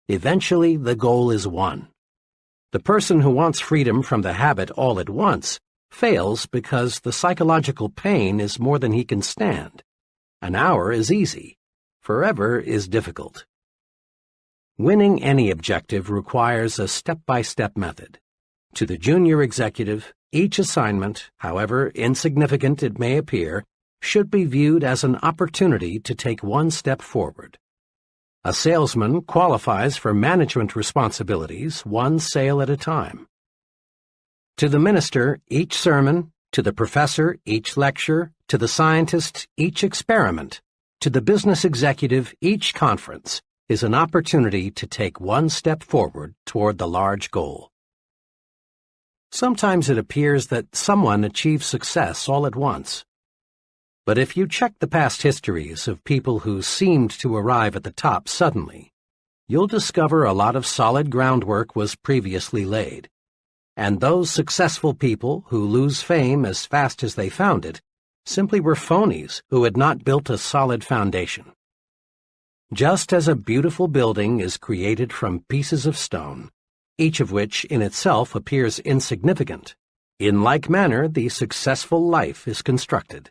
Eventually, the goal is won. The person who wants freedom from the habit all at once fails because the psychological pain is more than he can stand. An hour is easy. Forever is difficult. Winning any objective requires a step-by-step method. To the junior executive, each assignment, however insignificant it may appear, should be viewed as an opportunity to take one step forward. A salesman qualifies for management responsibilities one sale at a time. To the minister, each sermon; to the professor, each lecture; to the scientist, each experiment; to the business executive, each conference is an opportunity to take one step forward toward the large goal. Sometimes it appears that someone achieves success all at once. But if you check the past histories of people who seemed to arrive at the top suddenly, you'll discover a lot of solid groundwork was previously laid. And those successful people who lose fame as fast as they found it simply were phonies who had not built a solid foundation. Just as a beautiful building is created from pieces of stone, each of which in itself appears insignificant, in like manner the successful life is constructed.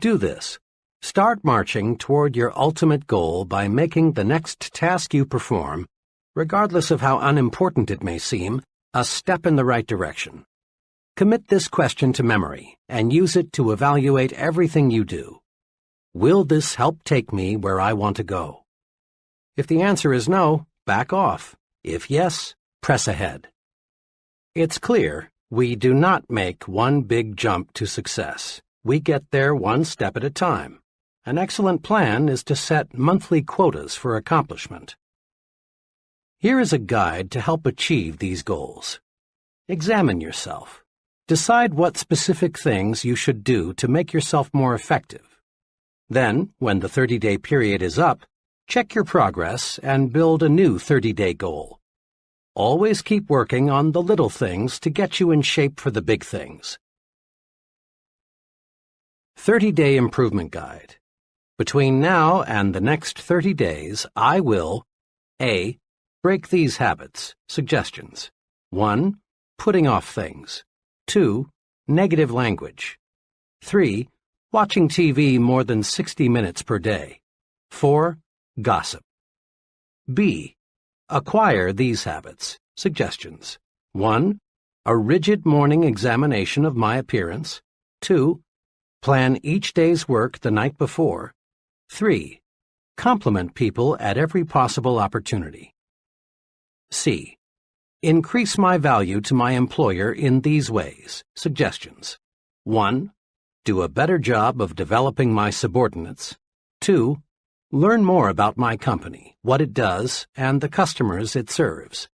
Do this. Start marching toward your ultimate goal by making the next task you perform, regardless of how unimportant it may seem, a step in the right direction. Commit this question to memory and use it to evaluate everything you do. Will this help take me where I want to go? If the answer is no, back off. If yes, press ahead. It's clear we do not make one big jump to success. We get there one step at a time. An excellent plan is to set monthly quotas for accomplishment. Here is a guide to help achieve these goals. Examine yourself. Decide what specific things you should do to make yourself more effective. Then, when the 30-day period is up, check your progress and build a new 30-day goal. Always keep working on the little things to get you in shape for the big things. 30-Day Improvement Guide. Between now and the next 30 days, I will A. Break these habits. Suggestions. 1. Putting off things. 2. Negative language. 3. Watching TV more than 60 minutes per day. 4. Gossip. B. Acquire these habits. Suggestions. 1. A rigid morning examination of my appearance. 2. Plan each day's work the night before. 3. Compliment people at every possible opportunity. C. Increase my value to my employer in these ways. Suggestions. 1. Do a better job of developing my subordinates. 2. Learn more about my company, what it does, and the customers it serves.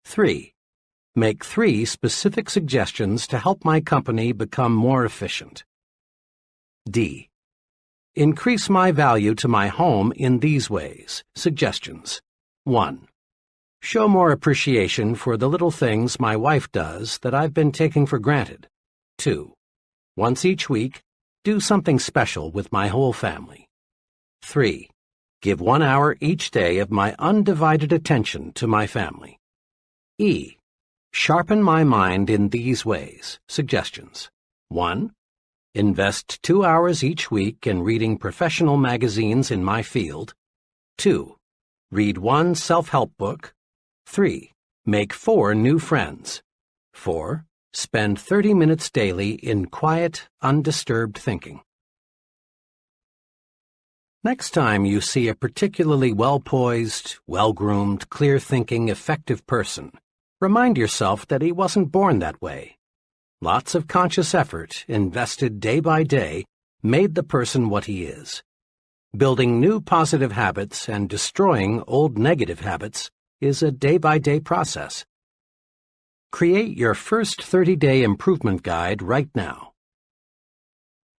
3. Make 3 specific suggestions to help my company become more efficient. D. Increase my value to my home in these ways. Suggestions. 1. Show more appreciation for the little things my wife does that I've been taking for granted. 2. Once each week, Do something special with my whole family. 3. Give 1 hour each day of my undivided attention to my family. E. Sharpen my mind in these ways. Suggestions. 1. Invest 2 hours each week in reading professional magazines in my field. 2. Read 1 self-help book. 3. Make 4 new friends. 4. Spend 30 minutes daily in quiet, undisturbed thinking. Next time you see a particularly well-poised, well-groomed, clear-thinking, effective person, remind yourself that he wasn't born that way. Lots of conscious effort, invested day by day, made the person what he is. Building new positive habits and destroying old negative habits is a day-by-day process. Create your first 30-day improvement guide right now.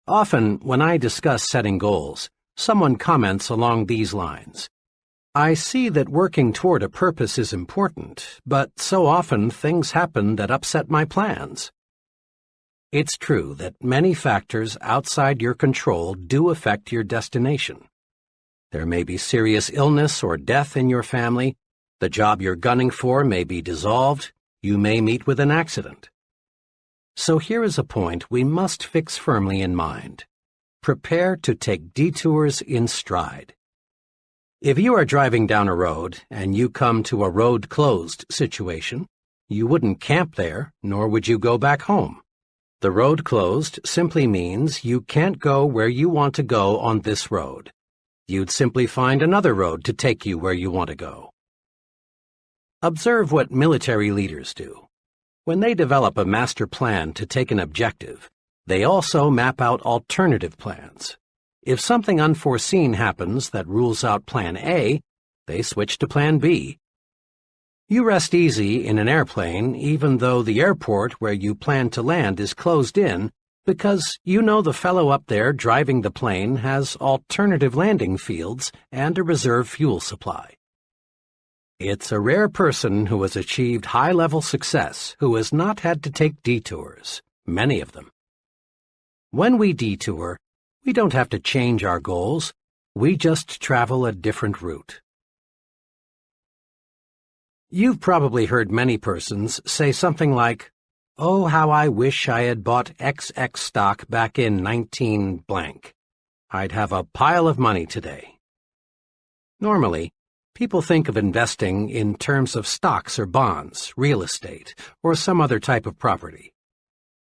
Often, when I discuss setting goals, someone comments along these lines. I see that working toward a purpose is important, but so often things happen that upset my plans. It's true that many factors outside your control do affect your destination. There may be serious illness or death in your family, the job you're gunning for may be dissolved, you may meet with an accident. So here is a point we must fix firmly in mind. Prepare to take detours in stride. If you are driving down a road and you come to a road closed situation, you wouldn't camp there, nor would you go back home. The road closed simply means you can't go where you want to go on this road. You'd simply find another road to take you where you want to go. Observe what military leaders do. When they develop a master plan to take an objective, they also map out alternative plans. If something unforeseen happens that rules out Plan A, they switch to Plan B. You rest easy in an airplane even though the airport where you plan to land is closed in because you know the fellow up there driving the plane has alternative landing fields and a reserve fuel supply. It's a rare person who has achieved high-level success who has not had to take detours, many of them. When we detour, we don't have to change our goals, we just travel a different route. You've probably heard many persons say something like, "Oh, how I wish I had bought XX stock back in 19 blank. I'd have a pile of money today." Normally, people think of investing in terms of stocks or bonds, real estate, or some other type of property.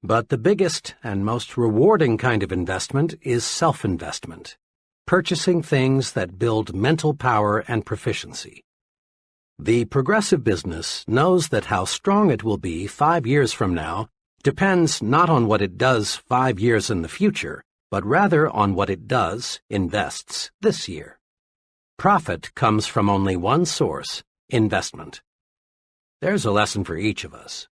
But the biggest and most rewarding kind of investment is self-investment, purchasing things that build mental power and proficiency. The progressive business knows that how strong it will be 5 years from now depends not on what it does 5 years in the future, but rather on what it does, invests, this year. Profit comes from only one source, investment. There's a lesson for each of us.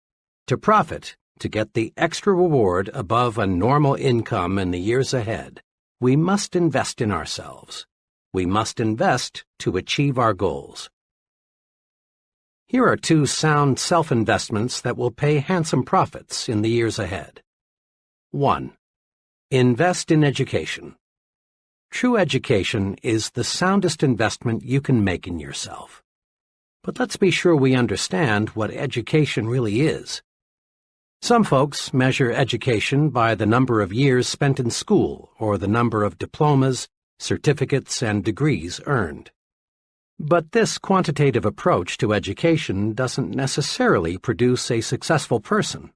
To profit, to get the extra reward above a normal income in the years ahead, we must invest in ourselves. We must invest to achieve our goals. Here are 2 sound self-investments that will pay handsome profits in the years ahead. 1. Invest in education. True education is the soundest investment you can make in yourself. But let's be sure we understand what education really is. Some folks measure education by the number of years spent in school or the number of diplomas, certificates, and degrees earned. But this quantitative approach to education doesn't necessarily produce a successful person.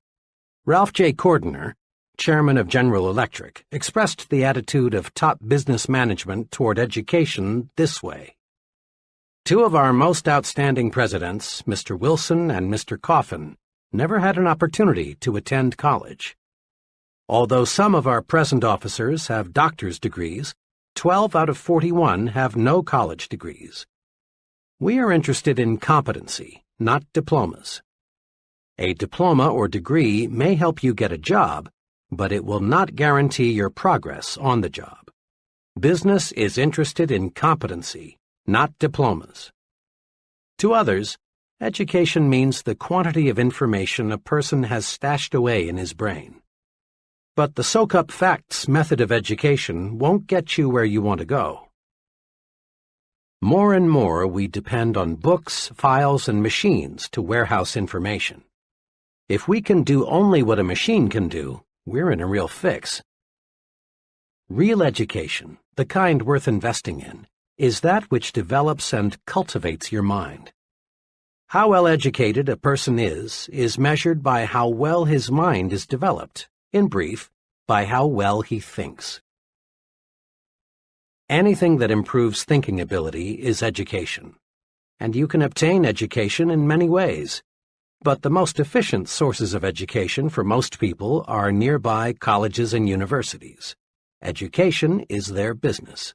Ralph J. Cordiner, chairman of General Electric, expressed the attitude of top business management toward education this way. 2 of our most outstanding presidents, Mr. Wilson and Mr. Coffin, never had an opportunity to attend college. Although some of our present officers have doctor's degrees, 12 out of 41 have no college degrees. We are interested in competency, not diplomas. A diploma or degree may help you get a job, but it will not guarantee your progress on the job. Business is interested in competency, not diplomas. To others, education means the quantity of information a person has stashed away in his brain. But the soak-up facts method of education won't get you where you want to go. More and more we depend on books, files, and machines to warehouse information. If we can do only what a machine can do, we're in a real fix. Real education, the kind worth investing in, is that which develops and cultivates your mind. How well educated a person is measured by how well his mind is developed, in brief, by how well he thinks. Anything that improves thinking ability is education, and you can obtain education in many ways. But the most efficient sources of education for most people are nearby colleges and universities. Education is their business.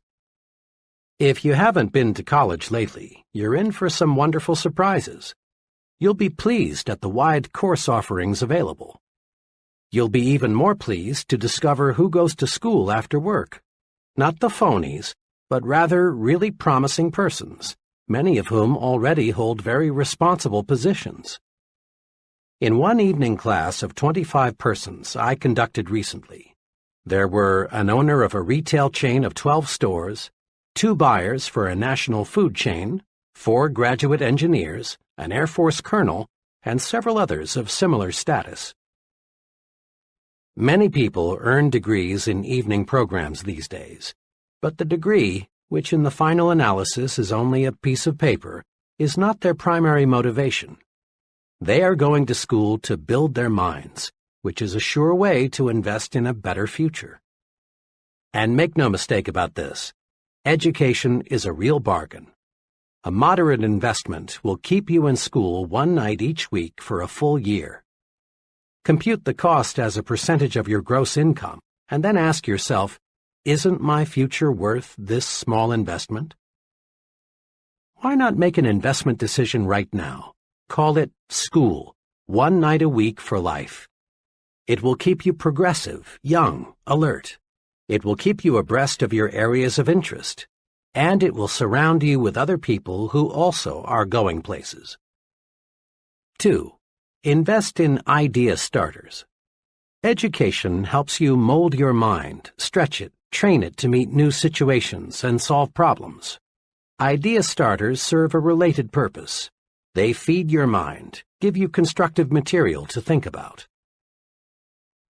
If you haven't been to college lately, you're in for some wonderful surprises. You'll be pleased at the wide course offerings available. You'll be even more pleased to discover who goes to school after work. Not the phonies, but rather really promising persons, many of whom already hold very responsible positions. In one evening class of 25 persons I conducted recently, there were an owner of a retail chain of 12 stores, 2 buyers for a national food chain, 4 graduate engineers, an Air Force colonel, and several others of similar status. Many people earn degrees in evening programs these days, but the degree, which in the final analysis is only a piece of paper, is not their primary motivation. They are going to school to build their minds, which is a sure way to invest in a better future. And make no mistake about this, education is a real bargain. A moderate investment will keep you in school one night each week for a full year. Compute the cost as a percentage of your gross income, and then ask yourself, isn't my future worth this small investment? Why not make an investment decision right now? Call it school, one night a week for life. It will keep you progressive, young, alert. It will keep you abreast of your areas of interest, and it will surround you with other people who also are going places. 2. Invest in idea starters. Education helps you mold your mind, stretch it, train it to meet new situations and solve problems. Idea starters serve a related purpose. They feed your mind, give you constructive material to think about.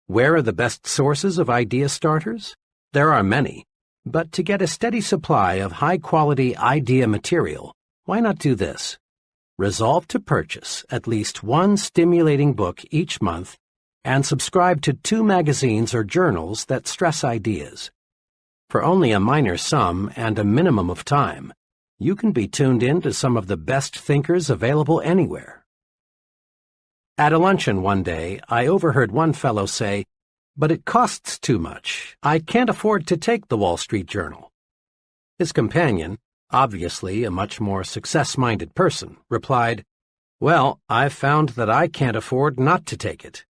Where are the best sources of idea starters? There are many, but to get a steady supply of high-quality idea material, why not do this? Resolve to purchase at least one stimulating book each month and subscribe to 2 magazines or journals that stress ideas. For only a minor sum and a minimum of time, you can be tuned in to some of the best thinkers available anywhere. At a luncheon one day, I overheard one fellow say, "But it costs too much. I can't afford to take the Wall Street Journal." His companion, obviously a much more success-minded person, replied, "Well, I've found that I can't afford not to take it."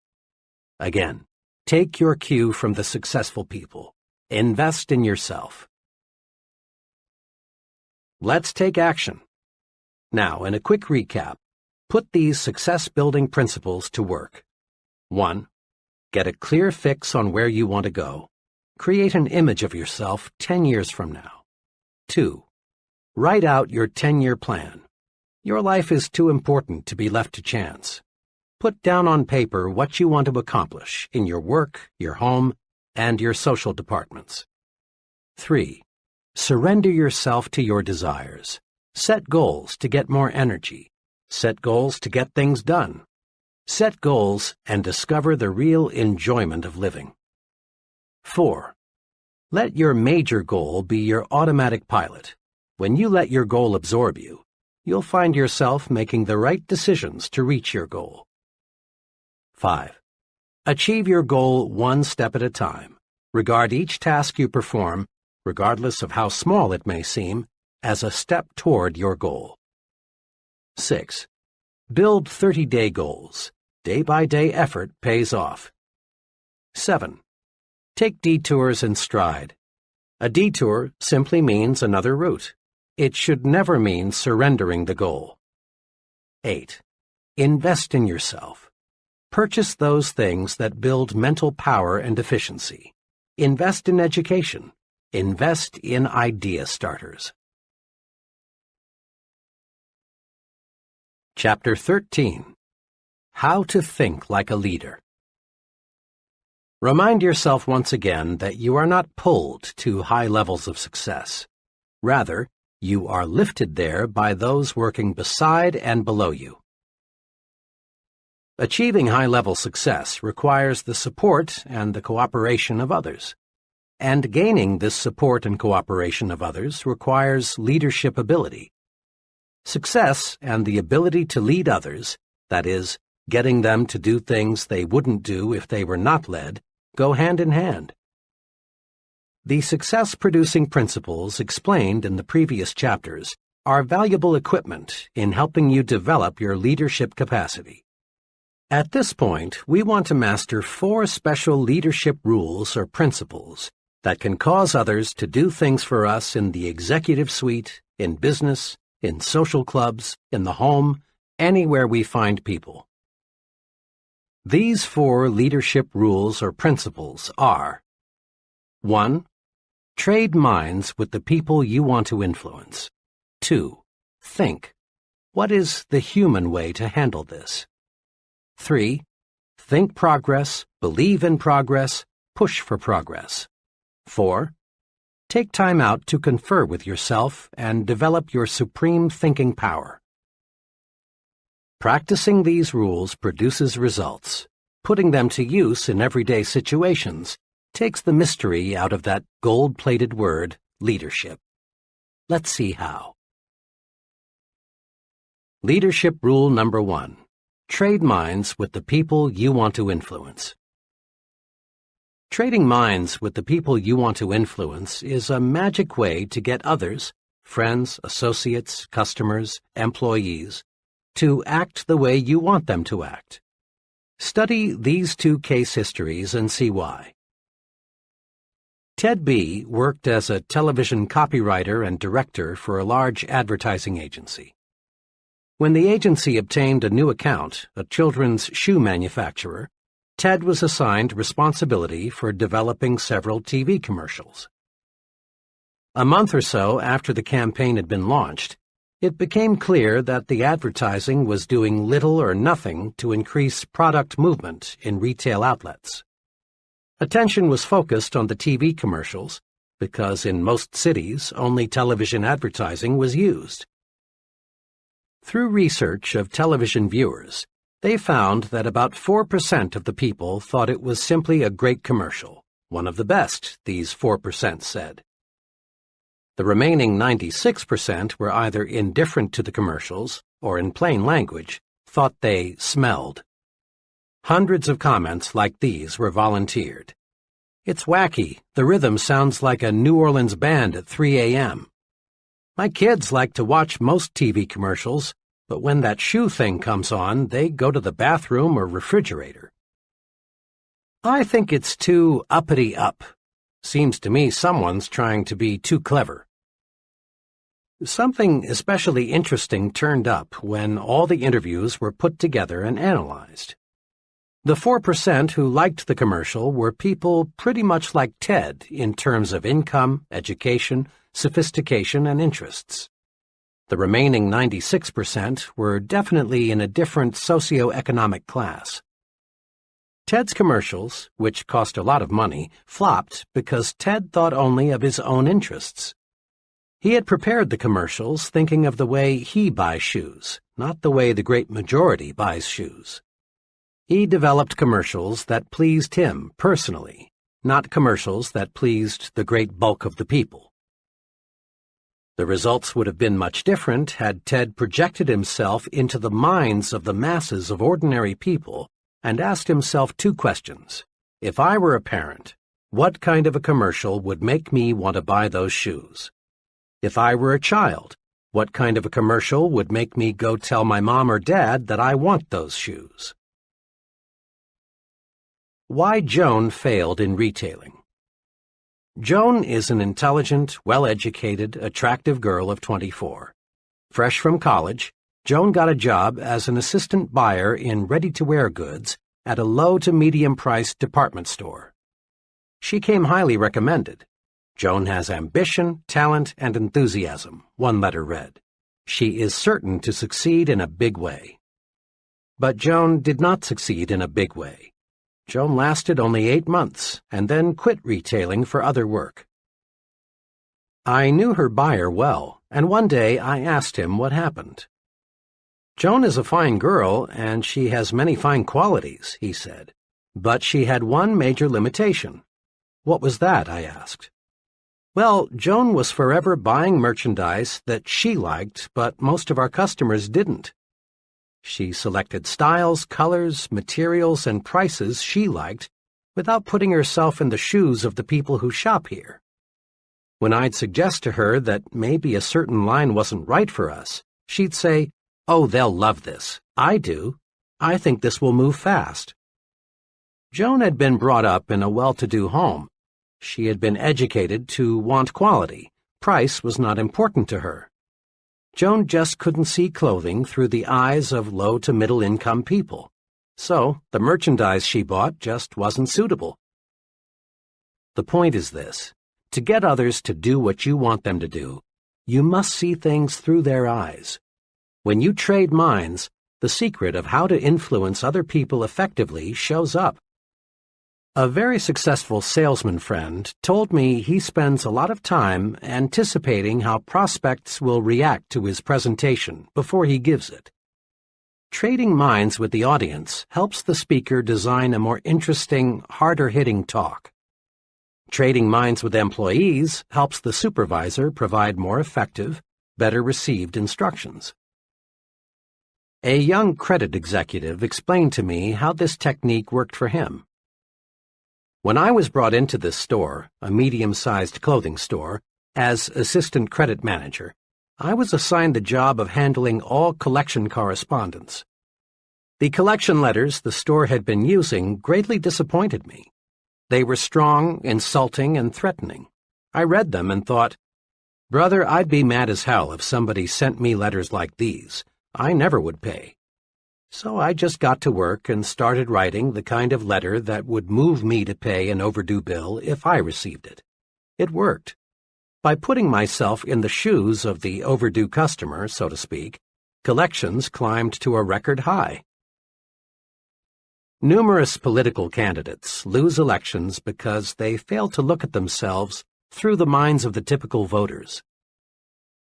Again, take your cue from the successful people. Invest in yourself. Let's take action. Now, in a quick recap, put these success-building principles to work. 1. Get a clear fix on where you want to go. Create an image of yourself 10 years from now. 2. Write out your 10-year plan. Your life is too important to be left to chance. Put down on paper what you want to accomplish in your work, your home, and your social departments. 3. Surrender yourself to your desires. Set goals to get more energy. Set goals to get things done. Set goals and discover the real enjoyment of living. 4. Let your major goal be your automatic pilot. When you let your goal absorb you, you'll find yourself making the right decisions to reach your goal. 5. Achieve your goal one step at a time. Regard each task you perform, regardless of how small it may seem, as a step toward your goal. 6. Build 30-day goals. Day-by-day effort pays off. 7. Take detours in stride. A detour simply means another route. It should never mean surrendering the goal. 8. Invest in yourself. Purchase those things that build mental power and efficiency. Invest in education. Invest in idea starters. Chapter 13. How to Think Like a Leader. Remind yourself once again that you are not pulled to high levels of success. Rather, you are lifted there by those working beside and below you. Achieving high-level success requires the support and the cooperation of others. And gaining this support and cooperation of others requires leadership ability. Success and the ability to lead others, that is, getting them to do things they wouldn't do if they were not led, go hand in hand. The success-producing principles explained in the previous chapters are valuable equipment in helping you develop your leadership capacity. At this point, we want to master 4 special leadership rules or principles that can cause others to do things for us in the executive suite, in business, in social clubs, in the home, anywhere we find people. These 4 leadership rules or principles are: 1. Trade minds with the people you want to influence. 2. Think. What is the human way to handle this? 3. Think progress, believe in progress, push for progress. 4. Take time out to confer with yourself and develop your supreme thinking power. Practicing these rules produces results. Putting them to use in everyday situations takes the mystery out of that gold-plated word, leadership. Let's see how. Leadership rule number 1. Trade minds with the people you want to influence. Trading minds with the people you want to influence is a magic way to get others, friends, associates, customers, employees, to act the way you want them to act. Study these 2 case histories and see why. Ted B. worked as a television copywriter and director for a large advertising agency. When the agency obtained a new account, a children's shoe manufacturer, Ted was assigned responsibility for developing several TV commercials. A month or so after the campaign had been launched, it became clear that the advertising was doing little or nothing to increase product movement in retail outlets. Attention was focused on the TV commercials because in most cities only television advertising was used. Through research of television viewers, they found that about 4% of the people thought it was simply a great commercial, one of the best, these 4% said. The remaining 96% were either indifferent to the commercials or, in plain language, thought they smelled. Hundreds of comments like these were volunteered. It's wacky. The rhythm sounds like a New Orleans band at 3 a.m. My kids like to watch most TV commercials, but when that shoe thing comes on, they go to the bathroom or refrigerator. I think it's too uppity up. Seems to me someone's trying to be too clever. Something especially interesting turned up when all the interviews were put together and analyzed. The 4% who liked the commercial were people pretty much like Ted in terms of income, education, sophistication, and interests. The remaining 96% were definitely in a different socioeconomic class. Ted's commercials, which cost a lot of money, flopped because Ted thought only of his own interests. He had prepared the commercials thinking of the way he buys shoes, not the way the great majority buys shoes. He developed commercials that pleased him personally, not commercials that pleased the great bulk of the people. The results would have been much different had Ted projected himself into the minds of the masses of ordinary people and asked himself 2 questions. If I were a parent, what kind of a commercial would make me want to buy those shoes? If I were a child, what kind of a commercial would make me go tell my mom or dad that I want those shoes? Why Joan failed in retailing. Joan is an intelligent, well-educated, attractive girl of 24. Fresh from college, Joan got a job as an assistant buyer in ready-to-wear goods at a low to medium-priced department store. She came highly recommended. Joan has ambition, talent, and enthusiasm, one letter read. She is certain to succeed in a big way. But Joan did not succeed in a big way. Joan lasted only 8 months and then quit retailing for other work. I knew her buyer well, and one day I asked him what happened. "Joan is a fine girl, and she has many fine qualities," he said. "But she had one major limitation." "What was that?" I asked. "Well, Joan was forever buying merchandise that she liked, but most of our customers didn't. She selected styles, colors, materials, and prices she liked without putting herself in the shoes of the people who shop here. When I'd suggest to her that maybe a certain line wasn't right for us, she'd say, 'Oh, they'll love this. I do. I think this will move fast.'" Joan had been brought up in a well-to-do home. She had been educated to want quality. Price was not important to her. Joan just couldn't see clothing through the eyes of low to middle-income people. So the merchandise she bought just wasn't suitable. The point is this: to get others to do what you want them to do, you must see things through their eyes. When you trade minds, the secret of how to influence other people effectively shows up. A very successful salesman friend told me he spends a lot of time anticipating how prospects will react to his presentation before he gives it. Trading minds with the audience helps the speaker design a more interesting, harder-hitting talk. Trading minds with employees helps the supervisor provide more effective, better-received instructions. A young credit executive explained to me how this technique worked for him. "When I was brought into this store, a medium-sized clothing store, as assistant credit manager, I was assigned the job of handling all collection correspondence. The collection letters the store had been using greatly disappointed me. They were strong, insulting, and threatening. I read them and thought, 'Brother, I'd be mad as hell if somebody sent me letters like these. I never would pay.' So I just got to work and started writing the kind of letter that would move me to pay an overdue bill if I received it. It worked. By putting myself in the shoes of the overdue customer, so to speak, collections climbed to a record high." Numerous political candidates lose elections because they fail to look at themselves through the minds of the typical voters.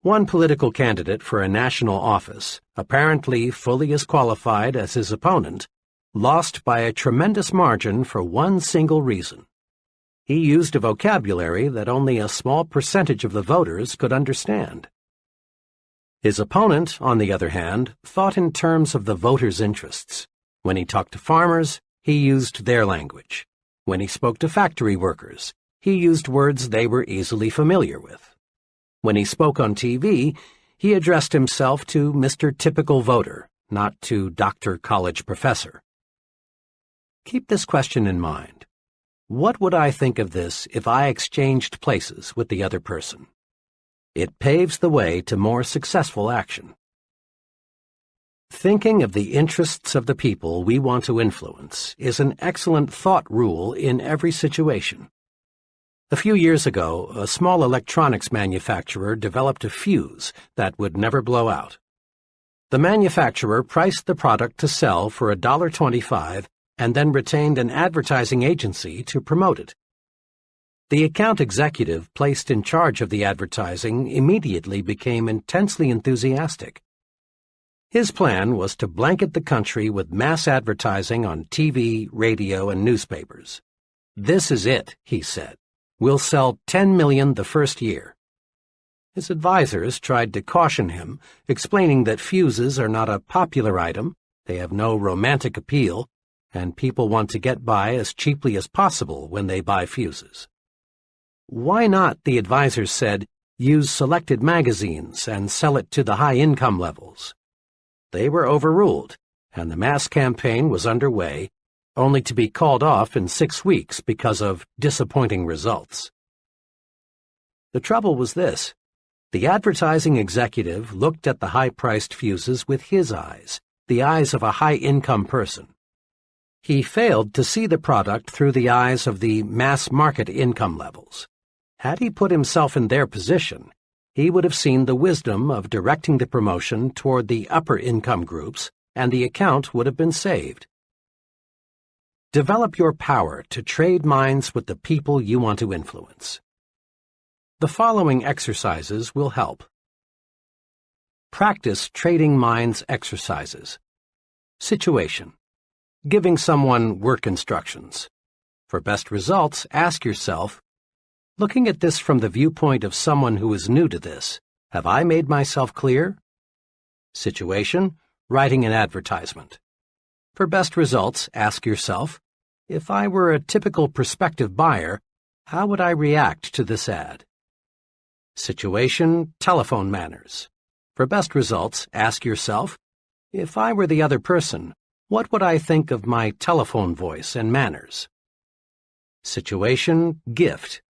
One political candidate for a national office, apparently fully as qualified as his opponent, lost by a tremendous margin for one single reason. He used a vocabulary that only a small percentage of the voters could understand. His opponent, on the other hand, thought in terms of the voters' interests. When he talked to farmers, he used their language. When he spoke to factory workers, he used words they were easily familiar with. When he spoke on TV, he addressed himself to Mr. Typical Voter, not to Dr. College Professor. Keep this question in mind. What would I think of this if I exchanged places with the other person? It paves the way to more successful action. Thinking of the interests of the people we want to influence is an excellent thought rule in every situation. A few years ago, a small electronics manufacturer developed a fuse that would never blow out. The manufacturer priced the product to sell for $1.25 and then retained an advertising agency to promote it. The account executive placed in charge of the advertising immediately became intensely enthusiastic. His plan was to blanket the country with mass advertising on TV, radio, and newspapers. "This is it," he said. "We'll sell 10 million the first year." His advisors tried to caution him, explaining that fuses are not a popular item, they have no romantic appeal, and people want to get by as cheaply as possible when they buy fuses. Why not, the advisors said, use selected magazines and sell it to the high income levels? They were overruled, and the mass campaign was underway, only to be called off in 6 weeks because of disappointing results. The trouble was this: the advertising executive looked at the high-priced fuses with his eyes, the eyes of a high-income person. He failed to see the product through the eyes of the mass market income levels. Had he put himself in their position, he would have seen the wisdom of directing the promotion toward the upper income groups, and the account would have been saved. Develop your power to trade minds with the people you want to influence. The following exercises will help. Practice trading minds exercises. Situation: giving someone work instructions. For best results, ask yourself, looking at this from the viewpoint of someone who is new to this, have I made myself clear? Situation: writing an advertisement. For best results, ask yourself, if I were a typical prospective buyer, how would I react to this ad? Situation: telephone manners. For best results, ask yourself, if I were the other person, what would I think of my telephone voice and manners? Situation: gift.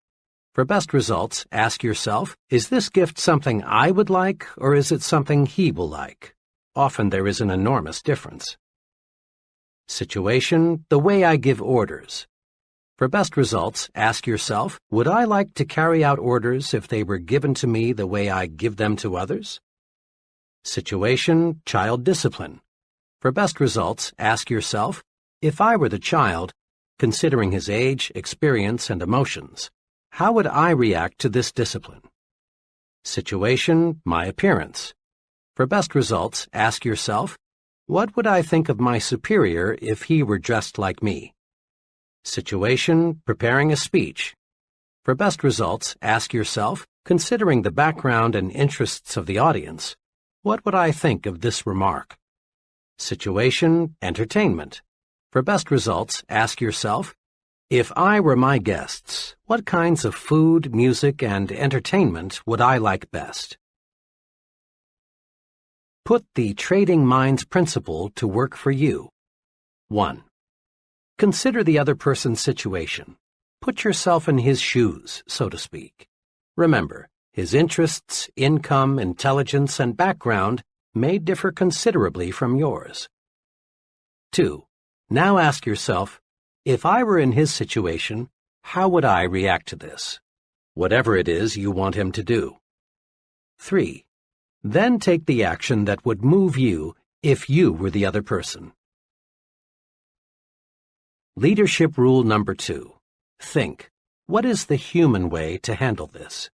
For best results, ask yourself, is this gift something I would like, or is it something he will like? Often there is an enormous difference. Situation: the way I give orders. For best results, ask yourself, would I like to carry out orders if they were given to me the way I give them to others? Situation: child discipline. For best results, ask yourself, if I were the child, considering his age, experience, and emotions, how would I react to this discipline? Situation: my appearance. For best results, ask yourself, what would I think of my superior if he were dressed like me? Situation: preparing a speech. For best results, ask yourself, considering the background and interests of the audience, what would I think of this remark? Situation: entertainment. For best results, ask yourself, if I were my guests, what kinds of food, music, and entertainment would I like best? Put the trading minds principle to work for you. 1. Consider the other person's situation. Put yourself in his shoes, so to speak. Remember, his interests, income, intelligence, and background may differ considerably from yours. 2. Now ask yourself, if I were in his situation, how would I react to this? Whatever it is you want him to do. 3. Then take the action that would move you if you were the other person. Leadership rule number 2. Think, what is the human way to handle this?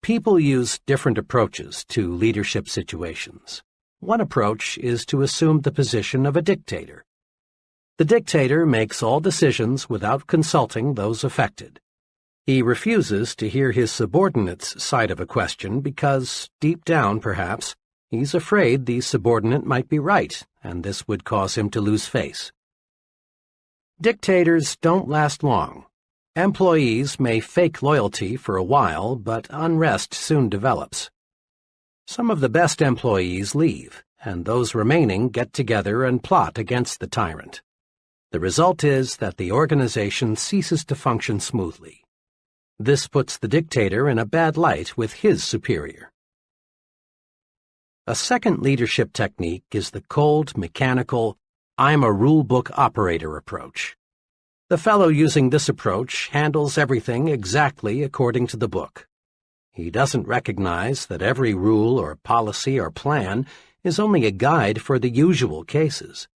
People use different approaches to leadership situations. One approach is to assume the position of a dictator. The dictator makes all decisions without consulting those affected. He refuses to hear his subordinate's side of a question because, deep down perhaps, he's afraid the subordinate might be right, and this would cause him to lose face. Dictators don't last long. Employees may fake loyalty for a while, but unrest soon develops. Some of the best employees leave, and those remaining get together and plot against the tyrant. The result is that the organization ceases to function smoothly. This puts the dictator in a bad light with his superior. A second leadership technique is the cold, mechanical, I'm a rule-book operator approach. The fellow using this approach handles everything exactly according to the book. He doesn't recognize that every rule or policy or plan is only a guide for the usual cases.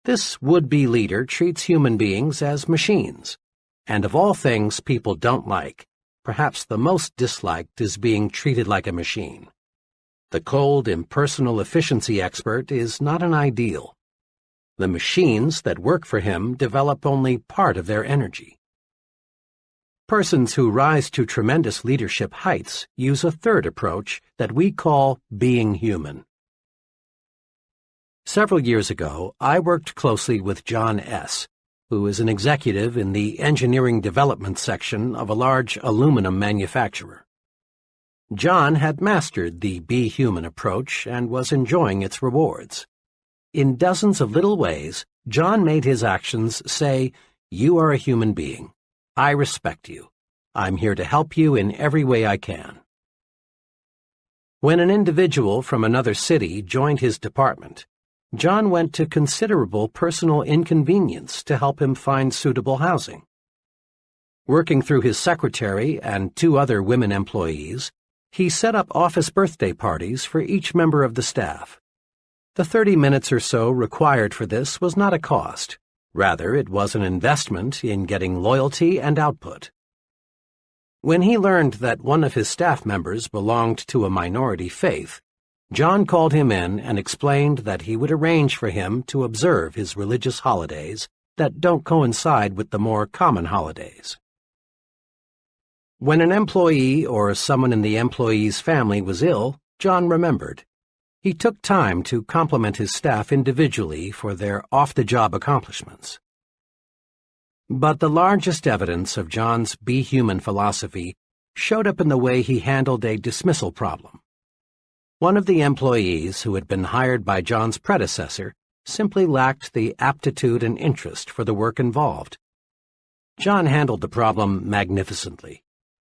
This would-be leader treats human beings as machines. And of all things people don't like, perhaps the most disliked is being treated like a machine. The cold, impersonal efficiency expert is not an ideal. The machines that work for him develop only part of their energy. Persons who rise to tremendous leadership heights use a third approach that we call being human. Several years ago, I worked closely with John S., who is an executive in the engineering development section of a large aluminum manufacturer. John had mastered the Be Human approach and was enjoying its rewards. In dozens of little ways, John made his actions say, "You are a human being. I respect you. I'm here to help you in every way I can." When an individual from another city joined his department, John went to considerable personal inconvenience to help him find suitable housing. Working through his secretary and 2 other women employees, he set up office birthday parties for each member of the staff. The 30 minutes or so required for this was not a cost. Rather, it was an investment in getting loyalty and output. When he learned that one of his staff members belonged to a minority faith, John called him in and explained that he would arrange for him to observe his religious holidays that don't coincide with the more common holidays. When an employee or someone in the employee's family was ill, John remembered. He took time to compliment his staff individually for their off-the-job accomplishments. But the largest evidence of John's Be Human philosophy showed up in the way he handled a dismissal problem. One of the employees who had been hired by John's predecessor simply lacked the aptitude and interest for the work involved. John handled the problem magnificently.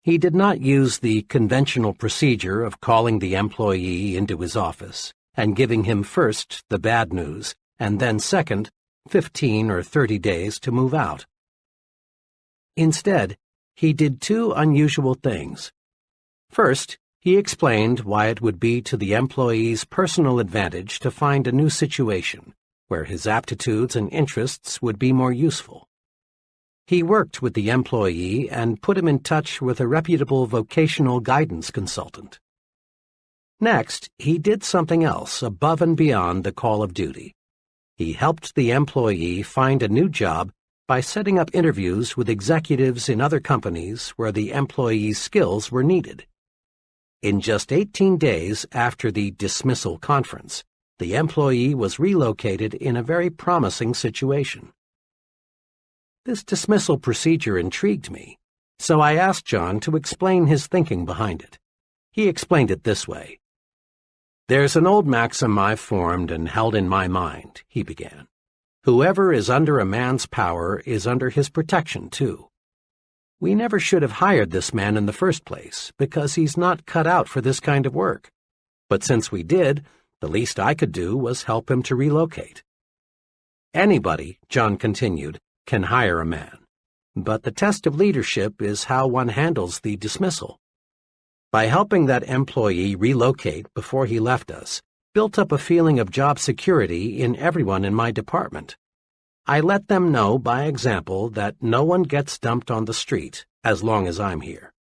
He did not use the conventional procedure of calling the employee into his office and giving him first the bad news and then second 15 or 30 days to move out. Instead, he did 2 unusual things. First, he explained why it would be to the employee's personal advantage to find a new situation where his aptitudes and interests would be more useful. He worked with the employee and put him in touch with a reputable vocational guidance consultant. Next, he did something else above and beyond the call of duty. He helped the employee find a new job by setting up interviews with executives in other companies where the employee's skills were needed. In just 18 days after the dismissal conference, the employee was relocated in a very promising situation. This dismissal procedure intrigued me, so I asked John to explain his thinking behind it. He explained it this way. "There's an old maxim I've formed and held in my mind," he began. "Whoever is under a man's power is under his protection, too. We never should have hired this man in the first place, because he's not cut out for this kind of work. But since we did, the least I could do was help him to relocate." Anybody, John continued, can hire a man, but the test of leadership is how one handles the dismissal. By helping that employee relocate before he left us, built up a feeling of job security in everyone in my department. I let them know by example that no one gets dumped on the street as long as I'm here.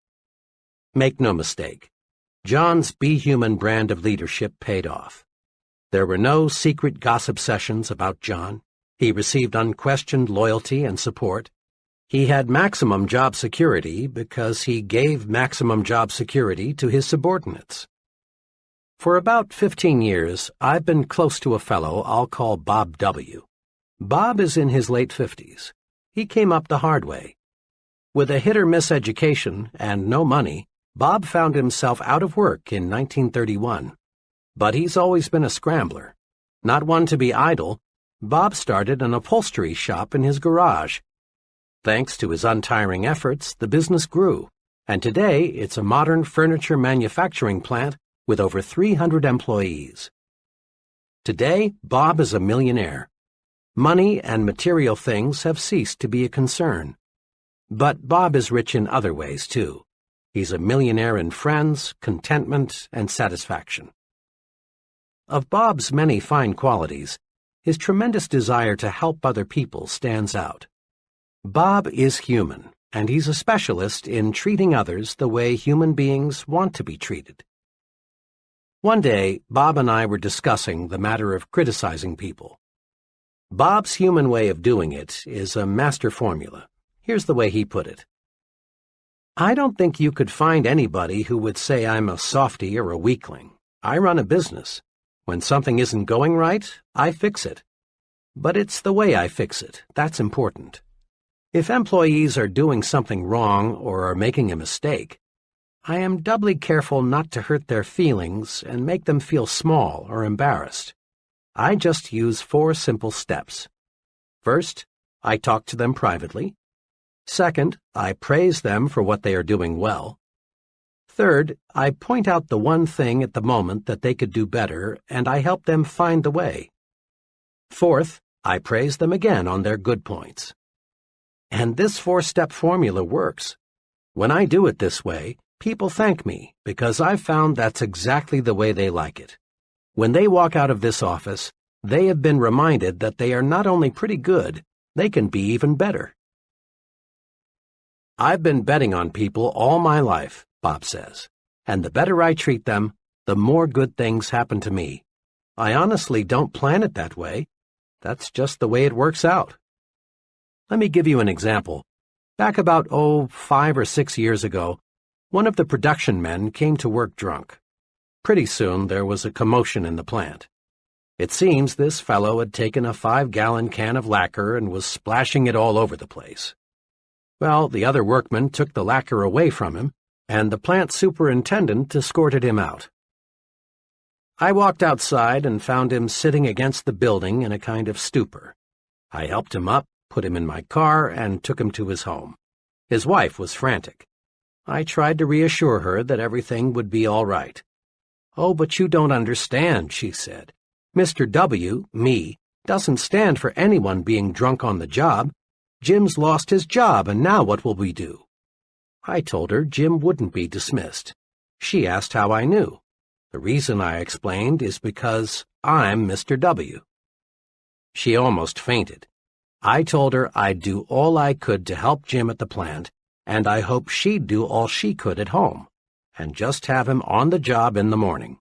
Make no mistake, John's Be Human brand of leadership paid off. There were no secret gossip sessions about John. He received unquestioned loyalty and support. He had maximum job security because he gave maximum job security to his subordinates. For about 15 years, I've been close to a fellow I'll call Bob W. Bob is in his late 50s. He came up the hard way. With a hit-or-miss education and no money, Bob found himself out of work in 1931. But he's always been a scrambler. Not one to be idle, Bob started an upholstery shop in his garage. Thanks to his untiring efforts, the business grew, and today it's a modern furniture manufacturing plant with over 300 employees. Today, Bob is a millionaire. Money and material things have ceased to be a concern. But Bob is rich in other ways, too. He's a millionaire in friends, contentment, and satisfaction. Of Bob's many fine qualities, his tremendous desire to help other people stands out. Bob is human, and he's a specialist in treating others the way human beings want to be treated. One day, Bob and I were discussing the matter of criticizing people. Bob's human way of doing it is a master formula. Here's the way he put it. "I don't think you could find anybody who would say I'm a softy or a weakling. I run a business. When something isn't going right, I fix it. But it's the way I fix it that's important. If employees are doing something wrong or are making a mistake, I am doubly careful not to hurt their feelings and make them feel small or embarrassed. I just use 4 simple steps. First, I talk to them privately. Second, I praise them for what they are doing well. Third, I point out the one thing at the moment that they could do better, and I help them find the way. Fourth, I praise them again on their good points. And this 4-step formula works. When I do it this way, people thank me because I've found that's exactly the way they like it. When they walk out of this office, they have been reminded that they are not only pretty good, they can be even better. I've been betting on people all my life, Bob says, and the better I treat them, the more good things happen to me. I honestly don't plan it that way. That's just the way it works out. Let me give you an example. Back about, 5 or 6 years ago, one of the production men came to work drunk. Pretty soon there was a commotion in the plant. It seems this fellow had taken a 5-gallon can of lacquer and was splashing it all over the place. Well, the other workmen took the lacquer away from him, and the plant superintendent escorted him out. I walked outside and found him sitting against the building in a kind of stupor. I helped him up, put him in my car, and took him to his home. His wife was frantic. I tried to reassure her that everything would be all right. "Oh, but you don't understand," she said. "Mr. W, me, doesn't stand for anyone being drunk on the job. Jim's lost his job, and now what will we do?" I told her Jim wouldn't be dismissed. She asked how I knew. The reason, I explained, is because I'm Mr. W. She almost fainted. I told her I'd do all I could to help Jim at the plant, and I hoped she'd do all she could at home, and just have him on the job in the morning.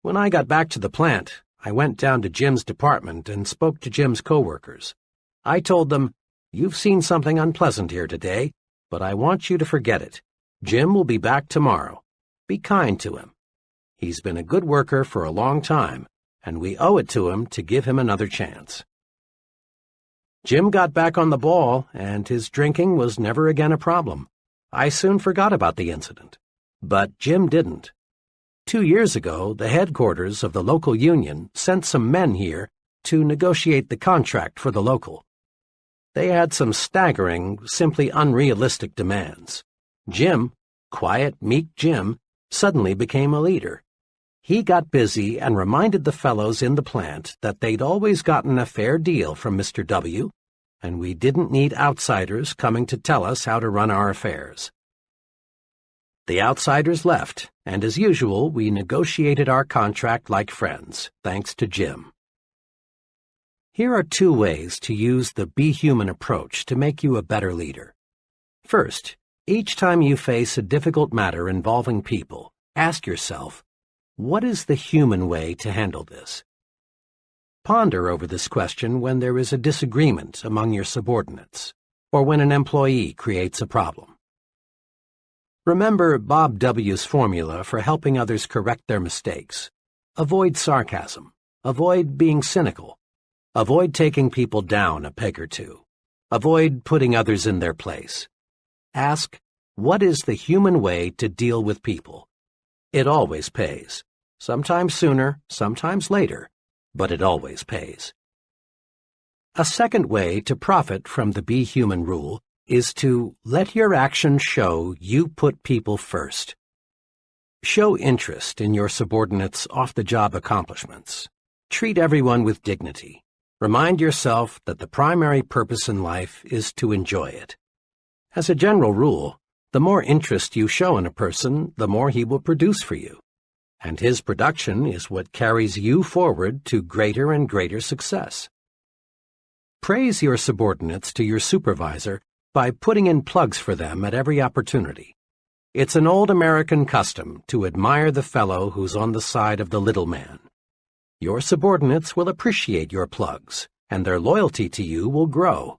When I got back to the plant, I went down to Jim's department and spoke to Jim's coworkers. I told them, "You've seen something unpleasant here today, but I want you to forget it. Jim will be back tomorrow. Be kind to him. He's been a good worker for a long time, and we owe it to him to give him another chance." Jim got back on the ball, and his drinking was never again a problem. I soon forgot about the incident. But Jim didn't. 2 years ago, the headquarters of the local union sent some men here to negotiate the contract for the local. They had some staggering, simply unrealistic demands. Jim, quiet, meek Jim, suddenly became a leader. He got busy and reminded the fellows in the plant that they'd always gotten a fair deal from Mr. W, and we didn't need outsiders coming to tell us how to run our affairs. The outsiders left, and as usual, we negotiated our contract like friends, thanks to Jim. Here are 2 ways to use the Be Human approach to make you a better leader. First, each time you face a difficult matter involving people, ask yourself, what is the human way to handle this? Ponder over this question when there is a disagreement among your subordinates, or when an employee creates a problem. Remember Bob W.'s formula for helping others correct their mistakes. Avoid sarcasm. Avoid being cynical. Avoid taking people down a peg or two. Avoid putting others in their place. Ask, what is the human way to deal with people? It always pays. Sometimes sooner, sometimes later, but it always pays. A second way to profit from the Be Human rule is to let your actions show you put people first. Show interest in your subordinates' off-the-job accomplishments. Treat everyone with dignity. Remind yourself that the primary purpose in life is to enjoy it. As a general rule, the more interest you show in a person, the more he will produce for you. And his production is what carries you forward to greater and greater success. Praise your subordinates to your supervisor by putting in plugs for them at every opportunity. It's an old American custom to admire the fellow who's on the side of the little man. Your subordinates will appreciate your plugs, and their loyalty to you will grow.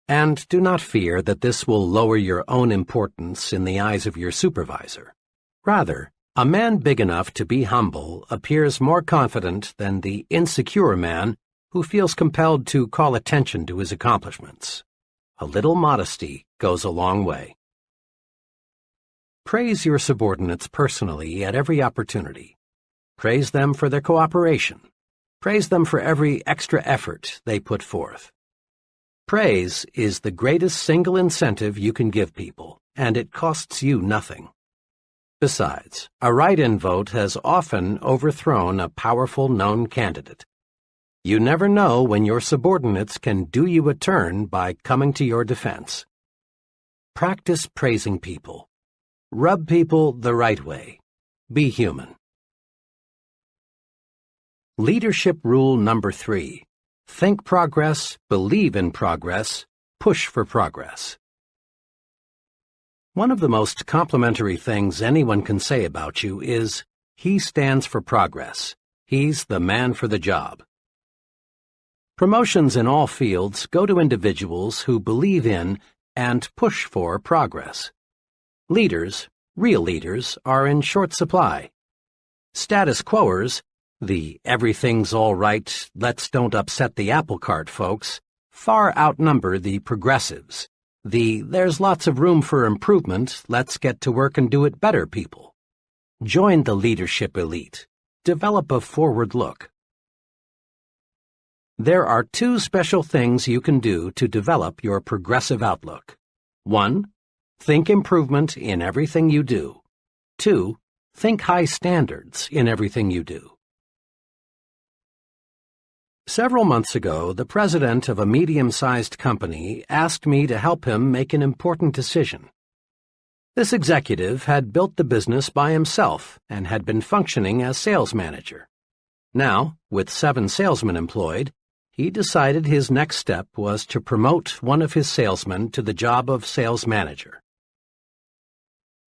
And do not fear that this will lower your own importance in the eyes of your supervisor. Rather, a man big enough to be humble appears more confident than the insecure man who feels compelled to call attention to his accomplishments. A little modesty goes a long way. Praise your subordinates personally at every opportunity. Praise them for their cooperation. Praise them for every extra effort they put forth. Praise is the greatest single incentive you can give people, and it costs you nothing. Besides, a write-in vote has often overthrown a powerful known candidate. You never know when your subordinates can do you a turn by coming to your defense. Practice praising people. Rub people the right way. Be human. Leadership rule number 3. Think progress, believe in progress, push for progress. One of the most complimentary things anyone can say about you is, he stands for progress. He's the man for the job. Promotions in all fields go to individuals who believe in and push for progress. Leaders, real leaders, are in short supply. Status quoers, the everything's all right, let's don't upset the apple cart folks, far outnumber the progressives, the there's lots of room for improvement, let's get to work and do it better people. Join the leadership elite. Develop a forward look. There are 2 special things you can do to develop your progressive outlook. 1. Think improvement in everything you do. 2. Think high standards in everything you do. Several months ago, the president of a medium-sized company asked me to help him make an important decision. This executive had built the business by himself and had been functioning as sales manager. Now, with 7 salesmen employed, he decided his next step was to promote one of his salesmen to the job of sales manager.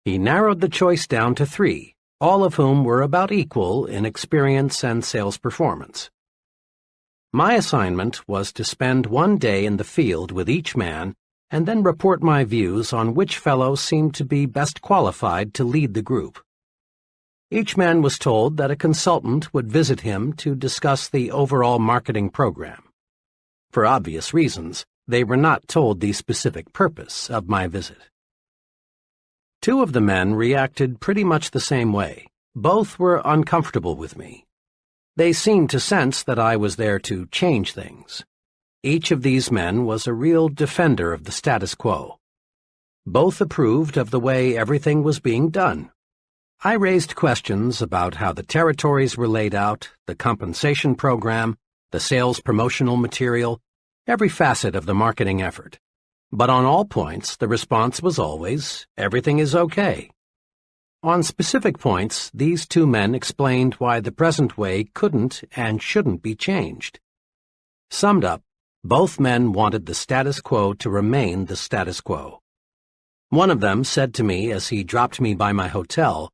He narrowed the choice down to 3, all of whom were about equal in experience and sales performance. My assignment was to spend one day in the field with each man and then report my views on which fellow seemed to be best qualified to lead the group. Each man was told that a consultant would visit him to discuss the overall marketing program. For obvious reasons, they were not told the specific purpose of my visit. 2 of the men reacted pretty much the same way. Both were uncomfortable with me. They seemed to sense that I was there to change things. Each of these men was a real defender of the status quo. Both approved of the way everything was being done. I raised questions about how the territories were laid out, the compensation program, the sales promotional material, every facet of the marketing effort. But on all points, the response was always, everything is okay. On specific points, these 2 men explained why the present way couldn't and shouldn't be changed. Summed up, both men wanted the status quo to remain the status quo. One of them said to me as he dropped me by my hotel,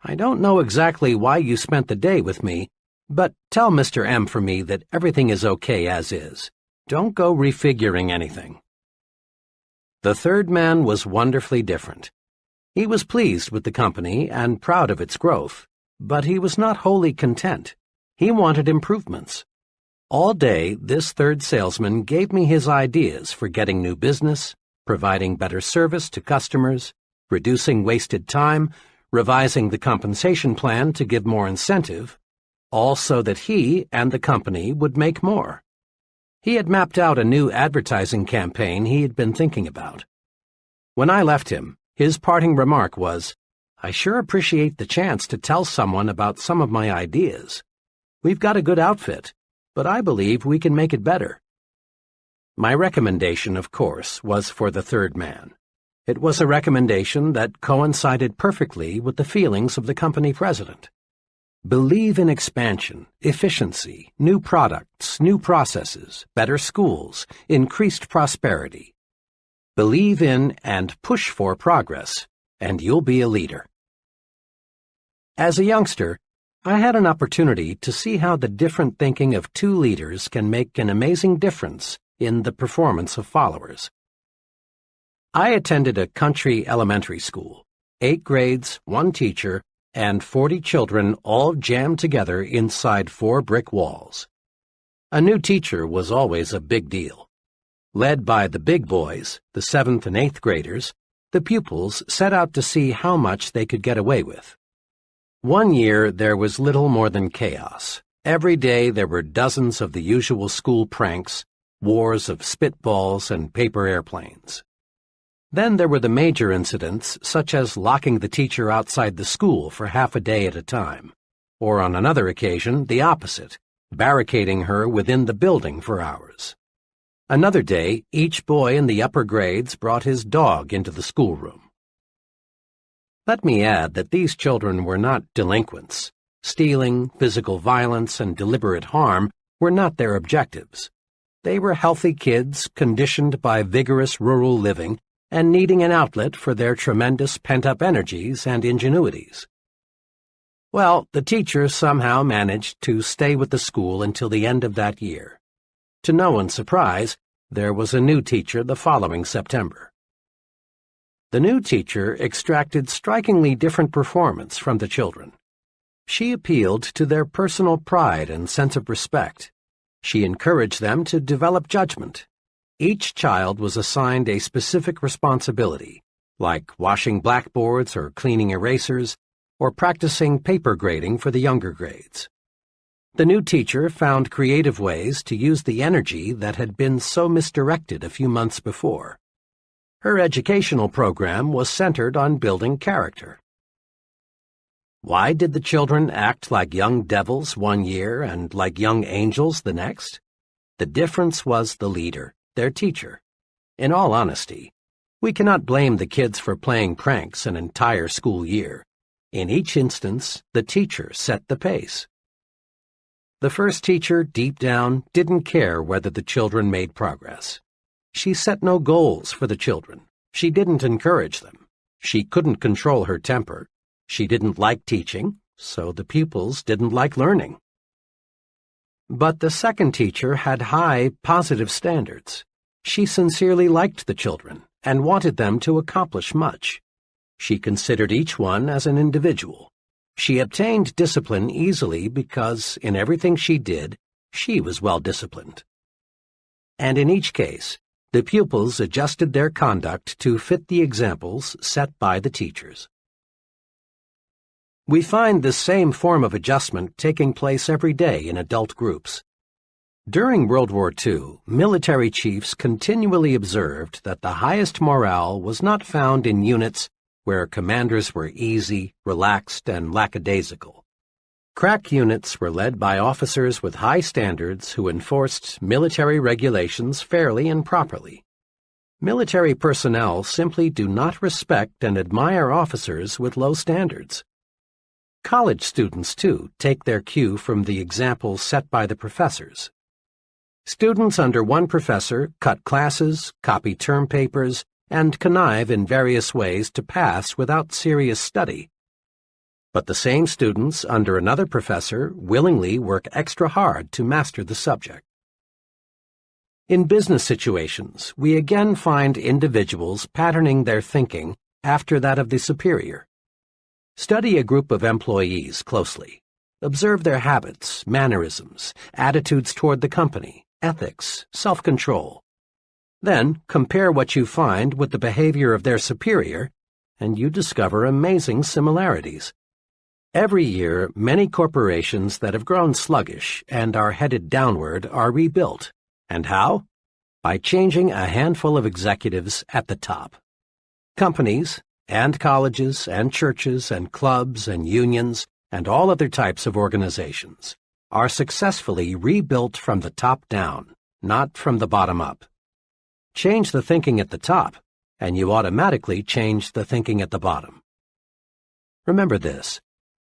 "I don't know exactly why you spent the day with me, but tell Mr. M for me that everything is okay as is. Don't go refiguring anything." The 3rd man was wonderfully different. He was pleased with the company and proud of its growth, but he was not wholly content. He wanted improvements. All day, this 3rd salesman gave me his ideas for getting new business, providing better service to customers, reducing wasted time, revising the compensation plan to give more incentive, all so that he and the company would make more. He had mapped out a new advertising campaign he had been thinking about. When I left him, his parting remark was, "I sure appreciate the chance to tell someone about some of my ideas. We've got a good outfit, but I believe we can make it better." My recommendation, of course, was for the 3rd man. It was a recommendation that coincided perfectly with the feelings of the company president. Believe in expansion, efficiency, new products, new processes, better schools, increased prosperity. Believe in and push for progress, and you'll be a leader. As a youngster, I had an opportunity to see how the different thinking of 2 leaders can make an amazing difference in the performance of followers. I attended a country elementary school, 8 grades, 1 teacher, and 40 children all jammed together inside 4 brick walls. A new teacher was always a big deal. Led by the big boys, the 7th and 8th graders, the pupils set out to see how much they could get away with. One year there was little more than chaos. Every day there were dozens of the usual school pranks, wars of spitballs and paper airplanes. Then there were the major incidents, such as locking the teacher outside the school for half a day at a time, or on another occasion, the opposite, barricading her within the building for hours. Another day, each boy in the upper grades brought his dog into the schoolroom. Let me add that these children were not delinquents. Stealing, physical violence, and deliberate harm were not their objectives. They were healthy kids conditioned by vigorous rural living and needing an outlet for their tremendous pent-up energies and ingenuities. Well, the teacher somehow managed to stay with the school until the end of that year. To no one's surprise, there was a new teacher the following September. The new teacher extracted strikingly different performance from the children. She appealed to their personal pride and sense of respect. She encouraged them to develop judgment. Each child was assigned a specific responsibility, like washing blackboards or cleaning erasers, or practicing paper grading for the younger grades. The new teacher found creative ways to use the energy that had been so misdirected a few months before. Her educational program was centered on building character. Why did the children act like young devils one year and like young angels the next? The difference was the leader, their teacher. In all honesty, we cannot blame the kids for playing pranks an entire school year. In each instance, the teacher set the pace. The first teacher, deep down, didn't care whether the children made progress. She set no goals for the children. She didn't encourage them. She couldn't control her temper. She didn't like teaching, so the pupils didn't like learning. But the second teacher had high, positive standards. She sincerely liked the children and wanted them to accomplish much. She considered each one as an individual. She obtained discipline easily because, in everything she did, she was well disciplined. And in each case, the pupils adjusted their conduct to fit the examples set by the teachers. We find this same form of adjustment taking place every day in adult groups. During World War II, military chiefs continually observed that the highest morale was not found in units where commanders were easy, relaxed, and lackadaisical. Crack units were led by officers with high standards who enforced military regulations fairly and properly. Military personnel simply do not respect and admire officers with low standards. College students, too, take their cue from the examples set by the professors. Students under one professor cut classes, copy term papers, and connive in various ways to pass without serious study. But the same students under another professor willingly work extra hard to master the subject. In business situations, we again find individuals patterning their thinking after that of the superior. Study a group of employees closely. Observe their habits, mannerisms, attitudes toward the company, ethics, self-control. Then compare what you find with the behavior of their superior, and you discover amazing similarities. Every year, many corporations that have grown sluggish and are headed downward are rebuilt. And how? By changing a handful of executives at the top. Companies, and colleges, and churches, and clubs, and unions, and all other types of organizations are successfully rebuilt from the top down, not from the bottom up. Change the thinking at the top, and you automatically change the thinking at the bottom. Remember this.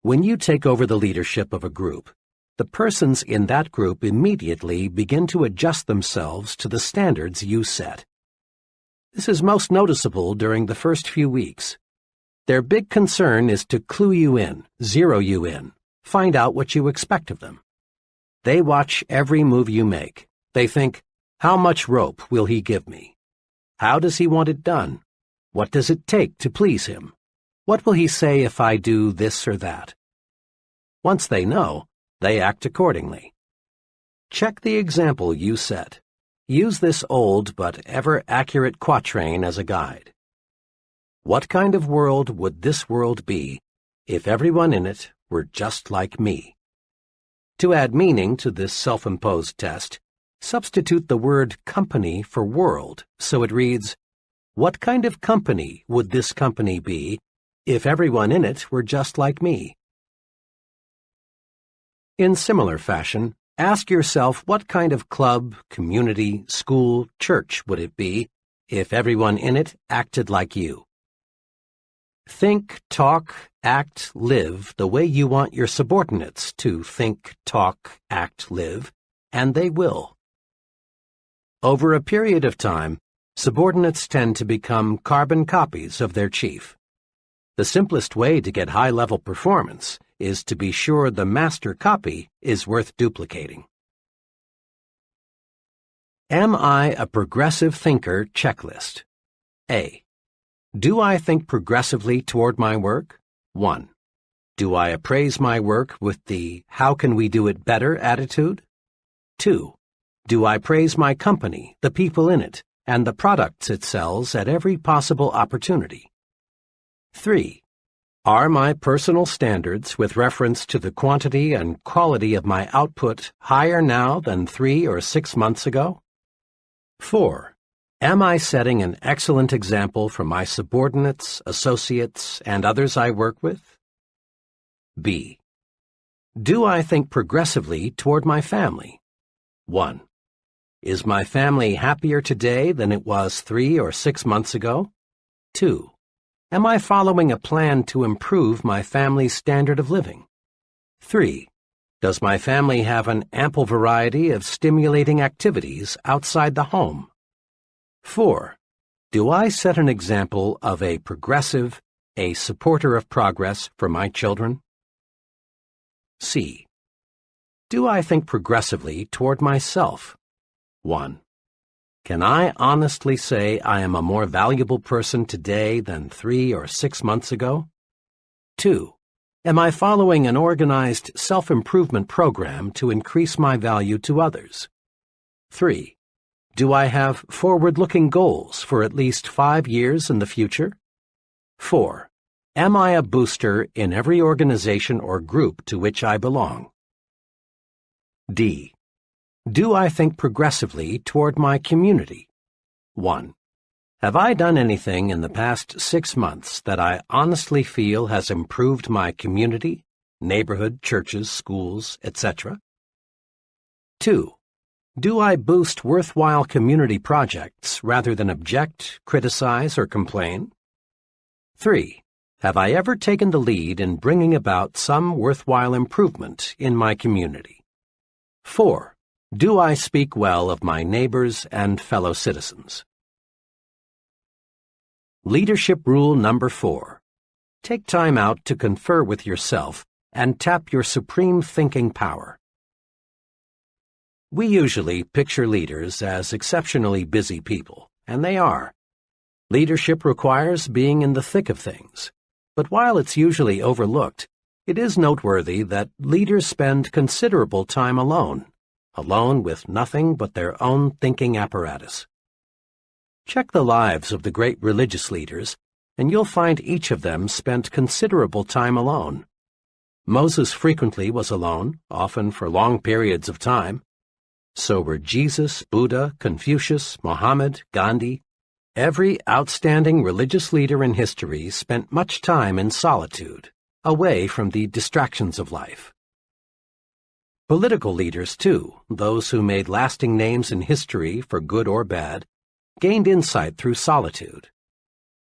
When you take over the leadership of a group, the persons in that group immediately begin to adjust themselves to the standards you set. This is most noticeable during the first few weeks. Their big concern is to clue you in, zero you in, find out what you expect of them. They watch every move you make. They think, how much rope will he give me? How does he want it done? What does it take to please him? What will he say if I do this or that? Once they know, they act accordingly. Check the example you set. Use this old but ever-accurate quatrain as a guide. What kind of world would this world be if everyone in it were just like me? To add meaning to this self-imposed test, substitute the word company for world so it reads, what kind of company would this company be if everyone in it were just like me? In similar fashion, Ask yourself what kind of club, community, school, church would it be if everyone in it acted like you. Think, talk, act, live the way you want your subordinates to think, talk, act, live, and they will. Over a period of time, subordinates tend to become carbon copies of their chief. The simplest way to get high-level performance is to be sure the master copy is worth duplicating. Am I a progressive thinker checklist? A. Do I think progressively toward my work? 1. Do I appraise my work with the how can we do it better attitude? 2. Do I praise my company, the people in it, and the products it sells at every possible opportunity? 3. Are my personal standards with reference to the quantity and quality of my output higher now than 3 or 6 months ago? 4. Am I setting an excellent example for my subordinates, associates, and others I work with? B. Do I think progressively toward my family? 1. Is my family happier today than it was 3 or 6 months ago? 2. Am I following a plan to improve my family's standard of living? 3. Does my family have an ample variety of stimulating activities outside the home? 4. Do I set an example of a progressive, a supporter of progress for my children? C. Do I think progressively toward myself? 1. Can I honestly say I am a more valuable person today than 3 or 6 months ago? 2. Am I following an organized self-improvement program to increase my value to others? 3. Do I have forward-looking goals for at least 5 years in the future? 4. Am I a booster in every organization or group to which I belong? D. Do I think progressively toward my community? 1. Have I done anything in the past 6 months that I honestly feel has improved my community, neighborhood, churches, schools, etc.? 2. Do I boost worthwhile community projects rather than object, criticize, or complain? 3. Have I ever taken the lead in bringing about some worthwhile improvement in my community? 4. Do I speak well of my neighbors and fellow citizens? Leadership Rule Number 4. Take time out to confer with yourself and tap your supreme thinking power. We usually picture leaders as exceptionally busy people, and they are. Leadership requires being in the thick of things, but while it's usually overlooked, it is noteworthy that leaders spend considerable time alone with nothing but their own thinking apparatus. Check the lives of the great religious leaders, and you'll find each of them spent considerable time alone. Moses frequently was alone, often for long periods of time. So were Jesus, Buddha, Confucius, Mohammed, Gandhi. Every outstanding religious leader in history spent much time in solitude, away from the distractions of life. Political leaders, too, those who made lasting names in history for good or bad, gained insight through solitude.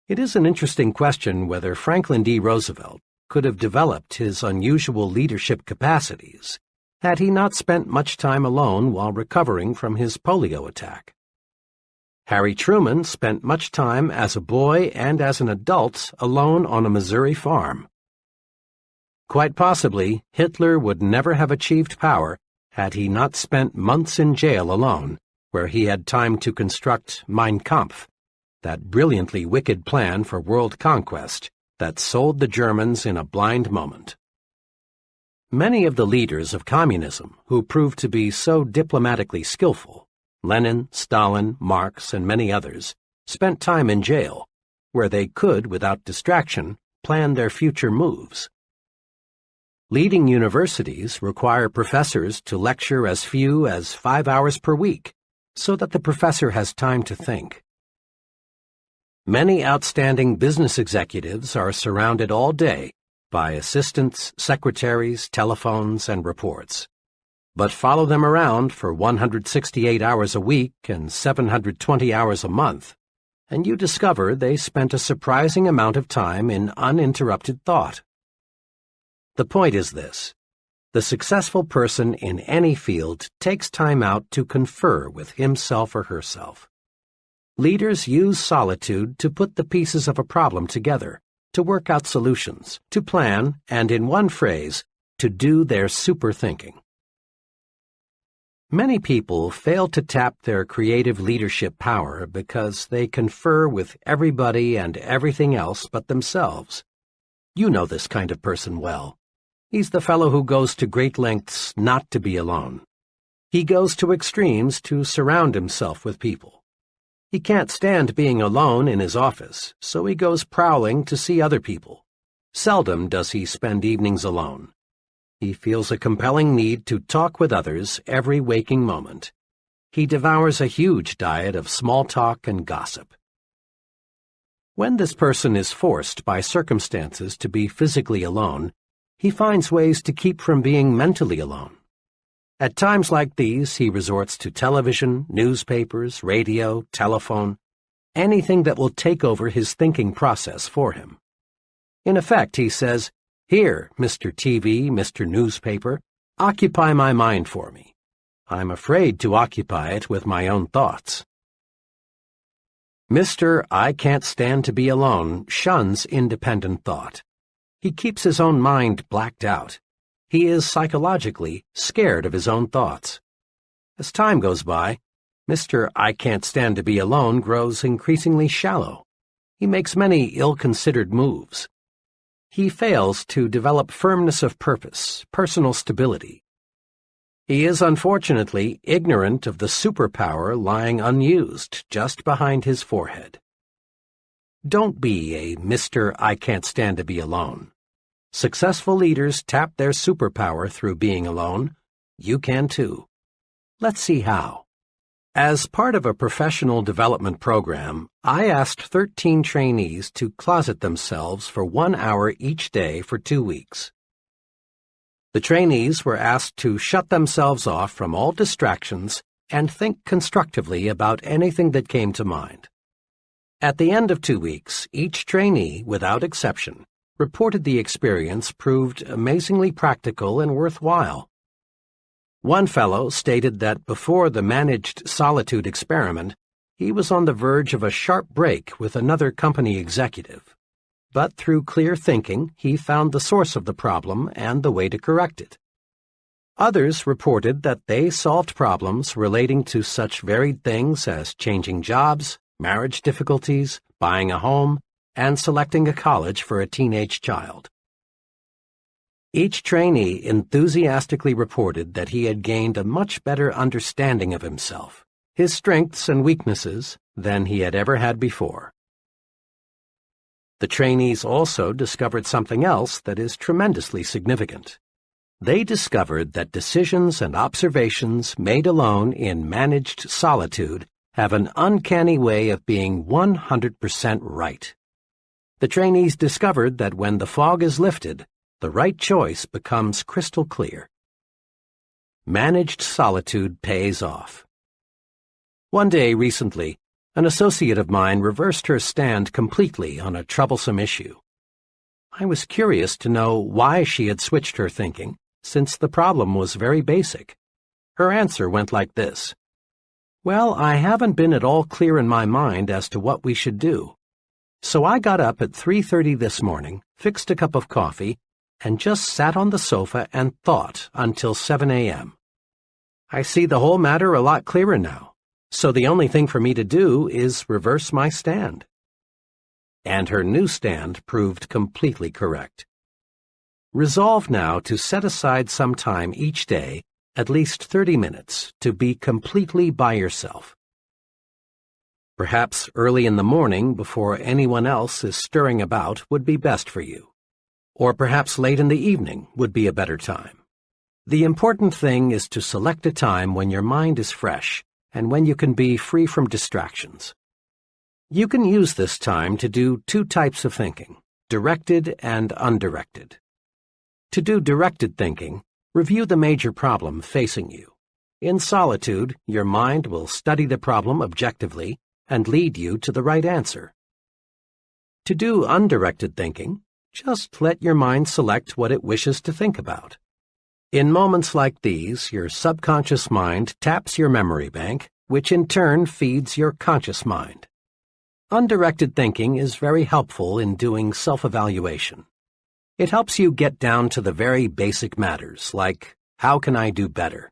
It is an interesting question whether Franklin D. Roosevelt could have developed his unusual leadership capacities had he not spent much time alone while recovering from his polio attack. Harry Truman spent much time as a boy and as an adult alone on a Missouri farm. Quite possibly, Hitler would never have achieved power had he not spent months in jail alone, where he had time to construct Mein Kampf, that brilliantly wicked plan for world conquest that sold the Germans in a blind moment. Many of the leaders of communism who proved to be so diplomatically skillful, Lenin, Stalin, Marx, and many others, spent time in jail, where they could, without distraction, plan their future moves. Leading universities require professors to lecture as few as 5 hours per week, so that the professor has time to think. Many outstanding business executives are surrounded all day by assistants, secretaries, telephones, and reports. but follow them around for 168 hours a week and 720 hours a month, and you discover they spent a surprising amount of time in uninterrupted thought. The point is this: the successful person in any field takes time out to confer with himself or herself. Leaders use solitude to put the pieces of a problem together, to work out solutions, to plan, and in one phrase, to do their super thinking. Many people fail to tap their creative leadership power because they confer with everybody and everything else but themselves. You know this kind of person well. He's the fellow who goes to great lengths not to be alone. He goes to extremes to surround himself with people. He can't stand being alone in his office, so he goes prowling to see other people. Seldom does he spend evenings alone. He feels a compelling need to talk with others every waking moment. He devours a huge diet of small talk and gossip. When this person is forced by circumstances to be physically alone, he finds ways to keep from being mentally alone. At times like these, he resorts to television, newspapers, radio, telephone, anything that will take over his thinking process for him. In effect, he says, "Here, Mr. TV, Mr. Newspaper, occupy my mind for me. I'm afraid to occupy it with my own thoughts." Mr. I Can't Stand to Be Alone shuns independent thought. He keeps his own mind blacked out. He is psychologically scared of his own thoughts. As time goes by, Mr. I Can't Stand to Be Alone grows increasingly shallow. He makes many ill-considered moves. He fails to develop firmness of purpose, personal stability. He is unfortunately ignorant of the superpower lying unused just behind his forehead. Don't be a Mr. I Can't Stand to Be Alone. Successful leaders tap their superpower through being alone. You can too. Let's see how. As part of a professional development program, I asked 13 trainees to closet themselves for 1 hour each day for 2 weeks. The trainees were asked to shut themselves off from all distractions and think constructively about anything that came to mind. At the end of 2 weeks, each trainee, without exception, reported the experience proved amazingly practical and worthwhile. One fellow stated that before the managed solitude experiment, he was on the verge of a sharp break with another company executive. But through clear thinking, he found the source of the problem and the way to correct it. Others reported that they solved problems relating to such varied things as changing jobs, marriage difficulties, buying a home, and selecting a college for a teenage child. Each trainee enthusiastically reported that he had gained a much better understanding of himself, his strengths and weaknesses, than he had ever had before. The trainees also discovered something else that is tremendously significant. They discovered that decisions and observations made alone in managed solitude have an uncanny way of being 100% right. The trainees discovered that when the fog is lifted, the right choice becomes crystal clear. Managed solitude pays off. One day recently, an associate of mine reversed her stand completely on a troublesome issue. I was curious to know why she had switched her thinking, since the problem was very basic. Her answer went like this: "Well, I haven't been at all clear in my mind as to what we should do. So I got up at 3:30 this morning, fixed a cup of coffee, and just sat on the sofa and thought until 7 a.m. I see the whole matter a lot clearer now, so the only thing for me to do is reverse my stand." And her new stand proved completely correct. Resolve now to set aside some time each day, at least 30 minutes, to be completely by yourself. Perhaps early in the morning, before anyone else is stirring about, would be best for you. Or perhaps late in the evening would be a better time. The important thing is to select a time when your mind is fresh and when you can be free from distractions. You can use this time to do 2 types of thinking, directed and undirected. To do directed thinking, Review the major problem facing you. In solitude, your mind will study the problem objectively and lead you to the right answer. To do undirected thinking, just let your mind select what it wishes to think about. In moments like these, your subconscious mind taps your memory bank, which in turn feeds your conscious mind. Undirected thinking is very helpful in doing self-evaluation. It helps you get down to the very basic matters, like, how can I do better?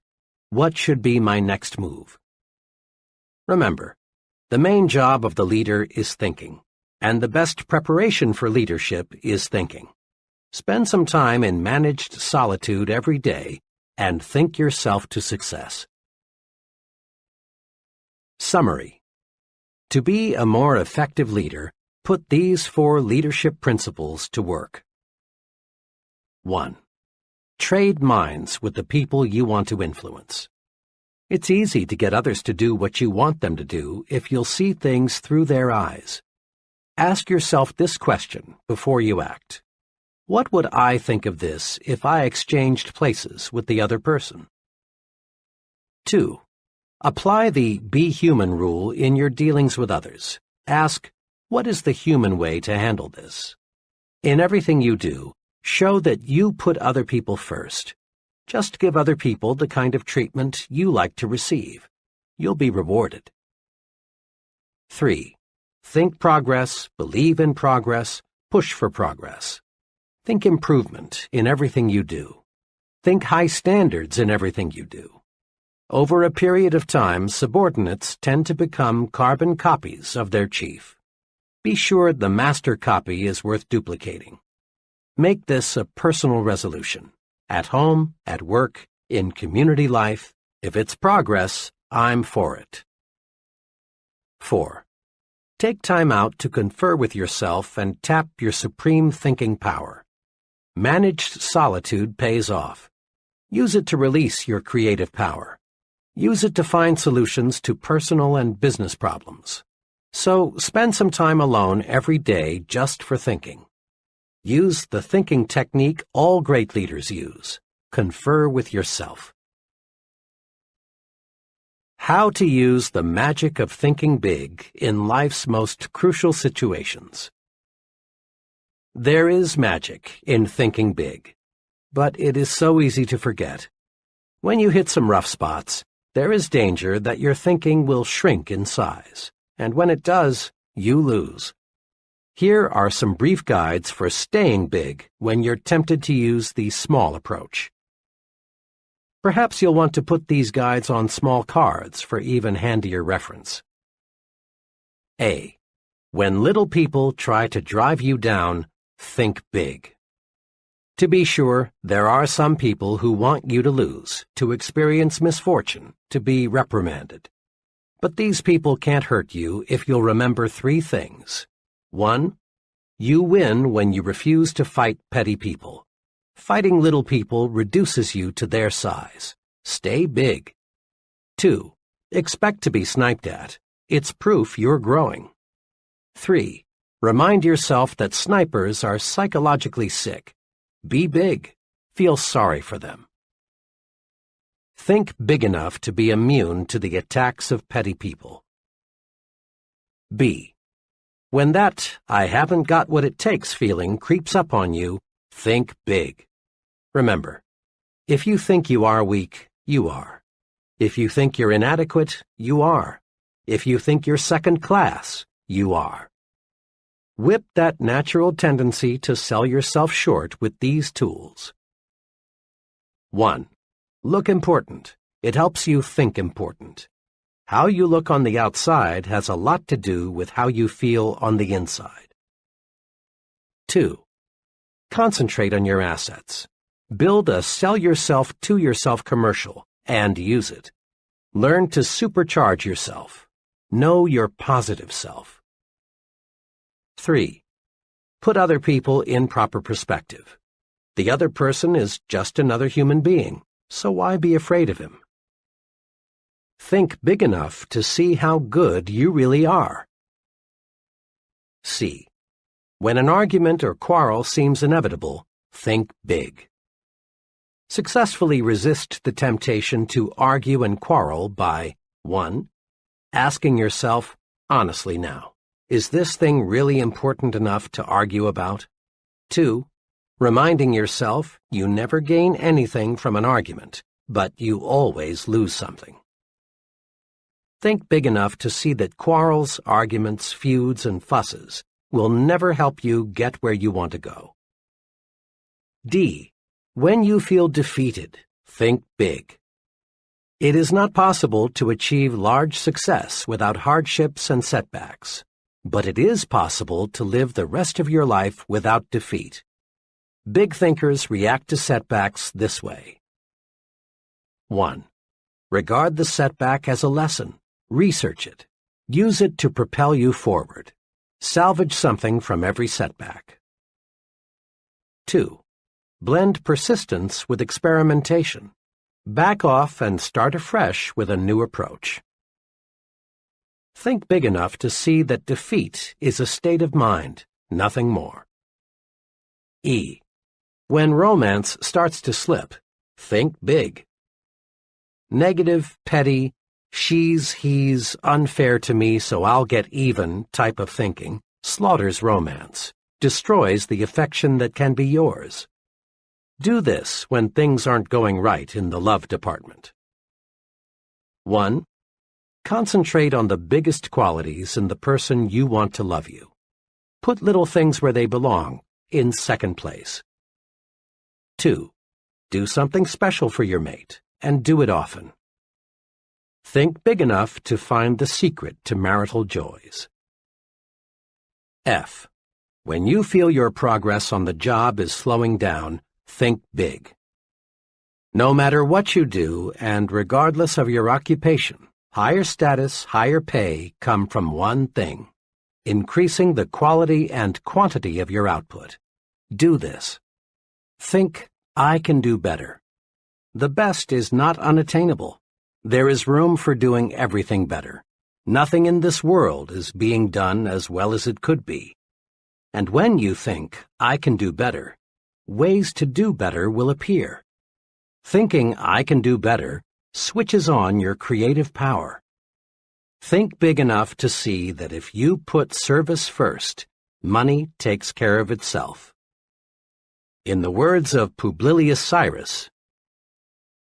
What should be my next move? Remember, the main job of the leader is thinking, and the best preparation for leadership is thinking. Spend some time in managed solitude every day and think yourself to success. Summary. To be a more effective leader, put these 4 leadership principles to work. 1. Trade minds with the people you want to influence. It's easy to get others to do what you want them to do if you'll see things through their eyes. Ask yourself this question before you act. What would I think of this if I exchanged places with the other person? 2. Apply the Be Human rule in your dealings with others. Ask, what is the human way to handle this? In everything you do, show that you put other people first. Just give other people the kind of treatment you like to receive. You'll be rewarded. 3. Think progress, believe in progress, push for progress. Think improvement in everything you do. Think high standards in everything you do. Over a period of time, subordinates tend to become carbon copies of their chief. Be sure the master copy is worth duplicating. Make this a personal resolution. At home, at work, in community life, if it's progress, I'm for it. 4. Take time out to confer with yourself and tap your supreme thinking power. Managed solitude pays off. Use it to release your creative power. Use it to find solutions to personal and business problems. So spend some time alone every day just for thinking. Use the thinking technique all great leaders use. Confer with yourself. How to use the magic of thinking big in life's most crucial situations. There is magic in thinking big, but it is so easy to forget. When you hit some rough spots, there is danger that your thinking will shrink in size, and when it does, you lose. Here are some brief guides for staying big when you're tempted to use the small approach. Perhaps you'll want to put these guides on small cards for even handier reference. A. When little people try to drive you down, think big. To be sure, there are some people who want you to lose, to experience misfortune, to be reprimanded. But these people can't hurt you if you'll remember 3 things. 1. You win when you refuse to fight petty people. Fighting little people reduces you to their size. Stay big. 2. Expect to be sniped at. It's proof you're growing. 3. Remind yourself that snipers are psychologically sick. Be big. Feel sorry for them. Think big enough to be immune to the attacks of petty people. B. When that I haven't got what it takes feeling creeps up on you, think big. Remember, if you think you are weak, you are. If you think you're inadequate, you are. If you think you're second class, you are. Whip that natural tendency to sell yourself short with these tools. 1. Look important. It helps you think important. How you look on the outside has a lot to do with how you feel on the inside. 2. Concentrate on your assets. Build a sell yourself to yourself commercial and use it. Learn to supercharge yourself. Know your positive self. 3. Put other people in proper perspective. The other person is just another human being, so why be afraid of him? Think big enough to see how good you really are. C. When an argument or quarrel seems inevitable, think big. Successfully resist the temptation to argue and quarrel by 1. Asking yourself, honestly now, is this thing really important enough to argue about? 2. Reminding yourself you never gain anything from an argument, but you always lose something. Think big enough to see that quarrels, arguments, feuds, and fusses will never help you get where you want to go. D. When you feel defeated, think big. It is not possible to achieve large success without hardships and setbacks, but it is possible to live the rest of your life without defeat. Big thinkers react to setbacks this way. 1. Regard the setback as a lesson. Research it. Use it to propel you forward. Salvage something from every setback. 2. Blend persistence with experimentation. Back off and start afresh with a new approach. Think big enough to see that defeat is a state of mind, nothing more. E. When romance starts to slip, think big. Negative, petty, she's, he's, unfair to me so I'll get even type of thinking slaughters romance, destroys the affection that can be yours. Do this when things aren't going right in the love department. 1. Concentrate on the biggest qualities in the person you want to love you. Put little things where they belong, in second place. 2. Do something special for your mate, and do it often. Think big enough to find the secret to marital joys. F. When you feel your progress on the job is slowing down, think big. No matter what you do, and regardless of your occupation, higher status, higher pay come from one thing: increasing the quality and quantity of your output. Do this. Think, I can do better. The best is not unattainable. There is room for doing everything better. Nothing in this world is being done as well as it could be. And when you think, I can do better, ways to do better will appear. Thinking I can do better switches on your creative power. Think big enough to see that if you put service first, money takes care of itself. In the words of Publilius Cyrus,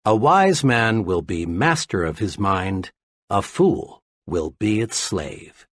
a wise man will be master of his mind, a fool will be its slave.